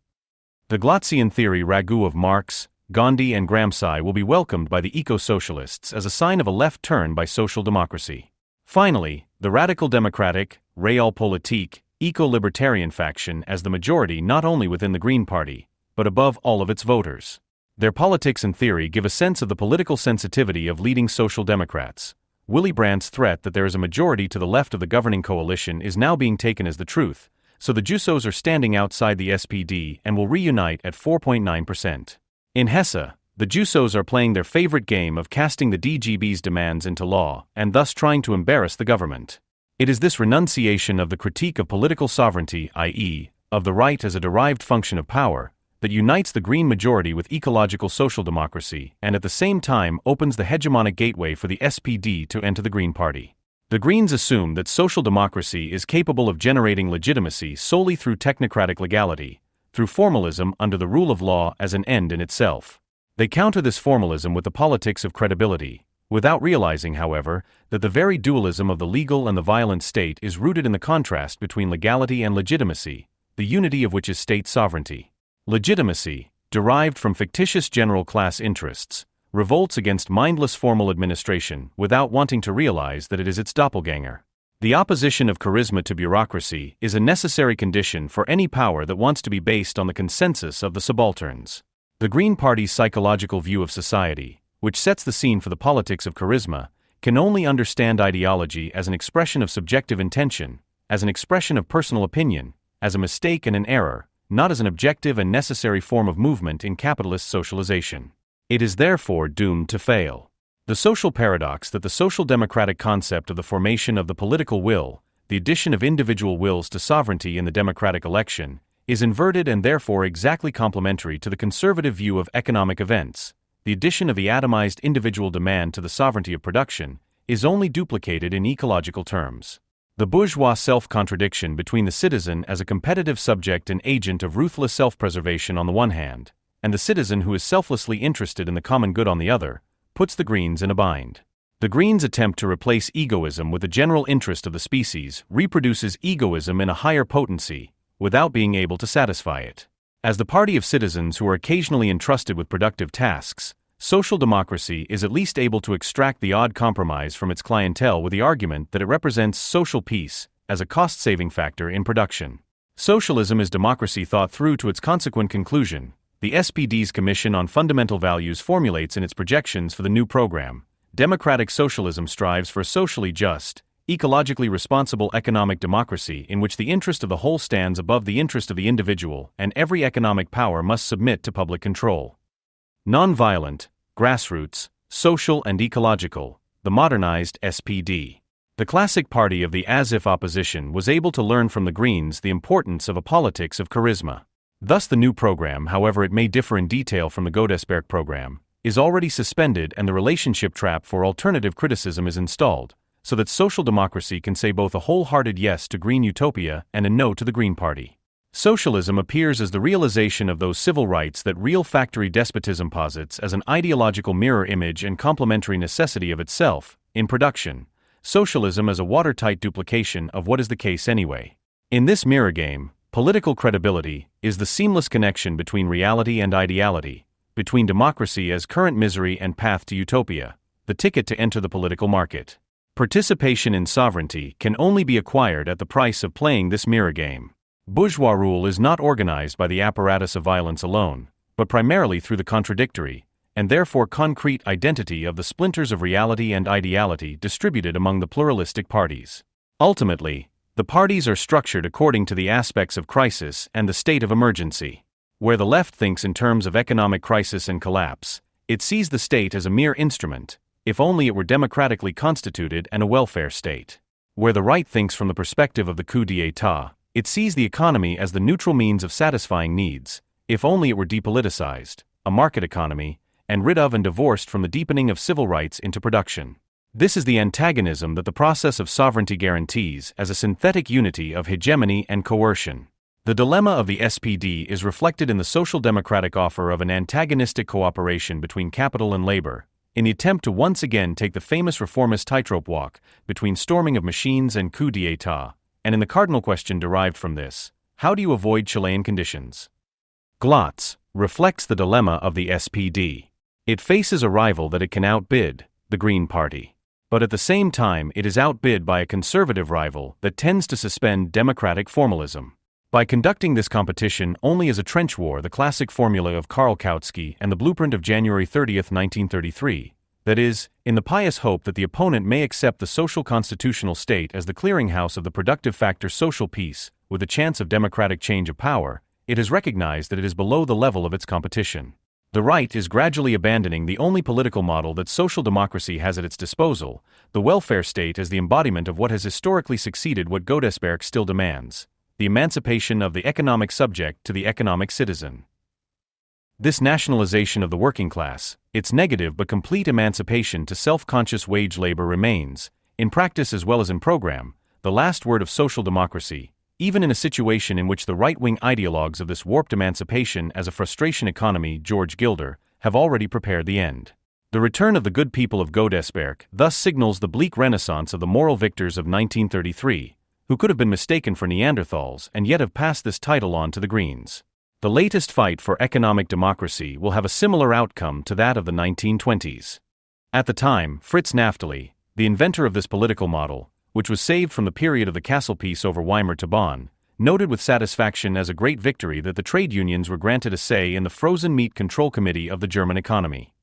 The Glatsian theory ragout of Marx, Gandhi and Gramsci will be welcomed by the eco-socialists as a sign of a left turn by social democracy. Finally, the radical democratic, realpolitik, eco-libertarian faction as the majority not only within the Green Party, but above all of its voters. Their politics and theory give a sense of the political sensitivity of leading social democrats. Willy Brandt's threat that there is a majority to the left of the governing coalition is now being taken as the truth, so the Jusos are standing outside the SPD and will reunite at 4.9%. In Hesse, the Jusos are playing their favorite game of casting the DGB's demands into law and thus trying to embarrass the government. It is this renunciation of the critique of political sovereignty, i.e., of the right as a derived function of power, that unites the Green majority with ecological social democracy and at the same time opens the hegemonic gateway for the SPD to enter the Green Party. The Greens assume that social democracy is capable of generating legitimacy solely through technocratic legality, through formalism under the rule of law as an end in itself. They counter this formalism with the politics of credibility, without realizing, however, that the very dualism of the legal and the violent state is rooted in the contrast between legality and legitimacy, the unity of which is state sovereignty. Legitimacy, derived from fictitious general class interests, revolts against mindless formal administration without wanting to realize that it is its doppelganger. The opposition of charisma to bureaucracy is a necessary condition for any power that wants to be based on the consensus of the subalterns. The Green Party's psychological view of society, which sets the scene for the politics of charisma, can only understand ideology as an expression of subjective intention, as an expression of personal opinion, as a mistake and an error, not as an objective and necessary form of movement in capitalist socialization. It is therefore doomed to fail. The social paradox that the social democratic concept of the formation of the political will, the addition of individual wills to sovereignty in the democratic election, is inverted and therefore exactly complementary to the conservative view of economic events. The addition of the atomized individual demand to the sovereignty of production is only duplicated in ecological terms. The bourgeois self-contradiction between the citizen as a competitive subject and agent of ruthless self-preservation on the one hand, and the citizen who is selflessly interested in the common good on the other, puts the Greens in a bind. The Greens' attempt to replace egoism with the general interest of the species reproduces egoism in a higher potency, without being able to satisfy it. As the party of citizens who are occasionally entrusted with productive tasks, social democracy is at least able to extract the odd compromise from its clientele with the argument that it represents social peace as a cost-saving factor in production. Socialism is democracy thought through to its consequent conclusion. The SPD's Commission on Fundamental Values formulates in its projections for the new program, democratic socialism strives for a socially just, ecologically responsible economic democracy in which the interest of the whole stands above the interest of the individual and every economic power must submit to public control. Non-violent, grassroots, social and ecological, the modernized SPD. The classic party of the as-if opposition was able to learn from the Greens the importance of a politics of charisma. Thus the new program, however it may differ in detail from the Godesberg program, is already suspended and the relationship trap for alternative criticism is installed, so that social democracy can say both a wholehearted yes to green utopia and a no to the Green Party. Socialism appears as the realization of those civil rights that real factory despotism posits as an ideological mirror image and complementary necessity of itself, in production, socialism as a watertight duplication of what is the case anyway. In this mirror game, political credibility is the seamless connection between reality and ideality, between democracy as current misery and path to utopia, the ticket to enter the political market. Participation in sovereignty can only be acquired at the price of playing this mirror game. Bourgeois rule is not organized by the apparatus of violence alone, but primarily through the contradictory, and therefore concrete identity of the splinters of reality and ideality distributed among the pluralistic parties. Ultimately, the parties are structured according to the aspects of crisis and the state of emergency. Where the left thinks in terms of economic crisis and collapse, it sees the state as a mere instrument, if only it were democratically constituted and a welfare state. Where the right thinks from the perspective of the coup d'état, it sees the economy as the neutral means of satisfying needs, if only it were depoliticized, a market economy, and rid of and divorced from the deepening of civil rights into production. This is the antagonism that the process of sovereignty guarantees as a synthetic unity of hegemony and coercion. The dilemma of the SPD is reflected in the social democratic offer of an antagonistic cooperation between capital and labor, in the attempt to once again take the famous reformist tightrope walk between storming of machines and coup d'état, and in the cardinal question derived from this: how do you avoid Chilean conditions? Glas reflects the dilemma of the SPD. It faces a rival that it can outbid, the Green Party. But at the same time it is outbid by a conservative rival that tends to suspend democratic formalism. By conducting this competition only as a trench war, the classic formula of Karl Kautsky and the blueprint of January 30, 1933, that is, in the pious hope that the opponent may accept the social constitutional state as the clearinghouse of the productive factor social peace, with a chance of democratic change of power, it has recognized that it is below the level of its competition. The right is gradually abandoning the only political model that social democracy has at its disposal, the welfare state, as the embodiment of what has historically succeeded what Godesberg still demands: the emancipation of the economic subject to the economic citizen. This nationalization of the working class, its negative but complete emancipation to self-conscious wage labor, remains, in practice as well as in program, the last word of social democracy, even in a situation in which the right-wing ideologues of this warped emancipation as a frustration economy, George Gilder, have already prepared the end. The return of the good people of Godesberg thus signals the bleak renaissance of the moral victors of 1933, who could have been mistaken for Neanderthals and yet have passed this title on to the Greens. The latest fight for economic democracy will have a similar outcome to that of the 1920s. At the time, Fritz Naftali, the inventor of this political model, which was saved from the period of the Castle Peace over Weimar to Bonn, noted with satisfaction as a great victory that the trade unions were granted a say in the frozen meat control committee of the German economy.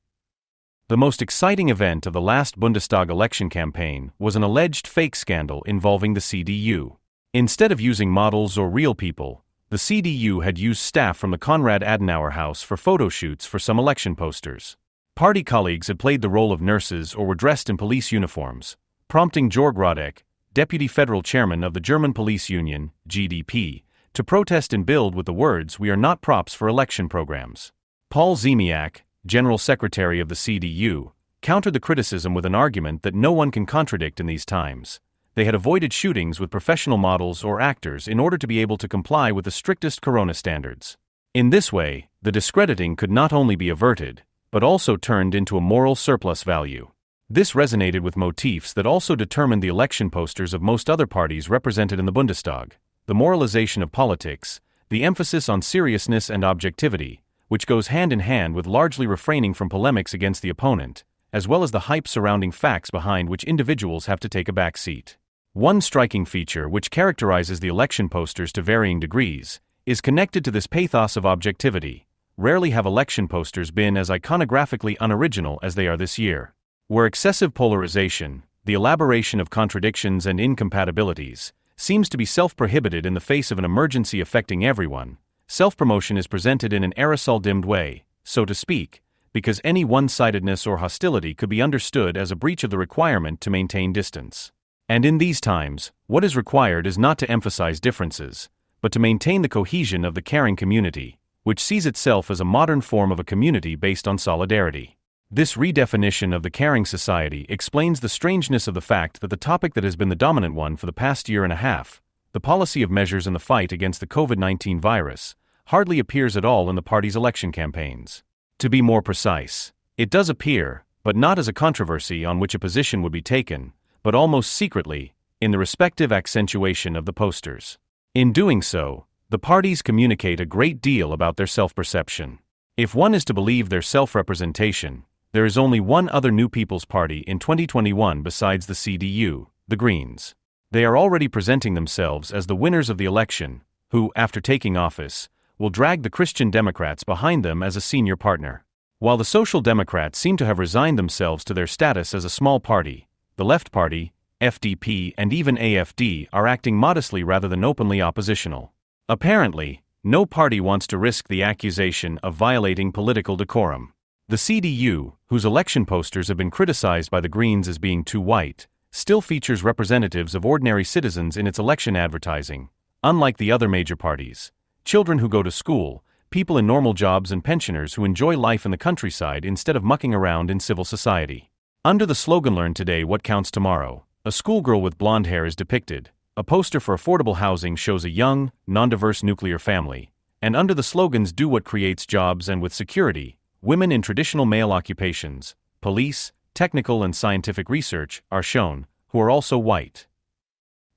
The most exciting event of the last Bundestag election campaign was an alleged fake scandal involving the CDU. Instead of using models or real people, the CDU had used staff from the Konrad Adenauer House for photo shoots for some election posters. Party colleagues had played the role of nurses or were dressed in police uniforms, prompting Jörg Rodek, deputy federal chairman of the German Police Union, GdP, to protest and build with the words, "We are not props for election programs." Paul Ziemiak, general secretary of the CDU, countered the criticism with an argument that no one can contradict in these times. They had avoided shootings with professional models or actors in order to be able to comply with the strictest corona standards. In this way, the discrediting could not only be averted, but also turned into a moral surplus value. This resonated with motifs that also determined the election posters of most other parties represented in the Bundestag: the moralization of politics, the emphasis on seriousness and objectivity, which goes hand in hand with largely refraining from polemics against the opponent, as well as the hype surrounding facts behind which individuals have to take a back seat. One striking feature which characterizes the election posters to varying degrees is connected to this pathos of objectivity. Rarely have election posters been as iconographically unoriginal as they are this year. Where excessive polarization, the elaboration of contradictions and incompatibilities, seems to be self-prohibited in the face of an emergency affecting everyone, self-promotion is presented in an aerosol-dimmed way, so to speak, because any one-sidedness or hostility could be understood as a breach of the requirement to maintain distance. And in these times, what is required is not to emphasize differences, but to maintain the cohesion of the caring community, which sees itself as a modern form of a community based on solidarity. This redefinition of the caring society explains the strangeness of the fact that the topic that has been the dominant one for the past year and a half, the policy of measures in the fight against the COVID-19 virus, hardly appears at all in the party's election campaigns. To be more precise, it does appear, but not as a controversy on which a position would be taken, but almost secretly, in the respective accentuation of the posters. In doing so, the parties communicate a great deal about their self-perception. If one is to believe their self-representation, there is only one other New People's Party in 2021 besides the CDU, the Greens. They are already presenting themselves as the winners of the election, who, after taking office, will drag the Christian Democrats behind them as a senior partner. While the Social Democrats seem to have resigned themselves to their status as a small party, the Left Party, FDP, and even AfD are acting modestly rather than openly oppositional. Apparently, no party wants to risk the accusation of violating political decorum. The CDU, whose election posters have been criticized by the Greens as being too white, still features representatives of ordinary citizens in its election advertising, unlike the other major parties: children who go to school, people in normal jobs, and pensioners who enjoy life in the countryside instead of mucking around in civil society. Under the slogan "Learn Today, What Counts Tomorrow," a schoolgirl with blonde hair is depicted. A poster for affordable housing shows a young, non-diverse nuclear family, and under the slogans "Do What Creates Jobs" and "With Security," women in traditional male occupations, police, technical and scientific research, are shown, who are also white.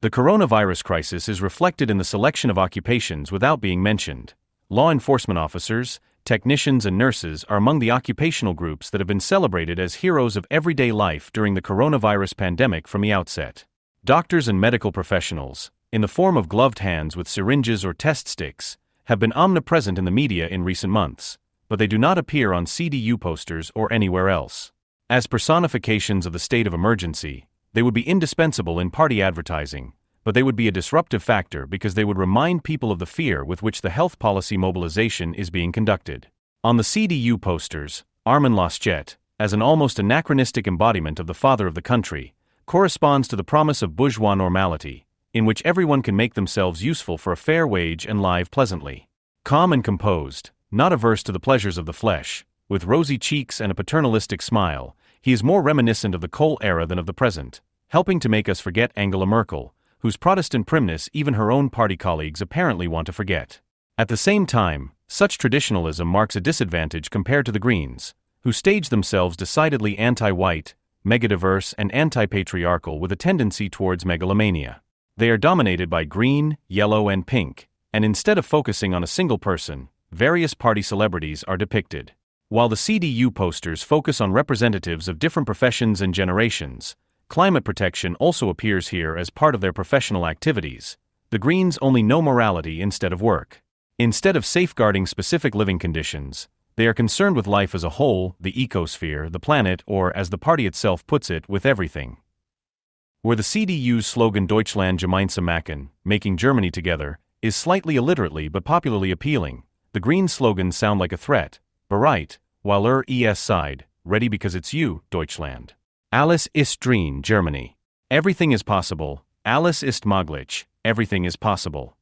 The coronavirus crisis is reflected in the selection of occupations without being mentioned. Law enforcement officers, technicians and nurses are among the occupational groups that have been celebrated as heroes of everyday life during the coronavirus pandemic from the outset. Doctors and medical professionals, in the form of gloved hands with syringes or test sticks, have been omnipresent in the media in recent months, but they do not appear on CDU posters or anywhere else. As personifications of the state of emergency, they would be indispensable in party advertising, but they would be a disruptive factor because they would remind people of the fear with which the health policy mobilization is being conducted. On the CDU posters, Armin Laschet, as an almost anachronistic embodiment of the father of the country, corresponds to the promise of bourgeois normality, in which everyone can make themselves useful for a fair wage and live pleasantly. Calm and composed, not averse to the pleasures of the flesh, with rosy cheeks and a paternalistic smile, he is more reminiscent of the Kohl era than of the present, helping to make us forget Angela Merkel, whose Protestant primness even her own party colleagues apparently want to forget. At the same time, such traditionalism marks a disadvantage compared to the Greens, who stage themselves decidedly anti-white, megadiverse and anti-patriarchal with a tendency towards megalomania. They are dominated by green, yellow and pink, and instead of focusing on a single person, various party celebrities are depicted. While the CDU posters focus on representatives of different professions and generations, climate protection also appears here as part of their professional activities. The Greens only know morality instead of work. Instead of safeguarding specific living conditions, they are concerned with life as a whole, the ecosphere, the planet, or, as the party itself puts it, with everything. Where the CDU's slogan Deutschland gemeinsam machen, making Germany together, is slightly illiterately but popularly appealing, the Green slogans sound like a threat, bereit, while es side, ready because it's you, Deutschland. Alles ist drin, Germany. Everything is possible, alles ist möglich, everything is possible.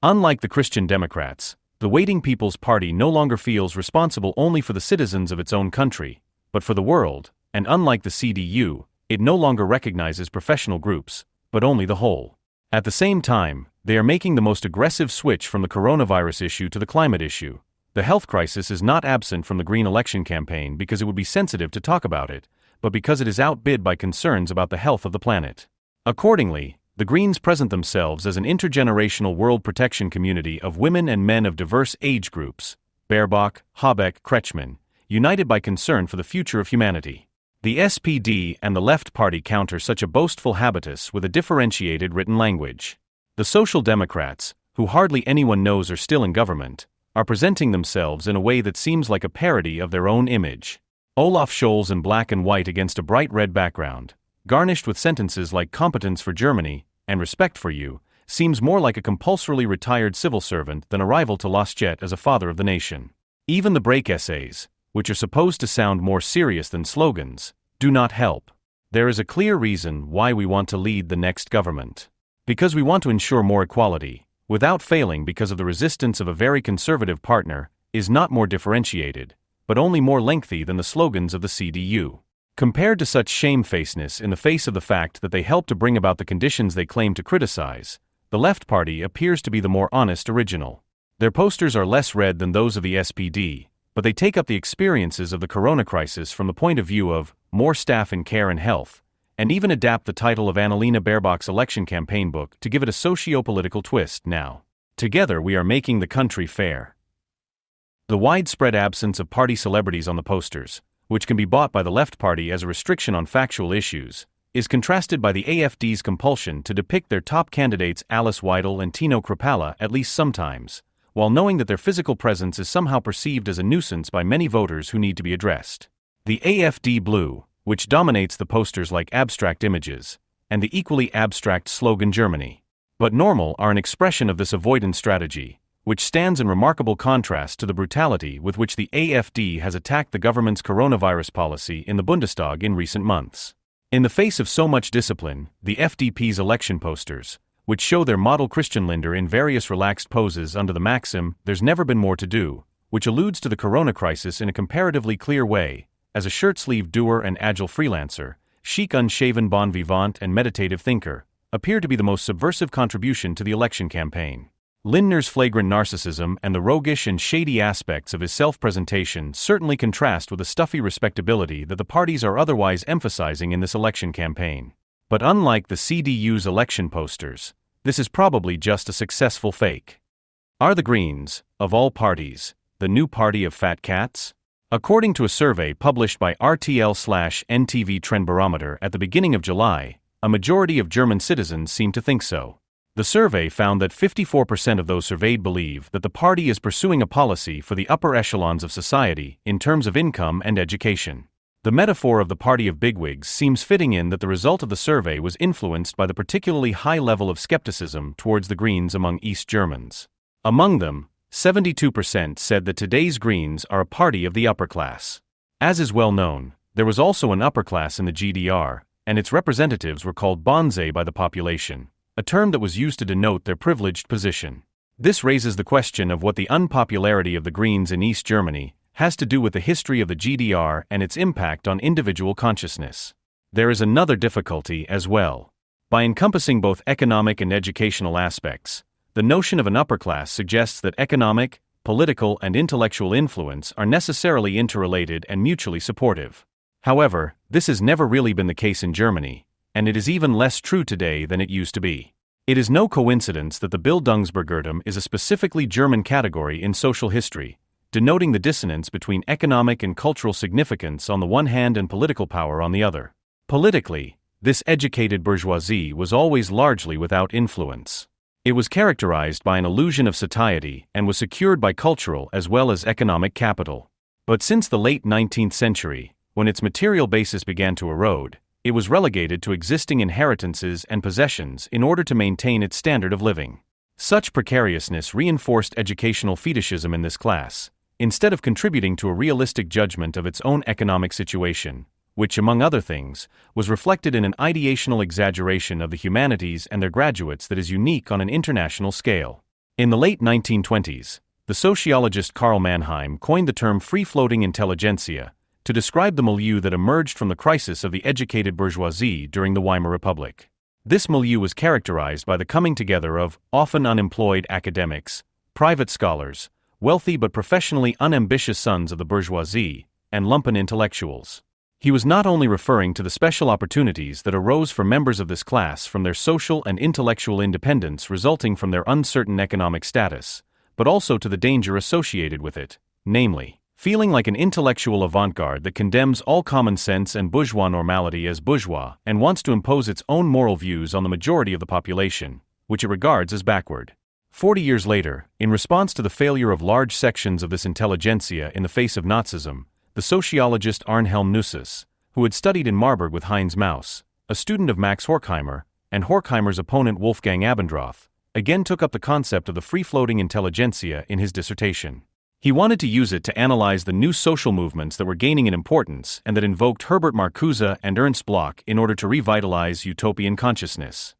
Unlike the Christian Democrats, the Waiting People's Party no longer feels responsible only for the citizens of its own country, but for the world, and unlike the CDU, it no longer recognizes professional groups, but only the whole. At the same time, they are making the most aggressive switch from the coronavirus issue to the climate issue. The health crisis is not absent from the Green election campaign because it would be sensitive to talk about it, but because it is outbid by concerns about the health of the planet. Accordingly, the Greens present themselves as an intergenerational world protection community of women and men of diverse age groups, Baerbock, Habeck, Kretschmann, united by concern for the future of humanity. The SPD and the Left Party counter such a boastful habitus with a differentiated written language. The Social Democrats, who hardly anyone knows are still in government, are presenting themselves in a way that seems like a parody of their own image. Olaf Scholz in black and white against a bright red background, garnished with sentences like competence for Germany and respect for you, seems more like a compulsorily retired civil servant than a rival to Laschet as a father of the nation. Even the break essays, which are supposed to sound more serious than slogans, do not help. There is a clear reason why we want to lead the next government. Because we want to ensure more equality, without failing because of the resistance of a very conservative partner, is not more differentiated, but only more lengthy than the slogans of the CDU. Compared to such shamefacedness in the face of the fact that they help to bring about the conditions they claim to criticize, the Left Party appears to be the more honest original. Their posters are less red than those of the SPD, but they take up the experiences of the corona crisis from the point of view of more staff in care and health, and even adapt the title of Annalena Baerbock's election campaign book to give it a socio-political twist now. Together we are making the country fair. The widespread absence of party celebrities on the posters, which can be bought by the Left Party as a restriction on factual issues, is contrasted by the AFD's compulsion to depict their top candidates Alice Weidel and Tino Kruppala at least sometimes, while knowing that their physical presence is somehow perceived as a nuisance by many voters who need to be addressed. The AFD blue, which dominates the posters like abstract images, and the equally abstract slogan Germany. But normal are an expression of this avoidance strategy, which stands in remarkable contrast to the brutality with which the AFD has attacked the government's coronavirus policy in the Bundestag in recent months. In the face of so much discipline, the FDP's election posters, which show their model Christianländer in various relaxed poses under the maxim, "There's never been more to do," which alludes to the corona crisis in a comparatively clear way, as a shirt-sleeve doer and agile freelancer, chic unshaven bon vivant and meditative thinker, appear to be the most subversive contribution to the election campaign. Lindner's flagrant narcissism and the roguish and shady aspects of his self-presentation certainly contrast with the stuffy respectability that the parties are otherwise emphasizing in this election campaign. But unlike the CDU's election posters, this is probably just a successful fake. Are the Greens, of all parties, the new party of fat cats? According to a survey published by RTL/NTV Trend Barometer at the beginning of July, a majority of German citizens seem to think so. The survey found that 54% of those surveyed believe that the party is pursuing a policy for the upper echelons of society in terms of income and education. The metaphor of the party of bigwigs seems fitting in that the result of the survey was influenced by the particularly high level of skepticism towards the Greens among East Germans. Among them, 72% said that today's Greens are a party of the upper class. As is well known, there was also an upper class in the GDR, and its representatives were called Bonze by the population, a term that was used to denote their privileged position. This raises the question of what the unpopularity of the Greens in East Germany has to do with the history of the GDR and its impact on individual consciousness. There is another difficulty as well. By encompassing both economic and educational aspects, the notion of an upper class suggests that economic, political, and intellectual influence are necessarily interrelated and mutually supportive. However, this has never really been the case in Germany, and it is even less true today than it used to be. It is no coincidence that the Bildungsbürgertum is a specifically German category in social history, denoting the dissonance between economic and cultural significance on the one hand and political power on the other. Politically, this educated bourgeoisie was always largely without influence. It was characterized by an illusion of satiety and was secured by cultural as well as economic capital. But since the late 19th century, when its material basis began to erode, it was relegated to existing inheritances and possessions in order to maintain its standard of living. Such precariousness reinforced educational fetishism in this class, instead of contributing to a realistic judgment of its own economic situation, which, among other things, was reflected in an ideational exaggeration of the humanities and their graduates that is unique on an international scale. In the late 1920s, the sociologist Karl Mannheim coined the term free-floating intelligentsia to describe the milieu that emerged from the crisis of the educated bourgeoisie during the Weimar Republic. This milieu was characterized by the coming together of often unemployed academics, private scholars, wealthy but professionally unambitious sons of the bourgeoisie, and lumpen intellectuals. He was not only referring to the special opportunities that arose for members of this class from their social and intellectual independence resulting from their uncertain economic status, but also to the danger associated with it, namely, feeling like an intellectual avant-garde that condemns all common sense and bourgeois normality as bourgeois and wants to impose its own moral views on the majority of the population, which it regards as backward. 40 years later, in response to the failure of large sections of this intelligentsia in the face of Nazism, the sociologist Arnhelm Nussas, who had studied in Marburg with Heinz Mauss, a student of Max Horkheimer, and Horkheimer's opponent Wolfgang Abendroth, again took up the concept of the free-floating intelligentsia in his dissertation. He wanted to use it to analyze the new social movements that were gaining in importance and that invoked Herbert Marcuse and Ernst Bloch in order to revitalize utopian consciousness.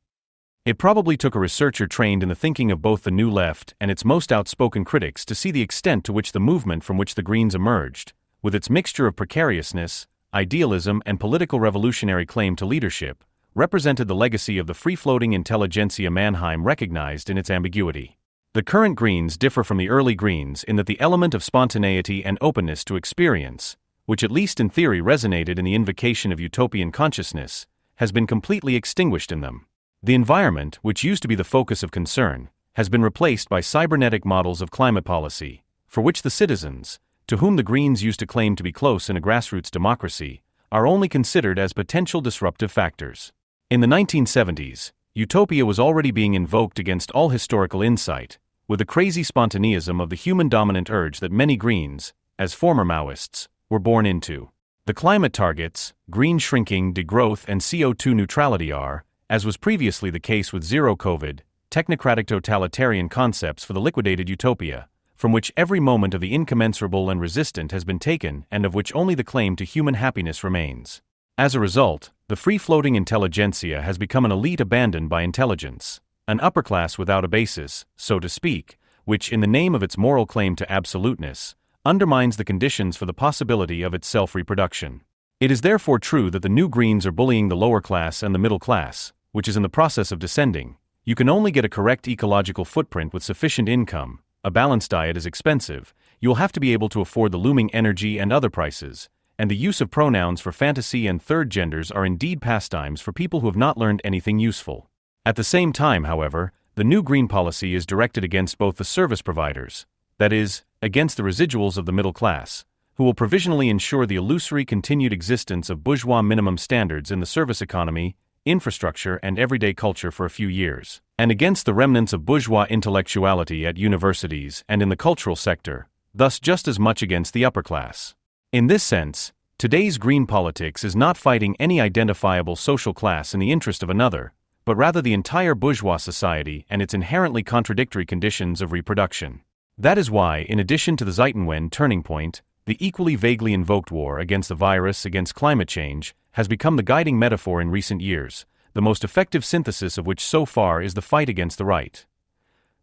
It probably took a researcher trained in the thinking of both the New Left and its most outspoken critics to see the extent to which the movement from which the Greens emerged, with its mixture of precariousness, idealism, and political revolutionary claim to leadership, represented the legacy of the free-floating intelligentsia Mannheim recognized in its ambiguity. The current Greens differ from the early Greens in that the element of spontaneity and openness to experience, which at least in theory resonated in the invocation of utopian consciousness, has been completely extinguished in them. The environment, which used to be the focus of concern, has been replaced by cybernetic models of climate policy, for which the citizens, to whom the Greens used to claim to be close in a grassroots democracy, are only considered as potential disruptive factors. In the 1970s, utopia was already being invoked against all historical insight, with the crazy spontaneism of the human-dominant urge that many Greens, as former Maoists, were born into. The climate targets, green shrinking, degrowth, and CO2 neutrality are, as was previously the case with zero-COVID, technocratic totalitarian concepts for the liquidated utopia, from which every moment of the incommensurable and resistant has been taken and of which only the claim to human happiness remains. As a result, the free-floating intelligentsia has become an elite abandoned by intelligence, an upper class without a basis, so to speak, which, in the name of its moral claim to absoluteness, undermines the conditions for the possibility of its self-reproduction. It is therefore true that the new Greens are bullying the lower class and the middle class, which is in the process of descending. You can only get a correct ecological footprint with sufficient income. A balanced diet is expensive. You will have to be able to afford the looming energy and other prices, and the use of pronouns for fantasy and third genders are indeed pastimes for people who have not learned anything useful. At the same time, however, the new green policy is directed against both the service providers, that is, against the residuals of the middle class, who will provisionally ensure the illusory continued existence of bourgeois minimum standards in the service economy, infrastructure and everyday culture for a few years, and against the remnants of bourgeois intellectuality at universities and in the cultural sector, thus just as much against the upper class. In this sense, today's green politics is not fighting any identifiable social class in the interest of another, but rather the entire bourgeois society and its inherently contradictory conditions of reproduction. That is why, in addition to the Zeitenwende turning point, the equally vaguely invoked war against the virus against climate change has become the guiding metaphor in recent years, the most effective synthesis of which so far is the fight against the right.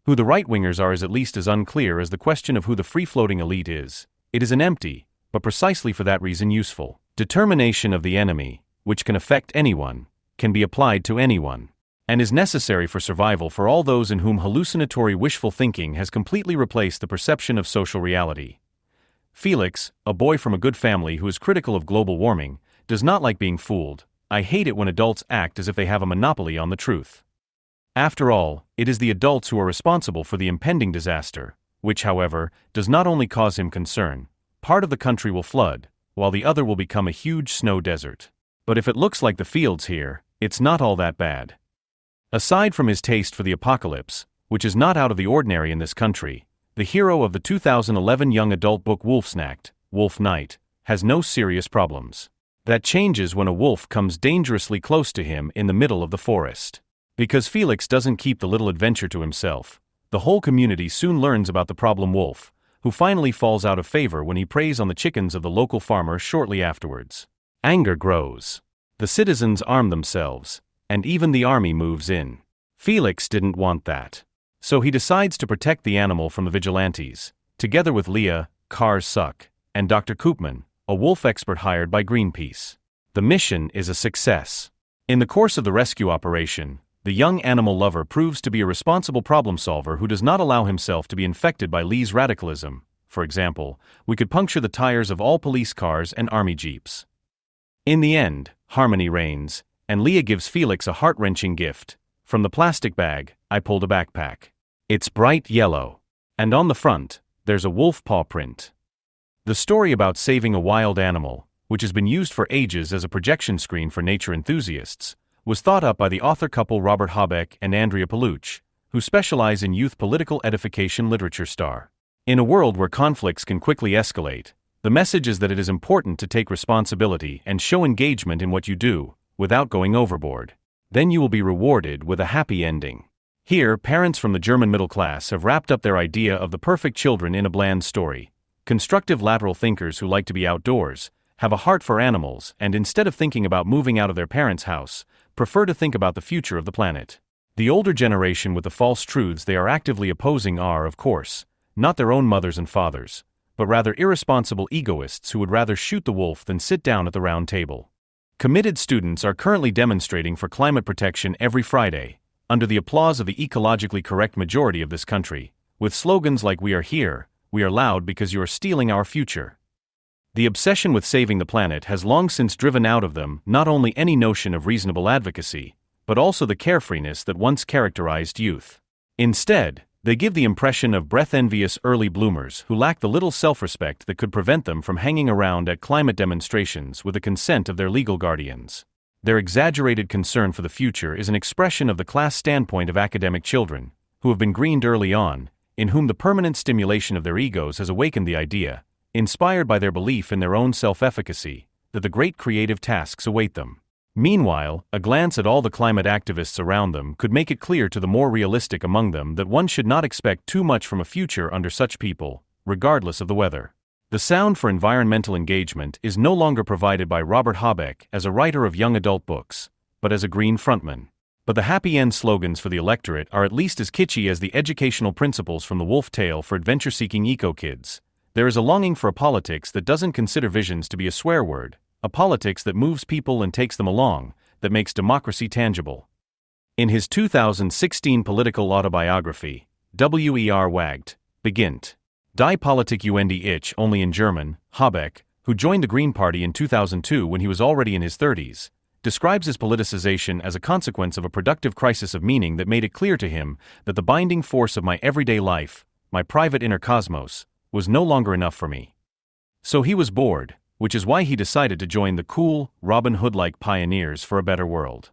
Who the right-wingers are is at least as unclear as the question of who the free-floating elite is. It is an empty, but precisely for that reason useful, determination of the enemy, which can affect anyone, can be applied to anyone, and is necessary for survival for all those in whom hallucinatory wishful thinking has completely replaced the perception of social reality. Felix, a boy from a good family who is critical of global warming, does not like being fooled. I hate it when adults act as if they have a monopoly on the truth. After all, it is the adults who are responsible for the impending disaster, which, however, does not only cause him concern. Part of the country will flood, while the other will become a huge snow desert. But if it looks like the fields here, it's not all that bad. Aside from his taste for the apocalypse, which is not out of the ordinary in this country, the hero of the 2011 young adult book Wolfsnacht, Wolf Night, has no serious problems. That changes when a wolf comes dangerously close to him in the middle of the forest. Because Felix doesn't keep the little adventure to himself, the whole community soon learns about the problem wolf, who finally falls out of favor when he preys on the chickens of the local farmer shortly afterwards. Anger grows. The citizens arm themselves, and even the army moves in. Felix didn't want that. So he decides to protect the animal from the vigilantes, together with Leah, Car's Suck, and Dr. Koopman, a wolf expert hired by Greenpeace. The mission is a success. In the course of the rescue operation, the young animal lover proves to be a responsible problem solver who does not allow himself to be infected by Lee's radicalism. For example, we could puncture the tires of all police cars and army jeeps. In the end, harmony reigns, and Leah gives Felix a heart-wrenching gift. From the plastic bag, I pulled a backpack. It's bright yellow, and on the front, there's a wolf paw print. The story about saving a wild animal, which has been used for ages as a projection screen for nature enthusiasts, was thought up by the author couple Robert Habeck and Andrea Paluch, who specialize in youth political edification literature. In a world where conflicts can quickly escalate, the message is that it is important to take responsibility and show engagement in what you do, without going overboard. Then you will be rewarded with a happy ending. Here, parents from the German middle class have wrapped up their idea of the perfect children in a bland story. Constructive lateral thinkers who like to be outdoors, have a heart for animals, and instead of thinking about moving out of their parents' house, prefer to think about the future of the planet. The older generation with the false truths they are actively opposing are, of course, not their own mothers and fathers, but rather irresponsible egoists who would rather shoot the wolf than sit down at the round table. Committed students are currently demonstrating for climate protection every Friday, under the applause of the ecologically correct majority of this country, with slogans like "We are here, we are loud because you are stealing our future." The obsession with saving the planet has long since driven out of them not only any notion of reasonable advocacy, but also the carefreeness that once characterized youth. Instead, they give the impression of breath-envious early bloomers who lack the little self-respect that could prevent them from hanging around at climate demonstrations with the consent of their legal guardians. Their exaggerated concern for the future is an expression of the class standpoint of academic children, who have been greened early on, in whom the permanent stimulation of their egos has awakened the idea, inspired by their belief in their own self-efficacy, that the great creative tasks await them. Meanwhile, a glance at all the climate activists around them could make it clear to the more realistic among them that one should not expect too much from a future under such people, regardless of the weather. The sound for environmental engagement is no longer provided by Robert Habeck as a writer of young adult books, but as a green frontman. But the happy end slogans for the electorate are at least as kitschy as the educational principles from the wolf tale for adventure-seeking eco-kids. There is a longing for a politics that doesn't consider visions to be a swear word, a politics that moves people and takes them along, that makes democracy tangible. In his 2016 political autobiography, Wer wagt, beginnt Die Politik und ich only in German, Habeck, who joined the Green Party in 2002 when he was already in his 30s, describes his politicization as a consequence of a productive crisis of meaning that made it clear to him that the binding force of my everyday life, my private inner cosmos, was no longer enough for me. So he was bored, which is why he decided to join the cool, Robin Hood-like pioneers for a better world.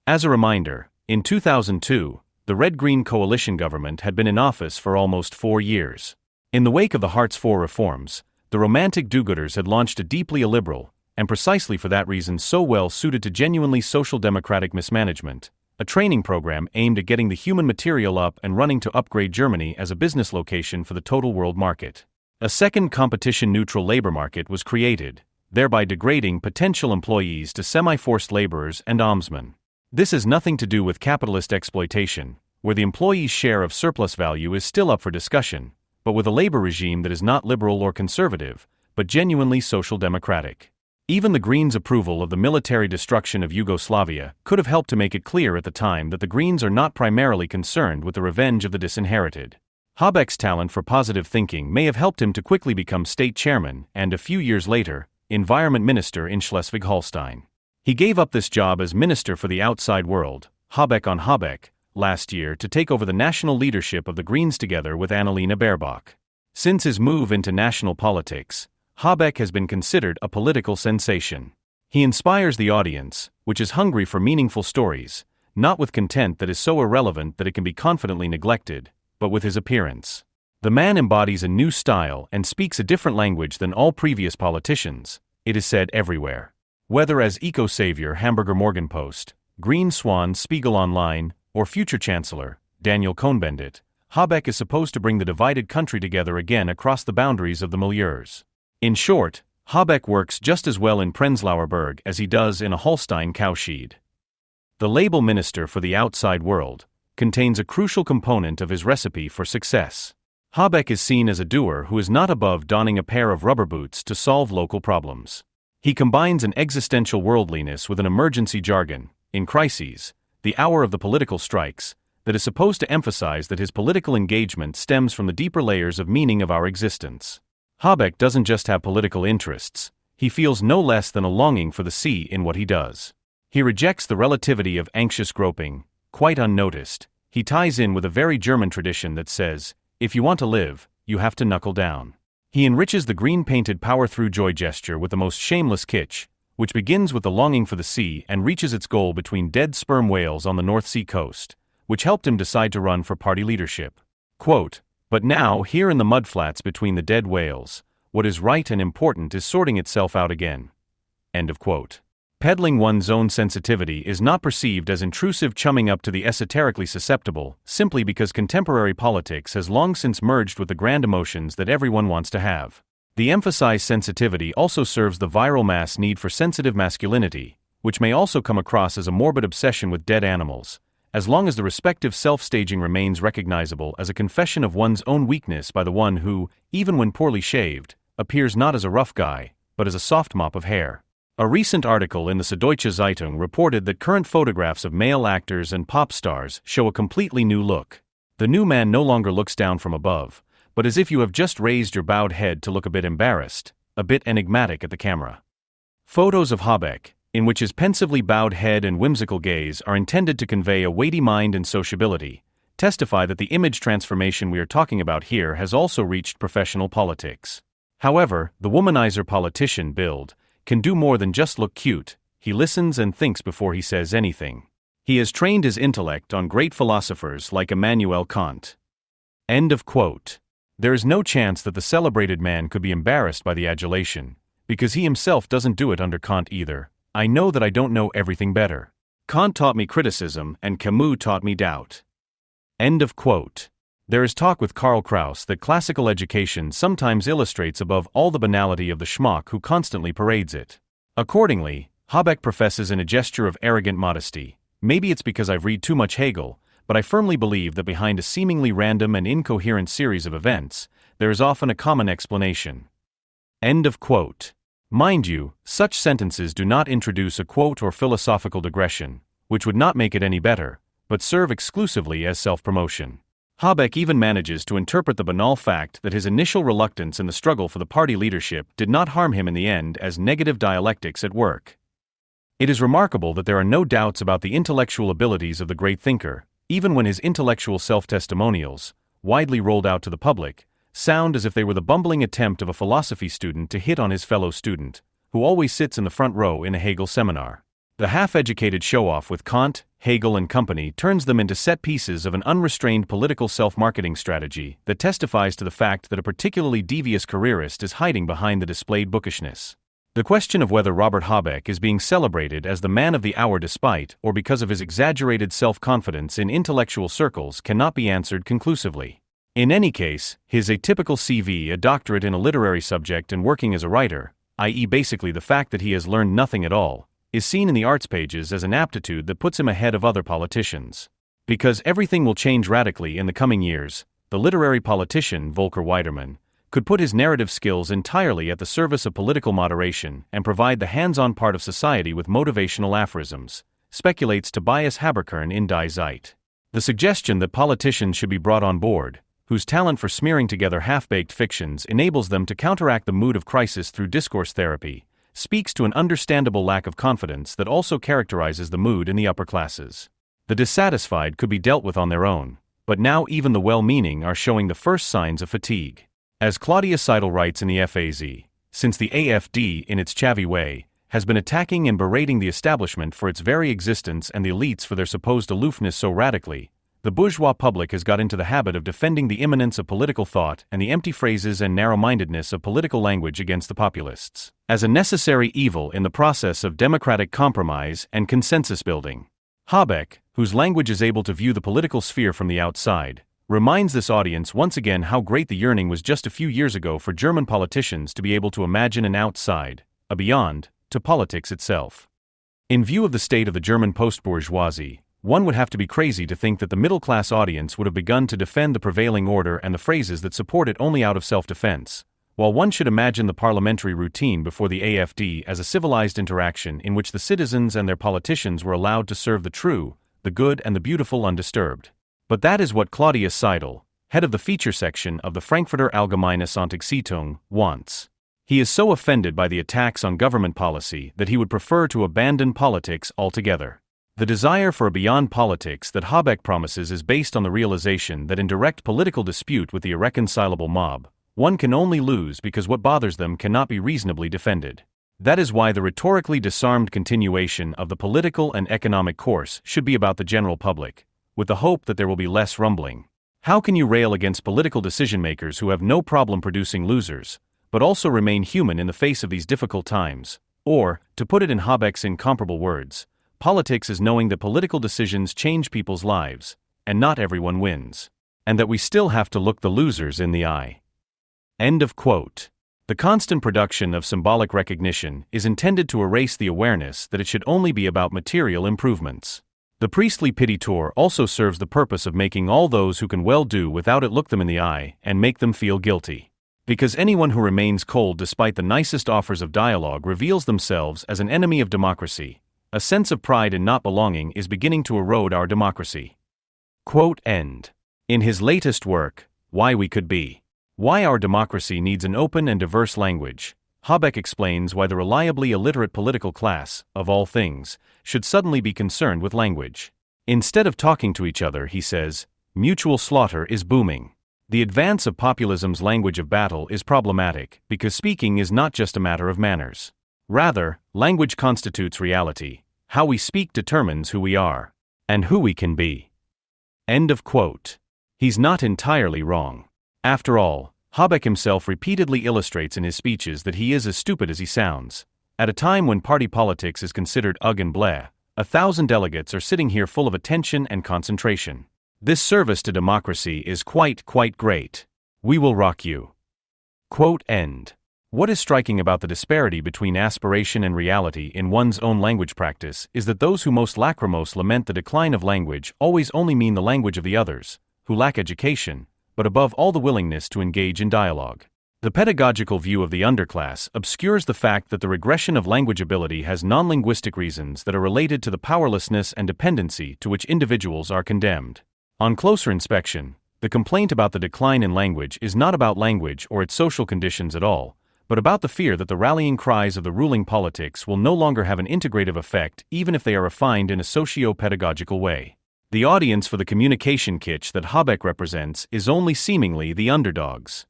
As a reminder, in 2002, the Red-Green coalition government had been in office for almost 4 years. In the wake of the Hartz IV reforms, the romantic do-gooders had launched a deeply illiberal, and precisely for that reason so well suited to genuinely social democratic mismanagement, a training program aimed at getting the human material up and running to upgrade Germany as a business location for the total world market. A second competition-neutral labor market was created, thereby degrading potential employees to semi-forced laborers and almsmen. This has nothing to do with capitalist exploitation, where the employee's share of surplus value is still up for discussion, but with a labor regime that is not liberal or conservative, but genuinely social democratic. Even the Greens' approval of the military destruction of Yugoslavia could have helped to make it clear at the time that the Greens are not primarily concerned with the revenge of the disinherited. Habeck's talent for positive thinking may have helped him to quickly become state chairman and, a few years later, environment minister in Schleswig-Holstein. He gave up this job as Minister for the Outside World, Habeck on Habeck, last year to take over the national leadership of the Greens together with Annalena Baerbock. Since his move into national politics, Habeck has been considered a political sensation. He inspires the audience, which is hungry for meaningful stories, not with content that is so irrelevant that it can be confidently neglected, but with his appearance. The man embodies a new style and speaks a different language than all previous politicians, it is said everywhere. Whether as eco-savior Hamburger Morgenpost, Green Swan Spiegel Online, or future Chancellor, Daniel Cohn-Bendit, Habeck is supposed to bring the divided country together again across the boundaries of the milieus. In short, Habeck works just as well in Prenzlauer Berg as he does in a Holstein cowshed. The label Minister for the Outside World contains a crucial component of his recipe for success. Habeck is seen as a doer who is not above donning a pair of rubber boots to solve local problems. He combines an existential worldliness with an emergency jargon, in crises, the hour of the political strikes, that is supposed to emphasize that his political engagement stems from the deeper layers of meaning of our existence. Habeck doesn't just have political interests, he feels no less than a longing for the sea in what he does. He rejects the relativity of anxious groping, quite unnoticed. He ties in with a very German tradition that says, if you want to live, you have to knuckle down. He enriches the green-painted power-through joy gesture with the most shameless kitsch, which begins with the longing for the sea and reaches its goal between dead sperm whales on the North Sea coast, which helped him decide to run for party leadership. Quote, but now, here in the mudflats between the dead whales, what is right and important is sorting itself out again. End of quote. Peddling one's own sensitivity is not perceived as intrusive chumming up to the esoterically susceptible, simply because contemporary politics has long since merged with the grand emotions that everyone wants to have. The emphasized sensitivity also serves the viral mass need for sensitive masculinity, which may also come across as a morbid obsession with dead animals, as long as the respective self-staging remains recognizable as a confession of one's own weakness by the one who, even when poorly shaved, appears not as a rough guy, but as a soft mop of hair. A recent article in the Süddeutsche Zeitung reported that current photographs of male actors and pop stars show a completely new look. The new man no longer looks down from above, but as if you have just raised your bowed head to look a bit embarrassed, a bit enigmatic at the camera. Photos of Habeck, in which his pensively bowed head and whimsical gaze are intended to convey a weighty mind and sociability, testify that the image transformation we are talking about here has also reached professional politics. However, the womanizer politician build can do more than just look cute. He listens and thinks before he says anything. He has trained his intellect on great philosophers like Immanuel Kant. End of quote. There is no chance that the celebrated man could be embarrassed by the adulation, because he himself doesn't do it under Kant either. I know that I don't know everything better. Kant taught me criticism and Camus taught me doubt. End of quote. There is talk with Karl Kraus that classical education sometimes illustrates above all the banality of the schmuck who constantly parades it. Accordingly, Habeck professes in a gesture of arrogant modesty, maybe it's because I've read too much Hegel, but I firmly believe that behind a seemingly random and incoherent series of events, there is often a common explanation. End of quote. Mind you, such sentences do not introduce a quote or philosophical digression, which would not make it any better, but serve exclusively as self-promotion. Habeck even manages to interpret the banal fact that his initial reluctance in the struggle for the party leadership did not harm him in the end as negative dialectics at work. It is remarkable that there are no doubts about the intellectual abilities of the great thinker, even when his intellectual self-testimonials, widely rolled out to the public, sound as if they were the bumbling attempt of a philosophy student to hit on his fellow student, who always sits in the front row in a Hegel seminar. The half-educated show-off with Kant, Hegel and company turns them into set pieces of an unrestrained political self-marketing strategy that testifies to the fact that a particularly devious careerist is hiding behind the displayed bookishness. The question of whether Robert Habeck is being celebrated as the man of the hour despite or because of his exaggerated self-confidence in intellectual circles cannot be answered conclusively. In any case, his atypical CV, a doctorate in a literary subject and working as a writer, i.e. basically the fact that he has learned nothing at all, is seen in the arts pages as an aptitude that puts him ahead of other politicians. Because everything will change radically in the coming years, the literary politician Volker Weidermann could put his narrative skills entirely at the service of political moderation and provide the hands-on part of society with motivational aphorisms, speculates Tobias Haberkern in Die Zeit. The suggestion that politicians should be brought on board, whose talent for smearing together half-baked fictions enables them to counteract the mood of crisis through discourse therapy, speaks to an understandable lack of confidence that also characterizes the mood in the upper classes. The dissatisfied could be dealt with on their own, but now even the well-meaning are showing the first signs of fatigue. As Claudia Seidel writes in the FAZ, since the AfD, in its chavvy way, has been attacking and berating the establishment for its very existence and the elites for their supposed aloofness so radically, the bourgeois public has got into the habit of defending the immanence of political thought and the empty phrases and narrow-mindedness of political language against the populists, as a necessary evil in the process of democratic compromise and consensus building. Habeck, whose language is able to view the political sphere from the outside, reminds this audience once again how great the yearning was just a few years ago for German politicians to be able to imagine an outside, a beyond, to politics itself. In view of the state of the German post-bourgeoisie, one would have to be crazy to think that the middle-class audience would have begun to defend the prevailing order and the phrases that support it only out of self-defense, while one should imagine the parliamentary routine before the AfD as a civilized interaction in which the citizens and their politicians were allowed to serve the true, the good and the beautiful undisturbed. But that is what Claudius Seidel, head of the feature section of the Frankfurter Allgemeine Sonntagszeitung, wants. He is so offended by the attacks on government policy that he would prefer to abandon politics altogether. The desire for a beyond politics that Habeck promises is based on the realization that in direct political dispute with the irreconcilable mob, one can only lose because what bothers them cannot be reasonably defended. That is why the rhetorically disarmed continuation of the political and economic course should be about the general public, with the hope that there will be less rumbling. How can you rail against political decision-makers who have no problem producing losers, but also remain human in the face of these difficult times? Or, to put it in Habeck's incomparable words, politics is knowing that political decisions change people's lives, and not everyone wins, and that we still have to look the losers in the eye. End of quote. The constant production of symbolic recognition is intended to erase the awareness that it should only be about material improvements. The priestly pity tour also serves the purpose of making all those who can well do without it look them in the eye and make them feel guilty. Because anyone who remains cold despite the nicest offers of dialogue reveals themselves as an enemy of democracy. A sense of pride in not belonging is beginning to erode our democracy. Quote end. In his latest work, Why We Could Be, Why Our Democracy Needs an Open and Diverse Language, Habeck explains why the reliably illiterate political class, of all things, should suddenly be concerned with language. Instead of talking to each other, he says, mutual slaughter is booming. The advance of populism's language of battle is problematic because speaking is not just a matter of manners. Rather, language constitutes reality. How we speak determines who we are, and who we can be. End of quote. He's not entirely wrong. After all, Habeck himself repeatedly illustrates in his speeches that he is as stupid as he sounds. At a time when party politics is considered ugh and bleh, 1,000 delegates are sitting here full of attention and concentration. This service to democracy is quite great. We will rock you. Quote end. What is striking about the disparity between aspiration and reality in one's own language practice is that those who most lachrymose lament the decline of language always only mean the language of the others, who lack education, but above all the willingness to engage in dialogue. The pedagogical view of the underclass obscures the fact that the regression of language ability has non-linguistic reasons that are related to the powerlessness and dependency to which individuals are condemned. On closer inspection, the complaint about the decline in language is not about language or its social conditions at all, but about the fear that the rallying cries of the ruling politics will no longer have an integrative effect even if they are refined in a socio-pedagogical way. The audience for the communication kitsch that Habeck represents is only seemingly the underdogs.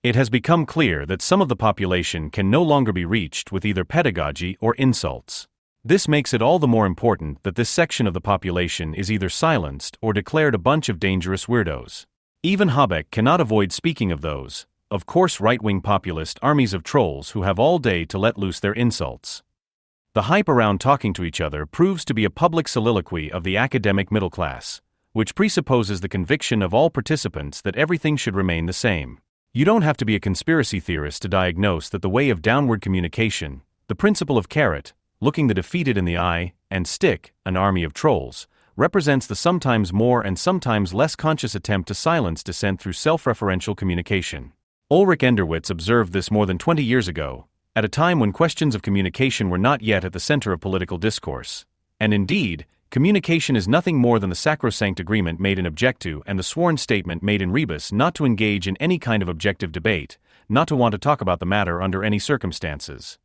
It has become clear that some of the population can no longer be reached with either pedagogy or insults. This makes it all the more important that this section of the population is either silenced or declared a bunch of dangerous weirdos. Even Habeck cannot avoid speaking of those, of course, right-wing populist armies of trolls who have all day to let loose their insults. The hype around talking to each other proves to be a public soliloquy of the academic middle class, which presupposes the conviction of all participants that everything should remain the same. You don't have to be a conspiracy theorist to diagnose that the way of downward communication, the principle of carrot, looking the defeated in the eye, and stick, an army of trolls, represents the sometimes more and sometimes less conscious attempt to silence dissent through self-referential communication. Ulrich Enderwitz observed this more than 20 years ago, at a time when questions of communication were not yet at the center of political discourse. And indeed, communication is nothing more than the sacrosanct agreement made in objectu and the sworn statement made in rebus not to engage in any kind of objective debate, not to want to talk about the matter under any circumstances.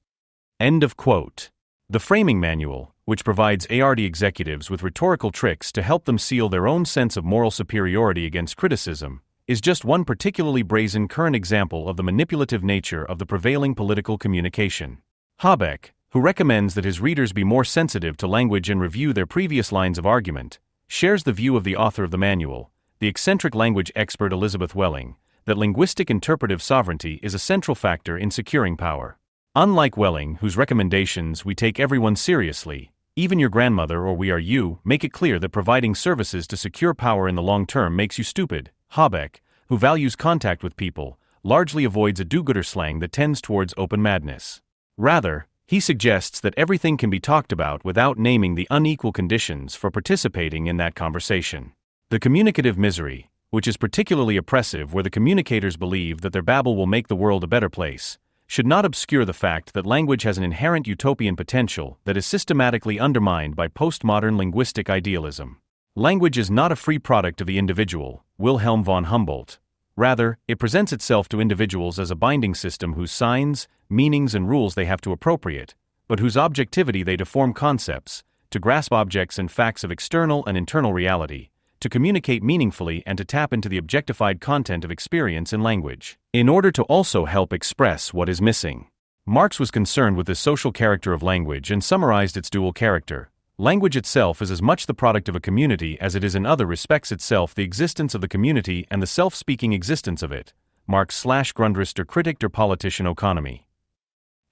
End of quote. The framing manual, which provides ARD executives with rhetorical tricks to help them seal their own sense of moral superiority against criticism, is just one particularly brazen current example of the manipulative nature of the prevailing political communication. Habeck, who recommends that his readers be more sensitive to language and review their previous lines of argument, shares the view of the author of the manual, the eccentric language expert Elizabeth Welling, that linguistic interpretive sovereignty is a central factor in securing power. Unlike Welling, whose recommendations "we take everyone seriously, even your grandmother or we are you," make it clear that providing services to secure power in the long term makes you stupid, Habeck, who values contact with people, largely avoids a do-gooder slang that tends towards open madness. Rather, he suggests that everything can be talked about without naming the unequal conditions for participating in that conversation. The communicative misery, which is particularly oppressive where the communicators believe that their babble will make the world a better place, should not obscure the fact that language has an inherent utopian potential that is systematically undermined by postmodern linguistic idealism. Language is not a free product of the individual, Wilhelm von Humboldt. Rather, it presents itself to individuals as a binding system whose signs, meanings and rules they have to appropriate, but whose objectivity they deform concepts, to grasp objects and facts of external and internal reality, to communicate meaningfully and to tap into the objectified content of experience in language, in order to also help express what is missing. Marx was concerned with the social character of language and summarized its dual character. Language itself is as much the product of a community as it is in other respects itself the existence of the community and the self-speaking existence of it. Marx/Grundriss der Kritik der politischen Ökonomie.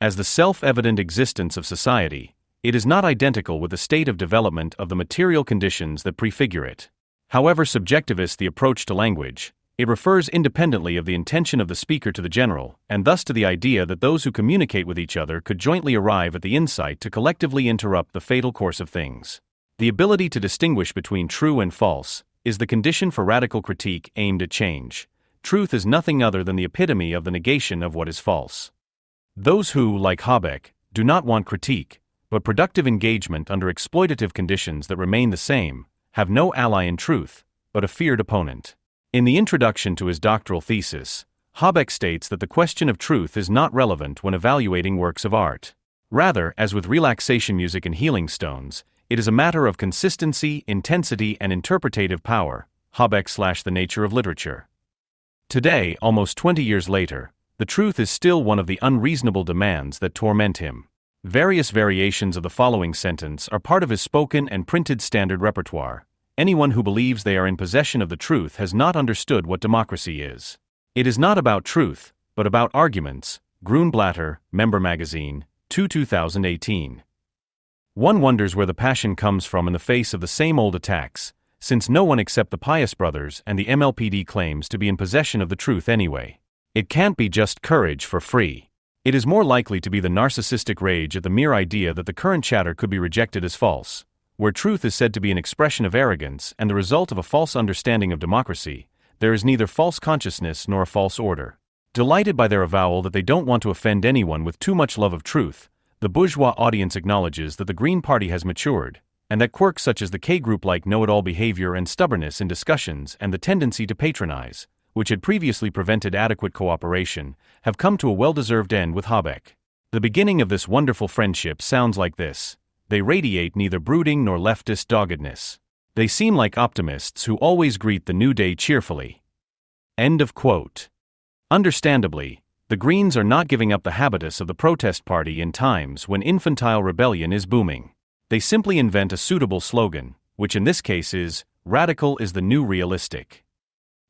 As the self-evident existence of society, it is not identical with the state of development of the material conditions that prefigure it. However subjectivist the approach to language, it refers independently of the intention of the speaker to the general, and thus to the idea that those who communicate with each other could jointly arrive at the insight to collectively interrupt the fatal course of things. The ability to distinguish between true and false is the condition for radical critique aimed at change. Truth is nothing other than the epitome of the negation of what is false. Those who, like Habeck, do not want critique, but productive engagement under exploitative conditions that remain the same, have no ally in truth, but a feared opponent. In the introduction to his doctoral thesis, Habeck states that the question of truth is not relevant when evaluating works of art. Rather, as with relaxation music and healing stones, it is a matter of consistency, intensity, and interpretative power. Habeck/The Nature of Literature. Today, almost 20 years later, the truth is still one of the unreasonable demands that torment him. Various variations of the following sentence are part of his spoken and printed standard repertoire. Anyone who believes they are in possession of the truth has not understood what democracy is. It is not about truth, but about arguments. Grünblätter, Member Magazine, 2018. One wonders where the passion comes from in the face of the same old attacks, since no one except the Pious Brothers and the MLPD claims to be in possession of the truth anyway. It can't be just courage for free. It is more likely to be the narcissistic rage at the mere idea that the current chatter could be rejected as false. Where truth is said to be an expression of arrogance and the result of a false understanding of democracy, there is neither false consciousness nor a false order. Delighted by their avowal that they don't want to offend anyone with too much love of truth, the bourgeois audience acknowledges that the Green Party has matured, and that quirks such as the K-group-like know-it-all behavior and stubbornness in discussions and the tendency to patronize, which had previously prevented adequate cooperation, have come to a well-deserved end with Habeck. The beginning of this wonderful friendship sounds like this: they radiate neither brooding nor leftist doggedness. They seem like optimists who always greet the new day cheerfully. End of quote. Understandably, the Greens are not giving up the habitus of the protest party in times when infantile rebellion is booming. They simply invent a suitable slogan, which in this case is, "Radical is the new realistic."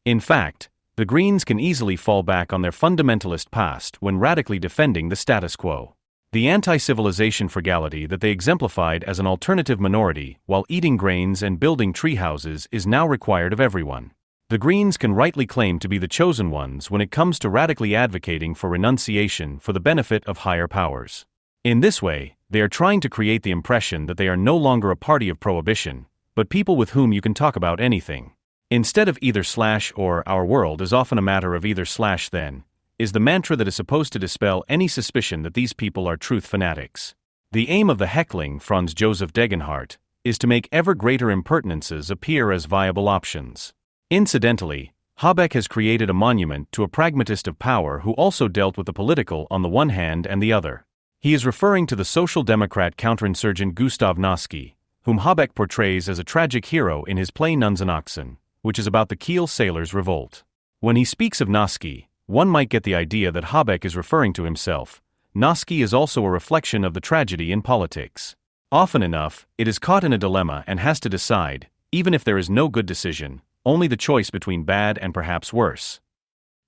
In fact, the Greens can easily fall back on their fundamentalist past when radically defending the status quo. The anti-civilization frugality that they exemplified as an alternative minority while eating grains and building tree houses is now required of everyone. The Greens can rightly claim to be the chosen ones when it comes to radically advocating for renunciation for the benefit of higher powers. In this way, they are trying to create the impression that they are no longer a party of prohibition, but people with whom you can talk about anything. Instead of either/or our world is often a matter of either/then, is the mantra that is supposed to dispel any suspicion that these people are truth fanatics. The aim of the heckling Franz Joseph Degenhardt is to make ever greater impertinences appear as viable options. Incidentally, Habeck has created a monument to a pragmatist of power who also dealt with the political on the one hand and the other. He is referring to the social democrat counterinsurgent Gustav Noske, whom Habeck portrays as a tragic hero in his play Nuns and Oxen, which is about the Kiel sailors' revolt. When he speaks of Noske, one might get the idea that Habeck is referring to himself. Noske is also a reflection of the tragedy in politics. Often enough, it is caught in a dilemma and has to decide, even if there is no good decision, only the choice between bad and perhaps worse.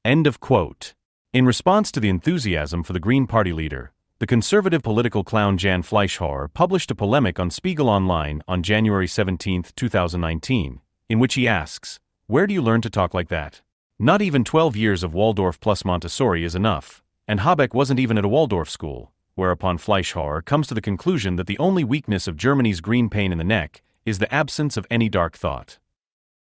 End of quote. In response to the enthusiasm for the Green Party leader, the conservative political clown Jan Fleischhauer published a polemic on Spiegel Online on January 17, 2019, in which he asks, "Where do you learn to talk like that? Not even 12 years of Waldorf plus Montessori is enough, and Habeck wasn't even at a Waldorf school," whereupon Fleischhauer comes to the conclusion that the only weakness of Germany's green pain in the neck is the absence of any dark thought.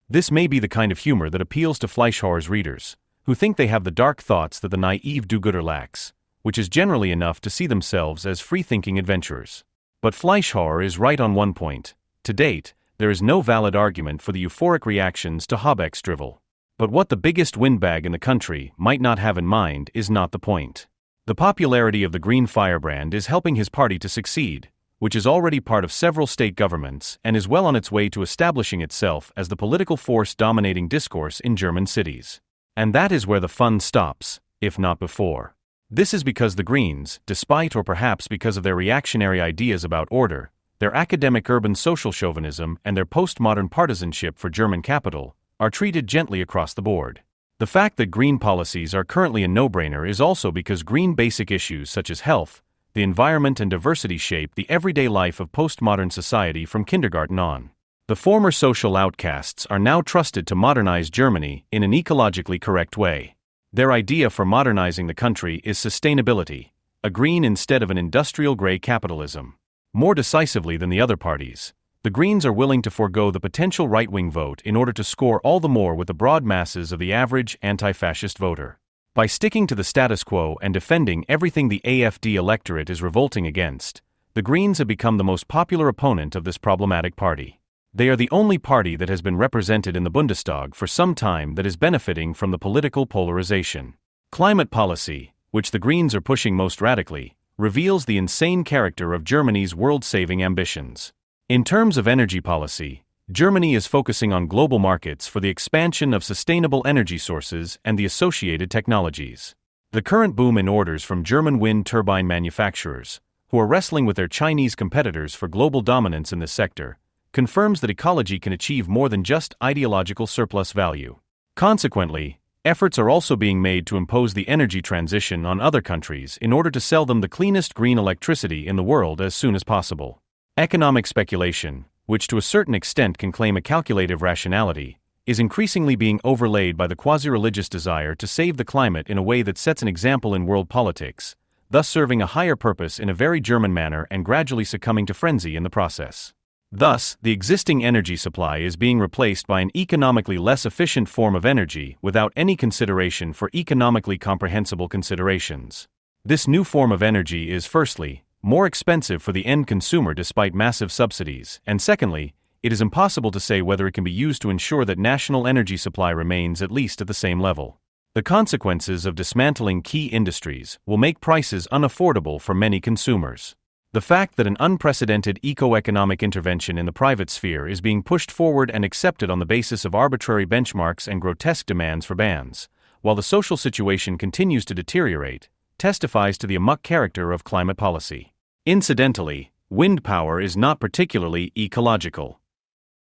This may be the kind of humor that appeals to Fleischhauer's readers, who think they have the dark thoughts that the naive do-gooder lacks, which is generally enough to see themselves as free-thinking adventurers. But Fleischhauer is right on one point. To date, there is no valid argument for the euphoric reactions to Habeck's drivel. But what the biggest windbag in the country might not have in mind is not the point. The popularity of the Green Firebrand is helping his party to succeed, which is already part of several state governments and is well on its way to establishing itself as the political force dominating discourse in German cities. And that is where the fun stops, if not before. This is because the Greens, despite or perhaps because of their reactionary ideas about order, their academic urban social chauvinism and their postmodern partisanship for German capital, are treated gently across the board. The fact that Green policies are currently a no-brainer is also because Green basic issues such as health, the environment and diversity shape the everyday life of postmodern society from kindergarten on. The former social outcasts are now trusted to modernize Germany in an ecologically correct way. Their idea for modernizing the country is sustainability, a green instead of an industrial gray capitalism. More decisively than the other parties, the Greens are willing to forego the potential right-wing vote in order to score all the more with the broad masses of the average anti-fascist voter. By sticking to the status quo and defending everything the AfD electorate is revolting against, the Greens have become the most popular opponent of this problematic party. They are the only party that has been represented in the Bundestag for some time that is benefiting from the political polarization. Climate policy, which the Greens are pushing most radically, reveals the insane character of Germany's world-saving ambitions. In terms of energy policy, Germany is focusing on global markets for the expansion of sustainable energy sources and the associated technologies. The current boom in orders from German wind turbine manufacturers, who are wrestling with their Chinese competitors for global dominance in this sector, confirms that ecology can achieve more than just ideological surplus value. Consequently, efforts are also being made to impose the energy transition on other countries in order to sell them the cleanest green electricity in the world as soon as possible. Economic speculation, which to a certain extent can claim a calculative rationality, is increasingly being overlaid by the quasi-religious desire to save the climate in a way that sets an example in world politics, thus serving a higher purpose in a very German manner and gradually succumbing to frenzy in the process. Thus, the existing energy supply is being replaced by an economically less efficient form of energy without any consideration for economically comprehensible considerations. This new form of energy is, firstly, more expensive for the end consumer despite massive subsidies, and secondly, it is impossible to say whether it can be used to ensure that national energy supply remains at least at the same level. The consequences of dismantling key industries will make prices unaffordable for many consumers. The fact that an unprecedented eco-economic intervention in the private sphere is being pushed forward and accepted on the basis of arbitrary benchmarks and grotesque demands for bans, while the social situation continues to deteriorate, testifies to the amok character of climate policy. Incidentally, wind power is not particularly ecological.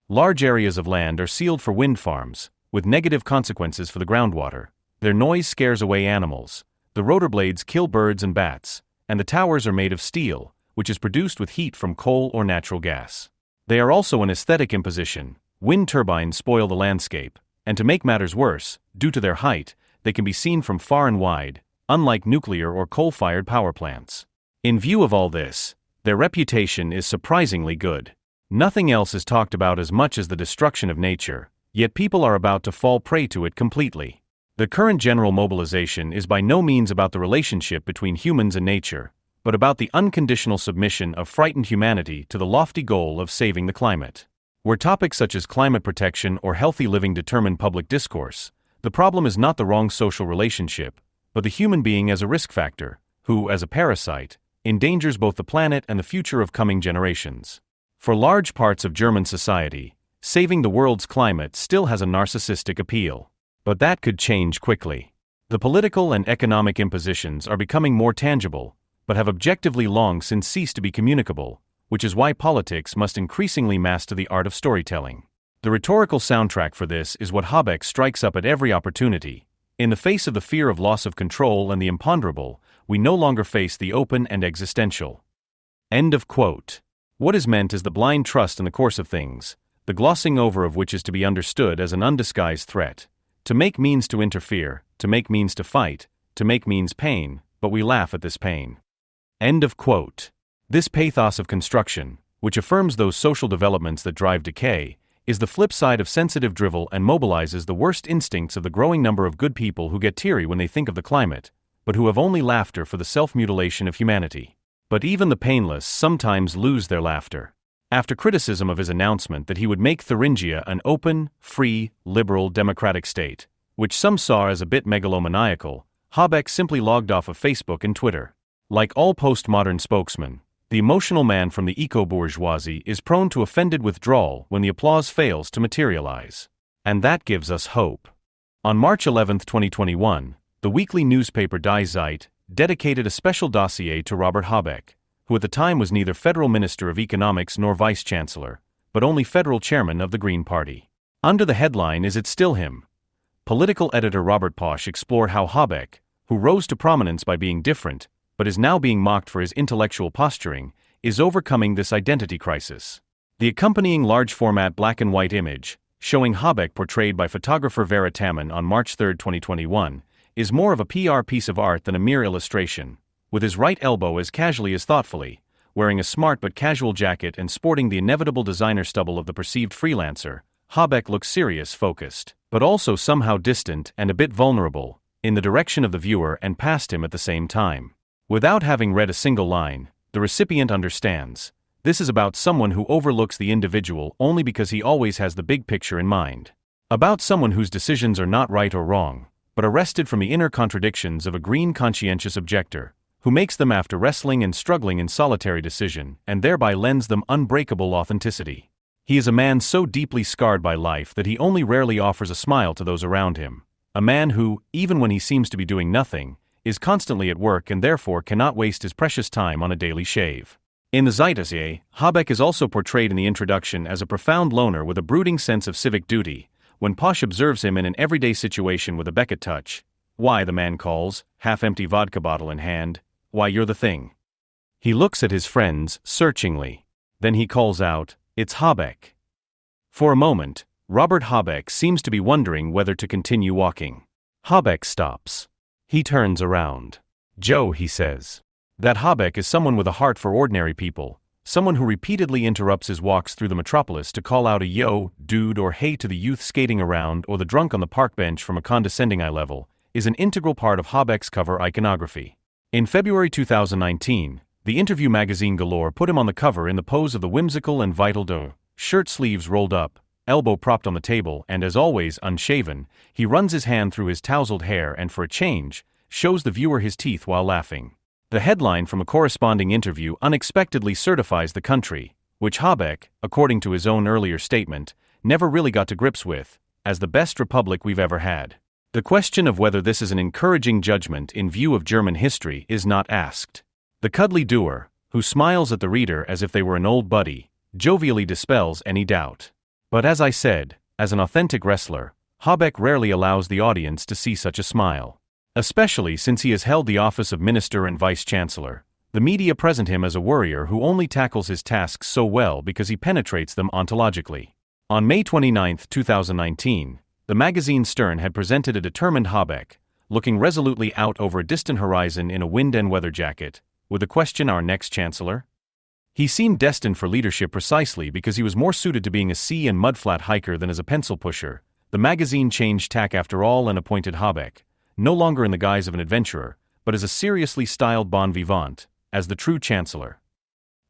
Large areas of land are sealed for wind farms, with negative consequences for the groundwater. Their noise scares away animals, the rotor blades kill birds and bats, and the towers are made of steel, which is produced with heat from coal or natural gas. They are also an aesthetic imposition. Wind turbines spoil the landscape, and to make matters worse, due to their height, they can be seen from far and wide, unlike nuclear or coal-fired power plants. In view of all this, their reputation is surprisingly good. Nothing else is talked about as much as the destruction of nature, yet people are about to fall prey to it completely. The current general mobilization is by no means about the relationship between humans and nature, but about the unconditional submission of frightened humanity to the lofty goal of saving the climate. Where topics such as climate protection or healthy living determine public discourse, the problem is not the wrong social relationship, but the human being as a risk factor, who, as a parasite, endangers both the planet and the future of coming generations. For large parts of German society, saving the world's climate still has a narcissistic appeal. But that could change quickly. The political and economic impositions are becoming more tangible, but have objectively long since ceased to be communicable, which is why politics must increasingly master the art of storytelling. The rhetorical soundtrack for this is what Habeck strikes up at every opportunity. In the face of the fear of loss of control and the imponderable, we no longer face the open and existential. End of quote. What is meant is the blind trust in the course of things, the glossing over of which is to be understood as an undisguised threat. To make means to interfere, to make means to fight, to make means pain, but we laugh at this pain. End of quote. This pathos of construction, which affirms those social developments that drive decay, is the flip side of sensitive drivel and mobilizes the worst instincts of the growing number of good people who get teary when they think of the climate, but who have only laughter for the self-mutilation of humanity. But even the painless sometimes lose their laughter. After criticism of his announcement that he would make Thuringia an open, free, liberal, democratic state, which some saw as a bit megalomaniacal, Habeck simply logged off of Facebook and Twitter. Like all postmodern spokesmen, the emotional man from the eco-bourgeoisie is prone to offended withdrawal when the applause fails to materialize. And that gives us hope. On March 11, 2021, the weekly newspaper Die Zeit dedicated a special dossier to Robert Habeck, who at the time was neither federal minister of economics nor vice-chancellor, but only federal chairman of the Green Party. Under the headline Is It Still Him? Political editor Robert Posch explored how Habeck, who rose to prominence by being different, but is now being mocked for his intellectual posturing, is overcoming this identity crisis. The accompanying large-format black-and-white image, showing Habeck portrayed by photographer Vera Taman on March 3, 2021, is more of a PR piece of art than a mere illustration, with his right elbow as casually as thoughtfully, wearing a smart but casual jacket and sporting the inevitable designer stubble of the perceived freelancer. Habeck looks serious, focused, but also somehow distant and a bit vulnerable, in the direction of the viewer and past him at the same time. Without having read a single line, the recipient understands. This is about someone who overlooks the individual only because he always has the big picture in mind. About someone whose decisions are not right or wrong, but arrested from the inner contradictions of a green conscientious objector, who makes them after wrestling and struggling in solitary decision, and thereby lends them unbreakable authenticity. He is a man so deeply scarred by life that he only rarely offers a smile to those around him. A man who, even when he seems to be doing nothing, is constantly at work and therefore cannot waste his precious time on a daily shave. In the Zeitdossier, Habeck is also portrayed in the introduction as a profound loner with a brooding sense of civic duty. When Posch observes him in an everyday situation with a Beckett touch, "Why," the man calls, half-empty vodka bottle in hand, "why, you're the thing." He looks at his friends searchingly. Then he calls out, "It's Habeck." For a moment, Robert Habeck seems to be wondering whether to continue walking. Habeck stops. He turns around. "Joe," he says. That Habeck is someone with a heart for ordinary people, someone who repeatedly interrupts his walks through the metropolis to call out a yo, dude or hey to the youth skating around or the drunk on the park bench from a condescending eye level, is an integral part of Habeck's cover iconography. In February 2019, the Interview magazine galore put him on the cover in the pose of the whimsical and vital doe, shirt sleeves rolled up, elbow propped on the table, and as always unshaven, he runs his hand through his tousled hair and for a change, shows the viewer his teeth while laughing. The headline from a corresponding interview unexpectedly certifies the country, which Habeck, according to his own earlier statement, never really got to grips with, as the best republic we've ever had. The question of whether this is an encouraging judgment in view of German history is not asked. The cuddly doer, who smiles at the reader as if they were an old buddy, jovially dispels any doubt. But as I said, as an authentic wrestler, Habeck rarely allows the audience to see such a smile. Especially since he has held the office of minister and vice-chancellor, the media present him as a warrior who only tackles his tasks so well because he penetrates them ontologically. On May 29, 2019, the magazine Stern had presented a determined Habeck, looking resolutely out over a distant horizon in a wind and weather jacket, with the question, our next chancellor? He seemed destined for leadership precisely because he was more suited to being a sea and mudflat hiker than as a pencil pusher. The magazine changed tack after all and appointed Habeck, no longer in the guise of an adventurer, but as a seriously styled bon vivant, as the true chancellor.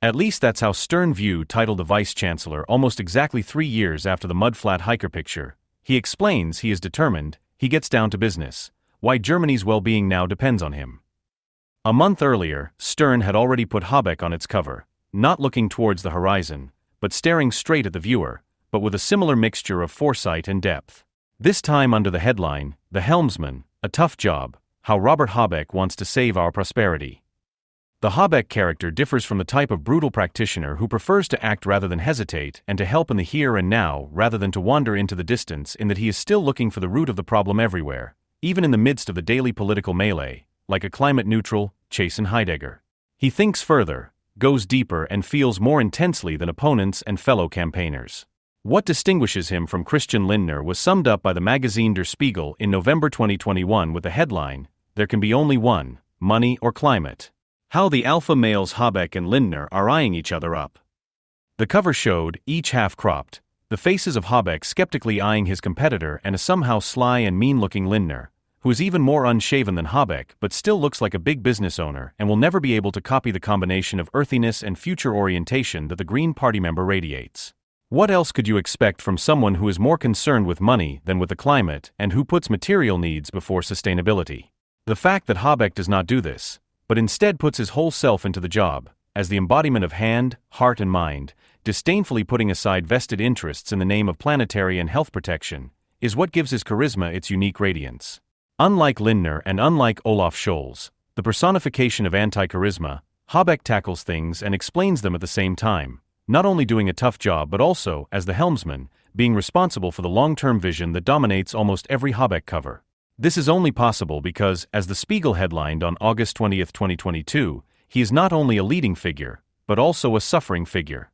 At least that's how Stern View titled the vice-chancellor almost exactly 3 years after the mudflat hiker picture. He explains he is determined, he gets down to business, why Germany's well-being now depends on him. A month earlier, Stern had already put Habeck on its cover, not looking towards the horizon, but staring straight at the viewer, but with a similar mixture of foresight and depth. This time under the headline, The Helmsman, a tough job, how Robert Habeck wants to save our prosperity. The Habeck character differs from the type of brutal practitioner who prefers to act rather than hesitate and to help in the here and now rather than to wander into the distance, in that he is still looking for the root of the problem everywhere, even in the midst of the daily political melee, like a climate-neutral, Jason Heidegger. He thinks further, goes deeper and feels more intensely than opponents and fellow campaigners. What distinguishes him from Christian Lindner was summed up by the magazine Der Spiegel in November 2021 with the headline, There can be only one, money or climate. How the alpha males Habeck and Lindner are eyeing each other up. The cover showed, each half-cropped, the faces of Habeck skeptically eyeing his competitor and a somehow sly and mean-looking Lindner, who is even more unshaven than Habeck but still looks like a big business owner and will never be able to copy the combination of earthiness and future orientation that the Green Party member radiates. What else could you expect from someone who is more concerned with money than with the climate and who puts material needs before sustainability? The fact that Habeck does not do this, but instead puts his whole self into the job, as the embodiment of hand, heart and mind, disdainfully putting aside vested interests in the name of planetary and health protection, is what gives his charisma its unique radiance. Unlike Lindner and unlike Olaf Scholz, the personification of anti-charisma, Habeck tackles things and explains them at the same time, not only doing a tough job but also, as the helmsman, being responsible for the long-term vision that dominates almost every Habeck cover. This is only possible because, as the Spiegel headlined on August 20, 2022, he is not only a leading figure, but also a suffering figure.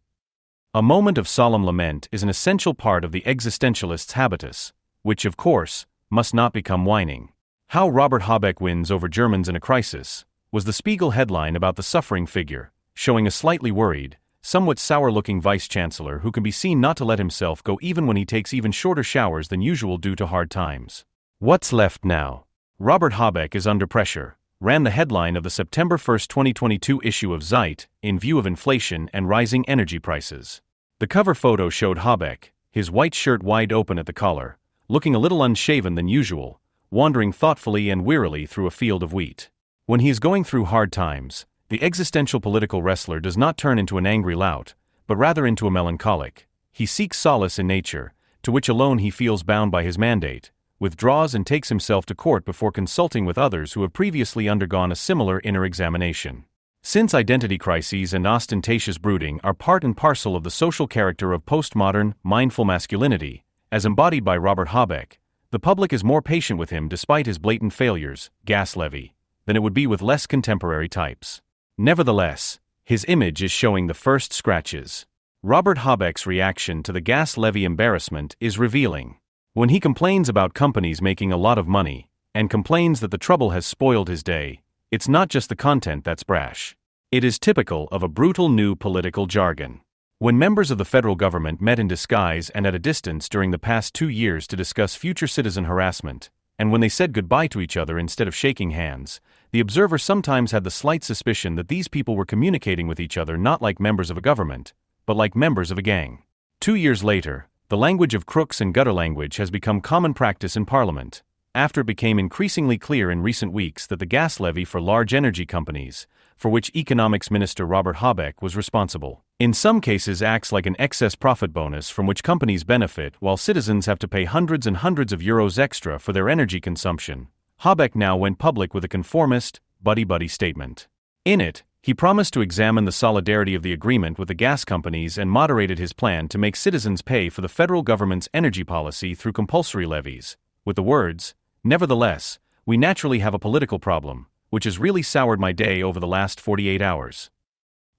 A moment of solemn lament is an essential part of the existentialist's habitus, which, of course, must not become whining. How Robert Habeck wins over Germans in a crisis, was the Spiegel headline about the suffering figure, showing a slightly worried, somewhat sour-looking vice-chancellor who can be seen not to let himself go even when he takes even shorter showers than usual due to hard times. What's left now? Robert Habeck is under pressure, ran the headline of the September 1, 2022 issue of Zeit, in view of inflation and rising energy prices. The cover photo showed Habeck, his white shirt wide open at the collar, looking a little unshaven than usual, wandering thoughtfully and wearily through a field of wheat. When he is going through hard times, the existential political wrestler does not turn into an angry lout, but rather into a melancholic. He seeks solace in nature, to which alone he feels bound by his mandate, withdraws and takes himself to court before consulting with others who have previously undergone a similar inner examination. Since identity crises and ostentatious brooding are part and parcel of the social character of postmodern, mindful masculinity, as embodied by Robert Habeck, the public is more patient with him despite his blatant failures, gas levy, than it would be with less contemporary types. Nevertheless, his image is showing the first scratches. Robert Habeck's reaction to the gas levy embarrassment is revealing. When he complains about companies making a lot of money, and complains that the trouble has spoiled his day, it's not just the content that's brash. It is typical of a brutal new political jargon. When members of the federal government met in disguise and at a distance during the past 2 years to discuss future citizen harassment, and when they said goodbye to each other instead of shaking hands, the observer sometimes had the slight suspicion that these people were communicating with each other not like members of a government, but like members of a gang. 2 years later, the language of crooks and gutter language has become common practice in Parliament, after it became increasingly clear in recent weeks that the gas levy for large energy companies, for which Economics Minister Robert Habeck was responsible, in some cases acts like an excess profit bonus from which companies benefit while citizens have to pay hundreds and hundreds of euros extra for their energy consumption. Habeck now went public with a conformist, buddy-buddy statement. In it, he promised to examine the solidarity of the agreement with the gas companies and moderated his plan to make citizens pay for the federal government's energy policy through compulsory levies, with the words, "Nevertheless, we naturally have a political problem, which has really soured my day over the last 48 hours.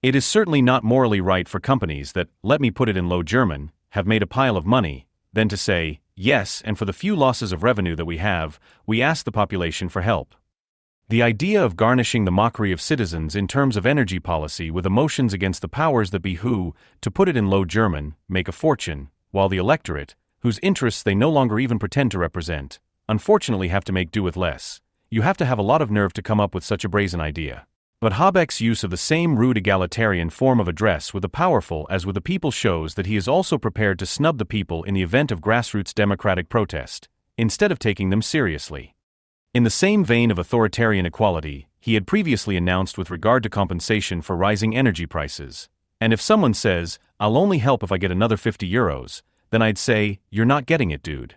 It is certainly not morally right for companies that, let me put it in Low German, have made a pile of money, then to say, yes, and for the few losses of revenue that we have, we ask the population for help." The idea of garnishing the mockery of citizens in terms of energy policy with emotions against the powers that be who, to put it in Low German, make a fortune, while the electorate, whose interests they no longer even pretend to represent, unfortunately have to make do with less. You have to have a lot of nerve to come up with such a brazen idea. But Habeck's use of the same rude egalitarian form of address with the powerful as with the people shows that he is also prepared to snub the people in the event of grassroots democratic protest, instead of taking them seriously. In the same vein of authoritarian equality, he had previously announced with regard to compensation for rising energy prices. And if someone says, "I'll only help if I get another 50 euros, then I'd say, "You're not getting it, dude.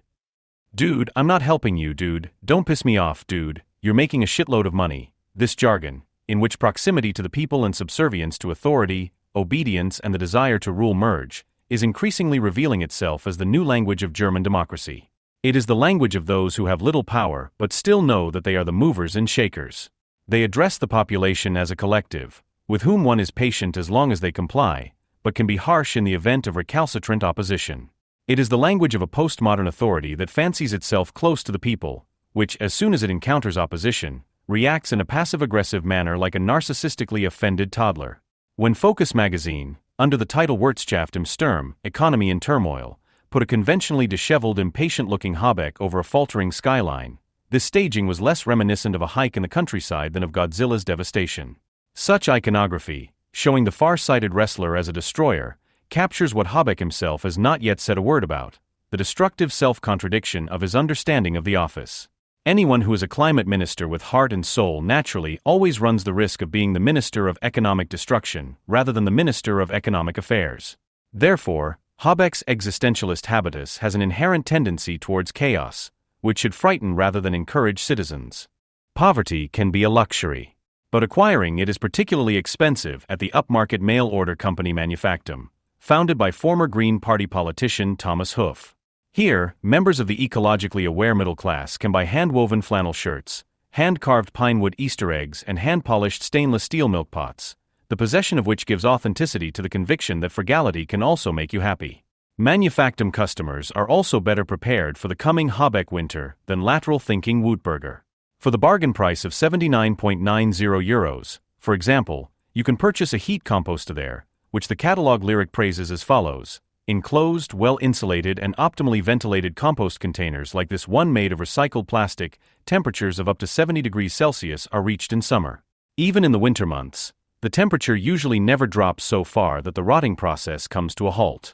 Dude, I'm not helping you, dude. Don't piss me off, dude. You're making a shitload of money." This jargon, in which proximity to the people and subservience to authority, obedience and the desire to rule merge, is increasingly revealing itself as the new language of German democracy. It is the language of those who have little power but still know that they are the movers and shakers. They address the population as a collective, with whom one is patient as long as they comply, but can be harsh in the event of recalcitrant opposition. It is the language of a postmodern authority that fancies itself close to the people, which, as soon as it encounters opposition, reacts in a passive-aggressive manner like a narcissistically offended toddler. When Focus magazine, under the title Wirtschaft im Sturm, Economy in Turmoil, put a conventionally disheveled, impatient-looking Habeck over a faltering skyline, this staging was less reminiscent of a hike in the countryside than of Godzilla's devastation. Such iconography, showing the far-sighted wrestler as a destroyer, captures what Habeck himself has not yet said a word about, the destructive self-contradiction of his understanding of the office. Anyone who is a climate minister with heart and soul naturally always runs the risk of being the minister of economic destruction rather than the minister of economic affairs. Therefore, Habeck's existentialist habitus has an inherent tendency towards chaos, which should frighten rather than encourage citizens. Poverty can be a luxury, but acquiring it is particularly expensive at the upmarket mail-order company Manufactum, founded by former Green Party politician Thomas Hoof. Here, members of the ecologically aware middle class can buy hand-woven flannel shirts, hand-carved pinewood Easter eggs and hand-polished stainless steel milk pots, the possession of which gives authenticity to the conviction that frugality can also make you happy. Manufactum customers are also better prepared for the coming Habeck winter than lateral-thinking Wutberger. For the bargain price of 79.90 euros, for example, you can purchase a heat composter there, which the catalog lyric praises as follows: enclosed, well-insulated and optimally ventilated compost containers like this one made of recycled plastic, temperatures of up to 70 degrees Celsius are reached in summer. Even in the winter months, the temperature usually never drops so far that the rotting process comes to a halt.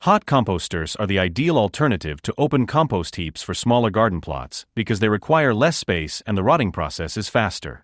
Hot composters are the ideal alternative to open compost heaps for smaller garden plots because they require less space and the rotting process is faster.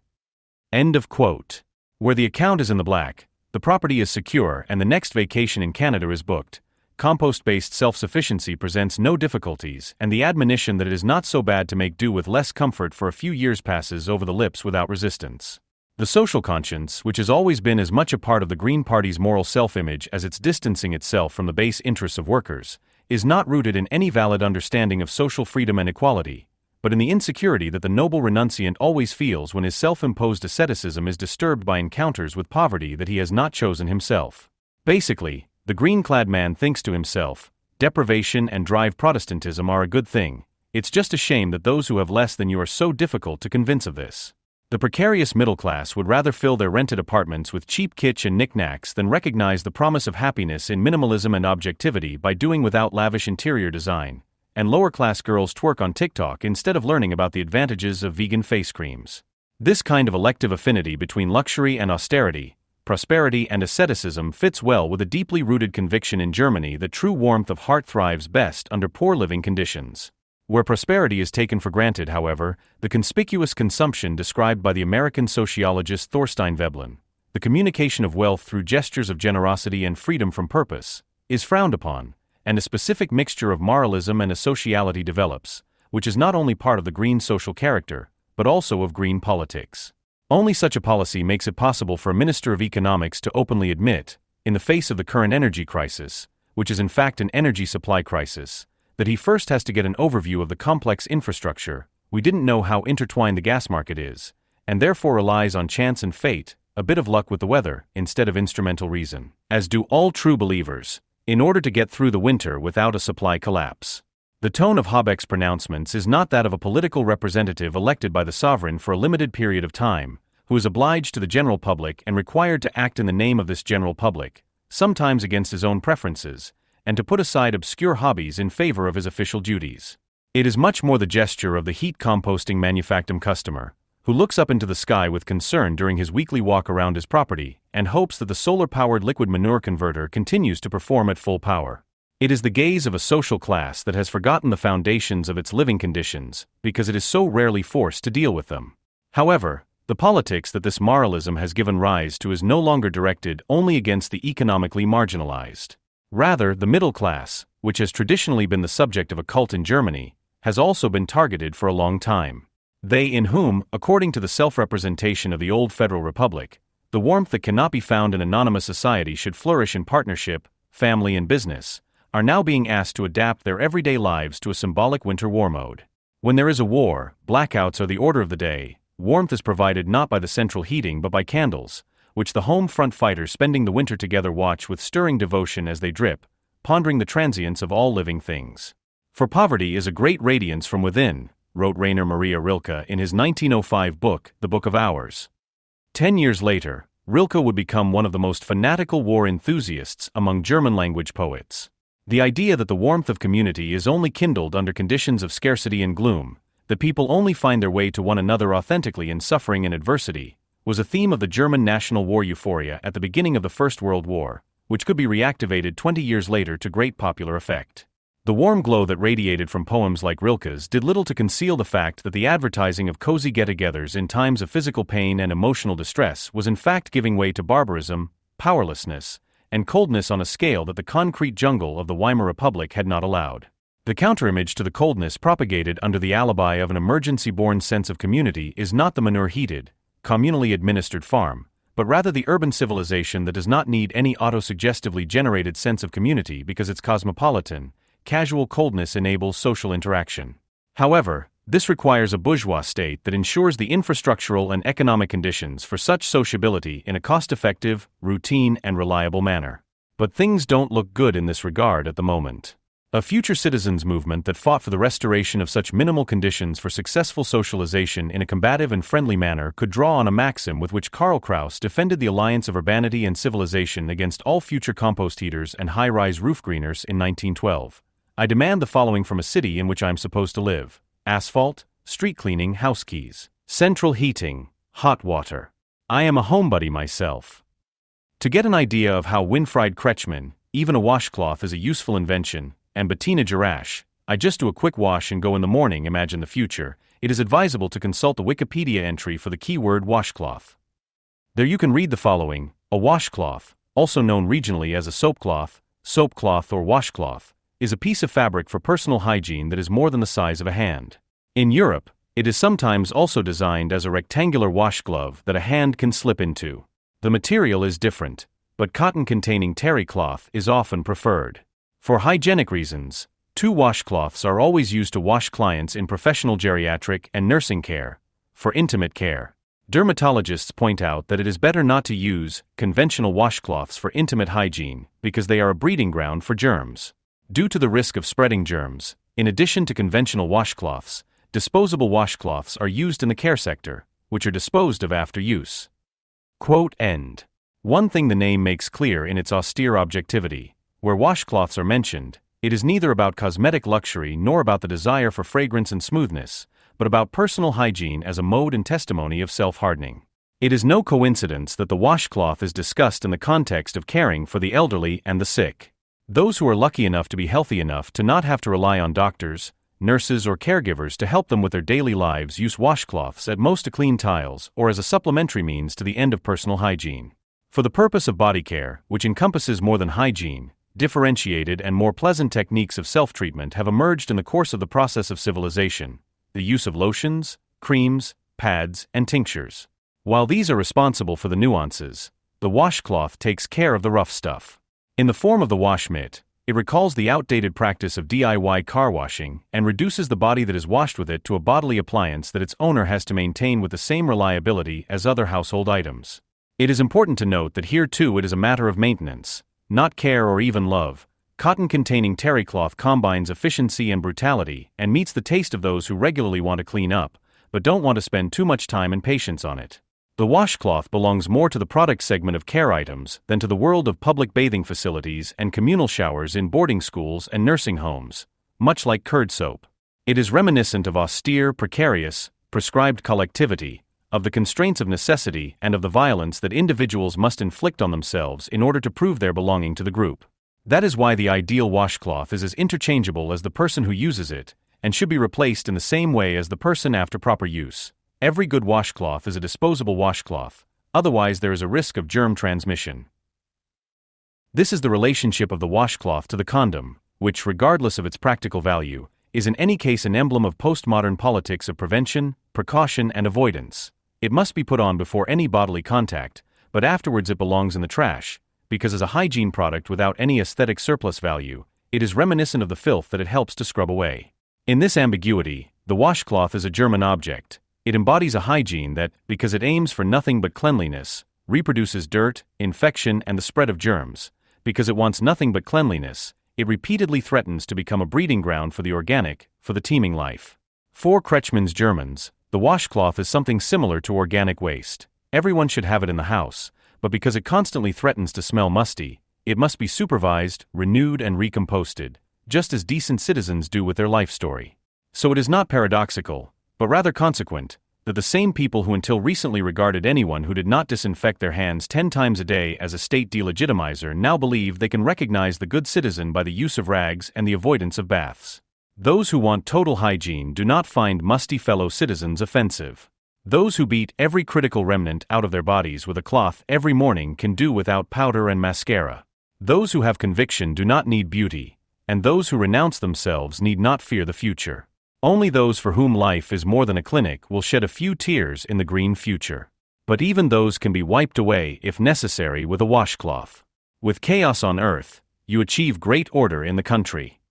End of quote. Where the account is in the black, the property is secure and the next vacation in Canada is booked. Compost-based self-sufficiency presents no difficulties, and the admonition that it is not so bad to make do with less comfort for a few years passes over the lips without resistance. The social conscience, which has always been as much a part of the Green Party's moral self-image as its distancing itself from the base interests of workers, is not rooted in any valid understanding of social freedom and equality, but in the insecurity that the noble renunciant always feels when his self-imposed asceticism is disturbed by encounters with poverty that he has not chosen himself. Basically, the green-clad man thinks to himself, deprivation and drive Protestantism are a good thing, it's just a shame that those who have less than you are so difficult to convince of this. The precarious middle class would rather fill their rented apartments with cheap kitsch and knickknacks than recognize the promise of happiness in minimalism and objectivity by doing without lavish interior design, and lower-class girls twerk on TikTok instead of learning about the advantages of vegan face creams. This kind of elective affinity between luxury and austerity, prosperity and asceticism fits well with a deeply rooted conviction in Germany that true warmth of heart thrives best under poor living conditions. Where prosperity is taken for granted, however, the conspicuous consumption described by the American sociologist Thorstein Veblen, the communication of wealth through gestures of generosity and freedom from purpose, is frowned upon, and a specific mixture of moralism and asociality develops, which is not only part of the green social character, but also of green politics. Only such a policy makes it possible for a Minister of Economics to openly admit, in the face of the current energy crisis, which is in fact an energy supply crisis, that he first has to get an overview of the complex infrastructure. We didn't know how intertwined the gas market is, and therefore relies on chance and fate, a bit of luck with the weather, instead of instrumental reason, as do all true believers, in order to get through the winter without a supply collapse. The tone of Habeck's pronouncements is not that of a political representative elected by the sovereign for a limited period of time, who is obliged to the general public and required to act in the name of this general public, sometimes against his own preferences, and to put aside obscure hobbies in favor of his official duties. It is much more the gesture of the heat composting manufactum customer, who looks up into the sky with concern during his weekly walk around his property and hopes that the solar-powered liquid manure converter continues to perform at full power. It is the gaze of a social class that has forgotten the foundations of its living conditions because it is so rarely forced to deal with them. However, the politics that this moralism has given rise to is no longer directed only against the economically marginalized. Rather, the middle class, which has traditionally been the subject of a cult in Germany, has also been targeted for a long time. They in whom, according to the self-representation of the old Federal Republic, the warmth that cannot be found in anonymous society should flourish in partnership, family and business, are now being asked to adapt their everyday lives to a symbolic winter war mode. When there is a war, blackouts are the order of the day. Warmth is provided not by the central heating but by candles, which the home front fighters spending the winter together watch with stirring devotion as they drip, pondering the transience of all living things. For poverty is a great radiance from within, wrote Rainer Maria Rilke in his 1905 book, The Book of Hours. 10 years later, Rilke would become one of the most fanatical war enthusiasts among German-language poets. The idea that the warmth of community is only kindled under conditions of scarcity and gloom, that people only find their way to one another authentically in suffering and adversity, was a theme of the German national war euphoria at the beginning of the First World War, which could be reactivated 20 years later to great popular effect. The warm glow that radiated from poems like Rilke's did little to conceal the fact that the advertising of cozy get-togethers in times of physical pain and emotional distress was in fact giving way to barbarism, powerlessness, and coldness on a scale that the concrete jungle of the Weimar Republic had not allowed. The counterimage to the coldness propagated under the alibi of an emergency-born sense of community is not the manure-heated, communally administered farm, but rather the urban civilization that does not need any autosuggestively generated sense of community because its cosmopolitan, casual coldness enables social interaction. However, this requires a bourgeois state that ensures the infrastructural and economic conditions for such sociability in a cost-effective, routine, and reliable manner. But things don't look good in this regard at the moment. A future citizens' movement that fought for the restoration of such minimal conditions for successful socialization in a combative and friendly manner could draw on a maxim with which Karl Kraus defended the alliance of urbanity and civilization against all future compost heaters and high-rise roof greeners in 1912. I demand the following from a city in which I am supposed to live: asphalt, street cleaning, house keys, central heating, hot water. I am a homebody myself. To get an idea of how Winfried Kretschmann, even a washcloth is a useful invention, and Bettina Jarasch, I just do a quick wash and go in the morning, imagine the future, it is advisable to consult the Wikipedia entry for the keyword washcloth. There you can read the following: a washcloth, also known regionally as a soapcloth or washcloth, is a piece of fabric for personal hygiene that is more than the size of a hand. In Europe, it is sometimes also designed as a rectangular wash glove that a hand can slip into. The material is different, but cotton-containing terry cloth is often preferred. For hygienic reasons, 2 washcloths are always used to wash clients in professional geriatric and nursing care. For intimate care, dermatologists point out that it is better not to use conventional washcloths for intimate hygiene because they are a breeding ground for germs. Due to the risk of spreading germs, in addition to conventional washcloths, disposable washcloths are used in the care sector, which are disposed of after use. Quote end. One thing the name makes clear in its austere objectivity: where washcloths are mentioned, it is neither about cosmetic luxury nor about the desire for fragrance and smoothness, but about personal hygiene as a mode and testimony of self-hardening. It is no coincidence that the washcloth is discussed in the context of caring for the elderly and the sick. Those who are lucky enough to be healthy enough to not have to rely on doctors, nurses or caregivers to help them with their daily lives use washcloths at most to clean tiles or as a supplementary means to the end of personal hygiene. For the purpose of body care, which encompasses more than hygiene, differentiated and more pleasant techniques of self-treatment have emerged in the course of the process of civilization: the use of lotions, creams, pads, and tinctures. While these are responsible for the nuances, the washcloth takes care of the rough stuff. In the form of the wash mitt, it recalls the outdated practice of DIY car washing and reduces the body that is washed with it to a bodily appliance that its owner has to maintain with the same reliability as other household items. It is important to note that here too it is a matter of maintenance, not care or even love. Cotton-containing terry cloth combines efficiency and brutality and meets the taste of those who regularly want to clean up, but don't want to spend too much time and patience on it. The washcloth belongs more to the product segment of care items than to the world of public bathing facilities and communal showers in boarding schools and nursing homes, much like curd soap. It is reminiscent of austere, precarious, prescribed collectivity, of the constraints of necessity and of the violence that individuals must inflict on themselves in order to prove their belonging to the group. That is why the ideal washcloth is as interchangeable as the person who uses it, and should be replaced in the same way as the person after proper use. Every good washcloth is a disposable washcloth, otherwise there is a risk of germ transmission. This is the relationship of the washcloth to the condom, which, regardless of its practical value, is in any case an emblem of postmodern politics of prevention, precaution, and avoidance. It must be put on before any bodily contact, but afterwards it belongs in the trash, because as a hygiene product without any aesthetic surplus value, it is reminiscent of the filth that it helps to scrub away. In this ambiguity, the washcloth is a German object. It embodies a hygiene that, because it aims for nothing but cleanliness, reproduces dirt, infection, and the spread of germs. Because it wants nothing but cleanliness, it repeatedly threatens to become a breeding ground for the organic, for the teeming life. For Kretschmann's Germans, the washcloth is something similar to organic waste. Everyone should have it in the house, but because it constantly threatens to smell musty, it must be supervised, renewed, and recomposted, just as decent citizens do with their life story. So it is not paradoxical, but rather consequent, that the same people who until recently regarded anyone who did not disinfect their hands 10 times a day as a state delegitimizer now believe they can recognize the good citizen by the use of rags and the avoidance of baths. Those who want total hygiene do not find musty fellow citizens offensive. Those who beat every critical remnant out of their bodies with a cloth every morning can do without powder and mascara. Those who have conviction do not need beauty, and those who renounce themselves need not fear the future. Only those for whom life is more than a clinic will shed a few tears in the green future. But even those can be wiped away if necessary with a washcloth. With chaos on earth, you achieve great order in the country.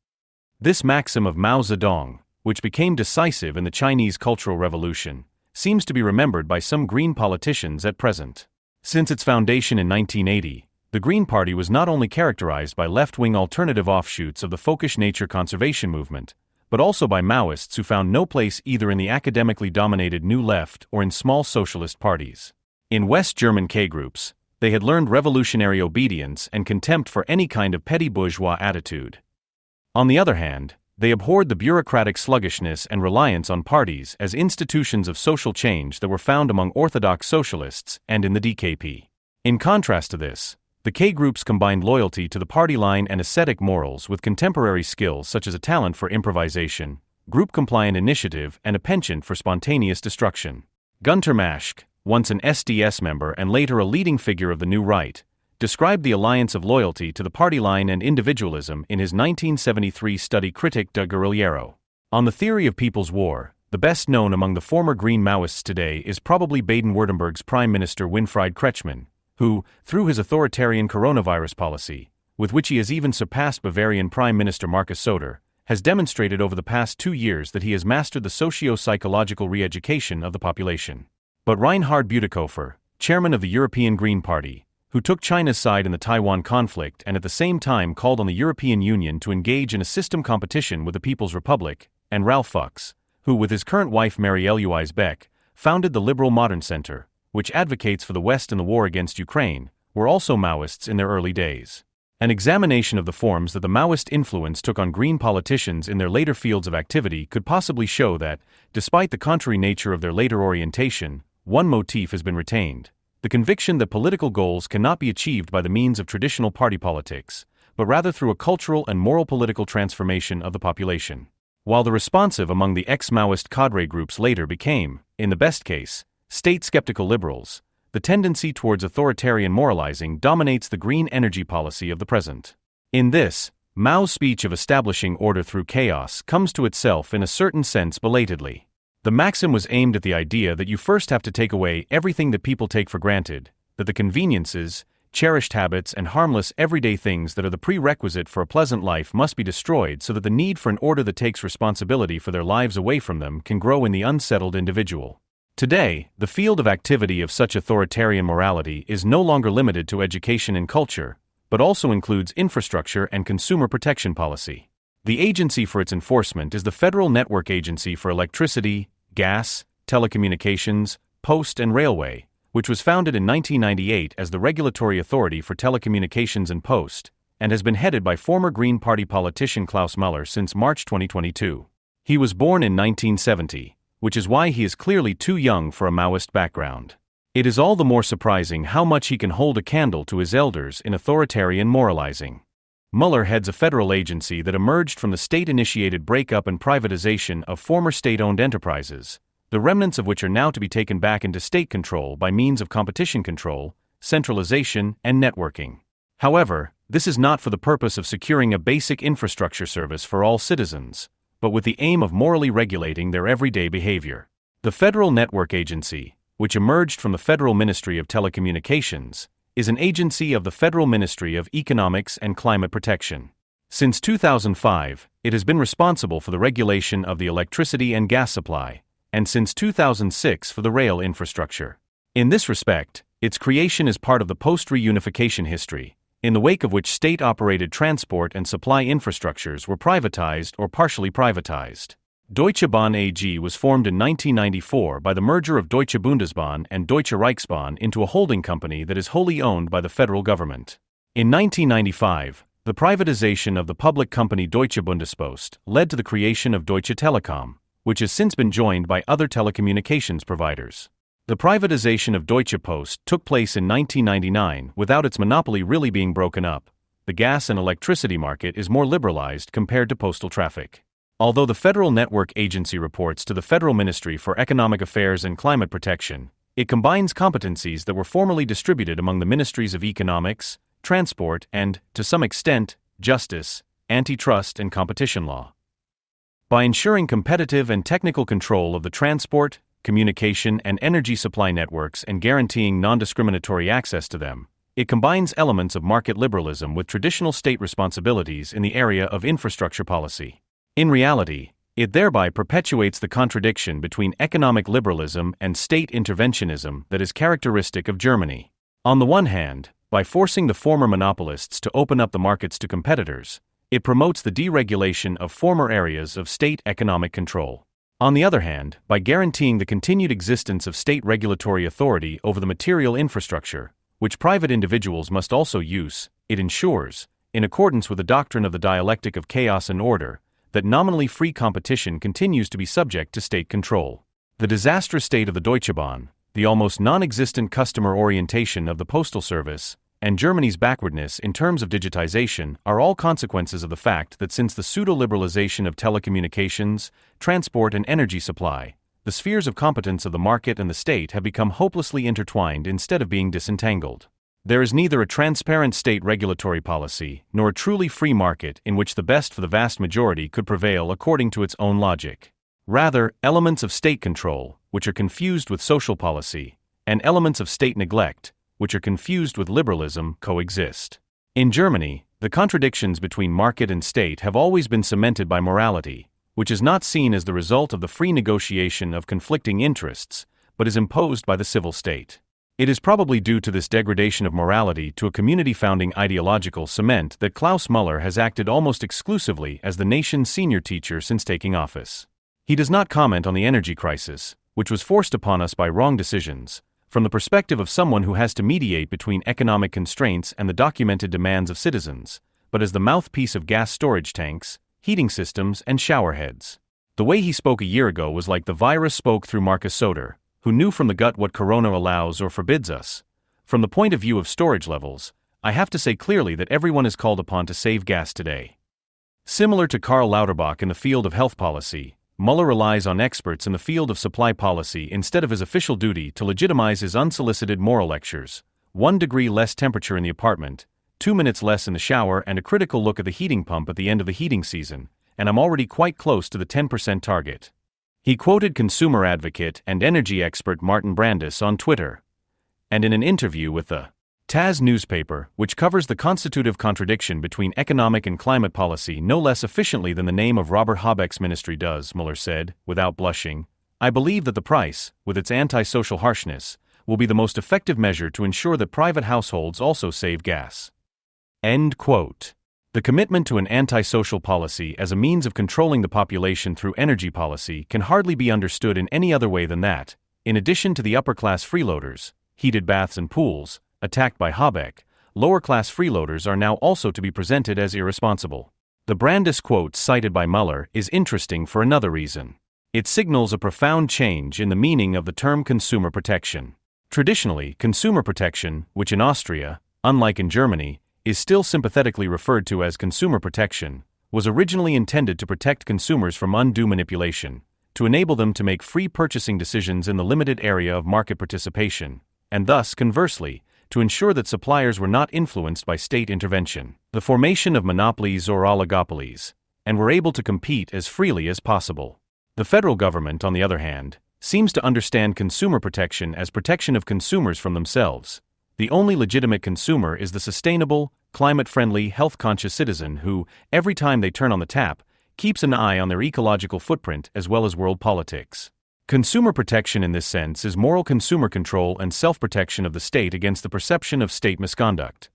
This maxim of Mao Zedong, which became decisive in the Chinese Cultural Revolution, seems to be remembered by some Green politicians at present. Since its foundation in 1980, the Green Party was not only characterized by left-wing alternative offshoots of the folkish nature conservation movement, but also by Maoists who found no place either in the academically dominated New Left or in small socialist parties. In West German K-groups, they had learned revolutionary obedience and contempt for any kind of petty bourgeois attitude. On the other hand, they abhorred the bureaucratic sluggishness and reliance on parties as institutions of social change that were found among orthodox socialists and in the DKP. In contrast to this, the K-groups combined loyalty to the party line and ascetic morals with contemporary skills such as a talent for improvisation, group-compliant initiative, and a penchant for spontaneous destruction. Gunter Maschke, once an SDS member and later a leading figure of the New Right, described the alliance of loyalty to the party line and individualism in his 1973 study Kritik der Guerrillero. On the theory of people's war, the best known among the former Green Maoists today is probably Baden-Württemberg's Prime Minister Winfried Kretschmann, who, through his authoritarian coronavirus policy, with which he has even surpassed Bavarian Prime Minister Markus Söder, has demonstrated over the past 2 years that he has mastered the socio-psychological re-education of the population. But Reinhard Bütikofer, chairman of the European Green Party, who took China's side in the Taiwan conflict and at the same time called on the European Union to engage in a system competition with the People's Republic, and Ralph Fuchs, who with his current wife Marielle Louise Beck, founded the Liberal Modern Center, which advocates for the West in the war against Ukraine, were also Maoists in their early days. An examination of the forms that the Maoist influence took on Green politicians in their later fields of activity could possibly show that, despite the contrary nature of their later orientation, one motif has been retained: the conviction that political goals cannot be achieved by the means of traditional party politics, but rather through a cultural and moral political transformation of the population. While the responsive among the ex-Maoist cadre groups later became, in the best case, state-skeptical liberals, the tendency towards authoritarian moralizing dominates the green energy policy of the present. In this, Mao's speech of establishing order through chaos comes to itself in a certain sense belatedly. The maxim was aimed at the idea that you first have to take away everything that people take for granted, that the conveniences, cherished habits, and harmless everyday things that are the prerequisite for a pleasant life must be destroyed so that the need for an order that takes responsibility for their lives away from them can grow in the unsettled individual. Today, the field of activity of such authoritarian morality is no longer limited to education and culture, but also includes infrastructure and consumer protection policy. The agency for its enforcement is the Federal Network Agency for Electricity, Gas, Telecommunications, Post and Railway, which was founded in 1998 as the regulatory authority for telecommunications and post, and has been headed by former Green Party politician Klaus Muller since March 2022. He was born in 1970. Which is why he is clearly too young for a Maoist background. It is all the more surprising how much he can hold a candle to his elders in authoritarian moralizing. Muller heads a federal agency that emerged from the state-initiated breakup and privatization of former state-owned enterprises, the remnants of which are now to be taken back into state control by means of competition control, centralization, and networking. However, this is not for the purpose of securing a basic infrastructure service for all citizens, but with the aim of morally regulating their everyday behavior. The Federal Network Agency, which emerged from the Federal Ministry of Telecommunications, is an agency of the Federal Ministry of Economics and Climate Protection. Since 2005, it has been responsible for the regulation of the electricity and gas supply, and since 2006 for the rail infrastructure. In this respect, its creation is part of the post-reunification history, in the wake of which state-operated transport and supply infrastructures were privatized or partially privatized. Deutsche Bahn AG was formed in 1994 by the merger of Deutsche Bundesbahn and Deutsche Reichsbahn into a holding company that is wholly owned by the federal government. In 1995, the privatization of the public company Deutsche Bundespost led to the creation of Deutsche Telekom, which has since been joined by other telecommunications providers. The privatization of Deutsche Post took place in 1999 without its monopoly really being broken up. The gas and electricity market is more liberalized compared to postal traffic. Although the Federal Network Agency reports to the Federal Ministry for Economic Affairs and Climate Protection, it combines competencies that were formerly distributed among the Ministries of Economics, Transport, and, to some extent, Justice, Antitrust, and Competition Law. By ensuring competitive and technical control of the transport, communication, and energy supply networks and guaranteeing non-discriminatory access to them, it combines elements of market liberalism with traditional state responsibilities in the area of infrastructure policy. In reality, it thereby perpetuates the contradiction between economic liberalism and state interventionism that is characteristic of Germany. On the one hand, by forcing the former monopolists to open up the markets to competitors, it promotes the deregulation of former areas of state economic control. On the other hand, by guaranteeing the continued existence of state regulatory authority over the material infrastructure, which private individuals must also use, it ensures, in accordance with the doctrine of the dialectic of chaos and order, that nominally free competition continues to be subject to state control. The disastrous state of the Deutsche Bahn, the almost non-existent customer orientation of the postal service, and Germany's backwardness in terms of digitization are all consequences of the fact that since the pseudo-liberalization of telecommunications, transport, and energy supply, the spheres of competence of the market and the state have become hopelessly intertwined instead of being disentangled. There is neither a transparent state regulatory policy nor a truly free market in which the best for the vast majority could prevail according to its own logic. Rather, elements of state control, which are confused with social policy, and elements of state neglect, which are confused with liberalism, coexist. In Germany, the contradictions between market and state have always been cemented by morality, which is not seen as the result of the free negotiation of conflicting interests, but is imposed by the civil state. It is probably due to this degradation of morality to a community-founding ideological cement that Klaus Muller has acted almost exclusively as the nation's senior teacher since taking office. He does not comment on the energy crisis, which was forced upon us by wrong decisions, from the perspective of someone who has to mediate between economic constraints and the documented demands of citizens, but as the mouthpiece of gas storage tanks, heating systems, and shower heads. The way he spoke a year ago was like the virus spoke through Marcus Soter, who knew from the gut what Corona allows or forbids us. From the point of view of storage levels, I have to say clearly that everyone is called upon to save gas today. Similar to Karl Lauterbach in the field of health policy, Mueller relies on experts in the field of supply policy instead of his official duty to legitimize his unsolicited moral lectures. 1 degree less temperature in the apartment, 2 minutes less in the shower, and a critical look at the heating pump at the end of the heating season, and I'm already quite close to the 10% target. He quoted consumer advocate and energy expert Martin Brandis on Twitter. And in an interview with the TAS newspaper, which covers the constitutive contradiction between economic and climate policy no less efficiently than the name of Robert Habeck's ministry does, Mueller said, without blushing, I believe that the price, with its anti-social harshness, will be the most effective measure to ensure that private households also save gas. End quote. The commitment to an anti-social policy as a means of controlling the population through energy policy can hardly be understood in any other way than that, in addition to the upper-class freeloaders, heated baths and pools, attacked by Habeck, lower-class freeloaders are now also to be presented as irresponsible. The Brandis quote cited by Mueller is interesting for another reason. It signals a profound change in the meaning of the term consumer protection. Traditionally, consumer protection, which in Austria, unlike in Germany, is still sympathetically referred to as consumer protection, was originally intended to protect consumers from undue manipulation, to enable them to make free purchasing decisions in the limited area of market participation, and thus, conversely, to ensure that suppliers were not influenced by state intervention, the formation of monopolies or oligopolies, and were able to compete as freely as possible. The federal government, on the other hand, seems to understand consumer protection as protection of consumers from themselves. The only legitimate consumer is the sustainable, climate-friendly, health-conscious citizen who, every time they turn on the tap, keeps an eye on their ecological footprint as well as world politics. Consumer protection in this sense is moral consumer control and self-protection of the state against the perception of state misconduct.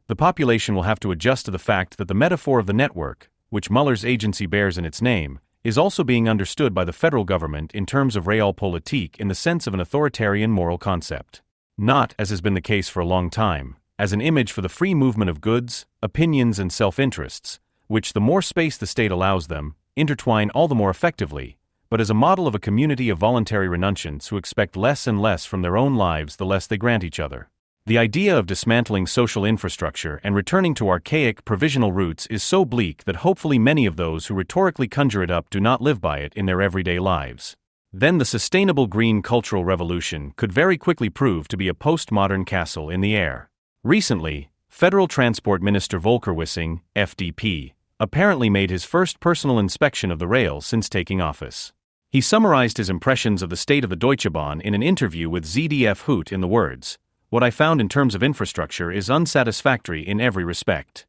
The population will have to adjust to the fact that the metaphor of the network, which Mueller's agency bears in its name, is also being understood by the federal government in terms of realpolitik in the sense of an authoritarian moral concept. Not, as has been the case for a long time, as an image for the free movement of goods, opinions, and self-interests, which the more space the state allows them, intertwine all the more effectively, but as a model of a community of voluntary renunciants who expect less and less from their own lives the less they grant each other. The idea of dismantling social infrastructure and returning to archaic provisional roots is so bleak that hopefully many of those who rhetorically conjure it up do not live by it in their everyday lives. Then the sustainable green cultural revolution could very quickly prove to be a postmodern castle in the air. Recently, Federal Transport Minister Volker Wissing, FDP, apparently made his first personal inspection of the rail since taking office. He summarized his impressions of the state of the Deutsche Bahn in an interview with ZDF Hoot in the words, "What I found in terms of infrastructure is unsatisfactory in every respect.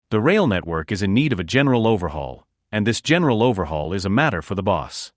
The rail network is in need of a general overhaul, and this general overhaul is a matter for the boss.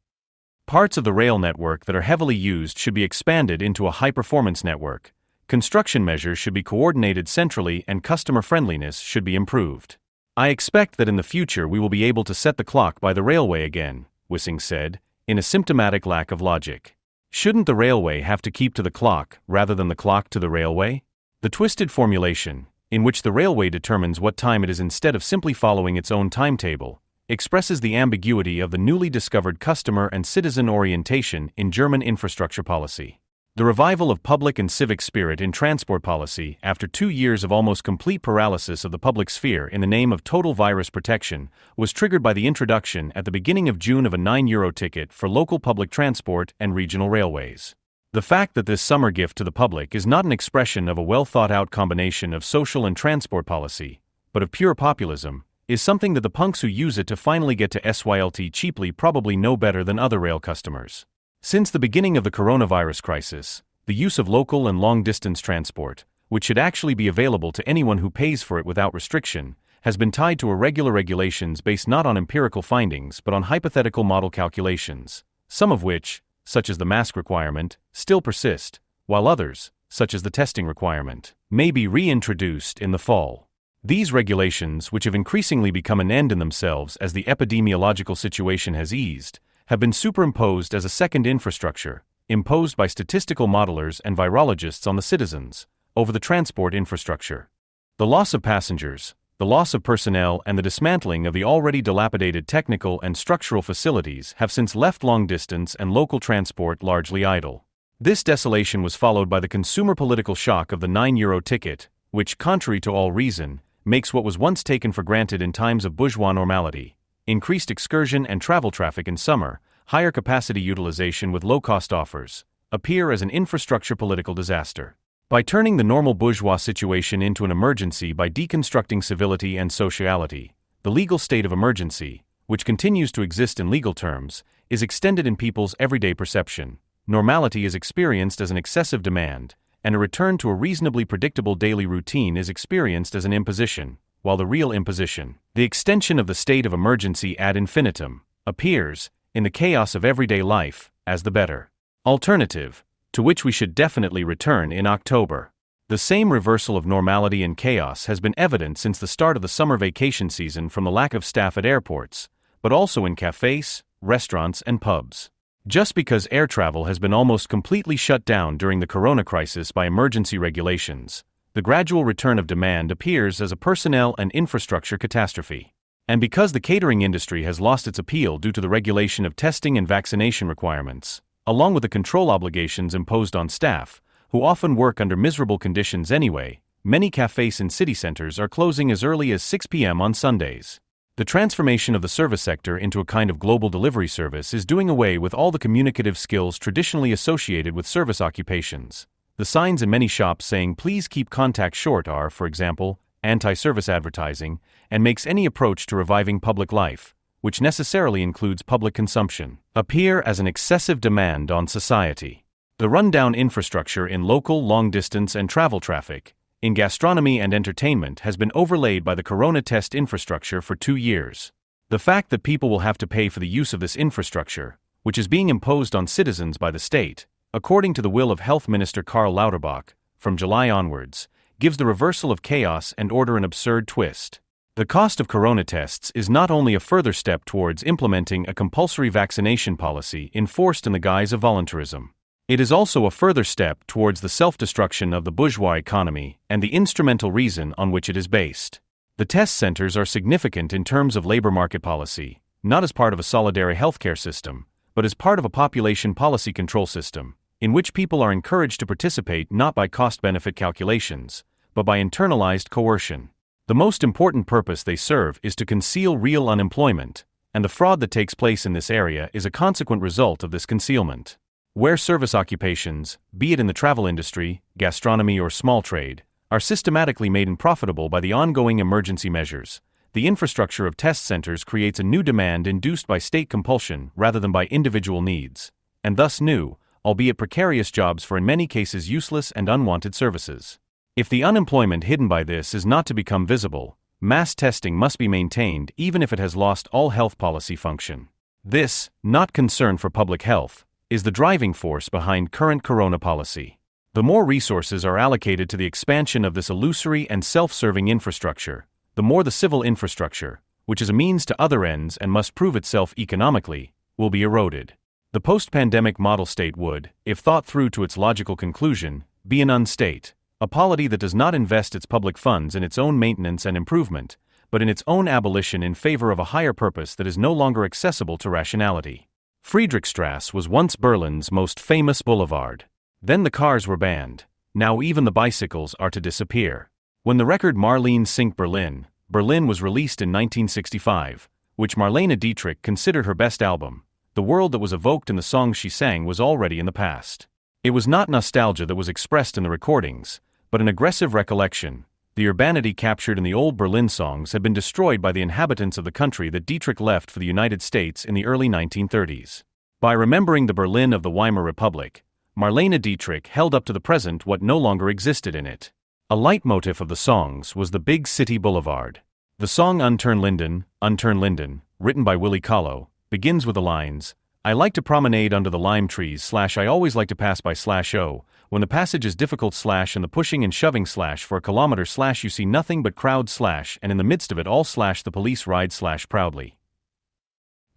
Parts of the rail network that are heavily used should be expanded into a high-performance network, construction measures should be coordinated centrally, and customer friendliness should be improved. I expect that in the future we will be able to set the clock by the railway again," Wissing said, in a symptomatic lack of logic. Shouldn't the railway have to keep to the clock rather than the clock to the railway? The twisted formulation, in which the railway determines what time it is instead of simply following its own timetable, expresses the ambiguity of the newly discovered customer and citizen orientation in German infrastructure policy. The revival of public and civic spirit in transport policy after 2 years of almost complete paralysis of the public sphere in the name of total virus protection was triggered by the introduction at the beginning of June of a €9 ticket for local public transport and regional railways. The fact that this summer gift to the public is not an expression of a well-thought-out combination of social and transport policy, but of pure populism, is something that the punks who use it to finally get to SYLT cheaply probably know better than other rail customers. Since the beginning of the coronavirus crisis, the use of local and long-distance transport, which should actually be available to anyone who pays for it without restriction, has been tied to irregular regulations based not on empirical findings but on hypothetical model calculations, some of which, such as the mask requirement, still persist, while others, such as the testing requirement, may be reintroduced in the fall. These regulations, which have increasingly become an end in themselves as the epidemiological situation has eased, have been superimposed as a second infrastructure, imposed by statistical modelers and virologists on the citizens, over the transport infrastructure. The loss of passengers, the loss of personnel, and the dismantling of the already dilapidated technical and structural facilities have since left long-distance and local transport largely idle. This desolation was followed by the consumer political shock of the €9 ticket, which, contrary to all reason, makes what was once taken for granted in times of bourgeois normality, increased excursion and travel traffic in summer, higher capacity utilization with low-cost offers, appear as an infrastructure political disaster. By turning the normal bourgeois situation into an emergency by deconstructing civility and sociality, the legal state of emergency, which continues to exist in legal terms, is extended in people's everyday perception. Normality is experienced as an excessive demand, and a return to a reasonably predictable daily routine is experienced as an imposition, while the real imposition, the extension of the state of emergency ad infinitum, appears, in the chaos of everyday life, as the better alternative, to which we should definitely return in October. The same reversal of normality and chaos has been evident since the start of the summer vacation season from the lack of staff at airports, but also in cafes, restaurants, and pubs. Just because air travel has been almost completely shut down during the corona crisis by emergency regulations, the gradual return of demand appears as a personnel and infrastructure catastrophe. And because the catering industry has lost its appeal due to the regulation of testing and vaccination requirements, along with the control obligations imposed on staff, who often work under miserable conditions anyway, many cafes in city centers are closing as early as 6 p.m. on Sundays. The transformation of the service sector into a kind of global delivery service is doing away with all the communicative skills traditionally associated with service occupations. The signs in many shops saying "please keep contact short" are, for example, anti-service advertising, and makes any approach to reviving public life, which necessarily includes public consumption, appear as an excessive demand on society. The rundown infrastructure in local, long-distance, and travel traffic, in gastronomy and entertainment has been overlaid by the corona test infrastructure for 2 years. The fact that people will have to pay for the use of this infrastructure, which is being imposed on citizens by the state, according to the will of Health Minister Karl Lauterbach, from July onwards, gives the reversal of chaos and order an absurd twist. The cost of corona tests is not only a further step towards implementing a compulsory vaccination policy enforced in the guise of voluntarism. It is also a further step towards the self-destruction of the bourgeois economy and the instrumental reason on which it is based. The test centers are significant in terms of labor market policy, not as part of a solidary healthcare system, but as part of a population policy control system, in which people are encouraged to participate not by cost-benefit calculations, but by internalized coercion. The most important purpose they serve is to conceal real unemployment, and the fraud that takes place in this area is a consequent result of this concealment. Where service occupations, be it in the travel industry, gastronomy, or small trade, are systematically made unprofitable by the ongoing emergency measures, the infrastructure of test centers creates a new demand induced by state compulsion rather than by individual needs, and thus new, albeit precarious jobs for in many cases useless and unwanted services. If the unemployment hidden by this is not to become visible, mass testing must be maintained even if it has lost all health policy function. This, not concern for public health, is the driving force behind current corona policy. The more resources are allocated to the expansion of this illusory and self-serving infrastructure, the more the civil infrastructure, which is a means to other ends and must prove itself economically, will be eroded. The post-pandemic model state would, if thought through to its logical conclusion, be an unstate, a polity that does not invest its public funds in its own maintenance and improvement, but in its own abolition in favor of a higher purpose that is no longer accessible to rationality. Friedrichstrasse was once Berlin's most famous boulevard. Then the cars were banned. Now even the bicycles are to disappear. When the record Marlene singt Berlin, Berlin was released in 1965, which Marlene Dietrich considered her best album, the world that was evoked in the songs she sang was already in the past. It was not nostalgia that was expressed in the recordings, but an aggressive recollection. The urbanity captured in the old Berlin songs had been destroyed by the inhabitants of the country that Dietrich left for the United States in the early 1930s. By remembering the Berlin of the Weimar Republic, Marlene Dietrich held up to the present what no longer existed in it. A leitmotif of the songs was the big city boulevard. The song Unturn Linden, written by Willie Collo, begins with the lines, "I like to promenade under the lime trees / I always like to pass by / oh, when the passage is difficult / and the pushing and shoving / for a kilometer / you see nothing but crowd / and in the midst of it all / the police ride / proudly."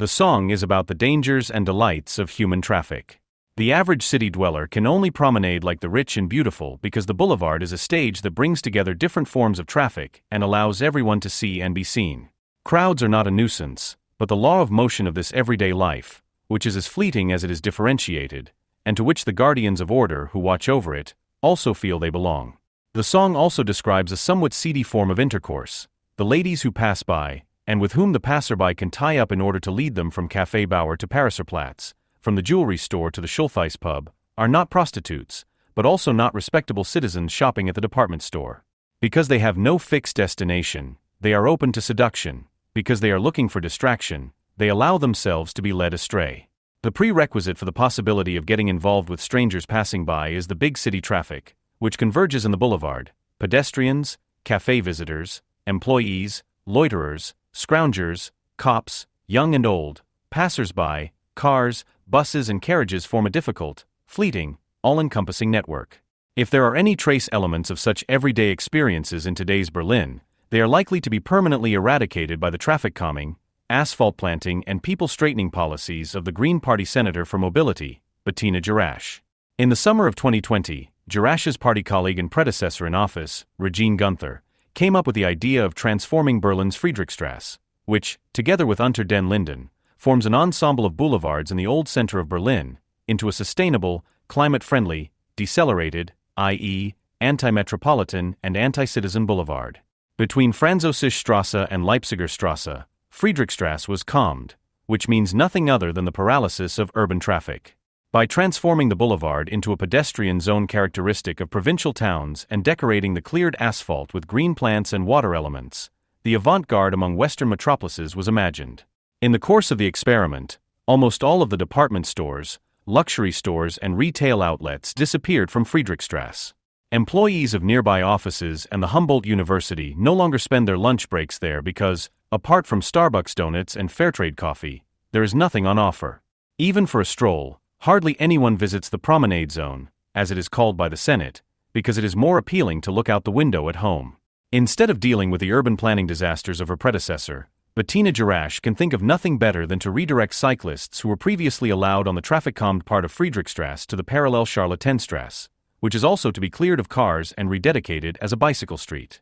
The song is about the dangers and delights of human traffic. The average city dweller can only promenade like the rich and beautiful because the boulevard is a stage that brings together different forms of traffic and allows everyone to see and be seen. Crowds are not a nuisance, but the law of motion of this everyday life, which is as fleeting as it is differentiated, and to which the guardians of order who watch over it also feel they belong. The song also describes a somewhat seedy form of intercourse, the ladies who pass by, and with whom the passerby can tie up in order to lead them from Café Bauer to Pariserplatz, from the jewelry store to the Schultheiss pub, are not prostitutes, but also not respectable citizens shopping at the department store. Because they have no fixed destination, they are open to seduction. Because they are looking for distraction, they allow themselves to be led astray. The prerequisite for the possibility of getting involved with strangers passing by is the big city traffic, which converges in the boulevard: pedestrians, café visitors, employees, loiterers, scroungers, cops, young and old, passers-by, cars, buses and carriages form a difficult, fleeting, all-encompassing network. If there are any trace elements of such everyday experiences in today's Berlin, they are likely to be permanently eradicated by the traffic calming, asphalt planting and people straightening policies of the Green Party Senator for Mobility, Bettina Jarasch. In the summer of 2020, Jarasch's party colleague and predecessor in office, Regine Günther, came up with the idea of transforming Berlin's Friedrichstrasse, which, together with Unter den Linden, forms an ensemble of boulevards in the old center of Berlin, into a sustainable, climate-friendly, decelerated, i.e., anti-metropolitan and anti-citizen boulevard. Between Französische and Leipziger Straße, Friedrichstrasse was calmed, which means nothing other than the paralysis of urban traffic. By transforming the boulevard into a pedestrian zone characteristic of provincial towns and decorating the cleared asphalt with green plants and water elements, the avant-garde among Western metropolises was imagined. In the course of the experiment, almost all of the department stores, luxury stores and retail outlets disappeared from Friedrichstrasse. Employees of nearby offices and the Humboldt University no longer spend their lunch breaks there because, apart from Starbucks donuts and Fairtrade coffee, there is nothing on offer. Even for a stroll, hardly anyone visits the promenade zone, as it is called by the Senate, because it is more appealing to look out the window at home. Instead of dealing with the urban planning disasters of her predecessor, Bettina Jarasch can think of nothing better than to redirect cyclists who were previously allowed on the traffic-calmed part of Friedrichstrasse to the parallel Charlottenstrasse, which is also to be cleared of cars and rededicated as a bicycle street.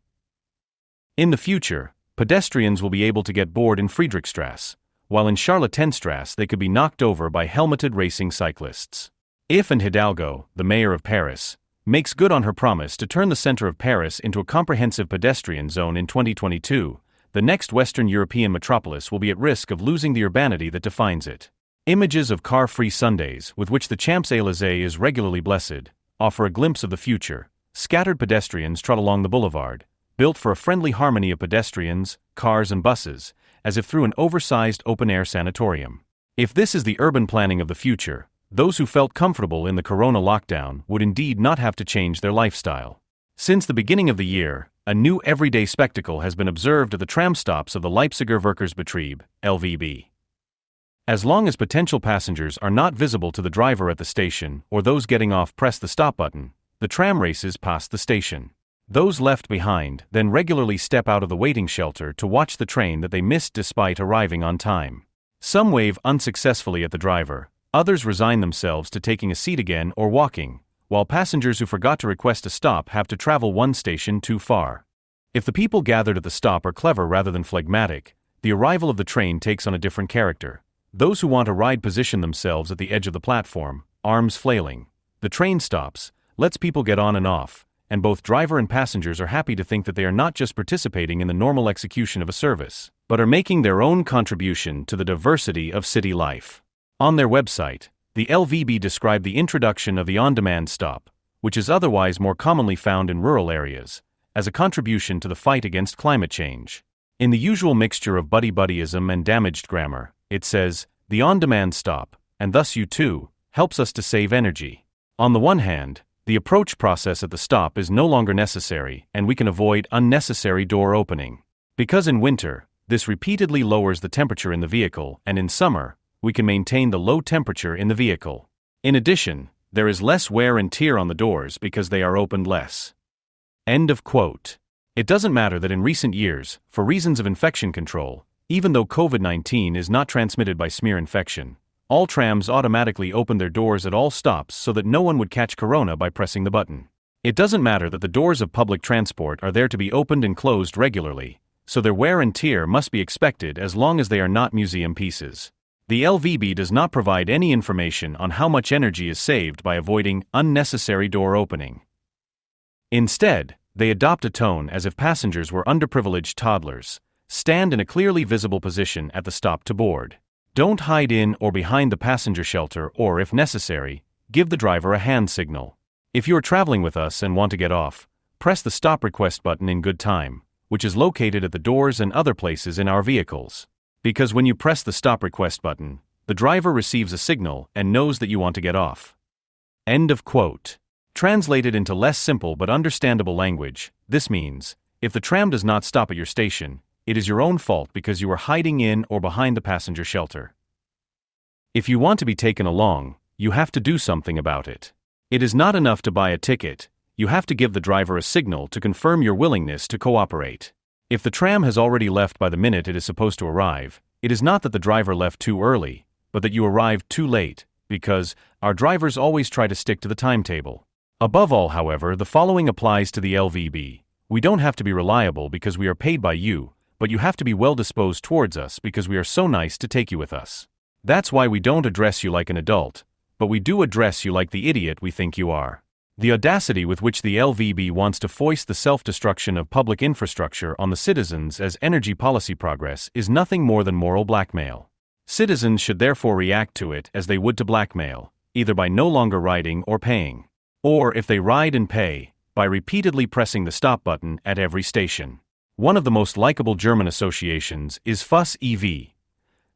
In the future, pedestrians will be able to get bored in Friedrichstrasse, while in Charlottenstrasse they could be knocked over by helmeted racing cyclists. If Anne Hidalgo, the mayor of Paris, makes good on her promise to turn the center of Paris into a comprehensive pedestrian zone in 2022, the next Western European metropolis will be at risk of losing the urbanity that defines it. Images of car-free Sundays, with which the Champs-Élysées is regularly blessed, offer a glimpse of the future. Scattered pedestrians trot along the boulevard, built for a friendly harmony of pedestrians, cars and buses, as if through an oversized open-air sanatorium. If this is the urban planning of the future, those who felt comfortable in the corona lockdown would indeed not have to change their lifestyle. Since the beginning of the year, a new everyday spectacle has been observed at the tram stops of the Leipziger Verkehrsbetrieb, LVB. As long as potential passengers are not visible to the driver at the station or those getting off press the stop button, the tram races past the station. Those left behind then regularly step out of the waiting shelter to watch the train that they missed despite arriving on time. Some wave unsuccessfully at the driver, others resign themselves to taking a seat again or walking, while passengers who forgot to request a stop have to travel one station too far. If the people gathered at the stop are clever rather than phlegmatic, the arrival of the train takes on a different character. Those who want a ride position themselves at the edge of the platform, arms flailing. The train stops, lets people get on and off, and both driver and passengers are happy to think that they are not just participating in the normal execution of a service, but are making their own contribution to the diversity of city life. On their website, the LVB described the introduction of the on-demand stop, which is otherwise more commonly found in rural areas, as a contribution to the fight against climate change. In the usual mixture of buddy-buddyism and damaged grammar, it says, the on-demand stop, and thus you too, helps us to save energy. On the one hand, the approach process at the stop is no longer necessary and we can avoid unnecessary door opening. Because in winter, this repeatedly lowers the temperature in the vehicle, and in summer, we can maintain the low temperature in the vehicle. In addition, there is less wear and tear on the doors because they are opened less. End of quote. It doesn't matter that in recent years, for reasons of infection control, Even though COVID-19 is not transmitted by smear infection, all trams automatically open their doors at all stops so that no one would catch corona by pressing the button. It doesn't matter that the doors of public transport are there to be opened and closed regularly, so their wear and tear must be expected as long as they are not museum pieces. The LVB does not provide any information on how much energy is saved by avoiding unnecessary door opening. Instead, they adopt a tone as if passengers were underprivileged toddlers. Stand in a clearly visible position at the stop to board. Don't hide in or behind the passenger shelter or, if necessary, give the driver a hand signal. If you are traveling with us and want to get off, press the stop request button in good time, which is located at the doors and other places in our vehicles. Because when you press the stop request button, the driver receives a signal and knows that you want to get off. End of quote. Translated into less simple but understandable language, this means, if the tram does not stop at your station, it is your own fault because you are hiding in or behind the passenger shelter. If you want to be taken along, you have to do something about it. It is not enough to buy a ticket, you have to give the driver a signal to confirm your willingness to cooperate. If the tram has already left by the minute it is supposed to arrive, it is not that the driver left too early, but that you arrived too late, because our drivers always try to stick to the timetable. Above all, however, the following applies to the LVB. We don't have to be reliable because we are paid by you, but you have to be well disposed towards us because we are so nice to take you with us. That's why we don't address you like an adult, but we do address you like the idiot we think you are. The audacity with which the LVB wants to foist the self-destruction of public infrastructure on the citizens as energy policy progress is nothing more than moral blackmail. Citizens should therefore react to it as they would to blackmail, either by no longer riding or paying. Or if they ride and pay, by repeatedly pressing the stop button at every station. One of the most likable German associations is FUS EV,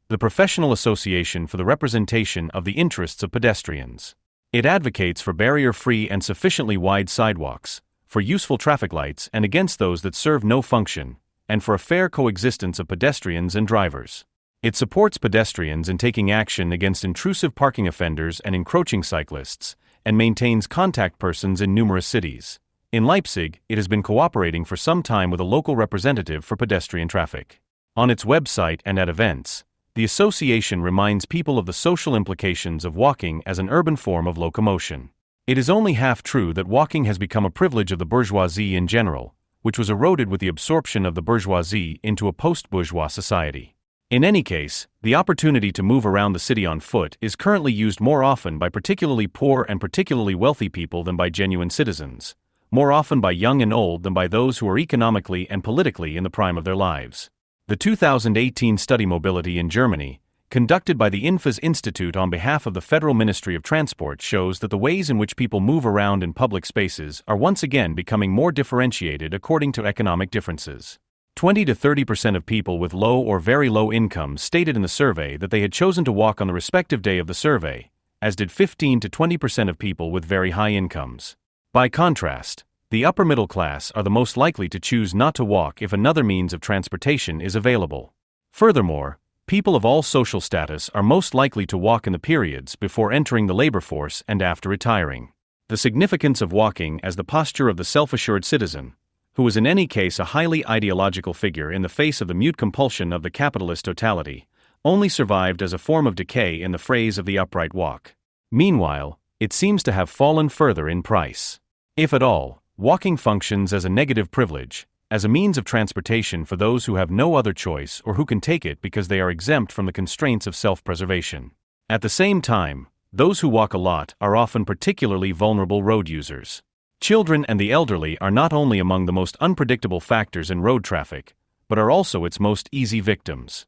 the Professional Association for the Representation of the Interests of Pedestrians. It advocates for barrier-free and sufficiently wide sidewalks, for useful traffic lights and against those that serve no function, and for a fair coexistence of pedestrians and drivers. It supports pedestrians in taking action against intrusive parking offenders and encroaching cyclists, and maintains contact persons in numerous cities. In Leipzig, it has been cooperating for some time with a local representative for pedestrian traffic. On its website and at events, the association reminds people of the social implications of walking as an urban form of locomotion. It is only half true that walking has become a privilege of the bourgeoisie in general, which was eroded with the absorption of the bourgeoisie into a post-bourgeois society. In any case, the opportunity to move around the city on foot is currently used more often by particularly poor and particularly wealthy people than by genuine citizens, more often by young and old than by those who are economically and politically in the prime of their lives. The 2018 study Mobility in Germany, conducted by the Infos Institute on behalf of the Federal Ministry of Transport, shows that the ways in which people move around in public spaces are once again becoming more differentiated according to economic differences. 20 to 30% of people with low or very low incomes stated in the survey that they had chosen to walk on the respective day of the survey, as did 15 to 20% of people with very high incomes. By contrast, the upper middle class are the most likely to choose not to walk if another means of transportation is available. Furthermore, people of all social status are most likely to walk in the periods before entering the labor force and after retiring. The significance of walking as the posture of the self-assured citizen, who is in any case a highly ideological figure in the face of the mute compulsion of the capitalist totality, only survived as a form of decay in the phrase of the upright walk. Meanwhile, it seems to have fallen further in price. If at all, walking functions as a negative privilege, as a means of transportation for those who have no other choice or who can take it because they are exempt from the constraints of self-preservation. At the same time, those who walk a lot are often particularly vulnerable road users. Children and the elderly are not only among the most unpredictable factors in road traffic, but are also its most easy victims.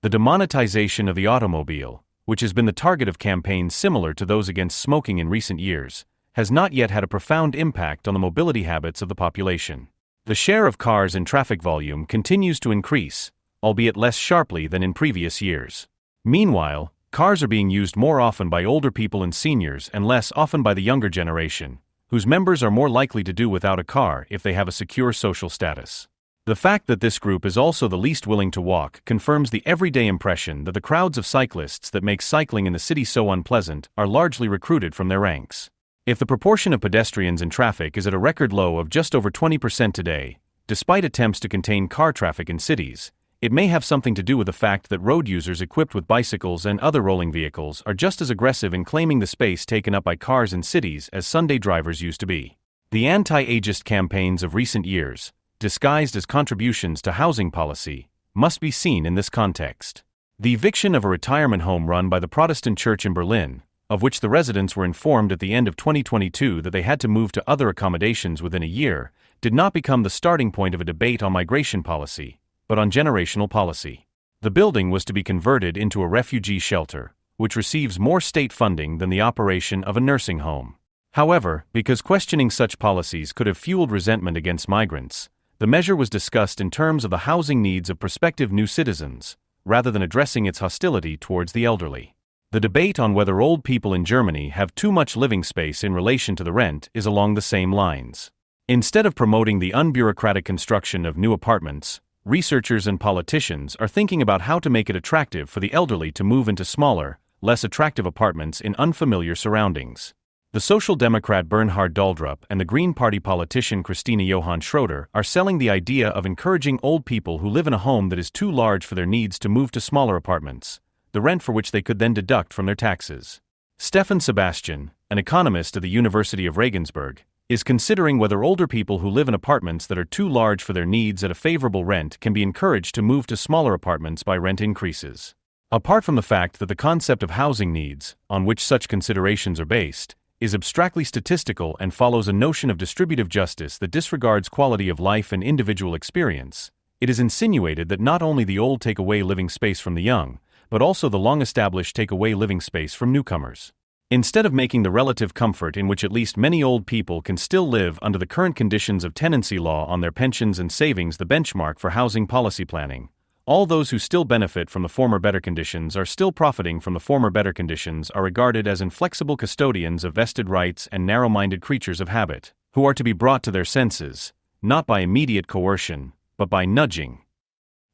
The demonetization of the automobile, which has been the target of campaigns similar to those against smoking in recent years, has not yet had a profound impact on the mobility habits of the population. The share of cars in traffic volume continues to increase, albeit less sharply than in previous years. Meanwhile, cars are being used more often by older people and seniors and less often by the younger generation, whose members are more likely to do without a car if they have a secure social status. The fact that this group is also the least willing to walk confirms the everyday impression that the crowds of cyclists that make cycling in the city so unpleasant are largely recruited from their ranks. If the proportion of pedestrians in traffic is at a record low of just over 20% today, despite attempts to contain car traffic in cities, It may have something to do with the fact that road users equipped with bicycles and other rolling vehicles are just as aggressive in claiming the space taken up by cars in cities as Sunday drivers used to be. The anti-ageist campaigns of recent years, disguised as contributions to housing policy, must be seen in this context. The eviction of a retirement home run by the Protestant Church in Berlin, of which the residents were informed at the end of 2022 that they had to move to other accommodations within a year, did not become the starting point of a debate on migration policy, but on generational policy. The building was to be converted into a refugee shelter, which receives more state funding than the operation of a nursing home. However, because questioning such policies could have fueled resentment against migrants, the measure was discussed in terms of the housing needs of prospective new citizens, rather than addressing its hostility towards the elderly. The debate on whether old people in Germany have too much living space in relation to the rent is along the same lines. Instead of promoting the unbureaucratic construction of new apartments, researchers and politicians are thinking about how to make it attractive for the elderly to move into smaller, less attractive apartments in unfamiliar surroundings. The Social Democrat Bernhard Daldrup and the Green Party politician Christina Johann Schroeder are selling the idea of encouraging old people who live in a home that is too large for their needs to move to smaller apartments, the rent for which they could then deduct from their taxes. Stefan Sebastian, an economist at the University of Regensburg, is considering whether older people who live in apartments that are too large for their needs at a favorable rent can be encouraged to move to smaller apartments by rent increases. Apart from the fact that the concept of housing needs, on which such considerations are based, is abstractly statistical and follows a notion of distributive justice that disregards quality of life and individual experience, it is insinuated that not only the old take away living space from the young, but also the long-established take away living space from newcomers. Instead of making the relative comfort in which at least many old people can still live under the current conditions of tenancy law on their pensions and savings the benchmark for housing policy planning, all those who still benefit from the former better conditions are still profiting from the former better conditions are regarded as inflexible custodians of vested rights and narrow-minded creatures of habit, who are to be brought to their senses, not by immediate coercion, but by nudging,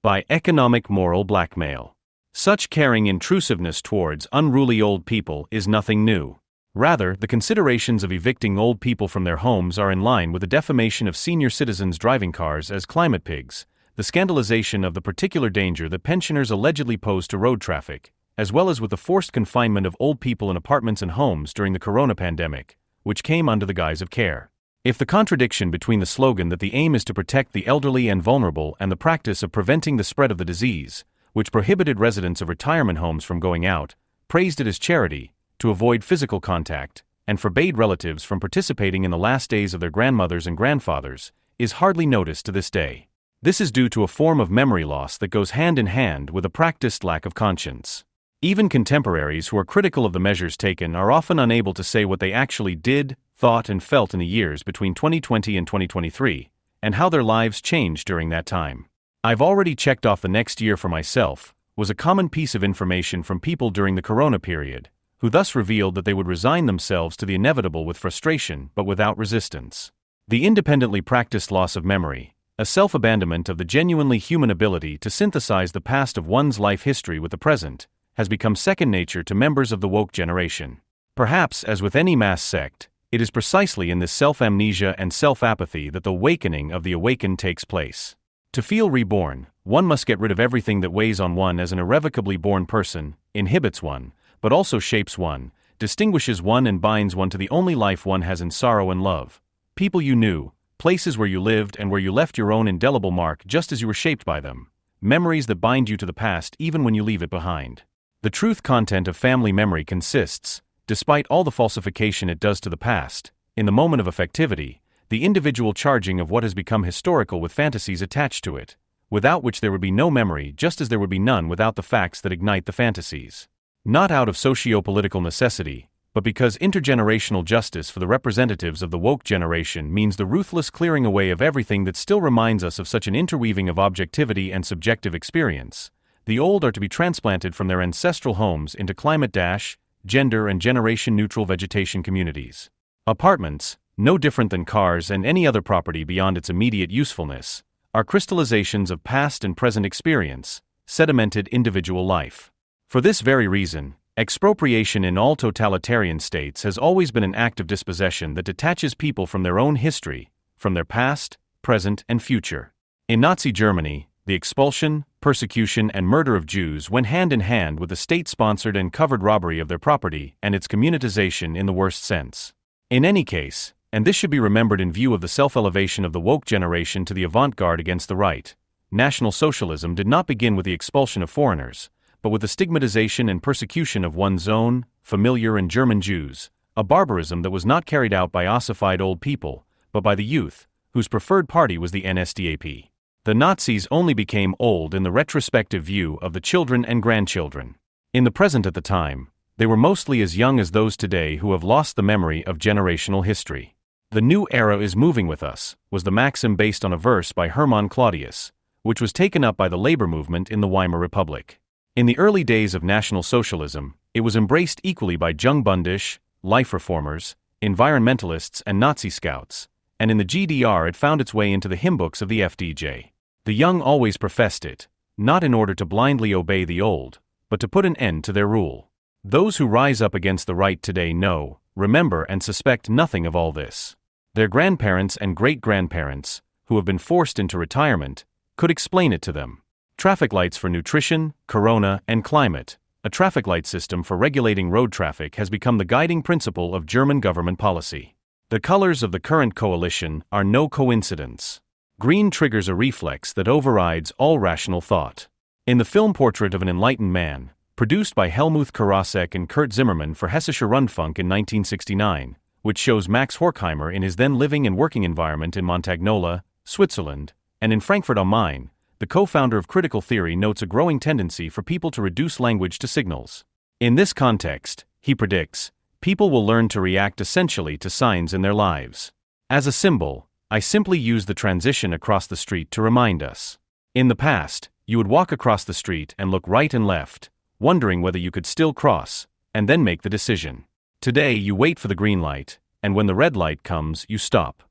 by economic moral blackmail. Such caring intrusiveness towards unruly old people is nothing new. Rather, the considerations of evicting old people from their homes are in line with the defamation of senior citizens driving cars as climate pigs, the scandalization of the particular danger that pensioners allegedly pose to road traffic, as well as with the forced confinement of old people in apartments and homes during the corona pandemic, which came under the guise of care. If the contradiction between the slogan that the aim is to protect the elderly and vulnerable and the practice of preventing the spread of the disease, which prohibited residents of retirement homes from going out, praised it as charity, to avoid physical contact, and forbade relatives from participating in the last days of their grandmothers and grandfathers, is hardly noticed to this day. This is due to a form of memory loss that goes hand in hand with a practiced lack of conscience. Even contemporaries who are critical of the measures taken are often unable to say what they actually did, thought, and felt in the years between 2020 and 2023, and how their lives changed during that time. "I've already checked off the next year for myself," was a common piece of information from people during the corona period, who thus revealed that they would resign themselves to the inevitable with frustration but without resistance. The independently practiced loss of memory, a self-abandonment of the genuinely human ability to synthesize the past of one's life history with the present, has become second nature to members of the woke generation. Perhaps, as with any mass sect, it is precisely in this self-amnesia and self-apathy that the awakening of the awakened takes place. To feel reborn, one must get rid of everything that weighs on one as an irrevocably born person, inhibits one, but also shapes one, distinguishes one and binds one to the only life one has in sorrow and love, people you knew, places where you lived and where you left your own indelible mark just as you were shaped by them, memories that bind you to the past even when you leave it behind. The truth content of family memory consists, despite all the falsification it does to the past, in the moment of effectivity, the individual charging of what has become historical with fantasies attached to it, without which there would be no memory just as there would be none without the facts that ignite the fantasies. Not out of socio-political necessity, but because intergenerational justice for the representatives of the woke generation means the ruthless clearing away of everything that still reminds us of such an interweaving of objectivity and subjective experience, the old are to be transplanted from their ancestral homes into climate-gender and generation-neutral vegetation communities. Apartments, no different than cars and any other property beyond its immediate usefulness, are crystallizations of past and present experience, sedimented individual life. For this very reason, expropriation in all totalitarian states has always been an act of dispossession that detaches people from their own history, from their past, present, and future. In Nazi Germany, the expulsion, persecution, and murder of Jews went hand in hand with the state-sponsored and covered robbery of their property and its communitization in the worst sense. In any case, and this should be remembered in view of the self-elevation of the woke generation to the avant-garde against the right, National Socialism did not begin with the expulsion of foreigners, but with the stigmatization and persecution of one's own, familiar and German Jews, a barbarism that was not carried out by ossified old people, but by the youth, whose preferred party was the NSDAP. The Nazis only became old in the retrospective view of the children and grandchildren. In the present at the time, they were mostly as young as those today who have lost the memory of generational history. The new era is moving with us, was the maxim based on a verse by Hermann Claudius, which was taken up by the labor movement in the Weimar Republic. In the early days of National Socialism, it was embraced equally by Jungbundisch, life reformers, environmentalists and Nazi scouts, and in the GDR it found its way into the hymnbooks of the FDJ. The young always professed it, not in order to blindly obey the old, but to put an end to their rule. Those who rise up against the right today know, remember and suspect nothing of all this. Their grandparents and great-grandparents, who have been forced into retirement, could explain it to them. Traffic lights for nutrition, corona, and climate, a traffic light system for regulating road traffic has become the guiding principle of German government policy. The colors of the current coalition are no coincidence. Green triggers a reflex that overrides all rational thought. In the film Portrait of an Enlightened Man, produced by Helmuth Karasek and Kurt Zimmermann for Hessische Rundfunk in 1969, which shows Max Horkheimer in his then living and working environment in Montagnola, Switzerland, and in Frankfurt am Main, the co-founder of critical theory notes a growing tendency for people to reduce language to signals. In this context, he predicts, people will learn to react essentially to signs in their lives. As a symbol, I simply use the transition across the street to remind us. In the past, you would walk across the street and look right and left, wondering whether you could still cross, and then make the decision. Today you wait for the green light, and when the red light comes, you stop.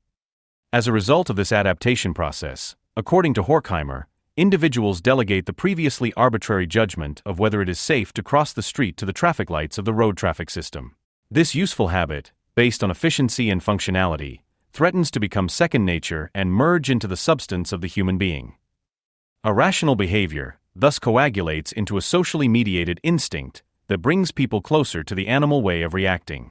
As a result of this adaptation process, according to Horkheimer, individuals delegate the previously arbitrary judgment of whether it is safe to cross the street to the traffic lights of the road traffic system. This useful habit, based on efficiency and functionality, threatens to become second nature and merge into the substance of the human being. Irrational behavior thus coagulates into a socially mediated instinct that brings people closer to the animal way of reacting.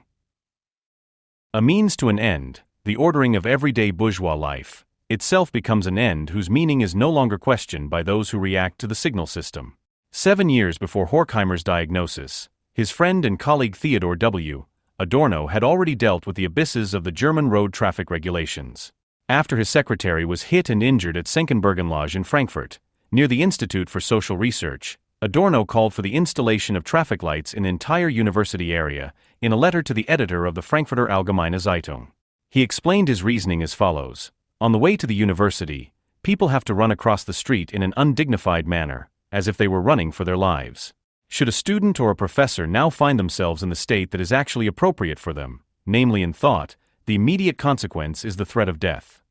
A means to an end, the ordering of everyday bourgeois life, itself becomes an end whose meaning is no longer questioned by those who react to the signal system. 7 years before Horkheimer's diagnosis, his friend and colleague Theodor W. Adorno had already dealt with the abysses of the German road traffic regulations. After his secretary was hit and injured at Senckenbergenlage in Frankfurt, near the Institute for Social Research, Adorno called for the installation of traffic lights in the entire university area in a letter to the editor of the Frankfurter Allgemeine Zeitung. He explained his reasoning as follows. On the way to the university, people have to run across the street in an undignified manner, as if they were running for their lives. Should a student or a professor now find themselves in the state that is actually appropriate for them, namely in thought, the immediate consequence is the threat of death.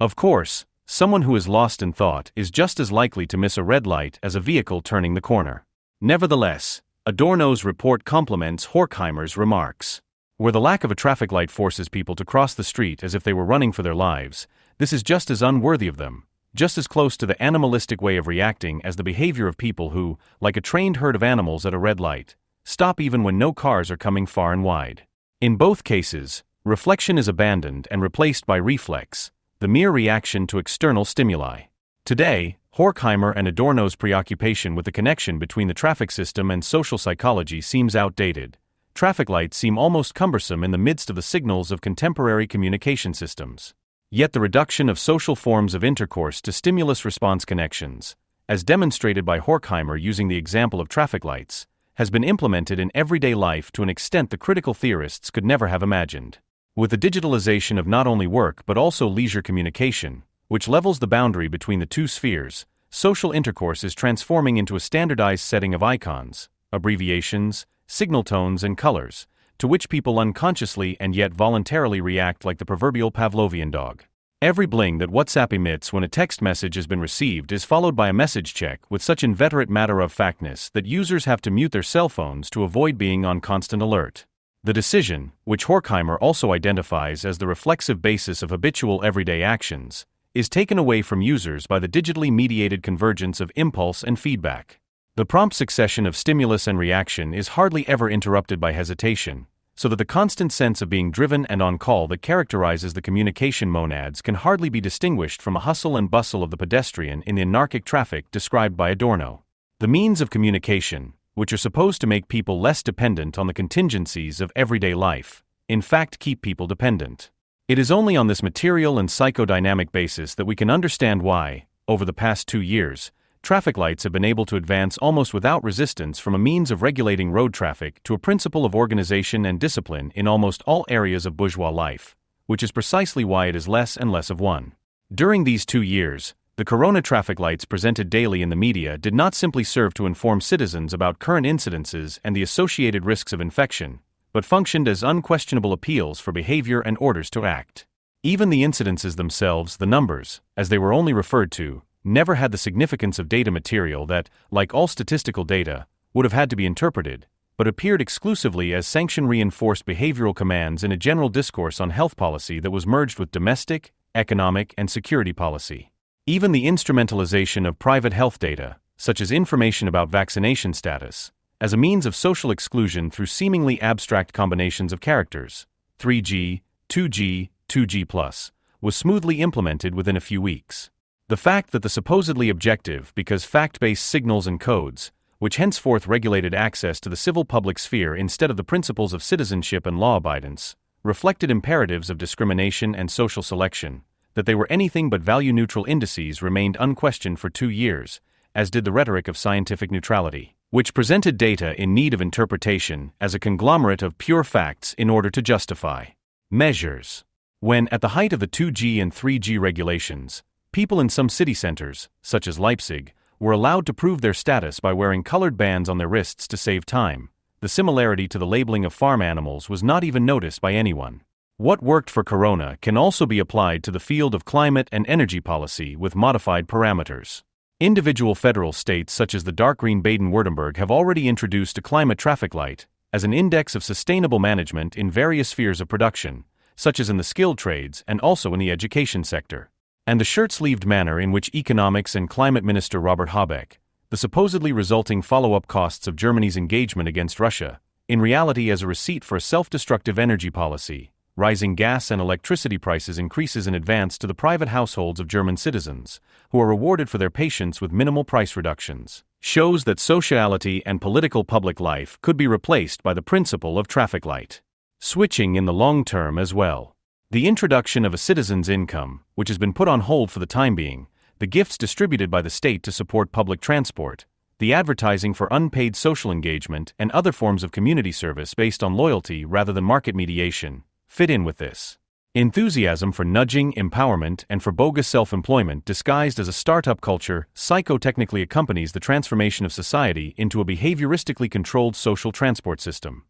Of course, someone who is lost in thought is just as likely to miss a red light as a vehicle turning the corner. Nevertheless, Adorno's report complements Horkheimer's remarks. Where the lack of a traffic light forces people to cross the street as if they were running for their lives, this is just as unworthy of them, just as close to the animalistic way of reacting as the behavior of people who, like a trained herd of animals at a red light, stop even when no cars are coming far and wide. In both cases, reflection is abandoned and replaced by reflex, the mere reaction to external stimuli. Today, Horkheimer and Adorno's preoccupation with the connection between the traffic system and social psychology seems outdated. Traffic lights seem almost cumbersome in the midst of the signals of contemporary communication systems. Yet the reduction of social forms of intercourse to stimulus-response connections, as demonstrated by Horkheimer using the example of traffic lights, has been implemented in everyday life to an extent the critical theorists could never have imagined. With the digitalization of not only work but also leisure communication, which levels the boundary between the two spheres, social intercourse is transforming into a standardized setting of icons, abbreviations, signal tones and colors, to which people unconsciously and yet voluntarily react like the proverbial Pavlovian dog. Every bling that WhatsApp emits when a text message has been received is followed by a message check with such inveterate matter-of-factness that users have to mute their cell phones to avoid being on constant alert. The decision, which Horkheimer also identifies as the reflexive basis of habitual everyday actions, is taken away from users by the digitally mediated convergence of impulse and feedback. The prompt succession of stimulus and reaction is hardly ever interrupted by hesitation, so that the constant sense of being driven and on call that characterizes the communication monads can hardly be distinguished from a hustle and bustle of the pedestrian in the anarchic traffic described by Adorno. The means of communication, which are supposed to make people less dependent on the contingencies of everyday life, in fact keep people dependent. It is only on this material and psychodynamic basis that we can understand why, over the past 2 years, traffic lights have been able to advance almost without resistance from a means of regulating road traffic to a principle of organization and discipline in almost all areas of bourgeois life, which is precisely why it is less and less of one. During these 2 years, the corona traffic lights presented daily in the media did not simply serve to inform citizens about current incidences and the associated risks of infection, but functioned as unquestionable appeals for behavior and orders to act. Even the incidences themselves, the numbers, as they were only referred to, never had the significance of data material that, like all statistical data, would have had to be interpreted, but appeared exclusively as sanction-reinforced behavioral commands in a general discourse on health policy that was merged with domestic, economic, and security policy. Even the instrumentalization of private health data, such as information about vaccination status, as a means of social exclusion through seemingly abstract combinations of characters, 3G, 2G, 2G+, was smoothly implemented within a few weeks. The fact that the supposedly objective because fact-based signals and codes, which henceforth regulated access to the civil public sphere instead of the principles of citizenship and law abidance, reflected imperatives of discrimination and social selection, that they were anything but value-neutral indices remained unquestioned for 2 years, as did the rhetoric of scientific neutrality, which presented data in need of interpretation as a conglomerate of pure facts in order to justify measures. When, at the height of the 2G and 3G regulations, people in some city centers, such as Leipzig, were allowed to prove their status by wearing colored bands on their wrists to save time, the similarity to the labeling of farm animals was not even noticed by anyone. What worked for Corona can also be applied to the field of climate and energy policy with modified parameters. Individual federal states such as the dark green Baden-Württemberg have already introduced a climate traffic light as an index of sustainable management in various spheres of production, such as in the skilled trades and also in the education sector. And the shirt-sleeved manner in which economics and climate minister Robert Habeck, the supposedly resulting follow-up costs of Germany's engagement against Russia, in reality as a receipt for a self-destructive energy policy, rising gas and electricity prices increases in advance to the private households of German citizens, who are rewarded for their patience with minimal price reductions, shows that sociality and political public life could be replaced by the principle of traffic light switching in the long term as well. The introduction of a citizen's income, which has been put on hold for the time being, the gifts distributed by the state to support public transport, the advertising for unpaid social engagement and other forms of community service based on loyalty rather than market mediation, fit in with this. Enthusiasm for nudging, empowerment, and for bogus self-employment disguised as a startup culture psychotechnically accompanies the transformation of society into a behavioristically controlled social transport system.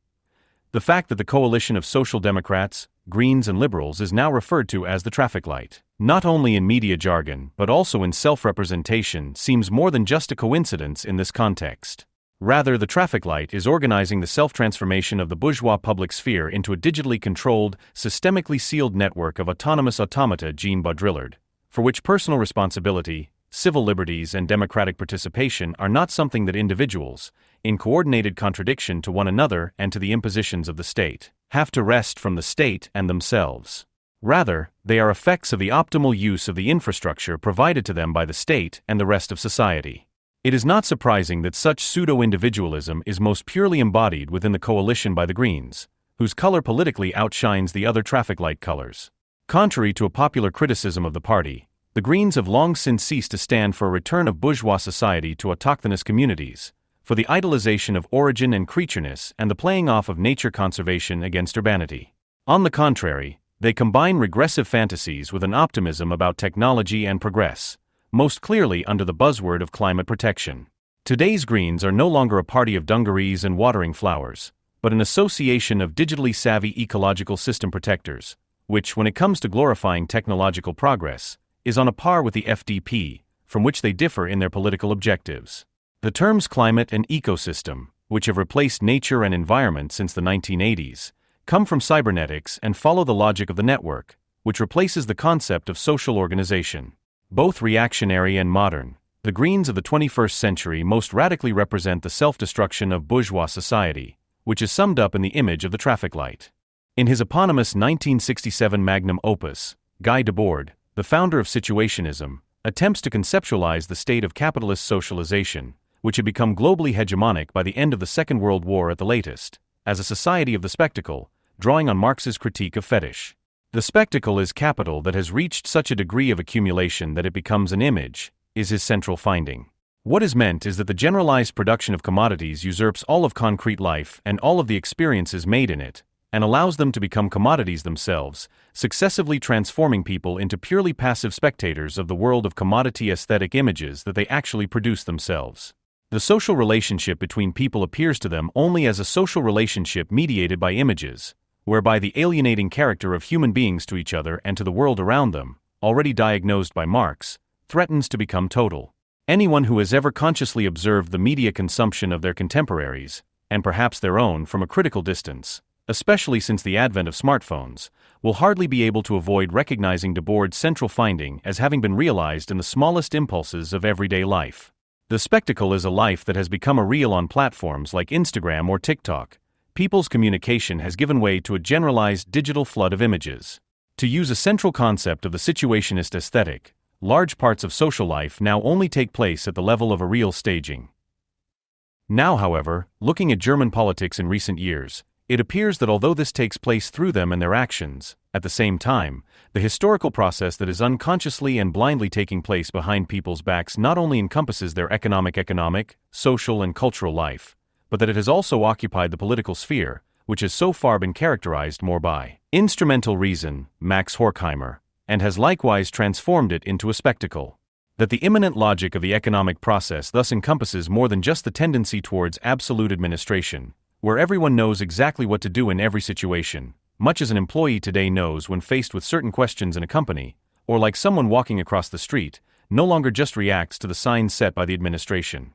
The fact that the coalition of social democrats, Greens and liberals is now referred to as the traffic light, not only in media jargon but also in self-representation, seems more than just a coincidence in this context. Rather, the traffic light is organizing the self-transformation of the bourgeois public sphere into a digitally controlled, systemically sealed network of autonomous automata Jean Baudrillard, for which personal responsibility, civil liberties and democratic participation are not something that individuals, in coordinated contradiction to one another and to the impositions of the state, have to wrest from the state and themselves. Rather, they are effects of the optimal use of the infrastructure provided to them by the state and the rest of society. It is not surprising that such pseudo-individualism is most purely embodied within the coalition by the Greens, whose color politically outshines the other traffic light colors. Contrary to a popular criticism of the party, the Greens have long since ceased to stand for a return of bourgeois society to autochthonous communities, for the idolization of origin and creatureness and the playing off of nature conservation against urbanity. On the contrary, they combine regressive fantasies with an optimism about technology and progress, most clearly under the buzzword of climate protection. Today's Greens are no longer a party of dungarees and watering flowers, but an association of digitally savvy ecological system protectors, which, when it comes to glorifying technological progress, is on a par with the FDP, from which they differ in their political objectives. The terms climate and ecosystem, which have replaced nature and environment since the 1980s, come from cybernetics and follow the logic of the network, which replaces the concept of social organization. Both reactionary and modern, the Greens of the 21st century most radically represent the self-destruction of bourgeois society, which is summed up in the image of the traffic light. In his eponymous 1967 magnum opus, Guy Debord, the founder of situationism, attempts to conceptualize the state of capitalist socialization, which had become globally hegemonic by the end of the Second World War at the latest, as a society of the spectacle, drawing on Marx's critique of fetish. The spectacle is capital that has reached such a degree of accumulation that it becomes an image, is his central finding. What is meant is that the generalized production of commodities usurps all of concrete life and all of the experiences made in it, and allows them to become commodities themselves, successively transforming people into purely passive spectators of the world of commodity aesthetic images that they actually produce themselves. The social relationship between people appears to them only as a social relationship mediated by images, whereby the alienating character of human beings to each other and to the world around them, already diagnosed by Marx, threatens to become total. Anyone who has ever consciously observed the media consumption of their contemporaries, and perhaps their own from a critical distance, especially since the advent of smartphones, will hardly be able to avoid recognizing Debord's central finding as having been realized in the smallest impulses of everyday life. The spectacle is a life that has become a reel on platforms like Instagram or TikTok. People's communication has given way to a generalized digital flood of images. To use a central concept of the situationist aesthetic, large parts of social life now only take place at the level of a real staging. Now, however, looking at German politics in recent years, it appears that although this takes place through them and their actions, at the same time, the historical process that is unconsciously and blindly taking place behind people's backs not only encompasses their economic, social and cultural life, but that it has also occupied the political sphere, which has so far been characterized more by instrumental reason, Max Horkheimer, and has likewise transformed it into a spectacle. That the immanent logic of the economic process thus encompasses more than just the tendency towards absolute administration, where everyone knows exactly what to do in every situation, much as an employee today knows when faced with certain questions in a company, or like someone walking across the street, no longer just reacts to the signs set by the administration.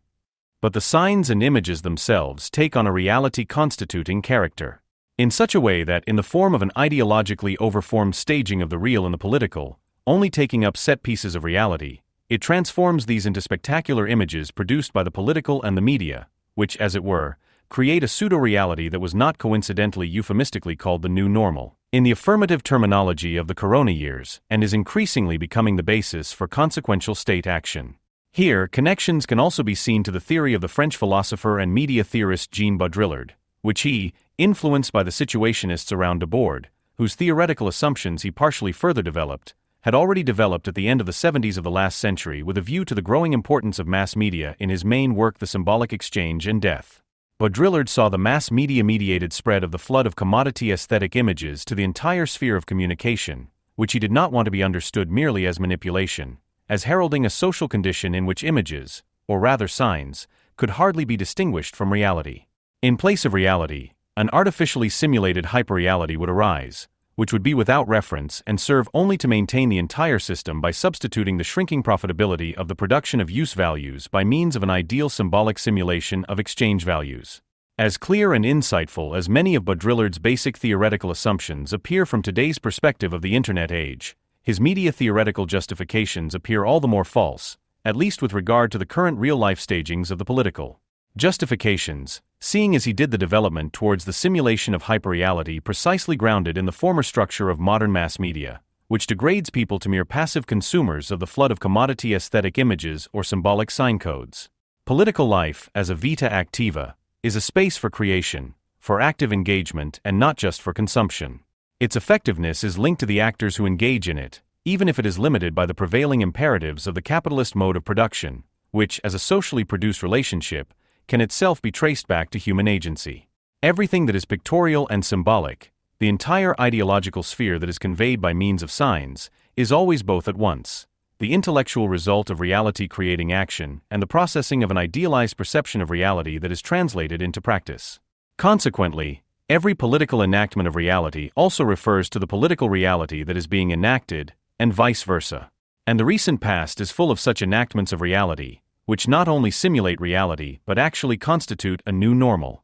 But the signs and images themselves take on a reality constituting character, in such a way that, in the form of an ideologically overformed staging of the real and the political, only taking up set pieces of reality, it transforms these into spectacular images produced by the political and the media, which, as it were, create a pseudo-reality that was not coincidentally euphemistically called the new normal, in the affirmative terminology of the Corona years, and is increasingly becoming the basis for consequential state action. Here, connections can also be seen to the theory of the French philosopher and media theorist Jean Baudrillard, which he, influenced by the situationists around Debord, whose theoretical assumptions he partially further developed, had already developed at the end of the 70s of the last century with a view to the growing importance of mass media in his main work The Symbolic Exchange and Death. Baudrillard saw the mass media-mediated spread of the flood of commodity aesthetic images to the entire sphere of communication, which he did not want to be understood merely as manipulation, as heralding a social condition in which images, or rather signs, could hardly be distinguished from reality. In place of reality, an artificially simulated hyperreality would arise, which would be without reference and serve only to maintain the entire system by substituting the shrinking profitability of the production of use values by means of an ideal symbolic simulation of exchange values. As clear and insightful as many of Baudrillard's basic theoretical assumptions appear from today's perspective of the Internet age, his media theoretical justifications appear all the more false, at least with regard to the current real-life stagings of the political justifications, seeing as he did the development towards the simulation of hyperreality precisely grounded in the former structure of modern mass media, which degrades people to mere passive consumers of the flood of commodity aesthetic images or symbolic sign codes. Political life, as a vita activa, is a space for creation, for active engagement, and not just for consumption. Its effectiveness is linked to the actors who engage in it, even if it is limited by the prevailing imperatives of the capitalist mode of production, which, as a socially produced relationship, can itself be traced back to human agency. Everything that is pictorial and symbolic, the entire ideological sphere that is conveyed by means of signs, is always both at once, the intellectual result of reality creating action and the processing of an idealized perception of reality that is translated into practice. Consequently, every political enactment of reality also refers to the political reality that is being enacted, and vice versa. And the recent past is full of such enactments of reality, which not only simulate reality but actually constitute a new normal.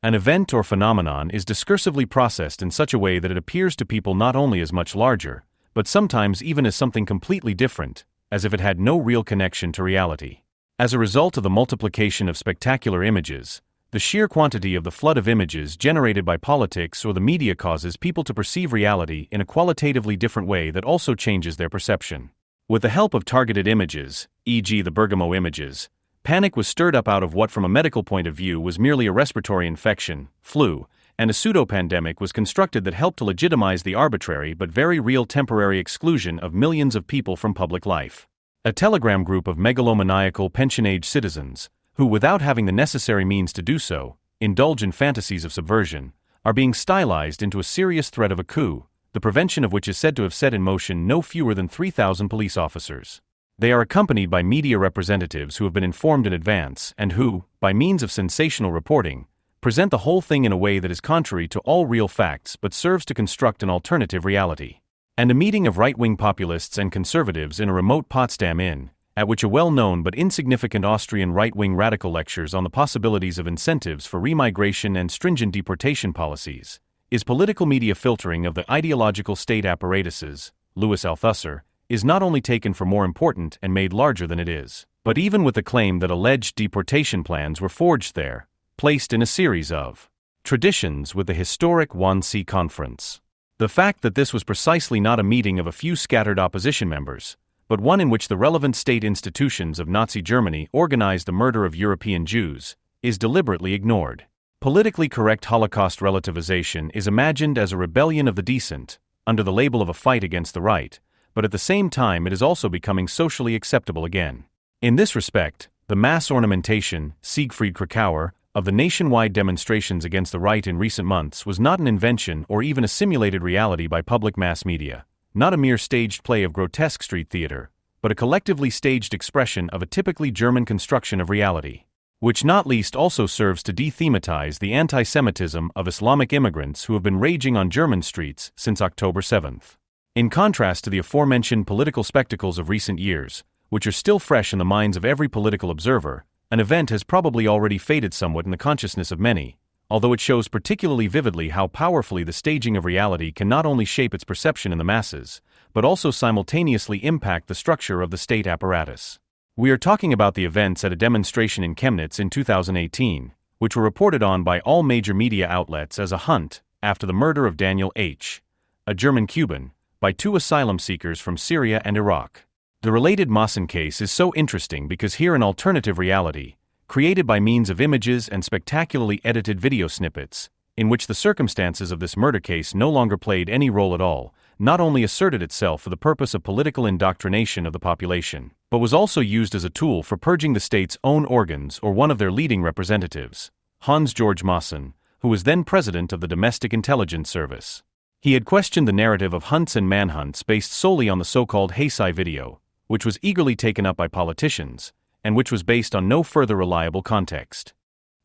An event or phenomenon is discursively processed in such a way that it appears to people not only as much larger, but sometimes even as something completely different, as if it had no real connection to reality. As a result of the multiplication of spectacular images, the sheer quantity of the flood of images generated by politics or the media causes people to perceive reality in a qualitatively different way that also changes their perception. With the help of targeted images, e.g. the Bergamo images, panic was stirred up out of what from a medical point of view was merely a respiratory infection, flu, and a pseudo-pandemic was constructed that helped to legitimize the arbitrary but very real temporary exclusion of millions of people from public life. A telegram group of megalomaniacal pension-age citizens, who without having the necessary means to do so, indulge in fantasies of subversion, are being stylized into a serious threat of a coup, the prevention of which is said to have set in motion no fewer than 3,000 police officers. They are accompanied by media representatives who have been informed in advance and who, by means of sensational reporting, present the whole thing in a way that is contrary to all real facts but serves to construct an alternative reality. And a meeting of right-wing populists and conservatives in a remote Potsdam inn, at which a well-known but insignificant Austrian right-wing radical lectures on the possibilities of incentives for remigration and stringent deportation policies, is political media filtering of the ideological state apparatuses, Louis Althusser, is not only taken for more important and made larger than it is, but even with the claim that alleged deportation plans were forged there, placed in a series of traditions with the historic Wannsee Conference. The fact that this was precisely not a meeting of a few scattered opposition members, but one in which the relevant state institutions of Nazi Germany organized the murder of European Jews, is deliberately ignored. Politically correct Holocaust relativization is imagined as a rebellion of the decent, under the label of a fight against the right, but at the same time it is also becoming socially acceptable again. In this respect, the mass ornamentation, Siegfried Kracauer, of the nationwide demonstrations against the right in recent months was not an invention or even a simulated reality by public mass media, not a mere staged play of grotesque street theater, but a collectively staged expression of a typically German construction of reality, which not least also serves to de-thematize the anti-Semitism of Islamic immigrants who have been raging on German streets since October 7th. In contrast to the aforementioned political spectacles of recent years, which are still fresh in the minds of every political observer, an event has probably already faded somewhat in the consciousness of many, although it shows particularly vividly how powerfully the staging of reality can not only shape its perception in the masses, but also simultaneously impact the structure of the state apparatus. We are talking about the events at a demonstration in Chemnitz in 2018, which were reported on by all major media outlets as a hunt after the murder of Daniel H., a German Cuban, by two asylum seekers from Syria and Iraq. The related Mawson case is so interesting because here an alternative reality, created by means of images and spectacularly edited video snippets, in which the circumstances of this murder case no longer played any role at all, not only asserted itself for the purpose of political indoctrination of the population, but was also used as a tool for purging the state's own organs or one of their leading representatives, Hans-Georg Mawson, who was then president of the Domestic Intelligence Service. He had questioned the narrative of hunts and manhunts based solely on the so-called Heisei video, which was eagerly taken up by politicians, and which was based on no further reliable context.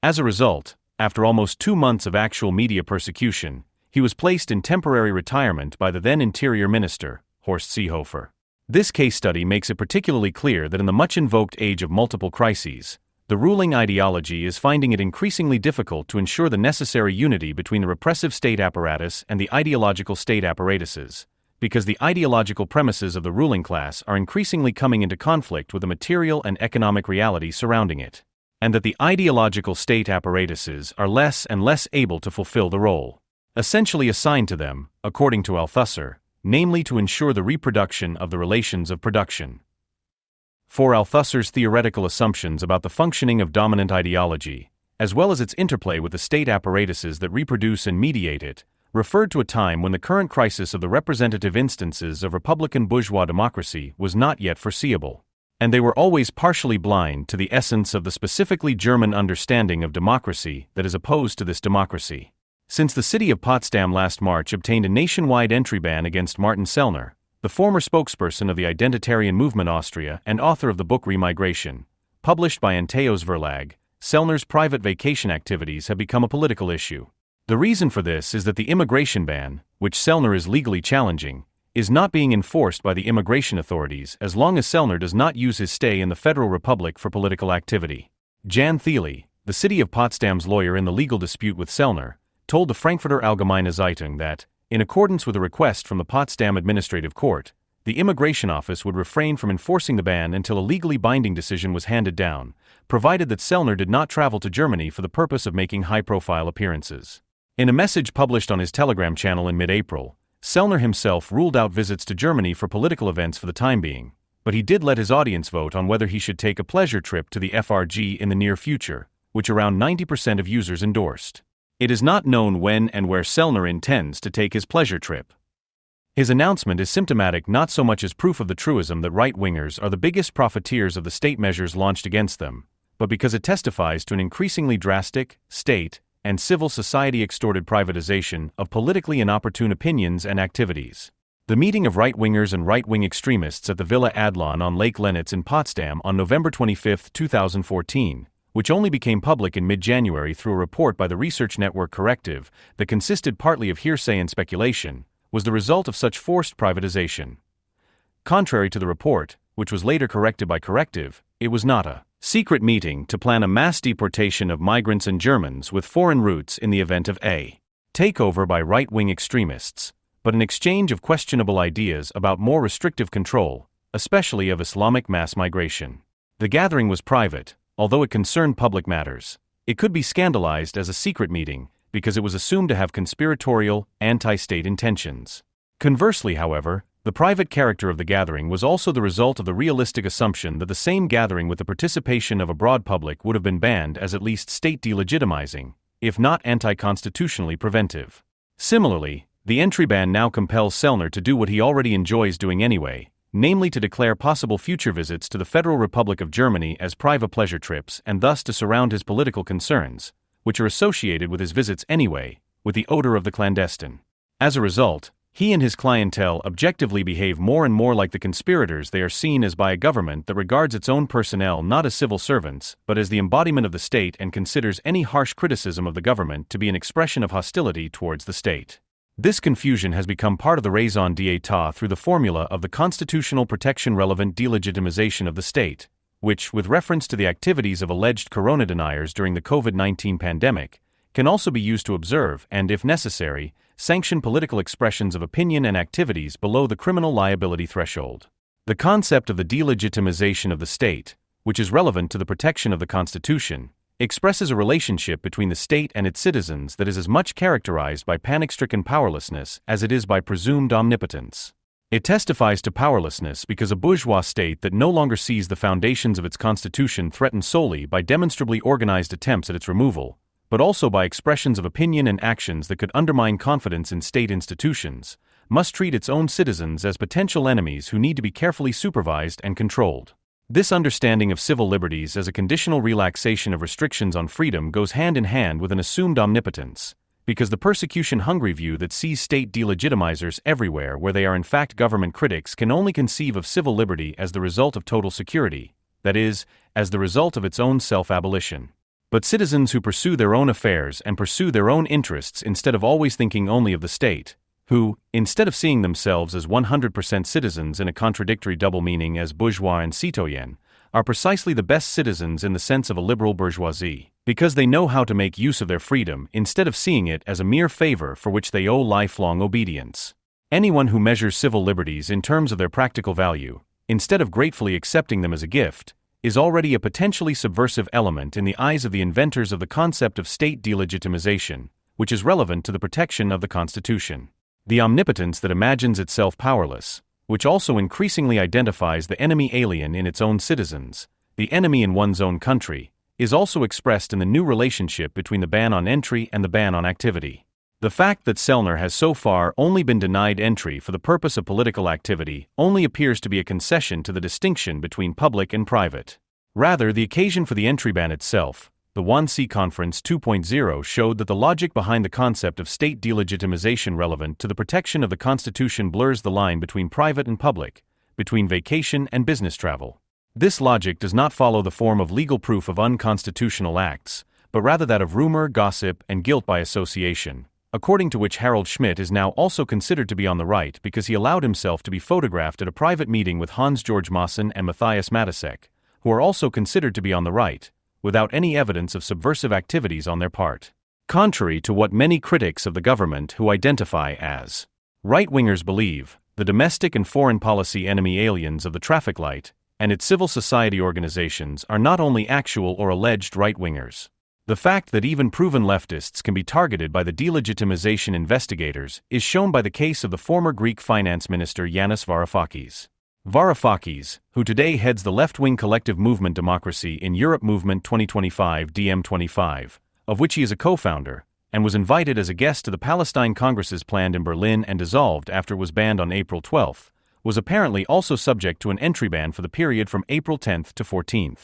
As a result, after almost 2 months of actual media persecution, he was placed in temporary retirement by the then Interior Minister, Horst Seehofer. This case study makes it particularly clear that in the much-invoked age of multiple crises, the ruling ideology is finding it increasingly difficult to ensure the necessary unity between the repressive state apparatus and the ideological state apparatuses, because the ideological premises of the ruling class are increasingly coming into conflict with the material and economic reality surrounding it, and that the ideological state apparatuses are less and less able to fulfill the role essentially assigned to them, according to Althusser, namely to ensure the reproduction of the relations of production. For Althusser's theoretical assumptions about the functioning of dominant ideology, as well as its interplay with the state apparatuses that reproduce and mediate it, referred to a time when the current crisis of the representative instances of Republican bourgeois democracy was not yet foreseeable, and they were always partially blind to the essence of the specifically German understanding of democracy that is opposed to this democracy. Since the city of Potsdam last March obtained a nationwide entry ban against Martin Sellner, the former spokesperson of the Identitarian Movement Austria and author of the book Remigration, published by Anteos Verlag, Sellner's private vacation activities have become a political issue. The reason for this is that the immigration ban, which Sellner is legally challenging, is not being enforced by the immigration authorities as long as Sellner does not use his stay in the Federal Republic for political activity. Jan Thiele, the city of Potsdam's lawyer in the legal dispute with Sellner, told the Frankfurter Allgemeine Zeitung that, in accordance with a request from the Potsdam Administrative Court, the Immigration Office would refrain from enforcing the ban until a legally binding decision was handed down, provided that Sellner did not travel to Germany for the purpose of making high-profile appearances. In a message published on his Telegram channel in mid-April, Sellner himself ruled out visits to Germany for political events for the time being, but he did let his audience vote on whether he should take a pleasure trip to the FRG in the near future, which around 90% of users endorsed. It is not known when and where Sellner intends to take his pleasure trip. His announcement is symptomatic not so much as proof of the truism that right-wingers are the biggest profiteers of the state measures launched against them, but because it testifies to an increasingly drastic, state, and civil society-extorted privatization of politically inopportune opinions and activities. The meeting of right-wingers and right-wing extremists at the Villa Adlon on Lake Lenitz in Potsdam on November 25, 2014, which only became public in mid-January through a report by the research network Corrective that consisted partly of hearsay and speculation, was the result of such forced privatization. Contrary to the report, which was later corrected by Corrective, it was not a secret meeting to plan a mass deportation of migrants and Germans with foreign roots in the event of a takeover by right-wing extremists, but an exchange of questionable ideas about more restrictive control, especially of Islamic mass migration. The gathering was private, although it concerned public matters. It could be scandalized as a secret meeting because it was assumed to have conspiratorial, anti-state intentions. Conversely, however, the private character of the gathering was also the result of the realistic assumption that the same gathering with the participation of a broad public would have been banned as at least state delegitimizing, if not anti-constitutionally preventive. Similarly, the entry ban now compels Sellner to do what he already enjoys doing anyway, namely to declare possible future visits to the Federal Republic of Germany as private pleasure trips and thus to surround his political concerns, which are associated with his visits anyway, with the odor of the clandestine. As a result, he and his clientele objectively behave more and more like the conspirators they are seen as by a government that regards its own personnel not as civil servants but as the embodiment of the state and considers any harsh criticism of the government to be an expression of hostility towards the state. This confusion has become part of the raison d'etat through the formula of the constitutional protection-relevant delegitimization of the state, which, with reference to the activities of alleged corona deniers during the COVID-19 pandemic, can also be used to observe and, if necessary, sanction political expressions of opinion and activities below the criminal liability threshold. The concept of the delegitimization of the state, which is relevant to the protection of the Constitution, expresses a relationship between the state and its citizens that is as much characterized by panic-stricken powerlessness as it is by presumed omnipotence. It testifies to powerlessness because a bourgeois state that no longer sees the foundations of its constitution threatened solely by demonstrably organized attempts at its removal, but also by expressions of opinion and actions that could undermine confidence in state institutions, must treat its own citizens as potential enemies who need to be carefully supervised and controlled. This understanding of civil liberties as a conditional relaxation of restrictions on freedom goes hand in hand with an assumed omnipotence, because the persecution-hungry view that sees state delegitimizers everywhere where they are in fact government critics can only conceive of civil liberty as the result of total security, that is, as the result of its own self-abolition. But citizens who pursue their own affairs and pursue their own interests instead of always thinking only of the state, who, instead of seeing themselves as 100% citizens in a contradictory double meaning as bourgeois and citoyen, are precisely the best citizens in the sense of a liberal bourgeoisie, because they know how to make use of their freedom instead of seeing it as a mere favor for which they owe lifelong obedience. Anyone who measures civil liberties in terms of their practical value, instead of gratefully accepting them as a gift, is already a potentially subversive element in the eyes of the inventors of the concept of state delegitimization, which is relevant to the protection of the Constitution. The omnipotence that imagines itself powerless, which also increasingly identifies the enemy alien in its own citizens, the enemy in one's own country, is also expressed in the new relationship between the ban on entry and the ban on activity. The fact that Sellner has so far only been denied entry for the purpose of political activity only appears to be a concession to the distinction between public and private. Rather, the occasion for the entry ban itself, the Wannsee Conference 2.0, showed that the logic behind the concept of state delegitimization relevant to the protection of the Constitution blurs the line between private and public, between vacation and business travel. This logic does not follow the form of legal proof of unconstitutional acts, but rather that of rumor, gossip, and guilt by association, according to which Harold Schmidt is now also considered to be on the right because he allowed himself to be photographed at a private meeting with Hans-Georg Maassen and Matthias Matusek, who are also considered to be on the right, without any evidence of subversive activities on their part. Contrary to what many critics of the government who identify as right-wingers believe, the domestic and foreign policy enemy aliens of the traffic light and its civil society organizations are not only actual or alleged right-wingers. The fact that even proven leftists can be targeted by the delegitimization investigators is shown by the case of the former Greek finance minister Yanis Varoufakis. Varoufakis, who today heads the left-wing collective movement Democracy in Europe Movement 2025 DM25, of which he is a co-founder, and was invited as a guest to the Palestine Congresses planned in Berlin and dissolved after it was banned on April 12, was apparently also subject to an entry ban for the period from April 10 to 14.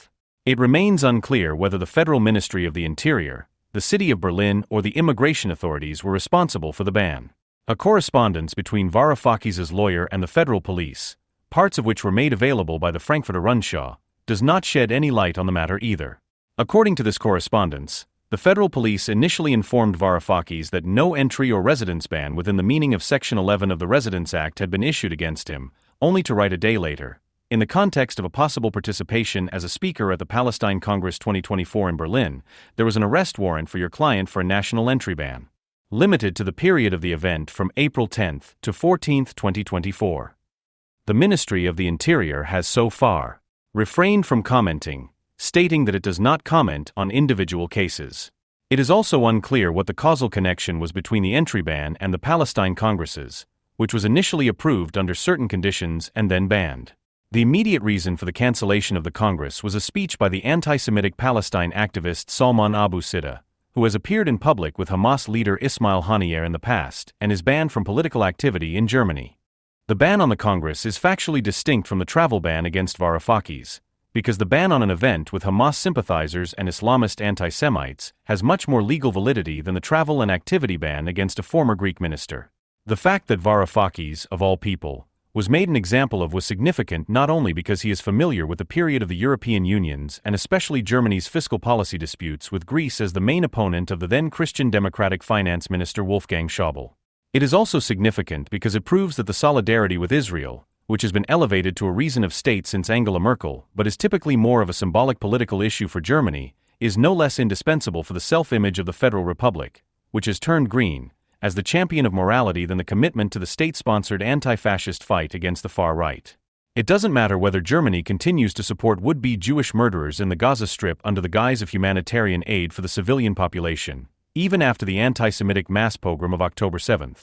It remains unclear whether the Federal Ministry of the Interior, the City of Berlin, or the immigration authorities were responsible for the ban. A correspondence between Varoufakis' lawyer and the federal police, parts of which were made available by the Frankfurter Rundschau, does not shed any light on the matter either. According to this correspondence, the federal police initially informed Varoufakis that no entry or residence ban within the meaning of Section 11 of the Residence Act had been issued against him, only to write a day later, in the context of a possible participation as a speaker at the Palestine Congress 2024 in Berlin, there was an arrest warrant for your client for a national entry ban, limited to the period of the event from April 10 to 14, 2024. The Ministry of the Interior has so far refrained from commenting, stating that it does not comment on individual cases. It is also unclear what the causal connection was between the entry ban and the Palestine Congresses, which was initially approved under certain conditions and then banned. The immediate reason for the cancellation of the Congress was a speech by the anti-Semitic Palestine activist Salman Abu Sida, who has appeared in public with Hamas leader Ismail Haniyeh in the past and is banned from political activity in Germany. The ban on the Congress is factually distinct from the travel ban against Varoufakis, because the ban on an event with Hamas sympathizers and Islamist anti-Semites has much more legal validity than the travel and activity ban against a former Greek minister. The fact that Varoufakis, of all people, was made an example of was significant not only because he is familiar with the period of the European Union's and especially Germany's fiscal policy disputes with Greece as the main opponent of the then Christian Democratic finance minister Wolfgang Schäuble. It is also significant because it proves that the solidarity with Israel, which has been elevated to a reason of state since Angela Merkel but is typically more of a symbolic political issue for Germany, is no less indispensable for the self-image of the Federal Republic, which has turned green, as the champion of morality than the commitment to the state-sponsored anti-fascist fight against the far right. It doesn't matter whether Germany continues to support would-be Jewish murderers in the Gaza Strip under the guise of humanitarian aid for the civilian population, even after the anti-Semitic mass pogrom of October 7.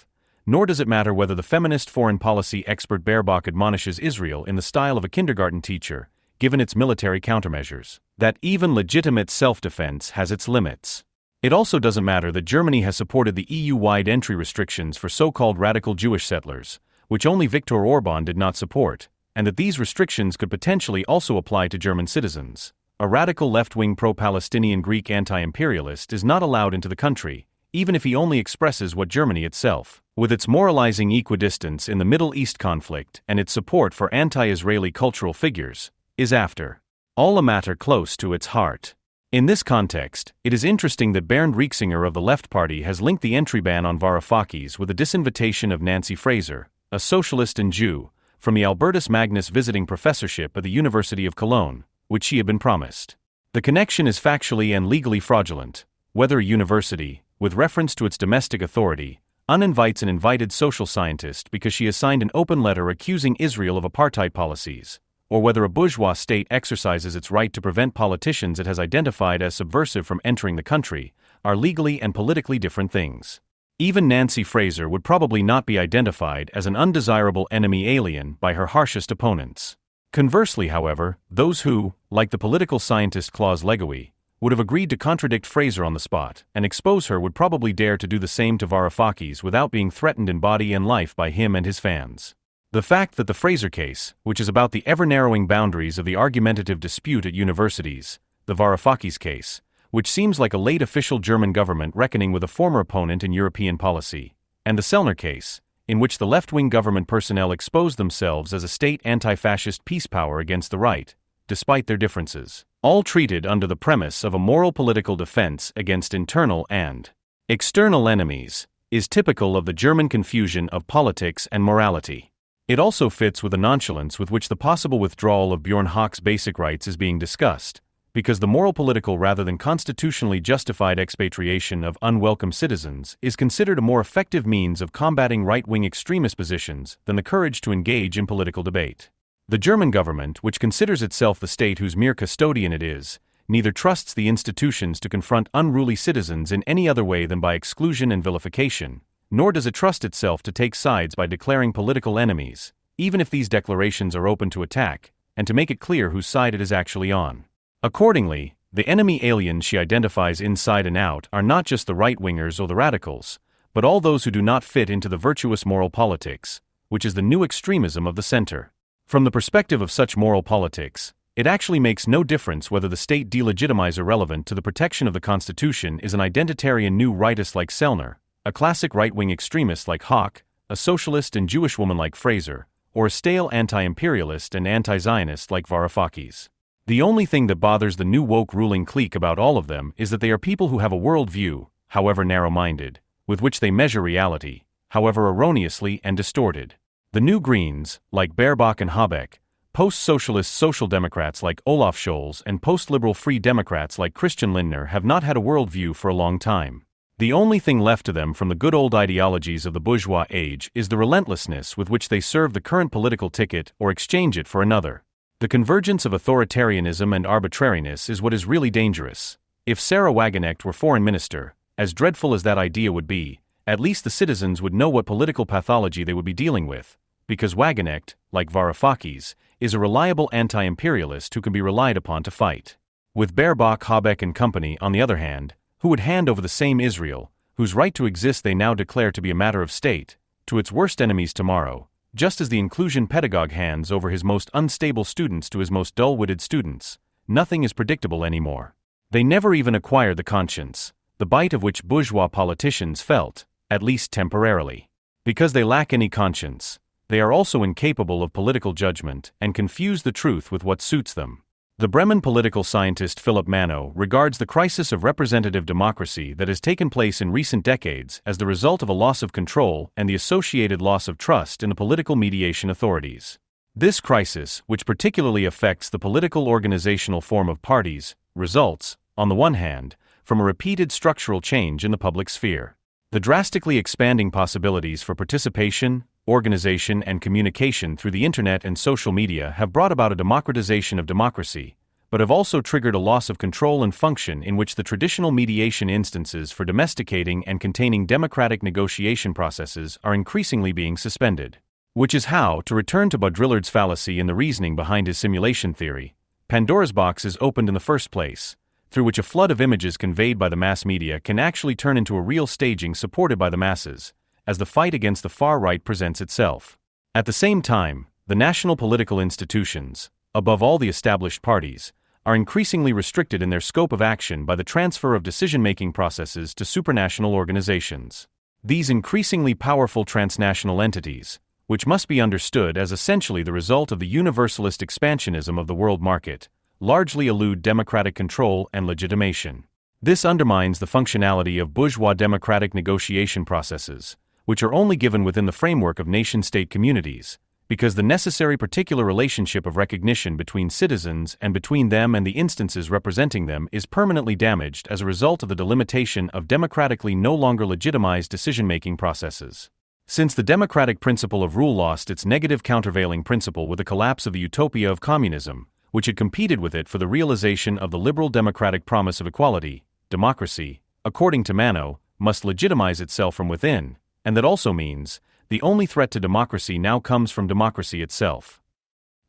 Nor does it matter whether the feminist foreign policy expert Baerbock admonishes Israel in the style of a kindergarten teacher, given its military countermeasures, that even legitimate self-defense has its limits. It also doesn't matter that Germany has supported the EU-wide entry restrictions for so-called radical Jewish settlers, which only Viktor Orban did not support, and that these restrictions could potentially also apply to German citizens. A radical left-wing pro-Palestinian Greek anti-imperialist is not allowed into the country, even if he only expresses what Germany itself, with its moralizing equidistance in the Middle East conflict and its support for anti-Israeli cultural figures, is after all a matter close to its heart. In this context, it is interesting that Bernd Rieksinger of the Left Party has linked the entry ban on Varoufakis with a disinvitation of Nancy Fraser, a socialist and Jew, from the Albertus Magnus visiting professorship at the University of Cologne, which she had been promised. The connection is factually and legally fraudulent. Whether a university, with reference to its domestic authority, uninvites an invited social scientist because she has signed an open letter accusing Israel of apartheid policies, or whether a bourgeois state exercises its right to prevent politicians it has identified as subversive from entering the country, are legally and politically different things. Even Nancy Fraser would probably not be identified as an undesirable enemy alien by her harshest opponents. Conversely, however, those who, like the political scientist Klaus Legowi, would have agreed to contradict Fraser on the spot and expose her would probably dare to do the same to Varoufakis without being threatened in body and life by him and his fans. The fact that the Fraser case, which is about the ever-narrowing boundaries of the argumentative dispute at universities, the Varoufakis case, which seems like a late official German government reckoning with a former opponent in European policy, and the Sellner case, in which the left-wing government personnel exposed themselves as a state anti-fascist peace power against the right, despite their differences, all treated under the premise of a moral political defense against internal and external enemies, is typical of the German confusion of politics and morality. It also fits with the nonchalance with which the possible withdrawal of Bjorn Höck's basic rights is being discussed, because the moral political rather than constitutionally justified expatriation of unwelcome citizens is considered a more effective means of combating right-wing extremist positions than the courage to engage in political debate. The German government, which considers itself the state whose mere custodian it is, neither trusts the institutions to confront unruly citizens in any other way than by exclusion and vilification, nor does it trust itself to take sides by declaring political enemies, even if these declarations are open to attack, and to make it clear whose side it is actually on. Accordingly, the enemy aliens she identifies inside and out are not just the right-wingers or the radicals, but all those who do not fit into the virtuous moral politics, which is the new extremism of the center. From the perspective of such moral politics, it actually makes no difference whether the state delegitimize irrelevant to the protection of the Constitution is an identitarian new rightist like Sellner, a classic right-wing extremist like Hawke, a socialist and Jewish woman like Fraser, or a stale anti-imperialist and anti-Zionist like Varoufakis. The only thing that bothers the new woke ruling clique about all of them is that they are people who have a worldview, however narrow-minded, with which they measure reality, however erroneously and distorted. The new Greens, like Baerbock and Habeck, post-socialist social democrats like Olaf Scholz and post-liberal free democrats like Christian Lindner have not had a worldview for a long time. The only thing left to them from the good old ideologies of the bourgeois age is the relentlessness with which they serve the current political ticket or exchange it for another. The convergence of authoritarianism and arbitrariness is what is really dangerous. If Sarah Wagenknecht were foreign minister, as dreadful as that idea would be, at least the citizens would know what political pathology they would be dealing with, because Wagenknecht, like Varoufakis, is a reliable anti-imperialist who can be relied upon to fight. With Baerbock, Habeck and company, on the other hand, who would hand over the same Israel, whose right to exist they now declare to be a matter of state, to its worst enemies tomorrow, just as the inclusion pedagogue hands over his most unstable students to his most dull-witted students, nothing is predictable anymore. They never even acquired the conscience, the bite of which bourgeois politicians felt, at least temporarily. Because they lack any conscience, they are also incapable of political judgment and confuse the truth with what suits them. The Bremen political scientist Philip Mano regards the crisis of representative democracy that has taken place in recent decades as the result of a loss of control and the associated loss of trust in the political mediation authorities. This crisis, which particularly affects the political organizational form of parties, results, on the one hand, from a repeated structural change in the public sphere. The drastically expanding possibilities for participation, organization and communication through the internet and social media have brought about a democratization of democracy, but have also triggered a loss of control and function in which the traditional mediation instances for domesticating and containing democratic negotiation processes are increasingly being suspended. Which is how, to return to Baudrillard's fallacy in the reasoning behind his simulation theory, Pandora's box is opened in the first place, through which a flood of images conveyed by the mass media can actually turn into a real staging supported by the masses, as the fight against the far right presents itself. At the same time, the national political institutions, above all the established parties, are increasingly restricted in their scope of action by the transfer of decision-making processes to supranational organizations. These increasingly powerful transnational entities, which must be understood as essentially the result of the universalist expansionism of the world market, largely elude democratic control and legitimation. This undermines the functionality of bourgeois democratic negotiation processes, which are only given within the framework of nation-state communities, because the necessary particular relationship of recognition between citizens and between them and the instances representing them is permanently damaged as a result of the delimitation of democratically no longer legitimized decision-making processes. Since the democratic principle of rule lost its negative countervailing principle with the collapse of the utopia of communism, which had competed with it for the realization of the liberal democratic promise of equality, democracy, according to Mano, must legitimize itself from within, and that also means, the only threat to democracy now comes from democracy itself.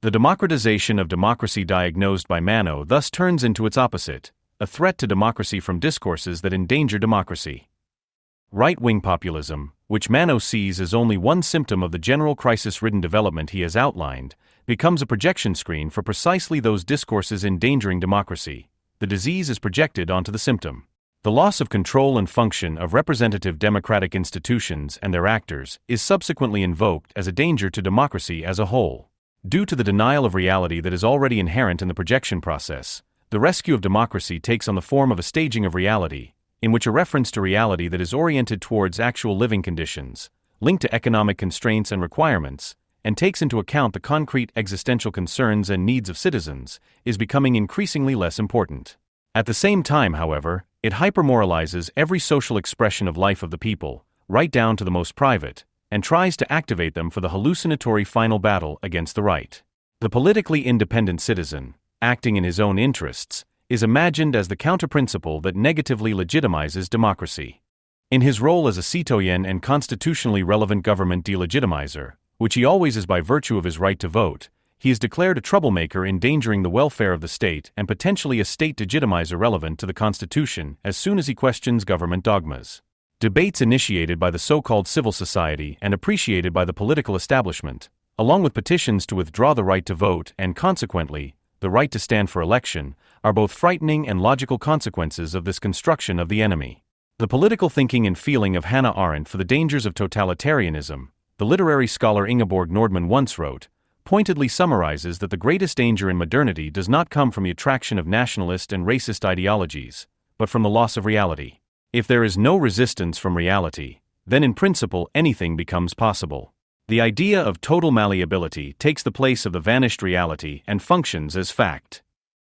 The democratization of democracy diagnosed by Mano thus turns into its opposite, a threat to democracy from discourses that endanger democracy. Right-wing populism, which Mano sees as only one symptom of the general crisis-ridden development he has outlined, becomes a projection screen for precisely those discourses endangering democracy. The disease is projected onto the symptom. The loss of control and function of representative democratic institutions and their actors is subsequently invoked as a danger to democracy as a whole. Due to the denial of reality that is already inherent in the projection process, the rescue of democracy takes on the form of a staging of reality, in which a reference to reality that is oriented towards actual living conditions, linked to economic constraints and requirements, and takes into account the concrete existential concerns and needs of citizens, is becoming increasingly less important. At the same time, however, it hypermoralizes every social expression of life of the people, right down to the most private, and tries to activate them for the hallucinatory final battle against the right. The politically independent citizen, acting in his own interests, is imagined as the counterprinciple that negatively legitimizes democracy. In his role as a citoyen and constitutionally relevant government delegitimizer, which he always is by virtue of his right to vote, he is declared a troublemaker endangering the welfare of the state and potentially a state legitimizer relevant to the Constitution as soon as he questions government dogmas. Debates initiated by the so-called civil society and appreciated by the political establishment, along with petitions to withdraw the right to vote and, consequently, the right to stand for election, are both frightening and logical consequences of this construction of the enemy. The political thinking and feeling of Hannah Arendt for the dangers of totalitarianism, the literary scholar Ingeborg Nordmann once wrote, pointedly summarizes that the greatest danger in modernity does not come from the attraction of nationalist and racist ideologies, but from the loss of reality. If there is no resistance from reality, then in principle anything becomes possible. The idea of total malleability takes the place of the vanished reality and functions as fact.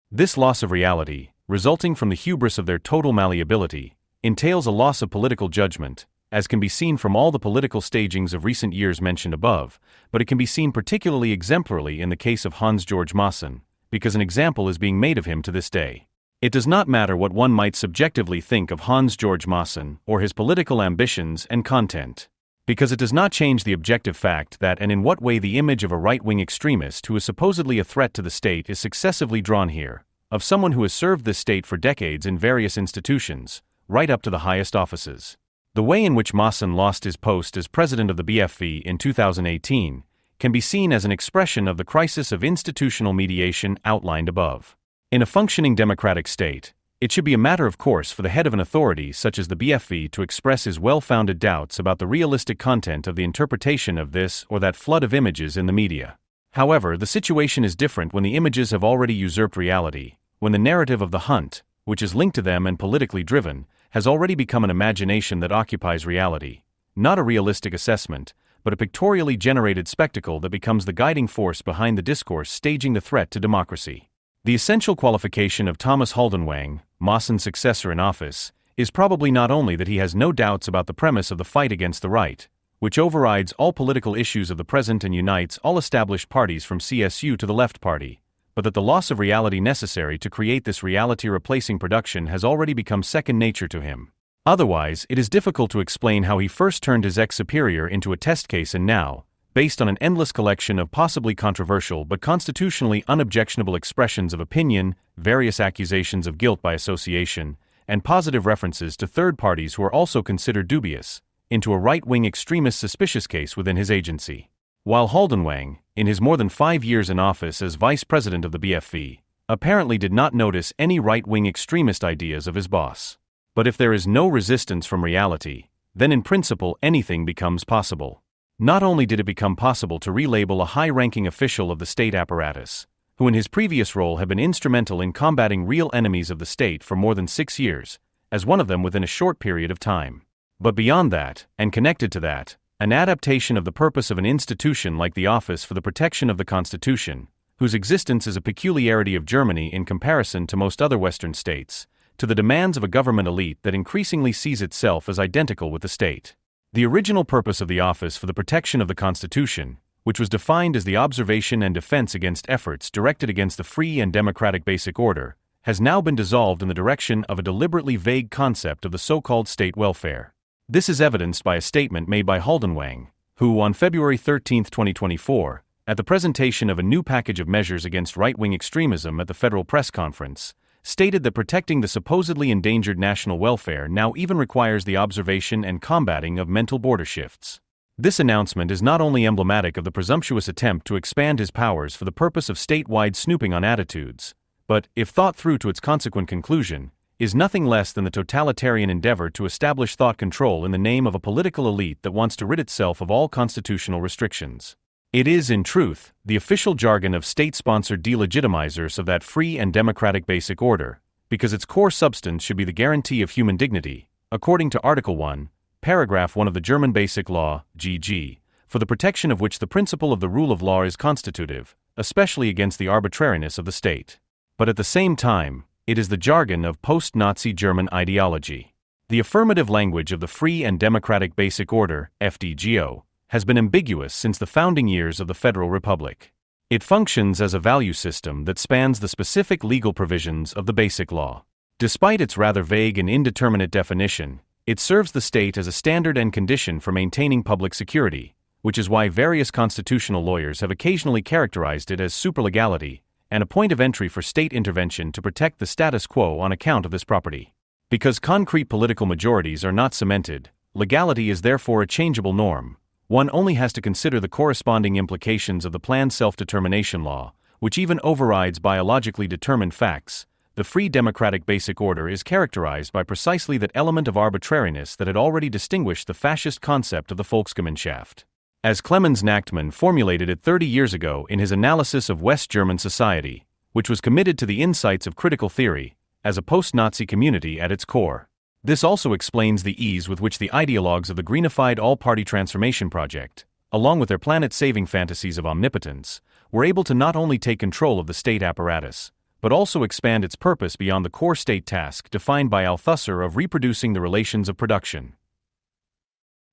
This loss of reality, resulting from the hubris of their total malleability, entails a loss of political judgment, as can be seen from all the political stagings of recent years mentioned above, but it can be seen particularly exemplarily in the case of Hans-Georg Maassen, because an example is being made of him to this day. It does not matter what one might subjectively think of Hans-Georg Maassen or his political ambitions and content, because it does not change the objective fact that and in what way the image of a right-wing extremist who is supposedly a threat to the state is successively drawn here, of someone who has served this state for decades in various institutions, right up to the highest offices. The way in which Maassen lost his post as president of the BFV in 2018 can be seen as an expression of the crisis of institutional mediation outlined above. In a functioning democratic state, it should be a matter of course for the head of an authority such as the BFV to express his well-founded doubts about the realistic content of the interpretation of this or that flood of images in the media. However, the situation is different when the images have already usurped reality, when the narrative of the hunt, which is linked to them and politically driven, has already become an imagination that occupies reality, not a realistic assessment, but a pictorially generated spectacle that becomes the guiding force behind the discourse staging the threat to democracy. The essential qualification of Thomas Haldenwang, Maassen's successor in office, is probably not only that he has no doubts about the premise of the fight against the right, which overrides all political issues of the present and unites all established parties from CSU to the Left Party, but that the loss of reality necessary to create this reality-replacing production has already become second nature to him. Otherwise, it is difficult to explain how he first turned his ex-superior into a test case and now, based on an endless collection of possibly controversial but constitutionally unobjectionable expressions of opinion, various accusations of guilt by association, and positive references to third parties who are also considered dubious, into a right-wing extremist suspicious case within his agency. While Haldenwang, in his more than 5 years in office as vice president of the BFV, apparently did not notice any right-wing extremist ideas of his boss. But if there is no resistance from reality, then in principle anything becomes possible. Not only did it become possible to relabel a high-ranking official of the state apparatus, who in his previous role had been instrumental in combating real enemies of the state for more than 6 years, as one of them within a short period of time. But beyond that, and connected to that, an adaptation of the purpose of an institution like the Office for the Protection of the Constitution, whose existence is a peculiarity of Germany in comparison to most other Western states, to the demands of a government elite that increasingly sees itself as identical with the state. The original purpose of the Office for the Protection of the Constitution, which was defined as the observation and defense against efforts directed against the free and democratic basic order, has now been dissolved in the direction of a deliberately vague concept of the so-called state welfare. This is evidenced by a statement made by Haldenwang, who on February 13, 2024, at the presentation of a new package of measures against right-wing extremism at the Federal Press Conference, stated that protecting the supposedly endangered national welfare now even requires the observation and combating of mental border shifts. This announcement is not only emblematic of the presumptuous attempt to expand his powers for the purpose of statewide snooping on attitudes, but, if thought through to its consequent conclusion, is nothing less than the totalitarian endeavor to establish thought control in the name of a political elite that wants to rid itself of all constitutional restrictions. It is, in truth, the official jargon of state-sponsored delegitimizers of that free and democratic basic order, because its core substance should be the guarantee of human dignity, according to Article 1, Paragraph 1 of the German Basic Law, GG, for the protection of which the principle of the rule of law is constitutive, especially against the arbitrariness of the state. But at the same time, it is the jargon of post-Nazi German ideology. The affirmative language of the Free and Democratic Basic Order, FDGO, has been ambiguous since the founding years of the Federal Republic. It functions as a value system that spans the specific legal provisions of the Basic Law. Despite its rather vague and indeterminate definition, it serves the state as a standard and condition for maintaining public security, which is why various constitutional lawyers have occasionally characterized it as superlegality and a point of entry for state intervention to protect the status quo on account of this property. Because concrete political majorities are not cemented, legality is therefore a changeable norm. One only has to consider the corresponding implications of the planned self-determination law, which even overrides biologically determined facts. The Free Democratic Basic Order is characterized by precisely that element of arbitrariness that had already distinguished the fascist concept of the Volksgemeinschaft. As Clemens Nachtmann formulated it 30 years ago in his analysis of West German society, which was committed to the insights of critical theory, as a post-Nazi community at its core. This also explains the ease with which the ideologues of the Greenified all-party transformation project, along with their planet-saving fantasies of omnipotence, were able to not only take control of the state apparatus, but also expand its purpose beyond the core state task defined by Althusser of reproducing the relations of production.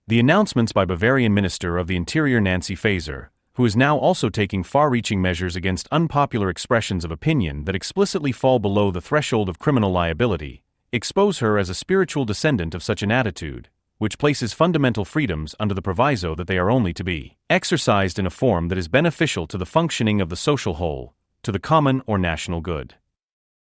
The announcements by Bavarian Minister of the Interior Nancy Faeser, who is now also taking far-reaching measures against unpopular expressions of opinion that explicitly fall below the threshold of criminal liability, expose her as a spiritual descendant of such an attitude, which places fundamental freedoms under the proviso that they are only to be exercised in a form that is beneficial to the functioning of the social whole, to the common or national good.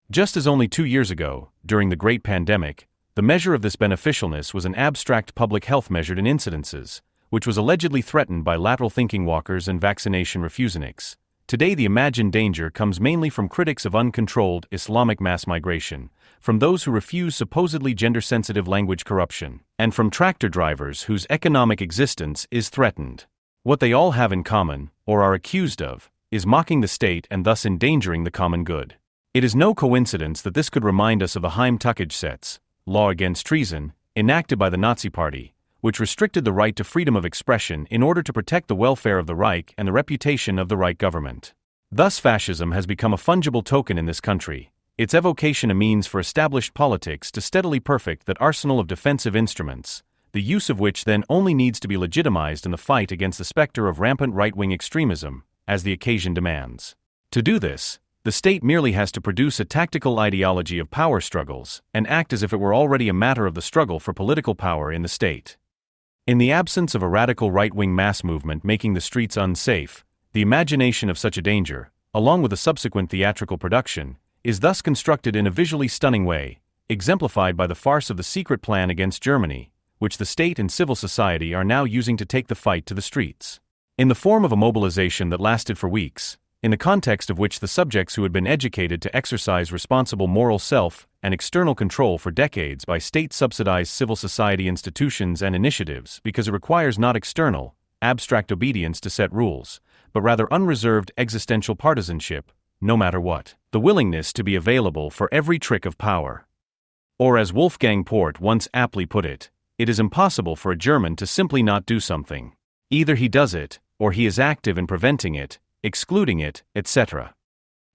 Just as only 2 years ago, during the Great Pandemic, the measure of this beneficialness was an abstract public health measured in incidences, which was allegedly threatened by lateral-thinking walkers and vaccination refuseniks. Today the imagined danger comes mainly from critics of uncontrolled Islamic mass migration, from those who refuse supposedly gender-sensitive language corruption, and from tractor drivers whose economic existence is threatened. What they all have in common, or are accused of, is mocking the state and thus endangering the common good. It is no coincidence that this could remind us of the Heimtückgesetz, law against treason, enacted by the Nazi Party, which restricted the right to freedom of expression in order to protect the welfare of the Reich and the reputation of the Reich government. Thus fascism has become a fungible token in this country, its evocation a means for established politics to steadily perfect that arsenal of defensive instruments, the use of which then only needs to be legitimized in the fight against the specter of rampant right-wing extremism, as the occasion demands. To do this, the state merely has to produce a tactical ideology of power struggles and act as if it were already a matter of the struggle for political power in the state. In the absence of a radical right-wing mass movement making the streets unsafe, the imagination of such a danger, along with a subsequent theatrical production, is thus constructed in a visually stunning way, exemplified by the farce of the secret plan against Germany, which the state and civil society are now using to take the fight to the streets. In the form of a mobilization that lasted for weeks, in the context of which the subjects who had been educated to exercise responsible moral self and external control for decades by state-subsidized civil society institutions and initiatives because it requires not external, abstract obedience to set rules, but rather unreserved existential partisanship, no matter what, the willingness to be available for every trick of power. Or as Wolfgang Port once aptly put it, it is impossible for a German to simply not do something. Either he does it, or he is active in preventing it, excluding it, etc.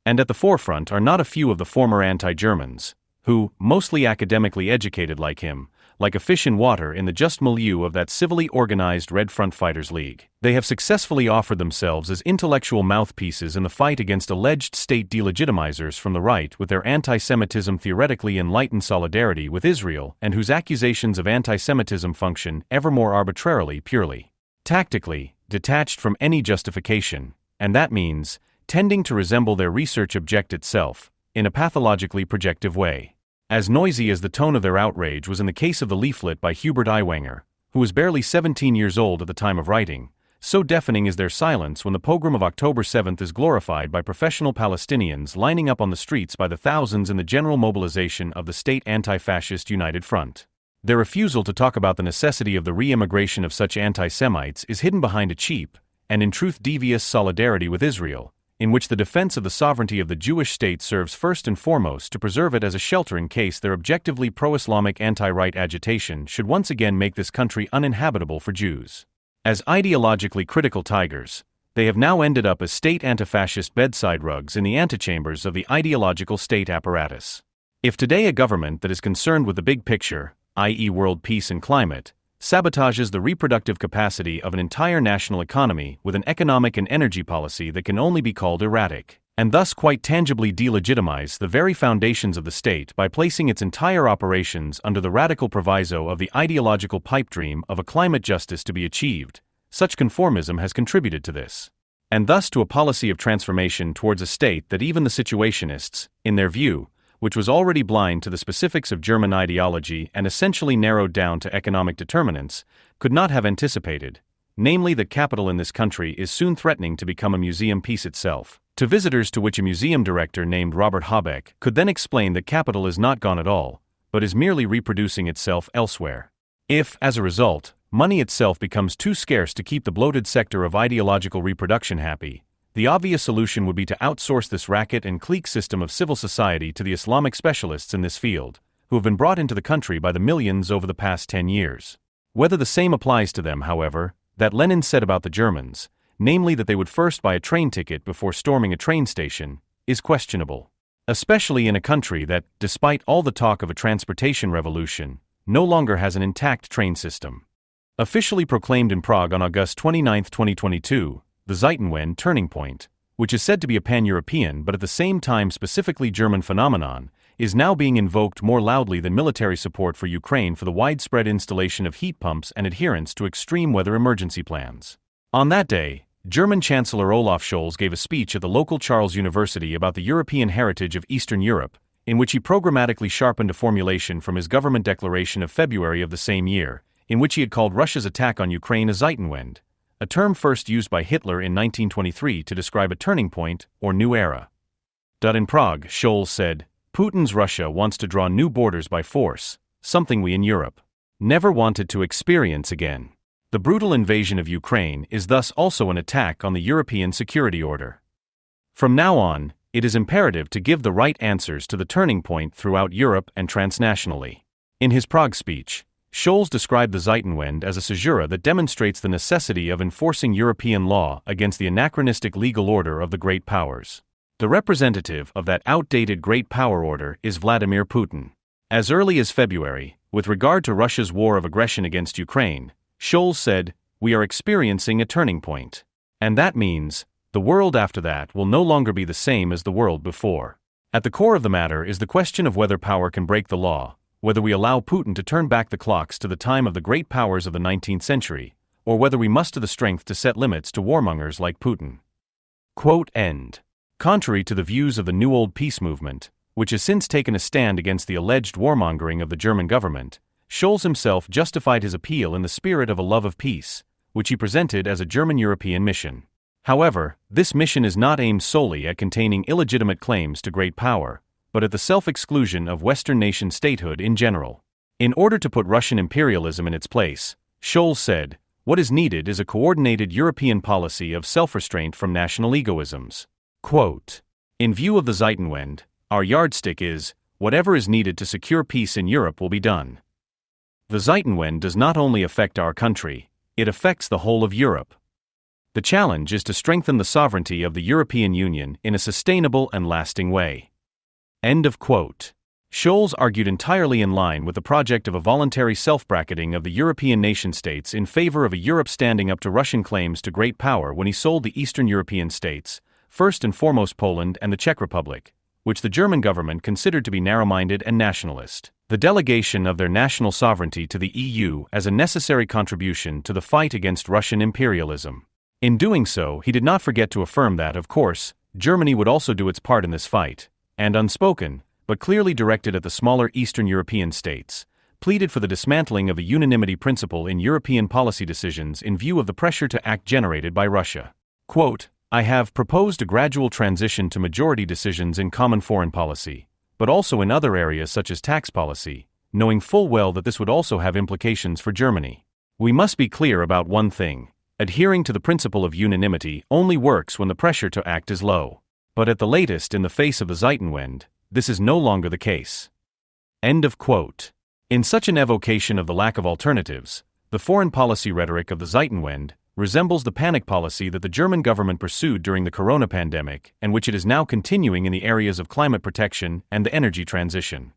And at the forefront are not a few of the former anti-Germans, who, mostly academically educated like him, like a fish in water in the just milieu of that civilly organized Red Front Fighters League. They have successfully offered themselves as intellectual mouthpieces in the fight against alleged state delegitimizers from the right with their anti-Semitism theoretically enlightened solidarity with Israel and whose accusations of anti-Semitism function ever more arbitrarily purely tactically, detached from any justification, and that means tending to resemble their research object itself, in a pathologically projective way. As noisy as the tone of their outrage was in the case of the leaflet by Hubert Aiwanger, who was barely 17 years old at the time of writing, so deafening is their silence when the pogrom of October 7th is glorified by professional Palestinians lining up on the streets by the thousands in the general mobilization of the State Anti-Fascist United Front. Their refusal to talk about the necessity of the re-immigration of such anti-Semites is hidden behind a cheap, and in truth devious solidarity with Israel, in which the defense of the sovereignty of the Jewish state serves first and foremost to preserve it as a shelter in case their objectively pro-Islamic anti-right agitation should once again make this country uninhabitable for Jews. As ideologically critical tigers, they have now ended up as state anti-fascist bedside rugs in the antechambers of the ideological state apparatus. If today a government that is concerned with the big picture, i.e. world peace and climate, sabotages the reproductive capacity of an entire national economy with an economic and energy policy that can only be called erratic, and thus quite tangibly delegitimize the very foundations of the state by placing its entire operations under the radical proviso of the ideological pipe dream of a climate justice to be achieved, such conformism has contributed to this, and thus to a policy of transformation towards a state that even the situationists, in their view, which was already blind to the specifics of German ideology and essentially narrowed down to economic determinants, could not have anticipated, namely that capital in this country is soon threatening to become a museum piece itself, to visitors to which a museum director named Robert Habeck could then explain that capital is not gone at all, but is merely reproducing itself elsewhere. If, as a result, money itself becomes too scarce to keep the bloated sector of ideological reproduction happy, the obvious solution would be to outsource this racket and clique system of civil society to the Islamic specialists in this field, who have been brought into the country by the millions over the past 10 years. Whether the same applies to them, however, that Lenin said about the Germans, namely that they would first buy a train ticket before storming a train station, is questionable. Especially in a country that, despite all the talk of a transportation revolution, no longer has an intact train system. Officially proclaimed in Prague on August 29, 2022, the Zeitenwende turning point, which is said to be a pan-European but at the same time specifically German phenomenon, is now being invoked more loudly than military support for Ukraine for the widespread installation of heat pumps and adherence to extreme weather emergency plans. On that day, German Chancellor Olaf Scholz gave a speech at the local Charles University about the European heritage of Eastern Europe, in which he programmatically sharpened a formulation from his government declaration of February of the same year, in which he had called Russia's attack on Ukraine a Zeitenwende, a term first used by Hitler in 1923 to describe a turning point or new era. In Prague, Scholz said, "Putin's Russia wants to draw new borders by force, something we in Europe never wanted to experience again. The brutal invasion of Ukraine is thus also an attack on the European security order. From now on, it is imperative to give the right answers to the turning point throughout Europe and transnationally." In his Prague speech, Scholz described the Zeitenwende as a caesura that demonstrates the necessity of enforcing European law against the anachronistic legal order of the great powers. The representative of that outdated great power order is Vladimir Putin. As early as February, with regard to Russia's war of aggression against Ukraine, Scholz said, "We are experiencing a turning point. And that means, the world after that will no longer be the same as the world before." At the core of the matter is the question of whether power can break the law, whether we allow Putin to turn back the clocks to the time of the great powers of the 19th century, or whether we muster the strength to set limits to warmongers like Putin. Quote end. Contrary to the views of the New Old Peace movement, which has since taken a stand against the alleged warmongering of the German government, Scholz himself justified his appeal in the spirit of a love of peace, which he presented as a German-European mission. However, this mission is not aimed solely at containing illegitimate claims to great power, but at the self-exclusion of Western nation statehood in general. In order to put Russian imperialism in its place, Scholz said, what is needed is a coordinated European policy of self-restraint from national egoisms. Quote, in view of the Zeitenwende, our yardstick is, whatever is needed to secure peace in Europe will be done. The Zeitenwende does not only affect our country, it affects the whole of Europe. The challenge is to strengthen the sovereignty of the European Union in a sustainable and lasting way. End of quote. Scholz argued entirely in line with the project of a voluntary self-bracketing of the European nation-states in favor of a Europe standing up to Russian claims to great power when he sold the Eastern European states, first and foremost Poland and the Czech Republic, which the German government considered to be narrow-minded and nationalist, the delegation of their national sovereignty to the EU as a necessary contribution to the fight against Russian imperialism. In doing so, he did not forget to affirm that, of course, Germany would also do its part in this fight, and unspoken, but clearly directed at the smaller Eastern European states, pleaded for the dismantling of the unanimity principle in European policy decisions in view of the pressure to act generated by Russia. Quote, I have proposed a gradual transition to majority decisions in common foreign policy, but also in other areas such as tax policy, knowing full well that this would also have implications for Germany. We must be clear about one thing. Adhering to the principle of unanimity only works when the pressure to act is low. But at the latest, in the face of the Zeitenwende, this is no longer the case. End of quote. In such an evocation of the lack of alternatives, the The foreign policy rhetoric of the Zeitenwende resembles the panic policy that the German government pursued during the corona pandemic and which it is now continuing in the areas of climate protection and the energy transition.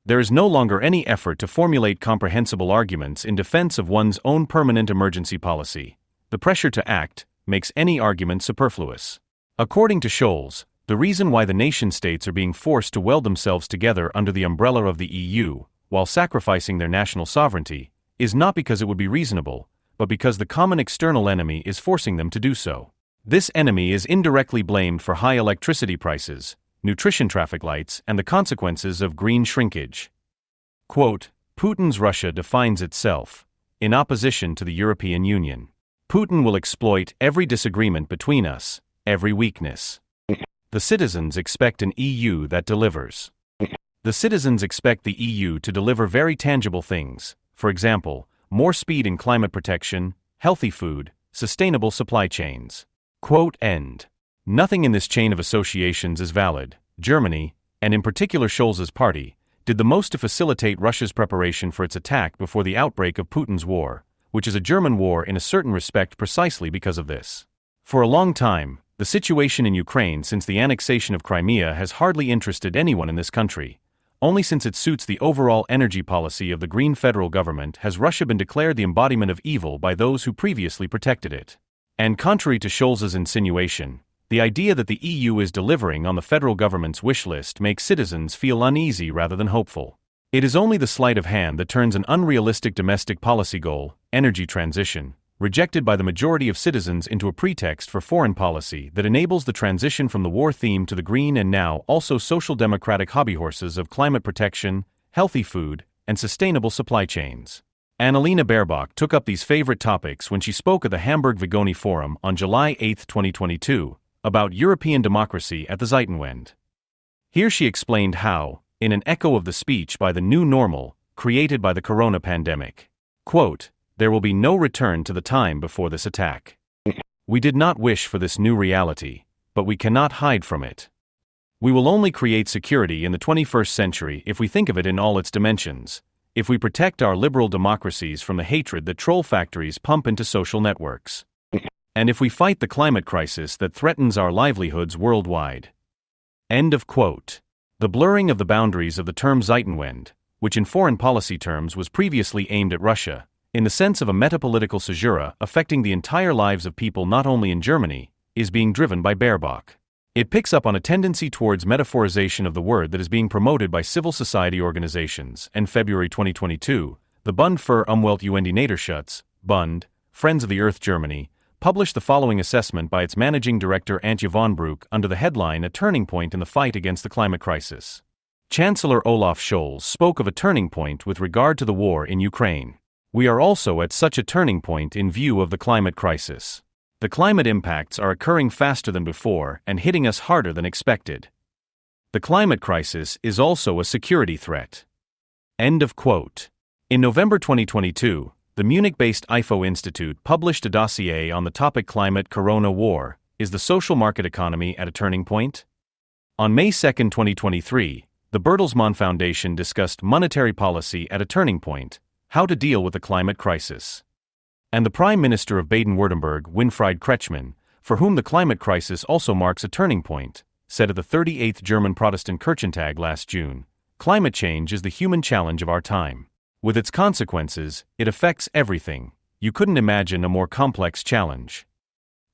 There is no longer any effort to formulate comprehensible arguments in defense of one's own permanent emergency policy. The pressure to act makes any argument superfluous. According to Scholz, the reason why the nation-states are being forced to weld themselves together under the umbrella of the EU, while sacrificing their national sovereignty, is not because it would be reasonable, but because the common external enemy is forcing them to do so. This enemy is indirectly blamed for high electricity prices, nutrition traffic lights, and the consequences of green shrinkage. Quote, Putin's Russia defines itself in opposition to the European Union. Putin will exploit every disagreement between us, every weakness. The citizens expect an EU that delivers. The citizens expect the EU to deliver very tangible things, for example, more speed in climate protection, healthy food, sustainable supply chains. Quote end. Nothing in this chain of associations is valid. Germany, and in particular Scholz's party, did the most to facilitate Russia's preparation for its attack before the outbreak of Putin's war, which is a German war in a certain respect precisely because of this. For a long time, the situation in Ukraine since the annexation of Crimea has hardly interested anyone in this country. Only since it suits the overall energy policy of the Green federal government has Russia been declared the embodiment of evil by those who previously protected it. And contrary to Scholz's insinuation, the idea that the EU is delivering on the federal government's wish list makes citizens feel uneasy rather than hopeful. It is only the sleight of hand that turns an unrealistic domestic policy goal, energy transition, rejected by the majority of citizens into a pretext for foreign policy that enables the transition from the war theme to the green and now also social democratic hobbyhorses of climate protection, healthy food, and sustainable supply chains. Annalena Baerbock took up these favorite topics when she spoke at the Hamburg Vigoni Forum on July 8, 2022, about European democracy at the Zeitenwende. Here she explained how, in an echo of the speech by the new normal, created by the corona pandemic, quote, there will be no return to the time before this attack. We did not wish for this new reality, but we cannot hide from it. We will only create security in the 21st century if we think of it in all its dimensions, if we protect our liberal democracies from the hatred that troll factories pump into social networks, and if we fight the climate crisis that threatens our livelihoods worldwide. End of quote. The blurring of the boundaries of the term Zeitenwende, which in foreign policy terms was previously aimed at Russia, in the sense of a metapolitical caesura affecting the entire lives of people not only in Germany, is being driven by Baerbock. It picks up on a tendency towards metaphorization of the word that is being promoted by civil society organizations, and February 2022, the Bund für Umwelt und die Naturschutz, Bund, Friends of the Earth Germany, published the following assessment by its managing director Antje von Broek under the headline A Turning Point in the Fight Against the Climate Crisis. Chancellor Olaf Scholz spoke of a turning point with regard to the war in Ukraine. We are also at such a turning point in view of the climate crisis. The climate impacts are occurring faster than before and hitting us harder than expected. The climate crisis is also a security threat. End of quote. In November 2022, the Munich-based IFO Institute published a dossier on the topic Climate Corona War, Is the Social Market Economy at a Turning Point? On May 2, 2023, the Bertelsmann Foundation discussed Monetary Policy at a Turning Point, How to Deal with the Climate Crisis. And the Prime Minister of Baden-Württemberg, Winfried Kretschmann, for whom the climate crisis also marks a turning point, said at the 38th German Protestant Kirchentag last June, climate change is the human challenge of our time. With its consequences, it affects everything. You couldn't imagine a more complex challenge.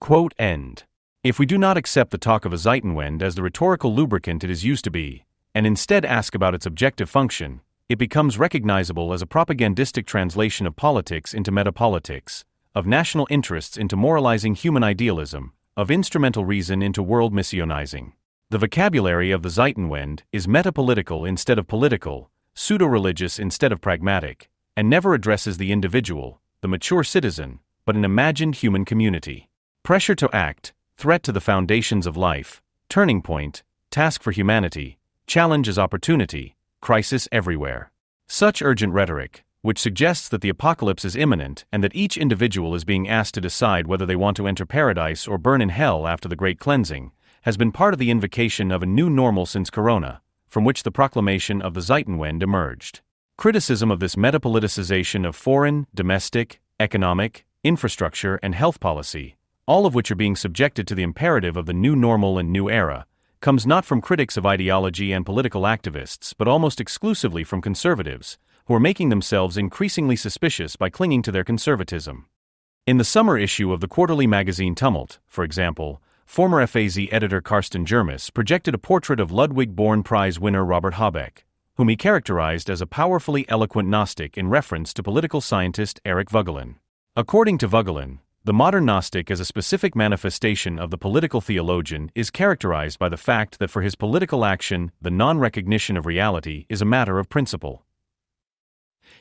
Quote end. If we do not accept the talk of a Zeitenwende as the rhetorical lubricant it is used to be, and instead ask about its objective function, it becomes recognizable as a propagandistic translation of politics into metapolitics, of national interests into moralizing human idealism, of instrumental reason into world missionizing. The vocabulary of the Zeitenwende is metapolitical instead of political, pseudo-religious instead of pragmatic, and never addresses the individual, the mature citizen, but an imagined human community. Pressure to act, threat to the foundations of life, turning point, task for humanity, challenge as opportunity, crisis everywhere. Such urgent rhetoric, which suggests that the apocalypse is imminent and that each individual is being asked to decide whether they want to enter paradise or burn in hell after the great cleansing, has been part of the invocation of a new normal since Corona, from which the proclamation of the Zeitenwende emerged. criticism of this metapoliticization of foreign, domestic, economic, infrastructure, and health policy, all of which are being subjected to the imperative of the new normal and new era, comes not from critics of ideology and political activists but almost exclusively from conservatives, who are making themselves increasingly suspicious by clinging to their conservatism. In the summer issue of the quarterly magazine Tumult, for example, former FAZ editor Karsten Jermis projected a portrait of Ludwig-born prize winner Robert Habeck, whom he characterized as a powerfully eloquent Gnostic in reference to political scientist Eric Voegelin. According to Voegelin, the modern Gnostic as a specific manifestation of the political theologian is characterized by the fact that for his political action, the non-recognition of reality is a matter of principle.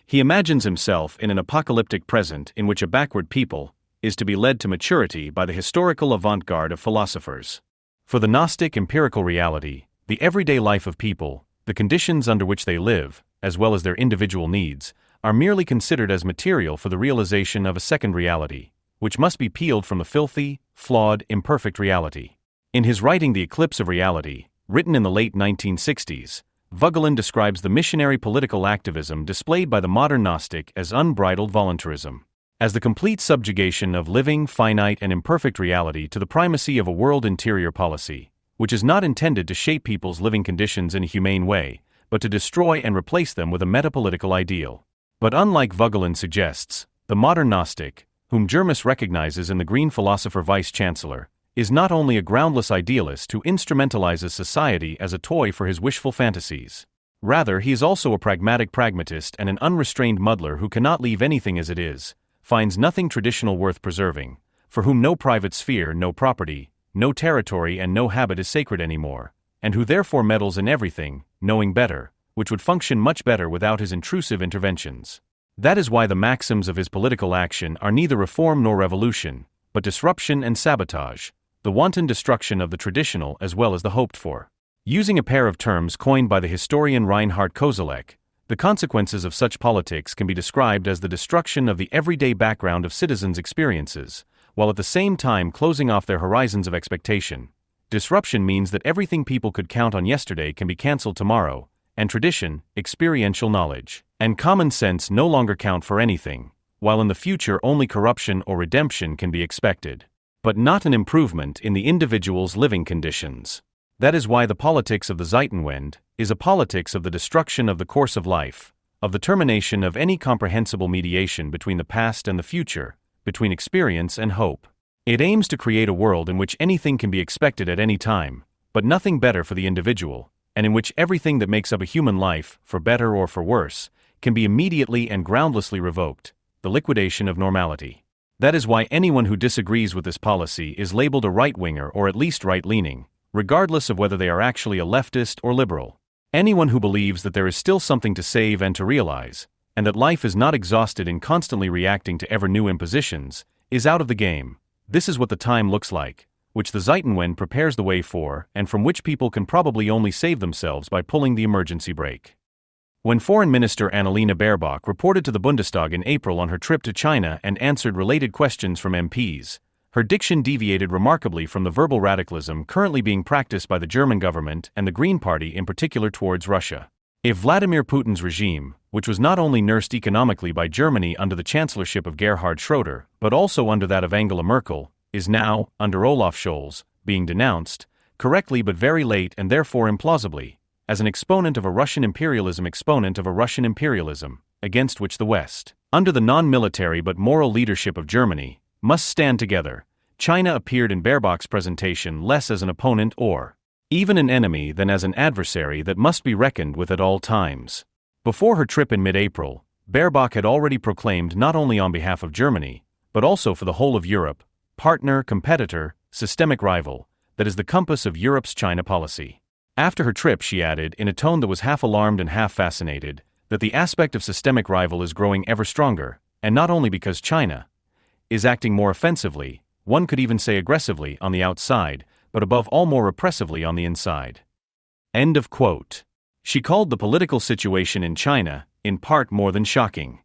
He imagines himself in an apocalyptic present in which a backward people is to be led to maturity by the historical avant-garde of philosophers. For the Gnostic empirical reality, the everyday life of people, the conditions under which they live, as well as their individual needs, are merely considered as material for the realization of a second reality, which must be peeled from the filthy, flawed, imperfect reality. In his writing The Eclipse of Reality, written in the late 1960s, Voegelin describes the missionary political activism displayed by the modern Gnostic as unbridled voluntarism, as the complete subjugation of living, finite, and imperfect reality to the primacy of a world interior policy, which is not intended to shape people's living conditions in a humane way, but to destroy and replace them with a metapolitical ideal. But unlike Voegelin suggests, the modern Gnostic, whom Jermis recognizes in the Green philosopher Vice-Chancellor, is not only a groundless idealist who instrumentalizes society as a toy for his wishful fantasies. Rather, he is also a pragmatic pragmatist and an unrestrained muddler who cannot leave anything as it is, finds nothing traditional worth preserving, for whom no private sphere, no property, no territory and no habit is sacred anymore, and who therefore meddles in everything, knowing better, which would function much better without his intrusive interventions. That is why the maxims of his political action are neither reform nor revolution, but disruption and sabotage, the wanton destruction of the traditional as well as the hoped for. Using a pair of terms coined by the historian Reinhard Koselleck, the consequences of such politics can be described as the destruction of the everyday background of citizens' experiences, while at the same time closing off their horizons of expectation. Disruption means that everything people could count on yesterday can be cancelled tomorrow, and tradition, experiential knowledge, and common sense no longer count for anything, while in the future only corruption or redemption can be expected, but not an improvement in the individual's living conditions. That is why the politics of the Zeitenwende is a politics of the destruction of the course of life, of the termination of any comprehensible mediation between the past and the future, between experience and hope. It aims to create a world in which anything can be expected at any time, but nothing better for the individual, and in which everything that makes up a human life, for better or for worse, can be immediately and groundlessly revoked, the liquidation of normality. That is why anyone who disagrees with this policy is labeled a right-winger or at least right-leaning, regardless of whether they are actually a leftist or liberal. Anyone who believes that there is still something to save and to realize, and that life is not exhausted in constantly reacting to ever-new impositions, is out of the game. This is what the time looks like, which the Zeitenwende prepares the way for, and from which people can probably only save themselves by pulling the emergency brake. When Foreign Minister Annalena Baerbock reported to the Bundestag in April on her trip to China and answered related questions from MPs, her diction deviated remarkably from the verbal radicalism currently being practiced by the German government and the Green Party in particular towards Russia. If Vladimir Putin's regime, which was not only nursed economically by Germany under the chancellorship of Gerhard Schroeder, but also under that of Angela Merkel, is now, under Olaf Scholz, being denounced, correctly but very late and therefore implausibly, as an exponent of a Russian imperialism against which the West, under the non-military but moral leadership of Germany, must stand together, China appeared in Baerbock's presentation less as an opponent or even an enemy than as an adversary that must be reckoned with at all times. Before her trip in mid-April, Baerbock had already proclaimed not only on behalf of Germany, but also for the whole of Europe, partner, competitor, systemic rival, that is the compass of Europe's China policy. After her trip she added, in a tone that was half alarmed and half fascinated, that the aspect of systemic rival is growing ever stronger, and not only because China is acting more offensively, one could even say aggressively, on the outside, but above all more repressively on the inside. End of quote. She called the political situation in China, in part, more than shocking.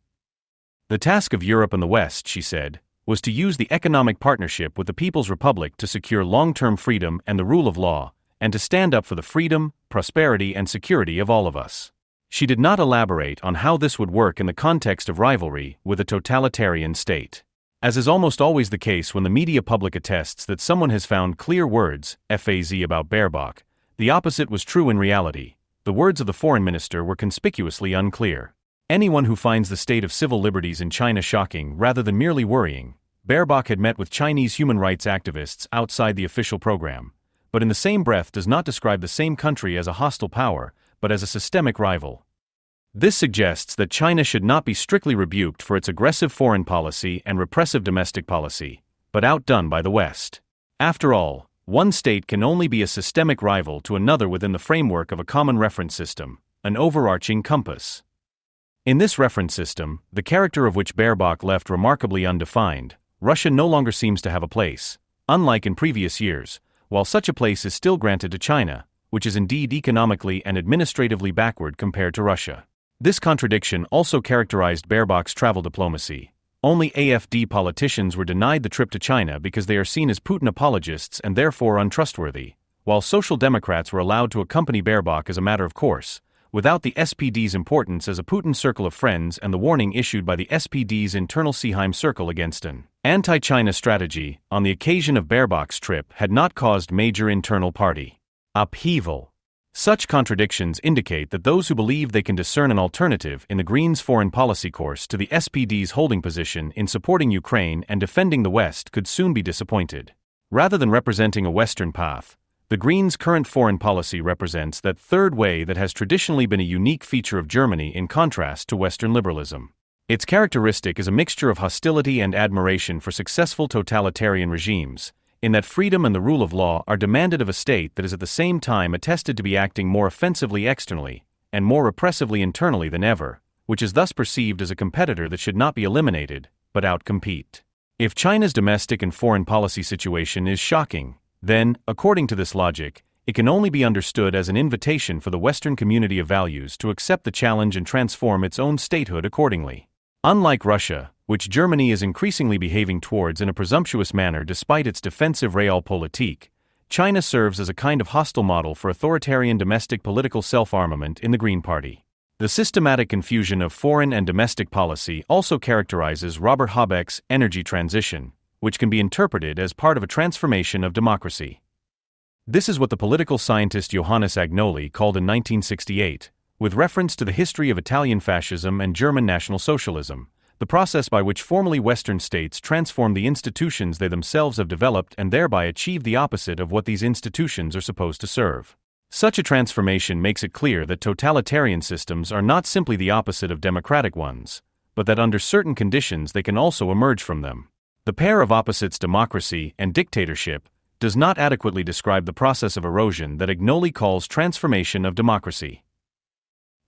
The task of Europe and the West, she said, was to use the economic partnership with the People's Republic to secure long-term freedom and the rule of law, and to stand up for the freedom, prosperity and security of all of us. She did not elaborate on how this would work in the context of rivalry with a totalitarian state. As is almost always the case when the media public attests that someone has found clear words, FAZ about Baerbock, the opposite was true in reality. The words of the foreign minister were conspicuously unclear. Anyone who finds the state of civil liberties in China shocking rather than merely worrying, Baerbock had met with Chinese human rights activists outside the official program, but in the same breath does not describe the same country as a hostile power, but as a systemic rival. This suggests that China should not be strictly rebuked for its aggressive foreign policy and repressive domestic policy, but outdone by the West. After all, one state can only be a systemic rival to another within the framework of a common reference system, an overarching compass. In this reference system, the character of which Baerbock left remarkably undefined, Russia no longer seems to have a place, unlike in previous years, while such a place is still granted to China, which is indeed economically and administratively backward compared to Russia. This contradiction also characterized Baerbock's travel diplomacy. Only AfD politicians were denied the trip to China because they are seen as Putin apologists and therefore untrustworthy, while Social Democrats were allowed to accompany Baerbock as a matter of course, without the SPD's importance as a Putin circle of friends and the warning issued by the SPD's internal Seeheim circle against an anti-China strategy on the occasion of Baerbock's trip had not caused major internal party upheaval. Such contradictions indicate that those who believe they can discern an alternative in the Greens' foreign policy course to the SPD's holding position in supporting Ukraine and defending the West could soon be disappointed. Rather than representing a Western path, the Greens' current foreign policy represents that third way that has traditionally been a unique feature of Germany in contrast to Western liberalism. Its characteristic is a mixture of hostility and admiration for successful totalitarian regimes, in that freedom and the rule of law are demanded of a state that is at the same time attested to be acting more offensively externally and more repressively internally than ever, which is thus perceived as a competitor that should not be eliminated, but outcompete. If China's domestic and foreign policy situation is shocking, then, according to this logic, it can only be understood as an invitation for the Western community of values to accept the challenge and transform its own statehood accordingly. Unlike Russia, which Germany is increasingly behaving towards in a presumptuous manner despite its defensive realpolitik, China serves as a kind of hostile model for authoritarian domestic political self-armament in the Green Party. The systematic confusion of foreign and domestic policy also characterizes Robert Habeck's energy transition, which can be interpreted as part of a transformation of democracy. This is what the political scientist Johannes Agnoli called in 1968, with reference to the history of Italian fascism and German National Socialism, the process by which formerly Western states transform the institutions they themselves have developed and thereby achieve the opposite of what these institutions are supposed to serve. Such a transformation makes it clear that totalitarian systems are not simply the opposite of democratic ones, but that under certain conditions they can also emerge from them. The pair of opposites, democracy and dictatorship, does not adequately describe the process of erosion that Agnoli calls transformation of democracy.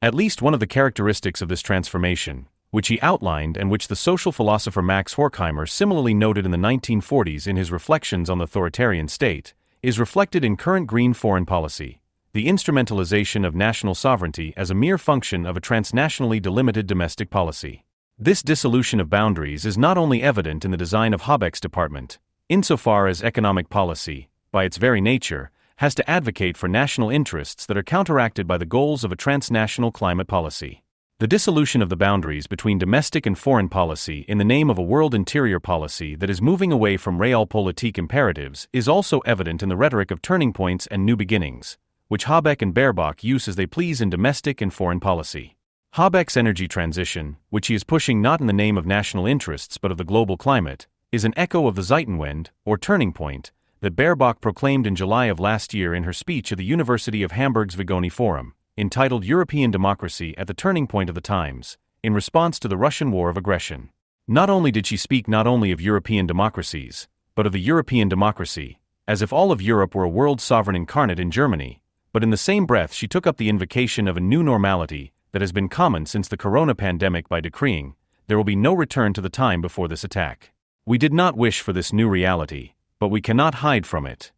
At least one of the characteristics of this transformation, which he outlined and which the social philosopher Max Horkheimer similarly noted in the 1940s in his Reflections on the Authoritarian State, is reflected in current green foreign policy, the instrumentalization of national sovereignty as a mere function of a transnationally delimited domestic policy. This dissolution of boundaries is not only evident in the design of Habeck's department, insofar as economic policy, by its very nature, has to advocate for national interests that are counteracted by the goals of a transnational climate policy. The dissolution of the boundaries between domestic and foreign policy in the name of a world interior policy that is moving away from realpolitik imperatives is also evident in the rhetoric of turning points and new beginnings, which Habeck and Baerbock use as they please in domestic and foreign policy. Habeck's energy transition, which he is pushing not in the name of national interests but of the global climate, is an echo of the Zeitenwende, or turning point, that Baerbock proclaimed in July of last year in her speech at the University of Hamburg's Vigoni Forum, entitled European Democracy at the Turning Point of the Times, in response to the Russian war of aggression. Not only did she speak not only of European democracies, but of the European democracy, as if all of Europe were a world sovereign incarnate in Germany, but in the same breath she took up the invocation of a new normality that has been common since the corona pandemic by decreeing, there will be no return to the time before this attack. We did not wish for this new reality, but we cannot hide from it.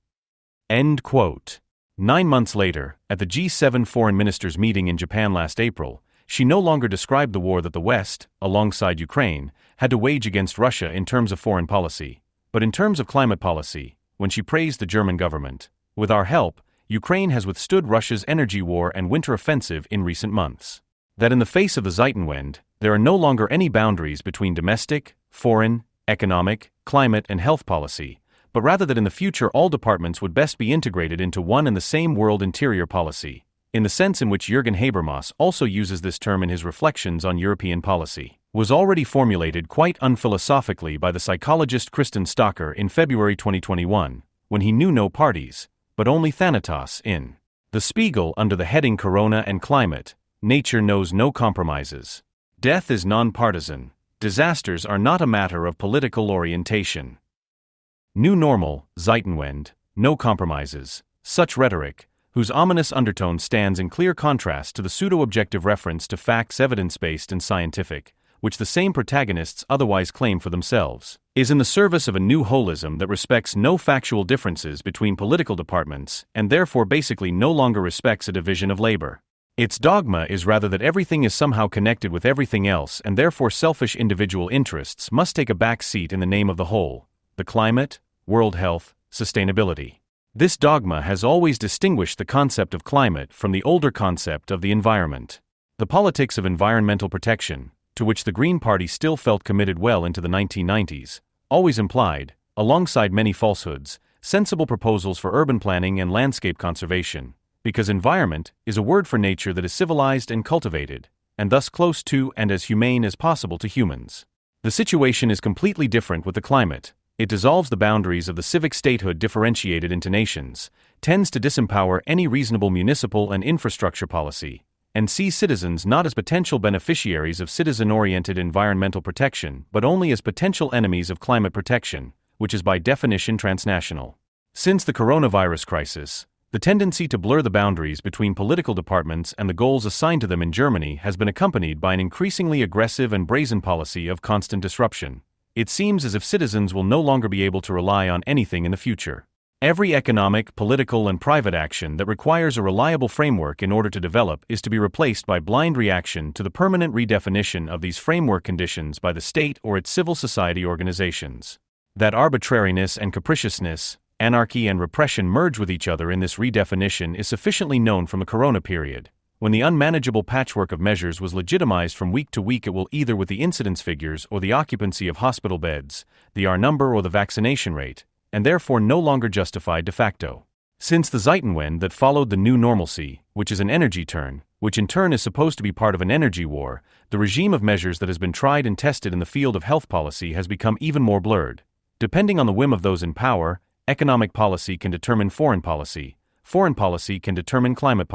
End quote. 9 months later, at the G7 foreign ministers' meeting in Japan last April, she no longer described the war that the West, alongside Ukraine, had to wage against Russia in terms of foreign policy, but in terms of climate policy, when she praised the German government. With our help, Ukraine has withstood Russia's energy war and winter offensive in recent months. That in the face of the Zeitenwende, there are no longer any boundaries between domestic, foreign, economic, climate, and health policy, but rather that in the future all departments would best be integrated into one and the same world interior policy, in the sense in which Jürgen Habermas also uses this term in his reflections on European policy, was already formulated quite unphilosophically by the psychologist Kristen Stocker in February 2021, when he knew no parties, but only Thanatos in The Spiegel under the heading Corona and Climate, Nature Knows No Compromises. Death is non-partisan. Disasters are not a matter of political orientation. New normal, Zeitenwende, no compromises, such rhetoric, whose ominous undertone stands in clear contrast to the pseudo-objective reference to facts evidence-based and scientific, which the same protagonists otherwise claim for themselves, is in the service of a new holism that respects no factual differences between political departments and therefore basically no longer respects a division of labor. Its dogma is rather that everything is somehow connected with everything else and therefore selfish individual interests must take a back seat in the name of the whole, the climate, world health, sustainability. This dogma has always distinguished the concept of climate from the older concept of the environment. The politics of environmental protection, to which the Green Party still felt committed well into the 1990s, always implied, alongside many falsehoods, sensible proposals for urban planning and landscape conservation, because environment is a word for nature that is civilized and cultivated, and thus close to and as humane as possible to humans. The situation is completely different with the climate. It dissolves the boundaries of the civic statehood differentiated into nations, tends to disempower any reasonable municipal and infrastructure policy, and sees citizens not as potential beneficiaries of citizen-oriented environmental protection but only as potential enemies of climate protection, which is by definition transnational. Since the coronavirus crisis, the tendency to blur the boundaries between political departments and the goals assigned to them in Germany has been accompanied by an increasingly aggressive and brazen policy of constant disruption. It seems as if citizens will no longer be able to rely on anything in the future. Every economic, political, and private action that requires a reliable framework in order to develop is to be replaced by blind reaction to the permanent redefinition of these framework conditions by the state or its civil society organizations. That arbitrariness and capriciousness, anarchy and repression merge with each other in this redefinition is sufficiently known from the Corona period. When the unmanageable patchwork of measures was legitimized from week to week, it will either with the incidence figures or the occupancy of hospital beds, the R number or the vaccination rate, and therefore no longer justified de facto. Since the Zeitenwende that followed the new normalcy, which is an energy turn, which in turn is supposed to be part of an energy war, the regime of measures that has been tried and tested in the field of health policy has become even more blurred. Depending on the whim of those in power, economic policy can determine foreign policy can determine climate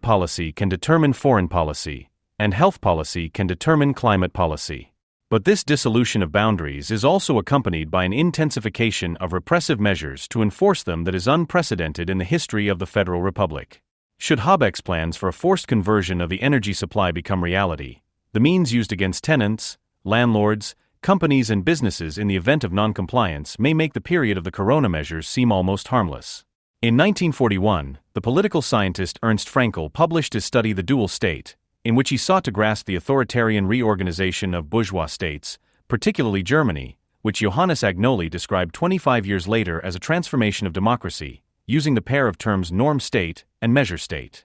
policy can determine foreign policy, and health policy can determine climate policy. But this dissolution of boundaries is also accompanied by an intensification of repressive measures to enforce them that is unprecedented in the history of the Federal Republic. Should Habeck's plans for a forced conversion of the energy supply become reality, the means used against tenants, landlords, companies and businesses in the event of non-compliance may make the period of the corona measures seem almost harmless. In 1941, the political scientist Ernst Fraenkel published his study The Dual State, in which he sought to grasp the authoritarian reorganization of bourgeois states, particularly Germany, which Johannes Agnoli described 25 years later as a transformation of democracy, using the pair of terms norm state and measure state.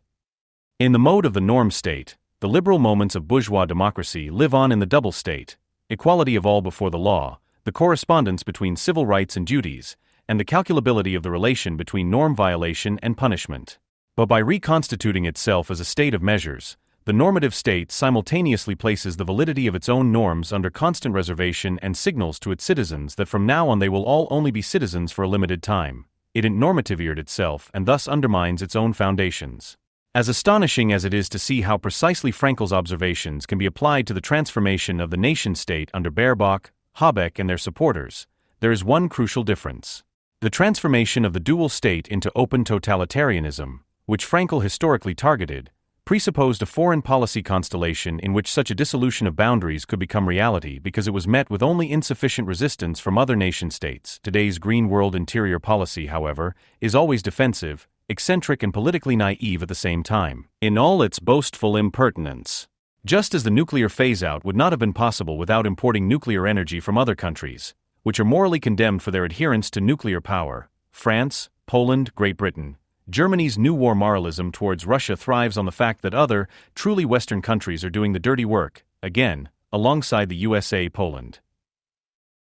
In the mode of the norm state, the liberal moments of bourgeois democracy live on in the double state, equality of all before the law, the correspondence between civil rights and duties, and the calculability of the relation between norm violation and punishment. But by reconstituting itself as a state of measures, the normative state simultaneously places the validity of its own norms under constant reservation and signals to its citizens that from now on they will all only be citizens for a limited time. It normativized itself and thus undermines its own foundations. As astonishing as it is to see how precisely Frankel's observations can be applied to the transformation of the nation-state under Baerbock, Habeck and their supporters, there is one crucial difference. The transformation of the dual state into open totalitarianism, which Fraenkel historically targeted, presupposed a foreign policy constellation in which such a dissolution of boundaries could become reality because it was met with only insufficient resistance from other nation-states. Today's green world interior policy, however, is always defensive, eccentric and politically naive at the same time, in all its boastful impertinence. Just as the nuclear phase-out would not have been possible without importing nuclear energy from other countries, which are morally condemned for their adherence to nuclear power, France, Poland, Great Britain, Germany's new war moralism towards Russia thrives on the fact that other, truly Western countries are doing the dirty work, again, alongside the USA, Poland.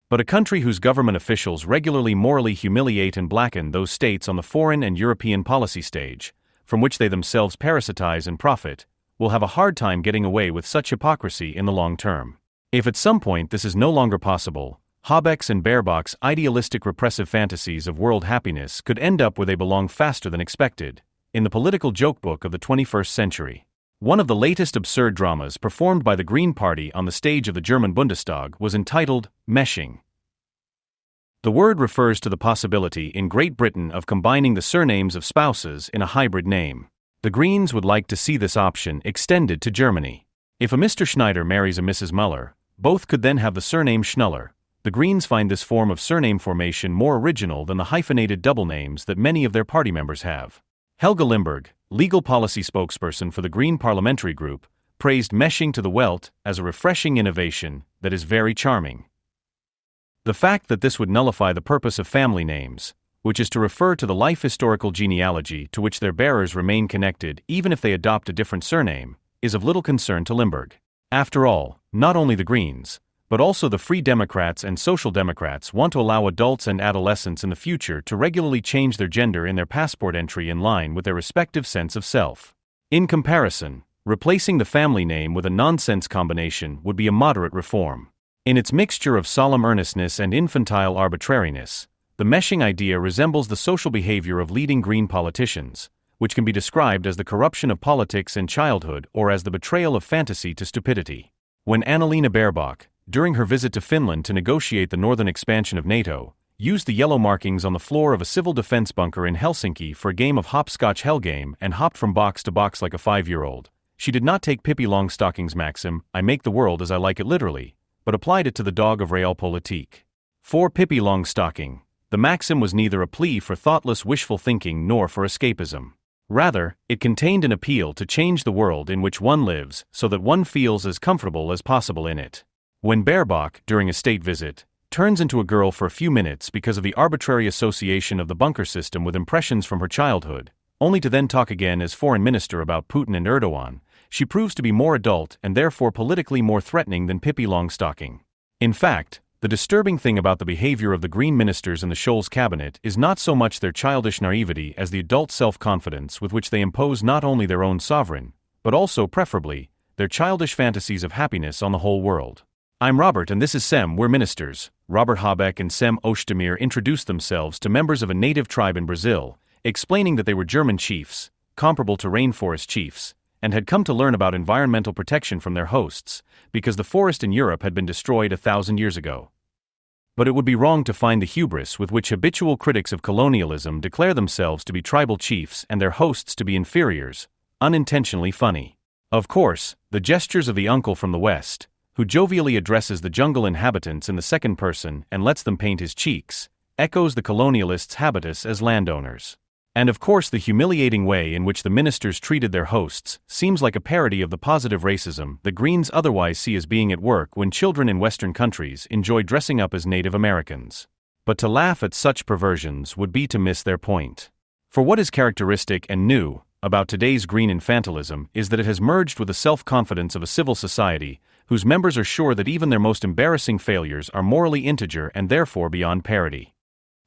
But a country whose government officials regularly morally humiliate and blacken those states on the foreign and European policy stage, from which they themselves parasitize and profit, will have a hard time getting away with such hypocrisy in the long term. If at some point this is no longer possible, Habeck's and Baerbock's idealistic repressive fantasies of world happiness could end up where they belong faster than expected, in the political jokebook of the 21st century. One of the latest absurd dramas performed by the Green Party on the stage of the German Bundestag was entitled Meshing. The word refers to the possibility in Great Britain of combining the surnames of spouses in a hybrid name. The Greens would like to see this option extended to Germany. If a Mr. Schneider marries a Mrs. Muller, both could then have the surname Schnuller. The Greens find this form of surname formation more original than the hyphenated double names that many of their party members have. Helga Limburg, legal policy spokesperson for the Green Parliamentary Group, praised meshing to the Welt as a refreshing innovation that is very charming. The fact that this would nullify the purpose of family names, which is to refer to the life historical genealogy to which their bearers remain connected even if they adopt a different surname, is of little concern to Limburg. After all, not only the Greens, but also the Free Democrats and Social Democrats want to allow adults and adolescents in the future to regularly change their gender in their passport entry in line with their respective sense of self. In comparison, replacing the family name with a nonsense combination would be a moderate reform. In its mixture of solemn earnestness and infantile arbitrariness, the meshing idea resembles the social behavior of leading Green politicians, which can be described as the corruption of politics and childhood or as the betrayal of fantasy to stupidity. When Annalena Baerbock, during her visit to Finland to negotiate the northern expansion of NATO, used the yellow markings on the floor of a civil defense bunker in Helsinki for a game of hopscotch hellgame and hopped from box to box like a 5-year-old, she did not take Pippi Longstocking's maxim, "I make the world as I like it" literally, but applied it to the dog of realpolitik. For Pippi Longstocking, the maxim was neither a plea for thoughtless wishful thinking nor for escapism. Rather, it contained an appeal to change the world in which one lives so that one feels as comfortable as possible in it. When Baerbock, during a state visit, turns into a girl for a few minutes because of the arbitrary association of the bunker system with impressions from her childhood, only to then talk again as foreign minister about Putin and Erdogan, she proves to be more adult and therefore politically more threatening than Pippi Longstocking. In fact, the disturbing thing about the behavior of the Green ministers in the Scholz cabinet is not so much their childish naivety as the adult self-confidence with which they impose not only their own sovereign, but also, preferably, their childish fantasies of happiness on the whole world. "I'm Robert and this is Sem, we're ministers." Robert Habeck and Sem Oettemaer introduced themselves to members of a native tribe in Brazil, explaining that they were German chiefs, comparable to rainforest chiefs, and had come to learn about environmental protection from their hosts, because the forest in Europe had been destroyed 1,000 years ago. But it would be wrong to find the hubris with which habitual critics of colonialism declare themselves to be tribal chiefs and their hosts to be inferiors, unintentionally funny. Of course, the gestures of the uncle from the West, who jovially addresses the jungle inhabitants in the second person and lets them paint his cheeks, echoes the colonialists' habitus as landowners. And of course the humiliating way in which the ministers treated their hosts seems like a parody of the positive racism the Greens otherwise see as being at work when children in Western countries enjoy dressing up as Native Americans. But to laugh at such perversions would be to miss their point. For what is characteristic and new about today's green infantilism is that it has merged with the self-confidence of a civil society whose members are sure that even their most embarrassing failures are morally integer and therefore beyond parody.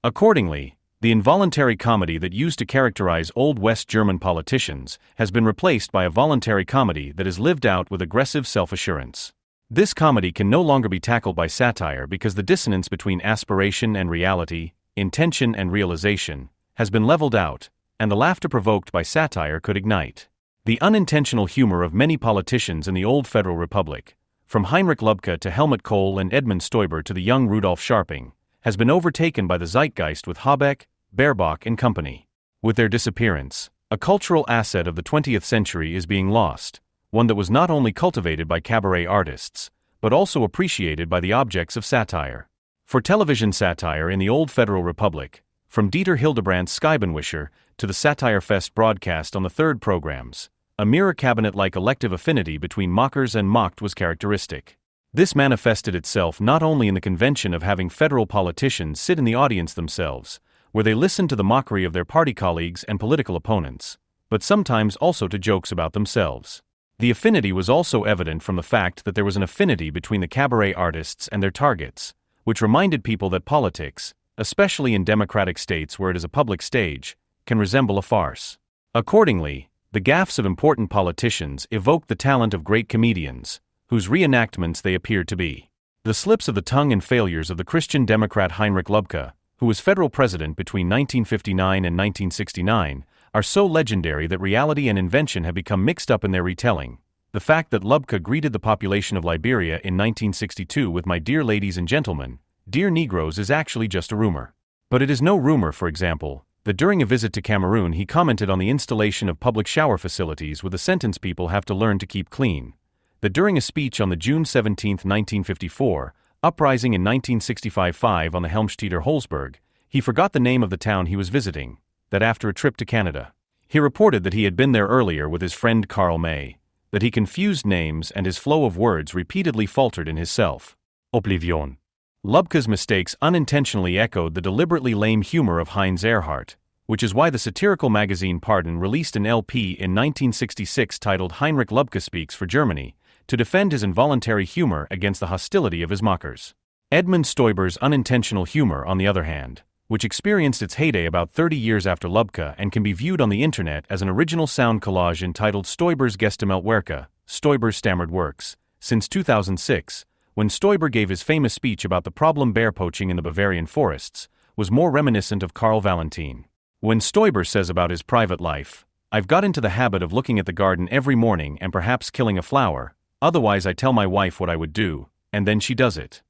Accordingly, the involuntary comedy that used to characterize old West German politicians has been replaced by a voluntary comedy that is lived out with aggressive self-assurance. This comedy can no longer be tackled by satire because the dissonance between aspiration and reality, intention and realization, has been leveled out, and the laughter provoked by satire could ignite. The unintentional humor of many politicians in the old Federal Republic, from Heinrich Lübke to Helmut Kohl and Edmund Stoiber to the young Rudolf Scharping, has been overtaken by the zeitgeist with Habeck, Baerbock and company. With their disappearance, a cultural asset of the 20th century is being lost, one that was not only cultivated by cabaret artists, but also appreciated by the objects of satire. For television satire in the old Federal Republic, from Dieter Hildebrandt's Scheibenwischer to the Satire Fest broadcast on the third programs, a mirror cabinet-like elective affinity between mockers and mocked was characteristic. This manifested itself not only in the convention of having federal politicians sit in the audience themselves, where they listened to the mockery of their party colleagues and political opponents, but sometimes also to jokes about themselves. The affinity was also evident from the fact that there was an affinity between the cabaret artists and their targets, which reminded people that politics, especially in democratic states where it is a public stage, can resemble a farce. Accordingly, the gaffes of important politicians evoked the talent of great comedians, whose reenactments they appeared to be. The slips of the tongue and failures of the Christian Democrat Heinrich Lubka, who was federal president between 1959 and 1969, are so legendary that reality and invention have become mixed up in their retelling. The fact that Lubka greeted the population of Liberia in 1962 with "My dear ladies and gentlemen, dear Negroes" is actually just a rumor. But it is no rumor, for example, that during a visit to Cameroon he commented on the installation of public shower facilities with the sentence "people have to learn to keep clean." That during a speech on the June 17, 1954, uprising in 1965 on the Helmstedter Holzberg, he forgot the name of the town he was visiting. That after a trip to Canada, he reported that he had been there earlier with his friend Karl May, that he confused names and his flow of words repeatedly faltered in his self-oblivion. Lubka's mistakes unintentionally echoed the deliberately lame humor of Heinz Erhardt, which is why the satirical magazine Pardon released an LP in 1966 titled Heinrich Lubka Speaks for Germany, to defend his involuntary humor against the hostility of his mockers. Edmund Stoiber's unintentional humor, on the other hand, which experienced its heyday about 30 years after Lubka and can be viewed on the internet as an original sound collage entitled Stoiber's Gestammelt Werke, Stoiber's Stammered Works, since 2006, when Stoiber gave his famous speech about the problem bear poaching in the Bavarian forests, was more reminiscent of Karl Valentin. When Stoiber says about his private life, "I've got into the habit of looking at the garden every morning and perhaps killing a flower, otherwise I tell my wife what I would do, and then she does it."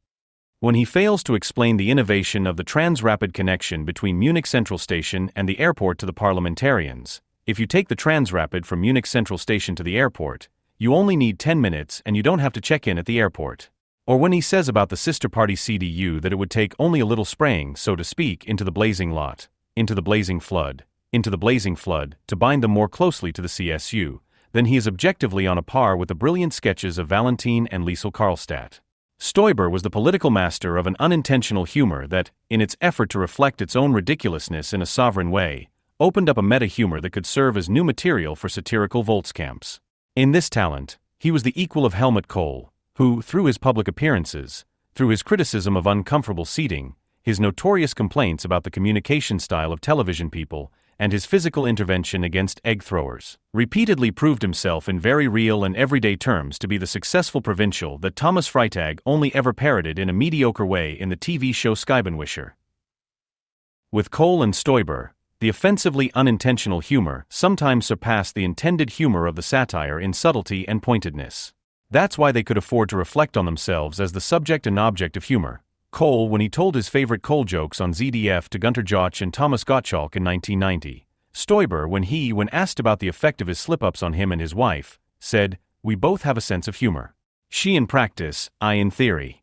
When he fails to explain the innovation of the Transrapid connection between Munich Central Station and the airport to the parliamentarians, if you take the Transrapid from Munich Central Station to the airport, you only need 10 minutes and you don't have to check in at the airport. Or when he says about the sister party CDU that it would take only a little spraying, so to speak, into the blazing lot, into the blazing flood, to bind them more closely to the CSU, then he is objectively on a par with the brilliant sketches of Valentin and Liesl Karlstadt. Stoiber was the political master of an unintentional humor that, in its effort to reflect its own ridiculousness in a sovereign way, opened up a meta-humor that could serve as new material for satirical Volkskamps. In this talent, he was the equal of Helmut Kohl, who, through his public appearances, through his criticism of uncomfortable seating, his notorious complaints about the communication style of television people, and his physical intervention against egg throwers, repeatedly proved himself in very real and everyday terms to be the successful provincial that Thomas Freitag only ever parodied in a mediocre way in the TV show Scheibenwischer. With Kohl and Stoiber, the offensively unintentional humor sometimes surpassed the intended humor of the satire in subtlety and pointedness. That's why they could afford to reflect on themselves as the subject and object of humor. Kohl, when he told his favorite Kohl jokes on ZDF to Gunter Jauch and Thomas Gottschalk in 1990. Stoiber, when asked about the effect of his slip-ups on him and his wife, said, "We both have a sense of humor. She in practice, I in theory."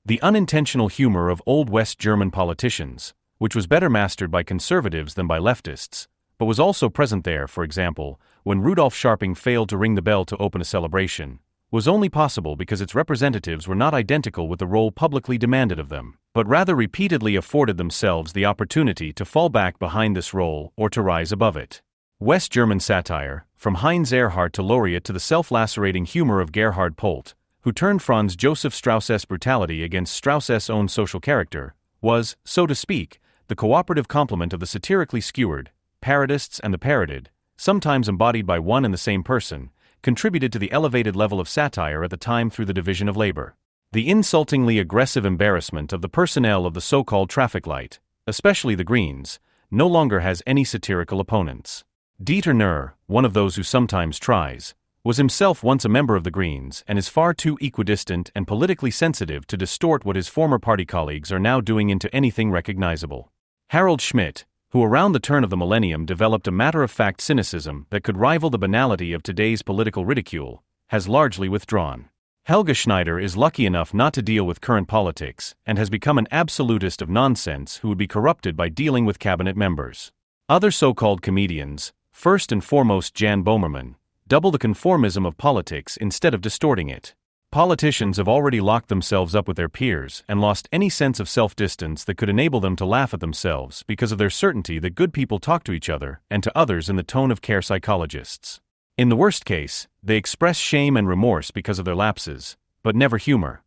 The unintentional humor of old West German politicians, which was better mastered by conservatives than by leftists, but was also present there, for example, when Rudolf Scharping failed to ring the bell to open a celebration, was only possible because its representatives were not identical with the role publicly demanded of them, but rather repeatedly afforded themselves the opportunity to fall back behind this role or to rise above it. West German satire, from Heinz Erhardt to Laureate to the self-lacerating humor of Gerhard Polt, who turned Franz Joseph Strauss's brutality against Strauss's own social character, was, so to speak, the cooperative complement of the satirically skewered, parodists and the parodied, sometimes embodied by one and the same person, contributed to the elevated level of satire at the time through the division of labor. The insultingly aggressive embarrassment of the personnel of the so-called traffic light, especially the Greens, no longer has any satirical opponents. Dieter Nuhr, one of those who sometimes tries, was himself once a member of the Greens and is far too equidistant and politically sensitive to distort what his former party colleagues are now doing into anything recognizable. Harold Schmidt, who around the turn of the millennium developed a matter-of-fact cynicism that could rival the banality of today's political ridicule, has largely withdrawn. Helge Schneider is lucky enough not to deal with current politics and has become an absolutist of nonsense who would be corrupted by dealing with cabinet members. Other so-called comedians, first and foremost Jan Bomerman, double the conformism of politics instead of distorting it. Politicians have already locked themselves up with their peers and lost any sense of self-distance that could enable them to laugh at themselves because of their certainty that good people talk to each other and to others in the tone of care psychologists. In the worst case, they express shame and remorse because of their lapses, but never humor.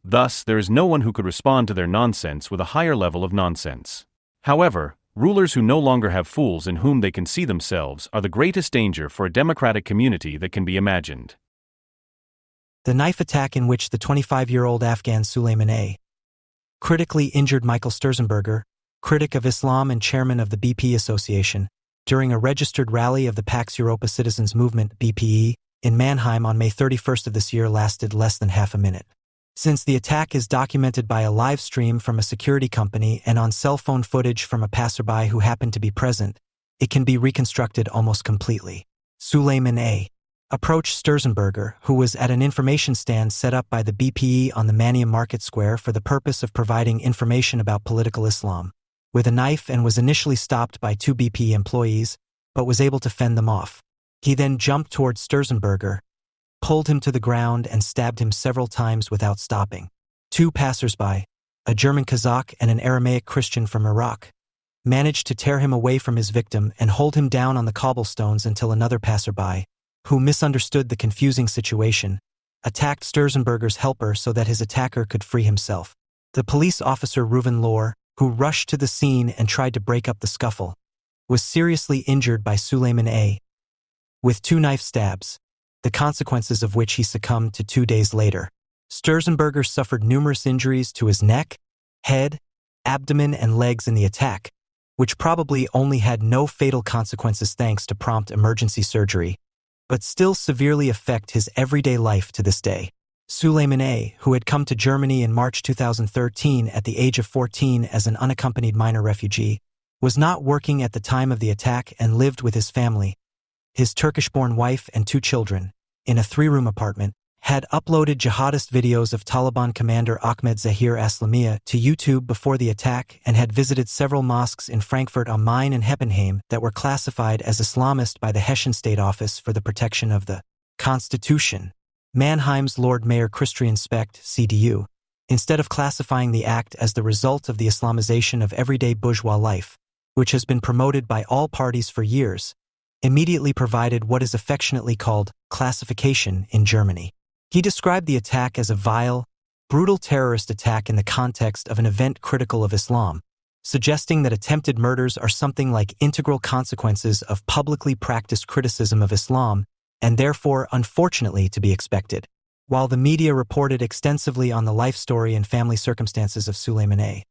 Thus, there is no one who could respond to their nonsense with a higher level of nonsense. However, rulers who no longer have fools in whom they can see themselves are the greatest danger for a democratic community that can be imagined. The knife attack in which the 25-year-old Afghan Suleiman critically injured Michael Sturzenberger, critic of Islam and chairman of the BP Association, during a registered rally of the Pax Europa Citizens Movement (BPE) in Mannheim on May 31st of this year lasted less than half a minute. Since the attack is documented by a live stream from a security company and on cell phone footage from a passerby who happened to be present, it can be reconstructed almost completely. Suleiman approached Sturzenberger, who was at an information stand set up by the BPE on the Mania Market Square for the purpose of providing information about political Islam, with a knife and was initially stopped by two BPE employees, but was able to fend them off. He then jumped towards Sturzenberger, pulled him to the ground and stabbed him several times without stopping. Two passersby, a German Kazakh and an Aramaic Christian from Iraq, managed to tear him away from his victim and hold him down on the cobblestones until another passerby, who misunderstood the confusing situation, attacked Sturzenberger's helper so that his attacker could free himself. The police officer Reuven Lohr, who rushed to the scene and tried to break up the scuffle, was seriously injured by Suleiman with two knife stabs, the consequences of which he succumbed to 2 days later. Sturzenberger suffered numerous injuries to his neck, head, abdomen, and legs in the attack, which probably only had no fatal consequences thanks to prompt emergency surgery, but still severely affect his everyday life to this day. Suleiman, who had come to Germany in March 2013 at the age of 14 as an unaccompanied minor refugee, was not working at the time of the attack and lived with his family, his Turkish-born wife and 2 children, in a 3-room apartment, had uploaded jihadist videos of Taliban commander Ahmed Zahir Aslamia to YouTube before the attack and had visited several mosques in Frankfurt am Main and Heppenheim that were classified as Islamist by the Hessian State Office for the Protection of the Constitution, Mannheim's Lord Mayor Christian Specht, CDU, instead of classifying the act as the result of the Islamization of everyday bourgeois life, which has been promoted by all parties for years, immediately provided what is affectionately called classification in Germany. He described the attack as a vile, brutal terrorist attack in the context of an event critical of Islam, suggesting that attempted murders are something like integral consequences of publicly practiced criticism of Islam and therefore unfortunately to be expected. While the media reported extensively on the life story and family circumstances of Suleiman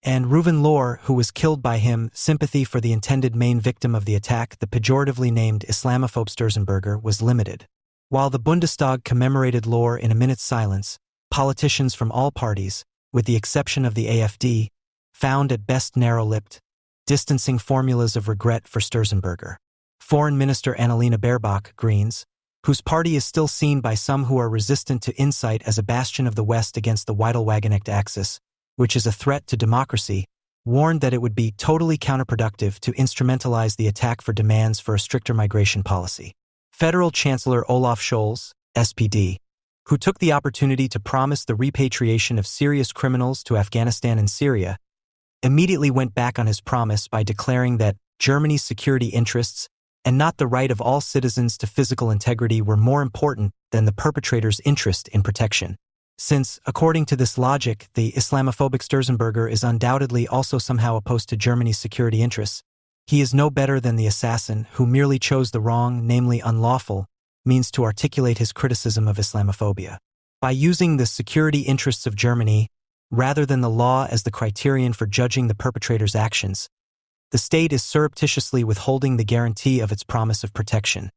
and Reuven Lohr, who was killed by him, sympathy for the intended main victim of the attack, the pejoratively named Islamophobe Sturzenberger, was limited. While the Bundestag commemorated Lohr in a minute's silence, politicians from all parties, with the exception of the AfD, found at best narrow-lipped, distancing formulas of regret for Sturzenberger. Foreign Minister Annalena Baerbock, Greens, whose party is still seen by some who are resistant to insight as a bastion of the West against the Weidel-Wagenknecht axis, which is a threat to democracy, warned that it would be totally counterproductive to instrumentalize the attack for demands for a stricter migration policy. Federal Chancellor Olaf Scholz, SPD, who took the opportunity to promise the repatriation of serious criminals to Afghanistan and Syria, immediately went back on his promise by declaring that Germany's security interests and not the right of all citizens to physical integrity were more important than the perpetrator's interest in protection. Since, according to this logic, the Islamophobic Sturzenberger is undoubtedly also somehow opposed to Germany's security interests, he is no better than the assassin who merely chose the wrong, namely unlawful, means to articulate his criticism of Islamophobia. By using the security interests of Germany, rather than the law as the criterion for judging the perpetrator's actions, the state is surreptitiously withholding the guarantee of its promise of protection,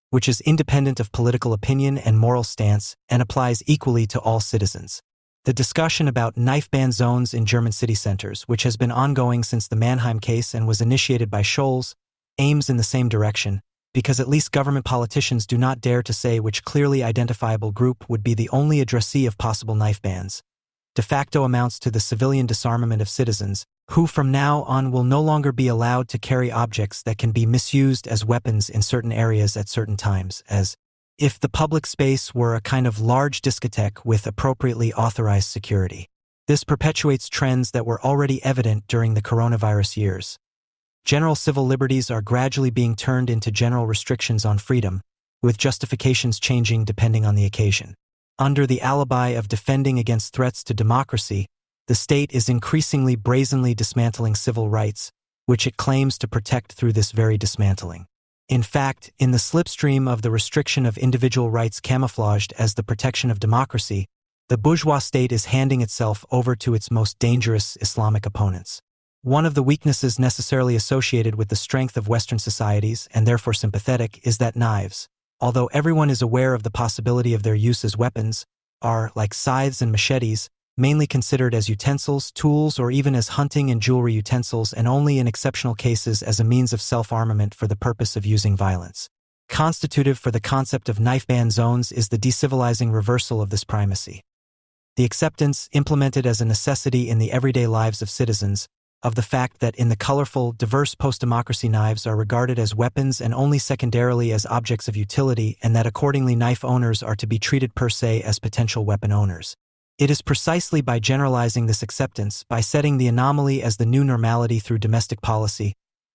which is independent of political opinion and moral stance and applies equally to all citizens. The discussion about knife-ban zones in German city centers, which has been ongoing since the Mannheim case and was initiated by Scholz, aims in the same direction, because at least government politicians do not dare to say which clearly identifiable group would be the only addressee of possible knife bans. De facto amounts to the civilian disarmament of citizens, who from now on will no longer be allowed to carry objects that can be misused as weapons in certain areas at certain times, as if the public space were a kind of large discotheque with appropriately authorized security. This perpetuates trends that were already evident during the coronavirus years. General civil liberties are gradually being turned into general restrictions on freedom, with justifications changing depending on the occasion. Under the alibi of defending against threats to democracy, the state is increasingly brazenly dismantling civil rights, which it claims to protect through this very dismantling. In fact, in the slipstream of the restriction of individual rights camouflaged as the protection of democracy, the bourgeois state is handing itself over to its most dangerous Islamic opponents. One of the weaknesses necessarily associated with the strength of Western societies, and therefore sympathetic, is that knives, although everyone is aware of the possibility of their use as weapons, are, like scythes and machetes, mainly considered as utensils, tools, or even as hunting and jewelry utensils, and only in exceptional cases as a means of self-armament for the purpose of using violence. Constitutive for the concept of knife-ban zones is the decivilizing reversal of this primacy. The acceptance, implemented as a necessity in the everyday lives of citizens, of the fact that in the colorful, diverse post-democracy knives are regarded as weapons and only secondarily as objects of utility, and that accordingly knife owners are to be treated per se as potential weapon owners. It is precisely by generalizing this acceptance, by setting the anomaly as the new normality through domestic policy,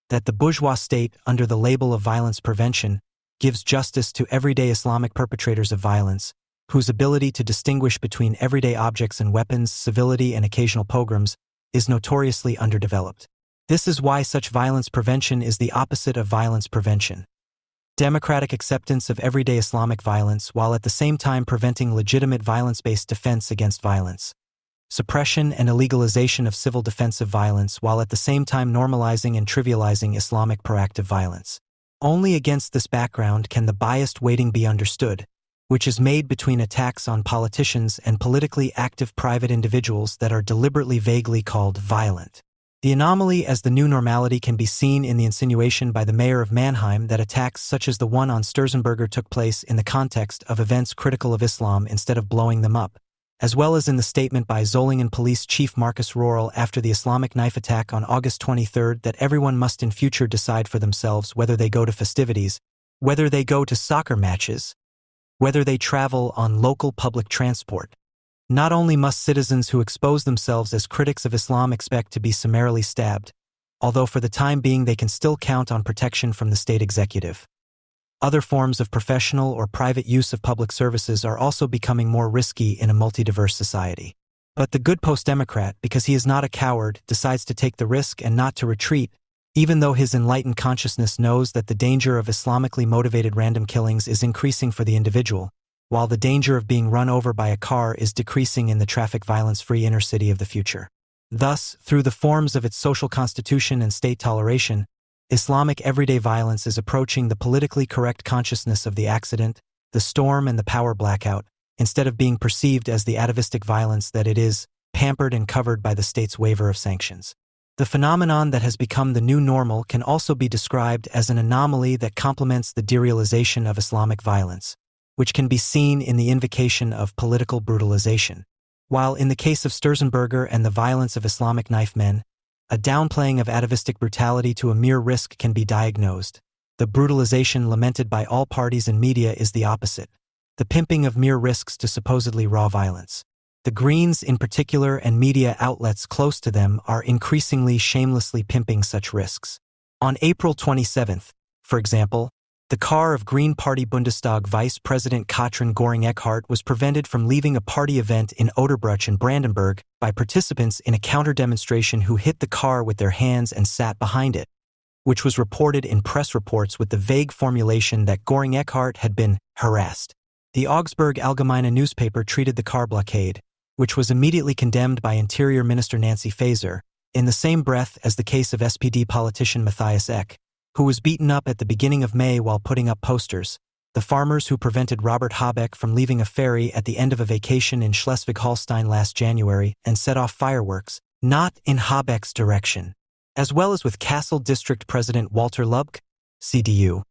that the bourgeois state, under the label of violence prevention, gives justice to everyday Islamic perpetrators of violence, whose ability to distinguish between everyday objects and weapons, civility and occasional pogroms, is notoriously underdeveloped. This is why such violence prevention is the opposite of violence prevention. Democratic acceptance of everyday Islamic violence while at the same time preventing legitimate violence-based defense against violence. Suppression and illegalization of civil defensive violence while at the same time normalizing and trivializing Islamic proactive violence. Only against this background can the biased weighting be understood, which is made between attacks on politicians and politically active private individuals that are deliberately vaguely called violent. The anomaly as the new normality can be seen in the insinuation by the mayor of Mannheim that attacks such as the one on Sturzenberger took place in the context of events critical of Islam instead of blowing them up, as well as in the statement by Solingen Police Chief Marcus Rohrl after the Islamic knife attack on August 23 that everyone must in future decide for themselves whether they go to festivities, whether they go to soccer matches, whether they travel on local public transport. Not only must citizens who expose themselves as critics of Islam expect to be summarily stabbed, although for the time being they can still count on protection from the state executive. Other forms of professional or private use of public services are also becoming more risky in a multi-diverse society. But the good post-democrat, because he is not a coward, decides to take the risk and not to retreat, even though his enlightened consciousness knows that the danger of Islamically motivated random killings is increasing for the individual, while the danger of being run over by a car is decreasing in the traffic violence-free inner city of the future. Thus, through the forms of its social constitution and state toleration, Islamic everyday violence is approaching the politically correct consciousness of the accident, the storm and the power blackout, instead of being perceived as the atavistic violence that it is, pampered and covered by the state's waiver of sanctions. The phenomenon that has become the new normal can also be described as an anomaly that complements the derealization of Islamic violence, which can be seen in the invocation of political brutalization. While in the case of Sturzenberger and the violence of Islamic knife men, a downplaying of atavistic brutality to a mere risk can be diagnosed, the brutalization lamented by all parties and media is the opposite, the pimping of mere risks to supposedly raw violence. The Greens in particular and media outlets close to them are increasingly shamelessly pimping such risks. On April 27, for example, the car of Green Party Bundestag Vice President Katrin Göring-Eckardt was prevented from leaving a party event in Oderbruch and Brandenburg by participants in a counter-demonstration who hit the car with their hands and sat behind it, which was reported in press reports with the vague formulation that Göring-Eckardt had been harassed. The Augsburg Allgemeine newspaper treated the car blockade, which was immediately condemned by Interior Minister Nancy Faeser, in the same breath as the case of SPD politician Matthias Eck, who was beaten up at the beginning of May while putting up posters, the farmers who prevented Robert Habeck from leaving a ferry at the end of a vacation in Schleswig-Holstein last January and set off fireworks, not in Habeck's direction, as well as with Kassel District President Walter Lubke, CDU,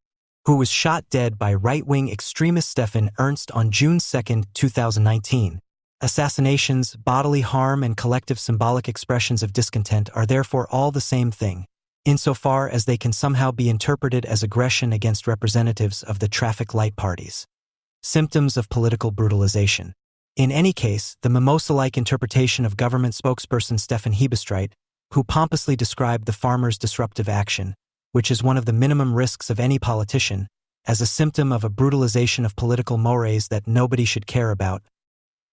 who was shot dead by right-wing extremist Stefan Ernst on June 2, 2019. Assassinations, bodily harm, and collective symbolic expressions of discontent are therefore all the same thing, insofar as they can somehow be interpreted as aggression against representatives of the traffic light parties. symptoms of political brutalization. In any case, the mimosa-like interpretation of government spokesperson Stefan Hebestreit, who pompously described the farmers' disruptive action, which is one of the minimum risks of any politician, as a symptom of a brutalization of political mores that nobody should care about,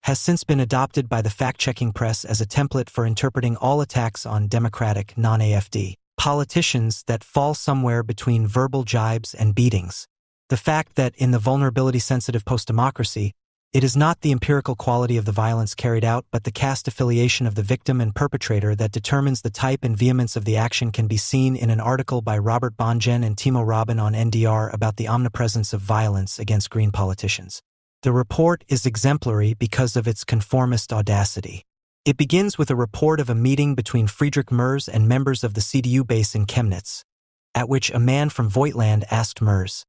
has since been adopted by the fact-checking press as a template for interpreting all attacks on democratic, non-AFD politicians that fall somewhere between verbal jibes and beatings. The fact that, in the vulnerability-sensitive post-democracy, it is not the empirical quality of the violence carried out but the caste affiliation of the victim and perpetrator that determines the type and vehemence of the action can be seen in an article by Robert Bongen and Timo Robin on NDR about the omnipresence of violence against Green politicians. The report is exemplary because of its conformist audacity. It begins with a report of a meeting between Friedrich Merz and members of the CDU base in Chemnitz, at which a man from Voigtland asked Merz,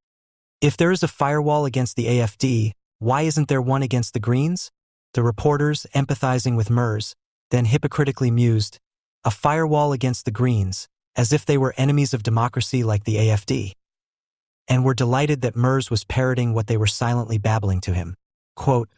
"If there is a firewall against the AFD, why isn't there one against the Greens?" The reporters, empathizing with Merz, then hypocritically mused, "A firewall against the Greens, as if they were enemies of democracy like the AFD," and were delighted that Merz was parroting what they were silently babbling to him. Quote,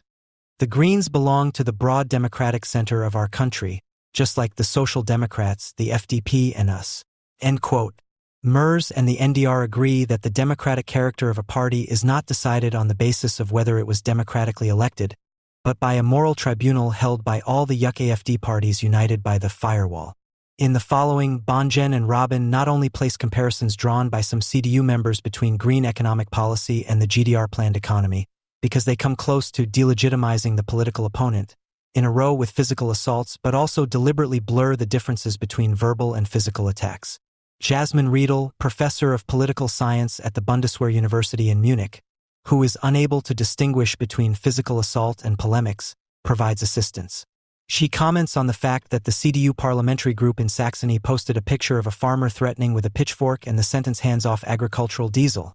"The Greens belong to the broad democratic center of our country, just like the Social Democrats, the FDP, and us." End quote. Merz and the NDR agree that the democratic character of a party is not decided on the basis of whether it was democratically elected, but by a moral tribunal held by all the Yuck AFD parties united by the firewall. In the following, Bongen and Robin not only place comparisons drawn by some CDU members between green economic policy and the GDR planned economy, because they come close to delegitimizing the political opponent, in a row with physical assaults, but also deliberately blur the differences between verbal and physical attacks. Jasmin Riedel, professor of political science at the Bundeswehr University in Munich, who is unable to distinguish between physical assault and polemics, provides assistance. She comments on the fact that the CDU parliamentary group in Saxony posted a picture of a farmer threatening with a pitchfork and the sentence "hands off agricultural diesel"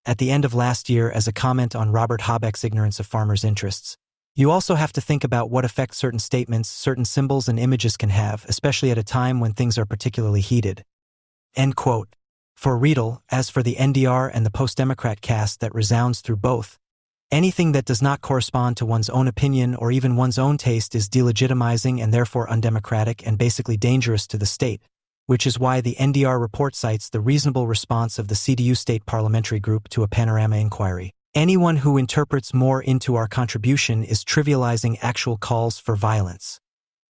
at the end of last year as a comment on Robert Habeck's ignorance of farmers' interests. You also have to think about what effect certain statements, certain symbols and images can have, especially at a time when things are particularly heated. End quote. For Riedel, as for the NDR and the post-democrat cast that resounds through both, anything that does not correspond to one's own opinion or even one's own taste is delegitimizing and therefore undemocratic and basically dangerous to the state, which is why the NDR report cites the reasonable response of the CDU state parliamentary group to a panorama inquiry. "Anyone who interprets more into our contribution is trivializing actual calls for violence,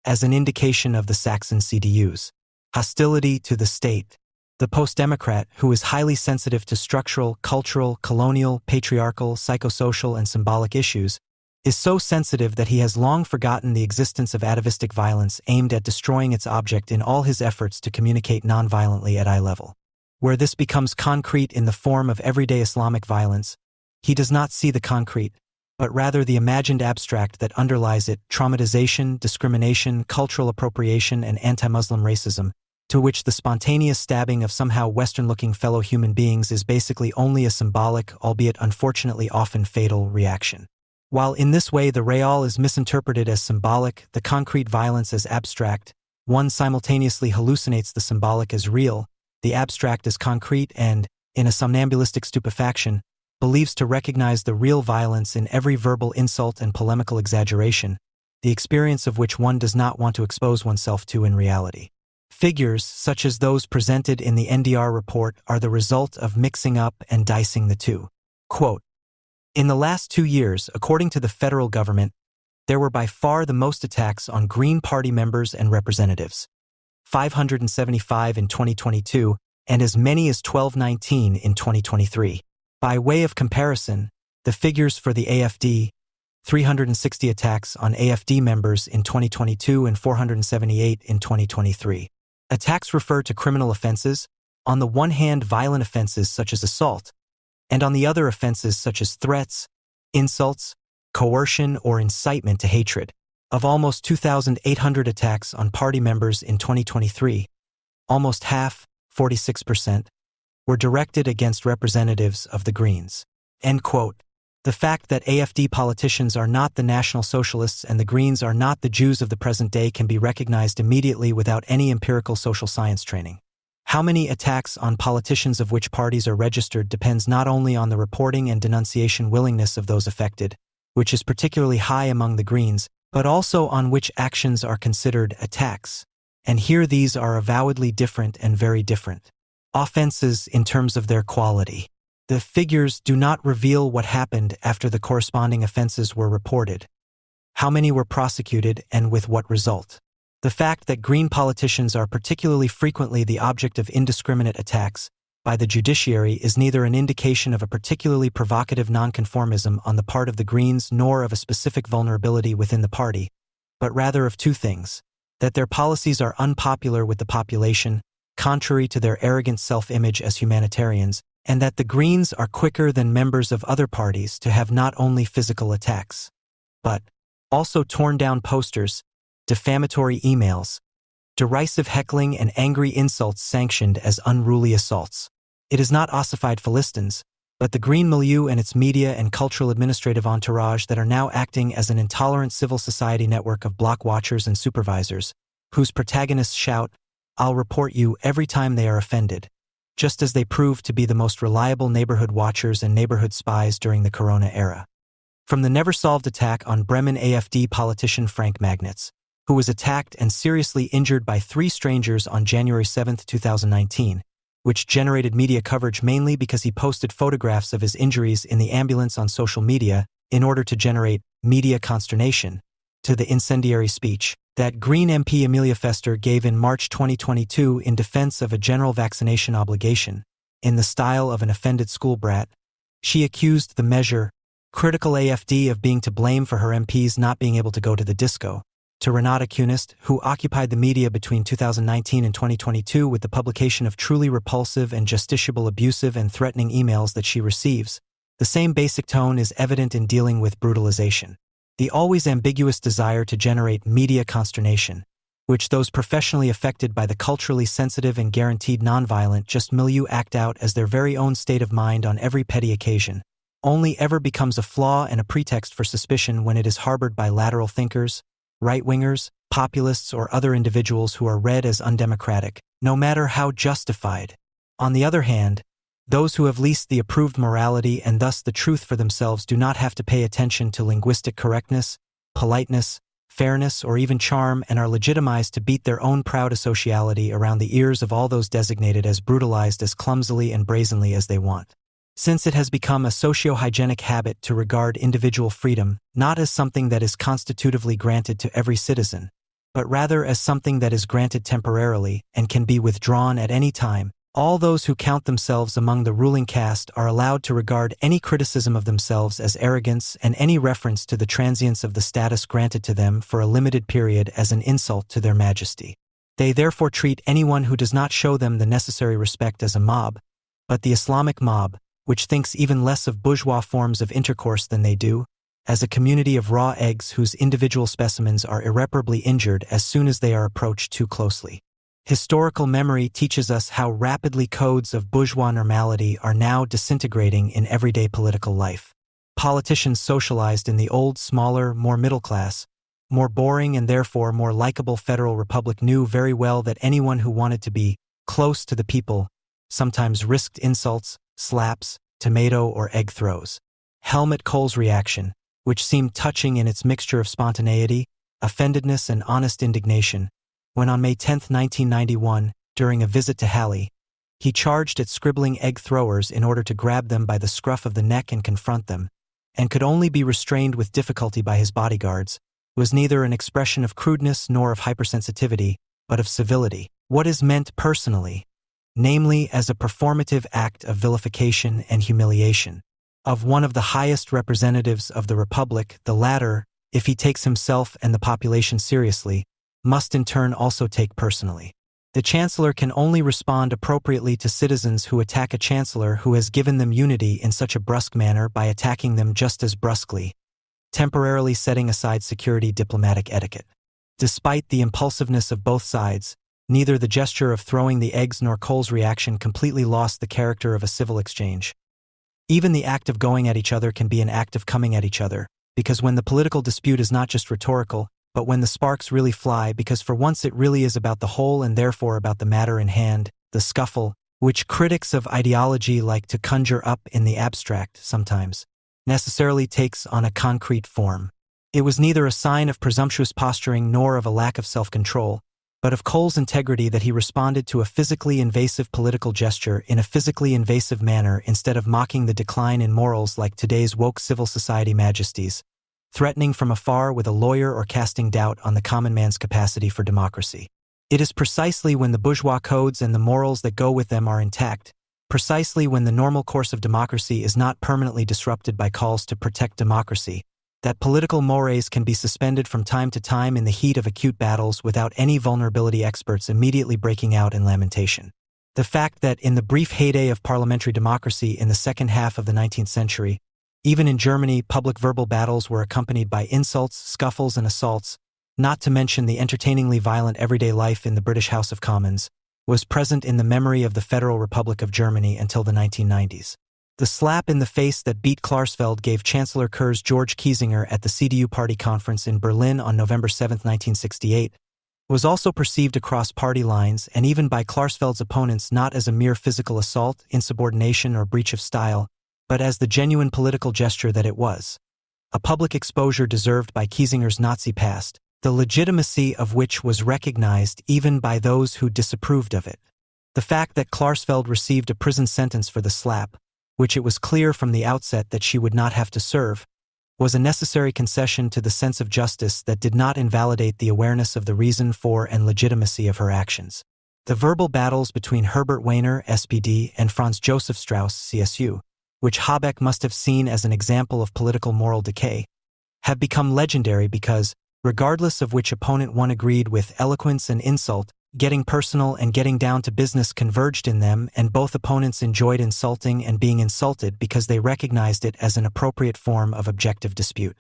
as an indication of the Saxon CDU's hostility to the state." The post-democrat, who is highly sensitive to structural, cultural, colonial, patriarchal, psychosocial, and symbolic issues, is so sensitive that he has long forgotten the existence of atavistic violence aimed at destroying its object in all his efforts to communicate nonviolently at eye level. Where this becomes concrete in the form of everyday Islamic violence, he does not see the concrete, but rather the imagined abstract that underlies it: traumatization, discrimination, cultural appropriation, and anti-Muslim racism, to which the spontaneous stabbing of somehow Western-looking fellow human beings is basically only a symbolic, albeit unfortunately often fatal, reaction. While in this way the real is misinterpreted as symbolic, the concrete violence as abstract, one simultaneously hallucinates the symbolic as real, the abstract as concrete, and, in a somnambulistic stupefaction, believes to recognize the real violence in every verbal insult and polemical exaggeration, the experience of which one does not want to expose oneself to in reality. Figures, such as those presented in the NDR report, are the result of mixing up and dicing the two. Quote, "In the last 2 years, according to the federal government, there were by far the most attacks on Green Party members and representatives, 575 in 2022, and as many as 1219 in 2023. By way of comparison, the figures for the AFD, 360 attacks on AFD members in 2022 and 478 in 2023. Attacks refer to criminal offenses, on the one hand violent offenses such as assault, and on the other offenses such as threats, insults, coercion, or incitement to hatred. Of almost 2,800 attacks on party members in 2023, almost half, 46%, were directed against representatives of the Greens." End quote. The fact that AFD politicians are not the National Socialists and the Greens are not the Jews of the present day can be recognized immediately without any empirical social science training. How many attacks on politicians of which parties are registered depends not only on the reporting and denunciation willingness of those affected, which is particularly high among the Greens, but also on which actions are considered attacks. And here these are avowedly different and very different. Offenses in terms of their quality. The figures do not reveal what happened after the corresponding offenses were reported. How many were prosecuted and with what result? The fact that Green politicians are particularly frequently the object of indiscriminate attacks by the judiciary is neither an indication of a particularly provocative nonconformism on the part of the Greens nor of a specific vulnerability within the party, but rather of two things: that their policies are unpopular with the population, contrary to their arrogant self-image as humanitarians, and that the Greens are quicker than members of other parties to have not only physical attacks, but also torn down posters, defamatory emails, derisive heckling and angry insults sanctioned as unruly assaults. It is not ossified Philistines, but the Green milieu and its media and cultural administrative entourage that are now acting as an intolerant civil society network of block watchers and supervisors, whose protagonists shout, "I'll report you," every time they are offended, just as they proved to be the most reliable neighborhood watchers and neighborhood spies during the Corona era. From the never-solved attack on Bremen AfD politician Frank Magnitz, who was attacked and seriously injured by three strangers on January 7, 2019, which generated media coverage mainly because he posted photographs of his injuries in the ambulance on social media in order to generate media consternation, to the incendiary speech that Green MP Amelia Fester gave in March 2022 in defense of a general vaccination obligation. In the style of an offended school brat, she accused the measure, critical AfD, of being to blame for her MPs not being able to go to the disco. To Renata Kunist, who occupied the media between 2019 and 2022 with the publication of truly repulsive and justiciable abusive and threatening emails that she receives, the same basic tone is evident in dealing with brutalization. The always ambiguous desire to generate media consternation, which those professionally affected by the culturally sensitive and guaranteed nonviolent just milieu act out as their very own state of mind on every petty occasion, only ever becomes a flaw and a pretext for suspicion when it is harbored by lateral thinkers, right-wingers, populists, or other individuals who are read as undemocratic, no matter how justified. On the other hand, those who have least the approved morality and thus the truth for themselves do not have to pay attention to linguistic correctness, politeness, fairness, or even charm, and are legitimized to beat their own proud asociality around the ears of all those designated as brutalized as clumsily and brazenly as they want. Since it has become a socio-hygienic habit to regard individual freedom not as something that is constitutively granted to every citizen, but rather as something that is granted temporarily and can be withdrawn at any time, all those who count themselves among the ruling caste are allowed to regard any criticism of themselves as arrogance and any reference to the transience of the status granted to them for a limited period as an insult to their majesty. They therefore treat anyone who does not show them the necessary respect as a mob, but the Islamic mob, which thinks even less of bourgeois forms of intercourse than they do, as a community of raw eggs whose individual specimens are irreparably injured as soon as they are approached too closely. Historical memory teaches us how rapidly codes of bourgeois normality are now disintegrating in everyday political life. Politicians socialized in the old, smaller, more middle-class, more boring and therefore more likable Federal Republic knew very well that anyone who wanted to be close to the people sometimes risked insults, slaps, tomato or egg throws. Helmut Kohl's reaction, which seemed touching in its mixture of spontaneity, offendedness and honest indignation, when on May 10, 1991, during a visit to Halle, he charged at scribbling egg throwers in order to grab them by the scruff of the neck and confront them, and could only be restrained with difficulty by his bodyguards, was neither an expression of crudeness nor of hypersensitivity, but of civility. What is meant personally, namely as a performative act of vilification and humiliation, of one of the highest representatives of the Republic, the latter, if he takes himself and the population seriously, must in turn also take personally. The Chancellor can only respond appropriately to citizens who attack a Chancellor who has given them unity in such a brusque manner by attacking them just as brusquely, temporarily setting aside security diplomatic etiquette. Despite the impulsiveness of both sides, neither the gesture of throwing the eggs nor Kohl's reaction completely lost the character of a civil exchange. Even the act of going at each other can be an act of coming at each other, because when the political dispute is not just rhetorical, but when the sparks really fly, because for once it really is about the whole and therefore about the matter in hand, the scuffle, which critics of ideology like to conjure up in the abstract sometimes, necessarily takes on a concrete form. It was neither a sign of presumptuous posturing nor of a lack of self-control, but of Cole's integrity that he responded to a physically invasive political gesture in a physically invasive manner instead of mocking the decline in morals like today's woke civil society majesties, threatening from afar with a lawyer or casting doubt on the common man's capacity for democracy. It is precisely when the bourgeois codes and the morals that go with them are intact, precisely when the normal course of democracy is not permanently disrupted by calls to protect democracy, that political mores can be suspended from time to time in the heat of acute battles without any vulnerability experts immediately breaking out in lamentation. The fact that in the brief heyday of parliamentary democracy in the second half of the 19th century, even in Germany, public verbal battles were accompanied by insults, scuffles, and assaults, not to mention the entertainingly violent everyday life in the British House of Commons, was present in the memory of the Federal Republic of Germany until the 1990s. The slap in the face that beat Klarsfeld gave Chancellor Kurz George Kiesinger at the CDU party conference in Berlin on November 7, 1968, was also perceived across party lines and even by Klarsfeld's opponents not as a mere physical assault, insubordination, or breach of style, but as the genuine political gesture that it was. A public exposure deserved by Kiesinger's Nazi past, the legitimacy of which was recognized even by those who disapproved of it. The fact that Klarsfeld received a prison sentence for the slap, which it was clear from the outset that she would not have to serve, was a necessary concession to the sense of justice that did not invalidate the awareness of the reason for and legitimacy of her actions. The verbal battles between Herbert Wehner, SPD, and Franz Joseph Strauss, CSU, which Habeck must have seen as an example of political moral decay, have become legendary because, regardless of which opponent one agreed with, eloquence and insult, getting personal and getting down to business converged in them, and both opponents enjoyed insulting and being insulted because they recognized it as an appropriate form of objective dispute.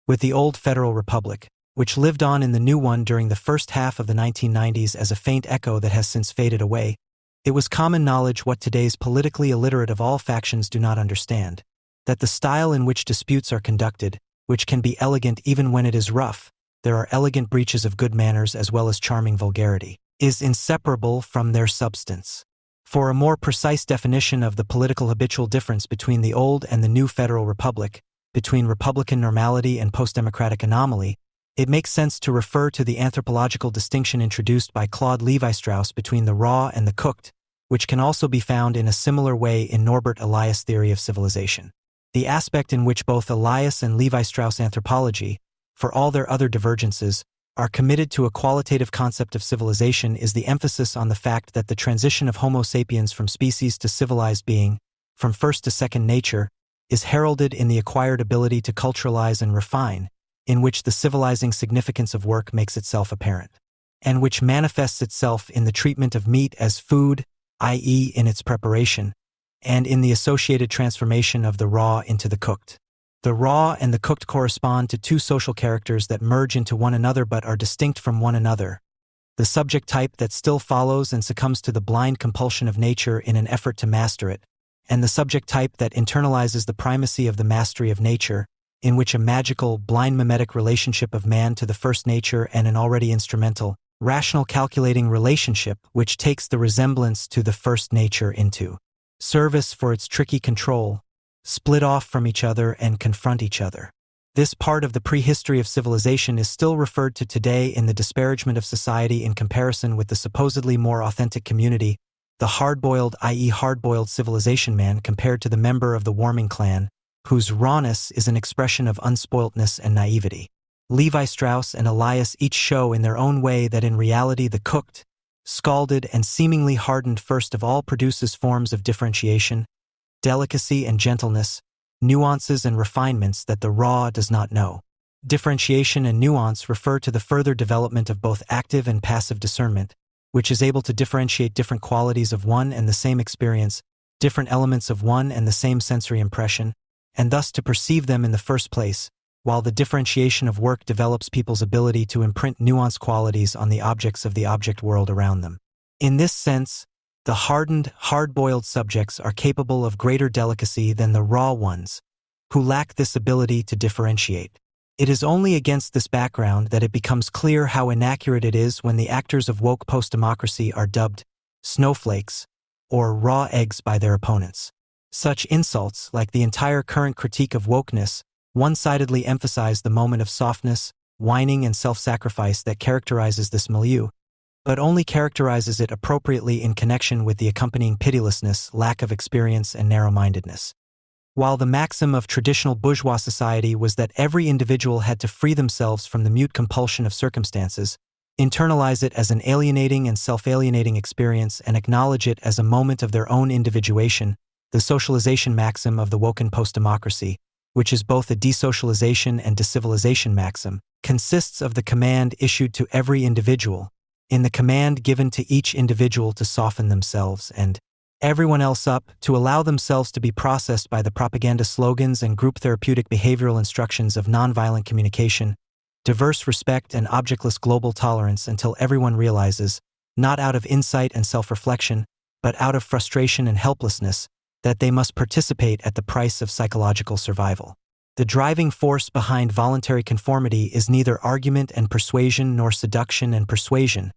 With the old Federal Republic, which lived on in the new one during the first half of the 1990s as a faint echo that has since faded away, it was common knowledge what today's politically illiterate of all factions do not understand, that the style in which disputes are conducted, which can be elegant even when it is rough, there are elegant breaches of good manners as well as charming vulgarity, is inseparable from their substance. For a more precise definition of the political habitual difference between the old and the new Federal Republic, between Republican normality and post-democratic anomaly, it makes sense to refer to the anthropological distinction introduced by Claude Levi-Strauss between the raw and the cooked, which can also be found in a similar way in Norbert Elias' theory of civilization. The aspect in which both Elias and Levi-Strauss anthropology, for all their other divergences, are committed to a qualitative concept of civilization is the emphasis on the fact that the transition of Homo sapiens from species to civilized being, from first to second nature, is heralded in the acquired ability to culturalize and refine, in which the civilizing significance of work makes itself apparent, and which manifests itself in the treatment of meat as food, i.e. in its preparation, and in the associated transformation of the raw into the cooked. The raw and the cooked correspond to two social characters that merge into one another but are distinct from one another. The subject type that still follows and succumbs to the blind compulsion of nature in an effort to master it, and the subject type that internalizes the primacy of the mastery of nature, in which a magical, blind mimetic relationship of man to the first nature and an already instrumental, rational calculating relationship which takes the resemblance to the first nature into service for its tricky control, split off from each other and confront each other. This part of the prehistory of civilization is still referred to today in the disparagement of society in comparison with the supposedly more authentic community, the hard-boiled, i.e. hard-boiled civilization man compared to the member of the warming clan, whose rawness is an expression of unspoiltness and naivety. Levi-Strauss and Elias each show in their own way that in reality the cooked, scalded, and seemingly hardened first of all produces forms of differentiation, delicacy and gentleness, nuances and refinements that the raw does not know. Differentiation and nuance refer to the further development of both active and passive discernment, which is able to differentiate different qualities of one and the same experience, different elements of one and the same sensory impression, and thus to perceive them in the first place, while the differentiation of work develops people's ability to imprint nuanced qualities on the objects of the object world around them. In this sense, the hardened, hard-boiled subjects are capable of greater delicacy than the raw ones, who lack this ability to differentiate. It is only against this background that it becomes clear how inaccurate it is when the actors of woke post-democracy are dubbed snowflakes, or raw eggs by their opponents. Such insults, like the entire current critique of wokeness, one-sidedly emphasize the moment of softness, whining, and self-sacrifice that characterizes this milieu, but only characterizes it appropriately in connection with the accompanying pitilessness, lack of experience, and narrow-mindedness. While the maxim of traditional bourgeois society was that every individual had to free themselves from the mute compulsion of circumstances, internalize it as an alienating and self-alienating experience, and acknowledge it as a moment of their own individuation, the socialization maxim of the woken post-democracy, which is both a desocialization and decivilization maxim, consists of the command issued to every individual, in the command given to each individual to soften themselves and everyone else up, to allow themselves to be processed by the propaganda slogans and group therapeutic behavioral instructions of nonviolent communication, diverse respect, and objectless global tolerance until everyone realizes, not out of insight and self-reflection, but out of frustration and helplessness, that they must participate at the price of psychological survival. The driving force behind voluntary conformity is neither argument and persuasion nor seduction and persuasion,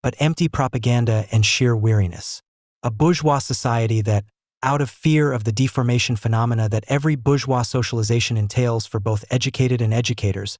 but empty propaganda and sheer weariness. A bourgeois society that, out of fear of the deformation phenomena that every bourgeois socialization entails for both educated and educators,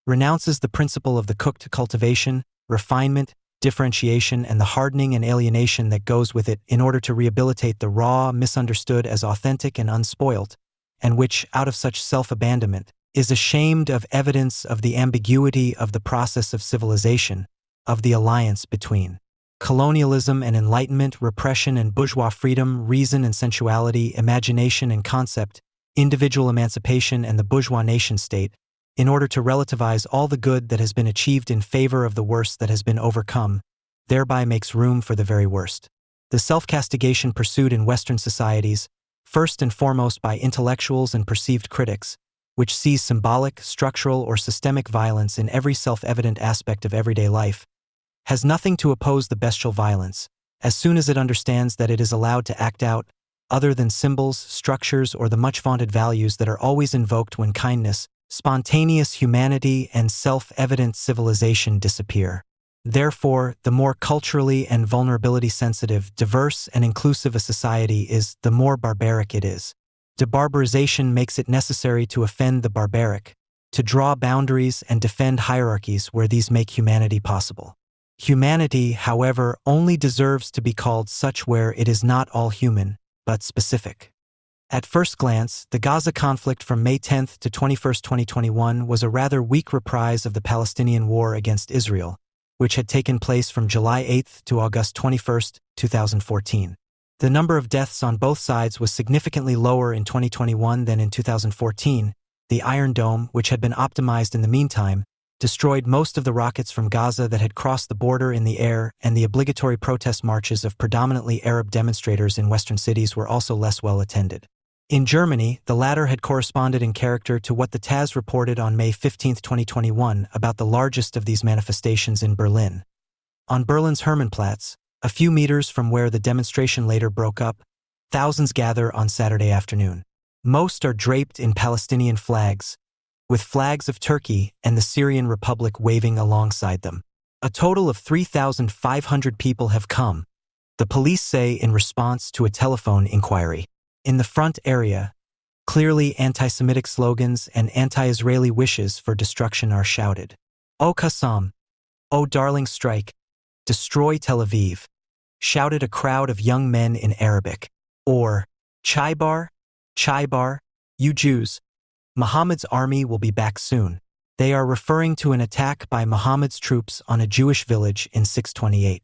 renounces the principle of the cooked cultivation, refinement, differentiation, and the hardening and alienation that goes with it in order to rehabilitate the raw, misunderstood as authentic and unspoilt, and which, out of such self-abandonment, is ashamed of evidence of the ambiguity of the process of civilization, of the alliance between colonialism and enlightenment, repression and bourgeois freedom, reason and sensuality, imagination and concept, individual emancipation and the bourgeois nation-state, in order to relativize all the good that has been achieved in favor of the worst that has been overcome, thereby makes room for the very worst. The self-castigation pursued in Western societies, first and foremost by intellectuals and perceived critics, which sees symbolic, structural, or systemic violence in every self-evident aspect of everyday life, has nothing to oppose the bestial violence, as soon as it understands that it is allowed to act out, other than symbols, structures, or the much-vaunted values that are always invoked when kindness, spontaneous humanity, and self-evident civilization disappear. Therefore, the more culturally and vulnerability-sensitive, diverse, and inclusive a society is, the more barbaric it is. Debarbarization makes it necessary to offend the barbaric, to draw boundaries and defend hierarchies where these make humanity possible. Humanity, however, only deserves to be called such where it is not all human, but specific. At first glance, the Gaza conflict from May 10 to 21, 2021 was a rather weak reprise of the Palestinian war against Israel, which had taken place from July 8 to August 21, 2014. The number of deaths on both sides was significantly lower in 2021 than in 2014. The Iron Dome, which had been optimized in the meantime, destroyed most of the rockets from Gaza that had crossed the border in the air, and the obligatory protest marches of predominantly Arab demonstrators in Western cities were also less well attended. In Germany, the latter had corresponded in character to what the TASS reported on May 15, 2021, about the largest of these manifestations in Berlin. On Berlin's Hermannplatz, a few meters from where the demonstration later broke up, thousands gather on Saturday afternoon. Most are draped in Palestinian flags, with flags of Turkey and the Syrian Republic waving alongside them. A total of 3,500 people have come, the police say in response to a telephone inquiry. In the front area, clearly anti-Semitic slogans and anti-Israeli wishes for destruction are shouted. O Qassam, O darling strike, destroy Tel Aviv, shouted a crowd of young men in Arabic. Or, Chaibar, you Jews, Muhammad's army will be back soon. They are referring to an attack by Muhammad's troops on a Jewish village in 628.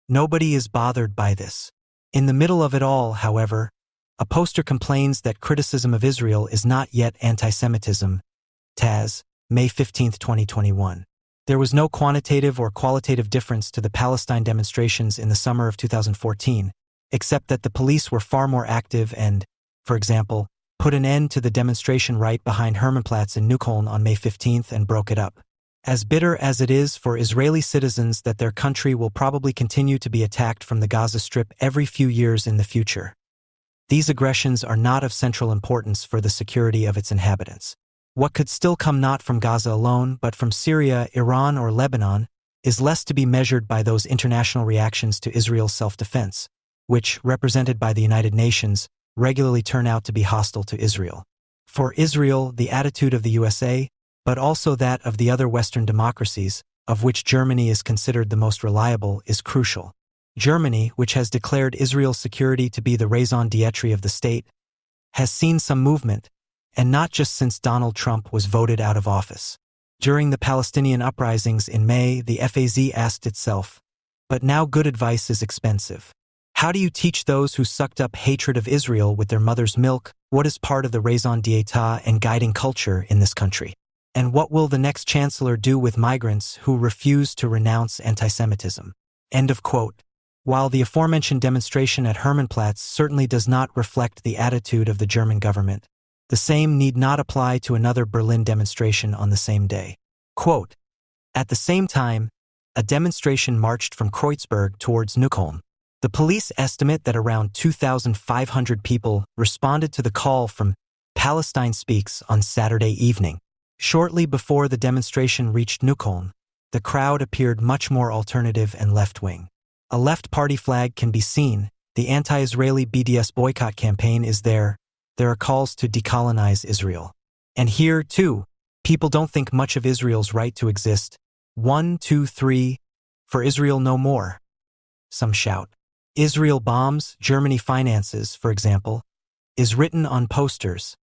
Nobody is bothered by this. In the middle of it all, however, a poster complains that criticism of Israel is not yet anti-Semitism. TASS, May 15, 2021. There was no quantitative or qualitative difference to the Palestine demonstrations in the summer of 2014, except that the police were far more active and, for example, put an end to the demonstration right behind Hermannplatz in Neukölln on May 15 and broke it up. As bitter as it is for Israeli citizens that their country will probably continue to be attacked from the Gaza Strip every few years in the future, these aggressions are not of central importance for the security of its inhabitants. What could still come not from Gaza alone, but from Syria, Iran, or Lebanon, is less to be measured by those international reactions to Israel's self-defense, which, represented by the United Nations, regularly turn out to be hostile to Israel. For Israel, the attitude of the USA, but also that of the other Western democracies, of which Germany is considered the most reliable, is crucial. Germany, which has declared Israel's security to be the raison d'etre of the state, has seen some movement, and not just since Donald Trump was voted out of office. During the Palestinian uprisings in May, the FAZ asked itself, "But now good advice is expensive. How do you teach those who sucked up hatred of Israel with their mother's milk what is part of the raison d'etre and guiding culture in this country? And what will the next chancellor do with migrants who refuse to renounce antisemitism?" End of quote. While the aforementioned demonstration at Hermannplatz certainly does not reflect the attitude of the German government, the same need not apply to another Berlin demonstration on the same day. Quote, "At the same time, a demonstration marched from Kreuzberg towards Neukölln. The police estimate that around 2,500 people responded to the call from Palestine Speaks on Saturday evening. Shortly before the demonstration reached Neukölln, the crowd appeared much more alternative and left-wing. A left party flag can be seen, the anti-Israeli BDS boycott campaign is there, there are calls to decolonize Israel. And here, too, people don't think much of Israel's right to exist. 1, 2, 3, for Israel no more. Some shout. Israel bombs, Germany finances, for example, is written on posters.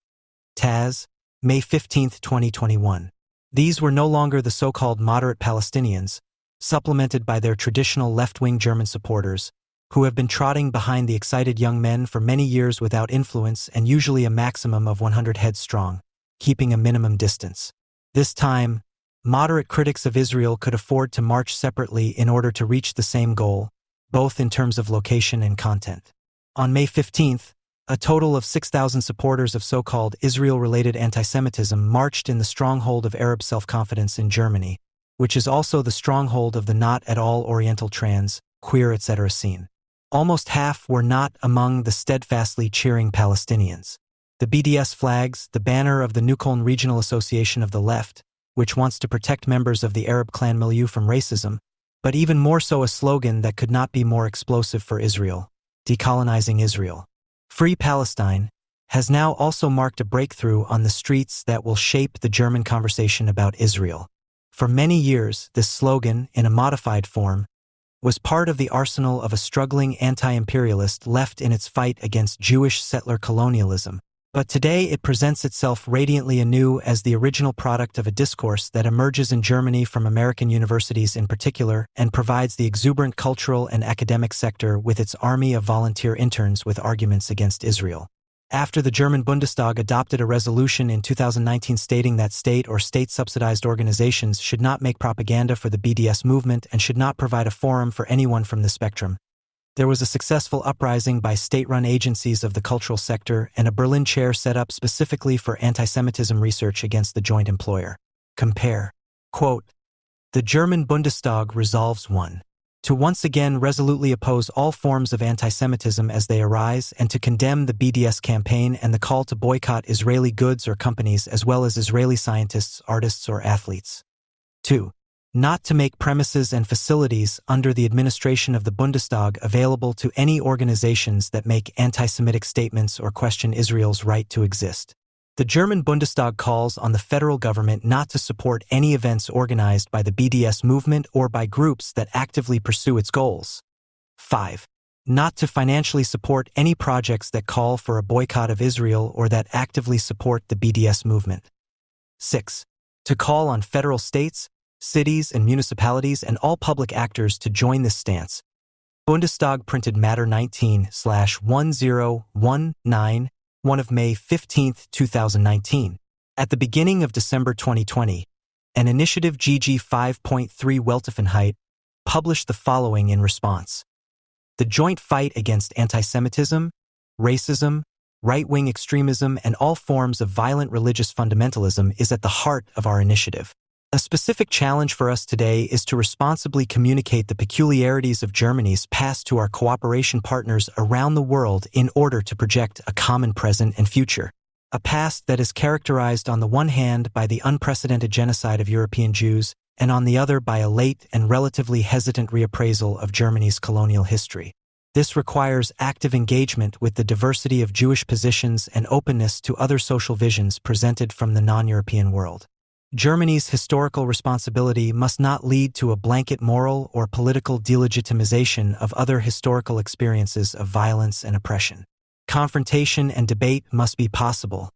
Taz, May 15, 2021. These were no longer the so-called moderate Palestinians, supplemented by their traditional left-wing German supporters, who have been trotting behind the excited young men for many years without influence and usually a maximum of 100 heads strong, keeping a minimum distance. This time, moderate critics of Israel could afford to march separately in order to reach the same goal, both in terms of location and content. On May 15th, a total of 6,000 supporters of so-called Israel-related antisemitism marched in the stronghold of Arab self-confidence in Germany, which is also the stronghold of the not at all Oriental trans, queer etc. scene. Almost half were not among the steadfastly cheering Palestinians. The BDS flags, the banner of the Neukölln Regional Association of the Left, which wants to protect members of the Arab clan milieu from racism, but even more so a slogan that could not be more explosive for Israel, decolonizing Israel. Free Palestine has now also marked a breakthrough on the streets that will shape the German conversation about Israel. For many years, this slogan, in a modified form, was part of the arsenal of a struggling anti-imperialist left in its fight against Jewish settler colonialism. But today it presents itself radiantly anew as the original product of a discourse that emerges in Germany from American universities in particular and provides the exuberant cultural and academic sector with its army of volunteer interns with arguments against Israel. After the German Bundestag adopted a resolution in 2019 stating that state or state-subsidized organizations should not make propaganda for the BDS movement and should not provide a forum for anyone from the spectrum, there was a successful uprising by state-run agencies of the cultural sector and a Berlin chair set up specifically for antisemitism research against the joint employer. Compare. Quote, "The German Bundestag resolves 1. To once again resolutely oppose all forms of antisemitism as they arise and to condemn the BDS campaign and the call to boycott Israeli goods or companies as well as Israeli scientists, artists, or athletes. 2. Not to make premises and facilities under the administration of the Bundestag available to any organizations that make anti-Semitic statements or question Israel's right to exist. The German Bundestag calls on the federal government not to support any events organized by the BDS movement or by groups that actively pursue its goals. 5. Not to financially support any projects that call for a boycott of Israel or that actively support the BDS movement. 6. To call on federal states, cities and municipalities and all public actors to join this stance. Bundestag printed matter 19/1019, one of May 15, 2019. At the beginning of December 2020, an initiative GG 5.3 Weltoffenheit published the following in response. The joint fight against antisemitism, racism, right-wing extremism, and all forms of violent religious fundamentalism is at the heart of our initiative. A specific challenge for us today is to responsibly communicate the peculiarities of Germany's past to our cooperation partners around the world in order to project a common present and future. A past that is characterized on the one hand by the unprecedented genocide of European Jews and on the other by a late and relatively hesitant reappraisal of Germany's colonial history. This requires active engagement with the diversity of Jewish positions and openness to other social visions presented from the non-European world. Germany's historical responsibility must not lead to a blanket moral or political delegitimization of other historical experiences of violence and oppression. Confrontation and debate must be possible,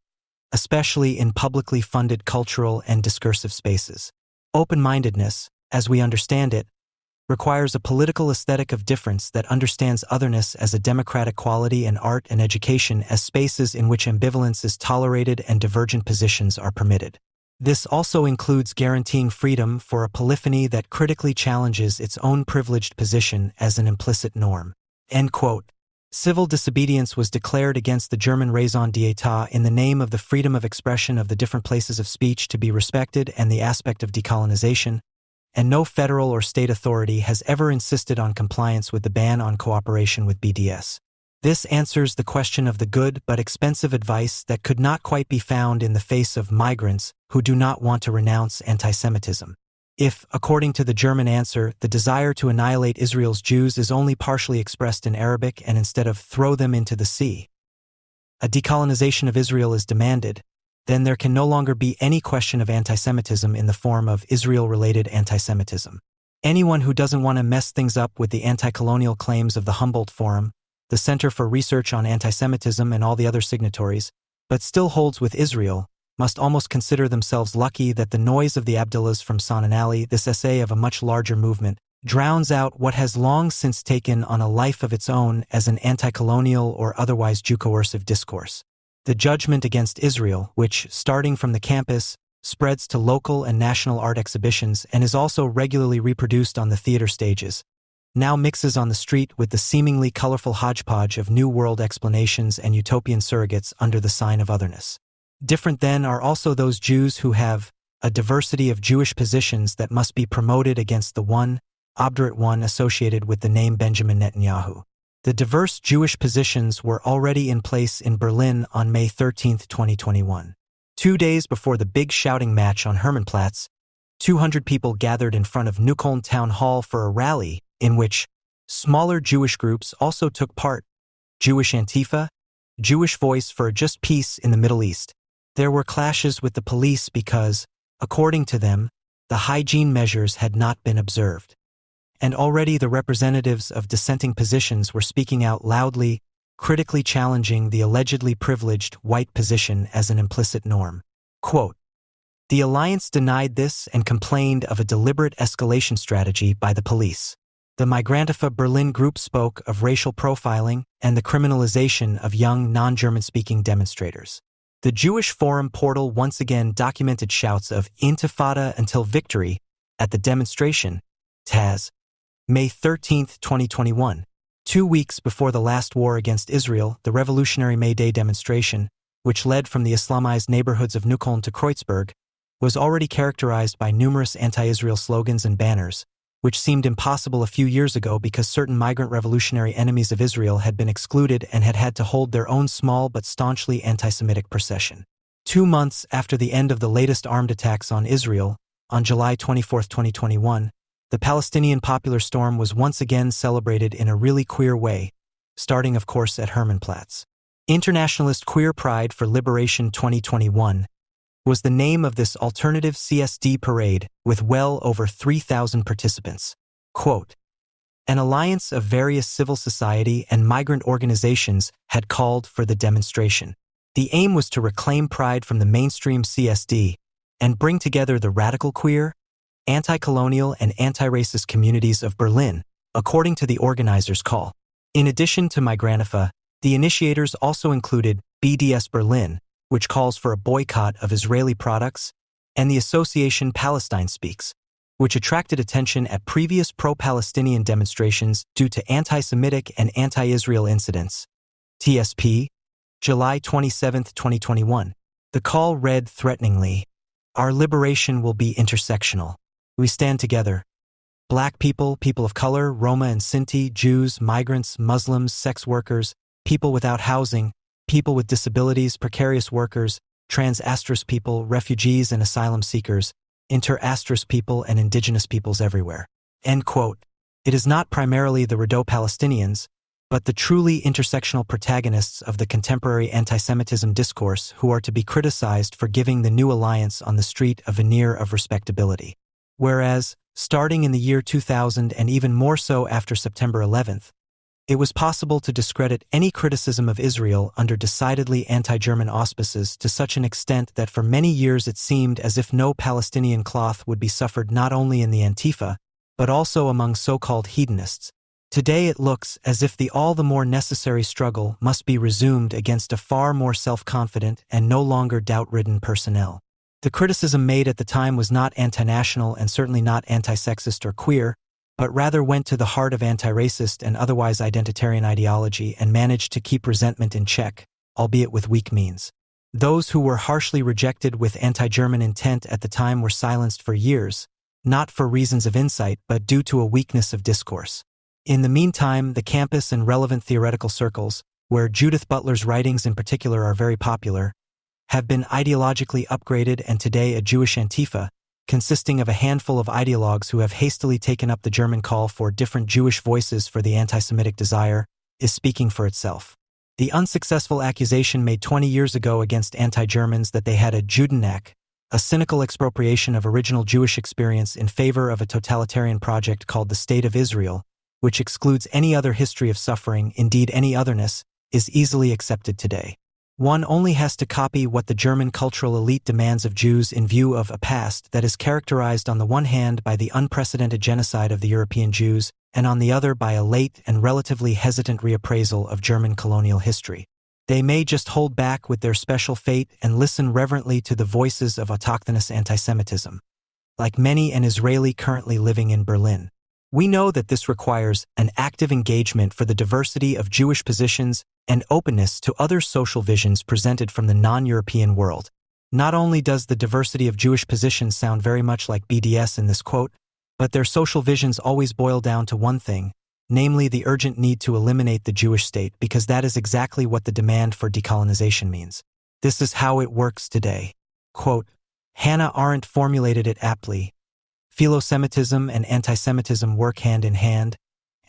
especially in publicly funded cultural and discursive spaces. Open-mindedness, as we understand it, requires a political aesthetic of difference that understands otherness as a democratic quality and art and education as spaces in which ambivalence is tolerated and divergent positions are permitted. This also includes guaranteeing freedom for a polyphony that critically challenges its own privileged position as an implicit norm. End quote. Civil disobedience was declared against the German raison d'etat in the name of the freedom of expression of the different places of speech to be respected and the aspect of decolonization, and no federal or state authority has ever insisted on compliance with the ban on cooperation with BDS. This answers the question of the good but expensive advice that could not quite be found in the face of migrants who do not want to renounce antisemitism. If, according to the German answer, the desire to annihilate Israel's Jews is only partially expressed in Arabic and instead of throw them into the sea, a decolonization of Israel is demanded, then there can no longer be any question of antisemitism in the form of Israel-related antisemitism. Anyone who doesn't want to mess things up with the anti-colonial claims of the Humboldt Forum, the Center for Research on Antisemitism and all the other signatories, but still holds with Israel, must almost consider themselves lucky that the noise of the Abdullahs from Sanan Ali, this essay of a much larger movement, drowns out what has long since taken on a life of its own as an anti-colonial or otherwise Jew-coercive discourse. The judgment against Israel, which, starting from the campus, spreads to local and national art exhibitions and is also regularly reproduced on the theater stages, now mixes on the street with the seemingly colorful hodgepodge of New World explanations and utopian surrogates under the sign of otherness. Different then are also those Jews who have a diversity of Jewish positions that must be promoted against the one, obdurate one associated with the name Benjamin Netanyahu. The diverse Jewish positions were already in place in Berlin on May 13, 2021. 2 days before the big shouting match on Hermannplatz, 200 people gathered in front of Neukölln Town Hall for a rally in which smaller Jewish groups also took part: Jewish Antifa, Jewish Voice for a Just Peace in the Middle East. There were clashes with the police because, according to them, the hygiene measures had not been observed. And already the representatives of dissenting positions were speaking out loudly, critically challenging the allegedly privileged white position as an implicit norm. Quote, "The alliance denied this and complained of a deliberate escalation strategy by the police. The Migrantifa Berlin group spoke of racial profiling and the criminalization of young non-German-speaking demonstrators. The Jewish Forum portal once again documented shouts of Intifada until victory at the demonstration, Taz, May 13, 2021. 2 weeks before the last war against Israel, the Revolutionary May Day demonstration, which led from the Islamized neighborhoods of Neukölln to Kreuzberg, was already characterized by numerous anti-Israel slogans and banners, which seemed impossible a few years ago because certain migrant revolutionary enemies of Israel had been excluded and had to hold their own small but staunchly anti-Semitic procession. 2 months after the end of the latest armed attacks on Israel, on July 24, 2021, the Palestinian Popular Storm was once again celebrated in a really queer way, starting of course at Hermannplatz. Internationalist Queer Pride for Liberation 2021 was the name of this alternative CSD parade with well over 3,000 participants. Quote, "An alliance of various civil society and migrant organizations had called for the demonstration. The aim was to reclaim pride from the mainstream CSD and bring together the radical queer, anti-colonial and anti-racist communities of Berlin, according to the organizers' call. In addition to Migrantifa, the initiators also included BDS Berlin, which calls for a boycott of Israeli products, and the Association Palestine Speaks, which attracted attention at previous pro-Palestinian demonstrations due to anti-Semitic and anti-Israel incidents. TSP, July 27, 2021. The call read threateningly, "Our liberation will be intersectional. We stand together. Black people, people of color, Roma and Sinti, Jews, migrants, Muslims, sex workers, people without housing, people with disabilities, precarious workers, trans people, refugees and asylum seekers, inter-asterisk people and indigenous peoples everywhere. End quote. It is not primarily the Rado-Palestinians, but the truly intersectional protagonists of the contemporary anti-Semitism discourse who are to be criticized for giving the new alliance on the street a veneer of respectability. Whereas, starting in the year 2000 and even more so after September 11th, it was possible to discredit any criticism of Israel under decidedly anti-German auspices to such an extent that for many years it seemed as if no Palestinian cloth would be suffered not only in the Antifa, but also among so-called hedonists. Today it looks as if the all the more necessary struggle must be resumed against a far more self-confident and no longer doubt-ridden personnel. The criticism made at the time was not anti-national and certainly not anti-sexist or queer, but rather went to the heart of anti-racist and otherwise identitarian ideology and managed to keep resentment in check, albeit with weak means. Those who were harshly rejected with anti-German intent at the time were silenced for years, not for reasons of insight but due to a weakness of discourse. In the meantime, the campus and relevant theoretical circles, where Judith Butler's writings in particular are very popular, have been ideologically upgraded, and today a Jewish Antifa, consisting of a handful of ideologues who have hastily taken up the German call for different Jewish voices for the anti-Semitic desire, is speaking for itself. The unsuccessful accusation made 20 years ago against anti-Germans that they had a Judenhack, a cynical expropriation of original Jewish experience in favor of a totalitarian project called the State of Israel, which excludes any other history of suffering, indeed any otherness, is easily accepted today. One only has to copy what the German cultural elite demands of Jews in view of a past that is characterized on the one hand by the unprecedented genocide of the European Jews and on the other by a late and relatively hesitant reappraisal of German colonial history. They may just hold back with their special fate and listen reverently to the voices of autochthonous anti-Semitism, like many an Israeli currently living in Berlin. We know that this requires an active engagement for the diversity of Jewish positions and openness to other social visions presented from the non-European world. Not only does the diversity of Jewish positions sound very much like BDS in this quote, but their social visions always boil down to one thing, namely the urgent need to eliminate the Jewish state, because that is exactly what the demand for decolonization means. This is how it works today. Quote, Hannah Arendt formulated it aptly. Philo-Semitism and anti-Semitism work hand in hand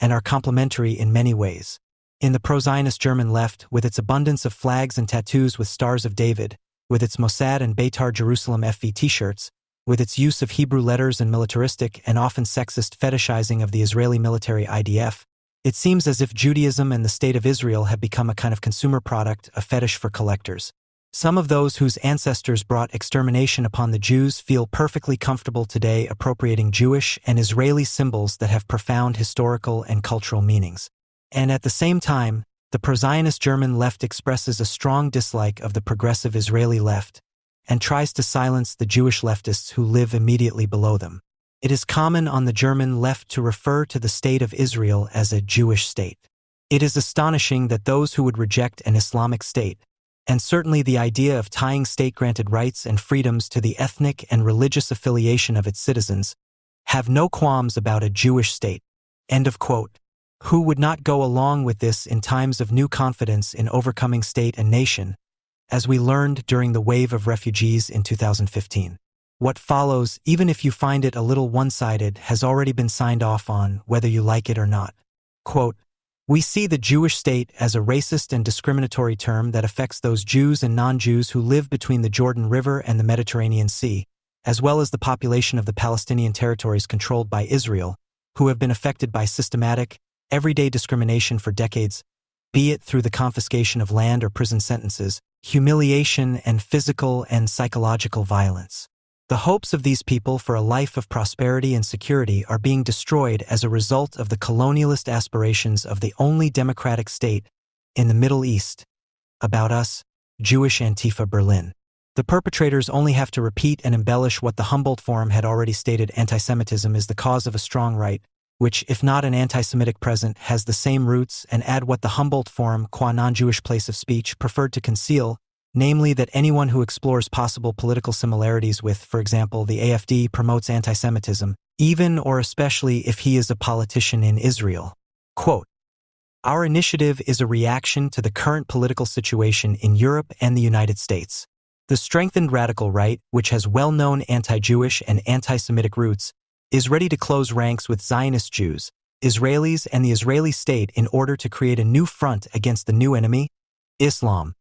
and are complementary in many ways. In the pro-Zionist German left, with its abundance of flags and tattoos with stars of David, with its Mossad and Beitar Jerusalem FV t-shirts, with its use of Hebrew letters and militaristic and often sexist fetishizing of the Israeli military IDF, it seems as if Judaism and the State of Israel have become a kind of consumer product, a fetish for collectors. Some of those whose ancestors brought extermination upon the Jews feel perfectly comfortable today appropriating Jewish and Israeli symbols that have profound historical and cultural meanings. And at the same time, the pro-Zionist German left expresses a strong dislike of the progressive Israeli left and tries to silence the Jewish leftists who live immediately below them. It is common on the German left to refer to the State of Israel as a Jewish state. It is astonishing that those who would reject an Islamic state, and certainly the idea of tying state-granted rights and freedoms to the ethnic and religious affiliation of its citizens, have no qualms about a Jewish state. End of quote. Who would not go along with this in times of new confidence in overcoming state and nation, as we learned during the wave of refugees in 2015. What follows, even if you find it a little one-sided, has already been signed off on, whether you like it or not. Quote, We see the Jewish state as a racist and discriminatory term that affects those Jews and non-Jews who live between the Jordan River and the Mediterranean Sea, as well as the population of the Palestinian territories controlled by Israel, who have been affected by systematic, everyday discrimination for decades, be it through the confiscation of land or prison sentences, humiliation, and physical and psychological violence. The hopes of these people for a life of prosperity and security are being destroyed as a result of the colonialist aspirations of the only democratic state in the Middle East. About us, Jewish Antifa Berlin. The perpetrators only have to repeat and embellish what the Humboldt Forum had already stated: anti-Semitism is the cause of a strong right, which, if not an anti-Semitic present, has the same roots, and add what the Humboldt Forum, qua non-Jewish place of speech, preferred to conceal, namely that anyone who explores possible political similarities with, for example, the AfD promotes anti-Semitism, even or especially if he is a politician in Israel. Quote, Our initiative is a reaction to the current political situation in Europe and the United States. The strengthened radical right, which has well-known anti-Jewish and anti-Semitic roots, is ready to close ranks with Zionist Jews, Israelis, and the Israeli state in order to create a new front against the new enemy, Islam.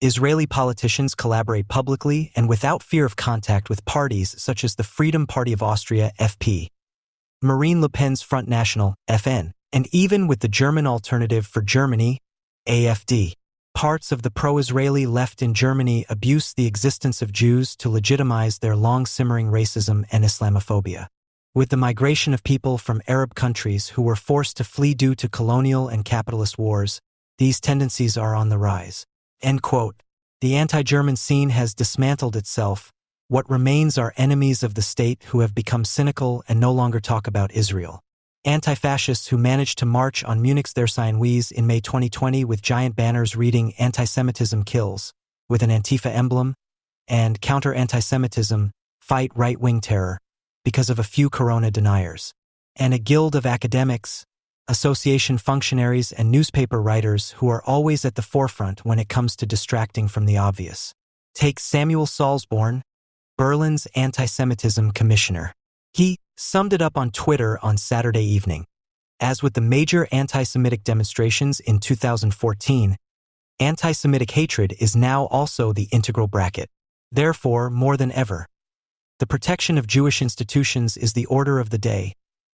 Israeli politicians collaborate publicly and without fear of contact with parties such as the Freedom Party of Austria, FP, Marine Le Pen's Front National, FN, and even with the German Alternative for Germany, AfD. Parts of the pro-Israeli left in Germany abuse the existence of Jews to legitimize their long-simmering racism and Islamophobia. With the migration of people from Arab countries who were forced to flee due to colonial and capitalist wars, these tendencies are on the rise. End quote. The anti-German scene has dismantled itself. What remains are enemies of the state who have become cynical and no longer talk about Israel. Anti-fascists who managed to march on Munich's Der Wies in May 2020 with giant banners reading "Anti-Semitism kills," with an Antifa emblem, and "Counter Anti-Semitism, Fight Right-Wing Terror," because of a few corona deniers. And a guild of academics, association functionaries, and newspaper writers who are always at the forefront when it comes to distracting from the obvious. Take Samuel Salzborn, Berlin's anti-Semitism commissioner. He summed it up on Twitter on Saturday evening. As with the major anti-Semitic demonstrations in 2014, anti-Semitic hatred is now also the integral bracket. Therefore, more than ever, the protection of Jewish institutions is the order of the day.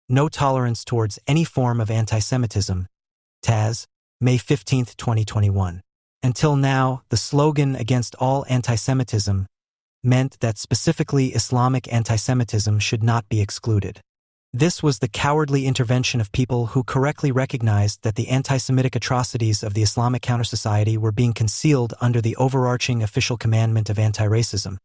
No tolerance towards any form of anti-Semitism. Taz, May 15, 2021. Until now, the slogan against all anti-Semitism meant that specifically Islamic anti-Semitism should not be excluded. This was the cowardly intervention of people who correctly recognized that the anti-Semitic atrocities of the Islamic counter-society were being concealed under the overarching official commandment of anti-racism,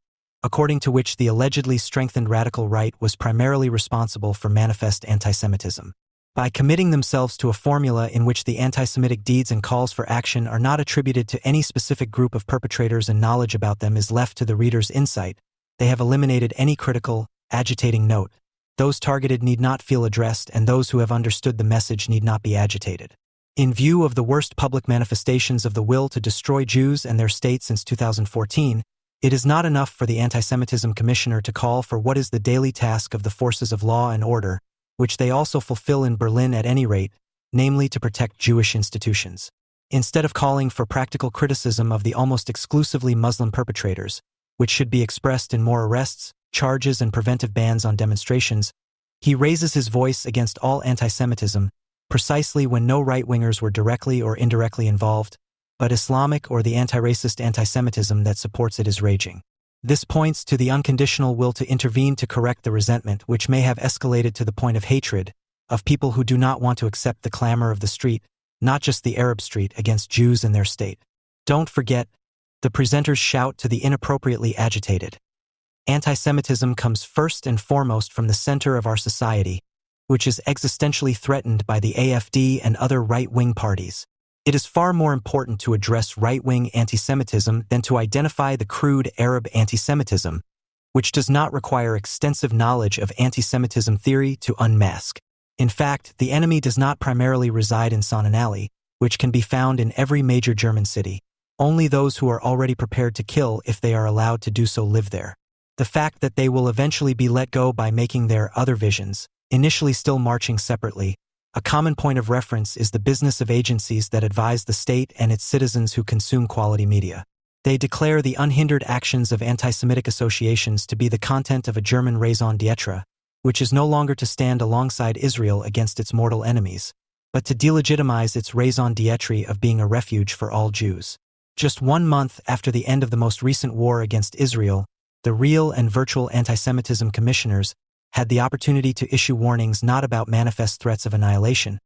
according to which the allegedly strengthened radical right was primarily responsible for manifest anti-Semitism. By committing themselves to a formula in which the anti-Semitic deeds and calls for action are not attributed to any specific group of perpetrators and knowledge about them is left to the reader's insight, they have eliminated any critical, agitating note. Those targeted need not feel addressed, and those who have understood the message need not be agitated. In view of the worst public manifestations of the will to destroy Jews and their state since 2014, it is not enough for the Anti-Semitism Commissioner to call for what is the daily task of the forces of law and order, which they also fulfill in Berlin at any rate, namely to protect Jewish institutions. Instead of calling for practical criticism of the almost exclusively Muslim perpetrators, which should be expressed in more arrests, charges, and preventive bans on demonstrations, he raises his voice against all anti-Semitism, precisely when no right-wingers were directly or indirectly involved, but Islamic or the anti-racist anti-Semitism that supports it is raging. This points to the unconditional will to intervene to correct the resentment which may have escalated to the point of hatred, of people who do not want to accept the clamor of the street, not just the Arab street, against Jews and their state. Don't forget, the presenters shout to the inappropriately agitated. Anti-Semitism comes first and foremost from the center of our society, which is existentially threatened by the AfD and other right-wing parties. It is far more important to address right-wing anti-Semitism than to identify the crude Arab anti-Semitism, which does not require extensive knowledge of anti-Semitism theory to unmask. In fact, the enemy does not primarily reside in Sonnenallee, which can be found in every major German city. Only those who are already prepared to kill, if they are allowed to do so, live there. The fact that they will eventually be let go by making their other visions, initially still marching separately, a common point of reference is the business of agencies that advise the state and its citizens who consume quality media. They declare the unhindered actions of anti-Semitic associations to be the content of a German raison d'etre, which is no longer to stand alongside Israel against its mortal enemies, but to delegitimize its raison d'etre of being a refuge for all Jews. Just 1 month after the end of the most recent war against Israel, the real and virtual anti-Semitism commissioners had the opportunity to issue warnings not about manifest threats of annihilation,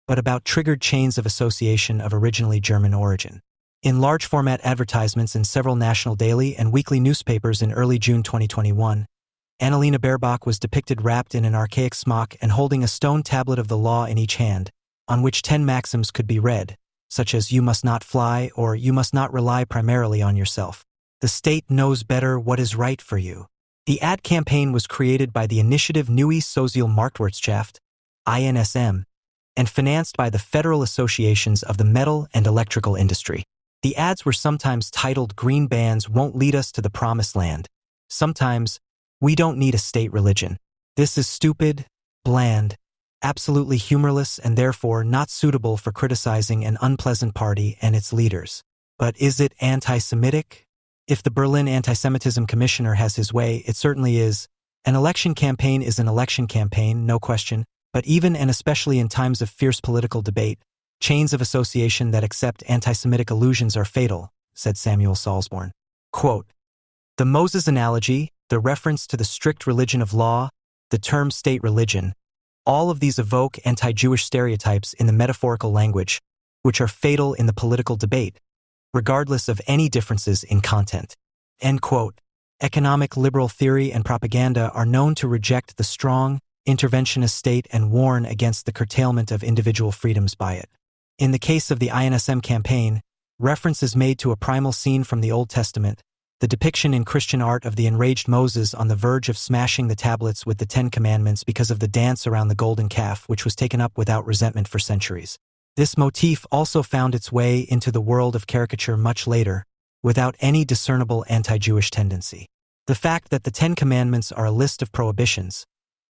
but about triggered chains of association of originally German origin. In large-format advertisements in several national daily and weekly newspapers in early June 2021, Annalena Baerbock was depicted wrapped in an archaic smock and holding a stone tablet of the law in each hand, on which 10 maxims could be read, such as "You must not fly" or "You must not rely primarily on yourself." The state knows better what is right for you. The ad campaign was created by the Initiative Neue Soziale Marktwirtschaft, INSM, and financed by the Federal Associations of the Metal and Electrical Industry. The ads were sometimes titled "Green Bands Won't Lead Us to the Promised Land." Sometimes, "We don't need a state religion. This is stupid, bland, absolutely humorless and therefore not suitable for criticizing an unpleasant party and its leaders." But is it anti-Semitic? If the Berlin Anti-Semitism Commissioner has his way, it certainly is. An election campaign is an election campaign, no question, but even and especially in times of fierce political debate, chains of association that accept anti-Semitic allusions are fatal, said Samuel Salzborn. Quote, "The Moses analogy, the reference to the strict religion of law, the term state religion, all of these evoke anti-Jewish stereotypes in the metaphorical language, which are fatal in the political debate, regardless of any differences in content." End quote. Economic liberal theory and propaganda are known to reject the strong, interventionist state and warn against the curtailment of individual freedoms by it. In the case of the INSM campaign, reference is made to a primal scene from the Old Testament, the depiction in Christian art of the enraged Moses on the verge of smashing the tablets with the Ten Commandments because of the dance around the golden calf, which was taken up without resentment for centuries. This motif also found its way into the world of caricature much later, without any discernible anti-Jewish tendency. The fact that the Ten Commandments are a list of prohibitions,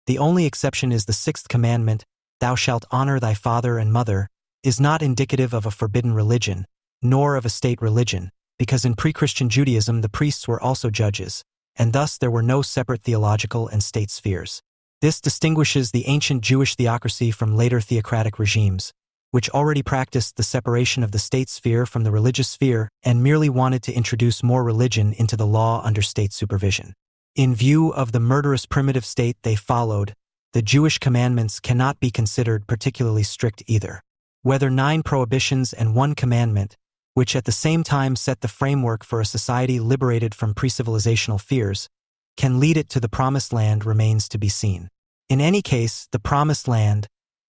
the only exception is the sixth commandment, "Thou shalt honor thy father and mother," is not indicative of a forbidden religion, nor of a state religion, because in pre-Christian Judaism the priests were also judges, and thus there were no separate theological and state spheres. This distinguishes the ancient Jewish theocracy from later theocratic regimes, which already practiced the separation of the state sphere from the religious sphere and merely wanted to introduce more religion into the law under state supervision. In view of the murderous primitive state they followed, the Jewish commandments cannot be considered particularly strict either. Whether 9 prohibitions and 1 commandment, which at the same time set the framework for a society liberated from pre-civilizational fears, can lead it to the Promised Land remains to be seen. In any case, the Promised Land,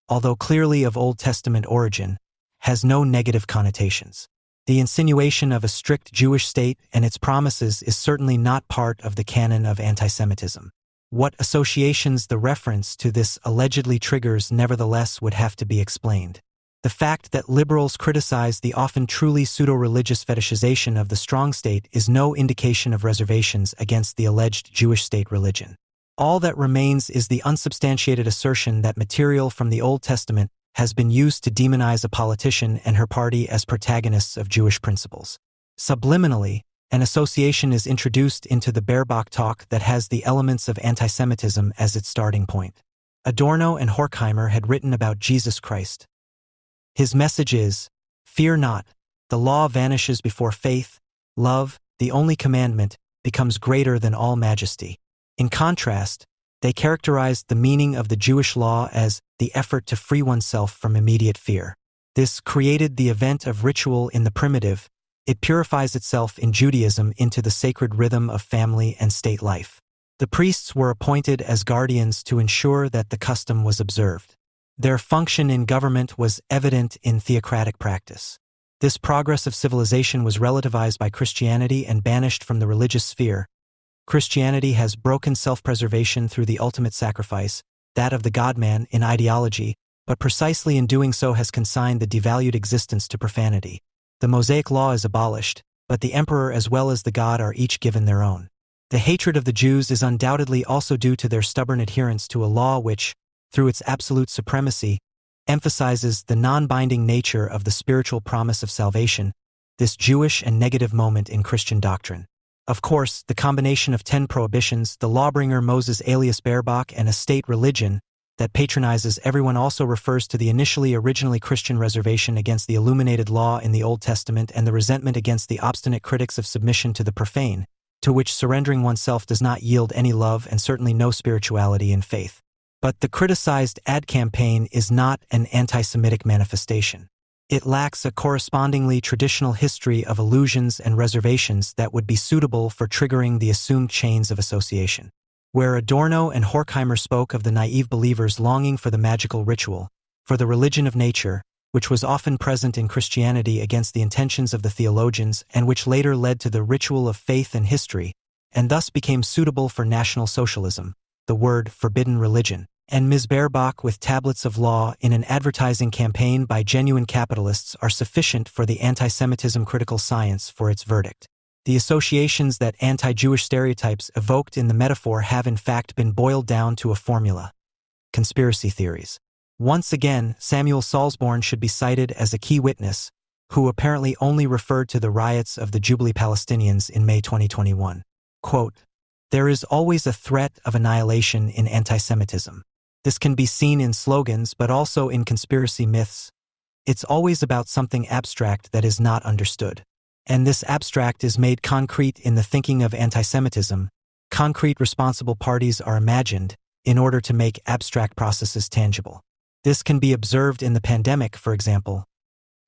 although clearly of Old Testament origin, has no negative connotations. The insinuation of a strict Jewish state and its promises is certainly not part of the canon of antisemitism. What associations the reference to this allegedly triggers nevertheless would have to be explained. The fact that liberals criticize the often truly pseudo-religious fetishization of the strong state is no indication of reservations against the alleged Jewish state religion. All that remains is the unsubstantiated assertion that material from the Old Testament has been used to demonize a politician and her party as protagonists of Jewish principles. Subliminally, an association is introduced into the Baerbock talk that has the elements of antisemitism as its starting point. Adorno and Horkheimer had written about Jesus Christ. His message is, "Fear not, the law vanishes before faith, love, the only commandment, becomes greater than all majesty." In contrast, they characterized the meaning of the Jewish law as the effort to free oneself from immediate fear. This created the event of ritual in the primitive. It purifies itself in Judaism into the sacred rhythm of family and state life. The priests were appointed as guardians to ensure that the custom was observed. Their function in government was evident in theocratic practice. This progress of civilization was relativized by Christianity and banished from the religious sphere. Christianity has broken self-preservation through the ultimate sacrifice, that of the God-man, in ideology, but precisely in doing so has consigned the devalued existence to profanity. The Mosaic law is abolished, but the emperor as well as the God are each given their own. The hatred of the Jews is undoubtedly also due to their stubborn adherence to a law which, through its absolute supremacy, emphasizes the non-binding nature of the spiritual promise of salvation, this Jewish and negative moment in Christian doctrine. Of course, the combination of 10 prohibitions, the lawbringer Moses alias Baerbock, and a state religion that patronizes everyone also refers to the originally Christian reservation against the illuminated law in the Old Testament and the resentment against the obstinate critics of submission to the profane, to which surrendering oneself does not yield any love and certainly no spirituality in faith. But the criticized ad campaign is not an anti-Semitic manifestation. It lacks a correspondingly traditional history of allusions and reservations that would be suitable for triggering the assumed chains of association. Where Adorno and Horkheimer spoke of the naive believers longing for the magical ritual, for the religion of nature, which was often present in Christianity against the intentions of the theologians and which later led to the ritual of faith and history, and thus became suitable for National Socialism, the word forbidden religion, and Ms. Baerbock with tablets of law in an advertising campaign by genuine capitalists are sufficient for the anti-Semitism critical science for its verdict. The associations that anti-Jewish stereotypes evoked in the metaphor have in fact been boiled down to a formula: conspiracy theories. Once again, Samuel Salzborn should be cited as a key witness, who apparently only referred to the riots of the Jubilee Palestinians in May 2021. Quote, "There is always a threat of annihilation in anti-Semitism. This can be seen in slogans but also in conspiracy myths. It's always about something abstract that is not understood. And this abstract is made concrete in the thinking of anti-Semitism. Concrete responsible parties are imagined in order to make abstract processes tangible. This can be observed in the pandemic, for example.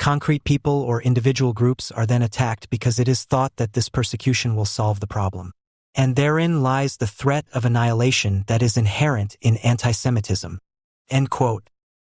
Concrete people or individual groups are then attacked because it is thought that this persecution will solve the problem. And therein lies the threat of annihilation that is inherent in anti-Semitism." End quote.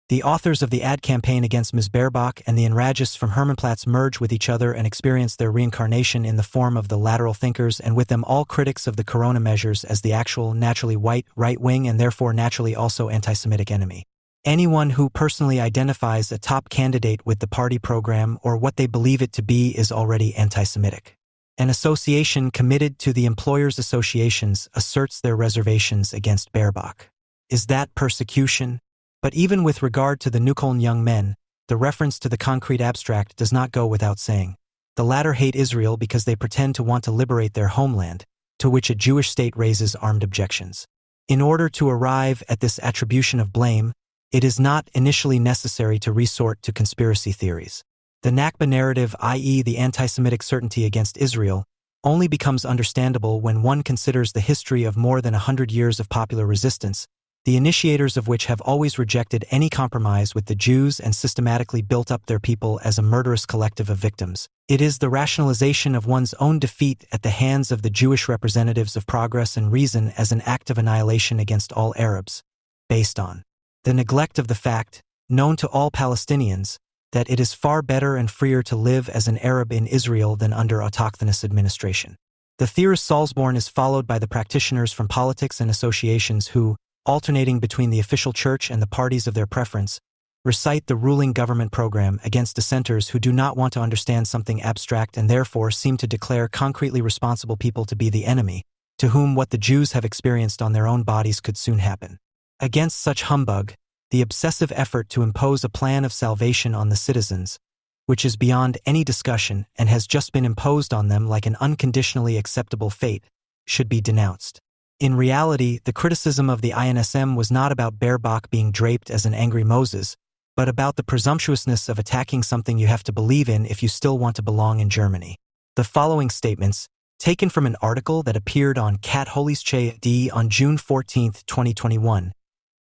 The authors of the ad campaign against Ms. Baerbock and the enragists from Hermannplatz merge with each other and experience their reincarnation in the form of the lateral thinkers, and with them all critics of the corona measures as the actual, naturally white, right-wing and therefore naturally also anti-Semitic enemy. Anyone who personally identifies a top candidate with the party program or what they believe it to be is already anti-Semitic. An association committed to the employers' associations asserts their reservations against Baerbock. Is that persecution? But even with regard to the Neukölln young men, the reference to the concrete abstract does not go without saying. The latter hate Israel because they pretend to want to liberate their homeland, to which a Jewish state raises armed objections. In order to arrive at this attribution of blame, it is not initially necessary to resort to conspiracy theories. The Nakba narrative, i.e. the anti-Semitic certainty against Israel, only becomes understandable when one considers the history of more than 100 years of popular resistance, the initiators of which have always rejected any compromise with the Jews and systematically built up their people as a murderous collective of victims. It is the rationalization of one's own defeat at the hands of the Jewish representatives of progress and reason as an act of annihilation against all Arabs, based on the neglect of the fact, known to all Palestinians, that it is far better and freer to live as an Arab in Israel than under autochthonous administration. The theorist Salzborn is followed by the practitioners from politics and associations who, alternating between the official church and the parties of their preference, recite the ruling government program against dissenters who do not want to understand something abstract and therefore seem to declare concretely responsible people to be the enemy, to whom what the Jews have experienced on their own bodies could soon happen. Against such humbug, the obsessive effort to impose a plan of salvation on the citizens, which is beyond any discussion and has just been imposed on them like an unconditionally acceptable fate, should be denounced. In reality, the criticism of the INSM was not about Baerbock being draped as an angry Moses, but about the presumptuousness of attacking something you have to believe in if you still want to belong in Germany. The following statements, taken from an article that appeared on Katholische on June 14, 2021,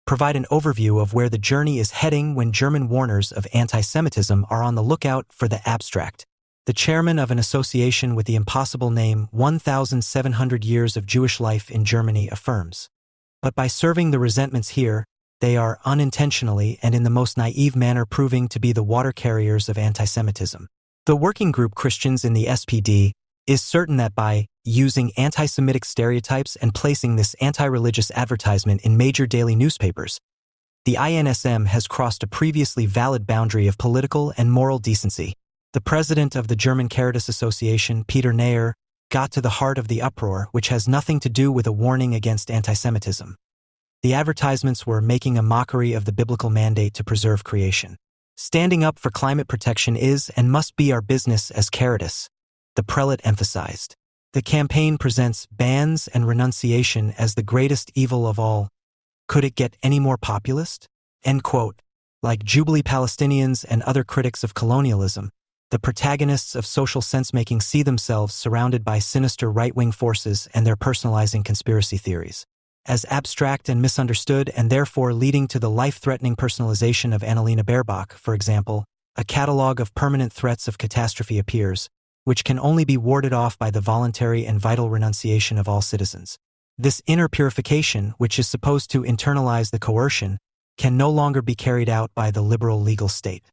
provide an overview of where the journey is heading when German warners of anti-Semitism are on the lookout for the abstract. The chairman of an association with the impossible name 1,700 Years of Jewish Life in Germany affirms. But by serving the resentments here, they are unintentionally and in the most naive manner proving to be the water carriers of anti-Semitism. The working group Christians in the SPD is certain that by using anti-Semitic stereotypes and placing this anti-religious advertisement in major daily newspapers, the INSM has crossed a previously valid boundary of political and moral decency. The president of the German Caritas Association, Peter Neyer, got to the heart of the uproar, which has nothing to do with a warning against anti-Semitism. The advertisements were making a mockery of the biblical mandate to preserve creation. Standing up for climate protection is and must be our business as Caritas, the prelate emphasized. The campaign presents bans and renunciation as the greatest evil of all. Could it get any more populist? End quote. Like Jubilee Palestinians and other critics of colonialism, the protagonists of social sense-making see themselves surrounded by sinister right-wing forces and their personalizing conspiracy theories. As abstract and misunderstood and therefore leading to the life-threatening personalization of Annalena Baerbock, for example, a catalogue of permanent threats of catastrophe appears, which can only be warded off by the voluntary and vital renunciation of all citizens. This inner purification, which is supposed to internalize the coercion, can no longer be carried out by the liberal legal state.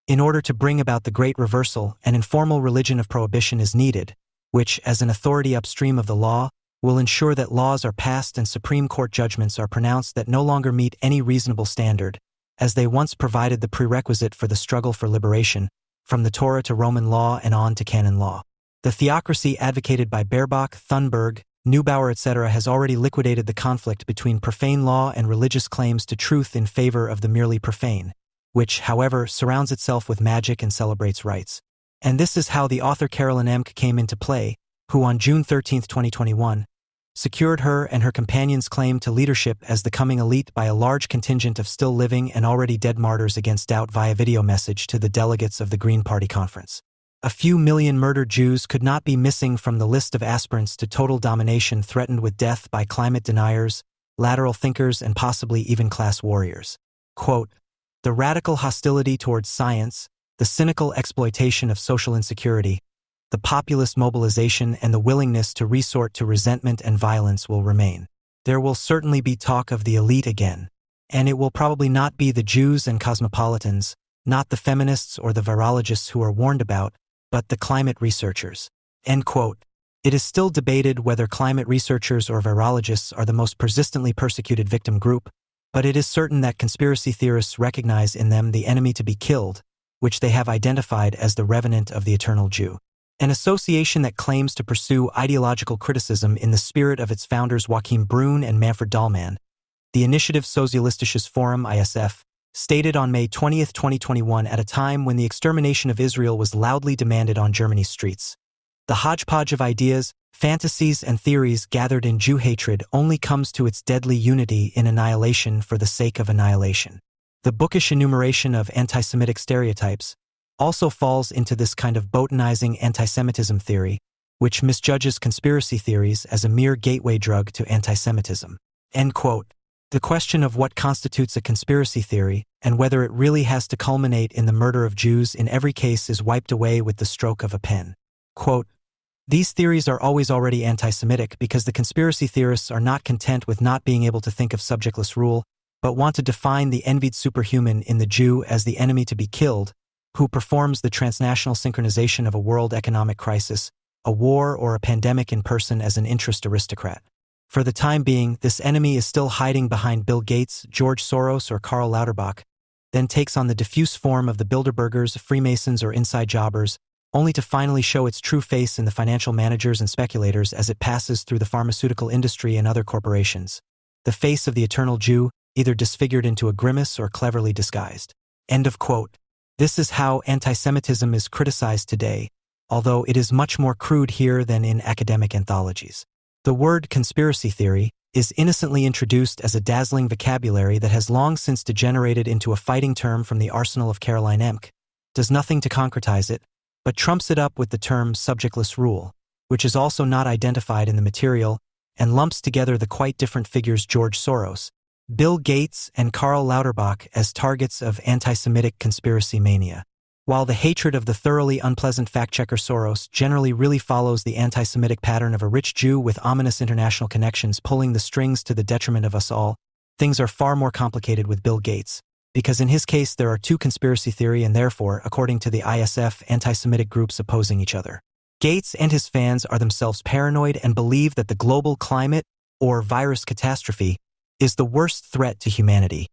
In order to bring about the great reversal, an informal religion of prohibition is needed, which, as an authority upstream of the law, will ensure that laws are passed and Supreme Court judgments are pronounced that no longer meet any reasonable standard, as they once provided the prerequisite for the struggle for liberation, from the Torah to Roman law and on to canon law. The theocracy advocated by Baerbock, Thunberg, Neubauer etc. has already liquidated the conflict between profane law and religious claims to truth in favor of the merely profane, which, however, surrounds itself with magic and celebrates rites. And this is how the author Carolyn Emke came into play, who on June 13, 2021, secured her and her companions' claim to leadership as the coming elite by a large contingent of still living and already dead martyrs against doubt via video message to the delegates of the Green Party conference. A few million murdered Jews could not be missing from the list of aspirants to total domination threatened with death by climate deniers, lateral thinkers, and possibly even class warriors. Quote, "The radical hostility towards science, the cynical exploitation of social insecurity, the populist mobilization and the willingness to resort to resentment and violence will remain. There will certainly be talk of the elite again, and it will probably not be the Jews and cosmopolitans, not the feminists or the virologists who are warned about, but the climate researchers." End quote. It is still debated whether climate researchers or virologists are the most persistently persecuted victim group, but it is certain that conspiracy theorists recognize in them the enemy to be killed, which they have identified as the revenant of the eternal Jew. An association that claims to pursue ideological criticism in the spirit of its founders Joachim Brun and Manfred Dahlmann, the Initiative Sozialistisches Forum ISF, stated on May 20, 2021 at a time when the extermination of Israel was loudly demanded on Germany's streets. The hodgepodge of ideas, fantasies, and theories gathered in Jew hatred only comes to its deadly unity in annihilation for the sake of annihilation. The bookish enumeration of anti-Semitic stereotypes also falls into this kind of botanizing anti-Semitism theory, which misjudges conspiracy theories as a mere gateway drug to anti-Semitism. End quote. The question of what constitutes a conspiracy theory and whether it really has to culminate in the murder of Jews in every case is wiped away with the stroke of a pen. Quote, "These theories are always already anti-Semitic because the conspiracy theorists are not content with not being able to think of subjectless rule, but want to define the envied superhuman in the Jew as the enemy to be killed, who performs the transnational synchronization of a world economic crisis, a war, or a pandemic in person as an interest aristocrat. For the time being, this enemy is still hiding behind Bill Gates, George Soros, or Karl Lauterbach, then takes on the diffuse form of the Bilderbergers, Freemasons, or inside jobbers, only to finally show its true face in the financial managers and speculators as it passes through the pharmaceutical industry and other corporations. The face of the eternal Jew, either disfigured into a grimace or cleverly disguised." End of quote. This is how anti-Semitism is criticized today, although it is much more crude here than in academic anthologies. The word conspiracy theory is innocently introduced as a dazzling vocabulary that has long since degenerated into a fighting term from the arsenal of Caroline Emke, does nothing to concretize it, but trumps it up with the term subjectless rule, which is also not identified in the material, and lumps together the quite different figures George Soros, Bill Gates, and Karl Lauterbach as targets of anti-Semitic conspiracy mania. While the hatred of the thoroughly unpleasant fact-checker Soros generally really follows the anti-Semitic pattern of a rich Jew with ominous international connections pulling the strings to the detriment of us all, things are far more complicated with Bill Gates, because in his case there are two conspiracy theory and therefore, according to the ISF, anti-Semitic groups opposing each other. Gates and his fans are themselves paranoid and believe that the global climate, or virus catastrophe, is the worst threat to humanity,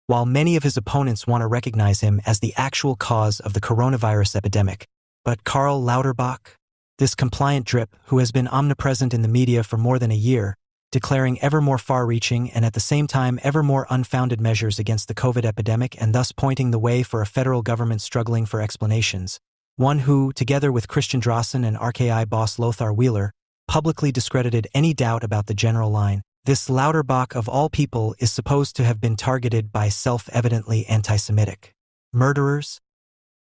while many of his opponents want to recognize him as the actual cause of the coronavirus epidemic. But Karl Lauterbach, this compliant drip who has been omnipresent in the media for more than a year, declaring ever more far-reaching and at the same time ever more unfounded measures against the COVID epidemic and thus pointing the way for a federal government struggling for explanations, one who, together with Christian Drossen and RKI boss Lothar Wieler, publicly discredited any doubt about the general line. This Lauterbach of all people is supposed to have been targeted by self-evidently anti-Semitic murderers.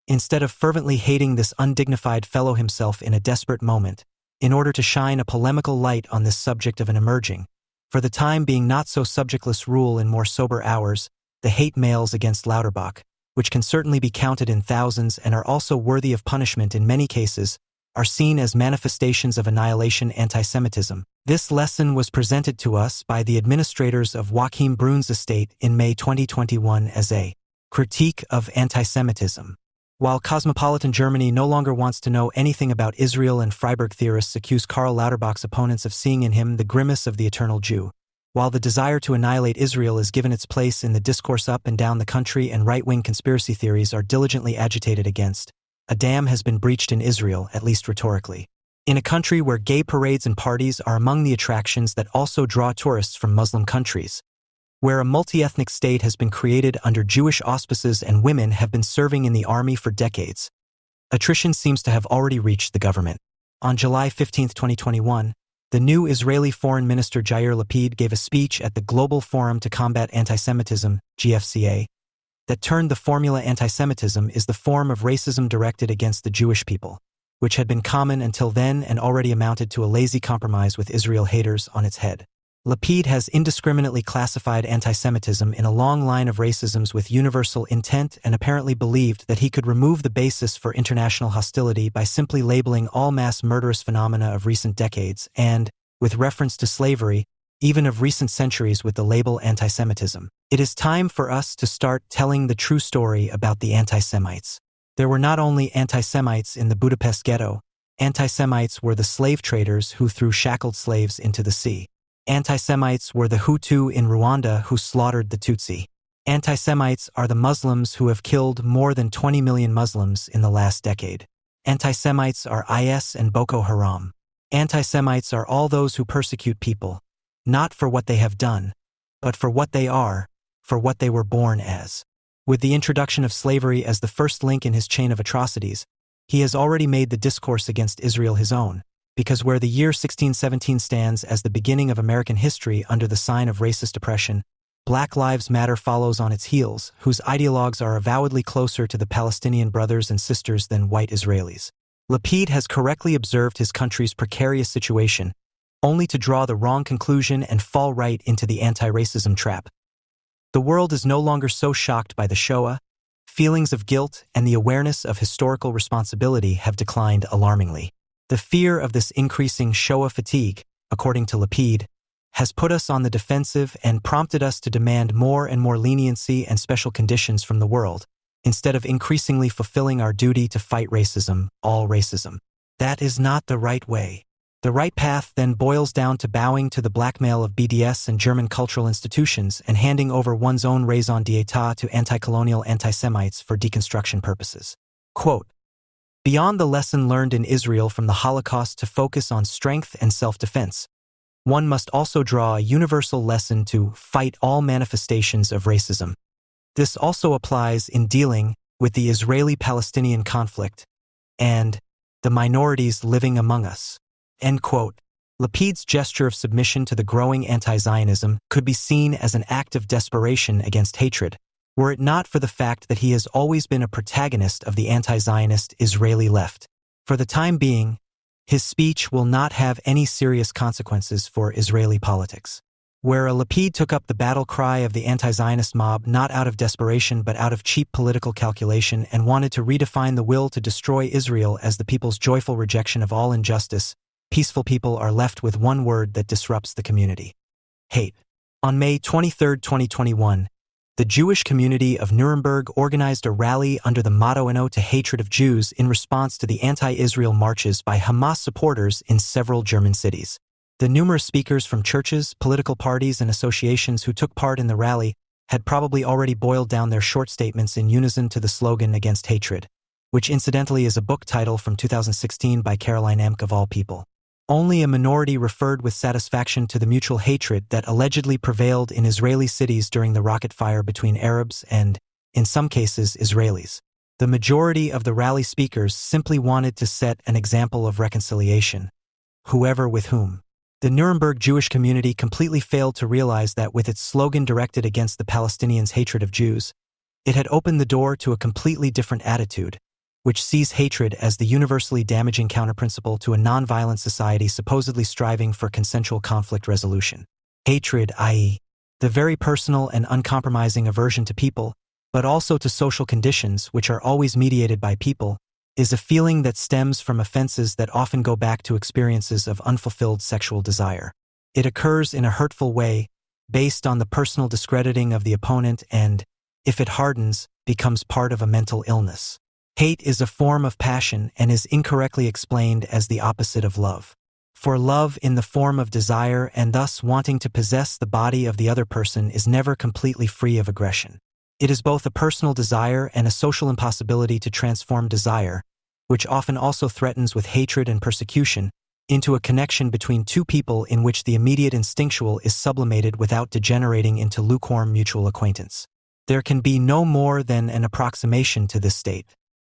Instead of fervently hating this undignified fellow himself in a desperate moment, in order to shine a polemical light on this subject of an emerging, for the time being not so subjectless rule in more sober hours, the hate mails against Lauterbach, which can certainly be counted in thousands and are also worthy of punishment in many cases, are seen as manifestations of annihilation anti-Semitism. This lesson was presented to us by the administrators of Joachim Brun's estate in May 2021 as a critique of anti-Semitism. While cosmopolitan Germany no longer wants to know anything about Israel, and Freiburg theorists accuse Karl Lauterbach's opponents of seeing in him the grimace of the eternal Jew. While the desire to annihilate Israel is given its place in the discourse up and down the country, and right-wing conspiracy theories are diligently agitated against, a dam has been breached in Israel, at least rhetorically. In a country where gay parades and parties are among the attractions that also draw tourists from Muslim countries, where a multi-ethnic state has been created under Jewish auspices and women have been serving in the army for decades, attrition seems to have already reached the government. On July 15, 2021, the new Israeli Foreign Minister Yair Lapid gave a speech at the Global Forum to Combat Antisemitism, GFCA, that turned the formula antisemitism is the form of racism directed against the Jewish people, which had been common until then and already amounted to a lazy compromise with Israel haters on its head. Lapid has indiscriminately classified antisemitism in a long line of racisms with universal intent, and apparently believed that he could remove the basis for international hostility by simply labeling all mass murderous phenomena of recent decades and, with reference to slavery, even of recent centuries, with the label antisemitism. It is time for us to start telling the true story about the anti-Semites. There were not only anti-Semites in the Budapest ghetto, anti-Semites were the slave traders who threw shackled slaves into the sea. Anti-Semites were the Hutu in Rwanda who slaughtered the Tutsi. Anti-Semites are the Muslims who have killed more than 20 million Muslims in the last decade. Anti-Semites are IS and Boko Haram. Anti-Semites are all those who persecute people, not for what they have done, but for what they are, for what they were born as. With the introduction of slavery as the first link in his chain of atrocities, he has already made the discourse against Israel his own, because where the year 1617 stands as the beginning of American history under the sign of racist oppression, Black Lives Matter follows on its heels, whose ideologues are avowedly closer to the Palestinian brothers and sisters than white Israelis. Lapid has correctly observed his country's precarious situation, only to draw the wrong conclusion and fall right into the anti-racism trap. The world is no longer so shocked by the Shoah. Feelings of guilt and the awareness of historical responsibility have declined alarmingly. The fear of this increasing Shoah fatigue, according to Lapid, has put us on the defensive and prompted us to demand more and more leniency and special conditions from the world, instead of increasingly fulfilling our duty to fight racism, all racism. That is not the right way. The right path then boils down to bowing to the blackmail of BDS and German cultural institutions and handing over one's own raison d'etat to anti-colonial anti-Semites for deconstruction purposes. Quote, beyond the lesson learned in Israel from the Holocaust to focus on strength and self-defense, one must also draw a universal lesson to fight all manifestations of racism. This also applies in dealing with the Israeli-Palestinian conflict and the minorities living among us. End quote. Lapid's gesture of submission to the growing anti-Zionism could be seen as an act of desperation against hatred, were it not for the fact that he has always been a protagonist of the anti-Zionist Israeli left. For the time being, his speech will not have any serious consequences for Israeli politics. Where a Lapid took up the battle cry of the anti-Zionist mob not out of desperation but out of cheap political calculation and wanted to redefine the will to destroy Israel as the people's joyful rejection of all injustice, peaceful people are left with one word that disrupts the community: hate. On May 23, 2021, the Jewish community of Nuremberg organized a rally under the motto "No to Hatred of Jews" in response to the anti-Israel marches by Hamas supporters in several German cities. The numerous speakers from churches, political parties, and associations who took part in the rally had probably already boiled down their short statements in unison to the slogan against hatred, which incidentally is a book title from 2016 by Caroline Emke of all people. Only a minority referred with satisfaction to the mutual hatred that allegedly prevailed in Israeli cities during the rocket fire between Arabs and, in some cases, Israelis. The majority of the rally speakers simply wanted to set an example of reconciliation, whoever with whom. The Nuremberg Jewish community completely failed to realize that with its slogan directed against the Palestinians' hatred of Jews, it had opened the door to a completely different attitude, which sees hatred as the universally damaging counterprinciple to a nonviolent society supposedly striving for consensual conflict resolution. Hatred, i.e., the very personal and uncompromising aversion to people, but also to social conditions which are always mediated by people, is a feeling that stems from offenses that often go back to experiences of unfulfilled sexual desire. It occurs in a hurtful way, based on the personal discrediting of the opponent and, if it hardens, becomes part of a mental illness. Hate is a form of passion and is incorrectly explained as the opposite of love. For love in the form of desire and thus wanting to possess the body of the other person is never completely free of aggression. It is both a personal desire and a social impossibility to transform desire, which often also threatens with hatred and persecution, into a connection between two people in which the immediate instinctual is sublimated without degenerating into lukewarm mutual acquaintance. There can be no more than an approximation to this state.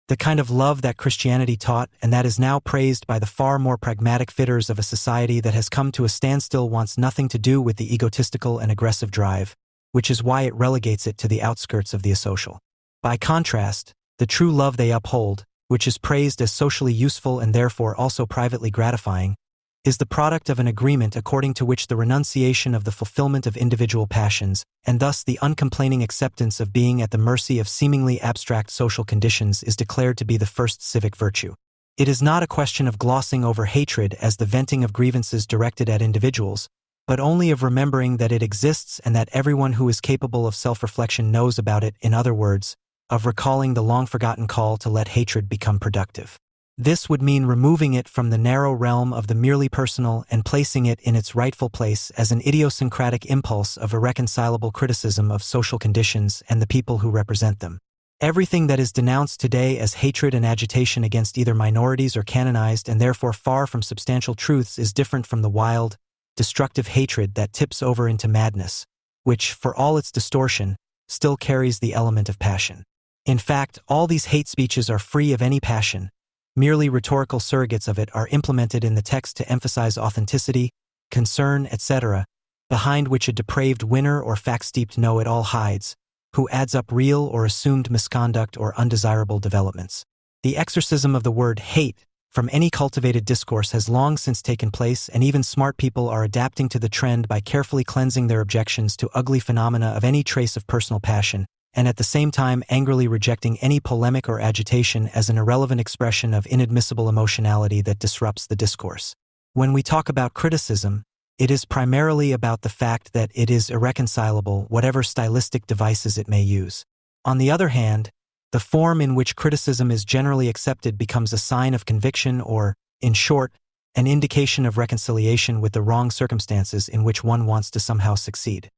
The kind of love that Christianity taught and that is now praised by the far more pragmatic fitters of a society that has come to a standstill wants nothing to do with the egotistical and aggressive drive, which is why it relegates it to the outskirts of the asocial. By contrast, the true love they uphold, which is praised as socially useful and therefore also privately gratifying, is the product of an agreement according to which the renunciation of the fulfillment of individual passions, and thus the uncomplaining acceptance of being at the mercy of seemingly abstract social conditions is declared to be the first civic virtue. It is not a question of glossing over hatred as the venting of grievances directed at individuals, but only of remembering that it exists and that everyone who is capable of self-reflection knows about it, in other words, of recalling the long-forgotten call to let hatred become productive. This would mean removing it from the narrow realm of the merely personal and placing it in its rightful place as an idiosyncratic impulse of irreconcilable criticism of social conditions and the people who represent them. Everything that is denounced today as hatred and agitation against either minorities or canonized and therefore far from substantial truths is different from the wild, destructive hatred that tips over into madness, which, for all its distortion, still carries the element of passion. In fact, all these hate speeches are free of any passion. Merely rhetorical surrogates of it are implemented in the text to emphasize authenticity, concern, etc., behind which a depraved winner or fact-steeped know-it-all hides, who adds up real or assumed misconduct or undesirable developments. The exorcism of the word hate from any cultivated discourse has long since taken place, and even smart people are adapting to the trend by carefully cleansing their objections to ugly phenomena of any trace of personal passion, and at the same time angrily rejecting any polemic or agitation as an irrelevant expression of inadmissible emotionality that disrupts the discourse. When we talk about criticism, it is primarily about the fact that it is irreconcilable, whatever stylistic devices it may use. On the other hand, the form in which criticism is generally accepted becomes a sign of conviction or, in short, an indication of reconciliation with the wrong circumstances in which one wants to somehow succeed.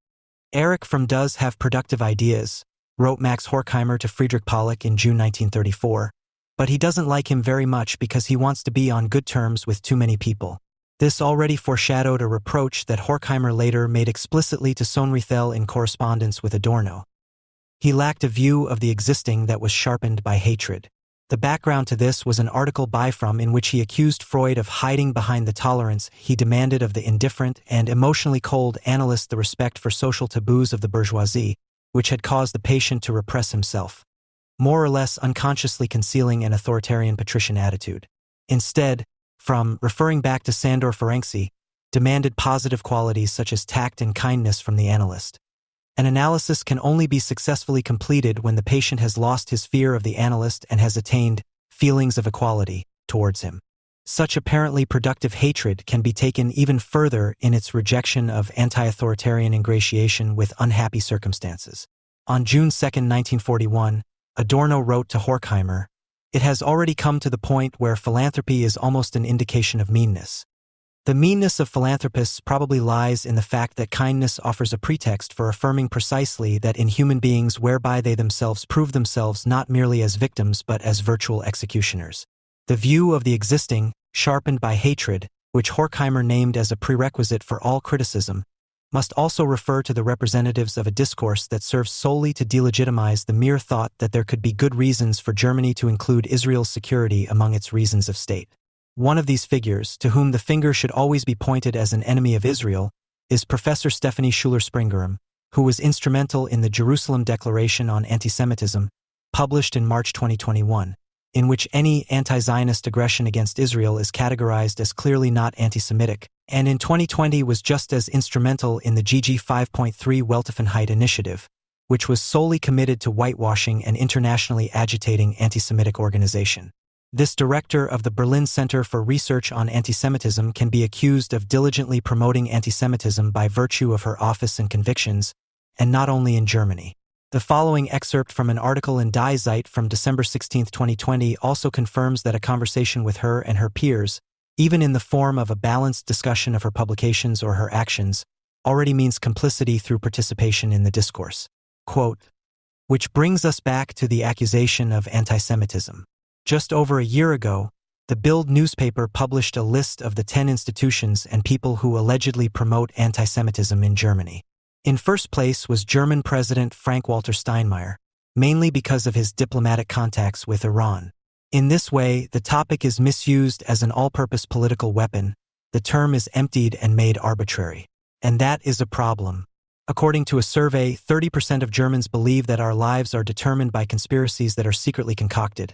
Eric from Does Have Productive Ideas, wrote Max Horkheimer to Friedrich Pollock in June 1934, but he doesn't like him very much because he wants to be on good terms with too many people. This already foreshadowed a reproach that Horkheimer later made explicitly to Sohnrethel in correspondence with Adorno. He lacked a view of the existing that was sharpened by hatred. The background to this was an article by Fromm in which he accused Freud of hiding behind the tolerance he demanded of the indifferent and emotionally cold analyst, the respect for social taboos of the bourgeoisie, which had caused the patient to repress himself, more or less unconsciously concealing an authoritarian patrician attitude. Instead, Fromm, referring back to Sandor Ferenczi, demanded positive qualities such as tact and kindness from the analyst. An analysis can only be successfully completed when the patient has lost his fear of the analyst and has attained feelings of equality towards him. Such apparently productive hatred can be taken even further in its rejection of anti-authoritarian ingratiation with unhappy circumstances. On June 2, 1941, Adorno wrote to Horkheimer, "It has already come to the point where philanthropy is almost an indication of meanness. The meanness of philanthropists probably lies in the fact that kindness offers a pretext for affirming precisely that in human beings whereby they themselves prove themselves not merely as victims but as virtual executioners." The view of the existing, sharpened by hatred, which Horkheimer named as a prerequisite for all criticism, must also refer to the representatives of a discourse that serves solely to delegitimize the mere thought that there could be good reasons for Germany to include Israel's security among its reasons of state. One of these figures, to whom the finger should always be pointed as an enemy of Israel, is Professor Stephanie Schuler-Springerem, who was instrumental in the Jerusalem Declaration on Antisemitism, published in March 2021, in which any anti-Zionist aggression against Israel is categorized as clearly not anti-Semitic, and in 2020 was just as instrumental in the GG 5.3 Weltoffenheit initiative, which was solely committed to whitewashing and internationally agitating anti-Semitic organization. This director of the Berlin Center for Research on Antisemitism can be accused of diligently promoting antisemitism by virtue of her office and convictions, and not only in Germany. The following excerpt from an article in Die Zeit from December 16, 2020 also confirms that a conversation with her and her peers, even in the form of a balanced discussion of her publications or her actions, already means complicity through participation in the discourse. Quote, which brings us back to the accusation of anti-Semitism. Just over a year ago, the Bild newspaper published a list of the 10 institutions and people who allegedly promote anti-Semitism in Germany. In first place was German President Frank-Walter Steinmeier, mainly because of his diplomatic contacts with Iran. In this way, the topic is misused as an all-purpose political weapon, the term is emptied and made arbitrary. And that is a problem. According to a survey, 30% of Germans believe that our lives are determined by conspiracies that are secretly concocted.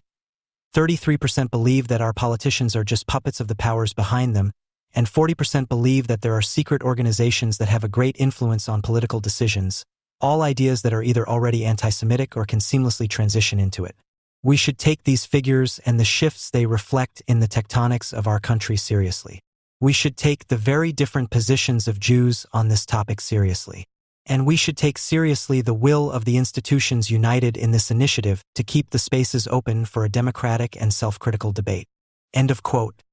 33% believe that our politicians are just puppets of the powers behind them, and 40% believe that there are secret organizations that have a great influence on political decisions, all ideas that are either already anti-Semitic or can seamlessly transition into it. We should take these figures and the shifts they reflect in the tectonics of our country seriously. We should take the very different positions of Jews on this topic seriously. And we should take seriously the will of the institutions united in this initiative to keep the spaces open for a democratic and self-critical debate. End of quote.